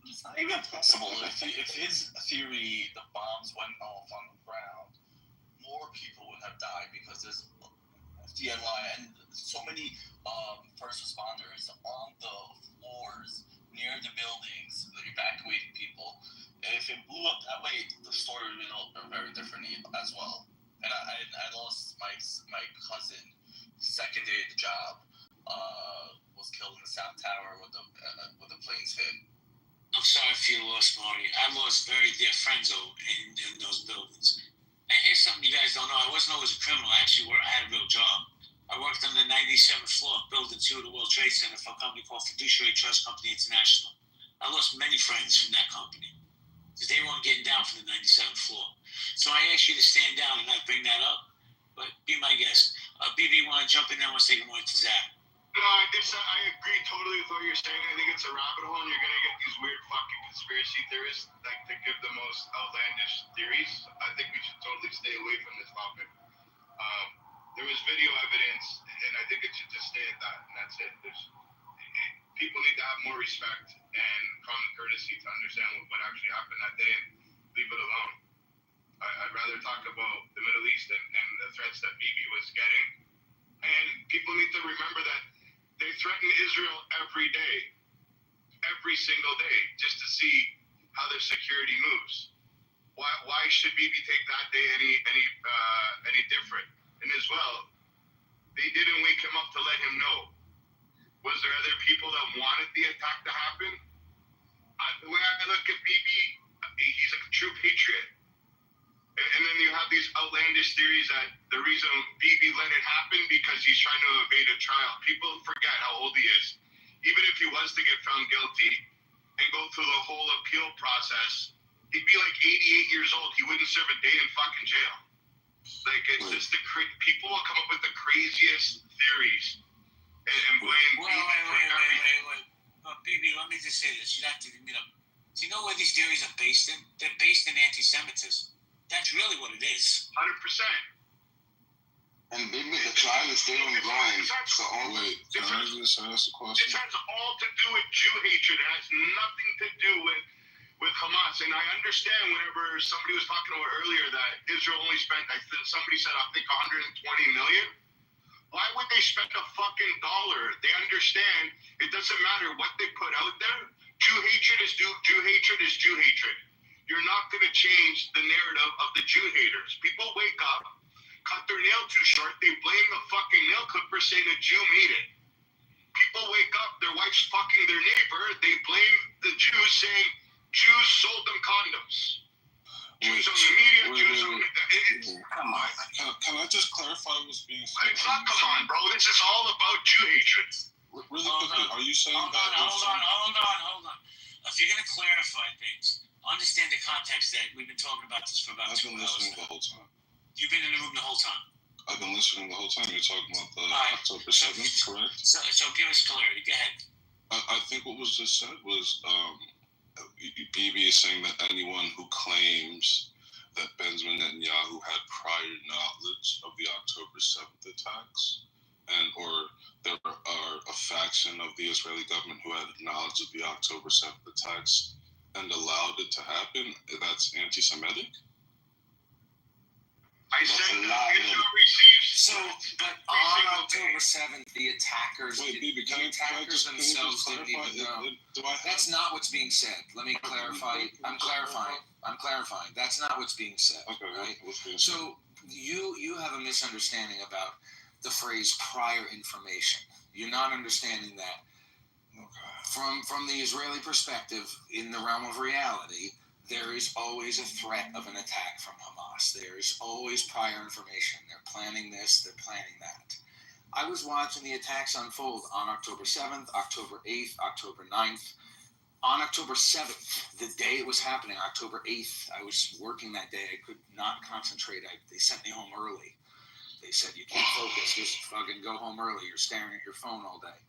It's not even possible. If his theory, the bombs went off on the ground, more people would have died because there's DIY and so many first responders on the floors near the buildings evacuating people. If it blew up that way, the story would be very different as well. And I lost my cousin second day of the job. Was killed in the South Tower with the planes hit. I'm sorry if you lost Marty. I lost very dear friends in those buildings. And here's something you guys don't know. I wasn't always a criminal. I had a real job. I worked on the 97th floor of Building 2 of the World Trade Center for a company called Fiduciary Trust Company International. I lost many friends from that company because they weren't getting down from the 97th floor. So I asked you to stand down and not bring that up, but be my guest. BB, want to jump in there? I want to say good morning to Zach. No, I agree totally with what you're saying. I think it's a rabbit hole, and you're going to get these weird fucking conspiracy theorists like to give the most outlandish theories. I think we should totally stay away from this topic. There was video evidence, and I think it should just stay at that, and that's it. People need to have more respect and common courtesy to understand what actually happened that day and leave it alone. I'd rather talk about the Middle East and the threats that Bibi was getting. And people need to remember that they threaten Israel every day, every single day, just to see how their security moves. Why should Bibi take that day any different? And as well, they didn't wake him up to let him know. Was there other people that wanted the attack to happen? The way I look at Bibi, he's a true patriot. And then you have these outlandish theories that the reason Bibi let it happen because he's trying to evade a trial. People forget how old he is. Even if he was to get found guilty and go through the whole appeal process, he'd be like 88 years old. He wouldn't serve a day in fucking jail. Like, it's just people will come up with the craziest theories and blame Wait. BB, let me just say this. You have to, do you know where these theories are based in? They're based in anti-Semitism. That's really what it is. 100%. And Bibi, the trial is still ongoing. So wait, can I just ask a question? It has all to do with Jew hatred. It has nothing to do with Hamas. And I understand whenever somebody was talking about earlier that Israel only spent, somebody said, I think 120 million. Why would they spend a fucking dollar? They understand it doesn't matter what they put out there. Jew hatred is Jew hatred. You're not going to change the narrative of the Jew haters. People wake up, cut their nail too short, they blame the fucking nail clipper saying a Jew made it. People wake up, their wife's fucking their neighbor, they blame the Jews saying Jews sold them condoms. Jews on the media, Jews on the... Come on. Can I just clarify what's being said? It's not come on, bro. This is all about Jew hatred. Really quickly, are you saying Hold on. If you're going to clarify things, understand the context that we've been talking about this for about 2 hours. I've been listening the whole time. You've been in the room the whole time? I've been listening the whole time. You're talking about the October 7th, correct? So give us clarity. Go ahead. I think what was just said was Bibi is saying that anyone who claims that Benjamin Netanyahu had prior knowledge of the October 7th attacks or there are a faction of the Israeli government who had knowledge of the October 7th attacks and allowed it to happen, that's anti-Semitic? I said that Israel receives. So, but on October 7th, the attackers, Wait, Bibi, the attackers themselves didn't even know. That's not what's being said. Let me clarify. I'm clarifying. That's not what's being said. Okay, right? what's being said? So you have a misunderstanding about the phrase prior information. You're not understanding that from the Israeli perspective, in the realm of reality, there is always a threat of an attack from Hamas. There is always prior information. They're planning this, they're planning that. I was watching the attacks unfold on October 7th, October 8th, October 9th. On October 7th, the day it was happening, October 8th, I was working that day. I could not concentrate. They sent me home early. They said, you can't focus, just fucking go home early. You're staring at your phone all day.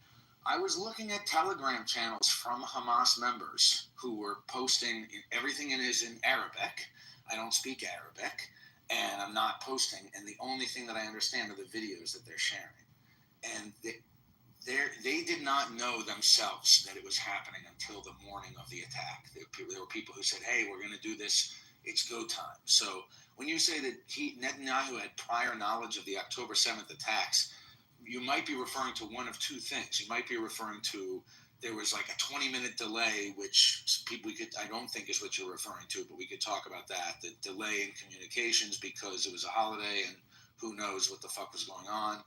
I was looking at Telegram channels from Hamas members who were posting everything is in Arabic. I don't speak Arabic, and I'm not posting. And the only thing that I understand are the videos that they're sharing. And they did not know themselves that it was happening until the morning of the attack. There were people who said, hey, we're going to do this. It's go time. So when you say that Netanyahu had prior knowledge of the October 7th attacks, you might be referring to one of two things. You might be referring to there was like a 20-minute delay, which I don't think is what you're referring to, but we could talk about that. The delay in communications because it was a holiday and who knows what the fuck was going on.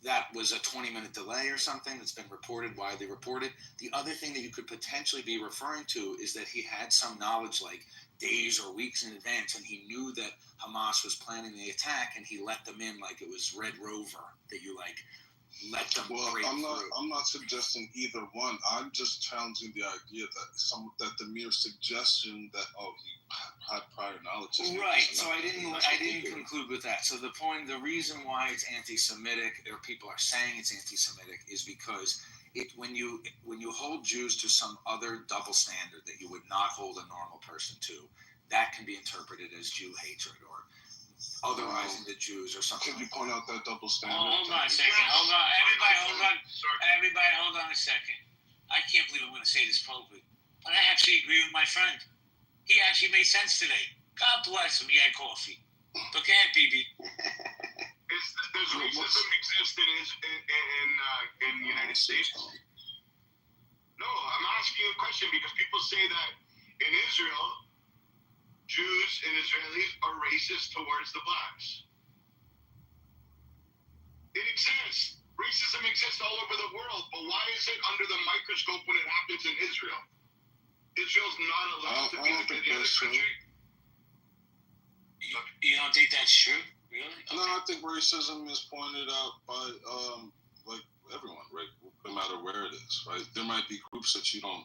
That was a 20-minute delay or something that's been widely reported. The other thing that you could potentially be referring to is that he had some knowledge like days or weeks in advance, and he knew that Hamas was planning the attack, and he let them in like it was Red Rover, that you like let them break through. I'm not suggesting either one. I'm just challenging the idea that the mere suggestion that he had prior knowledge. Right. So I didn't conclude with that. So the reason why it's anti-Semitic, or people are saying it's anti-Semitic, is because when you hold Jews to some other double standard that you would not hold a normal person to, that can be interpreted as Jew hatred or otherizing the Jews or something. Could you point out that double standard? Hold on a second. Hold on. Everybody, hold on a second. I can't believe I'm going to say this publicly, but I actually agree with my friend. He actually made sense today. God bless him. He had coffee. But go ahead, BB. Does racism exist in the United States? No, I'm asking you a question because people say that in Israel, Jews and Israelis are racist towards the blacks. It exists. Racism exists all over the world, but why is it under the microscope when it happens in Israel? Israel's not allowed to be like any other country. You don't think that's true? Really? Okay. No, I think racism is pointed out by like everyone, right? No matter where it is, right? There might be groups that you don't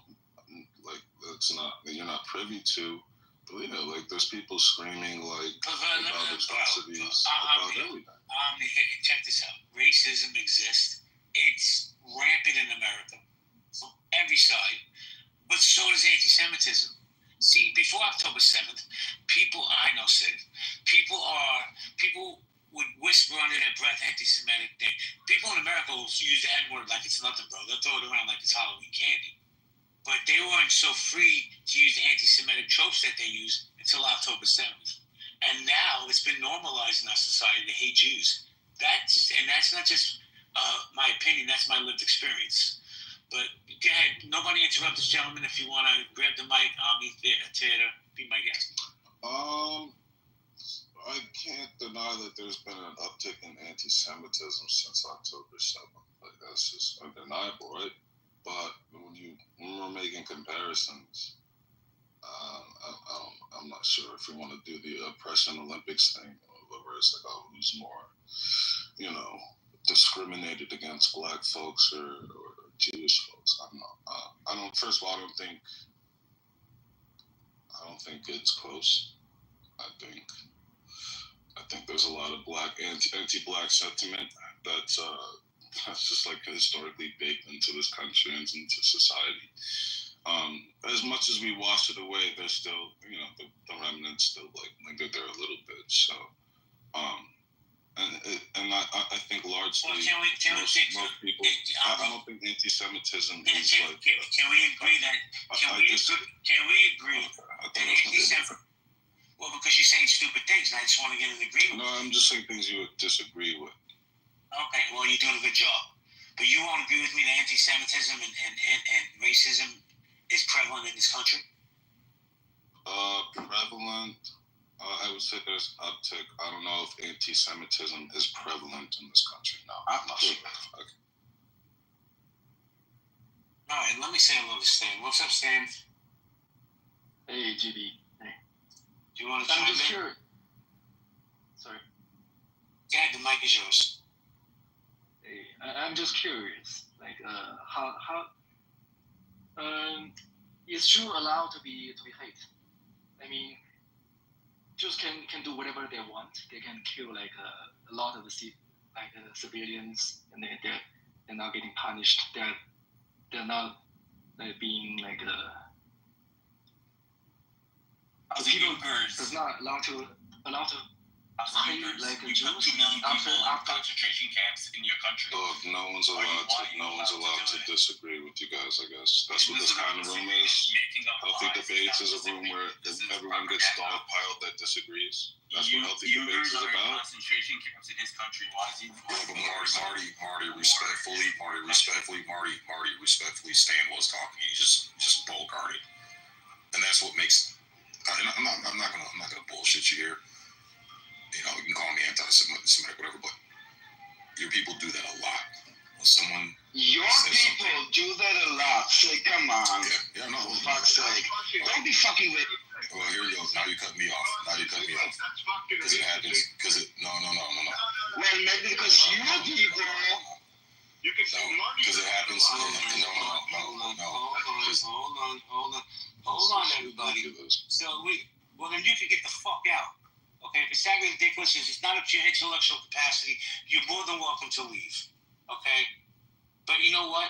like. That you're not privy to. But yeah, like there's people screaming like about atrocities, about everything. Check this out. Racism exists. It's rampant in America from every side. But so does anti-Semitism. See, before October 7th, people would whisper under their breath anti-Semitic thing. People in America will use the N-word like it's nothing, bro. They'll throw it around like it's Halloween candy. But they weren't so free to use the anti-Semitic tropes that they used until October 7th. And now it's been normalized in our society to hate Jews. That's not just my opinion, that's my lived experience. But go ahead, nobody interrupt this gentleman. If you want to grab the mic, Ami Theater, be my guest. I can't deny that there's been an uptick in anti-Semitism since October 7th. Like that's just undeniable, right? But when we're making comparisons, I'm not sure if we want to do the oppression Olympics thing, where it's like, oh, who's more, discriminated against black folks or Jewish folks. I don't. First of all, I don't think it's close. I think there's a lot of anti-black sentiment that's just like historically baked into this country and into society. As much as we wash it away, there's still, the remnants still like linger there a little bit. So, And I think largely most people. I don't think anti-Semitism is like. Can we agree that? Can we agree that anti-Semitism? Well, because you're saying stupid things, and I just want to get an agreement. No, I'm just saying things you would disagree with. Okay, well, you're doing a good job. But you won't agree with me that anti-Semitism and racism is prevalent in this country? Prevalent. I would say there's uptick. I don't know if anti-Semitism is prevalent in this country. No, I'm not sure. Okay. All right, let me say hello to Stan. What's up, Stan? Hey, GB. Hey. Do you want to chime in? I'm just curious. Sorry. Yeah, the mic is yours. Hey, I'm just curious. Like, how is Jew allowed to be hate? I mean, Jews can do whatever they want. They can kill like a lot of the civilians, and they're not getting punished. They're not being like people is not allowed to hate like you Jews put 2 million people in after concentration camps in your country. Look, no one's allowed to disagree with you guys. I guess that's what this kind of room is. Healthy debates is a room where everyone gets dogpiled that disagrees. That's what healthy debates is about. Concentration camps in his country. Why is he? Yeah, but Marty, respectfully, Stan was talking. He just bull-guarded, and that's what makes. I'm not gonna bullshit you here. You know, you can call me anti-Semitic, whatever, but your people do that a lot. When someone your people do that a lot. Say, come on. Yeah, no. For fuck's sake. Don't be fucking with. Well, here you go. Now you cut me off. Because it happens. No. Well, maybe because you people. You can say Marty. Because it happens. No. Hold on, everybody. So well, then you can get the fuck out. Okay, if it's that ridiculous, if it's not up to your intellectual capacity, you're more than welcome to leave. Okay? But you know what?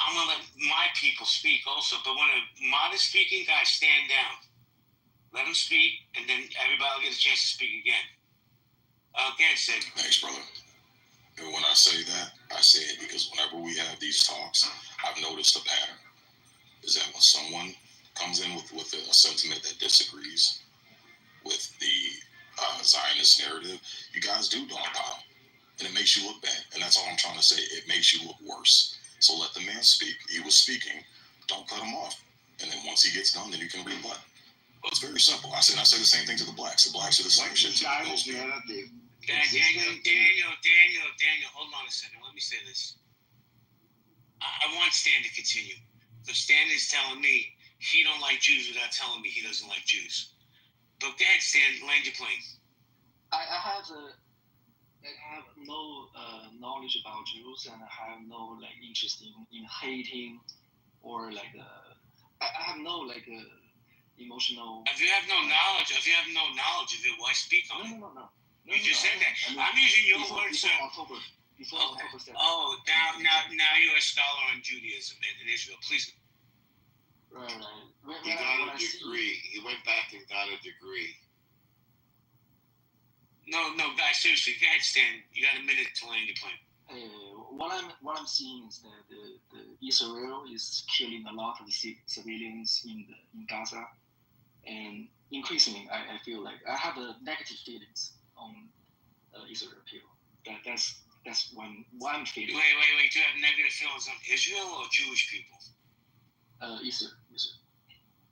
I'm going to let my people speak also. But when a mod is speaking, guys, stand down. Let them speak, and then everybody will get a chance to speak again. Again, Sid. Thanks, brother. And when I say that, I say it because whenever we have these talks, I've noticed a pattern. Is that when someone comes in with a sentiment that disagrees with the Zionist narrative, you guys do dogpile, and it makes you look bad. And that's all I'm trying to say. It makes you look worse. So let the man speak. He was speaking. Don't cut him off. And then once he gets done, then you can rebut. Well, it's very simple. I say the same thing to the blacks. The blacks are the same shit too. Daniel, hold on a second. Let me say this. I want Stan to continue. So Stan is telling me he don't like Jews without telling me he doesn't like Jews. But go ahead, Stan, land your plane. I have no knowledge about Jews, and I have no interest in hating or I have no emotional. If you have no knowledge of it, why speak on it? No. You just said that. I'm using your words, sir. Before October 7th. Oh, now you're a scholar on Judaism in Israel. Please. Right. He got a degree. He went back and got a degree. No, guys, seriously, go ahead, Stan. You got a minute to land your plane. What I'm seeing is that the Israel is killing a lot of the civilians in Gaza, and increasingly, I feel like I have negative feelings on Israel people. That's one feeling. Wait. Do you have negative feelings on Israel or Jewish people? Israel.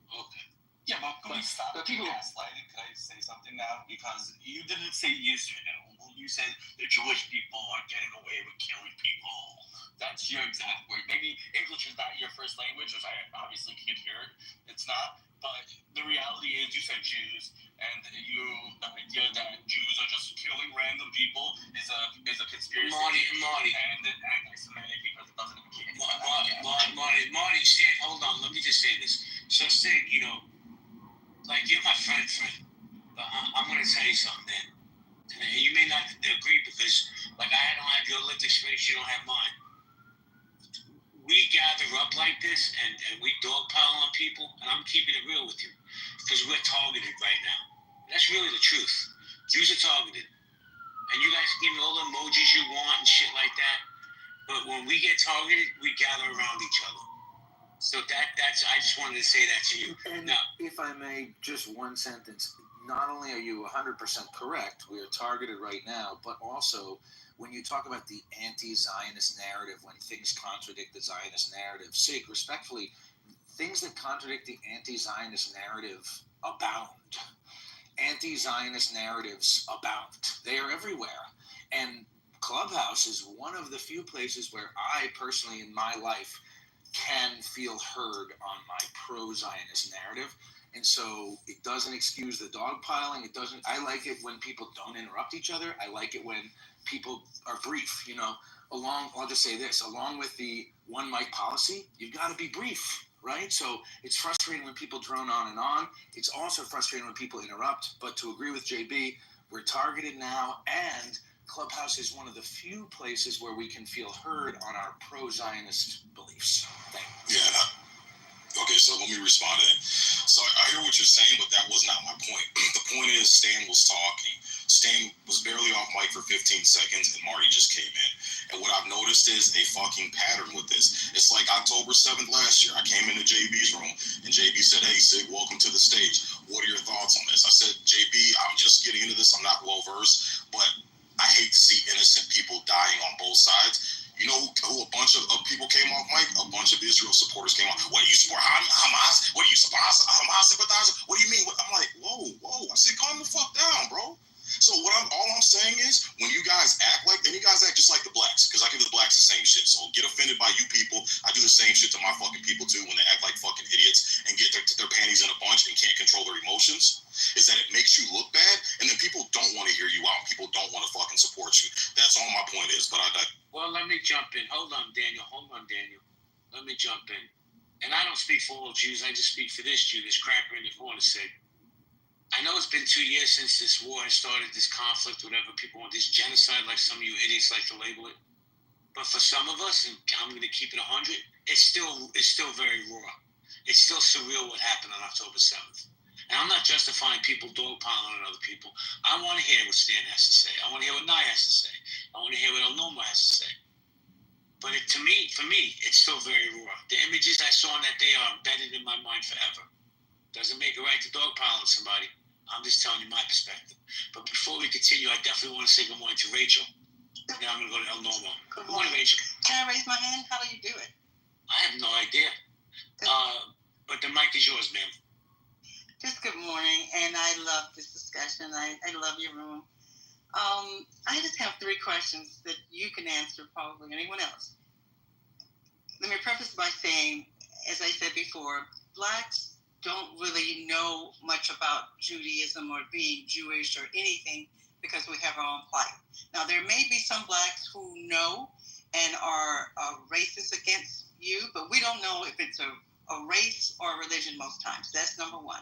Okay. Yeah, but can we stop gaslighting? Can I say something now? Because you didn't say Israel. You said the Jewish people are getting away with killing people. That's your exact word. Maybe English is not your first language, which I obviously can hear. It's not. But the reality is you said Jews, and the idea that Jews are just killing random people is a conspiracy. Marty. And it's anti-Semitic because it doesn't get Marty, Stan, hold on. Let me just say this. So, Sid, you're my friend. But I'm going to tell you something, man. And you may not agree because, I don't have your lived experience, you don't have mine. We gather up like this and we dogpile on people, and I'm keeping it real with you because we're targeted right now. That's really the truth. Jews are targeted. and you guys give me all the emojis you want and shit like that. But when we get targeted, we gather around each other. So that's I just wanted to say that to you. And now, if I may, just one sentence. Not only are you 100% correct, we are targeted right now, but also when you talk about the anti-Zionist narrative, when things contradict the Zionist narrative, Sig, respectfully, things that contradict the anti-Zionist narrative abound. Anti-Zionist narratives abound. They are everywhere. And Clubhouse is one of the few places where I personally in my life can feel heard on my pro-Zionist narrative. And so it doesn't excuse the dogpiling. It doesn't. I like it when people don't interrupt each other. I like it when people are brief. You know, I'll just say this, along with the one mic policy, you've got to be brief, right? So it's frustrating when people drone on and on. It's also frustrating when people interrupt. But to agree with JB, we're targeted now, and Clubhouse is one of the few places where we can feel heard on our pro-Zionist beliefs. Thank you. Yeah. Okay, so let me respond to that. So I hear what you're saying, but that was not my point. The point is Stan was talking. Stan was barely off mic for 15 seconds, and Marty just came in. And what I've noticed is a fucking pattern with this. It's like October 7th last year. I came into JB's room, and JB said, "Hey, Sig, welcome to the stage. What are your thoughts on this?" I said, "JB, I'm just getting into this. I'm not well-versed, but I hate to see innocent people dying on both sides." You know who a bunch of people came off mic? A bunch of Israel supporters came off. What, do you support Hamas? What, do you support Hamas sympathizers? What do you mean? I'm like, whoa. I said, calm the fuck down, bro. So all I'm saying is, when you guys act like, and you guys act just like the blacks, because I give the blacks the same shit. So get offended by you people. I do the same shit to my fucking people too when they act like fucking idiots and get their panties in a bunch and can't control their emotions. Is that it makes you look bad, and then people don't want to hear you out. People don't want to fucking support you. That's all my point is. But Well, let me jump in. Hold on, Daniel. Let me jump in. And I don't speak for all Jews. I just speak for this Jew, this cracker in the corner, Sig. I know it's been 2 years since this war has started, this conflict, whatever people want, this genocide, like some of you idiots like to label it. But for some of us, and I'm going to keep it 100, it's still very raw. It's still surreal what happened on October 7th. And I'm not justifying people dogpiling on other people. I want to hear what Stan has to say. I want to hear what Nye has to say. I want to hear what El Nomo has to say. But for me, it's still very raw. The images I saw on that day are embedded in my mind forever. Doesn't make it right to dogpile on somebody. I'm just telling you my perspective. But before we continue, I definitely want to say good morning to Rachel. Then I'm going to go to El Nomo. Good morning, Rachel. Can I raise my hand? How do you do it? I have no idea. But the mic is yours, ma'am. Just good morning, and I love this discussion. I love your room. I just have 3 questions that you can answer, probably anyone else. Let me preface by saying, as I said before, blacks don't really know much about Judaism or being Jewish or anything because we have our own plight. Now, there may be some blacks who know and are racist against you, but we don't know if it's a race or a religion most times. That's number 1.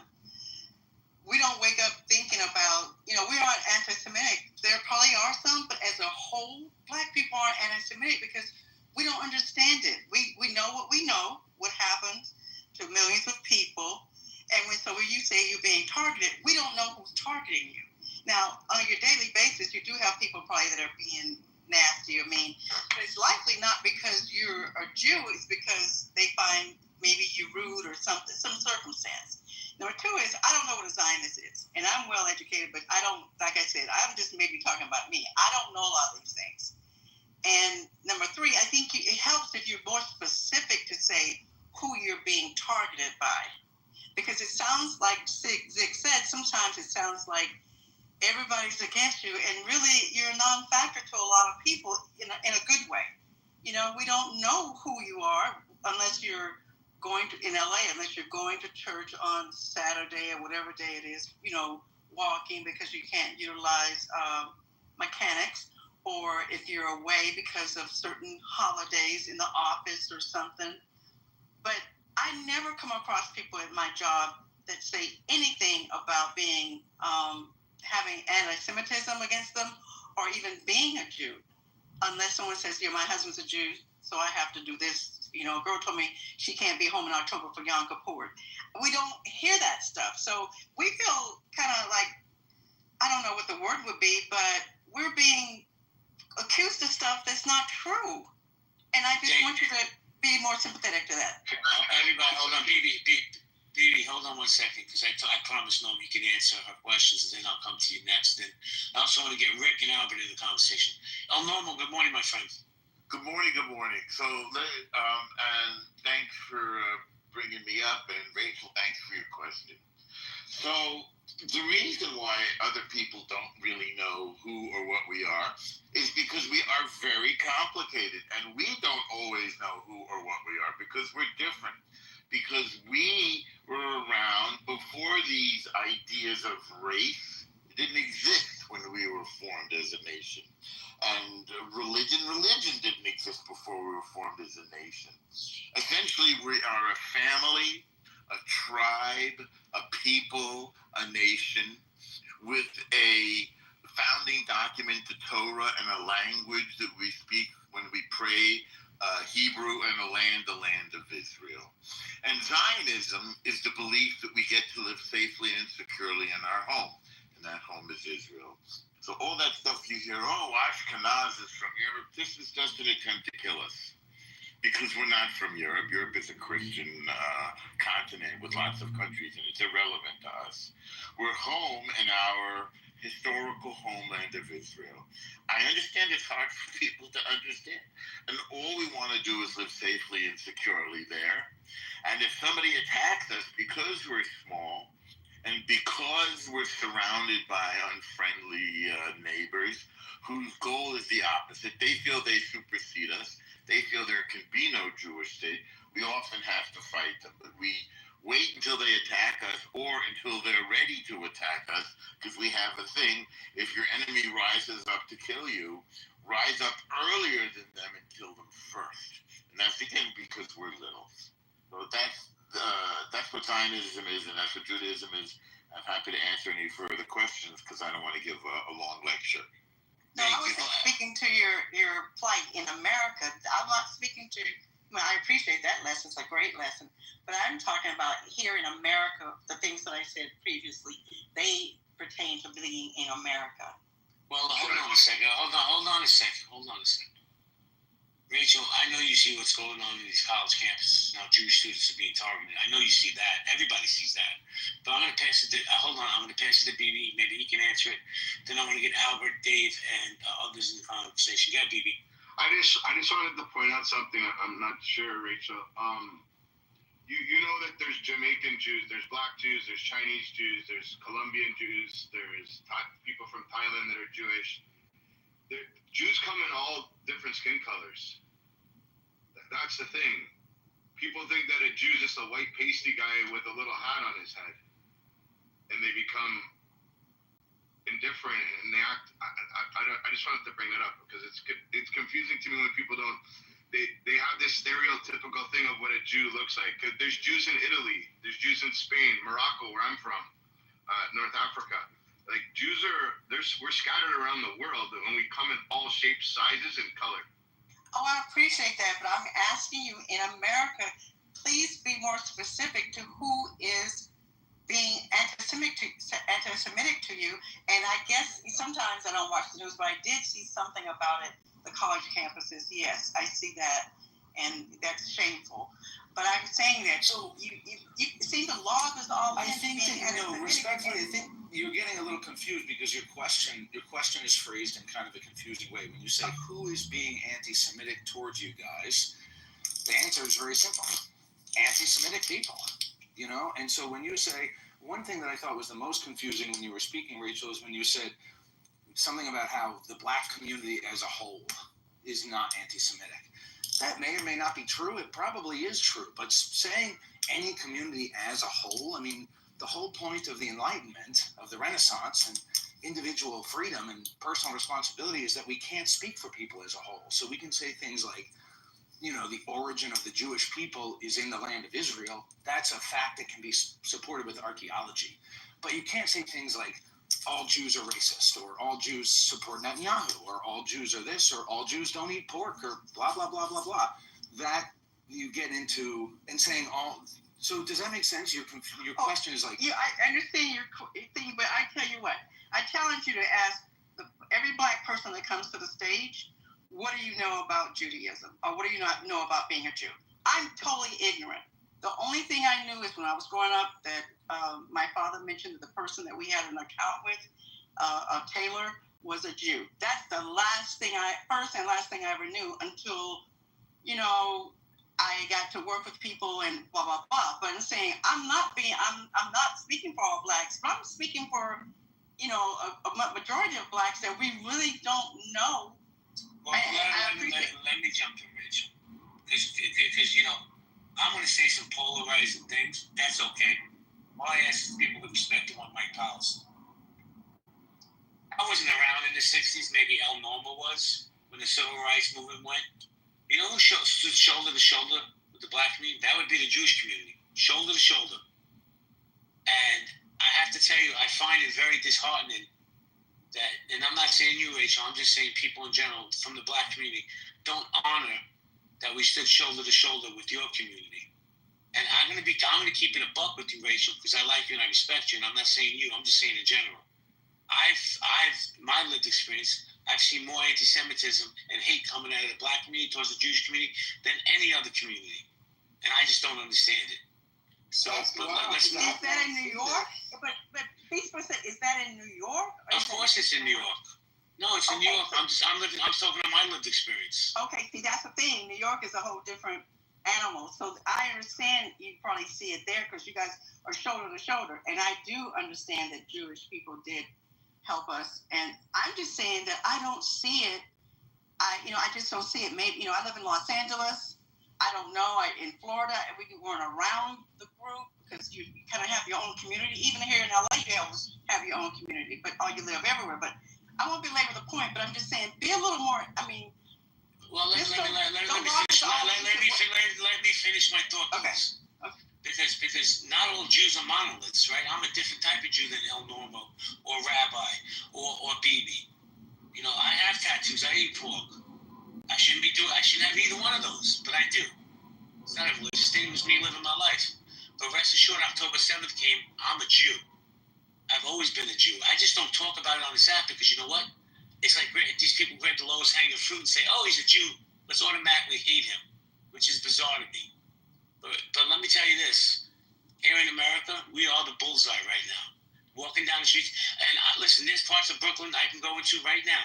We don't wake up thinking about, we aren't anti-Semitic. There probably are some, but as a whole, black people aren't anti-Semitic because we don't understand it. We know what we know, what happens to millions of people. And when you say you're being targeted, we don't know who's targeting you. Now, on your daily basis, you do have people probably that are being nasty or mean, but it's likely not because you're a Jew. It's because they find maybe you rude or something, some circumstance. Number 2 is, I don't know what a Zionist is. And I'm well educated, but I don't, like I said, I'm just maybe talking about me. I don't know a lot of these things. And number 3, I think it helps if you're more specific to say who you're being targeted by. Because it sounds like Zig said, sometimes it sounds like everybody's against you, and really you're a non-factor to a lot of people in a good way. We don't know who you are unless you're going to, in LA, unless you're going to church on Saturday or whatever day it is, walking because you can't utilize mechanics, or if you're away because of certain holidays in the office or something. But I never come across people at my job that say anything about being having anti-Semitism against them or even being a Jew, unless someone says, my husband's a Jew, so I have to do this. A girl told me she can't be home in October for Yom Kippur. We don't hear that stuff. So we feel kind of like, I don't know what the word would be, but we're being accused of stuff that's not true. And I just want you to be more sympathetic to that. Everybody, hold on, BB, hold on 1 second, because I promised Norm he can answer her questions, and then I'll come to you next. And I also want to get Rick and Albert in the conversation. Normal, good morning, my friend. Good morning. So, and thanks for bringing me up, and Rachel, thanks for your question. So, the reason why other people don't really know who or what we are is because we are very complicated, and we don't always know who or what we are because we're different. Because we were around before these ideas of race didn't exist when we were formed as a nation. And religion didn't exist before we were formed as a nation. Essentially, we are a family, a tribe, a people, a nation, with a founding document, the Torah, and a language that we speak when we pray, Hebrew, and the land of Israel. And Zionism is the belief that we get to live safely and securely in our home, and that home is Israel. So all that stuff you hear, Ashkenaz is from Europe, this is just an attempt to kill us. Because we're not from Europe. Europe is a Christian continent with lots of countries, and it's irrelevant to us. We're home in our historical homeland of Israel. I understand it's hard for people to understand. And all we want to do is live safely and securely there. And if somebody attacks us because we're small, and because we're surrounded by unfriendly neighbors whose goal is the opposite, they feel they supersede us, they feel there can be no Jewish state, we often have to fight them. But we wait until they attack us or until they're ready to attack us, because we have a thing, if your enemy rises up to kill you, rise up earlier than them and kill them first. And that's again because we're little. So that's what Zionism is, and that's what Judaism is. I'm happy to answer any further questions because I don't want to give a long lecture. No, I was speaking to your plight in America. I'm not speaking to, I appreciate that lesson. It's a great lesson. But I'm talking about here in America, the things that I said previously, they pertain to being in America. Well, hold on a second. Rachel, I know you see what's going on in these college campuses now. Jewish students are being targeted. I know you see that. Everybody sees that. But I'm going to pass it to, I'm going to pass it to BB. Maybe he can answer it. Then I want to get Albert, Dave, and others in the conversation. Go ahead, BB. I just wanted to point out something. I'm not sure, Rachel. You know that there's Jamaican Jews, there's Black Jews, there's Chinese Jews, there's Colombian Jews, there's people from Thailand that are Jewish. Jews come in all different skin colors. That's the thing. People think that a Jew is just a white pasty guy with a little hat on his head, and they become indifferent and they act. I just wanted to bring that up because it's confusing to me when people don't. They have this stereotypical thing of what a Jew looks like. There's Jews in Italy, there's Jews in Spain, Morocco, where I'm from, North Africa. Like we're scattered around the world, and we come in all shapes, sizes, and color. Oh, I appreciate that, but I'm asking you in America, please be more specific to who is being anti-Semitic to you. And I guess sometimes I don't watch the news, but I did see something about it. The college campuses, yes, I see that, and that's shameful. But I'm saying that you see the law is all. I think that, respectfully, I think you're getting a little confused because your question is phrased in kind of a confusing way. When you say who is being anti-Semitic towards you guys, the answer is very simple: anti-Semitic people. And so when you say, one thing that I thought was the most confusing when you were speaking, Rachel, is when you said something about how the black community as a whole is not anti-Semitic. That may or may not be true. It probably is true. But saying any community as a whole, I mean, the whole point of the Enlightenment, of the Renaissance, and individual freedom and personal responsibility is that we can't speak for people as a whole. So we can say things like, the origin of the Jewish people is in the land of Israel. That's a fact that can be supported with archaeology. But you can't say things like, all Jews are racist, or all Jews support Netanyahu, or all Jews are this, or all Jews don't eat pork, or blah, blah, blah, blah, blah. That you get into, and saying all. So does that make sense? Your question is like. Yeah, I understand your thing, but I tell you what. I challenge you to ask every black person that comes to the stage, what do you know about Judaism? Or what do you not know about being a Jew? I'm totally ignorant. The only thing I knew is when I was growing up that my father mentioned that the person that we had an account with, Taylor, was a Jew. That's the first and last thing I ever knew until, I got to work with people and blah, blah, blah. But I'm saying I'm not speaking for all blacks, but I'm speaking for, a majority of blacks that we really don't know. Well, let me jump in, Rachel. Because, I'm going to say some polarizing things. That's okay. All I ask is people to respect what Mike Powell's. I wasn't around in the 60s. Maybe El Norma was when the civil rights movement went. You know who stood shoulder to shoulder with the black community? That would be the Jewish community. Shoulder to shoulder. And I have to tell you, I find it very disheartening that, and I'm not saying you, Rachel, I'm just saying people in general from the black community don't honor that we stood shoulder to shoulder with your community. And I'm gonna keep it a buck with you, Rachel, because I like you and I respect you, and I'm not saying you, I'm just saying in general. My lived experience, I've seen more anti-Semitism and hate coming out of the black community towards the Jewish community than any other community. And I just don't understand it. So, is that in New York? But be specific, is that in New York? Of course it's in New York. No, it's in New York. I'm talking about my lived experience. Okay, see, that's the thing. New York is a whole different animal. So I understand you probably see it there because you guys are shoulder to shoulder. And I do understand that Jewish people did help us. And I'm just saying that I don't see it. I just don't see it. Maybe, I live in Los Angeles. I don't know. In Florida, we weren't around the group because you kind of have your own community. Even here in LA, you have your own community, but you live everywhere. But I won't belabor the point, but I'm just saying, be a little more, Well, let me finish my thought, please. Okay. Because not all Jews are monoliths, right? I'm a different type of Jew than El Normo or Rabbi or Bibi. I have tattoos. I eat pork. I shouldn't have either one of those, but I do. It's not a religious thing. It was me living my life. But rest assured, October 7th came, I'm a Jew. I've always been a Jew. I just don't talk about it on this app because you know what? It's like these people grab the lowest hanging fruit and say, oh, he's a Jew. Let's automatically hate him, which is bizarre to me. But let me tell you this. Here in America, we are the bullseye right now. Walking down the streets. And listen, there's parts of Brooklyn I can go into right now,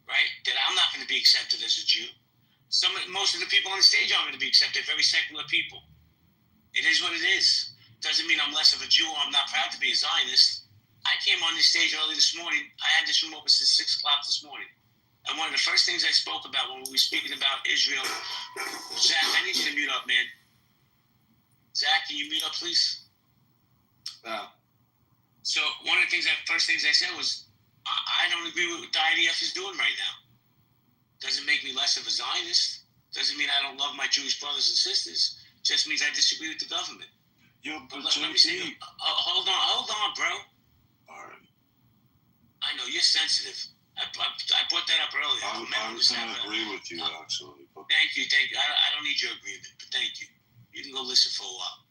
right, that I'm not going to be accepted as a Jew. Most of the people on the stage aren't going to be accepted. They're very secular people. It is what it is. Doesn't mean I'm less of a Jew or I'm not proud to be a Zionist. I came on this stage early this morning. I had this room open since 6 o'clock this morning. And one of the first things I spoke about when we were speaking about Israel, Zach, I need you to mute up, man. Zach, can you mute up, please? So one of the first things I said was, I don't agree with what the IDF is doing right now. Doesn't make me less of a Zionist. Doesn't mean I don't love my Jewish brothers and sisters. Just means I disagree with the government. Let me say, hold on, bro. All right. I know you're sensitive. I brought that up earlier. I'm going to agree with you, actually. But... Thank you. I don't need your agreement, but thank you. You can go listen for a while.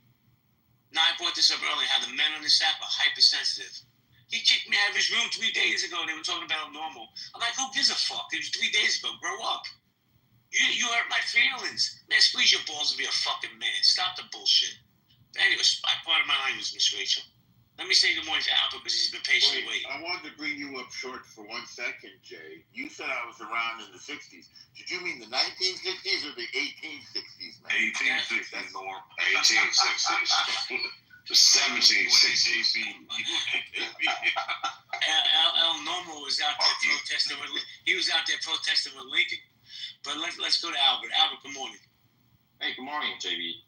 Now, I brought this up earlier, how the men on this app are hypersensitive. He kicked me out of his room 3 days ago. They were talking about normal. I'm like, who gives a fuck? It was 3 days ago. Grow up. You hurt my feelings. Man, squeeze your balls and be a fucking man. Stop the bullshit. But anyways, part of my language, Miss Rachel. Let me say good morning to Albert because he's been patiently waiting. I wanted to bring you up short for 1 second, Jay. You said I was around in the 60s. Did you mean the 1960s or the 1860s, man? 1860s, Norm. 1860s. The 1760s. El Normo was out there protesting with Lincoln. But let's go to Albert. Albert, good morning. Hey, good morning, JB.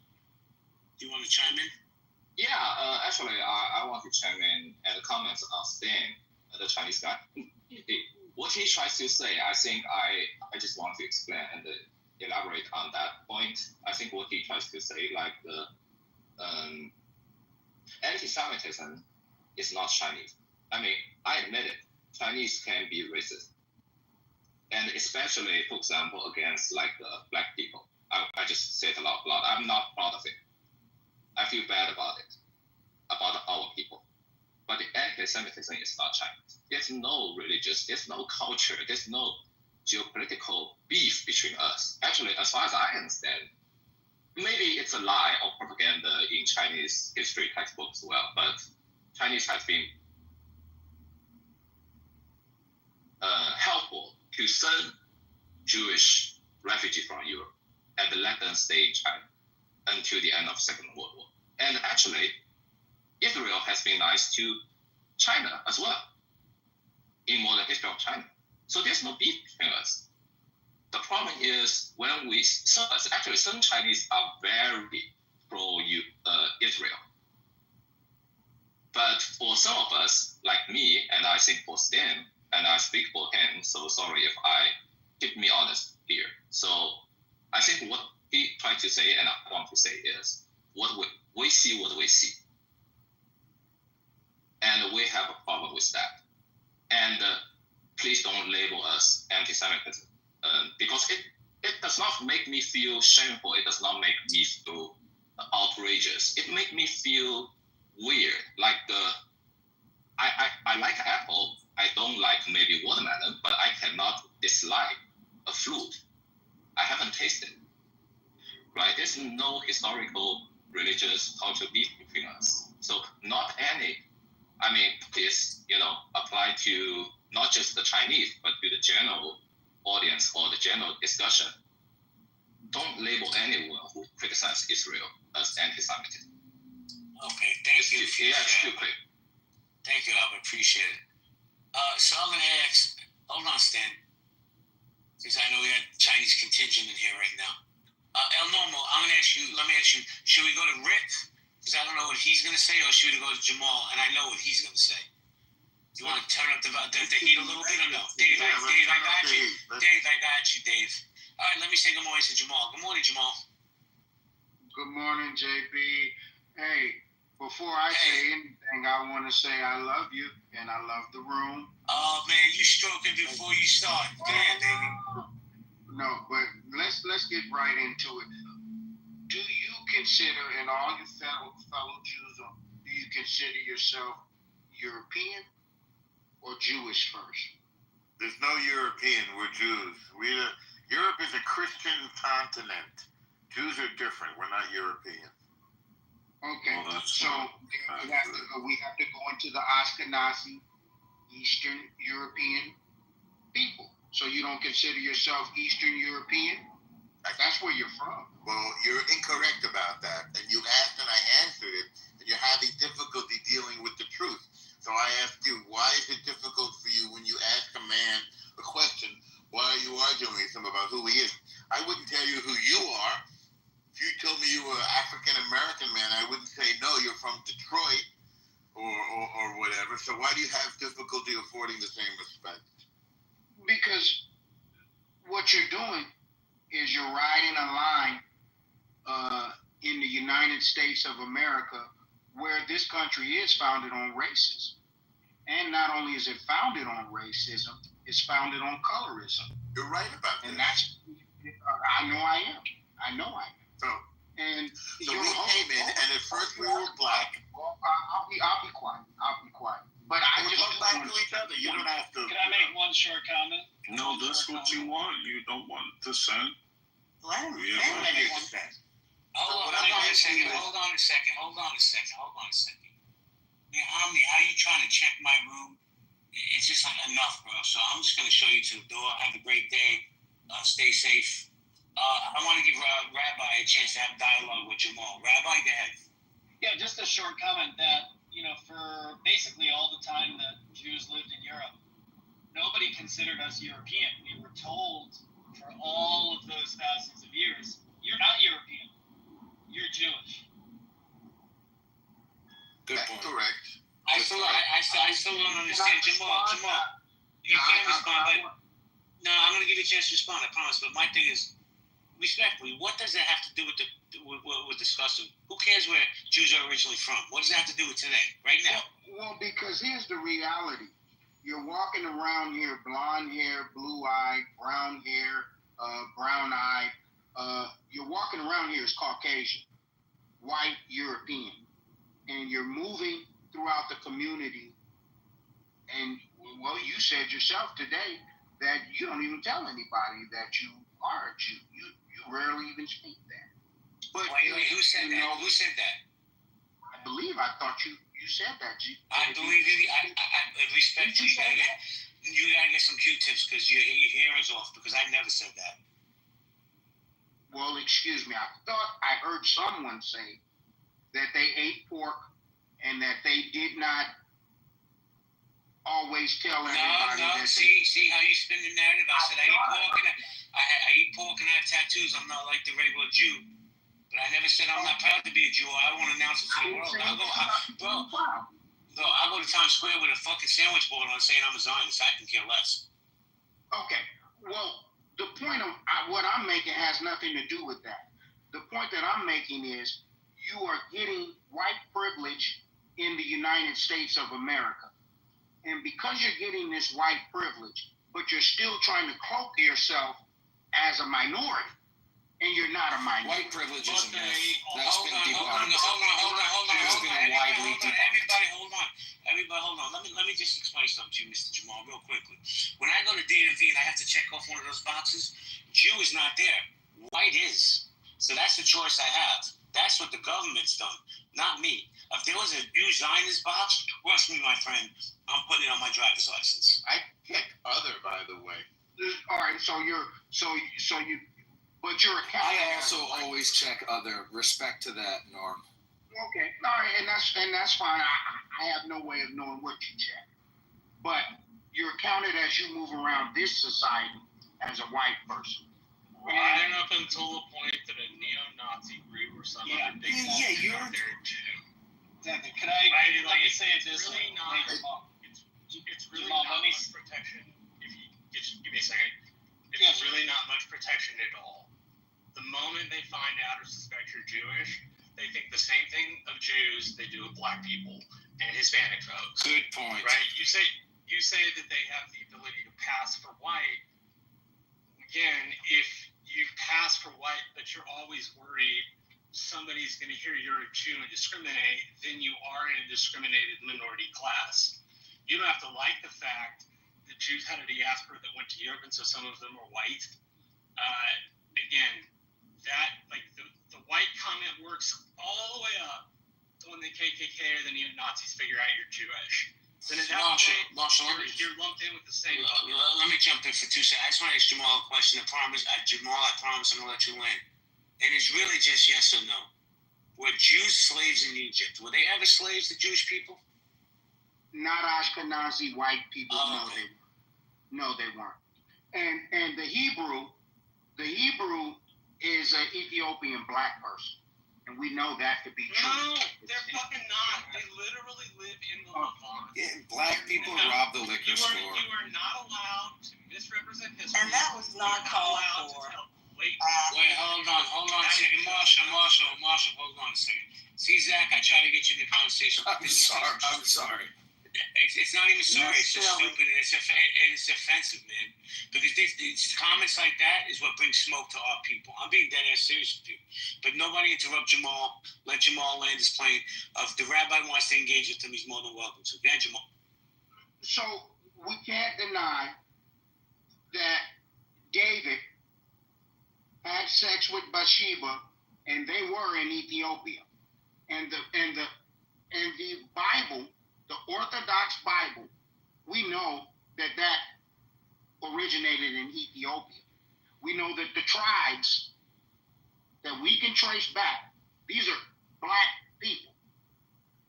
Do you want to chime in? Yeah, actually, I want to chime in and comments on Stan, the Chinese guy. What he tries to say, I think I just want to explain and elaborate on that point. I think what he tries to say, like the anti-Semitism is not Chinese. I mean, I admit it. Chinese can be racist. And especially, for example, against like the black people. I just say it out loud. I'm not proud of it. I feel bad about it, about our people. But the anti-Semitism is not Chinese. There's no religious, there's no culture, there's no geopolitical beef between us. Actually, as far as I understand, maybe it's a lie or propaganda in Chinese history textbooks as well, but Chinese has been helpful to send Jewish refugees from Europe and let them stay in China until the end of Second World War. And actually, Israel has been nice to China as well in modern history of China. So there's no beef between us. The problem is when some Chinese are very pro-Israel. But for some of us, like me, and I think for Stan, and I speak for him, so sorry if I keep me honest here. So I think what he tried to say and I want to say is, what we see what we see. And we have a problem with that. And please don't label us anti-Semitism. Because it does not make me feel shameful. It does not make me feel outrageous. It makes me feel weird. Like I like apple. I don't like maybe watermelon, but I cannot dislike a fruit. I haven't tasted. Right? There's no historical, religious, cultural beef between us. So not any. I mean, this apply to not just the Chinese, but to the general audience or the general discussion. Don't label anyone who criticizes Israel as anti-Semitism. Okay, thank you. Yeah, it's too quick. Thank you, Albert. Appreciate it. So I'm going to ask, hold on, Stan, because I know we have Chinese contingent in here right now. El Normo, let me ask you, should we go to Rick? Because I don't know what he's going to say, or should we go to Jamal? And I know what he's going to say. Do you want to turn up the heat a little bit or no? Dave, I got you. Dave, I got you, Dave. All right, let me say good morning to Jamal. Good morning, Jamal. Good morning, JB. Hey, before I say anything, I want to say I love you and I love the room. Oh, man, you stroking before you start. Go ahead, baby. No, but let's get right into it. Do you consider, and all you fellow Jews, do you consider yourself European or Jewish first? There's no European. We're Jews. Europe is a Christian continent. Jews are different. We're not European. Okay, so we have to go into the Ashkenazi, Eastern European people. So you don't consider yourself Eastern European? That's where you're from. Well, you're incorrect about that. And you asked and I answered it. And you're having difficulty dealing with the truth. So I asked you, why is it difficult for you when you ask a man a question? Why are you arguing with him about who he is? I wouldn't tell you who you are. If you told me you were an African-American man, I wouldn't say, no, you're from Detroit or whatever. So why do you have difficulty affording the same respect? Because what you're doing is you're riding a line in the United States of America where this country is founded on racism. And not only is it founded on racism, it's founded on colorism. You're right about that. And that's, I know I am. So we came in, and at first we were black. Well, I'll be quiet. But I just look back to each other. You don't have to. Can I make one short comment? No, that's what you want. You don't want dissent. Hold on a second. Man, Omni, how you trying to check my room? It's just like enough, bro. So I'm just going to show you to the door. Have a great day. Stay safe. I want to give Rabbi a chance to have dialogue with Jamal. Rabbi, go ahead. Yeah, just a short comment that, for basically all the time that Jews lived in Europe, nobody considered us European. We were told for all of those thousands of years, you're not European. You're Jewish. Good point. Correct. I still don't understand. Jamal, you can't respond, but no, I'm going to give you a chance to respond, I promise. But my thing is, respectfully, what does that have to do with what we're discussing? Who cares where Jews are originally from? What does that have to do with today, right now? Well, because here's the reality. You're walking around here, blonde hair, blue-eyed, brown hair, brown-eyed. You're walking around here as Caucasian, white, European. And you're moving throughout the community And well, you said yourself today that you don't even tell anybody that you are a Jew. You rarely even speak that. But wait, who said that? Who said that? I thought you said that. I believe you. I respectfully, you gotta get some Q-tips because your hearing's off. Because I never said that. Well, excuse me. I thought I heard someone say that they ate pork and that they did not always tell everybody. No. See how you spin the narrative. I said I eat pork and I have tattoos. I'm not like the regular Jew. But I never said I'm not proud to be a Jew. I won't announce it to the world. I'll go to Times Square with a fucking sandwich board on saying I'm a Zionist. I can care less. Okay. Well, the point of what I'm making has nothing to do with that. The point that I'm making is you are getting white privilege in the United States of America. And because you're getting this white privilege, but you're still trying to cloak yourself as a minority, and you're not a minority. White privilege is a myth. That's been debunked. Hold on. Everybody, hold on. Let me just explain something to you, Mr. Jamal, real quickly. When I go to DMV and I have to check off one of those boxes, Jew is not there. White is. So that's the choice I have. That's what the government's done, not me. If there was a Jew Zionist box, trust me, my friend, I'm putting it on my driver's license. I pick other, by the way. All right, but you're a Catholic. I also always check other. Respect to that, Norm. Okay, all right, and that's fine. I have no way of knowing what you check, but you're counted as you move around this society as a white person. And up until the point that a neo-Nazi group or some other big you're there too. Exactly. Can I let me say it this way? It's really not much protection. If you just give me a second, it's really not much protection at all. The moment they find out or suspect you're Jewish, they think the same thing of Jews they do of black people and Hispanic folks. Good point. Right? You say that they have the ability to pass for white. Again, if you pass for white, but you're always worried somebody's going to hear you're a Jew and discriminate, then you are in a discriminated minority class. You don't have to like the fact that Jews had a diaspora that went to Europe, and so some of them are white. Again, that the white comment works all the way up to when the KKK or the neo-Nazis figure out you're Jewish. Then at that point, you're lumped in with the same. Let me jump in for 2 seconds. I just want to ask Jamal a question. Jamal, I promise I'm going to let you in. And it's really just yes or no. Were Jews slaves in Egypt? Were they ever slaves to Jewish people? Not Ashkenazi white people. Oh, No, they weren't. And the Hebrew is an Ethiopian black person. And we know that to be true. No, they're fucking not. They literally live in the Levant. Yeah, black people rob the liquor store. You are not allowed to misrepresent history. And that was not called for. Wait, hold on a second. Marshall, hold on a second. See, Zach, I tried to get you in the conversation. I'm sorry. It's not even sorry. It's just stupid and it's offensive, man. Because it's comments like that is what brings smoke to our people. I'm being dead ass serious with you. But nobody interrupt Jamal. Let Jamal land his plane. If the rabbi wants to engage with him, he's more than welcome to. Go ahead, Jamal. So we can't deny that David had sex with Bathsheba, and they were in Ethiopia. And the Bible, the Orthodox Bible, we know that originated in Ethiopia. We know that the tribes that we can trace back, these are black people,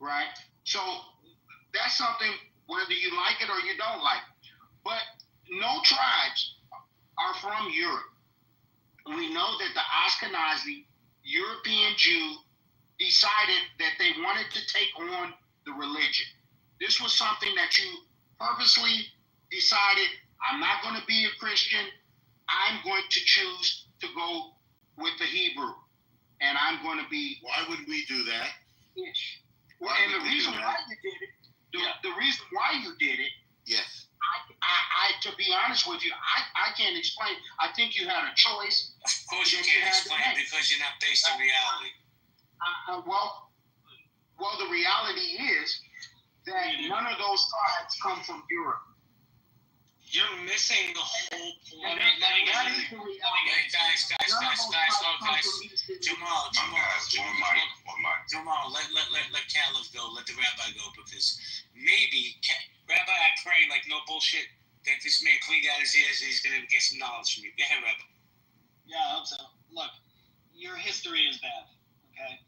right? So that's something, whether you like it or you don't like it. But no tribes are from Europe. We know that the Ashkenazi European Jew decided that they wanted to take on the religion. This was something that you purposely decided, I'm not going to be a Christian. I'm going to choose to go with the Hebrew. And I'm going to be... Why would we do that? Yes. Well, and the reason why you did it, the reason why you did it, yes. I to be honest with you, I can't explain. I think you had a choice. Of course you can't explain it because you're not based on reality. Well, the reality is that none of those tribes come from Europe. You're missing the whole point. Let me That get is the you. reality. Guys, Jamal, let Caleb go, let the rabbi go, because maybe, Rabbi, I pray, like, no bullshit, that this man cleaned out his ears and he's going to get some knowledge from you. Go ahead, Rabbi. Yeah, I hope so. Look, your history is bad, okay?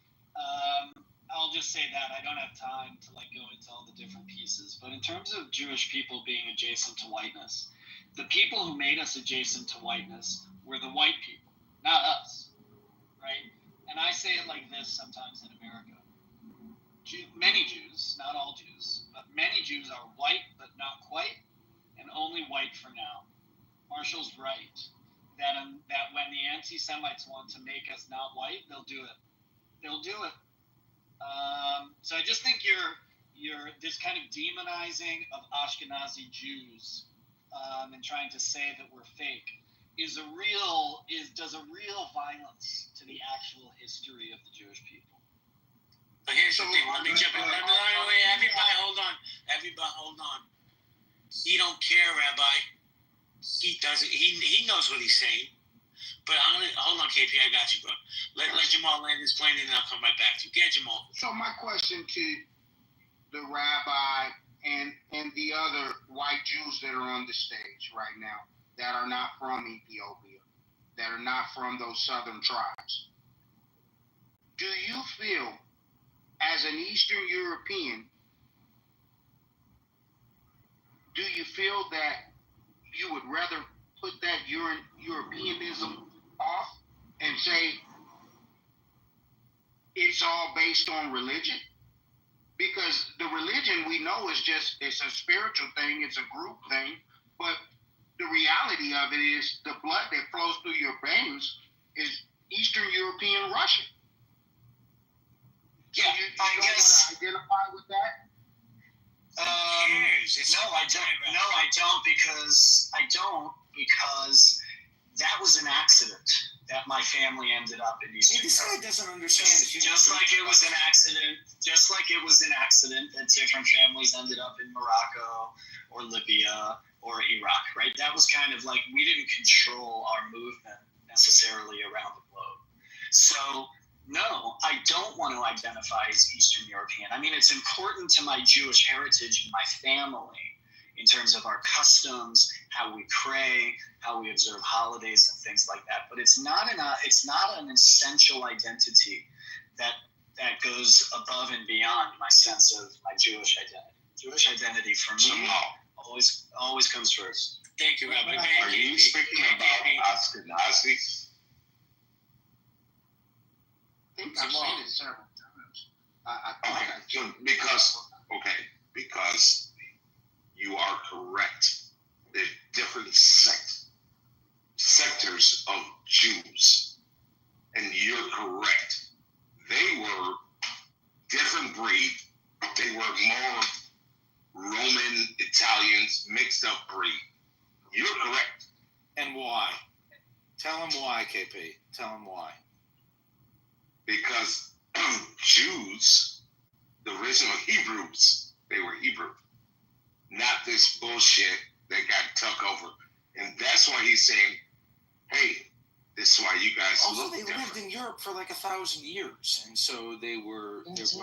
I'll just say that. I don't have time to go into all the different pieces. But in terms of Jewish people being adjacent to whiteness, the people who made us adjacent to whiteness were the white people, not us, right? And I say it like this sometimes in America. Many Jews, not all Jews, but many Jews are white but not quite, and only white for now. Marshall's right that when the anti-Semites want to make us not white, they'll do it. They'll do it. So I just think you're this kind of demonizing of Ashkenazi Jews and trying to say that we're fake does a real violence to the actual history of the Jewish people. But here's the thing. Let me jump in. Wait, everybody, hold on. Everybody, hold on. He don't care, Rabbi. He doesn't. He knows what he's saying. But I'm gonna hold on, KP. I got you, bro. Let Jamal land his plane, and then I'll come right back to you. Get Jamal. So my question to the rabbi and the other white Jews that are on the stage right now that are not from Ethiopia, that are not from those southern tribes, do you feel, as an Eastern European, do you feel that you would rather put that Europeanism off and say it's all based on religion? Because the religion we know it's a spiritual thing, it's a group thing, but the reality of it is the blood that flows through your veins is Eastern European Russian. So you don't want to identify with that? I don't because that was an accident that my family ended up in Eastern Europe. This guy doesn't understand. Just like it was an accident that different families ended up in Morocco or Libya or Iraq, right? That was kind of like we didn't control our movement necessarily around the globe. So no, I don't want to identify as Eastern European. I mean, it's important to my Jewish heritage and my family in terms of our customs, how we pray, how we observe holidays and things like that. But it's not an essential identity that goes above and beyond my sense of my Jewish identity. Jewish identity for me always comes first. Thank you, Rabbi. Are you speaking about Ashkenazi? I think I've seen it several times. Because you are correct. There are different sectors of Jews, and you're correct. They were different breed. They were more Roman, Italians, mixed up breed. You're correct. And why? Tell him why, KP. Tell him why. Because Jews, the original Hebrews, they were Hebrew. Not this bullshit that got took over. And that's why he's saying, hey, this is why you guys also, look they different. lived in Europe for like 1,000 years, and so they were. No, he's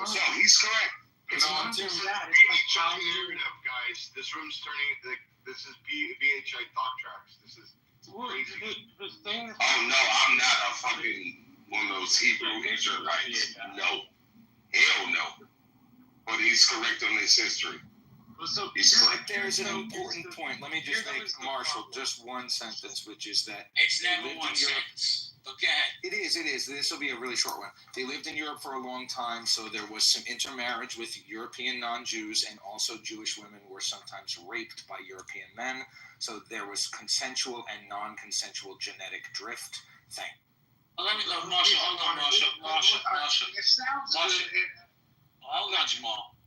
correct. It's not just that. It's like changing narrative, guys. This room's turning. This is BHI talk tracks. This is crazy. Oh no, I'm not a fucking one of those Hebrew Israelites. No, hell no. But he's correct on his history. He's correct. There's an important point. Let me just make, Marshall, just one sentence, which is that it's never one sentence. Okay. It is. This will be a really short one. They lived in Europe for a long time, so there was some intermarriage with European non-Jews, and also Jewish women were sometimes raped by European men. So there was consensual and non-consensual genetic drift thing. Well, Marshall. It sounds good. Hold on,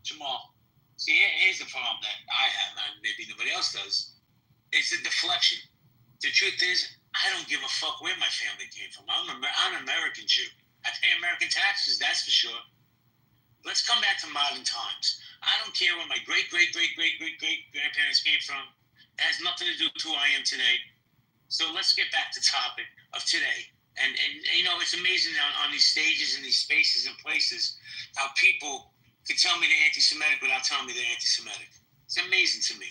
Jamal. See, here's the problem that I have, and maybe nobody else does. It's the deflection. The truth is, I don't give a fuck where my family came from. I'm an American Jew. I pay American taxes, that's for sure. Let's come back to modern times. I don't care where my great grandparents came from. It has nothing to do with who I am today. So let's get back to the topic of today. And it's amazing on these stages and these spaces and places how people can tell me they're anti-Semitic without telling me they're anti-Semitic. It's amazing to me.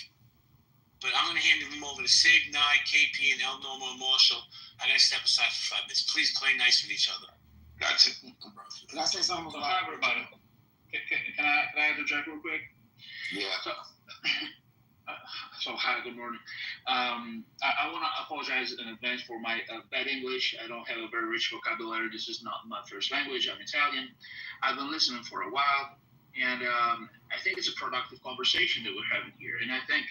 But I'm going to hand them over to Sig, Nye, KP, and El Normo and Marshall. I got to step aside for 5 minutes. Please play nice with each other. Gotcha. Can I say something So hi everybody. Can I interject real quick? Yeah. So hi, good morning. I want to apologize in advance for my bad English. I don't have a very rich vocabulary. This is not my first language. I'm Italian. I've been listening for a while, and I think it's a productive conversation that we're having here. And I think,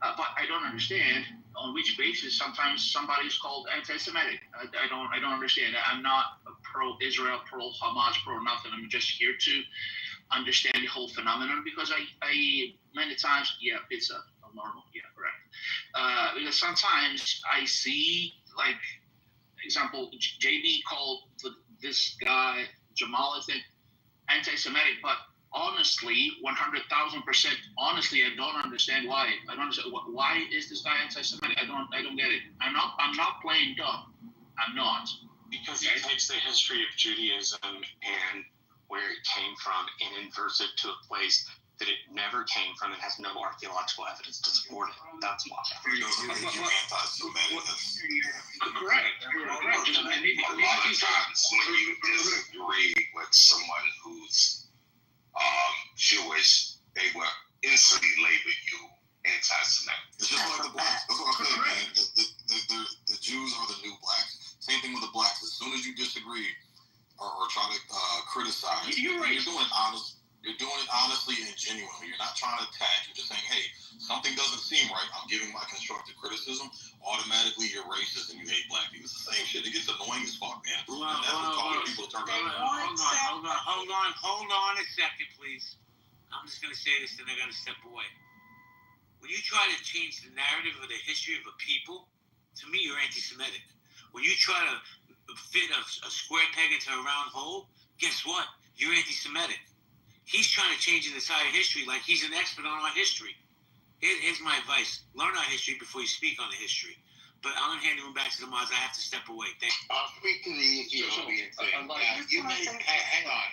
but I don't understand on which basis sometimes somebody is called anti-Semitic. I don't understand. I'm not pro-Israel, pro-Hamas, pro-nothing. I'm just here to understand the whole phenomenon because I many times, yeah, it's a normal, yeah, correct. Because sometimes I see, like, example, JB called this guy, Jamal, I think, anti-Semitic, but honestly, 100,000% honestly, I don't understand why. I don't understand why is this guy anti-Semitic. I don't get it. I'm not playing dumb. I'm not. Because he takes the history of Judaism and where it came from and inverts it to a place that it never came from and has no archaeological evidence to support it. That's why. Correct. A lot of times when you disagree with someone who's Jewish, they will instantly label you anti-Semitic. It's just like the blacks. That's what I'm saying, man. The Jews are the new blacks. Same thing with the blacks. As soon as you disagree or try to criticize, you're doing it honestly and genuinely. You're not trying to attack. You're just saying, hey, something doesn't seem right. I'm giving my constructive criticism. Automatically, you're racist and you hate black people. It's the same shit. It gets annoying as fuck, man. Hold on a second, please. I'm just going to say this, then I got to step away. When you try to change the narrative of the history of a people, to me, you're anti-Semitic. When you try to fit a square peg into a round hole, guess what? You're anti-Semitic. He's trying to change an entire history like he's an expert on our history. Here's my advice. Learn our history before you speak on the history. But I'm going to hand him back to the Maz. I have to step away. Thank you. I'll speak to the Ethiopian thing. Hang on.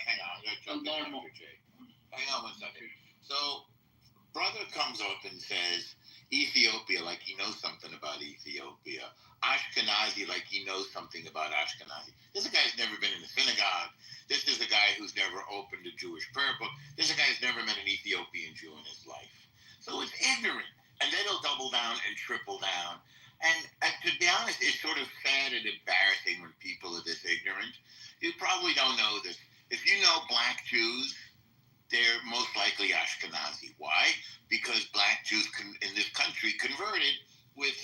Hang on 1 second. So, brother comes up and says, Ethiopia, like he knows something about Ethiopia. Ashkenazi, like he knows something about Ashkenazi. This is a guy who's never been in a synagogue. This is a guy who's never opened a Jewish prayer book. This is a guy who's never met an Ethiopian Jew in his life. So it's ignorant. And then he'll double down and triple down. And to be honest, it's sort of sad and embarrassing when people are this ignorant. You probably don't know this. If you know black Jews, they're most likely Ashkenazi. Why? Because black Jews in this country converted with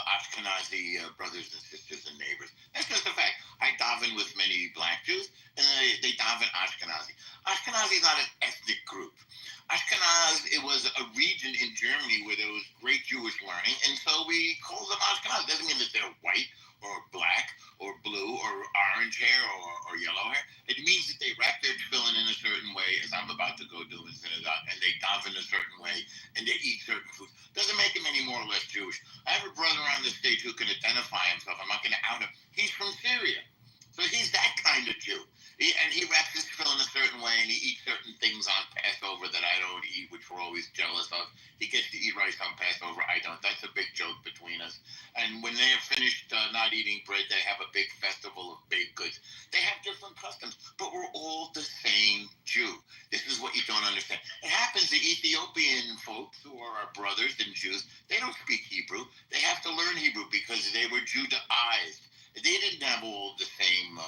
Ashkenazi brothers and sisters and neighbors. That's just a fact. I daven with many black Jews, and they daven Ashkenazi. Ashkenazi is not an ethnic group. Ashkenaz, it was a region in Germany where there was great Jewish learning, and so we call them Ashkenaz. It doesn't mean that they're white or black or blue or orange hair or yellow hair. It means that they wrap their tefillin in a certain way, as I'm about to go do in synagogue, and they daven a certain way, and they eat certain foods. Doesn't make them any more or less Jewish. I have a brother on the stage who can identify himself. I'm not going to out him. He's from Syria. So he's that kind of Jew. And he wraps his tefillin a certain way, and he eats certain things on Passover that I don't eat, which we're always jealous of. He gets to eat rice on Passover. I don't. That's a big joke between us. And when they have finished not eating bread, they have a big festival of baked goods. They have different customs, but we're all the same Jew. This is what you don't understand. It happens the Ethiopian folks who are our brothers and Jews, they don't speak Hebrew. They have to learn Hebrew because they were Judaized. They didn't have all the same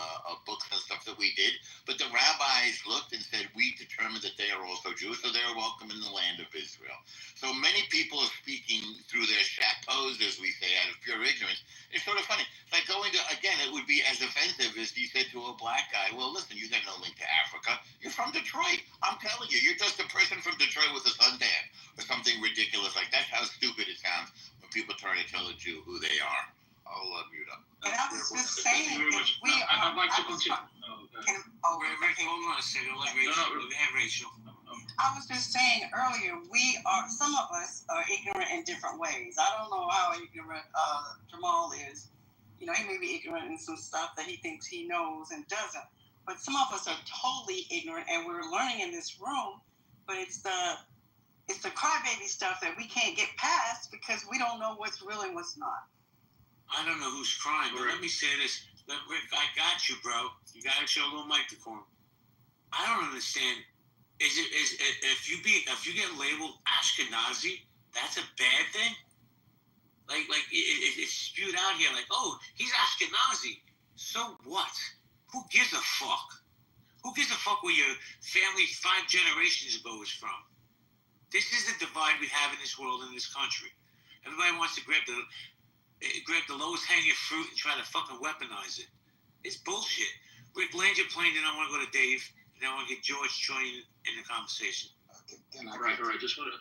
books and stuff that we did, but the rabbis looked and said, we determined that they are also Jews, so they are welcome in the land of Israel. So many people are speaking through their chapeaux, as we say, out of pure ignorance. It's sort of funny. It's like going to, again, it would be as offensive as he said to a black guy, well, listen, you got no link to Africa. You're from Detroit. I'm telling you, you're just a person from Detroit with a suntan or something ridiculous like that. That's how stupid it sounds when people try to tell a Jew who they are. I'll mute up. And I was just saying that we are. I'd like to continue. Hold on a second. Let Rachel. Go ahead, Rachel. I was just saying earlier, some of us are ignorant in different ways. I don't know how ignorant Jamal is. You know, he may be ignorant in some stuff that he thinks he knows and doesn't. But some of us are totally ignorant, and we're learning in this room. But it's the crybaby stuff that we can't get past because we don't know what's real and what's not. I don't know who's crying, but let me say this. Rick, I got you, bro. You got to show a little mic decorum. I don't understand. If you get labeled Ashkenazi, that's a bad thing? Like it's spewed out here like, oh, he's Ashkenazi. So what? Who gives a fuck? Who gives a fuck where your family 5 generations ago is from? This is the divide we have in this world, in this country. Everybody wants to grab the lowest hanging fruit and try to fucking weaponize it. It's bullshit. Rick, land your plane, and I want to go to Dave, and I want to get George joining in the conversation. All right. Just want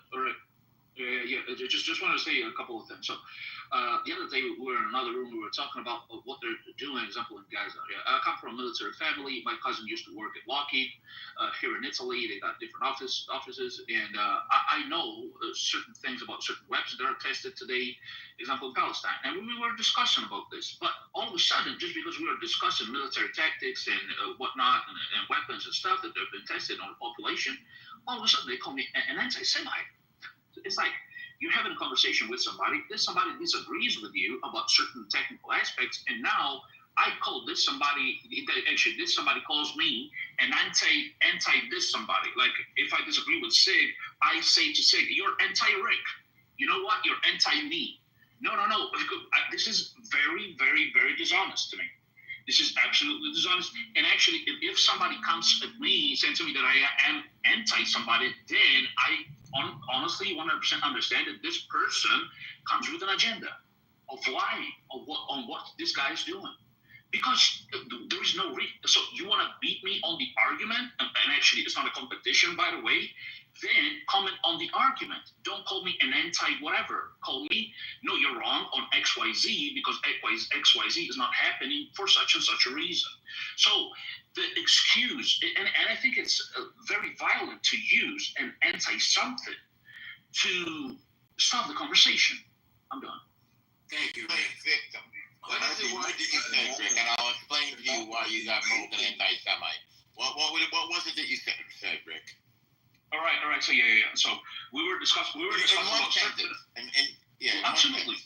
to say a couple of things. So, the other day we were in another room. We were talking about what they're doing. Example in Gaza. Yeah, I come from a military family. My cousin used to work at Lockheed here in Italy. They got different offices, and I know certain things about certain weapons that are tested today. Example in Palestine, and we were discussing about this. But all of a sudden, just because we were discussing military tactics and whatnot and weapons and stuff that have been tested on the population, all of a sudden they call me an anti-Semite. It's like you're having a conversation with somebody. This somebody disagrees with you about certain technical aspects, and now I call this somebody. Actually, this somebody calls me an anti this somebody. Like if I disagree with Sig, I say to Sig, "You're anti-Rick. You know what? You're anti-me." No. This is very, very, very dishonest to me. This is absolutely dishonest. And actually, if somebody comes at me saying to me that I am anti somebody, then I honestly 100% understand that this person comes with an agenda of lying on what this guy is doing. Because there is no reason. So you want to beat me on the argument, and actually it's not a competition, by the way, then comment on the argument. Don't call me an anti-whatever. Call me, no, you're wrong on XYZ because XYZ is not happening for such and such a reason. So the excuse, and I think it's very violent to use an anti-something to stop the conversation. I'm done. Thank you, Rick. Victim. What is the word that you said, Rick? And I'll explain to you why you got called an anti-Semite. What was it that you said, Rick? All right. So yeah. So we were discussing about certain. Absolutely.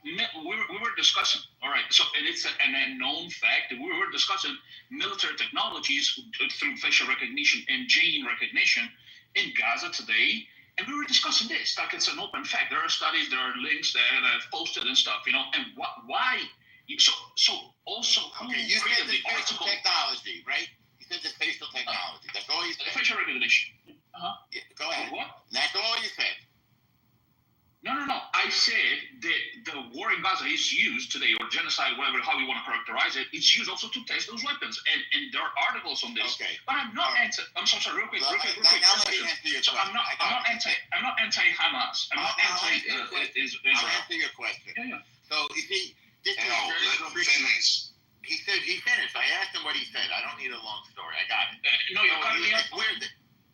We were discussing. All right. So and it's a known fact that we were discussing military technologies through facial recognition and gene recognition in Gaza today. And we were discussing this, like it's an open fact. There are studies, there are links there that I've posted and stuff, and why? So also, okay, you said the facial technology, right? You said the facial technology. That's all you said. Facial recognition. Yeah, go ahead. What? That's all you said. No. I said that the war in Gaza is used today, or genocide, whatever, how you want to characterize it, it's used also to test those weapons. And there are articles on this. Okay. But I'm not I'm so sorry, real quick. Now let me answer your question. I'm not anti-Hamas. I'm not anti-Israel. I'll answer your question. Yeah. So, you see, this is let him finish. He said he finished. I asked him what he said. I don't need a long story. I got it. No, you're cutting me off. It's weird.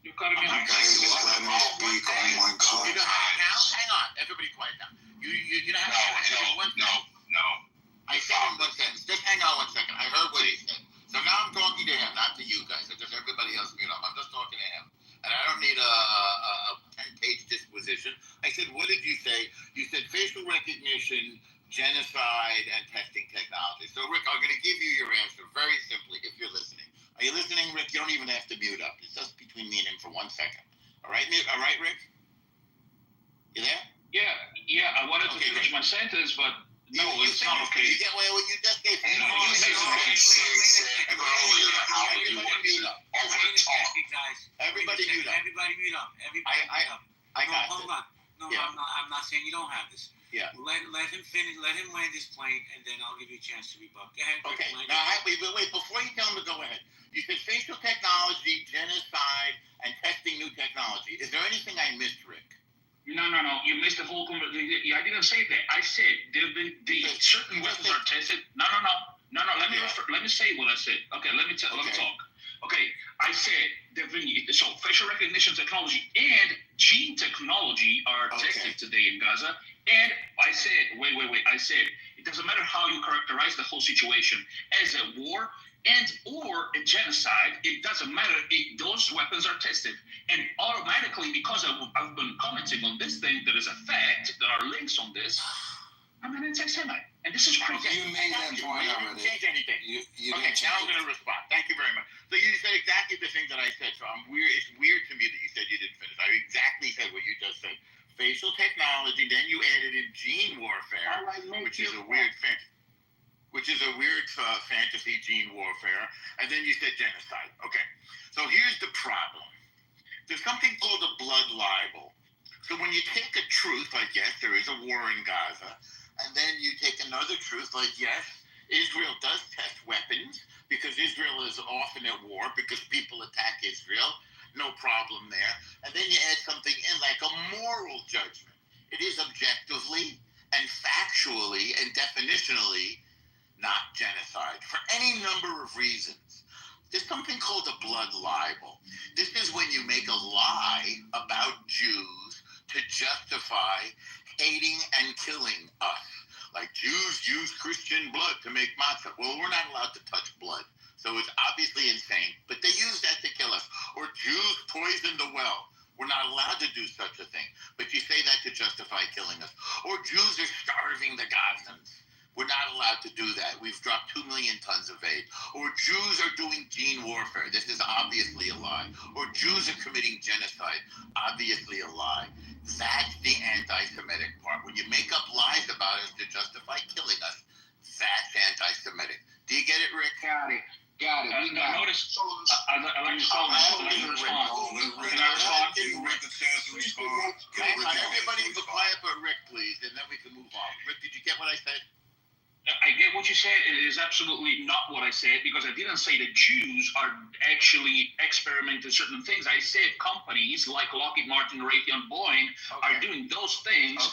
You're cutting me off. Let me speak. Oh my God. You don't have now? Hang on. Everybody quiet down. You don't have No. I said in one sentence. Just hang on 1 second. I heard what he said. So now I'm talking to him, not to you guys. So just everybody else mute up. I'm just talking to him. And I don't need a 10-page disquisition. I said, what did you say? You said facial recognition, genocide, and testing technology. So, Rick, I'm going to give you your answer very simply if you're listening. Are you listening, Rick? You don't even have to mute up. It's just between me and him for 1 second. All right, Rick? You there? Yeah. I wanted to finish my sentence, but no, it's not okay. You just gave me. Everybody mute up. I got it. Hold on. No, yeah. I'm not saying you don't have this. Yeah. Let him finish. Let him land his plane, and then I'll give you a chance to rebut. Go ahead. Okay. Now, wait. Before you tell him to go ahead, you said facial technology, genocide, and testing new technology. Is there anything I missed, Rick? No. You missed the whole conversation. I didn't say that. I said certain weapons are tested. No. Let me say what I said. Okay, let me talk. Okay, I said so facial recognition technology and gene technology are tested today in Gaza. And I said, wait. I said it doesn't matter how you characterize the whole situation as a war and or a genocide. It doesn't matter. Those weapons are tested, and automatically, because I've been commenting on this thing, there is a fact. There are links on this. I'm an anti-Semite, and this is crazy. You made that point already. You didn't change anything. You Okay, didn't change now I'm going to respond. Thank you very much. So you said exactly the thing that I said. So I'm weird. It's weird to me that you said you didn't finish. I exactly said what you just said. Facial technology. Then you added in gene warfare, which is a weird fantasy gene warfare, and then you said genocide. Okay. So here's the problem. There's something called a blood libel. So when you take a truth, like yes, there is a war in Gaza, and then you take another truth, like yes, Israel does test weapons because Israel is often at war because people attack Israel. No problem there. And then you add something in like a moral judgment. It is objectively and factually and definitionally not genocide for any number of reasons. There's something called a blood libel. This is when you make a lie about Jews to justify hating and killing us. Like Jews use Christian blood to make matzah. Well, we're not allowed to touch blood. So it's obviously insane. But they use that to kill us. Or Jews poisoned the well. We're not allowed to do such a thing. But you say that to justify killing us. Or Jews are starving the Gazans. We're not allowed to do that. We've dropped 2 million tons of aid. Or Jews are doing gene warfare. This is obviously a lie. Or Jews are committing genocide. Obviously a lie. That's the anti-Semitic part. When you make up lies about us to justify killing us, that's anti-Semitic. Do you get it, Rick? Got it. We got notice. I'd like to respond. Everybody be quiet but Rick, please, and then we can move on. Rick, did you get what I said? I get what you said. It is absolutely not what I said, because I didn't say that Jews are actually experimenting certain things. I said companies like Lockheed Martin, Raytheon, Boeing are doing those things.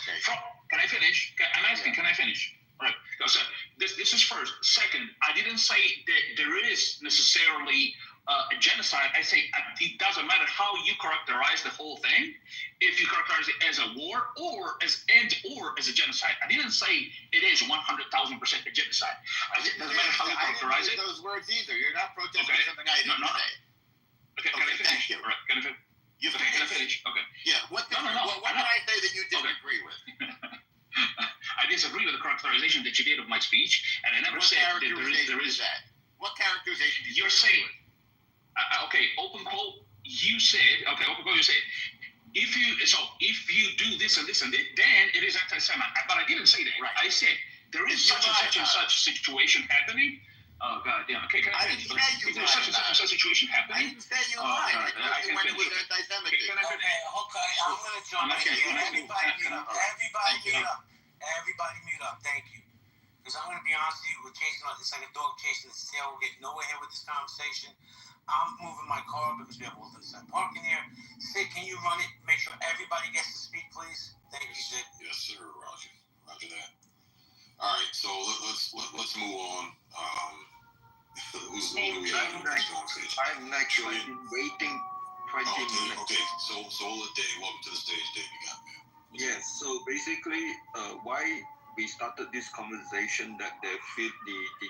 Can I finish? I'm asking, can I finish? Right. So this is first. Second, I didn't say that there is necessarily a genocide. I say it doesn't matter how you characterize the whole thing. If you characterize it as a war or as a genocide, I didn't say it is 100,000% a genocide. It doesn't matter how you characterize it. I didn't use those words either. You're not protesting something I didn't say. Okay, can I finish? All right, can I finish? Can I finish? Okay. Yeah. What did I say that you disagree with? I disagree with the characterization that you did of my speech, and I never said that there is that. What characterization did you're saying? Okay, open quote. You said, open quote. You said, if you do this and this and that, then it is anti-Semite. But I didn't say that. Right. I said there is such and such situation happening. Oh God damn. Okay, can I finish? If there's such and such situation happening. I didn't say you lied. I can finish. It was anti-Semitic. Okay, I'm gonna jump in. Everybody mute up. Thank you. Because I'm gonna be honest with you, we're chasing. It's like a dog chasing its tail. We're getting nowhere here with this conversation. I'm moving my car because we have all this parking here. Sid, can you run it? Make sure everybody gets to speak, please. Thank you, Sid. Yes, sir, Roger. Roger that. All right, so let's move on. Who do we have in this conversation? I'm actually waiting 20 minutes. Okay, so Dave, welcome to the stage, Dave. You got me. Yes, so basically, why we started this conversation that the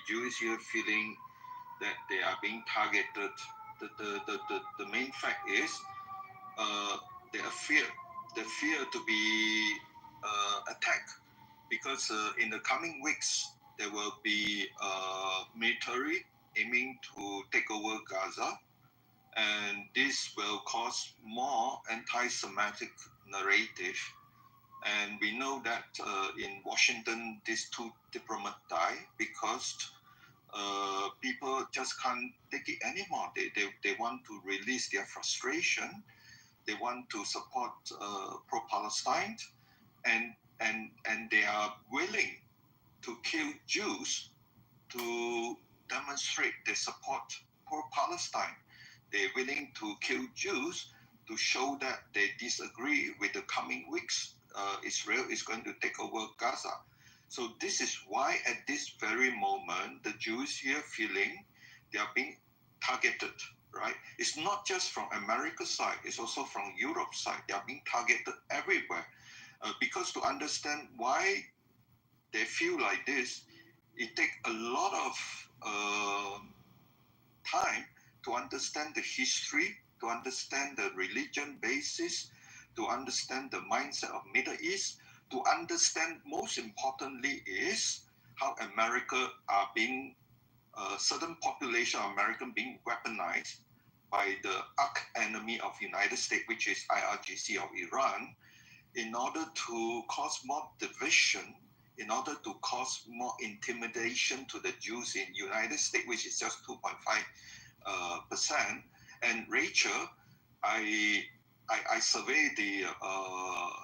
Jews here feeling that they are being targeted. The main fact is they are fear to be attacked, because in the coming weeks there will be military aiming to take over Gaza, and this will cause more anti-Semitic narrative. And we know that in Washington, these 2 diplomats died because people just can't take it anymore. They want to release their frustration. They want to support pro-Palestine, and they are willing to kill Jews to demonstrate their support for Palestine. They're willing to kill Jews to show that they disagree with the coming weeks. Israel is going to take over Gaza. So this is why at this very moment, the Jews here feeling they are being targeted right? It's not just from America side, it's also from Europe side. They are being targeted everywhere. Because to understand why they feel like this, it takes a lot of time to understand the history, to understand the religion basis, to understand the mindset of Middle East, to understand most importantly is how America are being, certain population of American being weaponized by the arch enemy of United States, which is IRGC of Iran, in order to cause more division, in order to cause more intimidation to the Jews in United States, which is just 2.5%. And Rachel, I survey the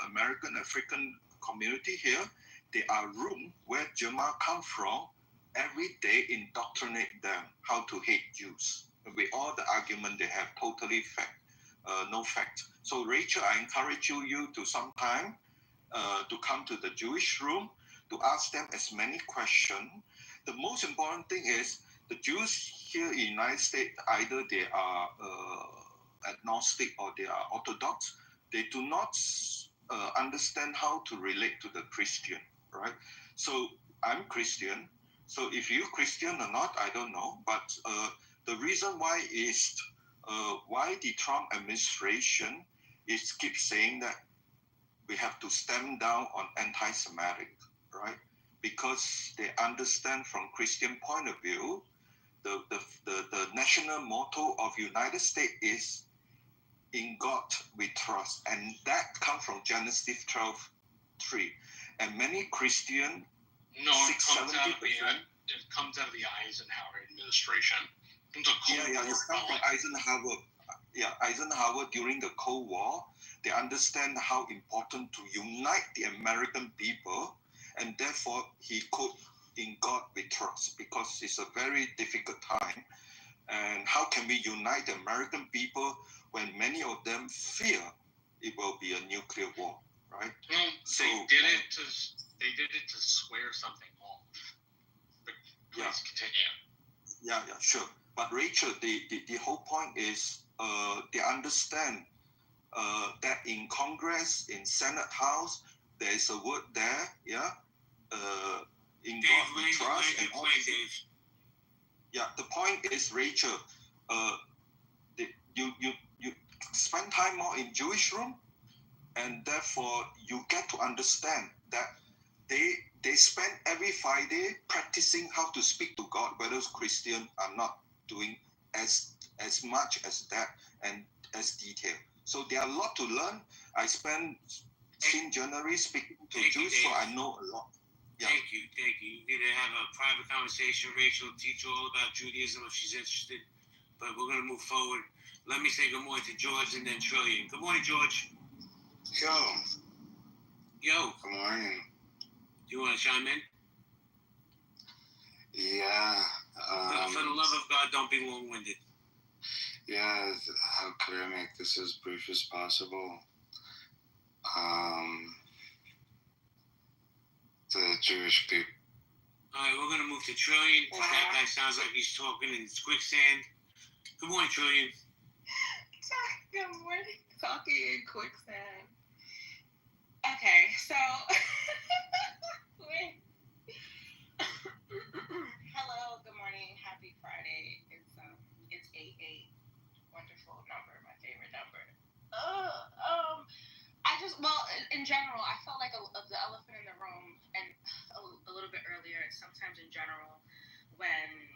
American African community here. There are rooms where Jamal come from every day indoctrinate them how to hate Jews. With all the argument they have, totally fact, no fact. So Rachel, I encourage you to sometime to come to the Jewish room to ask them as many questions. The most important thing is the Jews here in the United States, either they are agnostic or they are Orthodox. They do not understand how to relate to the Christian, right? So I'm Christian. So if you're Christian or not, I don't know. But the reason why is why the Trump administration is keep saying that we have to stamp down on anti-Semitic, right? Because they understand from Christian point of view, the national motto of United States is in God we trust, and that comes from Genesis 12:3. And many Christian, it comes out of the Eisenhower administration. It's come from Eisenhower. Yeah, Eisenhower during the Cold War, they understand how important to unite the American people, and therefore he quote, "In God we trust," because it's a very difficult time. And how can we unite the American people when many of them fear it will be a nuclear war, right? So they did it to swear something off. But please continue. Yeah, sure. But Rachel, the whole point is they understand that in Congress, in Senate House, there is a word there, in God we trust. And all this. Yeah, the point is, Rachel, you spend time more in Jewish room, and therefore you get to understand that they spend every Friday practicing how to speak to God, whereas Christians are not doing as much as that and as detailed. So there are a lot to learn. I spent since January speaking to Jews, so I know a lot. Yeah. Thank you. You need to have a private conversation. Rachel will teach you all about Judaism if she's interested. But we're going to move forward. Let me say good morning to George and then Trillion. Good morning, George. Yo. Good morning. Do you want to chime in? Yeah. For the love of God, don't be long-winded. Yeah, how could I make this as brief as possible? The Jewish people. All right, we're going to move to Trillion. That guy sounds like he's talking in quicksand. Good morning, Trillion. Good morning. Talking in quicksand. Okay, so hello, good morning, happy Friday. It's 8/8. Wonderful number, my favorite number. In general, I felt like the elephant in the room, and a little bit earlier, sometimes in general, when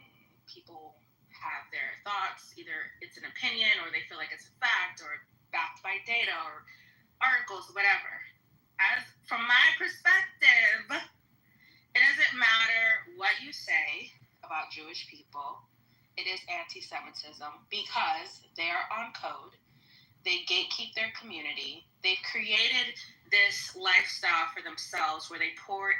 people have their thoughts, either it's an opinion or they feel like it's a fact or backed by data or articles, whatever. As from my perspective, it doesn't matter what you say about Jewish people. It is anti-Semitism because they are on code. They gatekeep their community. They've created this lifestyle for themselves where they just pour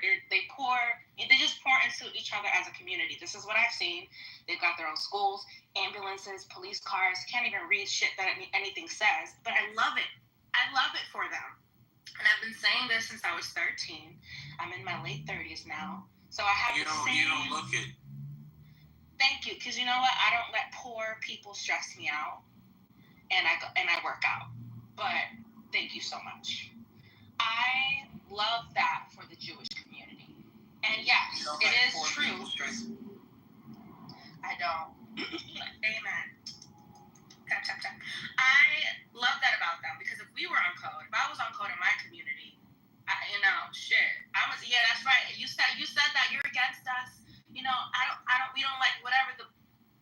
into each other as a community. This is what I've seen. They've got their own schools, ambulances, police cars, can't even read shit that anything says. But I love it. I love it for them. And I've been saying this since I was 13. I'm in my late 30s now. So I have You don't look it. Thank you, because you know what? I don't let poor people stress me out, and I work out. But thank you so much. I love that for the Jewish community, and yes, it is true. I don't. Amen. I love that about them, because if we were on code, if I was on code in my community, yeah, that's right. You said that you're against us. We don't like whatever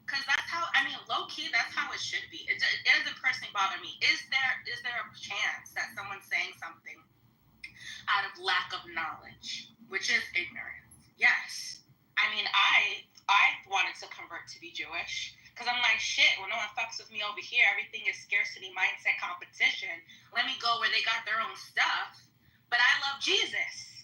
because that's how, low key, that's how it should be. It doesn't personally bother me. Is there a chance that someone's saying something out of lack of knowledge, which is ignorance? Yes. I wanted to convert to be Jewish, because I'm like, shit, well, no one fucks with me over here. Everything is scarcity mindset competition. Let me go where they got their own stuff. But I love Jesus.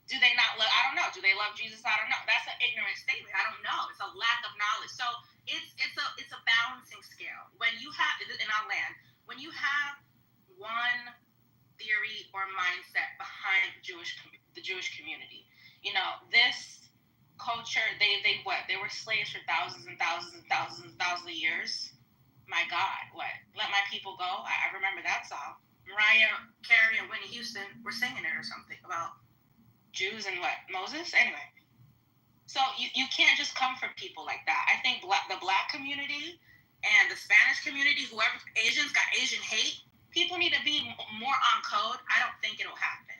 Do they not love? I don't know. Do they love Jesus? I don't know. That's an ignorant statement. I don't know. It's a lack of knowledge. So it's a balancing scale. When you have, in our land, when you have one theory or mindset behind the Jewish community, this culture, they were slaves for thousands and thousands and thousands and thousands of years. My God, what? Let my people go. I remember that song. Mariah Carey and Whitney Houston were singing it or something about Jews and what? Moses? Anyway. So you can't just come for people like that. I think the black community and the Spanish community, whoever, Asians got Asian hate. People need to be more on code. I don't think it'll happen.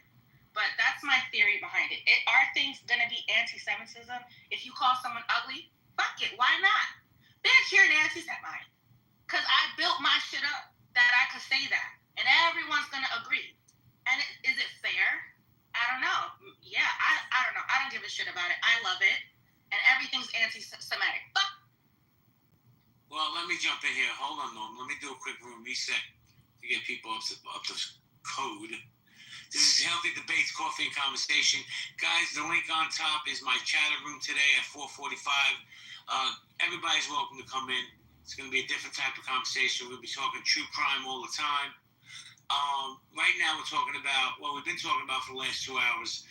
But that's my theory behind it. Are things going to be anti-Semitism? If you call someone ugly, fuck it. Why not? Bitch, you're an anti-Semite. Because I built my shit up that I could say that. And everyone's going to agree. And is it fair? I don't know. Yeah, I don't know. I don't give a shit about it. I love it. And everything's anti-Semitic. Fuck. Well, let me jump in here. Hold on, Norm. Let me do a quick room reset to get people up to code. This is Healthy Debates, Coffee and Conversation. Guys, the link on top is my chatter room today at 4:45. Everybody's welcome to come in. It's going to be a different type of conversation. We'll be talking true crime all the time. Right now we're talking about, we've been talking about for the last 2 hours.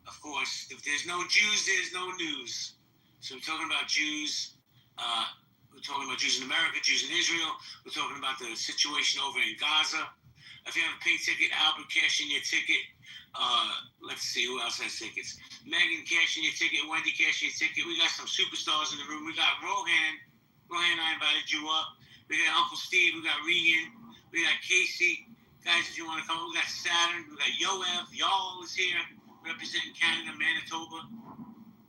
Of course, if there's no Jews, there's no news. So we're talking about Jews. We're talking about Jews in America, Jews in Israel. We're talking about the situation over in Gaza. If you have a pink ticket, Albert, cash in your ticket. Let's see who else has tickets. Megan, cash in your ticket. Wendy, cash in your ticket. We got some superstars in the room. We got Rohan. Rohan, I invited you up. We got Uncle Steve. We got Regan. We got Casey. Guys, if you want to come, we got Saturn. We got Yoav. Y'all is here representing Canada, Manitoba.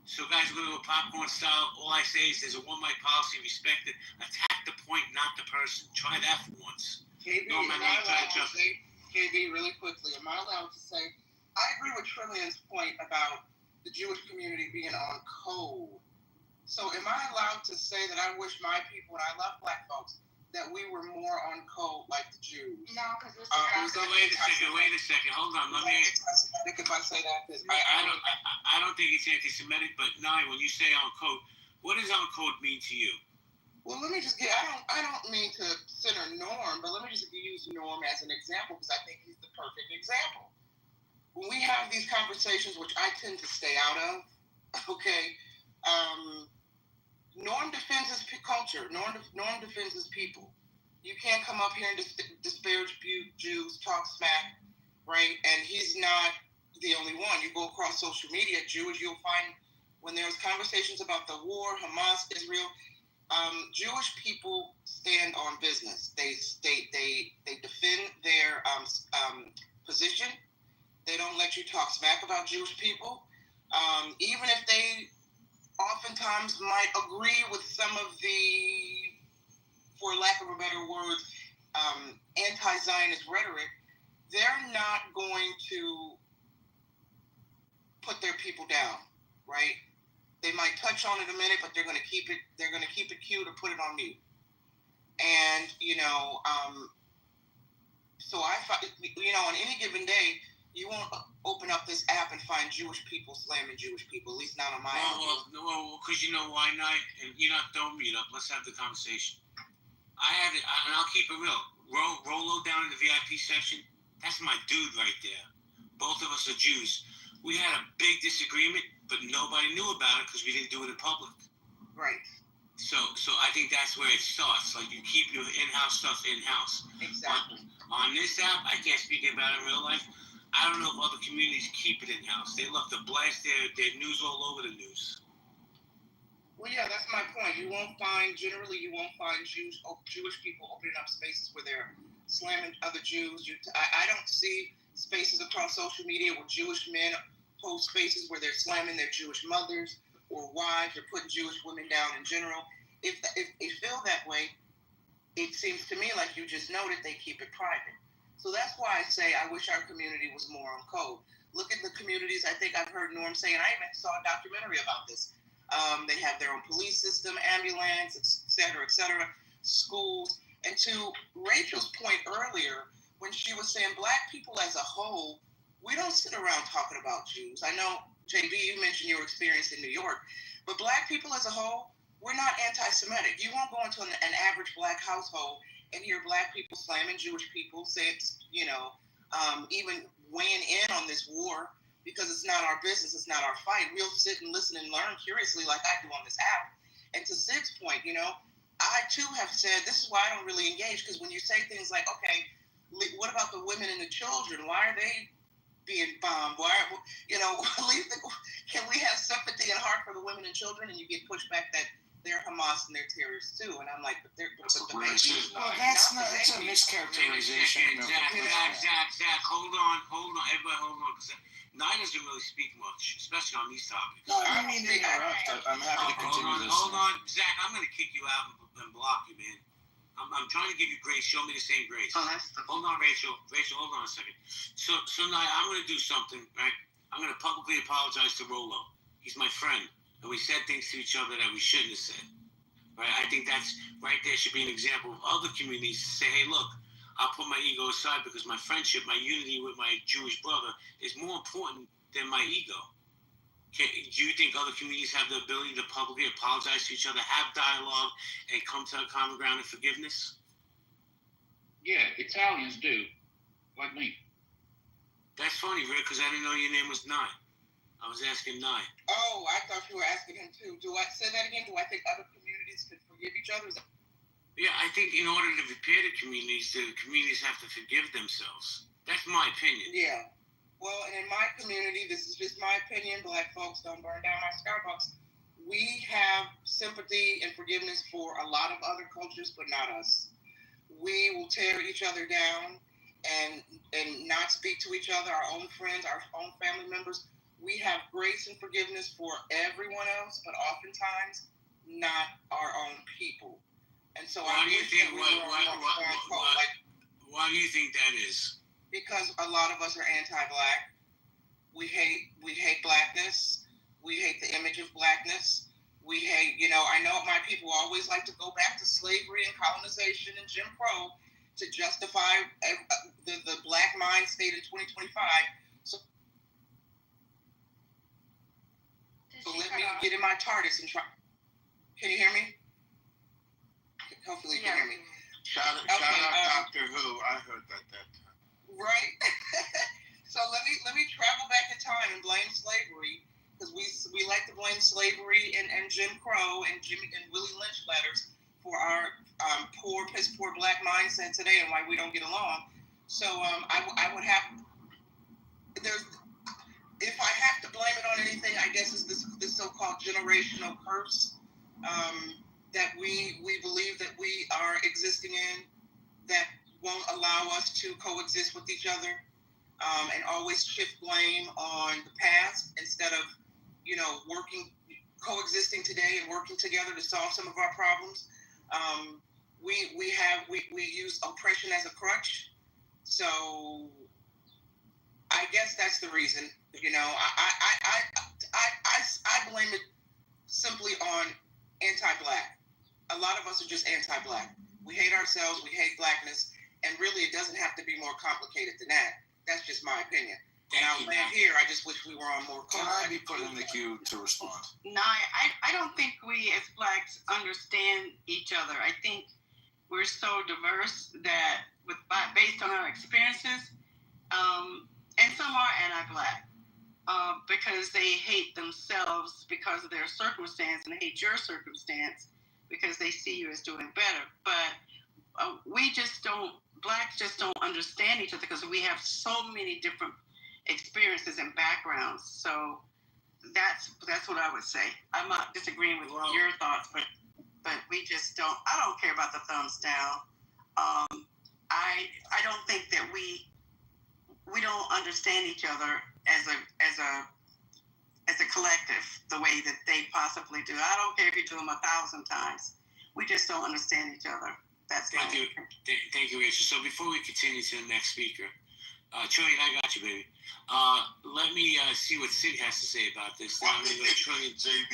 So, guys, we're going to go popcorn style. All I say is there's a one mic policy. Respect it. Attack the point, not the person. Try that for once. KB, no, man, KB, really quickly, am I allowed to say, I agree with Trillian's point about the Jewish community being on code. So am I allowed to say that I wish my people, and I love black folks, that we were more on code like the Jews? No, because this wait a second. Hold on. Let me. If I say that, I don't think it's anti-Semitic, but Nye, when you say on code, what does on code mean to you? Well, let me just get. I don't mean to center Norm, but let me just use Norm as an example because I think he's the perfect example. When we have these conversations, which I tend to stay out of, okay. Norm defends his culture. Norm defends his people. You can't come up here and disparage Jews, talk smack, right? And he's not the only one. You go across social media, Jewish, you'll find when there's conversations about the war, Hamas, Israel, Jewish people stand on business. They defend their position. They don't let you talk smack about Jewish people, even if they oftentimes might agree with some of the, for lack of a better word, anti-Zionist rhetoric. They're not going to put their people down, right? They might touch on it a minute, but they're going to keep it. They're going to keep it cute or put it on mute. And so on any given day, you won't open up this app and find Jewish people slamming Jewish people, at least not on my end. Well, because you know why not? And you're not throwing me up. Let's have the conversation. I have it, and I'll keep it real. Rolo down in the VIP section, that's my dude right there. Both of us are Jews. We had a big disagreement, but nobody knew about it because we didn't do it in public. Right. So I think that's where it starts. Like, you keep your in-house stuff in-house. Exactly. On this app, I can't speak about it in real life. I don't know if other communities keep it in-house. They love to blast their news all over the news. Well, yeah, that's my point. You won't find Jewish people opening up spaces where they're slamming other Jews. I don't see spaces across social media where Jewish men post spaces where they're slamming their Jewish mothers or wives or putting Jewish women down in general. If they feel that way, it seems to me like you just noted they keep it private. So that's why I say I wish our community was more on code. Look at the communities. I think I've heard Norm say, and I even saw a documentary about this. They have their own police system, ambulance, et cetera, schools. And to Rachel's point earlier, when she was saying black people as a whole, we don't sit around talking about Jews. I know, JB, you mentioned your experience in New York, but black people as a whole, we're not anti-Semitic. You won't go into an average black household and hear black people slamming Jewish people, even weighing in on this war, because it's not our business, it's not our fight. We'll sit and listen and learn curiously like I do on this app. And to Sid's point, I too have said, this is why I don't really engage, because when you say things like, okay, what about the women and the children? Why are they being bombed? Can we have sympathy and heart for the women and children? And you get pushed back that they're Hamas and they're terrorists too. And I'm like, that's a mischaracterization. Zach, hold on. Everybody hold on. Nye doesn't really speak much, especially on these topics. No, I mean to interrupt. I'm happy to continue this. Hold on. Zach, I'm going to kick you out and block you, man. I'm trying to give you grace. Show me the same grace. Hold on, Rachel. Rachel, hold on a second. So Nye, I'm going to do something, right? I'm going to publicly apologize to Rolo. He's my friend. And we said things to each other that we shouldn't have said. Right? I think that's right there should be an example of other communities to say, hey, look, I'll put my ego aside because my friendship, my unity with my Jewish brother is more important than my ego. Do you think other communities have the ability to publicly apologize to each other, have dialogue, and come to a common ground of forgiveness? Yeah, Italians do, like me. That's funny, Rick, because I didn't know your name was Nye. I was asking Nye. Oh, I thought you were asking him too. Do I say that again? Do I think other communities could forgive each other? Yeah, I think in order to repair the communities have to forgive themselves. That's my opinion. Yeah. Well, and in my community, this is just my opinion, black folks, don't burn down my Starbucks. We have sympathy and forgiveness for a lot of other cultures, but not us. We will tear each other down and not speak to each other, our own friends, our own family members. We have grace and forgiveness for everyone else, but oftentimes not our own people. And so why do you think that is? Because a lot of us are anti-black. We hate blackness. We hate the image of blackness. We hate, I know my people always like to go back to slavery and colonization and Jim Crow to justify the black mind state in 2025. So let me get in my TARDIS and try. Can you hear me? Hopefully you can hear me. Shout out Doctor Who. I heard that time. Right? So let me travel back in time and blame slavery, because we like to blame slavery and Jim Crow and Willie Lynch letters for our piss poor black mindset today and why we don't get along. So I would have if I have to blame it on anything, I guess it's this so-called generational curse that we believe that we are existing in, that won't allow us to coexist with each other, and always shift blame on the past instead of, coexisting today and working together to solve some of our problems. We use oppression as a crutch. So I guess that's the reason. I blame it simply on anti-black. A lot of us are just anti-black. We hate ourselves, we hate blackness, and really it doesn't have to be more complicated than that. That's just my opinion. And I'll land here. I just wish we were on more code. Can I be put in the queue to respond? No, I don't think we as blacks understand each other. I think we're so diverse that based on our experiences, and some are anti-black because they hate themselves because of their circumstance and hate your circumstance. because they see you as doing better. But blacks just don't understand each other because we have so many different experiences and backgrounds. So that's what I would say. I'm not disagreeing with your thoughts, but we just don't. I don't care about the thumbs down. I don't think that we don't understand each other as a collective the way that they possibly do. I don't care if you do them 1,000 times. We just don't understand each other. Thank you, Rachel. So before we continue to the next speaker, Trillian, I got you, baby. Let me see what Sid has to say about this. Then I'm going to go to Trillian. JB,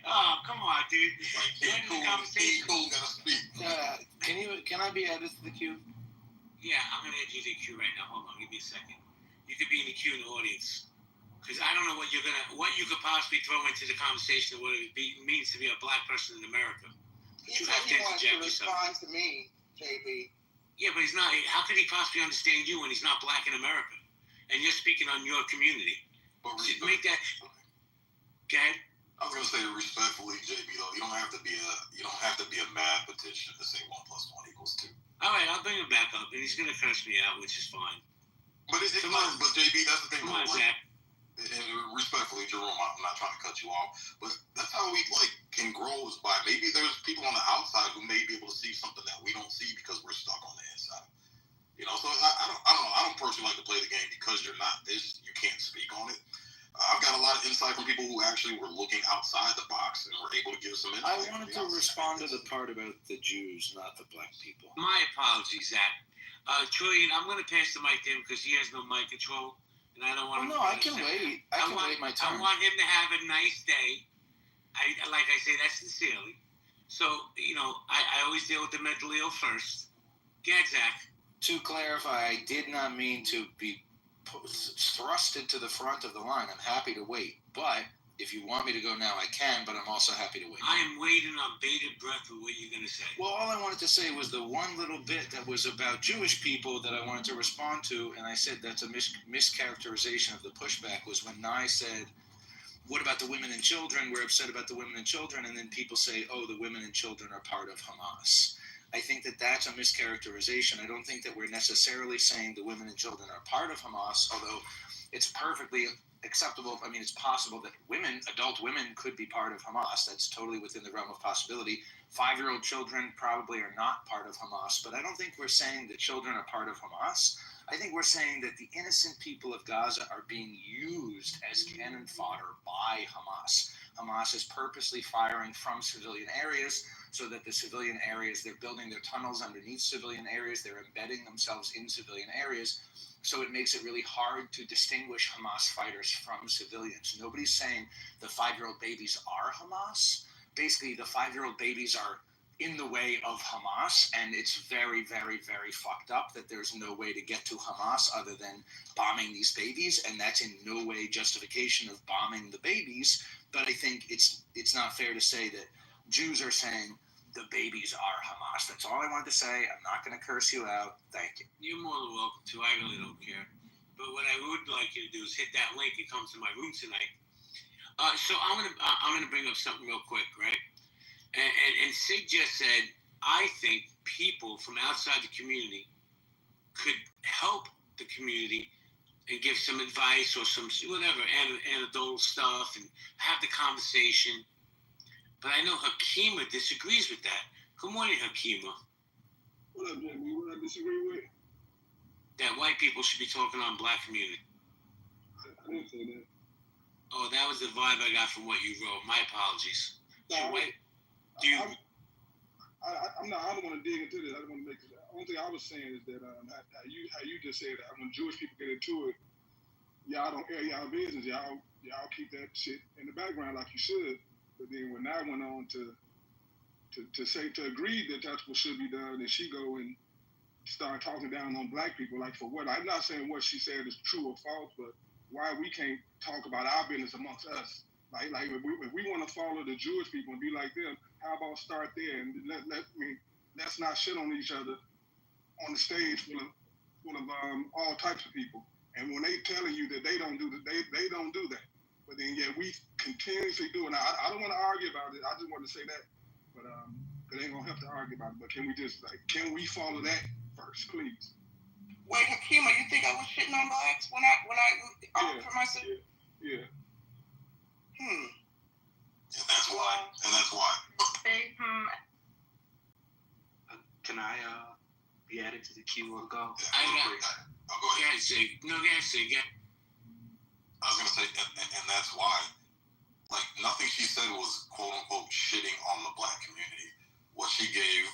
Oh, come on, dude. Like, cool, gotta speak. Can I be added to the queue? Yeah, I'm going to add you to the queue right now. Hold on, give me a second. You could be in the queue in the audience. Because I don't know what you could possibly throw into the conversation of what it means to be a black person in America. He said he wants to respond to me, JB. Yeah, but he's not. How could he possibly understand you when he's not black in America? And you're speaking on your community. But make that. Go ahead. I was gonna say respectfully, JB, though, you don't have to be a mathematician to say 1 + 1 = 2. All right, I'll bring him back up, and he's gonna curse me out, which is fine. But but JB, that's the thing. Come on, Zach. And respectfully, Jerome, I'm not trying to cut you off, but that's how we can grow is by maybe there's people on the outside who may be able to see something that we don't see because we're stuck on the inside. So I don't know. I don't personally like to play the game because you're not this. You can't speak on it. I've got a lot of insight from people who actually were looking outside the box and were able to give some insight. I wanted to respond to the part about the Jews, not the black people. My apologies, Zach. Trillian, I'm going to pass the mic to him because he has no mic control. And I don't want to. No, I can wait. I can wait my turn. I want him to have a nice day. Like I say that sincerely. So, I always deal with the mentally ill first. Go ahead, Zach. To clarify, I did not mean to be thrusted to the front of the line. I'm happy to wait. But if you want me to go now, I can, but I'm also happy to wait. I am waiting on bated breath for what you're going to say. Well, all I wanted to say was the one little bit that was about Jewish people that I wanted to respond to, and I said that's a mischaracterization of the pushback, was when Nye said, what about the women and children? We're upset about the women and children, and then people say, oh, the women and children are part of Hamas. I think that that's a mischaracterization. I don't think that we're necessarily saying the women and children are part of Hamas, although it's perfectly acceptable. I mean, it's possible that adult women could be part of Hamas. That's totally within the realm of possibility. 5-year-old children probably are not part of Hamas, but I don't think we're saying that children are part of Hamas. I think we're saying that the innocent people of Gaza are being used as cannon fodder by Hamas. Hamas is purposely firing from civilian areas so that the civilian areas, they're building their tunnels underneath civilian areas, they're embedding themselves in civilian areas. So it makes it really hard to distinguish Hamas fighters from civilians. Nobody's saying the 5-year-old babies are Hamas. Basically, the 5-year-old babies are in the way of Hamas, and it's very, very, very fucked up that there's no way to get to Hamas other than bombing these babies, and that's in no way justification of bombing the babies. But I think it's not fair to say that Jews are saying the babies are Hamas. That's all I wanted to say. I'm not going to curse you out. Thank you. You're more than welcome to. I really don't care. But what I would like you to do is hit that link and come to my room tonight. So I'm gonna bring up something real quick, right? And Sig just said, I think people from outside the community could help the community and give some advice or some whatever anecdotal stuff and have the conversation. But I know Hakima disagrees with that. Good morning, Hakima. What up, Jamie? What I disagree with? That white people should be talking on black community. I didn't say that. Oh, that was the vibe I got from what you wrote. My apologies. No, so wait, do you? I'm not. I don't want to dig into this. I don't want to make it. The only thing I was saying is that how you just said that when Jewish people get into it, y'all don't air y'all business. Y'all keep that shit in the background like you should. But then when I went on to agree that that's what should be done, and she go and start talking down on black people, like for what? I'm not saying what she said is true or false, but why we can't talk about our business amongst us? Like if we want to follow the Jewish people and be like them, how about start there and let's not shit on each other on the stage full of all types of people. And when they telling you that they don't do that, they don't do that. But then, yeah, we continuously do. And I don't want to argue about it. I just want to say that. But it ain't going to help to argue about it. But can we follow that first, please? Wait, Hakima, you think I was shitting on blacks when I offered for myself? Yeah. And that's why. Can I be added to the queue or go? Go ahead. Say. No, go ahead, say again. I was gonna say, and that's why. Like, nothing she said was quote unquote shitting on the black community. What she gave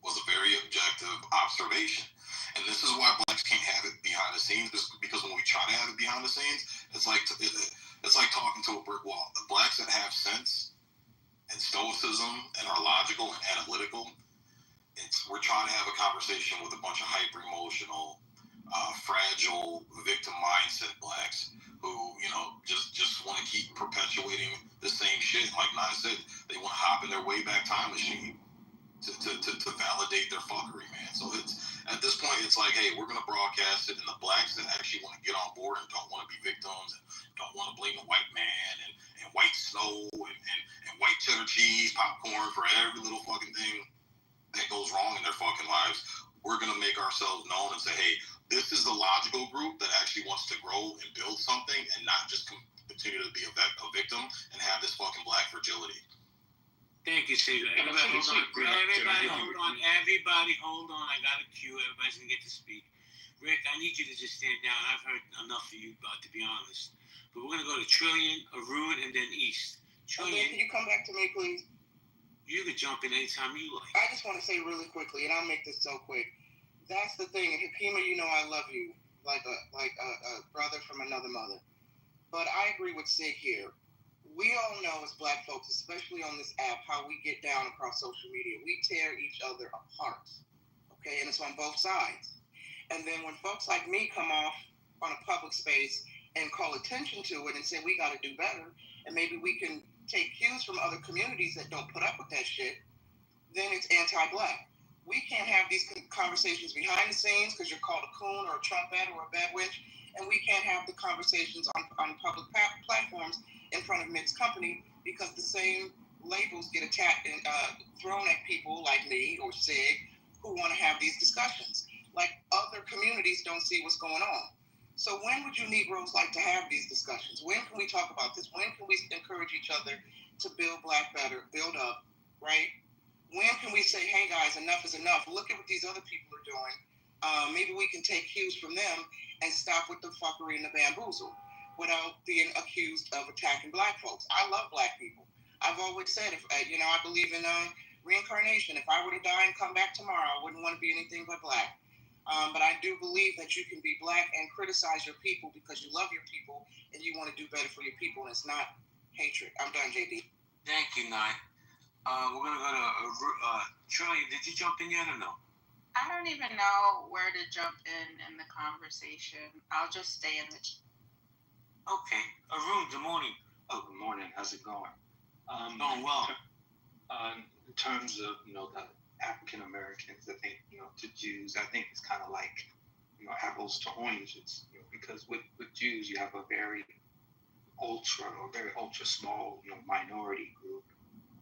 was a very objective observation. And this is why blacks can't have it behind the scenes, because when we try to have it behind the scenes, it's like talking to a brick wall. The blacks that have sense and stoicism and are logical and analytical, we're trying to have a conversation with a bunch of hyper emotional, fragile, victim mindset blacks who, just want to keep perpetuating the same shit. Like Naya said, they want to hop in their way back time machine to validate their fuckery, man. So at this point, it's like, hey, we're going to broadcast it, and the blacks that actually want to get on board and don't want to be victims and don't want to blame the white man and white snow and white cheddar cheese, popcorn for every little fucking thing that goes wrong in their fucking lives, we're going to make ourselves known and say, hey, this is the logical group that actually wants to grow and build something and not just continue to be a victim and have this fucking black fragility. Thank you, Savior. Everybody hold on. I got a cue. Everybody's going to get to speak. Rick, I need you to just stand down. I've heard enough of you, to be honest. But we're going to go to Trillion, Arun, and then East. Trillion, can you come back to me, please? You can jump in anytime you like. I just want to say really quickly, and I'll make this so quick. That's the thing. And Hakima, I love you like a brother from another mother. But I agree with Sig here. We all know as black folks, especially on this app, how we get down across social media. We tear each other apart. Okay? And it's on both sides. And then when folks like me come off on a public space and call attention to it and say we got to do better, and maybe we can take cues from other communities that don't put up with that shit, then it's anti-black. We can't have these conversations behind the scenes because you're called a coon or a trumpet or a bad witch, and we can't have the conversations on public platforms in front of mixed company because the same labels get attacked and thrown at people like me or Sig who want to have these discussions. Like other communities don't see what's going on. So when would you Negroes like to have these discussions? When can we talk about this? When can we encourage each other to build black better, build up, right? When can we say, hey guys, enough is enough. Look at what these other people are doing. Maybe we can take cues from them and stop with the fuckery and the bamboozle without being accused of attacking black folks. I love black people. I've always said, if I believe in reincarnation. If I were to die and come back tomorrow, I wouldn't want to be anything but black. But I do believe that you can be black and criticize your people because you love your people and you want to do better for your people, and it's not hatred. I'm done, JD. Thank you, Nye. We're going to go to Trillion. Did you jump in yet or no? I don't even know where to jump in the conversation. I'll just stay in the... Okay. Arun, good morning. Oh, good morning. How's it going? Going well. In terms of, the African Americans, I think, to Jews, I think it's kind of like, apples to oranges, because with Jews, you have a very ultra small, minority group,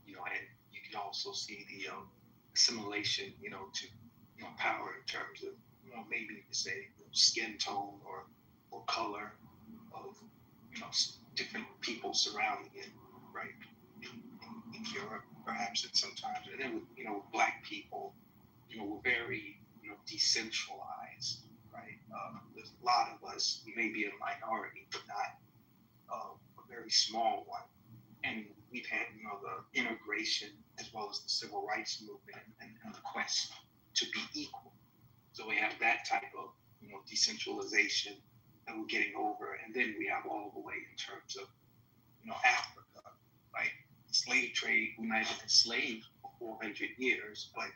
and you can also see the assimilation, to, power in terms of, maybe you could say skin tone or color of, different people surrounding it, right? In Europe, perhaps at sometimes, and then with black people, we're very decentralized, right? There's a lot of us. We may be a minority, but not a very small one. And we've had the integration as well as the civil rights movement and the quest to be equal. So we have that type of decentralization that we're getting over, and then we have all the way in terms of Africa, right? Slave trade, we might have been enslaved for 400 years, but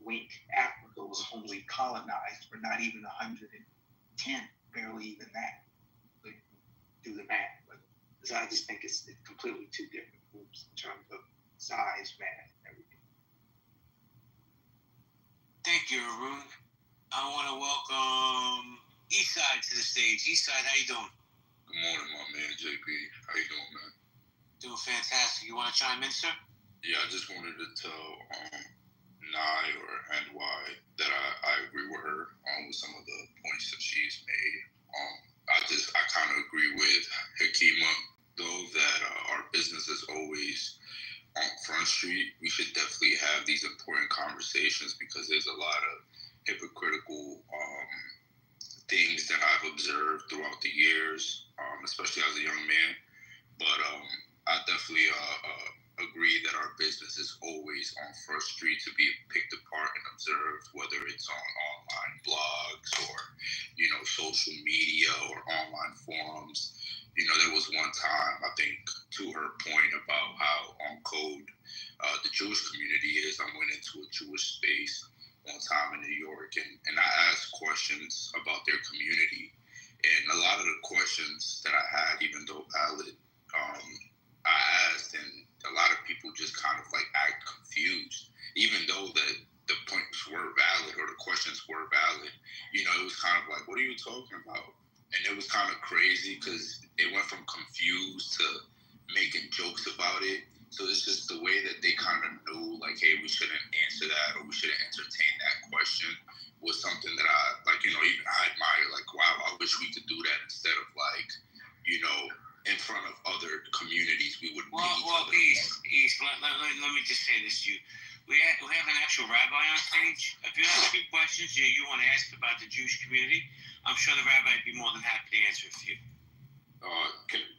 wink, Africa was only colonized for not even 110, barely even that. So do the math. But I just think it's completely two different groups in terms of size, math, and everything. Thank you, Arun. I want to welcome Eastside to the stage. Eastside, how you doing? Good morning, my man, JP. How you doing, man? Doing fantastic. You want to chime in, sir? Yeah, I just wanted to tell Nye and why that I agree with her with some of the points that she's made. I kind of agree with Hakima, though, that our business is always on Front Street. We should definitely have these important conversations because there's a lot of hypocritical things that I've observed throughout the years, especially as a young man. But I definitely agree that our business is always on First Street to be picked apart and observed, whether it's on online blogs or, social media or online forums. There was one time, I think, to her point about how on code the Jewish community is, I went into a Jewish space one time in New York, and I asked questions about their community. And a lot of the questions that I had, even though valid, I asked, and a lot of people just kind of like act confused, even though the points were valid or the questions were valid. It was kind of like, what are you talking about? And it was kind of crazy because it went from confused to making jokes about it. So it's just the way that they kind of knew, like, hey, we shouldn't answer that or we shouldn't entertain that question was something that I, like, even I admire. Like, wow, I wish we could do that instead of, like, in front of other communities, we would. Well, East. Let me just say this to you. We have an actual rabbi on stage. If you have a few questions you want to ask about the Jewish community, I'm sure the rabbi would be more than happy to answer a few.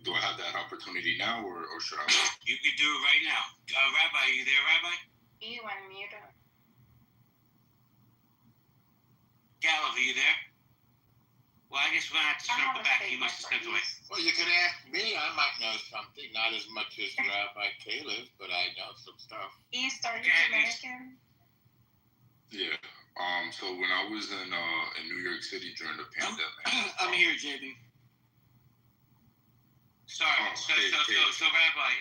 Do I have that opportunity now, or should I? You could do it right now. Rabbi, are you there, Rabbi? You unmute him. Gallup, are you there? Well, I guess we're going to have to circle back. He must have stepped away. Well, you could ask me. I might know something. Not as much as Rabbi Caleb, but I know some stuff. East, are you Dominican? Yeah. So when I was in New York City during the pandemic, I'm here, JB. Sorry. So Rabbi,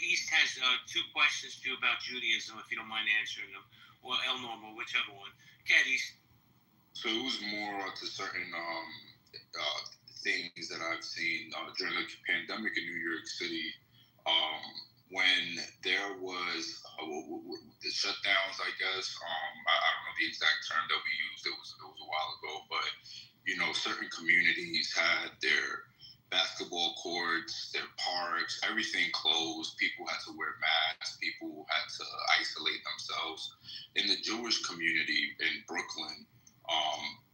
East has two questions to you about Judaism, if you don't mind answering them, or El Normo, whichever one. Get East. So it was more to certain things that I've seen during the pandemic in New York City. When there was the shutdowns, I guess, I don't know the exact term that we used. It was a while ago, but certain communities had their basketball courts, their parks, everything closed. People had to wear masks. People had to isolate themselves. In the Jewish community in Brooklyn,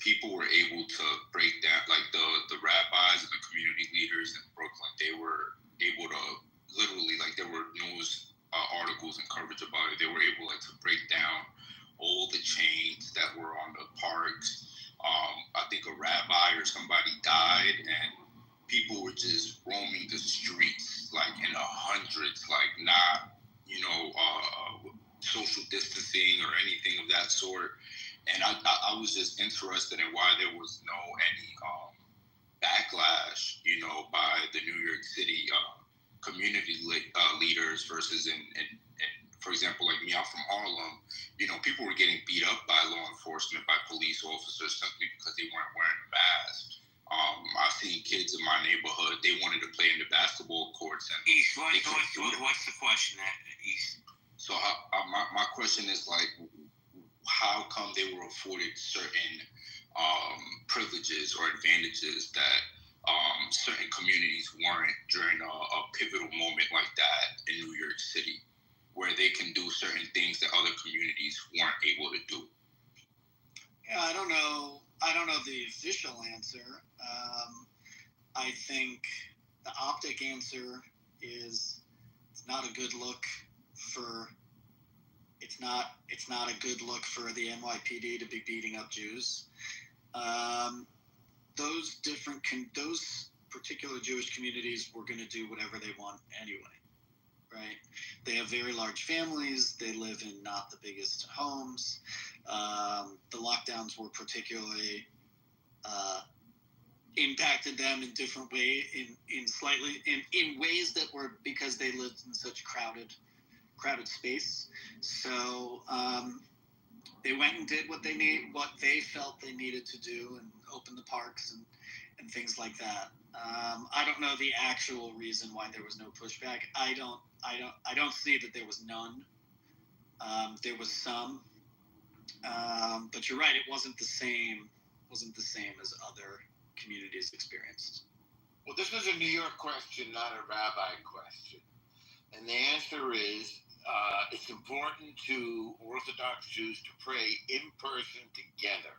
people were able to break down, like the rabbis and the community leaders in Brooklyn, they were able to literally, like, there were news articles and coverage about it. They were able, like, to break down all the chains that were on the parks. I think a rabbi or somebody died, and people were just roaming the streets, like, in the hundreds, like, not, social distancing or anything of that sort. And I was just interested in why there was any backlash, by the New York City community leaders versus in for example, like me, I'm from Harlem. People were getting beat up by law enforcement, by police officers simply because they weren't wearing a mask. I've seen kids in my neighborhood, they wanted to play in the basketball courts. And East, what's the question, East? So my question is, like, how come they were afforded certain privileges or advantages that certain communities weren't during a pivotal moment like that in New York City, where they can do certain things that other communities weren't able to do? Yeah, I don't know the official answer. I think the optic answer is it's not a good look for the NYPD to be beating up Jews. Those particular Jewish communities were going to do whatever they want anyway, right? They have very large families. They live in not the biggest homes. The lockdowns were particularly impacted them in different ways, in ways that were because they lived in such crowded space. So they went and did what they felt they needed to do, and opened the parks and things like that. I don't know the actual reason why there was no pushback. I don't see that there was none. There was some, but you're right. It wasn't the same as other communities experienced. Well, this is a New York question, not a rabbi question. And the answer is it's important to Orthodox Jews to pray in person together.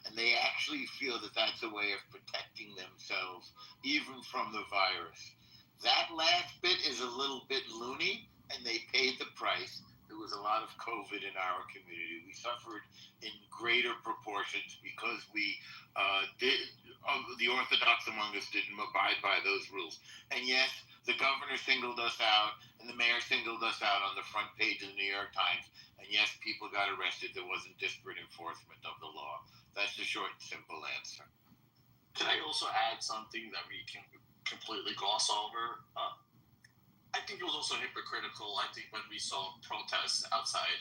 And they actually feel that that's a way of protecting themselves, even from the virus. That last bit is a little bit loony, and they paid the price. There was a lot of COVID in our community. We suffered in greater proportions because the Orthodox among us didn't abide by those rules. And yes, the governor singled us out, and the mayor singled us out on the front page of the New York Times. And yes, people got arrested. There wasn't disparate enforcement of the law. That's the short and simple answer. Can I also add something that we can completely gloss over? I think it was also hypocritical. I think when we saw protests outside,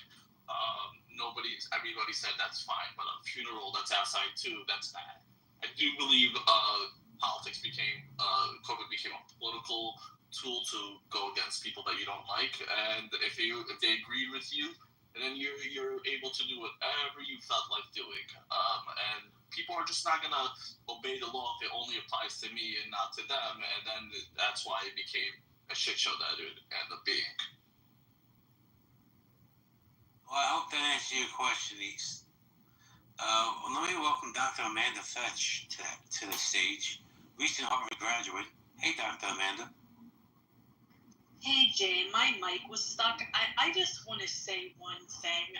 everybody said that's fine, but a funeral that's outside too, that's bad. I do believe COVID became a political tool to go against people that you don't like, and if they agree with you, and then you're able to do whatever you felt like doing. And people are just not going to obey the law if it only applies to me and not to them. And then that's why it became a shit show that it ended up being. Well, I hope that answers your question, East. Let me welcome Dr. Amanda Fetch to the stage, recent Harvard graduate. Hey, Dr. Amanda. Hey, Jay, my mic was stuck. I just want to say one thing.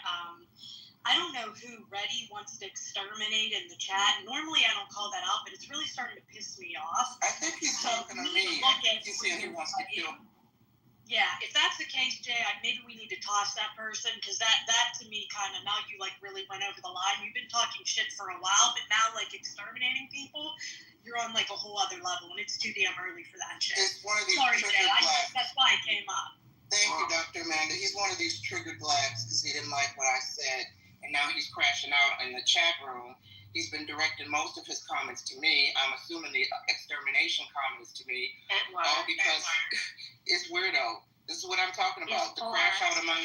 I don't know who Reddy wants to exterminate in the chat. Normally I don't call that out, but it's really starting to piss me off. I think he's talking to me. He's saying he wants to kill. Yeah, if that's the case, Jay, maybe we need to toss that person, because that to me kind of, now you really went over the line. You've been talking shit for a while, but now exterminating people, you're on a whole other level, and it's too damn early for that shit. It's one of these Sorry, triggered Jay, blacks. that's why I came up. Thank you, Dr. Amanda. He's one of these triggered blacks because he didn't like what I said, and now he's crashing out in the chat room. He's been directing most of his comments to me. I'm assuming the extermination comments to me. All because it's weirdo. This is what I'm talking about. The crash out among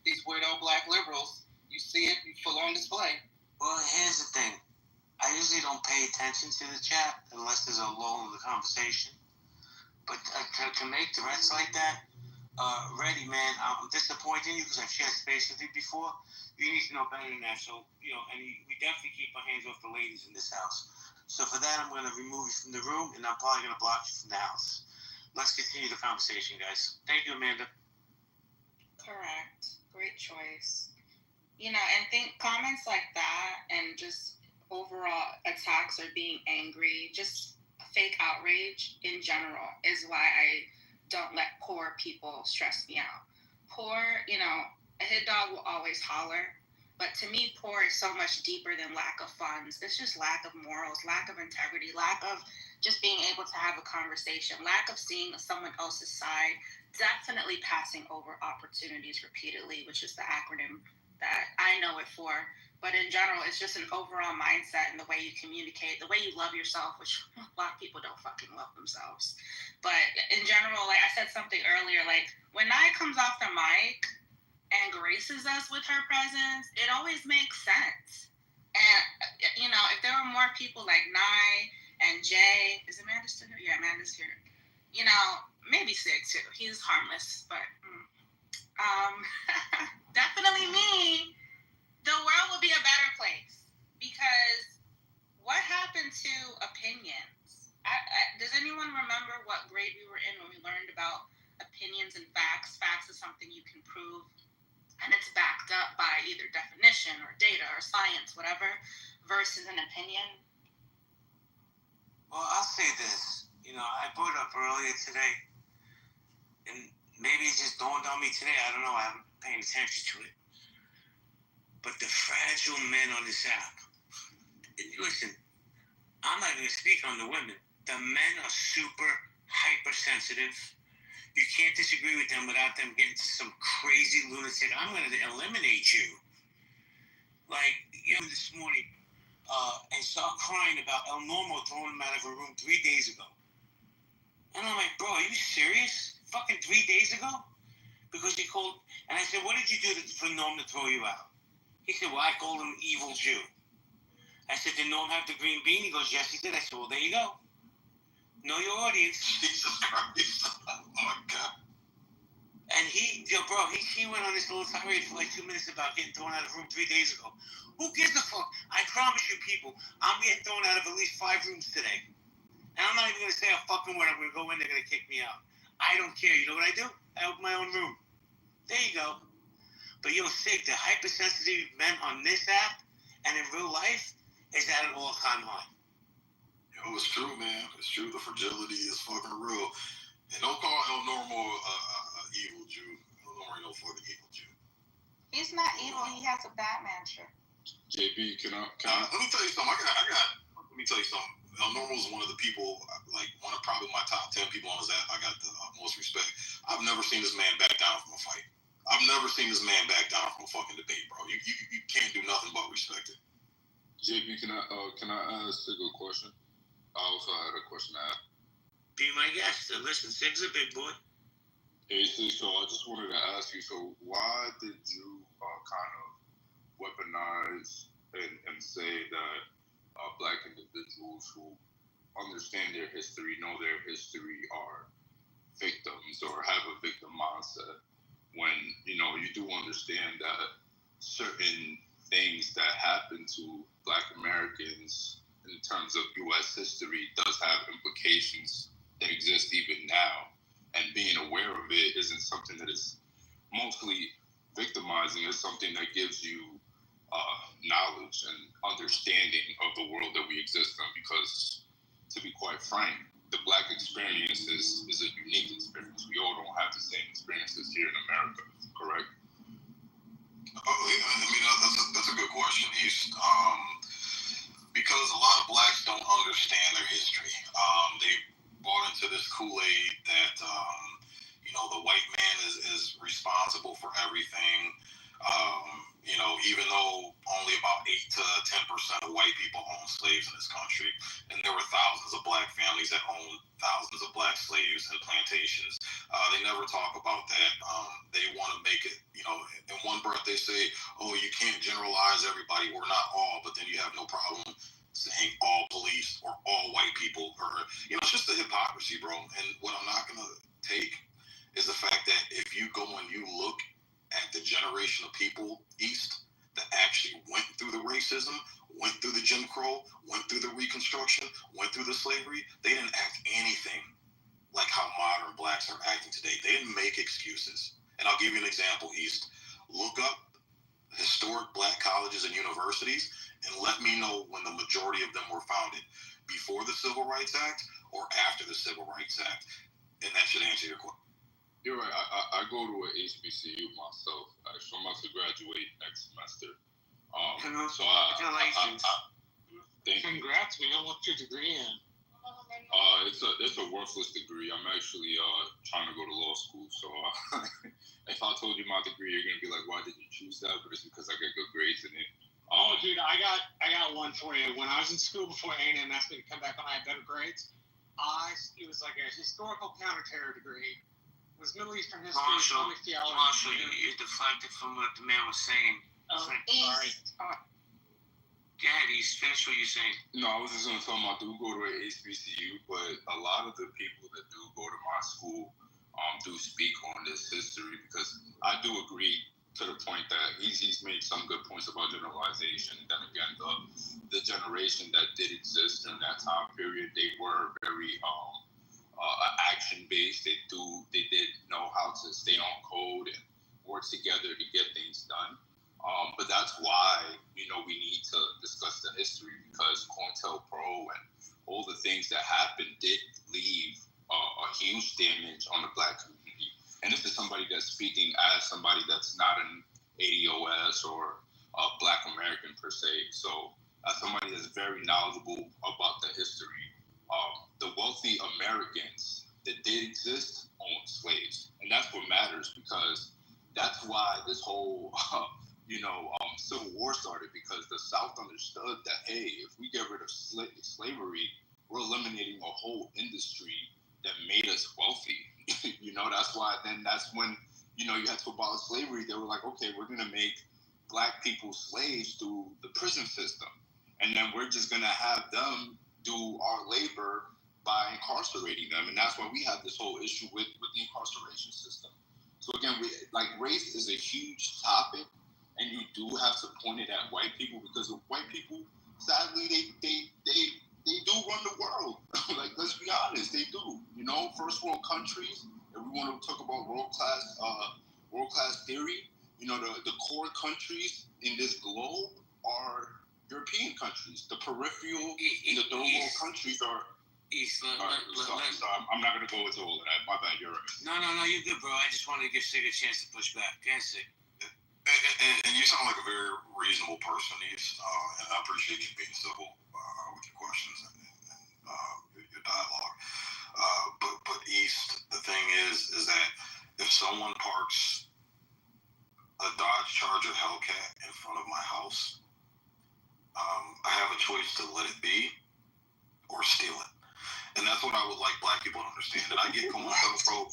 these weirdo black liberals. You see it full on display. Well, here's the thing. I usually don't pay attention to the chat unless there's a lull in the conversation. But to make threats like that, Reddy, man, I'm disappointed in you because I've shared space with you before. You need to know better than that. So, and we definitely keep our hands off the ladies in this house. So for that, I'm going to remove you from the room, and I'm probably going to block you from the house. Let's continue the conversation, guys. Thank you, Amanda. Correct. Great choice. And think comments like that and just overall attacks or being angry, just fake outrage in general is why I don't let poor people stress me out. Poor, a hit dog will always holler, but to me, poor is so much deeper than lack of funds. It's just lack of morals, lack of integrity, lack of just being able to have a conversation, lack of seeing someone else's side, definitely passing over opportunities repeatedly, which is the acronym that I know it for. But in general, it's just an overall mindset and the way you communicate, the way you love yourself, which a lot of people don't fucking love themselves. But in general, I said something earlier, when Nye comes off the mic and graces us with her presence, it always makes sense. And, if there were more people like Nye and Jay, is Amanda still here? Yeah, Amanda's here. Maybe Sig too. He's harmless, but definitely me. The world would be a better place, because what happened to opinions? Does anyone remember what grade we were in when we learned about opinions and facts? Facts is something you can prove, and it's backed up by either definition or data or science, whatever, versus an opinion. Well, I'll say this. I brought it up earlier today, and maybe it just dawned on me today. I don't know. I haven't paid attention to it. But the fragile men on this app, listen, I'm not going to speak on the women. The men are super hypersensitive. You can't disagree with them without them getting to some crazy lunatic. I'm going to eliminate you. This morning, and start crying about El Normo throwing him out of a room 3 days ago. And I'm like, bro, are you serious? Fucking 3 days ago? Because he called, and I said, what did you do for Norm to throw you out? He said, well, I called him evil Jew. I said, did Norm have the green bean? He goes, yes, he did. I said, well, there you go. Know your audience. Jesus Christ. Oh my God. And he went on this little tirade for like 2 minutes about getting thrown out of the room 3 days ago. Who gives a fuck? I promise you, people, I'm getting thrown out of at least 5 rooms today. And I'm not even going to say a fucking word. I'm going to go in, they're going to kick me out. I don't care. You know what I do? I open my own room. There you go. But Sig, the hypersensitivity men on this app and in real life is at an all-time high. Yo, it's true, man. It's true. The fragility is fucking real. And don't call El Normo evil Jew. El Normo ain't no fucking evil Jew. He's not evil. He has a Batman shirt. JP, can I? Let me tell you something. Let me tell you something. El Normo is one of the people, like one of probably my top 10 people on his app. I got the most respect. I've never seen this man back down from a fight. I've never seen this man back down from a fucking debate, bro. You can't do nothing but respect it. JP, can I ask Sig a question? I also had a question to ask. Be my guest. Listen, Sig's a big boy. Hey, Sig, so I just wanted to ask you, so why did you kind of weaponize and say that Black individuals who understand their history, know their history, are victims or have a victim mindset, when you do understand that certain things that happen to Black Americans in terms of U.S. history does have implications that exist even now, and being aware of it isn't something that is mostly victimizing. It's something that gives you knowledge and understanding of the world that we exist in, because to be quite frank, the Black experience is a unique experience. We all don't have the same experiences here in America, correct? I mean, that's a good question, East. Because a lot of Blacks don't understand their history. They bought into this Kool-Aid that the white man is responsible for everything. Even though only about 8 to 10% of white people own slaves in this country, and there were thousands of Black families that owned thousands of Black slaves and plantations. They never talk about that. They want to make it, in one breath they say, oh, you can't generalize everybody. We're not all, but then you have no problem saying all police or all white people, or it's just the hypocrisy, bro. And what I'm not gonna take is the fact that if you go and you look at the generation of people East that actually went through the racism, went through the Jim Crow, went through the Reconstruction, went through the slavery, they didn't act anything like how modern Blacks are acting today. They didn't make excuses. And I'll give you an example, East. Look up historic Black colleges and universities and let me know when the majority of them were founded, before the Civil Rights Act or after the Civil Rights Act. And that should answer your question. You're right. I go to an HBCU myself. Actually, I'm about to graduate next semester. Congratulations. Congrats, man. What's your degree in? It's a worthless degree. I'm actually trying to go to law school. So if I told you my degree, you're gonna be like, why did you choose that? But it's because I get good grades in it. Dude, I got one for you. When I was in school before A&M asked me to come back when I had better grades, it was like a historical counterterror degree. It was Middle Eastern history, Islamic theology. Marshall, you deflected from what the man was saying. Sorry. Go ahead, East. Finish what you're saying. No, I was just going to tell him I do go to an HBCU, but a lot of the people that do go to my school do speak on this history, because I do agree to the point that he's made some good points about generalization. Then again, the generation that did exist in that time period, they were very action-based. They did know how to stay on code and work together to get things done. But that's why, we need to discuss the history, because COINTELPRO and all the things that happened did leave a huge damage on the Black community. And this is somebody that's speaking as somebody that's not an ADOS or a Black American per se. So as somebody that's very knowledgeable about the history, the wealthy Americans that did exist owned slaves. And that's what matters, because that's why this whole Civil War started, because the South understood that, hey, eliminating a whole industry that made us wealthy. That's why then that's when, you had to abolish slavery. They were like, okay, we're going to make black people slaves through the prison system. And then we're just going to have them do our labor by incarcerating them. And that's why we have this whole issue with the incarceration system. So again, race is a huge topic, and you do have to point it at white people, because the white people, sadly, they do run the world. Let's be honest, they do. First world countries. If we want to talk about world class theory, the core countries in this globe are European countries. The peripheral and the third world countries are. I'm not going to go into all of that. My bad, you're right. No, you're good, bro. I just wanted to give Sig a chance to push back. Go ahead, Sig. And you sound like a very reasonable person, East, and I appreciate you being civil with your questions and your dialogue. But East, the thing is that if someone parks a Dodge Charger Hellcat in front of my house, I have a choice to let it be or steal it. And that's what I would like black people to understand. And I get going pro.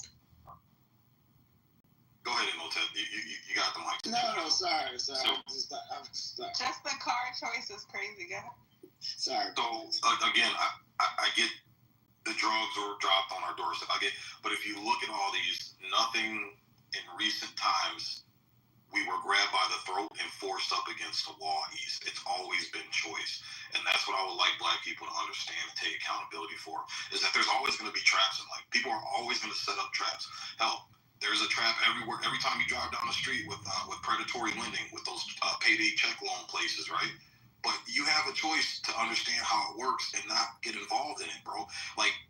Go ahead, Imhotep. You got the mic. No, sorry. So, Just the car choice is crazy, guy. Sorry. So again, I get the drugs are dropped on our doorstep. But if you look at all these, nothing in recent times, we were grabbed by the throat and forced up against the wall, East. It's always been choice. And that's what I would like black people to understand and take accountability for, is that there's always going to be traps in life. People are always going to set up traps. Hell, there's a trap everywhere. Every time you drive down the street with predatory lending, with those payday check loan places, right? But you have a choice to understand how it works and not get involved in it, bro.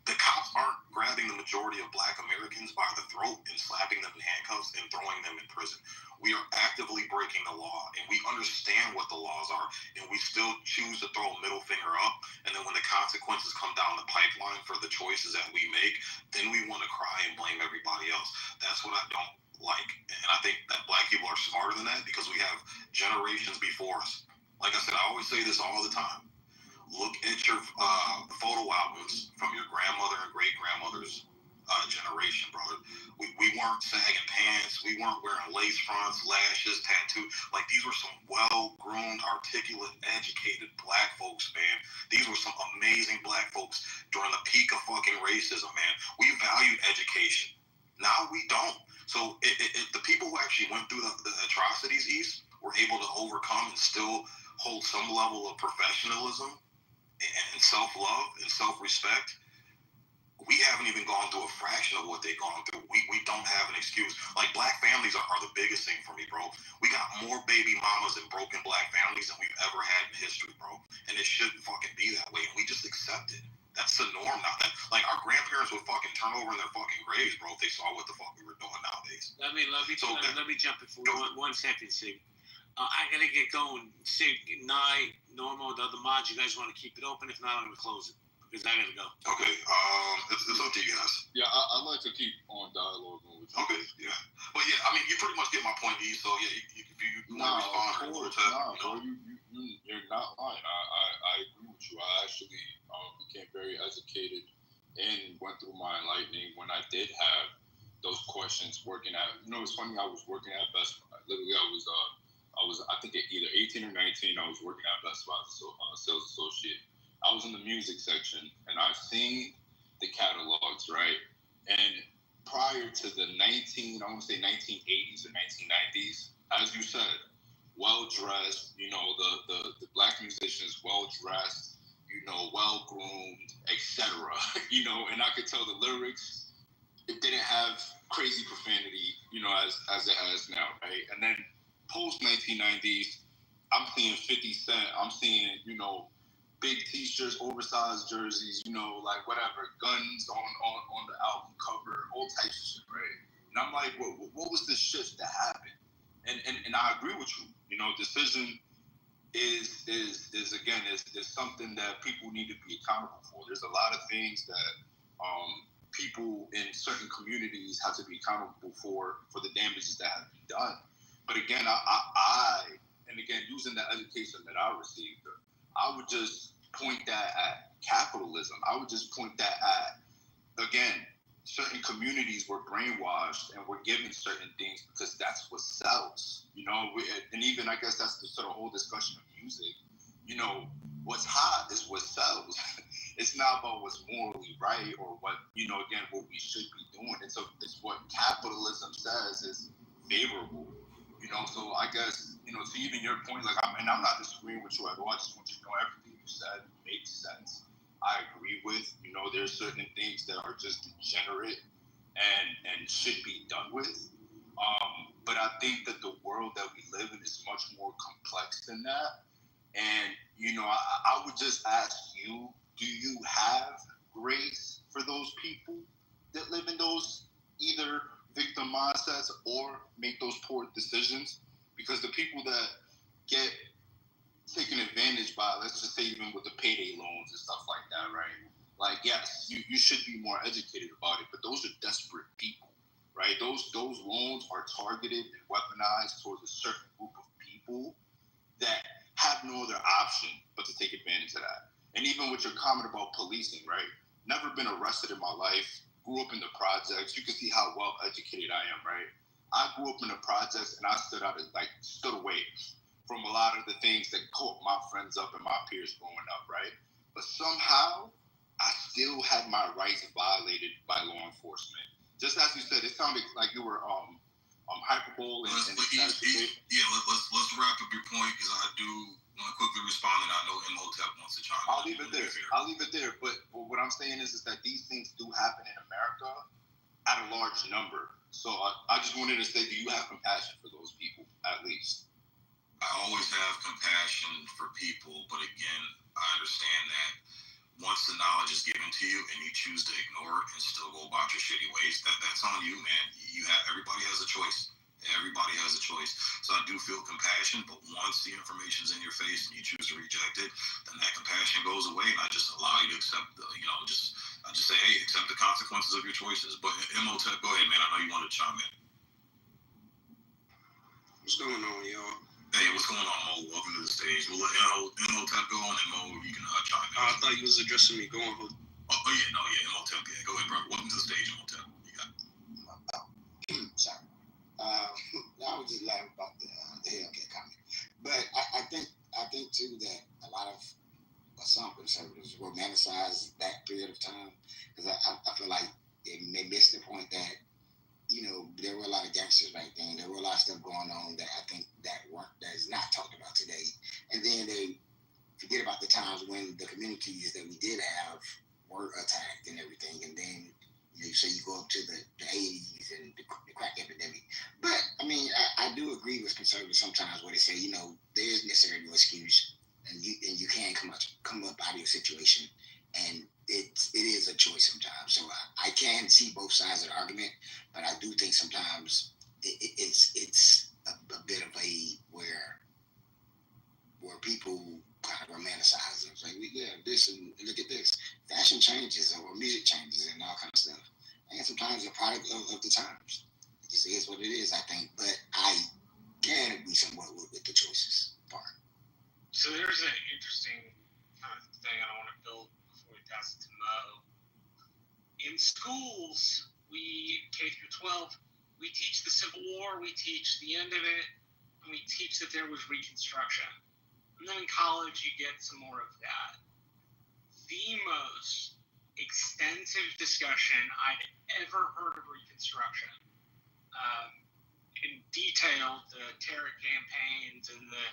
The cops aren't grabbing the majority of black Americans by the throat and slapping them in handcuffs and throwing them in prison. We are actively breaking the law, and we understand what the laws are, and we still choose to throw a middle finger up. And then when the consequences come down the pipeline for the choices that we make, then we want to cry and blame everybody else. That's what I don't like. And I think that black people are smarter than that, because we have generations before us. Like I said, I always say this all the time. Look at your photo albums from your grandmother and great-grandmother's generation, brother. We weren't sagging pants. We weren't wearing lace fronts, lashes, tattoos. These were some well-groomed, articulate, educated black folks, man. These were some amazing black folks during the peak of fucking racism, man. We valued education. Now we don't. So the people who actually went through the atrocities, East, were able to overcome and still hold some level of professionalism and self-love and self-respect. We haven't even gone through a fraction of what they've gone through. We don't have an excuse. Black families are the biggest thing for me, bro. We got more baby mamas and broken black families than we've ever had in history, bro. And it shouldn't fucking be that way. And we just accept it. That's the norm now. Our grandparents would fucking turn over in their fucking graves, bro, if they saw what the fuck we were doing nowadays. Let me jump in for 1 second, Sig. I gotta get going. Sig, Nye, Normo, the other mods, you guys want to keep it open? If not, I'm gonna close it, because I gotta go. Okay. It's up to you guys. Yeah, I'd like to keep on dialoguing with you. Okay. Yeah. But yeah, you pretty much get my point, D. So yeah, if you want to respond, you're not lying. I agree with you. I actually became very educated and went through my enlightening when I did have those questions working at. It's funny. I was working at Best Buy. Literally, I think at either 18 or 19, I was working at Best Buy as a sales associate. I was in the music section, and I've seen the catalogs, right? And prior to the 1980s or 1990s, as you said, well-dressed, the black musicians, well-dressed, well-groomed, etc., and I could tell the lyrics, it didn't have crazy profanity, as it has now, right? And then post-1990s, I'm seeing 50 Cent, I'm seeing, big t-shirts, oversized jerseys, whatever, guns on the album cover, all types of shit, right? And I'm like, what was the shift that happened? And I agree with you. Decision is something that people need to be accountable for. There's a lot of things that people in certain communities have to be accountable for the damages that have been done. But again, and again, using the education that I received, I would just point that at capitalism. I would just point that at, again, certain communities were brainwashed and were given certain things because that's what sells, and even I guess that's the sort of whole discussion of music. What's hot is what sells. It's not about what's morally right or what, again, what we should be doing. It's what capitalism says is favorable. So I guess, to even your point, I'm not disagreeing with you at all. I just want you to know everything you said makes sense. I agree with, there's certain things that are just degenerate and should be done with. But I think that the world that we live in is much more complex than that. And, I would just ask you, do you have grace for those people that live in those either victim mindsets or make those poor decisions? Because the people that get taken advantage by, let's just say even with the payday loans and stuff like that, right? Yes, you should be more educated about it, but those are desperate people, right? Those loans are targeted and weaponized towards a certain group of people that have no other option but to take advantage of that. And even with your comment about policing, right? Never been arrested in my life, grew up in the projects. You can see how well educated I am, right? I grew up in the projects and I stood away from a lot of the things that caught my friends up and my peers growing up, right? But somehow, I still had my rights violated by law enforcement. Just as you said, it sounded like you were hyperbole and let's wrap up your point because I do want to quickly respond, and I know Imhotep wants to chime in. I'll leave it there. But what I'm saying is that these things do happen in America at a large number. So I just wanted to say, do you have compassion for those people, at least? I always have compassion for people, but again, I understand that once the knowledge is given to you and you choose to ignore it and still go about your shitty ways, that's on you, man. Everybody has a choice. Everybody has a choice. So I do feel compassion, but once the information's in your face and you choose to reject it, then that compassion goes away, and I just allow you to accept I just say, hey, accept the consequences of your choices. But Imhotep, go ahead, man. I know you wanted to chime in. What's going on, y'all? Hey, what's going on, Mo? Welcome to the stage. We'll let Imhotep go, and then Mo, you can chime in. I thought you was addressing me. Go on, Imhotep. Imhotep. Yeah, go ahead, bro. Welcome to the stage, Imhotep. You got it. Sorry. I was just laughing about the Hellcat comment. But I think too that a lot of some conservatives romanticize that period of time because I feel like they missed the point that there were a lot of gangsters back then. There were a lot of stuff going on that I think that is not talked about today. And then they forget about the times when the communities that we did have were attacked and everything. And then you say you go up to the 80s and the crack epidemic. But I mean, I do agree with conservatives sometimes where they say there is necessarily no excuse, and you can come up out of your situation, and it is a choice sometimes. So I can see both sides of the argument, but I do think sometimes it's a bit of a where people kind of romanticize it. It's like, this and look at this. Fashion changes or music changes and all kind of stuff. And sometimes a product of the times. It just is what it is, I think. But I can agree somewhat with the choices part. So there's an interesting kind of thing I want to build before we pass it to Mo. In schools, K through 12, we teach the Civil War, we teach the end of it, and we teach that there was Reconstruction. And then in college, you get some more of that. The most extensive discussion I'd ever heard of Reconstruction, in detail, the terror campaigns and the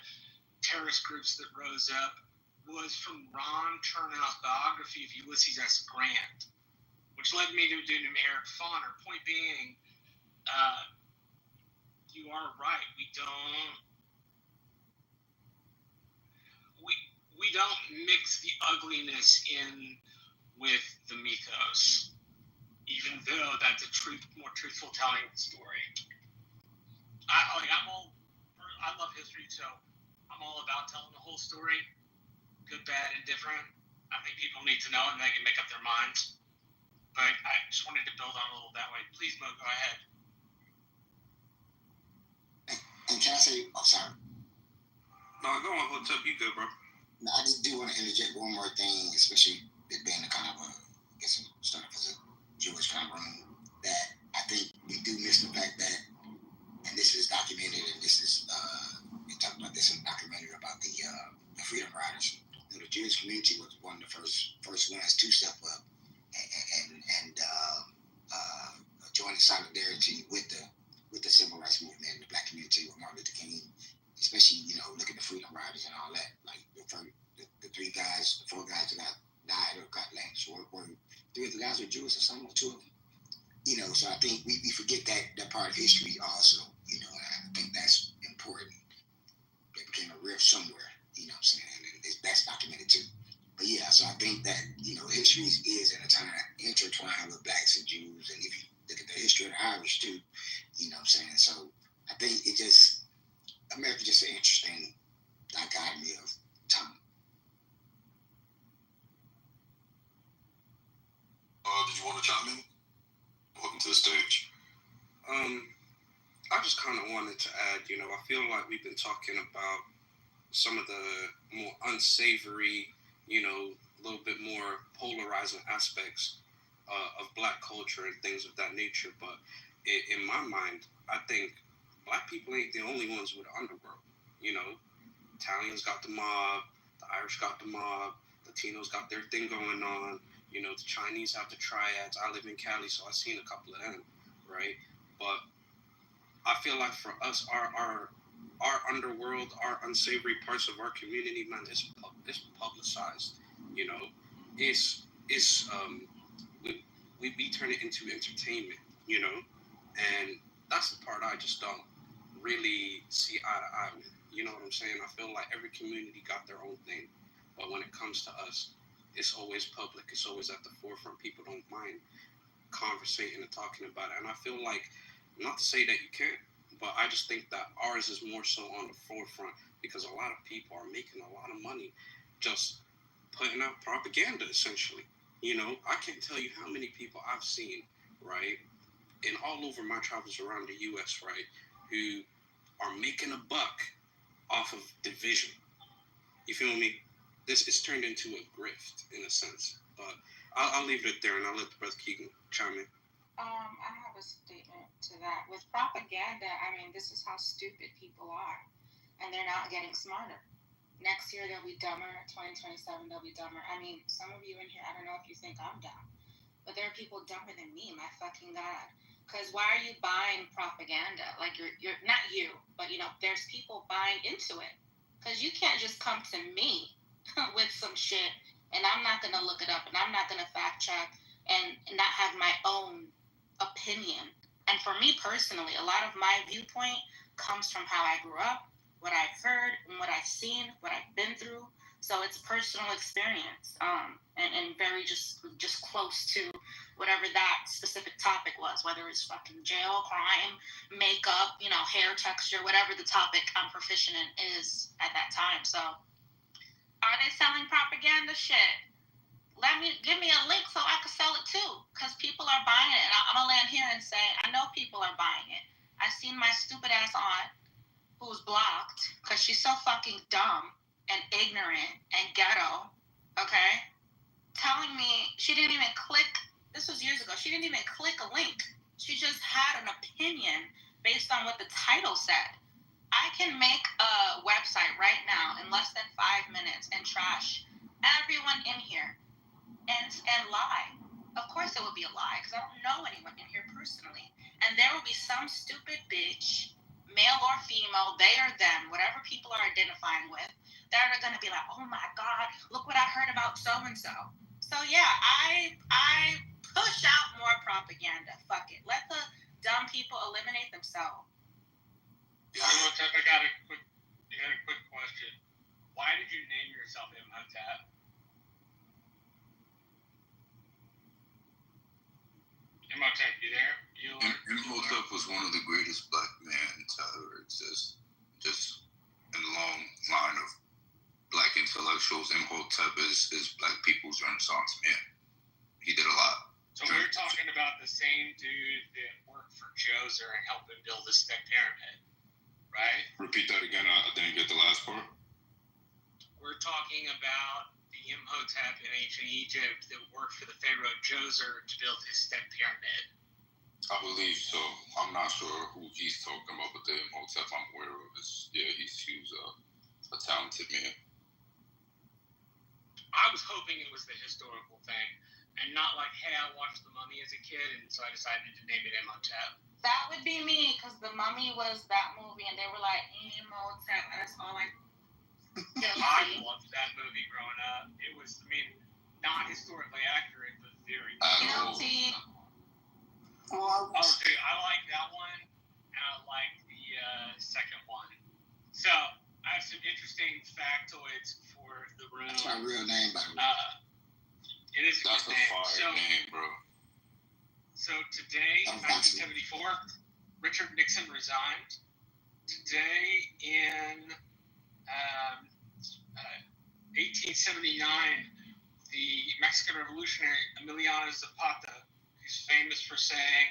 terrorist groups that rose up, was from Ron Chernow's biography of Ulysses S. Grant, which led me to do an Eric Foner. Point being, you are right. We don't mix the ugliness in with the mythos, even though that's a more truthful telling of the story. I love history, so I'm all about telling the whole story, good, bad, and different. I think people need to know and they can make up their minds. But I just wanted to build on a little that way. Please, Mo, go ahead. And can I say, sorry. No, go on, what's up? You good, bro? I just do want to interject one more thing, especially it being a kind of a, I guess it started as a Jewish kind of room, that I think we do miss the fact that, and this is documented, and this is, we talked about this in the documentary about the Freedom Riders. The Jewish community was one of the first ones to step up and join in solidarity with the civil rights movement and the Black community with Martin Luther King, especially, look at the Freedom Riders and all that. Like the 4 guys that died or got lynched were 3 of the guys were Jewish or something, or 2 of them. So I think we forget that part of history also, and I think that's important. It became a rift somewhere, what I'm saying, and that's documented too. But yeah, so I think that, history is at a time intertwined with Blacks and Jews, and if you look at the history of the Irish too, what I'm saying. So I think America's just an interesting dichotomy of time. Did you want to chime in? Welcome to the stage. I just kind of wanted to add, I feel like we've been talking about some of the more unsavory, a little bit more polarizing aspects of Black culture and things of that nature. But in my mind, I think Black people ain't the only ones with the underworld. Italians got the mob, the Irish got the mob, Latinos got their thing going on. The Chinese have the triads. I live in Cali, so I've seen a couple of them, right? But I feel like for us, our underworld, our unsavory parts of our community, man, it's publicized. We turn it into entertainment, and that's the part I just don't really see eye to eye with. You know what I'm saying? I feel like every community got their own thing, but when it comes to us, it's always public. It's always at the forefront. People don't mind conversating and talking about it. And I feel like, not to say that you can't, but I just think that ours is more so on the forefront because a lot of people are making a lot of money just putting out propaganda, essentially. I can't tell you how many people I've seen, right, and all over my travels around the U.S., right, who are making a buck off of division. You feel me? This is turned into a grift in a sense. But I'll leave it there and I'll let the Brother Keegan chime in. I have a statement to that. With propaganda, this is how stupid people are. And they're not getting smarter. Next year, they'll be dumber. 2027, they'll be dumber. Some of you in here, I don't know if you think I'm dumb, but there are people dumber than me, my fucking God. Because why are you buying propaganda? Like, you're not you, but, there's people buying into it. Because you can't just come to me with some shit, and I'm not going to look it up, and I'm not going to fact check, and not have my own opinion. And for me personally, a lot of my viewpoint comes from how I grew up, what I've heard, and what I've seen, what I've been through. So it's personal experience, and very just close to whatever that specific topic was, whether it's fucking jail, crime, makeup, hair texture, whatever the topic I'm proficient in is at that time. So are they selling propaganda? Shit. Give me a link so I can sell it too, because people are buying it. I'm gonna land here and say I know people are buying it. I seen my stupid ass aunt, who's blocked because she's so fucking dumb and ignorant and ghetto, okay, telling me she didn't even click. This was years ago. She didn't even click a link. She just had an opinion based on what the title said. I can make a website right now in less than 5 minutes and trash everyone in here and lie. Of course it would be a lie because I don't know anyone in here personally. And there will be some stupid bitch, male or female, they or them, whatever people are identifying with, that are going to be like, oh my God, look what I heard about so-and-so. So yeah, I push out more propaganda. Fuck it. Let the dumb people eliminate themselves. I got a quick question. Why did you name yourself Imhotep? Imhotep, you there? Imhotep was one of the greatest Black men to ever exist. Just in the long line of Black intellectuals, Imhotep is Black people's Renaissance man. He did a lot. So we're talking about the same dude that worked for Djoser and helped him build the step pyramid, right? Repeat that again. I didn't get the last part. We're talking about the Imhotep in ancient Egypt that worked for the pharaoh Djoser to build his step pyramid. I believe so. I'm not sure who he's talking about, but the Imhotep I'm aware of is, he was a talented man. I was hoping it was the historical thing, and not like, hey, I watched The Mummy as a kid, and so I decided to name it Imhotep. That would be me, because The Mummy was that movie, and they were like, Imhotep, and that's all I I loved that movie growing up. It was, not historically accurate, but very guilty. Oh, dude, I like that one, and I like the second one. So, I have some interesting factoids for the room. That's my real name, by the way. It is a That's good a name. fire name, bro. So today, in 1974, Richard Nixon resigned. Today, in 1879, the Mexican revolutionary Emiliano Zapata, who's famous for saying,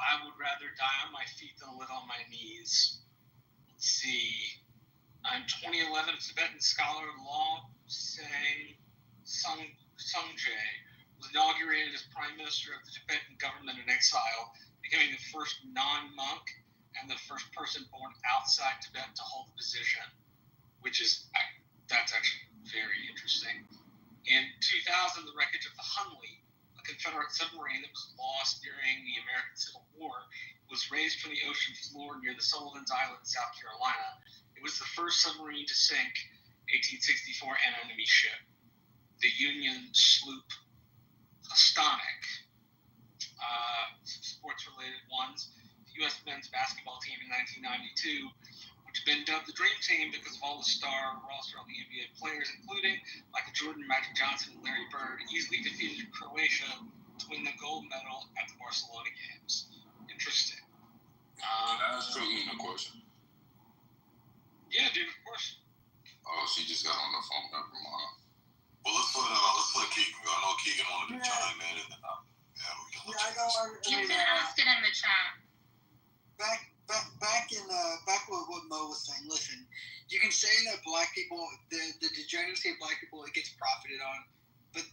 "I would rather die on my feet than live on my knees." Let's see. In 2011, Tibetan scholar Law Sungjae was inaugurated as Prime Minister of the Tibetan government in exile, becoming the first non-monk and the first person born outside Tibet to hold the position, that's actually very interesting. In 2000, the wreckage of the Hunley, a Confederate submarine that was lost during the American Civil War, was raised from the ocean floor near the Sullivan's Island, South Carolina. It was the first submarine to sink, 1864, an enemy ship. The Union sloop Astonic. Some sports-related ones. The U.S. men's basketball team in 1992, which had been dubbed the Dream Team because of all the star roster of the NBA players, including Michael Jordan, Magic Johnson, and Larry Bird, easily defeated Croatia to win the gold medal at the Barcelona Games. Interesting. Can I ask Julian a question? Yeah, dude, of course. Oh, she just got on the phone. Never mind. Well, let's let Keegan go. I know Keegan wanted to chime in, and then we can let You can ask it in the chat. Back what Mo was saying. Listen, you can say that black people, the degeneracy of black people, it gets profited on, but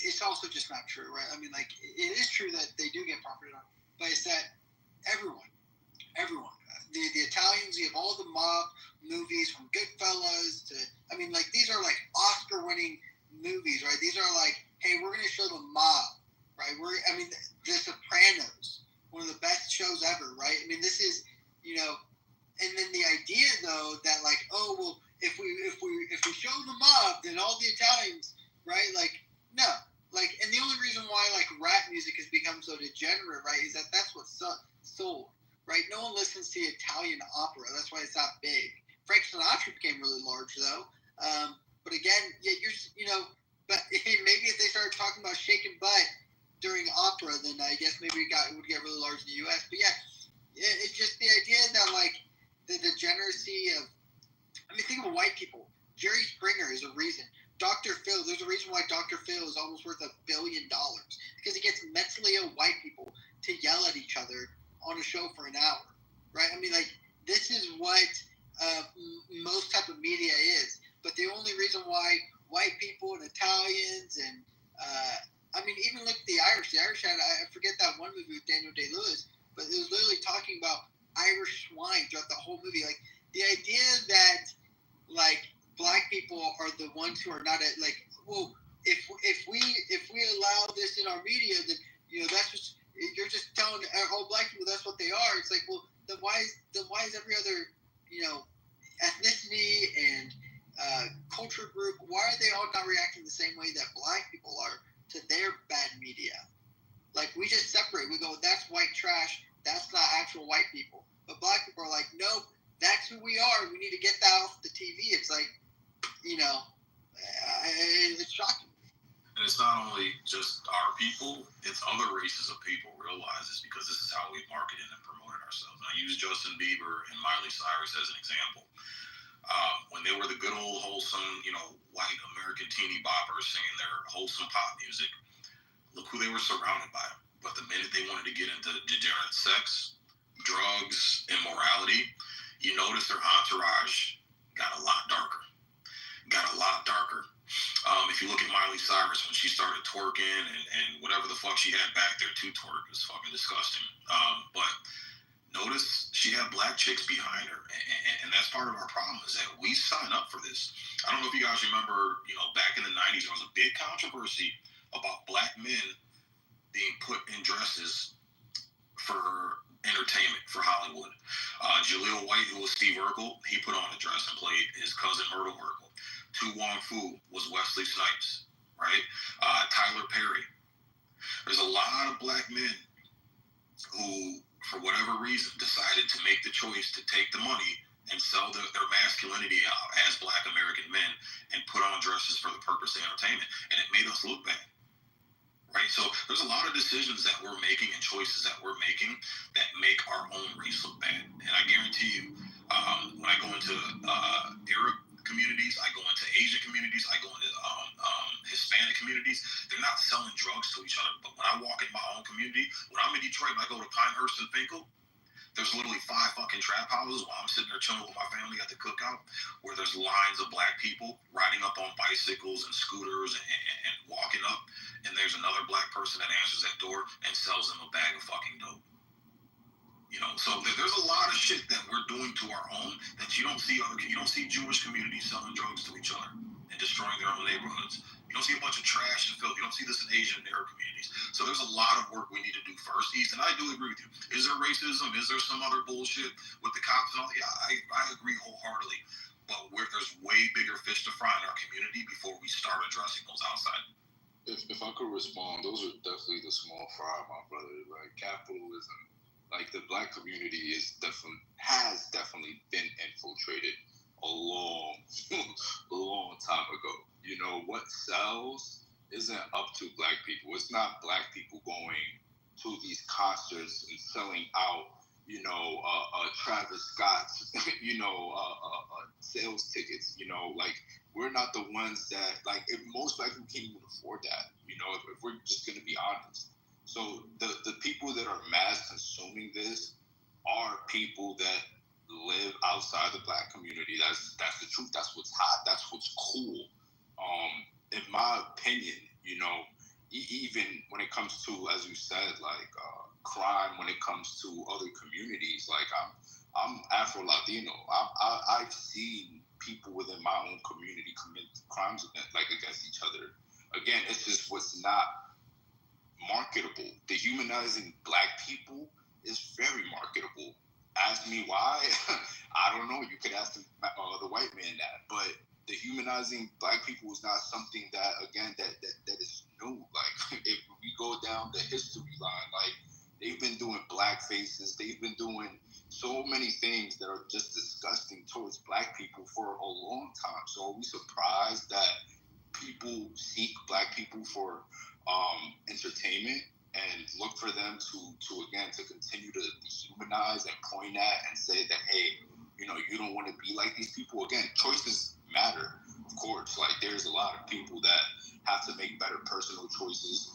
it's also just not true, right? It is true that they do get profited on, but it's that everyone, the Italians, you have all the mob movies from Goodfellas to, these are like Oscar-winning movies, right? These are like, hey, we're going to show the mob, right? The Sopranos, one of the best shows ever, right? This is, and then the idea though that like, oh well, if we show the mob, then all the Italians, right? Like, no, like, and the only reason why like rap music has become so degenerate, right, is that that's what sold, right? No one listens to Italian opera. That's why it's not big. Frank Sinatra became really large though. But again, but maybe if they started talking about shaking butt during opera, then I guess maybe it would get really large in the U.S. But yeah, it's just the idea that like the degeneracy of, think of white people. Jerry Springer is a reason. Dr. Phil, there's a reason why Dr. Phil is almost worth $1 billion, because he gets mentally ill white people to yell at each other on a show for an hour, right? This is what most type of media is. But the only reason why white people and Italians and even look at the Irish. The Irish had, I forget that one movie with Daniel Day-Lewis, but it was literally talking about Irish swine throughout the whole movie. Like, the idea that like black people are the ones who are not if we allow this in our media, then that's just, you're just telling all black people that's what they are. It's like, well, then why is every other ethnicity and culture group, why are they all not reacting the same way that black people are to their bad media? Like, we just separate. We go, that's white trash. That's not actual white people. But black people are like, nope, that's who we are. We need to get that off the TV. It's like, it's shocking. And it's not only just our people, it's other races of people realize this, because this is how we marketed and promoted ourselves. And I use Justin Bieber and Miley Cyrus as an example. When they were the good old wholesome, white American teeny boppers singing their wholesome pop music, look who they were surrounded by. But the minute they wanted to get into degenerate sex, drugs, immorality, you notice their entourage got a lot darker. If you look at Miley Cyrus when she started twerking and whatever the fuck she had back there to twerk, it's fucking disgusting. But notice she had black chicks behind her, and that's part of our problem is that we sign up for this. I don't know if you guys remember, back in the 90s, there was a big controversy about black men being put in dresses for entertainment, for Hollywood. Jaleel White, who was Steve Urkel, he put on a dress and played his cousin Myrtle Urkel. Tu Wong Fu was Wesley Snipes, right? Tyler Perry. There's a lot of black men who, for whatever reason, decided to make the choice to take the money and sell their masculinity out as black American men and put on dresses for the purpose of entertainment. And it made us look bad. Right? So there's a lot of decisions that we're making and choices that we're making that make our own race look bad. And I guarantee you, when I go into Arab communities, I go into Asian communities, I go into Hispanic communities, they're not selling drugs to each other. But when I walk in my own community, when I'm in Detroit, I go to Pinehurst and Finkel, there's literally 5 fucking trap houses while I'm sitting there chilling with my family at the cookout, where there's lines of black people riding up on bicycles and scooters and walking up, and there's another black person that answers that door and sells them a bag of fucking dope. So there's a lot of shit that we're doing to our own that you don't see Jewish communities selling drugs to each other and destroying their own neighborhoods. You don't see a bunch of trash and filth. You don't see this in Asian and Arab communities. So there's a lot of work we need to do first, East. And I do agree with you. Is there racism? Is there some other bullshit with the cops and all? Yeah, I agree wholeheartedly. But there's way bigger fish to fry in our community before we start addressing those outside. If I could respond, those are definitely the small fry, my brother. Like capitalism, like the black community has definitely been infiltrated a long time ago. What sells isn't up to black people. It's not black people going to these concerts and selling out, Travis Scott's, sales tickets. Like we're not the ones that if most black people can't even afford that. If we're just gonna be honest. So the people that are mass consuming this are people that live outside the black community. That's the truth. That's what's hot. That's what's cool. In my opinion, even when it comes to, as you said, crime, when it comes to other communities, I'm Afro-Latino. I've seen people within my own community commit crimes against each other. Again, it's just what's not marketable. Dehumanizing black people is very marketable. Ask me why? I don't know. You could ask the white man that. But dehumanizing black people is not something that is new. If we go down the history line, they've been doing black faces. They've been doing so many things that are just disgusting towards black people for a long time. So are we surprised that people seek black people for entertainment and look for them to continue to dehumanize and point at and say that, hey, you don't want to be like these people? Again, choices matter, of course. There's a lot of people that have to make better personal choices.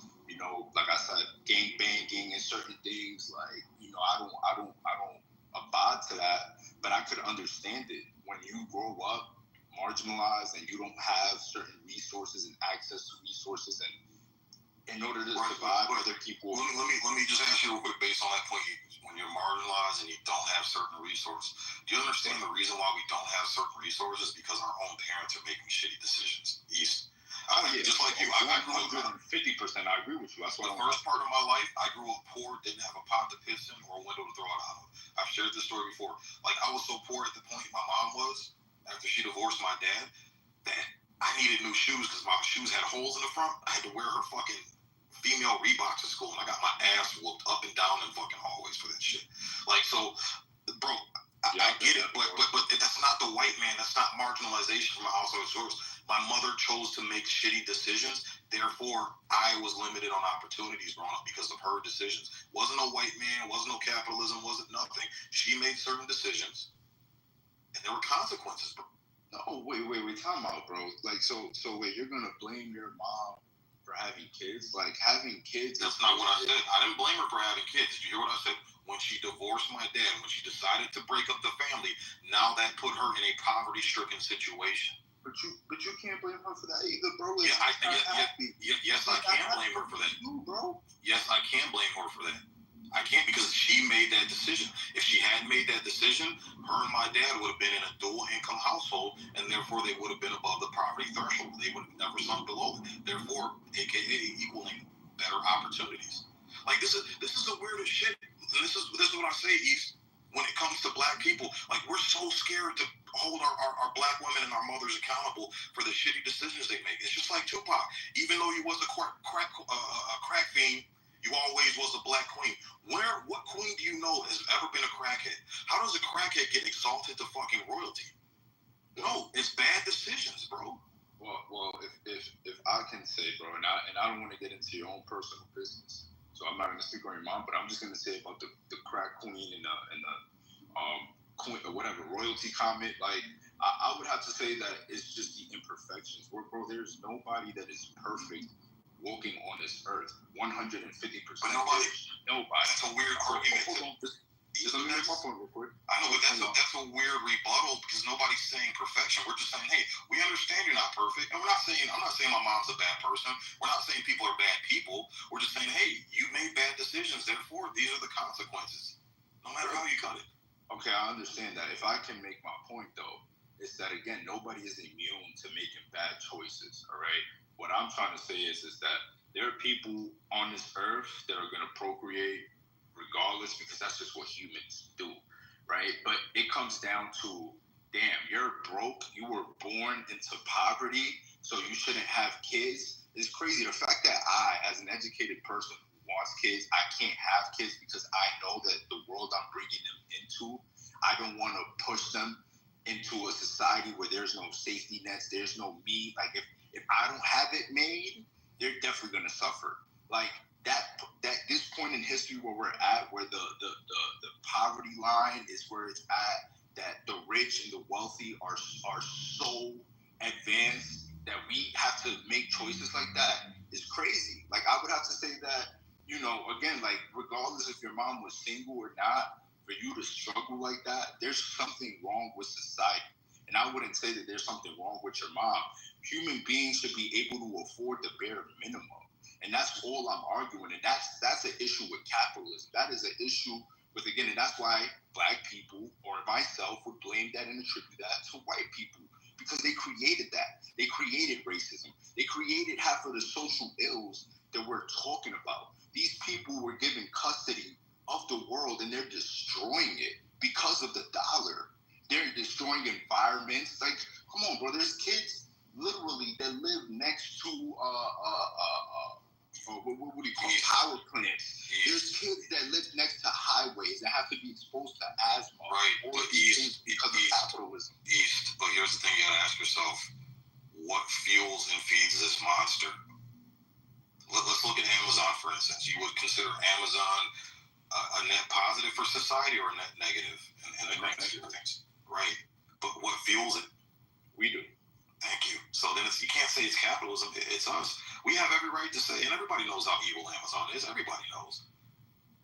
Like I said, gang banging and certain things. I don't abide to that, but I could understand it when you grow up marginalized and you don't have certain resources and access to resources, and in order to survive, other people. Let me just ask you real quick, based on that point. When you're marginalized and you don't have certain resources, do you understand the reason why we don't have certain resources? Because our own parents are making shitty decisions. Just like you, I grew up 50%. I agree with you. That's why the first part of my life, I grew up poor, didn't have a pot to piss in or a window to throw it out of. I've shared this story before. I was so poor at the point my mom was, after she divorced my dad, that I needed new shoes because my shoes had holes in the front. I had to wear her fucking female Reeboks to school, and I got my ass whooped up and down in fucking hallways for that shit. Bro, I get it, but that's not the white man. That's not marginalization from a household source. My mother chose to make shitty decisions. Therefore, I was limited on opportunities growing up because of her decisions. Wasn't no white man, wasn't no capitalism, wasn't nothing. She made certain decisions, and there were consequences, bro. No, wait, time out, bro. So wait, you're gonna blame your mom for having kids? Having kids? That's not what I said. I didn't blame her for having kids. Did you hear what I said? When she divorced my dad, when she decided to break up the family, now that put her in a poverty-stricken situation. But you can't blame her for that either, bro. Yes, I can blame her for that. Bro. Yes, I can blame her for that. I can't, because she made that decision. If she hadn't made that decision, her and my dad would have been in a dual income household, and therefore they would have been above the poverty threshold. They would have never sunk below it. Therefore, AKA equaling better opportunities. Like this is the weirdest shit. And this is what I say, East. When it comes to black people, like, we're so scared to hold our black women and our mothers accountable for the shitty decisions they make. It's just like Tupac. Even though he was a crack fiend, you always was a black queen. What queen do you know has ever been a crackhead? How does a crackhead get exalted to fucking royalty? No, it's bad decisions, bro. Well, if I can say, bro, and I don't want to get into your own personal business, so I'm not going to speak on your mom, but I'm just going to say about the crack queen and the queen or whatever royalty comment. Like, I would have to say that it's just the imperfections. Bro, there's nobody that is perfect walking on this earth, 150%. But nobody. That's a weird argument. Just let me make my point real quick. I know, but that's a weird rebuttal, because nobody's saying perfection. We're just saying, hey, we understand you're not perfect, and I'm not saying my mom's a bad person. We're not saying people are bad people. We're just saying, hey, you made bad decisions, therefore these are the consequences, no matter how you cut it. Okay, I understand that. If I can make my point, though, is that, again, nobody is immune to making bad choices, all right? What I'm trying to say is that there are people on this earth that are going to procreate regardless, because that's just what humans do, right? But it comes down to, damn, you're broke, you were born into poverty, so you shouldn't have kids. It's crazy. The fact that I, as an educated person who wants kids, I can't have kids because I know that the world I'm bringing them into, I don't want to push them into a society where there's no safety nets, there's no me. Like, if I don't have it made, they're definitely going to suffer. Like, that this point in history where we're at, where the poverty line is where it's at, that the rich and the wealthy are so advanced that we have to make choices like that, is crazy. Like, I would have to say that, again, like, regardless if your mom was single or not, for you to struggle like that, there's something wrong with society. And I wouldn't say that there's something wrong with your mom. Human beings should be able to afford the bare minimum. And that's all I'm arguing. And that's an issue with capitalism. That is an issue with, again, and that's why black people or myself would blame that and attribute that to white people, because they created that. They created racism. They created half of the social ills that we're talking about. These people were given custody of the world, and they're destroying it because of the dollar. They're destroying environments. Like, come on, bro. There's kids literally that live next to what do you call it? Power plants. There's kids that live next to highways that have to be exposed to asthma. Right, but because of capitalism. But here's the thing: you gotta ask yourself, what fuels and feeds this monster? Let's look at Amazon, for instance. You would consider Amazon a net positive for society or a net negative in the grand scheme of things, right? But what fuels it? We do. Thank you. So then you can't say it's capitalism. It's us. We have every right to say, and everybody knows how evil Amazon is. Everybody knows.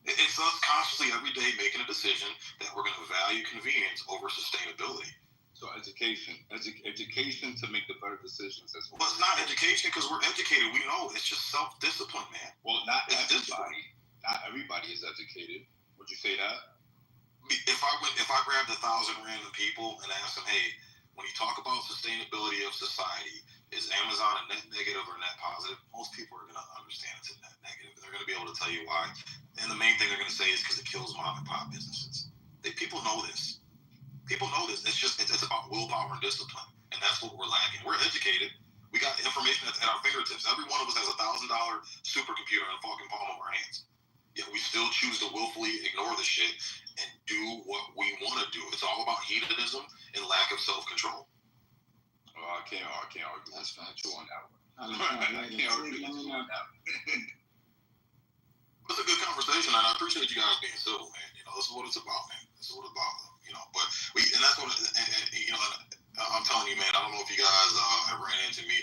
It's us consciously every day making a decision that we're going to value convenience over sustainability. So education to make the better decisions. That's well, it's not education because we're educated. We know it's just self-discipline, man. Well, not everybody. Not everybody is educated. Would you say that? If I grabbed 1,000 random people and asked them, hey, when you talk about sustainability of society, is Amazon a net negative or net positive? Most people are going to understand it's a net negative. They're going to be able to tell you why. And the main thing they're going to say is because it kills mom and pop businesses. People know this. People know this. It's about willpower and discipline. And that's what we're lacking. We're educated. We got information at our fingertips. Every one of us has a $1,000 supercomputer in the fucking palm of our hands. Yet we still choose to willfully ignore the shit and do what we want to do. It's all about hedonism and lack of self-control. Well, I can't argue. That's not true on that one. I can't argue on that one. It's a good conversation, and I appreciate you guys being civil, man. This is what it's about, man. This is what it's about, But that's what, I'm telling you, man. I don't know if you guys have ran into me.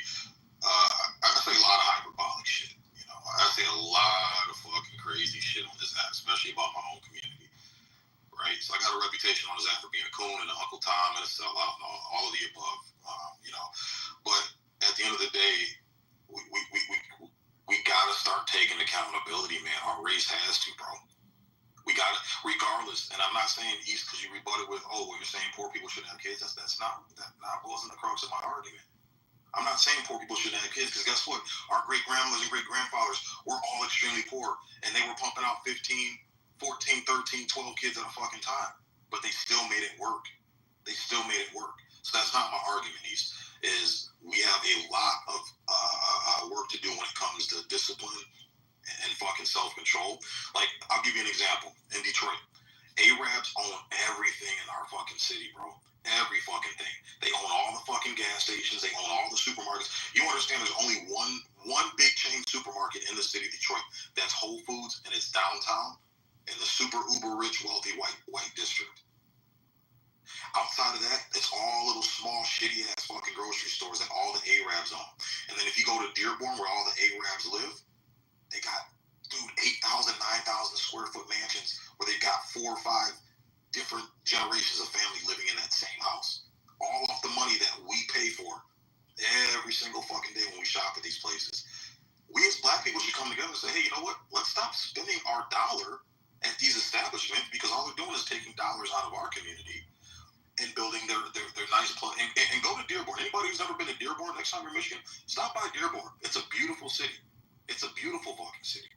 I say a lot of hyperbolic shit. I say a lot of fucking crazy shit on this app, especially about my own community, right? So I got a reputation on this app for being a coon and an Uncle Tom and a sellout and all of the above, end of the day, we gotta start taking accountability, man. Our race has to, bro. We gotta, regardless. And I'm not saying East because you rebutted with, oh, well, you're saying poor people shouldn't have kids. That wasn't the crux of my argument. I'm not saying poor people shouldn't have kids because guess what? Our great grandmothers and great grandfathers were all extremely poor, and they were pumping out 15, 14, 13, 12 kids at a fucking time, but they still made it work. They still made it work. So that's not my argument, East. Is we have a lot of work to do when it comes to discipline and fucking self-control. Like, I'll give you an example. In Detroit, Arabs own everything in our fucking city, bro. Every fucking thing. They own all the fucking gas stations. They own all the supermarkets. You understand there's only one big chain supermarket in the city of Detroit. That's Whole Foods, and it's downtown in the super uber rich, wealthy white district. Outside of that, it's all little small shitty ass fucking grocery stores that all the Arabs own. And then if you go to Dearborn, where all the Arabs live, they got, 8,000, 9,000 square foot mansions where they've got 4 or 5 different generations of family living in that same house. All off the money that we pay for every single fucking day when we shop at these places. We as black people should come together and say, hey, you know what? Let's stop spending our dollar at these establishments because all they're doing is taking dollars out of our community and building their nice place. And go to Dearborn. Anybody who's never been to Dearborn, next time you're in Michigan, stop by Dearborn. It's a beautiful city. It's a beautiful fucking city.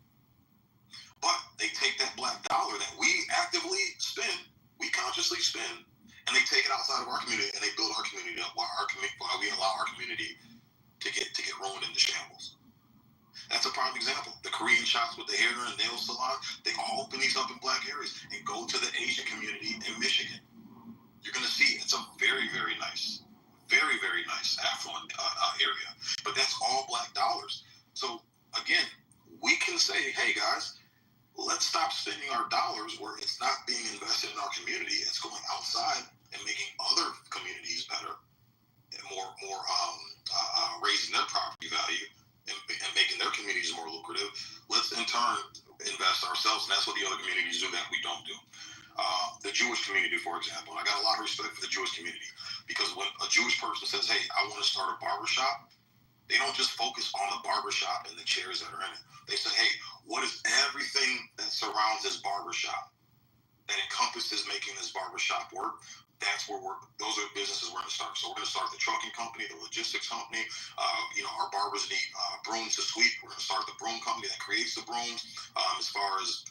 But they take that black dollar that we actively spend, we consciously spend, and they take it outside of our community and they build our community up while we allow our community to get ruined into shambles. That's a prime example. The Korean shops with the hair and nail salon, they all open these up in black areas. And go to the Asian community in Michigan. You're going to see it's a very, very nice affluent area. But that's all black dollars. So, again, we can say, hey, guys, let's stop spending our dollars where it's not being invested in our community. It's going outside and making other communities better and more raising their property value and making their communities more lucrative. Let's, in turn, invest ourselves, and that's what the other communities do that we don't do. The Jewish community, for example, I got a lot of respect for the Jewish community because when a Jewish person says, hey, I want to start a barbershop, they don't just focus on the barbershop and the chairs that are in it. They say, hey, what is everything that surrounds this barbershop that encompasses making this barbershop work? That's where those are businesses we're going to start. So we're going to start the trucking company, the logistics company. Our barbers need brooms to sweep. We're going to start the broom company that creates the brooms. As far as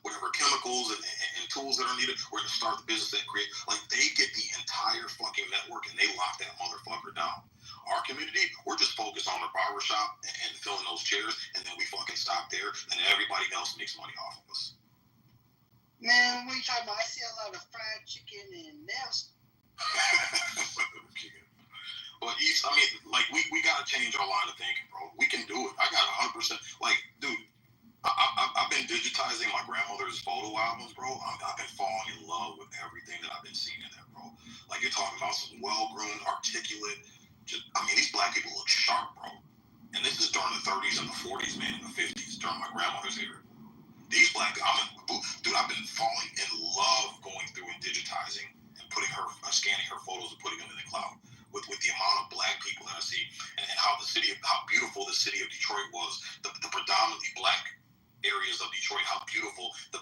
whatever chemicals and tools that are needed, we're going to start the business that create, they get the entire fucking network and they lock that motherfucker down. Our community, we're just focused on the barbershop and filling those chairs, and then we fucking stop there, and everybody else makes money off of us. Man, what are you talking about? I see a lot of fried chicken and nails. Well, we gotta change our line of thinking, bro. We can do it. I got 100%. Dude, I've been digitizing my grandmother's photo albums, bro. I've been falling in love with everything that I've been seeing in there, bro. You're talking about some well-groomed, articulate. These black people look sharp, bro. And this is during the 30s and the 40s, man, and the 50s, during my grandmother's era. These black, I've been falling in love going through and digitizing and scanning her photos and putting them in the cloud. With the amount of black people that I see, and how beautiful the city of Detroit was, the predominantly black areas of Detroit, how beautiful the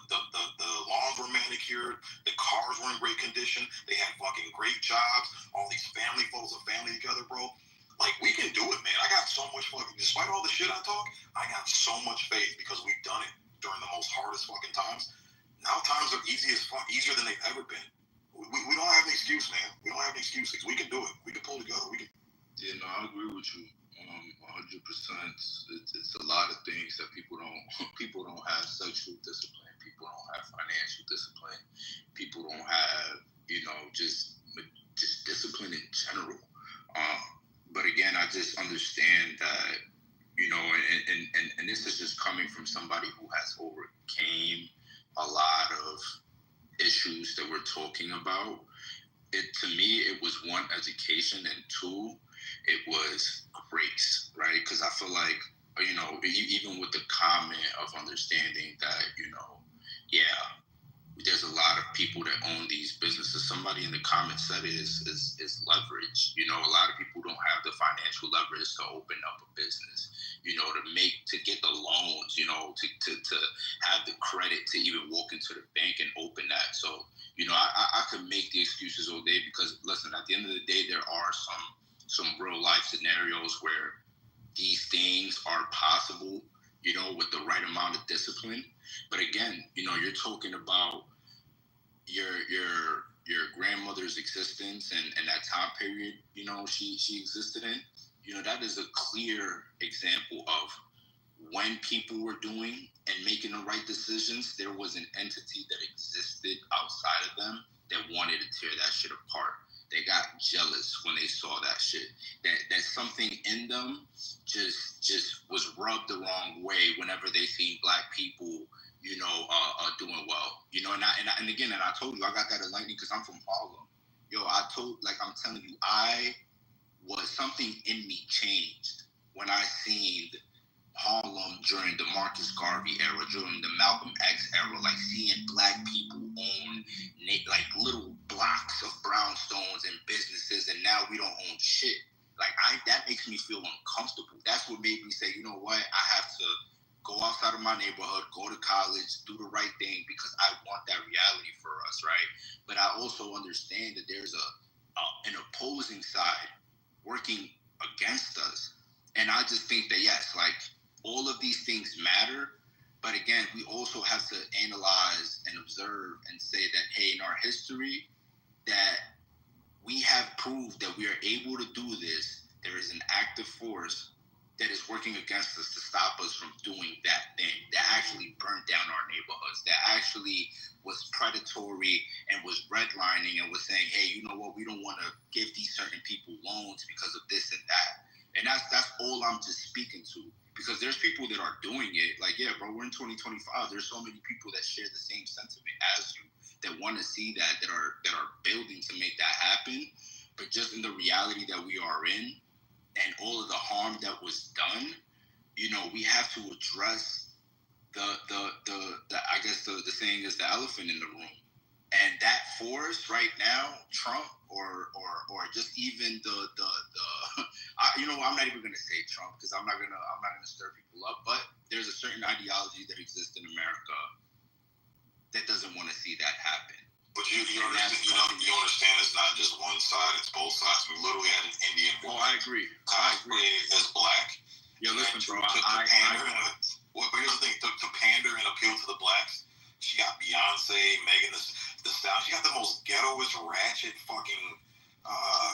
lawns were manicured, the cars were in great condition, they had fucking great jobs, all these family photos of family together, bro. We can do it, man. I got so much fucking, despite all the shit I talk, I got so much faith because we've done it during the most hardest fucking times. Now times are easy as fuck, easier than they've ever been. We don't have an excuse, man. We don't have an excuse. We can do it. We can pull together. Yeah, no, I agree with you 100%. It's a lot of things that people don't have sexual discipline. People don't have financial discipline. People don't have, just discipline in general. But again, I just understand that, and this is just coming from somebody who has overcame a lot of issues that we're talking about. To me, it was one, education, and two, it was grace, right? Because I feel like, even with the comment of understanding that, there's a lot of people that own these businesses. Some somebody in the comments said it, is leverage. You know, a lot of people don't have the financial leverage to open up a business, you know, to get the loans, you know, to have the credit to even walk into the bank and open that. So, you know, I could make the excuses all day because, listen, at the end of the day, there are some real life scenarios where these things are possible, you know, with the right amount of discipline. But again, you know, you're talking about your grandmother's existence and that time period, you know, she existed in. You know, that is a clear example of when people were doing and making the right decisions, there was an entity that existed outside of them that wanted to tear that shit apart. They got jealous when they saw that shit. That something in them just was rubbed the wrong way whenever they seen black people, you know, doing well. You know, and I told you I got that enlightening because I'm from Harlem. Yo, I'm telling you, something in me changed when I seen Harlem during the Marcus Garvey era, during the Malcolm X era, like seeing black people own like little blocks of brownstones and businesses, and now we don't own shit. Like that makes me feel uncomfortable. That's what made me say, you know what, I have to go outside of my neighborhood, go to college, do the right thing because I want that reality for us, right? But I also understand that there's an opposing side working against us, and I just think that yes, like all of these things matter. But again, we also have to analyze and observe and say that, hey, in our history, that we have proved that we are able to do this. There is an active force that is working against us to stop us from doing that thing that actually burned down our neighborhoods, that actually was predatory and was redlining and was saying, hey, you know what, we don't want to give these certain people loans because of this and that. And that's all I'm just speaking to. Because there's people that are doing it. Like, yeah, bro, we're in 2025. There's so many people that share the same sentiment as you, that want to see that are building to make that happen. But just in the reality that we are in and all of the harm that was done, you know, we have to address the I guess the saying is the elephant in the room. And that force right now, Trump or just even the you know, I'm not even gonna say Trump because I'm not gonna stir people up. But there's a certain ideology that exists in America that doesn't want to see that happen. But you understand it's not just one side; it's both sides. We literally had an Indian woman. I agree. As black. Yo, listen, bro. But here's the thing: to pander and appeal to the blacks. She got Beyonce, Megan Thee Stallion. She got the most ghettoest, ratchet, fucking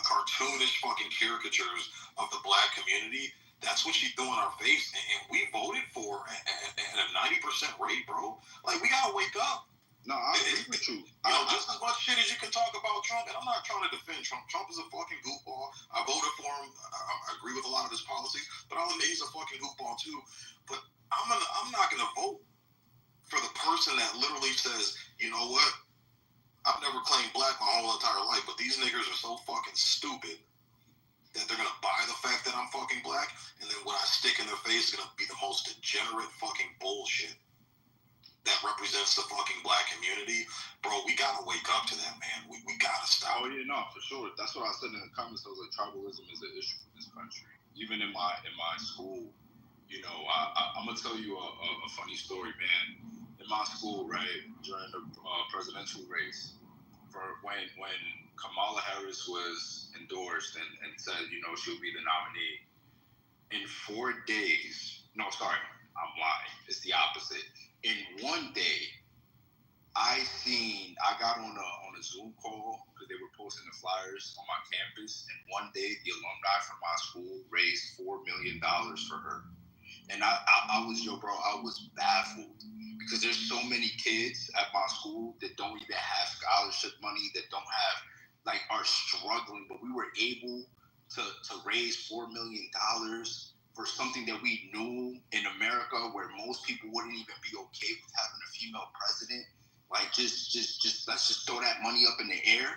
cartoonish fucking caricatures of the black community. That's what she threw in our face, and we voted for at a 90% rate, bro. Like, we gotta wake up. No, I agree with you. You know, just as much shit as you can talk about Trump, and I'm not trying to defend Trump. Trump is a fucking goofball. I voted for him. I agree with a lot of his policies, but I'll admit he's a fucking goofball too. But I'm not gonna vote for the person that literally says, you know what, I've never claimed black my whole entire life, but these niggers are so fucking stupid that they're gonna buy the fact that I'm fucking black, and then what I stick in their face is gonna be the most degenerate fucking bullshit that represents the fucking black community. Bro, we gotta wake up to that, man. We gotta stop. Oh yeah, no, for sure. That's what I said in the comments. I was like, tribalism is an issue in this country. Even in my school, you know, I'm gonna tell you a funny story, man. In my school, right, during the presidential race, for when Kamala Harris was endorsed and said, you know, she'll be the nominee, in 4 days, no, sorry, I'm lying. It's the opposite. In 1 day, I got on a Zoom call because they were posting the flyers on my campus, and 1 day the alumni from my school raised $4 million for her. And I was baffled because there's so many kids at my school that don't even have scholarship money, that don't have, like, are struggling, but we were able to raise $4 million for something that we knew in America where most people wouldn't even be okay with having a female president. Like, just let's just throw that money up in the air.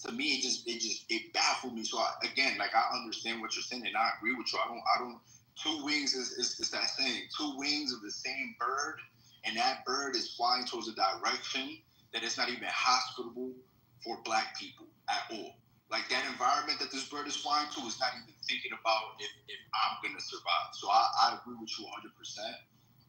To me, it baffled me. So again, like, I understand what you're saying, and I agree with you. I don't. Two wings is that saying. Two wings of the same bird, and that bird is flying towards a direction that it's not even hospitable for Black people at all. Like that environment that this bird is flying to is not even thinking about if I'm going to survive. So I agree with you 100%.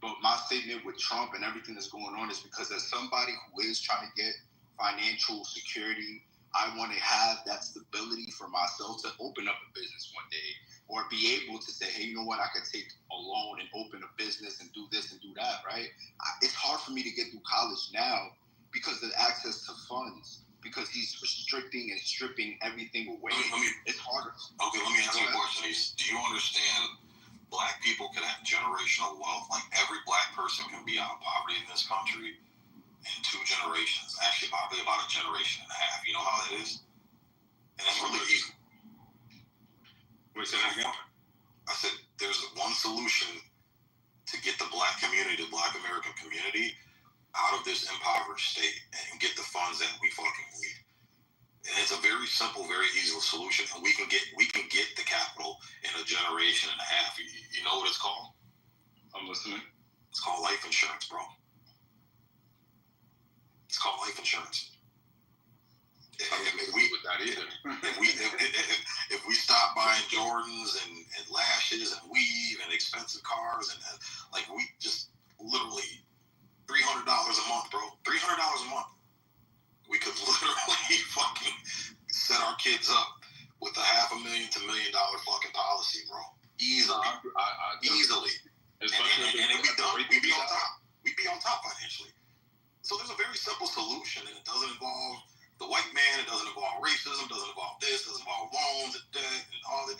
But my statement with Trump and everything that's going on is because as somebody who is trying to get financial security, I want to have that stability for myself to open up a business one day or be able to say, hey, you know what, I could take a loan and open a business and do this and do that, right? It's hard for me to get through college now because of access to funds, because he's restricting and stripping everything away. It's harder. Okay, let me ask you a question. Do you understand Black people can have generational wealth? Like every Black person can be out of poverty in this country in 2 generations. Actually, probably about a generation and a half. You know how that is? And it's really easy. Wait, say that again? I said there's one solution to get the Black community, the Black American community, out of this impoverished state and get the funds that we fucking need. And it's a very simple, very easy solution, and we can get the capital in a generation and a half. You know what it's called? I'm listening. It's called life insurance, bro. It's called life insurance. If we stop buying Jordans and lashes and weave and expensive cars and like we just literally $300 a month, bro. $300 a month. We could literally fucking set our kids up with a $500,000 to $1 million fucking policy, bro. Easily. Easily. And it'd be done. We'd be on top. We'd be on top financially. So there's a very simple solution, and it doesn't involve the white man, it doesn't involve racism, doesn't involve this, doesn't involve loans and debt and all that.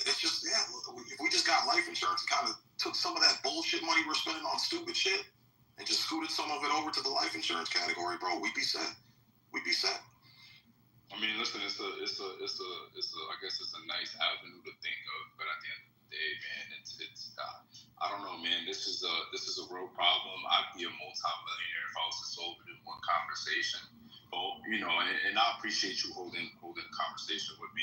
It's just, if we just got life insurance and kind of took some of that bullshit money we're spending on stupid shit and just scooted some of it over to the life insurance category, bro, we'd be set. We'd be set. I mean, listen, I guess it's a nice avenue to think of, but at the end of the day, man, it's I don't know, man. This is a real problem. I'd be a multi-millionaire if I was to solve it in one conversation. But and I appreciate you holding a conversation with me.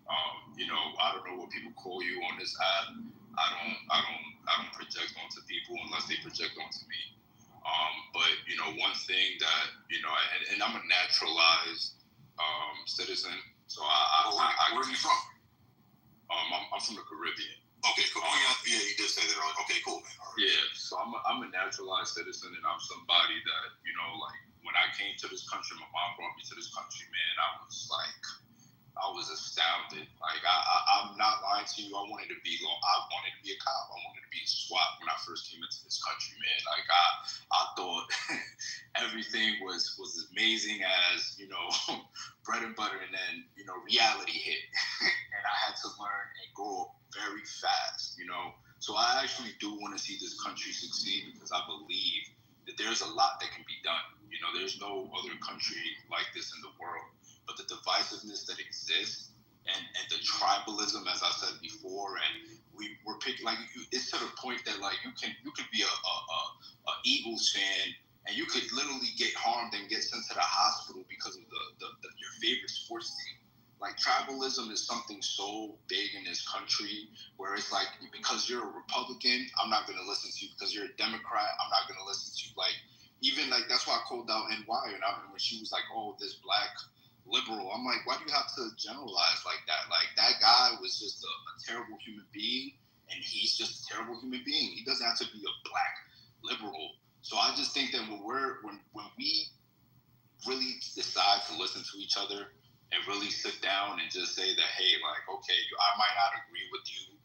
I don't know what people call you on this app. I don't project onto people unless they project onto me. But one thing that and I'm a naturalized citizen, so where are you from? I'm from the Caribbean. Okay, cool. Oh yeah, you did say that earlier. Okay, cool, man. All right. Yeah, so I'm a naturalized citizen, and I'm somebody that like when I came to this country, my mom brought me to this country, man. I was astounded. Like I'm not lying to you. I wanted to be a cop. I wanted to be SWAT when I first came into this country, man. Like I thought everything was as amazing as bread and butter, and then reality hit, and I had to learn and grow up very fast. So I actually do want to see this country succeed because I believe that there's a lot that can be done. There's no other country like this in the world. But the divisiveness that exists and the tribalism, as I said before, and we're picking, like, it's to the point that like you could be a Eagles fan and you could literally get harmed and get sent to the hospital because of your favorite sports team. Like tribalism is something so big in this country where it's like, because you're a Republican, I'm not going to listen to you. Because you're a Democrat, I'm not going to listen to you. Like, even like, that's why I called out NY, and when she was like, oh, this black liberal, I'm like, why do you have to generalize like that? Like, that guy was just a terrible human being, and he's just a terrible human being. He doesn't have to be a black liberal. So I just think that when we really decide to listen to each other and really sit down and just say that, hey, like, okay, I might not agree with you.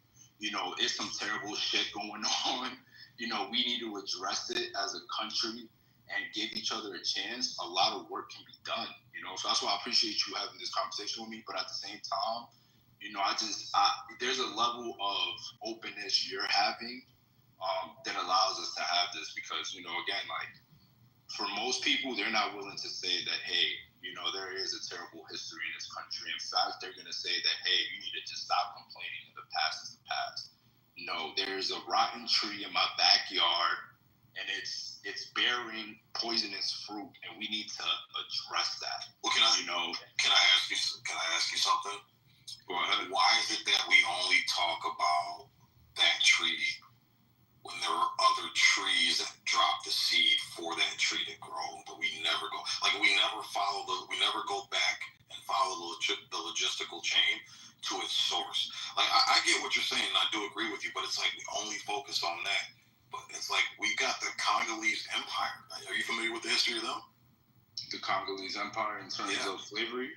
It's some terrible shit going on. We need to address it as a country and give each other a chance. A lot of work can be done. So that's why I appreciate you having this conversation with me. But at the same time, there's a level of openness you're having that allows us to have this because, again, like, for most people, they're not willing to say that, hey, there is a terrible history in this country. In fact, they're going to say that, hey, you need to just stop complaining. The past is the past. No, there's a rotten tree in my backyard, and it's bearing poisonous fruit, and we need to address that. Well, can I ask you something? Go ahead. Why is it that we only talk about that tree when there are other trees that drop the seed for that tree to grow, but we never go Congolese Empire. Are you familiar with the history of them? The Congolese Empire in terms of slavery?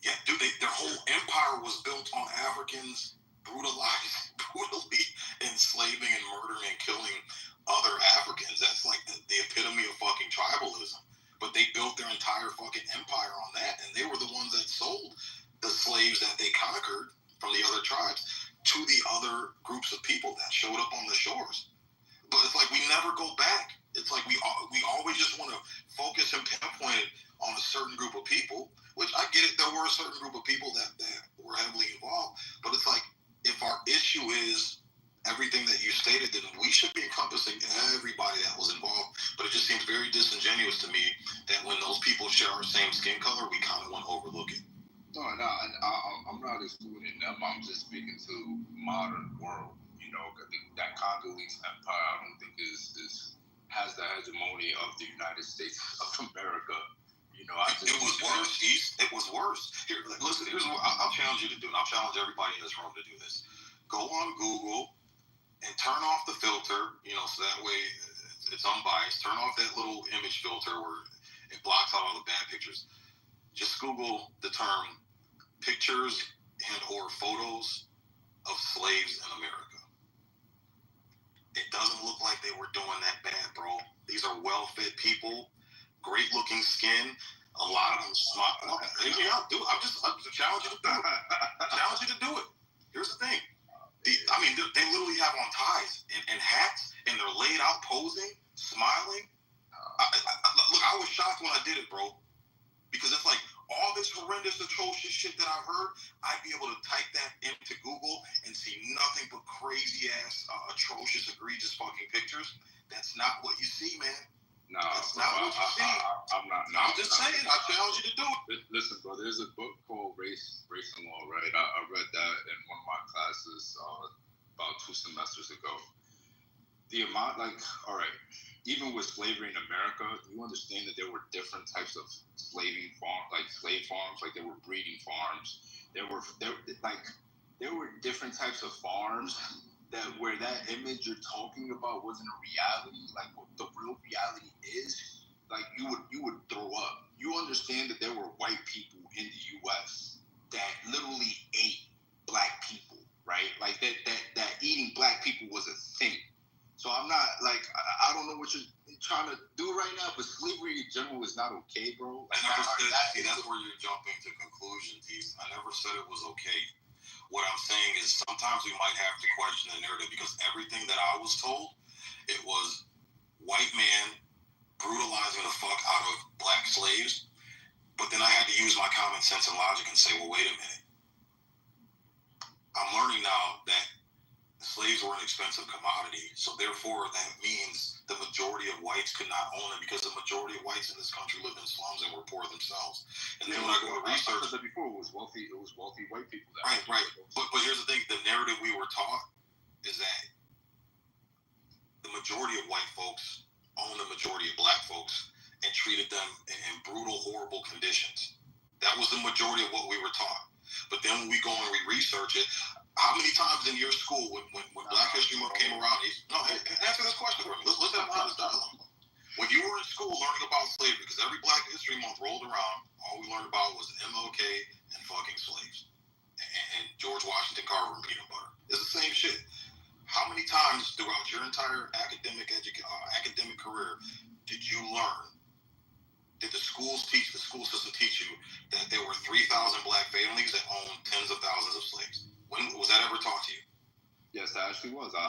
Yeah, dude, their whole empire was built on Africans brutally enslaving and murdering and killing other Africans. That's like the epitome of fucking tribalism. But they built their entire fucking empire on that, and they were the ones that sold the slaves that they conquered from the other tribes to the other groups of people that showed up on the shores. But it's like we never go back. It's like we always just want to focus and pinpoint it on a certain group of people, which I get it. There were a certain group of people that were heavily involved. But it's like, if our issue is everything that you stated, then we should be encompassing everybody that was involved. But it just seems very disingenuous to me that when those people share our same skin color, we kind of want to overlook it. No, I'm not excluding them. I'm just speaking to modern world. You know, that Congolese Empire, I don't think has the hegemony of the United States of America. You know, it was worse. It was worse. Here, listen. Here's what I'll challenge you to do, and I'll challenge everybody in this room to do this. Go on Google and turn off the filter. You know, so that way it's unbiased. Turn off that little image filter where it blocks out all the bad pictures. Just Google the term "pictures and or photos of slaves in America." It doesn't look like they were doing that bad, bro. These are well-fed people, great-looking skin. A lot of them smart. Hear me out, dude. I'm just challenge you to do it. Challenge you to do it. Here's the thing. They literally have on ties and hats, and they're laid out posing, smiling. Look, I was shocked when I did it, bro. Because it's like all this horrendous, atrocious shit that I've heard, I'd be able to type that into Google and see nothing but crazy ass, atrocious, egregious fucking pictures. That's not what you see, man. No, that's not what you see. I'm not. I'm just saying. I challenge you to do it. Listen, bro. There's a book called Race and Law, right? I read that in one of my classes about 2 semesters ago. The amount, all right. Even with slavery in America, you understand that there were different types of slave farms, like there were breeding farms. There were different types of farms where that image you're talking about wasn't a reality. Like what the real reality is, like you would throw up. You understand that there were white people in the U.S. that literally ate black people, right? Like that eating black people was a thing. So I'm not I don't know what you're trying to do right now, but slavery in general is not okay, bro. I never said that's where you're jumping to conclusions. I never said it was okay. What I'm saying is sometimes we might have to question the narrative because everything that I was told, it was white man brutalizing the fuck out of black slaves. But then I had to use my common sense and logic and say, well, wait a minute. I'm learning now that slaves were an expensive commodity, so therefore that means the majority of whites could not own them because the majority of whites in this country live in slums and were poor themselves. And then when I go to research, I said before, it was wealthy white people. Right. But here's the thing: the narrative we were taught is that the majority of white folks owned the majority of black folks and treated them in brutal, horrible conditions. That was the majority of what we were taught. But then when we go and we research it. How many times in your school, when Black History Month came around, answer this question for me. Let's have an honest dialogue. When you were in school learning about slavery, because every Black History Month rolled around, all we learned about was MLK and fucking slaves. And George Washington Carver and peanut butter. It's the same shit. How many times throughout your entire academic career did you learn, did the school system teach you that there were 3,000 Black families that owned tens of thousands of slaves? When was that ever taught to you? Yes, that actually was. I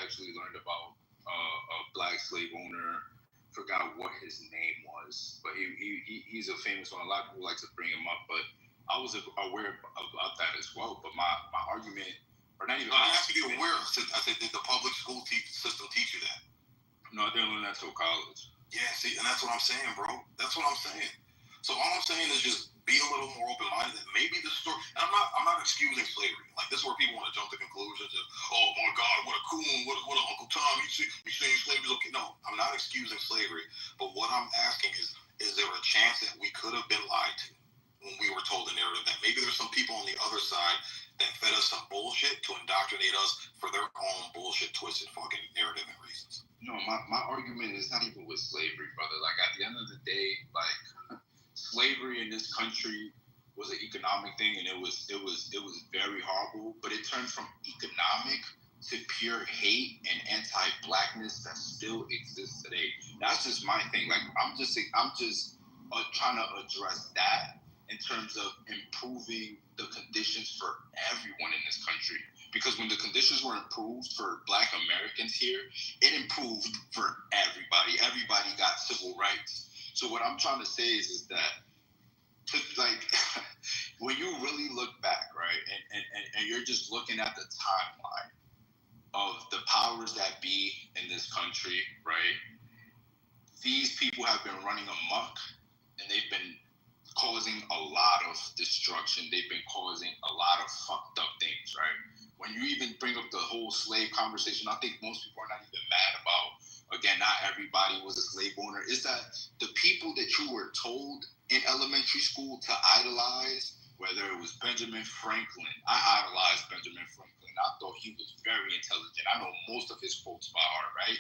actually learned about a black slave owner. Forgot what his name was, but he's a famous one. A lot of people like to bring him up, but I was aware about that as well. But my argument, or not even. I have to be aware. I said, did the public school system teach you that? No, I didn't learn that till college. Yeah, see, and that's what I'm saying, bro. That's what I'm saying. So all I'm saying is just be a little more open-minded. That maybe the story. And I'm not excusing slavery. Like this is where people want to jump to conclusions. Of, oh my God, what a coon, what a Uncle Tom. You saying slavery's okay? No, I'm not excusing slavery. But what I'm asking is there a chance that we could have been lied to when we were told the narrative that maybe there's some people on the other side that fed us some bullshit to indoctrinate us for their own bullshit, twisted fucking narrative and reasons? No, my argument is not even with slavery, brother. Like, at the end of the day, like, slavery in this country was an economic thing, and it was very horrible. But it turned from economic to pure hate and anti-blackness that still exists today. That's just my thing. Like, I'm just trying to address that in terms of improving the conditions for everyone in this country. Because when the conditions were improved for Black Americans here, it improved for everybody. Everybody got civil rights. So what I'm trying to say is that, like, when you really look back, right, and you're just looking at the timeline of the powers that be in this country, right, these people have been running amok, and they've been causing a lot of destruction. They've been causing a lot of fucked up things, right? When you even bring up the whole slave conversation, I think most people are not even mad about, again, not everybody was a slave owner, is that the people that you were told in elementary school to idolize, whether it was Benjamin Franklin. I idolized Benjamin Franklin. I thought he was very intelligent. I know most of his quotes by heart, right?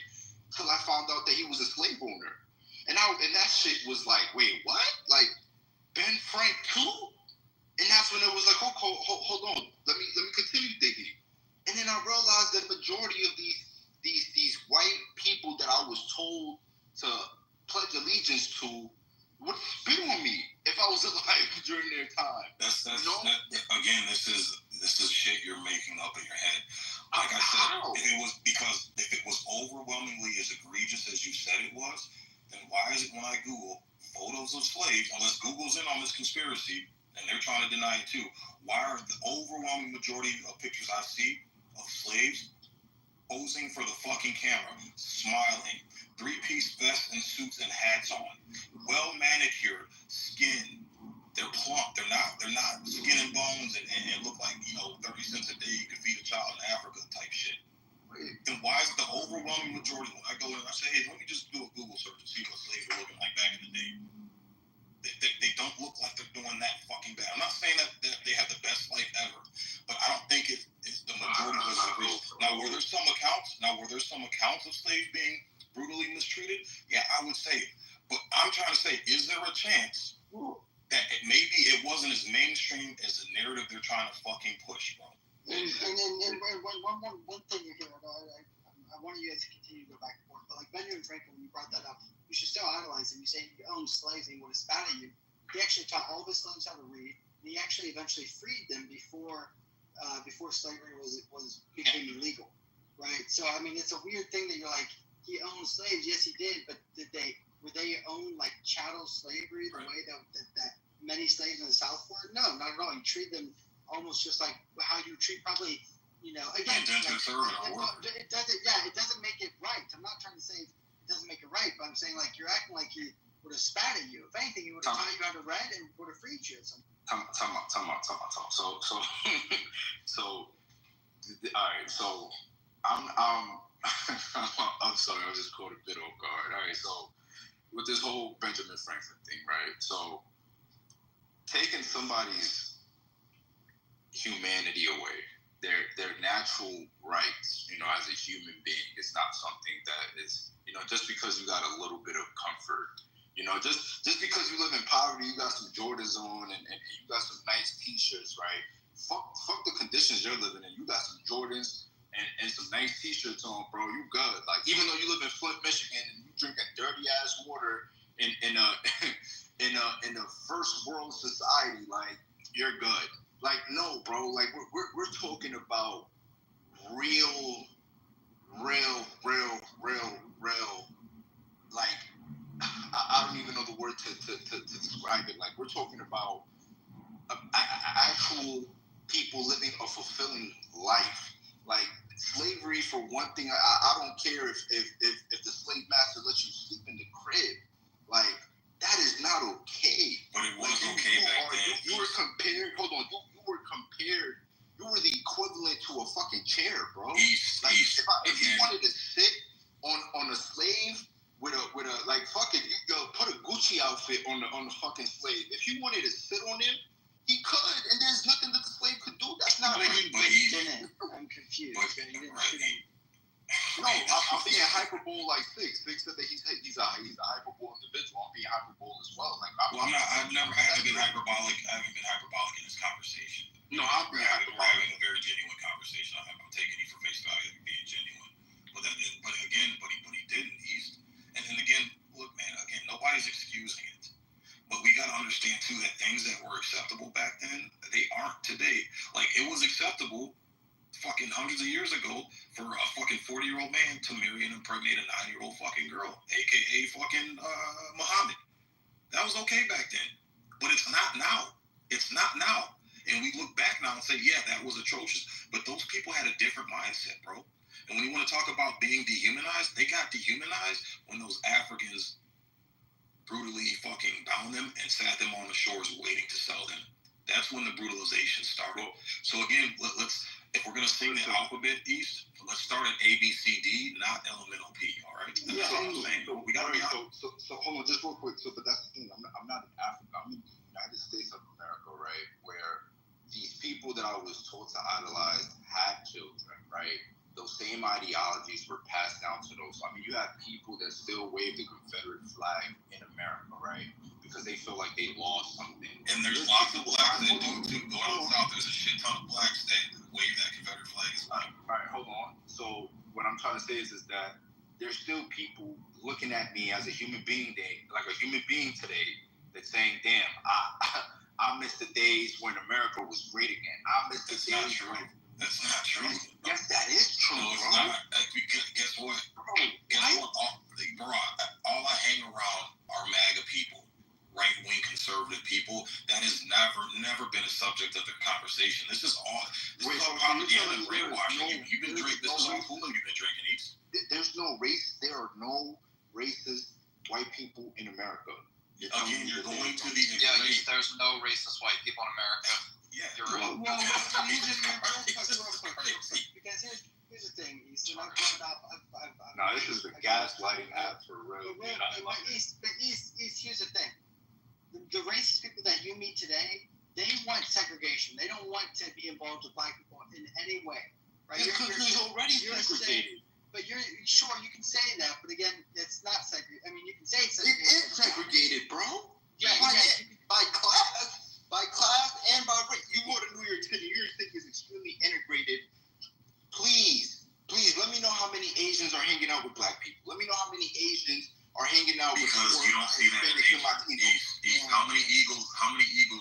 Till I found out that he was a slave owner. And that shit was like, wait, what? Like, Ben Frank too? And that's when it was like, hold on, let me continue digging. And then I realized that majority of these white people that I was told to pledge allegiance to would spit on me if I was alive during their time. Again, this is shit you're making up in your head. Like I said, if it was overwhelmingly as egregious as you said it was, then why is it when I Google photos of slaves, unless Google's in on this conspiracy, and they're trying to deny it too, why are the overwhelming majority of pictures I see of slaves posing for the fucking camera, smiling, three-piece vests and suits and hats on, well manicured, skin, they're plump, they're not skin and bones and look like, 30 cents a day you could feed a child in Africa type shit. Then why is the overwhelming majority, when I go in and I say, hey, let me just do a Google search and see what slaves were looking like back in the day. They don't look like they're doing that fucking bad. I'm not saying that they have the best life ever, but I don't think it's the majority of slaves. Now, were there some accounts of slaves being brutally mistreated? Yeah, I would say it. But I'm trying to say, is there a chance that maybe it wasn't as mainstream as the narrative they're trying to fucking push, bro? And one thing here, I want you guys to continue to go back and forth, but like Benjamin Franklin, when you brought that up, you should still idolize him. You say you own slaves and he would have spat at you. He actually taught all of his slaves how to read, and he actually eventually freed them before slavery became illegal, right? So I mean, it's a weird thing that you're like, he owned slaves. Yes, he did, but would they own like chattel slavery the way that many slaves in the South were? No, not at all. You treat them almost just like how you treat probably, again, it doesn't make it right. I'm not trying to say it doesn't make it right, but I'm saying like you're acting like he would have spat at you. If anything, he would have taught you how to read and would have freed you or something. Time out. So all right. So I'm sorry. I was just caught a bit off guard. All right. So with this whole Benjamin Franklin thing, right? So taking somebody's humanity away, their natural rights, as a human being, is not something that is, just because you got a little bit of comfort, just because you live in poverty, you got some Jordans on and you got some nice T-shirts, right? Fuck the conditions you're living in. You got some Jordans and some nice T-shirts on, bro. You good. Like, even though you live in Flint, Michigan, and you drinking dirty ass water in a first world society, like, you're good. Like, no, bro. Like, we're talking about real. Like, I don't even know the word to describe it. Like, we're talking about actual people living a fulfilling life. Like, slavery, for one thing, I don't care if the slave master lets you sleep in the crib. Like, that is not okay. But it was okay back then. You were compared. Hold on. You were compared. You were the equivalent to a fucking chair, bro. If you wanted to sit on a slave with a like, fuck it, you go put a Gucci outfit on the fucking slave. If you wanted to sit on him, he could, and there's nothing that the slave could do. That's not. But he didn't. I'm confused. But No, I'm being hyperbole like Six. Six said that he's a hyperbole individual. I'm being hyperbole as well. Like, I haven't been hyperbolic in this conversation. No, we're having a very genuine conversation. I'm taking you for face value and being genuine. But he didn't. And again, look, man. Again, nobody's excusing it. But we got to understand too that things that were acceptable back then, they aren't today. Like, it was acceptable fucking hundreds of years ago for a fucking 40-year-old man to marry and impregnate a 9-year-old fucking girl, aka fucking Muhammad. That was okay back then, but it's not now. It's not now. And we look back now and say, yeah, that was atrocious. But those people had a different mindset, bro. And when you want to talk about being dehumanized, they got dehumanized when those Africans brutally fucking bound them and sat them on the shores waiting to sell them. That's when the brutalization started. So again, let's, if we're gonna sing the alphabet East, let's start at A, B, C, D, not elemental P. All right? That's what I'm saying. So we gotta be so hold on, just real quick. So, but that's the thing. I'm not in Africa. I'm in the United States of America, right? Where these people that I was taught to idolize had children, right? Those same ideologies were passed down to those. I mean, you have people that still wave the Confederate flag in America, right? Because they feel like they lost something. And there's lots of blacks that do too. Go down south, there's a shit ton of blacks that wave that Confederate flag as well. All right, hold on. So what I'm trying to say is that there's still people looking at me as a human being, like a human being today, that's saying, "Damn, I miss the days when America was great again. I miss the days." Not true. That's not true. Yes, that is true. No, it's not. Guess what? Guess what? All I hang around are MAGA people, right-wing conservative people. That has never been a subject of the conversation. This is all propaganda and brainwashing. You've been drinking. This is all Kool-Aid you've been drinking. There's no race. There are no racist white people in America. Again, you're going to the extreme. There's no racist white people in America. Yeah, you're right. Because here's the thing. He's not coming up. No, this is the gaslighting app for real. But East, here's the thing. The racist people that you meet today, they want segregation. They don't want to be involved with black people in any way. Right? You're already segregated. But you're sure you can say that, but again, it's not segregated. I mean, you can say it's segregated. It is segregated, bro. Yeah, by class, and by race. You go to New York City. New York City is extremely integrated. Please, let me know how many Asians are hanging out with black people. Let me know how many Asians are hanging out with because you don't see that in East. How many eagles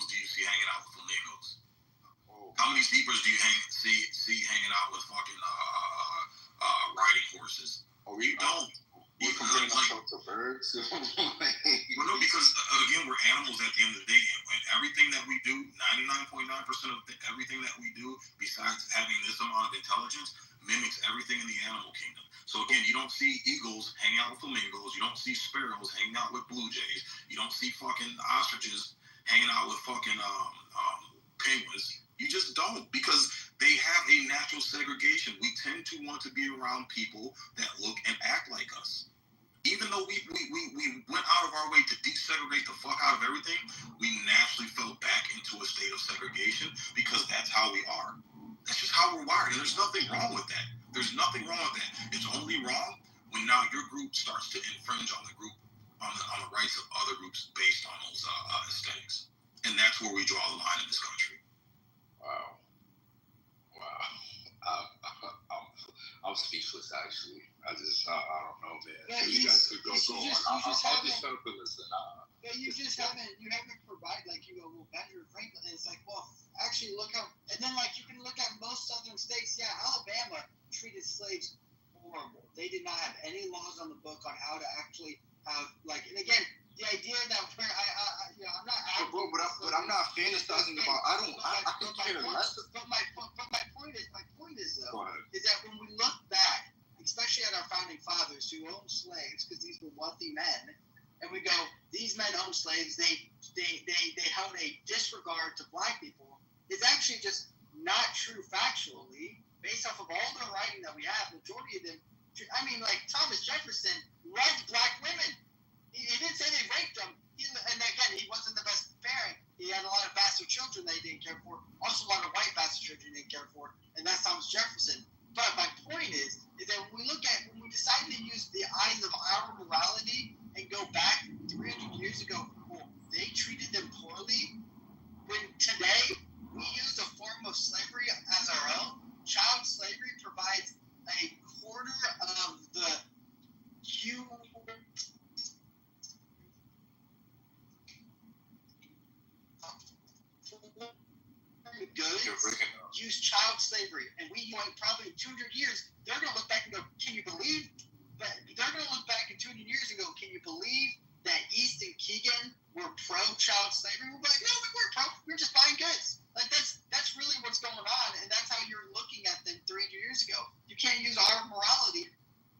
do you see hanging out with flamingos? How many zebras do you see hanging out with fucking riding horses? You don't. We compare ourselves to birds. Well, no, because again, we're animals at the end of the day, and everything that we do, 99.9% of everything that we do, besides having this amount of intelligence, mimics everything in the animal kingdom. So again, you don't see eagles hanging out with flamingos. You don't see sparrows hanging out with blue jays. You don't see fucking ostriches hanging out with fucking penguins. You just don't, because they have a natural segregation. We tend to want to be around people that look and act like us. Even though we went out of our way to desegregate the fuck out of everything, we naturally fell back into a state of segregation because that's how we are. That's just how we're wired, and there's nothing wrong with that. There's nothing wrong with that. It's only wrong when now your group starts to infringe on the group, on the rights of other groups based on those aesthetics. And that's where we draw the line in this country. Wow. I'm speechless, actually. I don't know, man. Yeah, you guys could go on. I'll just shut up and listen. Yeah, you haven't provided, like, you go, well, Benjamin Franklin, and it's like, well, actually look how, and then, like, you can look at most southern states. Yeah, Alabama treated slaves horrible. They did not have any laws on the book on how to actually have, like, and again, the idea that I'm not. But I'm not fantasizing about. But my point is though, is that when we look back, especially at our founding fathers who owned slaves, because these were wealthy men, and we go, these men owned slaves. They held a disregard to black people. It's actually just not true factually, based off of all the writing that we have. Majority of them. I mean, like Thomas Jefferson loved black women. He didn't say they raped him. And again, he wasn't the best parent. He had a lot of bastard children that he didn't care for. Also, a lot of white bastard children he didn't care for. And that's Thomas Jefferson. But my point is that when we look at used child slavery, and we went probably 200 years. They're going to look back and go, can you believe? But they're going to look back in 200 years and go, can you believe that East and Keegan were pro-child slavery? We're like, no, we weren't pro. We were just buying goods. Like that's really what's going on, and that's how you're looking at them 300 years ago. You can't use our morality.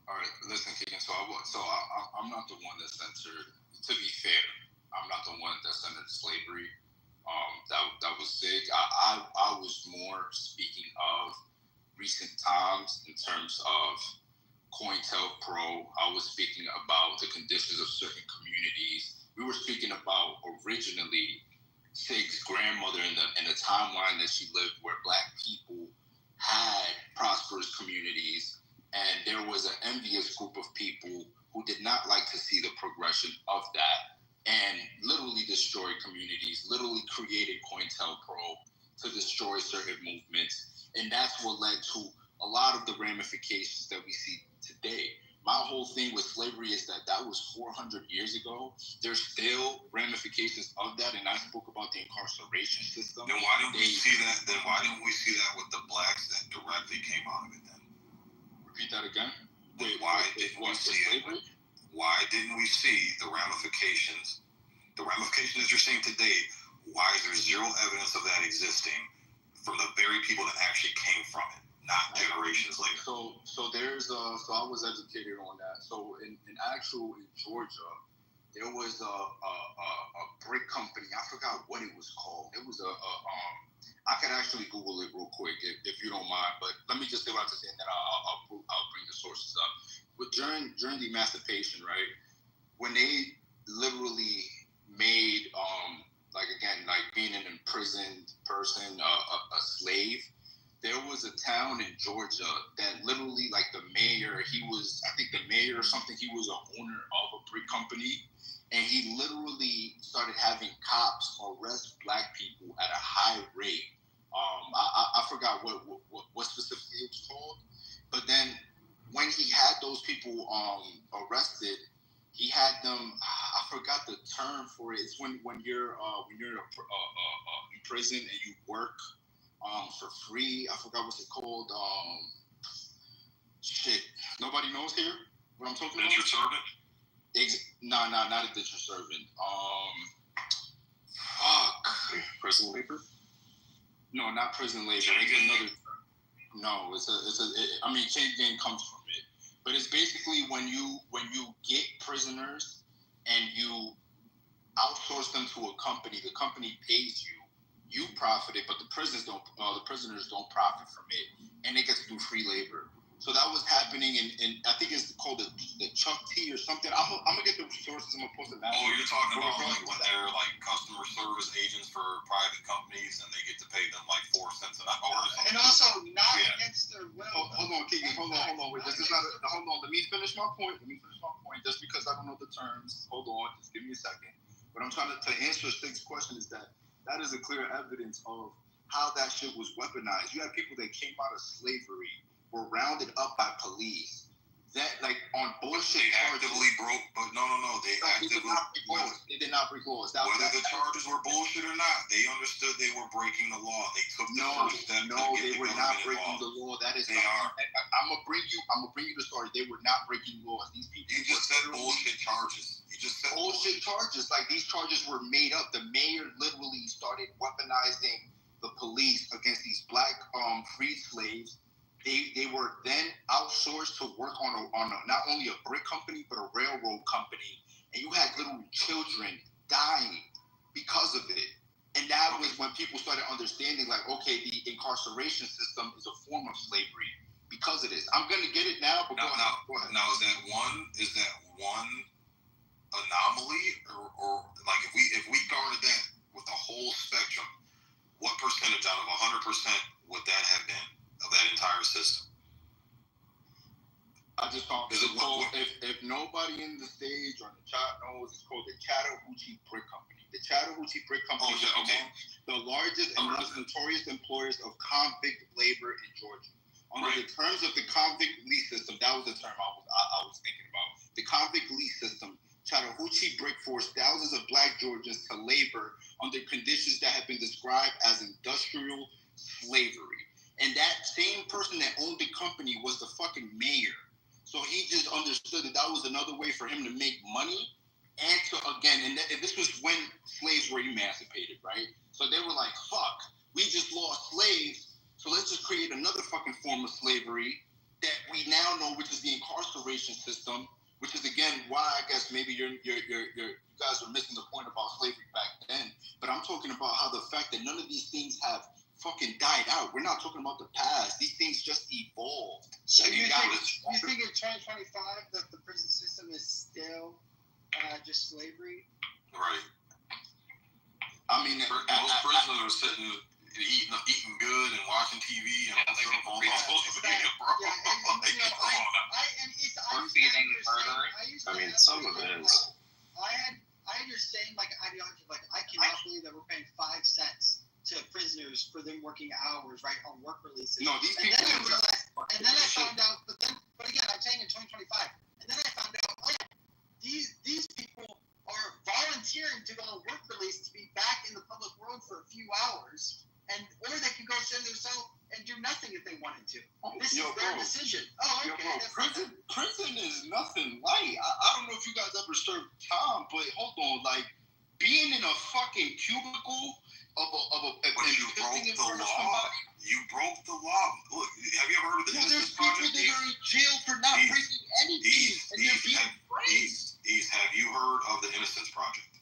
All right, listen, Keegan. I'm not the one that censored. To be fair, I'm not the one that censored slavery. That was sick. I was more speaking of recent times in terms of COINTELPRO. I was speaking about the conditions of certain communities. We were speaking about originally Sig's grandmother in the timeline that she lived, where Black people had prosperous communities, and there was an envious group of people who did not like to see the progression of that, and literally destroyed communities, literally created COINTELPRO to destroy certain movements, and that's what led to a lot of the ramifications that we see today. My whole thing with slavery is that was 400 years ago. There's still ramifications of that, and I spoke about the incarceration system. Then why didn't we see that? Then why didn't we see that with the blacks that directly came out of it? Then repeat that again. Wait, why didn't we see it? Why didn't we see the ramifications? The ramifications that you're seeing today. Why is there zero evidence of that existing from the very people that actually came from it? Not generations later. So there's so I was educated on that. So in Georgia, there was a brick company. I forgot what it was called. It was I could actually Google it real quick if you don't mind. But let me just say what I say, and then I'll bring the sources up. But during the emancipation, right, when they literally made like being an imprisoned person a slave. There was a town in Georgia that literally, like the mayor, he was a owner of a brick company, and he literally started having cops arrest Black people at a high rate. I forgot what specifically it was called, but then when he had those people arrested, he had them. I forgot the term for it. It's when you're in prison and you work for free. I forgot what's it called. Shit. Nobody knows here what I'm talking about? Indentured servant? Not a indentured servant. Fuck. Prison labor? No, not prison labor. It's another term. No, I mean, chain gang comes from it. But it's basically when you get prisoners and you outsource them to a company, the company pays you profit it, but the prisoners don't profit from it, and they get to do free labor. So that was happening in I think it's called the Chuck T or something. I'm gonna get the sources. I'm gonna post it now. Oh, you're talking about like when they're like customer service agents for private companies and they get to pay them like 4 cents an hour. And also not against their will. Hold on, Keegan. Hold on. Wait, this is not. Hold on. Let me finish my point. Just because I don't know the terms. Hold on. Just give me a second. What I'm trying to answer Stig's question is that is a clear evidence of how that shit was weaponized. You had people that came out of slavery, were rounded up by police, that like on bullshit they actively broke, but no. They did not break laws. Whether the charges were bullshit or not, they understood they were breaking the law. They took the first step. No, they were not breaking the law. That is. They are. I'm gonna bring you the story. They were not breaking laws. These people. You just said bullshit charges. Bullshit charges. Like these charges were made up. The mayor literally started weaponizing the police against these Black freed slaves. They were then outsourced to work on not only a brick company but a railroad company, and you had little children dying because of it. And that was when people started understanding, like, okay, the incarceration system is a form of slavery because of this. I'm gonna get it now. But go ahead. Now is that one anomaly, or like if we guarded that with the whole spectrum, what percentage out of 100% would that have been of that entire system? I just thought if nobody in the stage or in the chat knows, it's called the Chattahoochee Brick Company. The Chattahoochee Brick Company is the largest and most notorious employers of convict labor in Georgia. Under the terms of the convict lease system, that was the term I was thinking about. The convict lease system, Chattahoochee Brick forced thousands of Black Georgians to labor under conditions that have been described as industrial slavery. And that same person that owned the company was the fucking mayor. So he just understood that was another way for him to make money. And so again, and this was when slaves were emancipated, right? So they were like, fuck, we just lost slaves, so let's just create another fucking form of slavery that we now know, which is the incarceration system, which is again why I guess maybe you guys are missing the point about slavery back then. But I'm talking about how the fact that none of these things have fucking died out. We're not talking about the past. These things just evolved. So you think in 2025 that the prison system is still just slavery? Right. I mean, most prisoners are sitting eating good and watching TV and all social media, bro. Or feeding murder. I mean, some of it is. I had your same ideology. I cannot believe that we're paying 5 cents to prisoners for them working hours, right, on work releases. No, these people. And then I found out, but again, I'm saying in 2025, and then I found out, oh yeah, these people are volunteering to go on work release to be back in the public world for a few hours, or they can go sit in their cell and do nothing if they wanted to. This is their decision. Oh, okay. Prison is nothing light. I don't know if you guys ever served time, but hold on, being in a fucking cubicle but you broke the law. You broke the law. Look, have you ever heard of the Innocence Project? There's people that are in jail for not breaking anything, and they're being praised. Have you heard of the Innocence Project?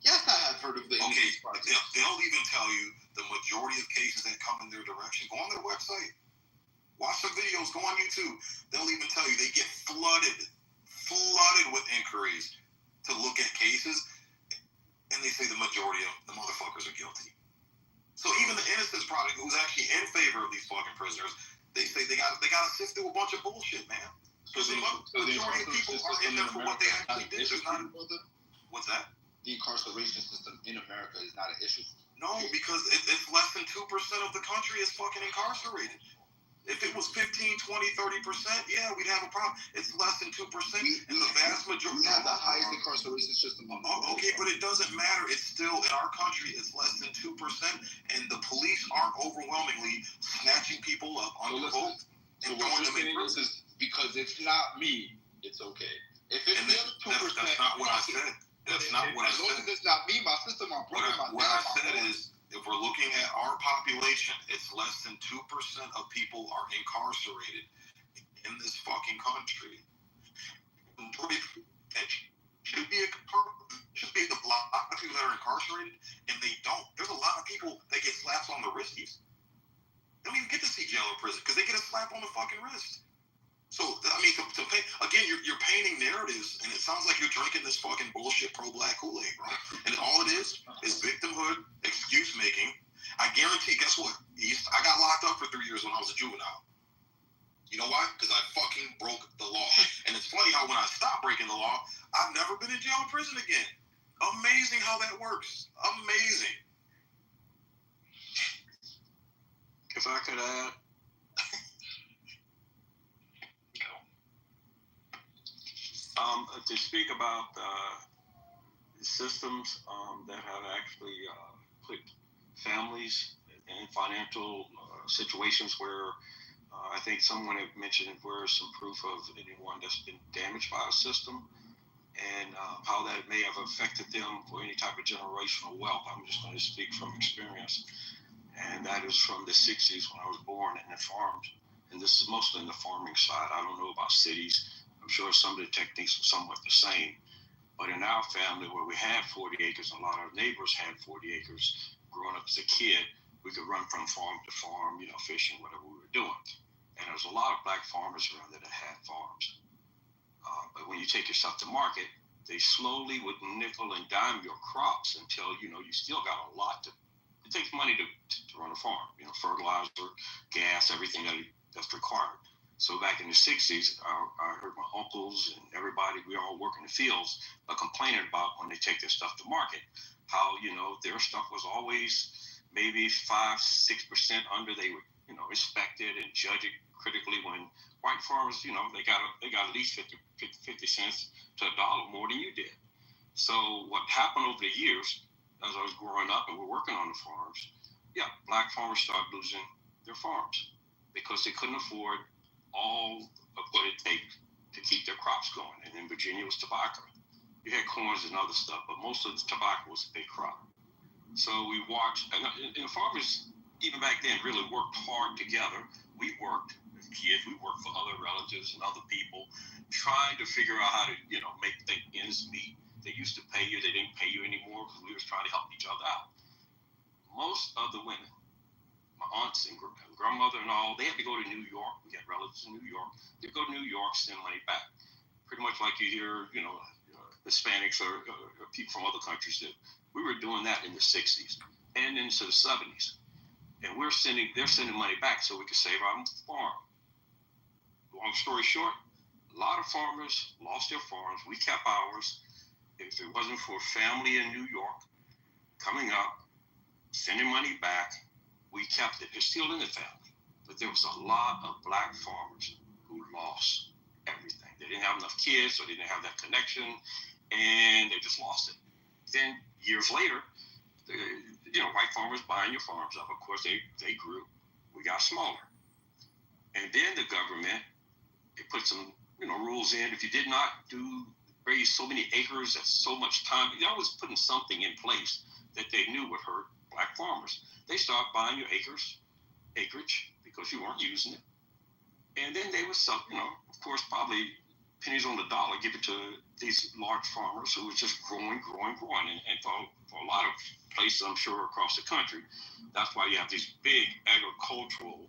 Yes, I have heard of the Innocence Project. They'll even tell you the majority of cases that come in their direction. Go on their website. Watch some videos. Go on YouTube. They'll even tell you they get flooded with inquiries to look at cases. And they say the majority of the motherfuckers are guilty. So even the Innocence Project, who's actually in favor of these fucking prisoners, they say they got to sift through a bunch of bullshit, man. Because the majority of people are in there for what they actually did. What's that? The incarceration system in America is not an issue. No, because it's less than 2% of the country is fucking incarcerated. If it was 15, 20, 30%, yeah, we'd have a problem. It's less than 2%, and the vast majority. We have the highest incarceration system in the world. Okay, but it doesn't matter. It's still, in our country, it's less than 2%, and the police aren't overwhelmingly snatching people up unprovoked and throwing them in prison. Because it's not me, it's okay. If it's the other 2%, that's not what I said. That's not what I said. As long as it's not me, my sister, my brother, my dad. What I said is, if we're looking at our population, it's less than 2% of people are incarcerated in this fucking country. Should be a lot of people that are incarcerated, and they don't. There's a lot of people that get slaps on the wristies. They don't even get to see jail or prison because they get a slap on the fucking wrist. So, I mean, to paint, again, you're painting narratives, and it sounds like you're drinking this fucking bullshit pro-black Kool-Aid, bro. And all it is victimhood, excuse-making. I guarantee, guess what? I got locked up for 3 years when I was a juvenile. You know why? Because I fucking broke the law. And it's funny how when I stopped breaking the law, I've never been in jail or prison again. Amazing how that works. Amazing. If I could add, to speak about systems that have actually put families in financial situations where I think someone had mentioned where some proof of anyone that's been damaged by a system and how that may have affected them for any type of generational wealth. I'm just going to speak from experience. And that is from the 60s when I was born in the farms. And this is mostly in the farming side. I don't know about cities. I'm sure some of the techniques are somewhat the same. But in our family, where we had 40 acres, and a lot of neighbors had 40 acres, growing up as a kid, we could run from farm to farm, fishing, whatever we were doing. And there's a lot of black farmers around there that had farms. But when you take your stuff to market, they slowly would nickel and dime your crops until, you still got a lot it takes money to run a farm, fertilizer, gas, everything that's required. So back in the 60s, I heard my uncles and everybody, we all work in the fields, but complaining about when they take their stuff to market, how, their stuff was always maybe 5-6% under. They were, inspected and judged it critically when white farmers, they got at least 50 cents to $1 more than you did. So what happened over the years, as I was growing up and we're working on the farms, black farmers started losing their farms because they couldn't afford all of what it takes to keep their crops going. And in Virginia, it was tobacco. You had corns and other stuff, but most of the tobacco was a big crop. So we watched, and farmers, even back then, really worked hard together. We worked as kids, we worked for other relatives and other people, trying to figure out how to, make ends meet. They used to pay you, they didn't pay you anymore because we was trying to help each other out. Most of the women, my aunts and grandmother and all, they had to go to New York. We had relatives in New York. They'd go to New York, send money back. Pretty much like you hear, Hispanics or people from other countries did. We were doing that in the 60s and into the 70s. And they're sending money back so we could save our farm. Long story short, a lot of farmers lost their farms. We kept ours. If it wasn't for a family in New York coming up, sending money back, we kept it. It's still in the family. But there was a lot of black farmers who lost everything. They didn't have enough kids, so they didn't have that connection, and they just lost it. Then years later, white farmers buying your farms up. Of course, they grew. We got smaller. And then the government, they put some, rules in. If you did not raise so many acres at so much time, they're always putting something in place that they knew would hurt black farmers. They start buying your acreage, because you weren't using it. And then they would sell, of course, probably pennies on the dollar, give it to these large farmers who was just growing. And for a lot of places, I'm sure, across the country, that's why you have these big agricultural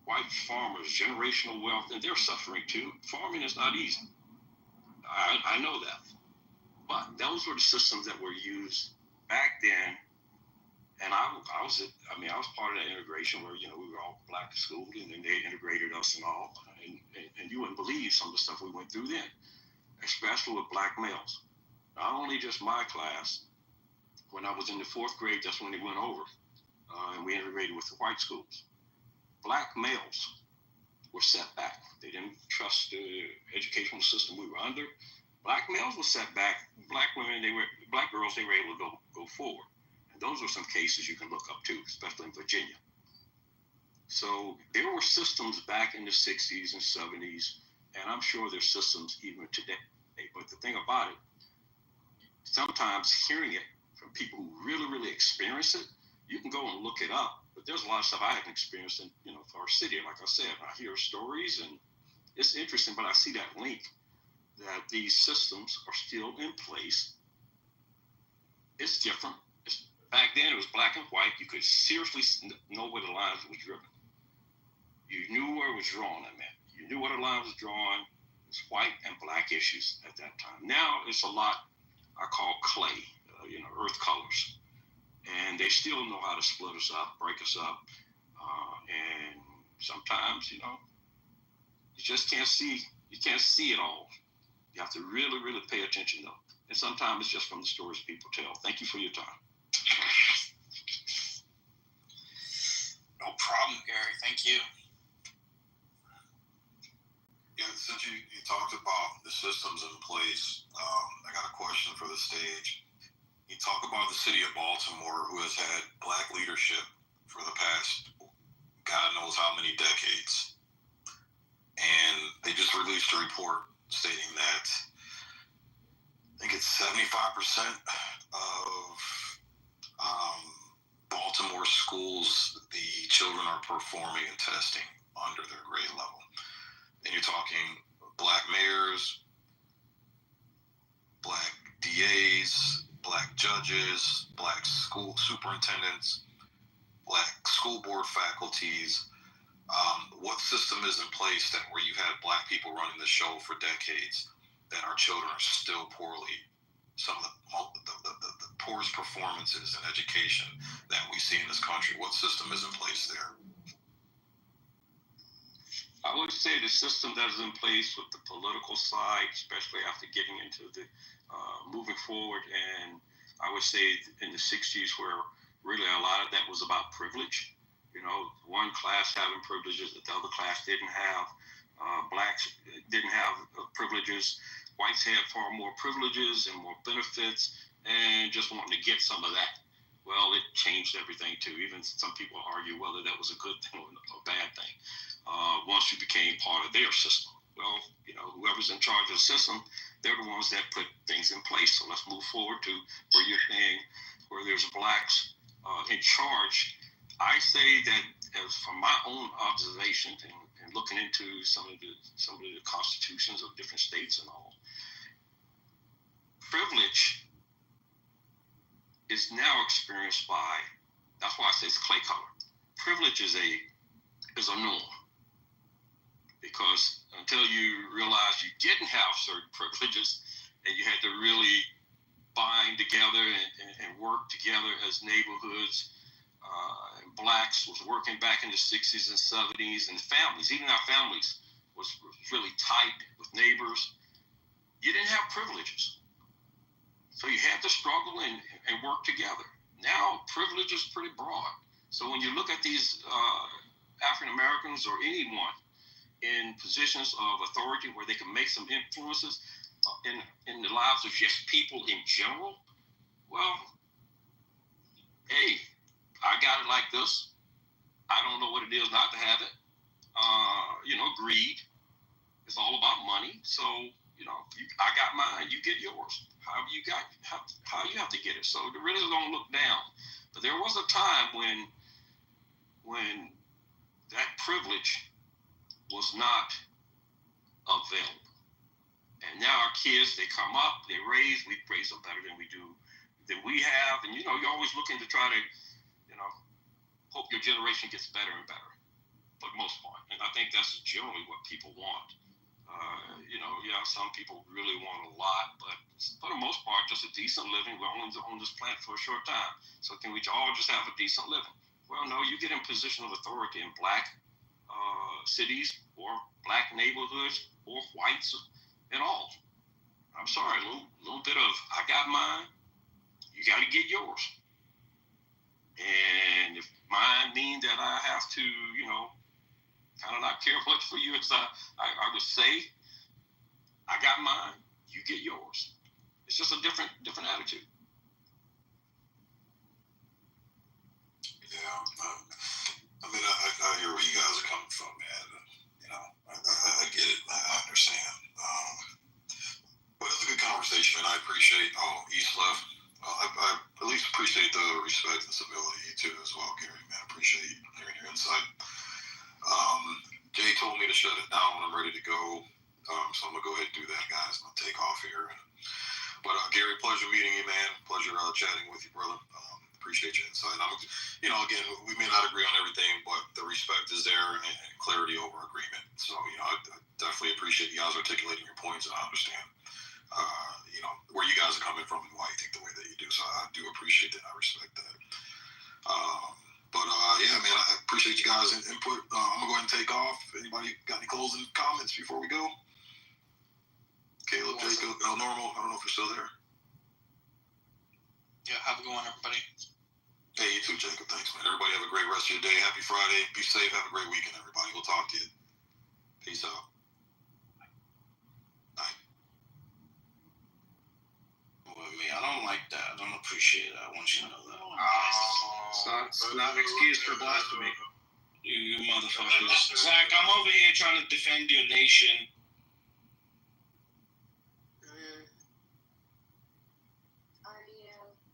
white farmers, generational wealth, and they're suffering too. Farming is not easy. I know that. But those were the systems that were used back then. And I was part of that integration where, we were all black schooled, and then they integrated us and all. And you wouldn't believe some of the stuff we went through then, especially with black males. Not only just my class. When I was in the 4th grade, that's when they went over. And we integrated with the white schools. Black males were set back. They didn't trust the educational system we were under. Black males were set back. Black girls, they were able to go forward. And those are some cases you can look up too, especially in Virginia. So there were systems back in the 60s and 70s, and I'm sure there's systems even today. But the thing about it, sometimes hearing it from people who really, really experience it, you can go and look it up. But there's a lot of stuff I haven't experienced in, our city. Like I said, I hear stories, and it's interesting, but I see that link that these systems are still in place. It's different. Back then, it was black and white. You could seriously know where the lines were driven. You knew where it was drawn, You knew where the line was drawn. It's white and black issues at that time. Now, it's a lot I call clay, earth colors. And they still know how to split us up, break us up. And sometimes, you just can't see it all. You have to really, really pay attention, though. And sometimes it's just from the stories people tell. Thank you for your time. No problem, Gary. Thank you. Yeah, since you talked about the systems in place, I got a question for the stage. You talk about the city of Baltimore, who has had black leadership for the past God knows how many decades. And they just released a report stating that I think it's 75% of Baltimore schools, the children are performing and testing under their grade level. And you're talking black mayors, black DAs, black judges, black school superintendents, black school board faculties. What system is in place that where you've had black people running the show for decades, that our children are still poorly, some of the poorest performances in education that we see in this country? What system is in place there? I would say the system that is in place with the political side, especially after getting into the moving forward, and I would say in the 60s where really a lot of that was about privilege. One class having privileges that the other class didn't have. Blacks didn't have privileges. Whites had far more privileges and more benefits, and just wanting to get some of that. Well, it changed everything too. Even some people argue whether that was a good thing or a bad thing. Once you became part of their system, well, whoever's in charge of the system, they're the ones that put things in place. So let's move forward to where you're saying where there's blacks in charge. I say that, as from my own observation and looking into some of the constitutions of different states and all, privilege is now experienced by, that's why I say it's clay color. Privilege is a norm, because until you realize you didn't have certain privileges and you had to really bind together and work together as neighborhoods, and blacks was working back in the 60s and 70s, and families, even our families was really tight with neighbors. You didn't have privileges. So you had to struggle and work together. Now, privilege is pretty broad. So when you look at these African Americans or anyone in positions of authority where they can make some influences in the lives of just people in general, well, hey, I got it like this. I don't know what it is not to have it. Greed. It's all about money. So, I got mine, you get yours. How you have to get it. So they really don't look down. But there was a time when that privilege was not available. And now our kids, they come up, we raise them better than we have. And you're always looking to try to, hope your generation gets better and better, for the most part. And I think that's generally what people want. Some people really want a lot, but for the most part, just a decent living. We're only on this planet for a short time. So can we all just have a decent living? Well, no, you get in position of authority in black cities or black neighborhoods or whites and all. I'm sorry, a little bit of, I got mine, you got to get yours. And if mine means that I have to, kind of not care much for you as I would say, I got mine, you get yours. It's just a different attitude. Yeah, I hear where you guys are coming from, man. I get it. I understand. But it's a good conversation, man. I appreciate. East left. I at least appreciate the respect and civility too, as well, Gary. Man, I appreciate hearing your insight. Jay told me to shut it down when I'm ready to go. So I'm gonna go ahead and do that, guys. I'm gonna take off here. But Gary, pleasure meeting you, man. Pleasure chatting with you, brother. Appreciate your insight. Again, we may not agree on everything, but the respect is there and clarity over agreement. So, I definitely appreciate you guys articulating your points, and I understand, where you guys are coming from and why you think the way that you do. So I do appreciate that. I respect that. Yeah, man, I appreciate you guys' input. I'm gonna go ahead and take off. Anybody got any closing comments before we go? Caleb, Jacob, Normal. I don't know if you're still there. Yeah, have a good one, everybody. Hey, you too, Jacob. Thanks, man. Everybody have a great rest of your day. Happy Friday. Be safe. Have a great weekend, everybody. We'll talk to you. Peace out. Bye. Well, me, I don't like that. I don't appreciate it. I want you to know that. It's not an excuse for blasphemy. You motherfuckers. Zach, I'm over here trying to defend your nation.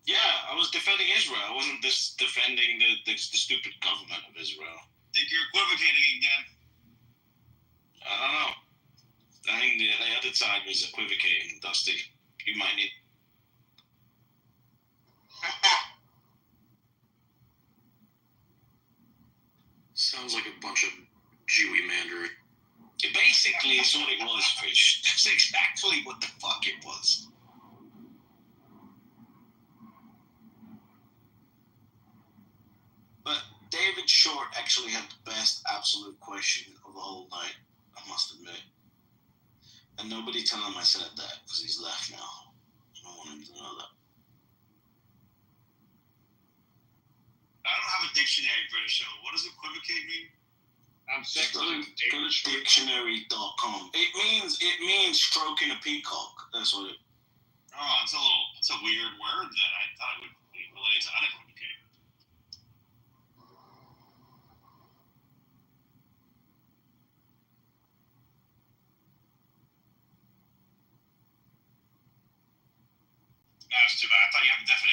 Yeah, I was defending Israel. I wasn't just defending the stupid government of Israel. Think you're equivocating again. I don't know. I think the other side was equivocating, Dusty. You might need... Sounds like a bunch of Jewy mandarin. Basically, it's what it was, Fish. That's exactly what the fuck it was. But David Short actually had the best absolute question of the whole night, I must admit. And nobody tell him I said that, because he's left now. I don't want him to know that. I don't have a dictionary, British. So what does equivocate mean? I'm sick of dictionary.com. It means stroking a peacock. That's what it. Oh, it's a weird word then. I thought it would be related to unequivocate.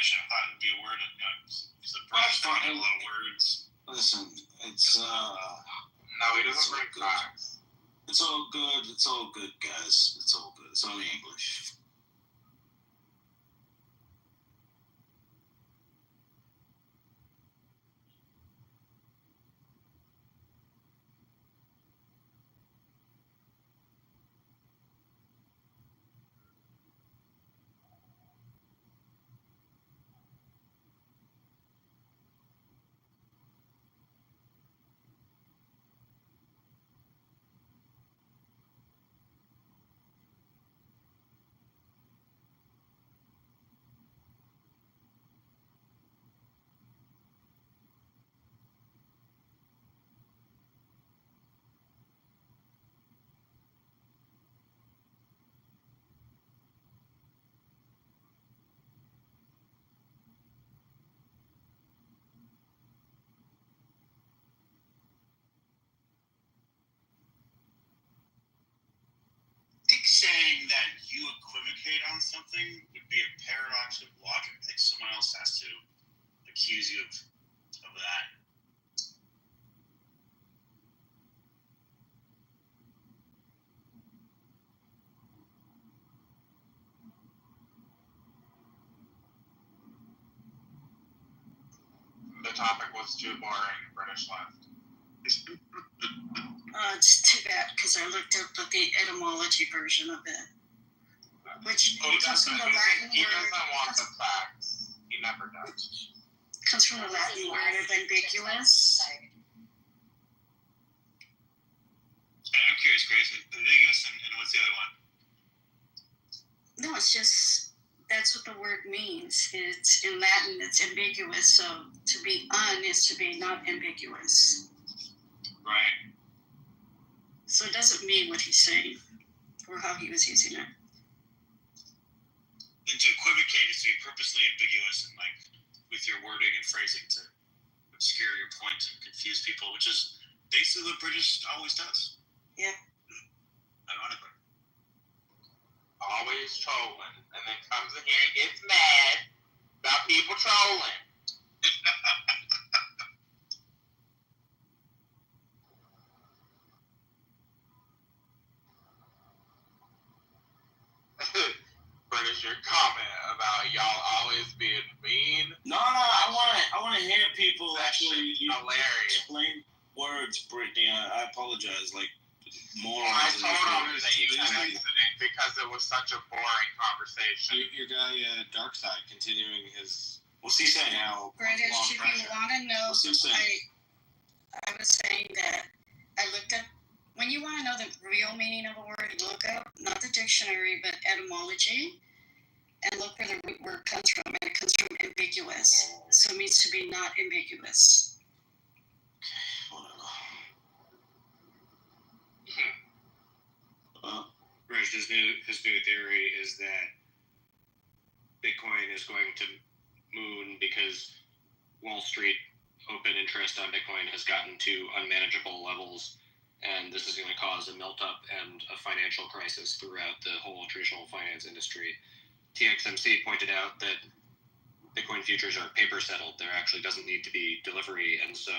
definition. I thought it'd be a word. Because the British don't have a lot of words. Listen, it's No, he doesn't bring facts. It's all good. It's all good, guys. It's all good. It's only English. I think saying that you equivocate on something would be a paradox of logic. I think someone else has to accuse you of that. The topic was too boring. British left. It's too bad because I looked up the etymology version of it, which comes from the Latin He word. doesn't want the facts. He never does. Comes from the Latin word of ambiguous. I'm curious, Grace. Ambiguous and what's the other one? No, it's just that's what the word means. It's in Latin. It's ambiguous. So to be is to be not ambiguous. Right. So it doesn't mean what he's saying or how he was using it. And to equivocate is to be purposely ambiguous and with your wording and phrasing to obscure your point and confuse people, which is basically what British always does. Yeah. Ironically. Always trolling, and then comes in here and gets mad about people trolling. British, your comment about y'all always being mean. No, I want to hear people actually hilarious. Explain words, Brittany. I apologize. More. I told him that you was listening because it was such a boring conversation. Your guy, Darkside, continuing his. What's he saying now? British, if you want to know, What's he saying? I was saying that I looked up. When you want to know the real meaning of a word, look up not the dictionary but etymology, and look where the root word comes from. And it comes from ambiguous, so it means to be not ambiguous. Rich, his new theory is that Bitcoin is going to moon because Wall Street open interest on Bitcoin has gotten to unmanageable levels, and this is going to cause a melt-up and a financial crisis throughout the whole traditional finance industry. TXMC pointed out that Bitcoin futures are paper settled. There actually doesn't need to be delivery, and so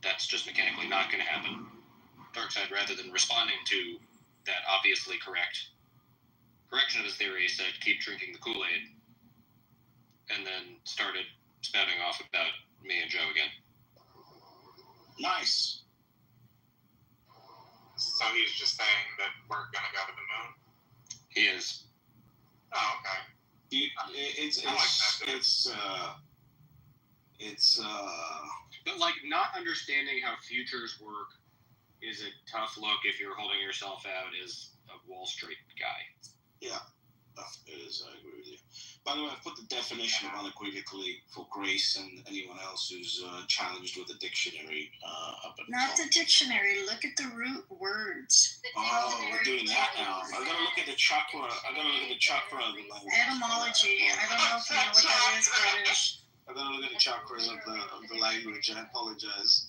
that's just mechanically not going to happen. Darkside, rather than responding to that obviously correction of his theory, said keep drinking the Kool-Aid, and then started spouting off about me and Joe again. Nice. So he's just saying that we're gonna go to the moon? He is. Oh, okay. But not understanding how futures work is a tough look if you're holding yourself out as a Wall Street guy. Yeah, it is. I agree with you. By the way, I've put the definition of unequivocally for Grace and anyone else who's challenged with a dictionary up at Not the dictionary. Look at the root words. Oh, we're doing that now. I gotta look at the chakra. Of the language. Etymology. I don't know if you know what that is, British. I gotta look at the chakras of the language. I apologize.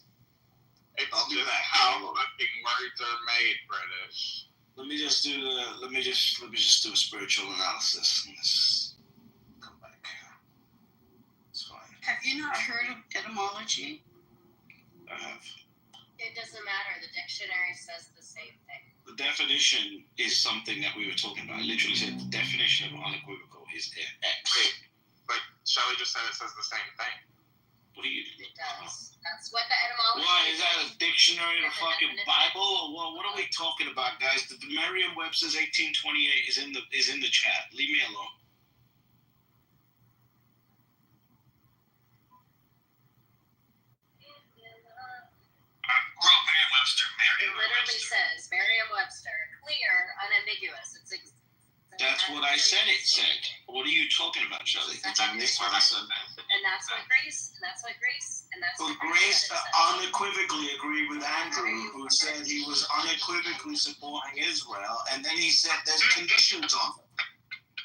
It's just how fucking words are made, British. Let me just do a spiritual analysis. Let's come back. you not heard of etymology? I have. It doesn't matter. The dictionary says the same thing. The definition is something that we were talking about. I literally said the definition of unequivocal is X. Wait, but Shelley just said it says the same thing. What do you do? It does. That's what the etymology Why, is that a dictionary or a fucking Bible? Or what are we talking about, guys? The Merriam-Webster's 1828 is in the chat. Leave me alone. Merriam-Webster. It literally says Merriam-Webster, clear, unambiguous. That's what I said it said. What are you talking about, Shelley? That's what I said. And that's what Grace, Grace unequivocally agreed with Andrew, who said he was unequivocally supporting Israel, and then he said there's conditions on it.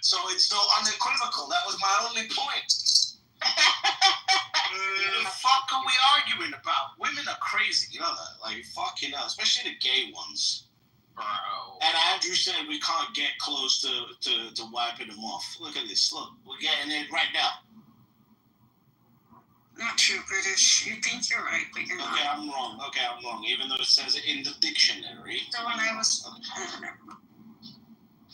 So it's not unequivocal. That was my only point. The fuck are we arguing about? Women are crazy, you know that? Like, fucking hell, especially the gay ones. Bro. And Andrew said we can't get close to wiping them off. Look at this. Look, we're getting it right now. Not true, British. You think you're right, but you're not. Okay, I'm wrong. Even though it says it in the dictionary. So when I was...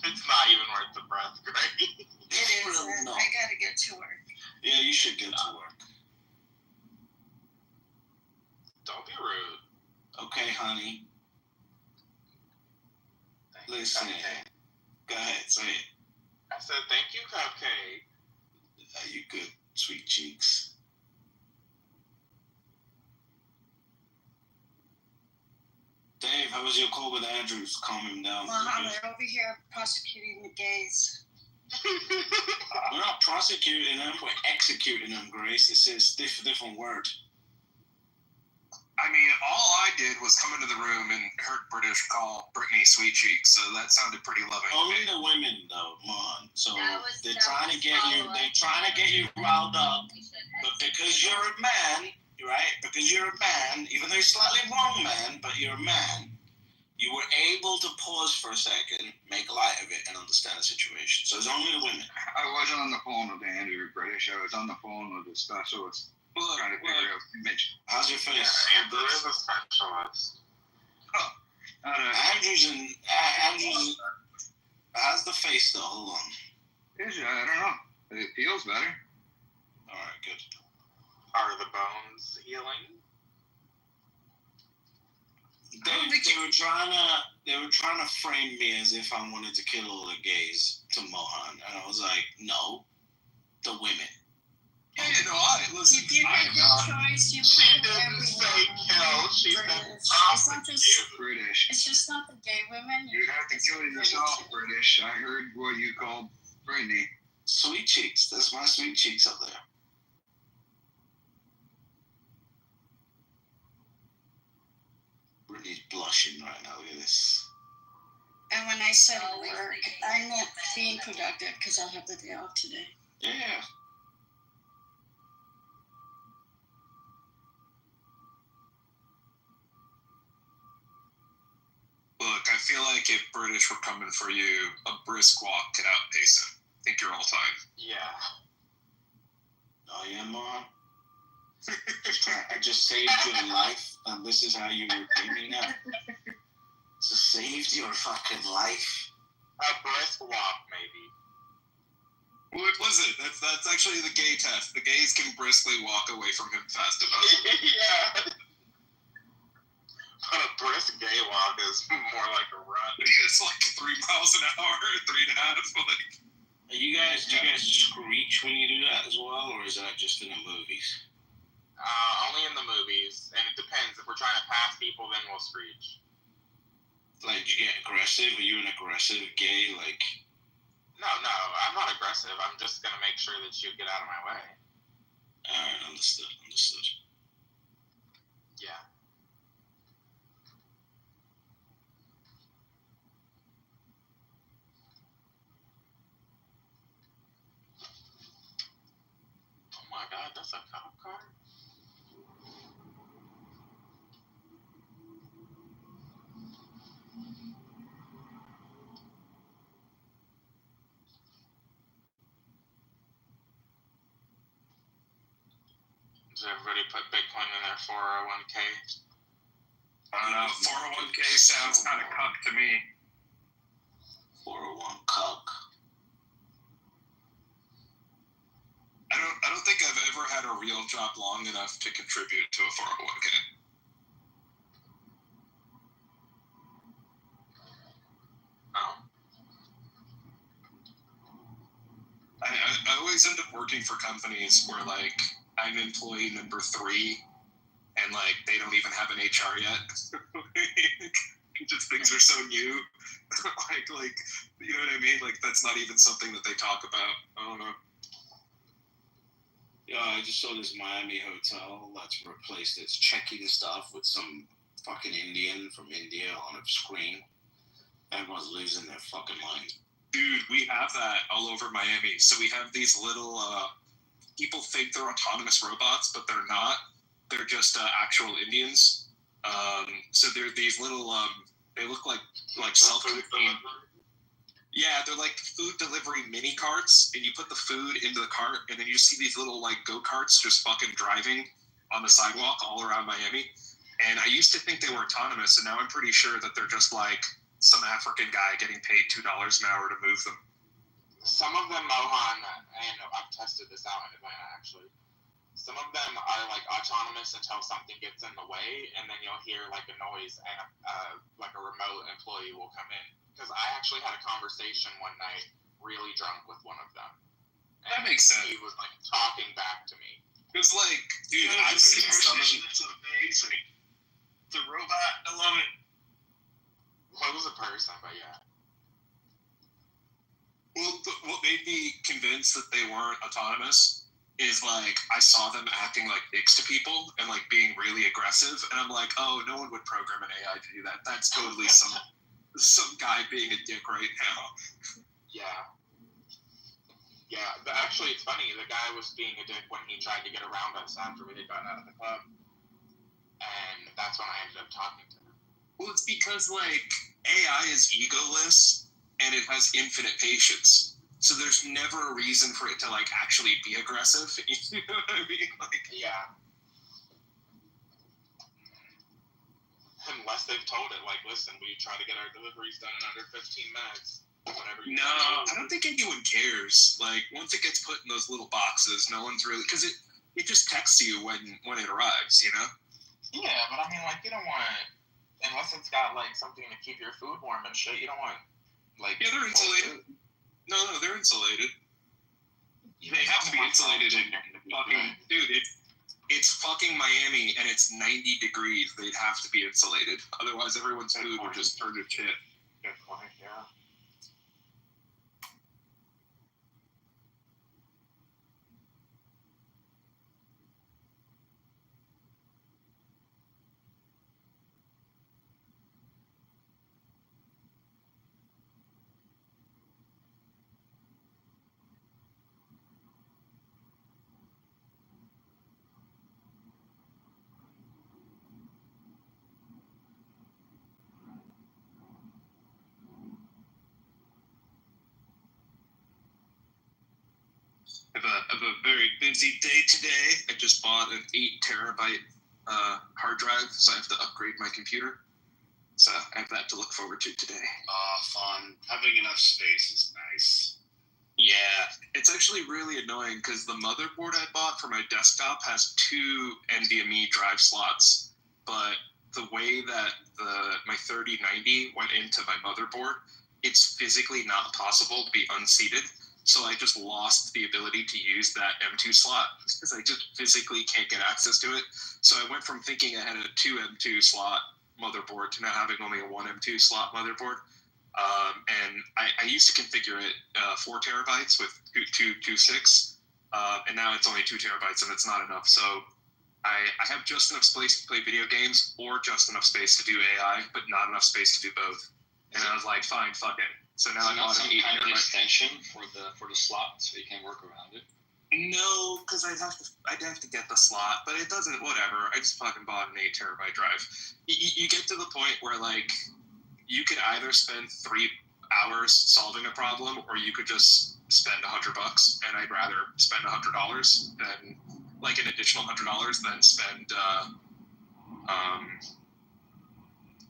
It's not even worth the breath, right? It is. No. I gotta get to work. Yeah, you should get to work. Don't be rude. Okay, honey. Listen. Go ahead, say it. I said thank you, Cupcake. You good, sweet cheeks. Dave, how was your call with Andrews? Calm him down. Well, they're over here prosecuting the gays. We're not prosecuting them, we're executing them, Grace. It's a different word. I mean, all I did was come into the room and heard British call Brittany sweet cheeks, so that sounded pretty loving. Only the women, though, man. So they're trying to get you riled up, but because you're a man, right? Because you're a man, even though you're slightly wrong, man, but you're a man. You were able to pause for a second, make light of it, and understand the situation. So it's only the women. I wasn't on the phone with Andrew British. I was on the phone with the specialist trying to figure out image. How's your face? Yeah, Andrew is a specialist. Andrew's how's the face though? Hold on. I don't know. It feels better. All right, good. Are the bones healing? They were trying to frame me as if I wanted to kill all the gays to Mohan, and I was like, no, the women. Yeah, no, listen. If you had your choice, you She didn't say kill. She said prosecute. British. It's just not the gay women. You'd have to kill yourself, British. I heard what you called Brittany. Sweet cheeks. That's my sweet cheeks up there. Brittany's blushing right now. Look at this. And when I said work, I meant being productive because I'll have the day off today. Yeah. Look, I feel like if British were coming for you, a brisk walk could outpace him. I think you're all time. Yeah. Oh yeah, Mom. I just saved your life, and this is how you repay me now. Just saved your fucking life. A brisk walk, maybe. Well, listen, that's actually the gay test. The gays can briskly walk away from him fast enough. Yeah. But a brisk gay walk is more like a run. It's like 3 miles an hour, 3.5. Like. Do you guys screech when you do that as well, or is that just in the movies? Only in the movies, and it depends. If we're trying to pass people, then we'll screech. Like, you get aggressive? Are you an aggressive gay? Like, no, I'm not aggressive. I'm just gonna make sure that you get out of my way. Alright, understood. Yeah. Oh my God, that's a cop car. Does everybody put Bitcoin in their 401k? I don't know. 401k sounds kind of cuck to me. 401 cuck. I don't think I've ever had a real job long enough to contribute to a 401k. Oh. I always end up working for companies where, like, I'm employee number 3, and, like, they don't even have an HR yet. Just things are so new. like, you know what I mean? Like, that's not even something that they talk about. I don't know. Yeah, I just saw this Miami hotel that's replaced its check-in stuff with some fucking Indian from India on a screen. Everyone's losing their fucking mind. Dude, we have that all over Miami. So we have these little, people think they're autonomous robots, but they're not. They're just actual Indians. So they're these little, they look like self-contained. Yeah, they're like food delivery mini carts, and you put the food into the cart, and then you see these little, like, go-karts just fucking driving on the sidewalk all around Miami. And I used to think they were autonomous, and now I'm pretty sure that they're just, like, some African guy getting paid $2 an hour to move them. Some of them, Mohan, and I've tested this out in Atlanta, actually. Some of them are, like, autonomous until something gets in the way, and then you'll hear, like, a noise, and like a remote employee will come in. Because I actually had a conversation one night, really drunk, with one of them. That makes sense. He was, like, talking back to me. It's like, dude, I've seen some of them. That's amazing. The robot, I love it. Well, it was a person, but yeah. Well, what made me convinced that they weren't autonomous is, like, I saw them acting like dicks to people and, like, being really aggressive, and I'm like, oh, no one would program an AI to do that. That's totally some guy being a dick right now. Yeah. Yeah, but actually, it's funny. The guy was being a dick when he tried to get around us after we had gotten out of the club. And that's when I ended up talking to him. Well, it's because, like, AI is egoless, and it has infinite patience. So there's never a reason for it to, like, actually be aggressive. You know what I mean? Like, yeah. Unless they've told it, like, listen, we try to get our deliveries done in under 15 minutes. Whatever you no, I don't think anyone cares. Like, once it gets put in those little boxes, no one's really... Because it just texts you when it arrives, you know? Yeah, but I mean, like, you don't want... Unless it's got, like, something to keep your food warm and shit, you don't want, like... Yeah, they're insulated. No, they're insulated. They have to be insulated in fucking... Dude, it's fucking Miami, and it's 90 degrees. They'd have to be insulated. Otherwise, everyone's food would just turn to shit. Good point, yeah. I have a very busy day today. I just bought an 8 terabyte hard drive, so I have to upgrade my computer. So I have that to look forward to today. Fun. Having enough space is nice. Yeah, it's actually really annoying because the motherboard I bought for my desktop has 2 NVMe drive slots, but the way that my 3090 went into my motherboard, it's physically not possible to be unseated. So I just lost the ability to use that M2 slot because I just physically can't get access to it. So I went from thinking I had a 2 M2 slot motherboard to now having only a 1 M2 slot motherboard. And I used to configure it 4 terabytes with 2.6, and now it's only 2 terabytes and it's not enough. So I have just enough space to play video games or just enough space to do AI, but not enough space to do both. And I was like, fine, fuck it. So now I bought an 8 kind of terabyte extension for the slot, so you can work around it. No, because I'd have to get the slot, but it doesn't. Whatever. I just fucking bought an 8 terabyte drive. You get to the point where, like, you could either spend 3 hours solving a problem, or you could just spend $100, and I'd rather spend $100 than like an additional $100 than spend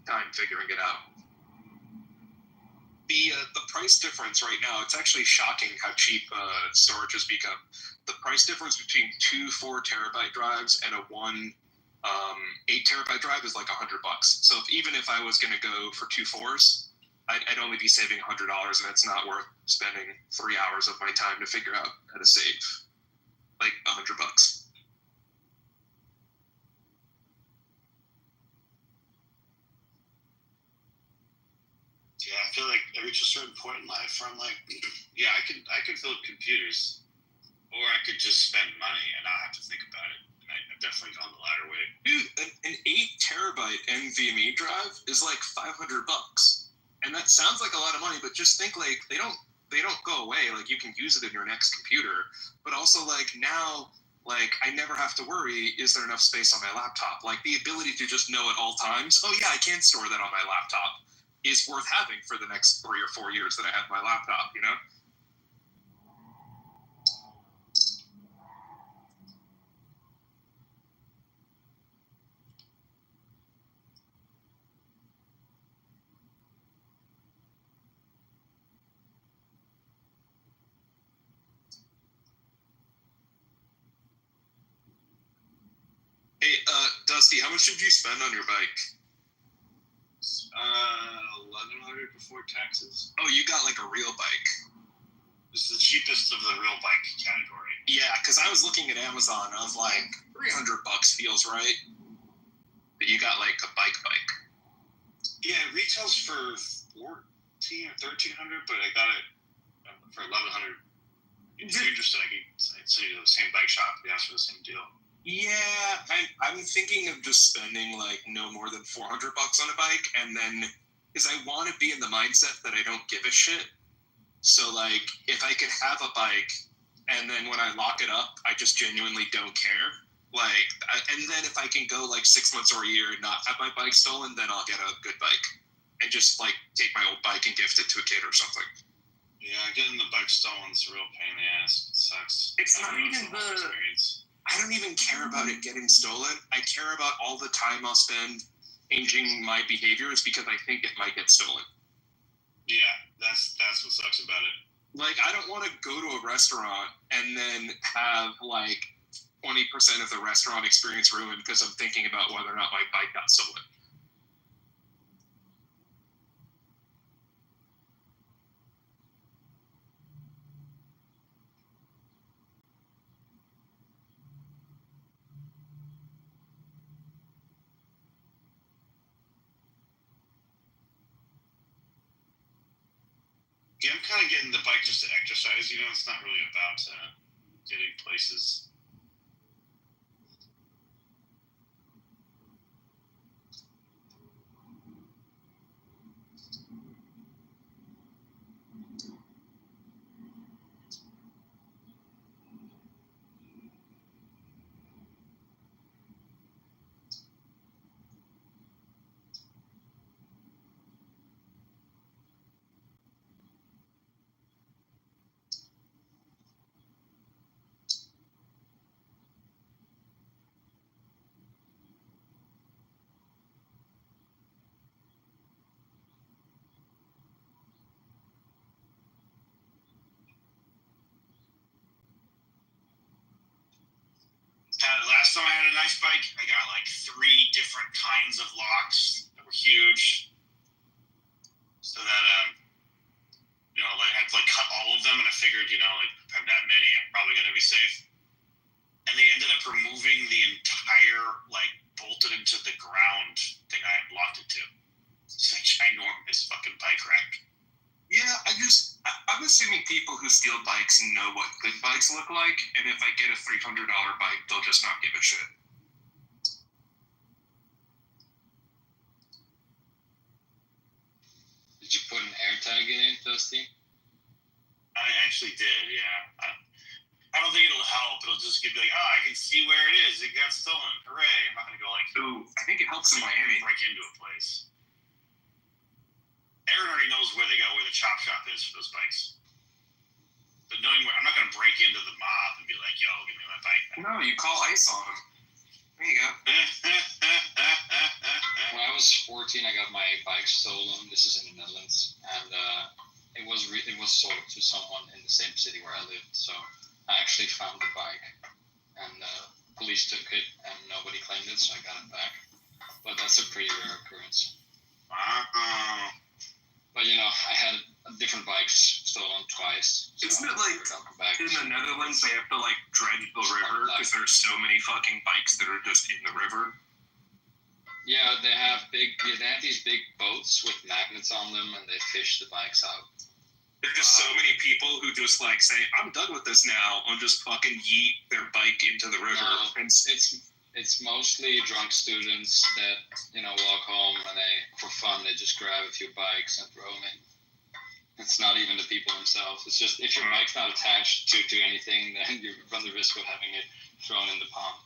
time figuring it out. The price difference right now, it's actually shocking how cheap storage has become. The price difference between 2 4-terabyte drives and a 1 8-terabyte drive is like $100. So even if I was going to go for 2 4s, I'd only be saving $100, and it's not worth spending 3 hours of my time to figure out how to save like $100. Yeah, I feel like I reach a certain point in life where I'm like, yeah, I can build computers, or I could just spend money and not have to think about it. And I've definitely gone the latter way. Dude, an 8-terabyte NVMe drive is like $500, and that sounds like a lot of money. But just think, like they don't go away. Like you can use it in your next computer, but also like now, like I never have to worry, is there enough space on my laptop? Like the ability to just know at all times, oh yeah, I can store that on my laptop, is worth having for the next 3 or 4 years that I have my laptop, you know? Hey, Dusty, how much did you spend on your bike? $1,100 before taxes. Oh, you got like a real bike. This is the cheapest of the real bike category. Yeah, because I was looking at Amazon. I was like, $300 feels right. But you got like a bike. Yeah, it retails for $1,400 or $1,300, but I got it for $1,100. If you're interested, I'd send you to the same bike shop. They ask for the same deal. Yeah, I'm thinking of just spending like no more than $400 on a bike, and then because I want to be in the mindset that I don't give a shit. So like, if I could have a bike, and then when I lock it up, I just genuinely don't care. Like, and then if I can go like 6 months or a year and not have my bike stolen, then I'll get a good bike and just like take my old bike and gift it to a kid or something. Yeah, getting the bike stolen is a real pain in the ass. It sucks. It's not even experience. I don't even care about it getting stolen. I care about all the time I'll spend changing my behaviors because I think it might get stolen. Yeah, that's what sucks about it. Like, I don't want to go to a restaurant and then have like 20% of the restaurant experience ruined because I'm thinking about whether or not my bike got stolen. Yeah, I'm kind of getting the bike just to exercise. You know, it's not really about getting places. Last time I had a nice bike, I got like 3 different kinds of locks that were huge. So that, you know, I had to like cut all of them, and I figured, you know, like if I have that many, I'm probably going to be safe. And they ended up removing the entire, like, bolted into the ground thing I had locked it to. It's a ginormous fucking bike rack. Yeah, I'm assuming people who steal bikes know what good bikes look like, and if I get a $300 bike, they'll just not give a shit. Did you put an air tag in it, Dusty? I actually did, yeah. I don't think it'll help. It'll just be like, oh, I can see where it is. It got stolen. Hooray. I'm not going to go like, ooh, I think it helps in Miami. Break into a place. Aaron already knows where the chop shop is for those bikes. But knowing where, I'm not going to break into the mob and be like, "Yo, give me my bike back." No, you call ICE on them. There you go. When I was 14, I got my bike stolen. This is in the Netherlands, and it was sold to someone in the same city where I lived. So I actually found the bike, and police took it, and nobody claimed it, so I got it back. But that's a pretty rare occurrence. But I had different bikes stolen twice. So isn't it like in the Netherlands they have to like dredge the river because there's so many fucking bikes that are just in the river? Yeah, they have these big boats with magnets on them, and they fish the bikes out. There are just so many people who just like say, "I'm done with this now," and just fucking yeet their bike into the river. No, it's mostly drunk students that walk home and for fun they just grab a few bikes and throw them in. It's not even the people themselves. It's just if your bike's not attached to anything, then you run the risk of having it thrown in the pond.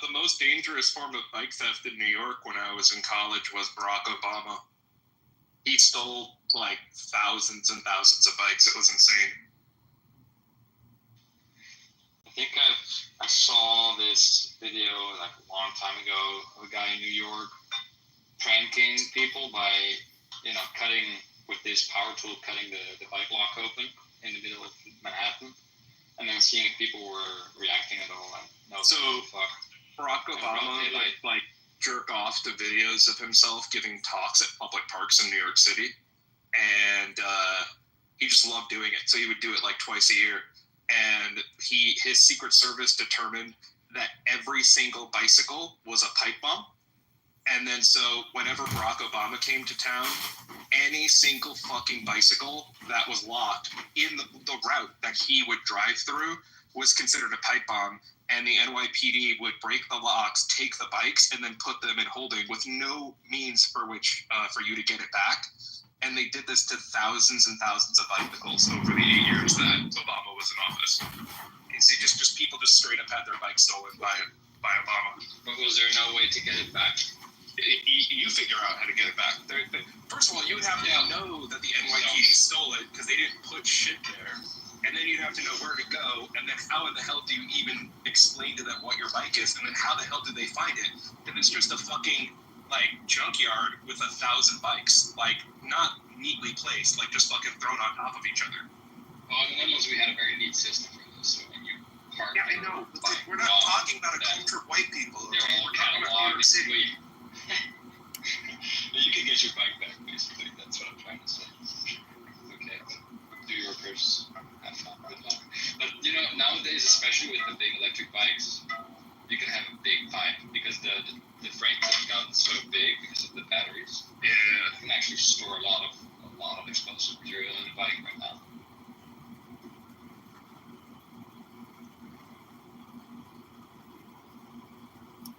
The most dangerous form of bike theft in New York when I was in college was Barack Obama. He stole like thousands and thousands of bikes. It was insane. I think I saw this video like a long time ago of a guy in New York pranking people by cutting with this power tool, cutting the bike lock open in the middle of Manhattan, and then seeing if people were reacting at all. Like, no, so fuck. Barack Obama like jerk off to videos of himself giving talks at public parks in New York City, and he just loved doing it. So he would do it like twice a year, and his Secret Service determined that every single bicycle was a pipe bomb. And then so whenever Barack Obama came to town, any single fucking bicycle that was locked in the route that he would drive through was considered a pipe bomb. And the NYPD would break the locks, take the bikes, and then put them in holding with no means for you to get it back. And they did this to thousands and thousands of bicycles over the 8 years that Obama was in office. And see, just people just straight up had their bikes stolen by Obama. But was there no way to get it back? You figure out how to get it back. First of all, you would have to know that the NYPD stole it because they didn't put shit there. And then you'd have to know where to go. And then how in the hell do you even explain to them what your bike is? And then how the hell do they find it? And it's just a fucking, junkyard with 1,000 bikes. Not neatly placed, just fucking thrown on top of each other. Well, in the Netherlands, we had a very neat system for this. So when you park... Yeah, I know. But we're not talking about a culture of white people. They're all cataloged. You can get your bike back, basically. That's what I'm trying to say. Okay. New Yorkers, have fun. Good luck. But, nowadays, especially with the big electric bikes, you can have a big pipe because the frames have gotten so big because of the batteries. Yeah. You can actually store a lot of explosive material in the bike.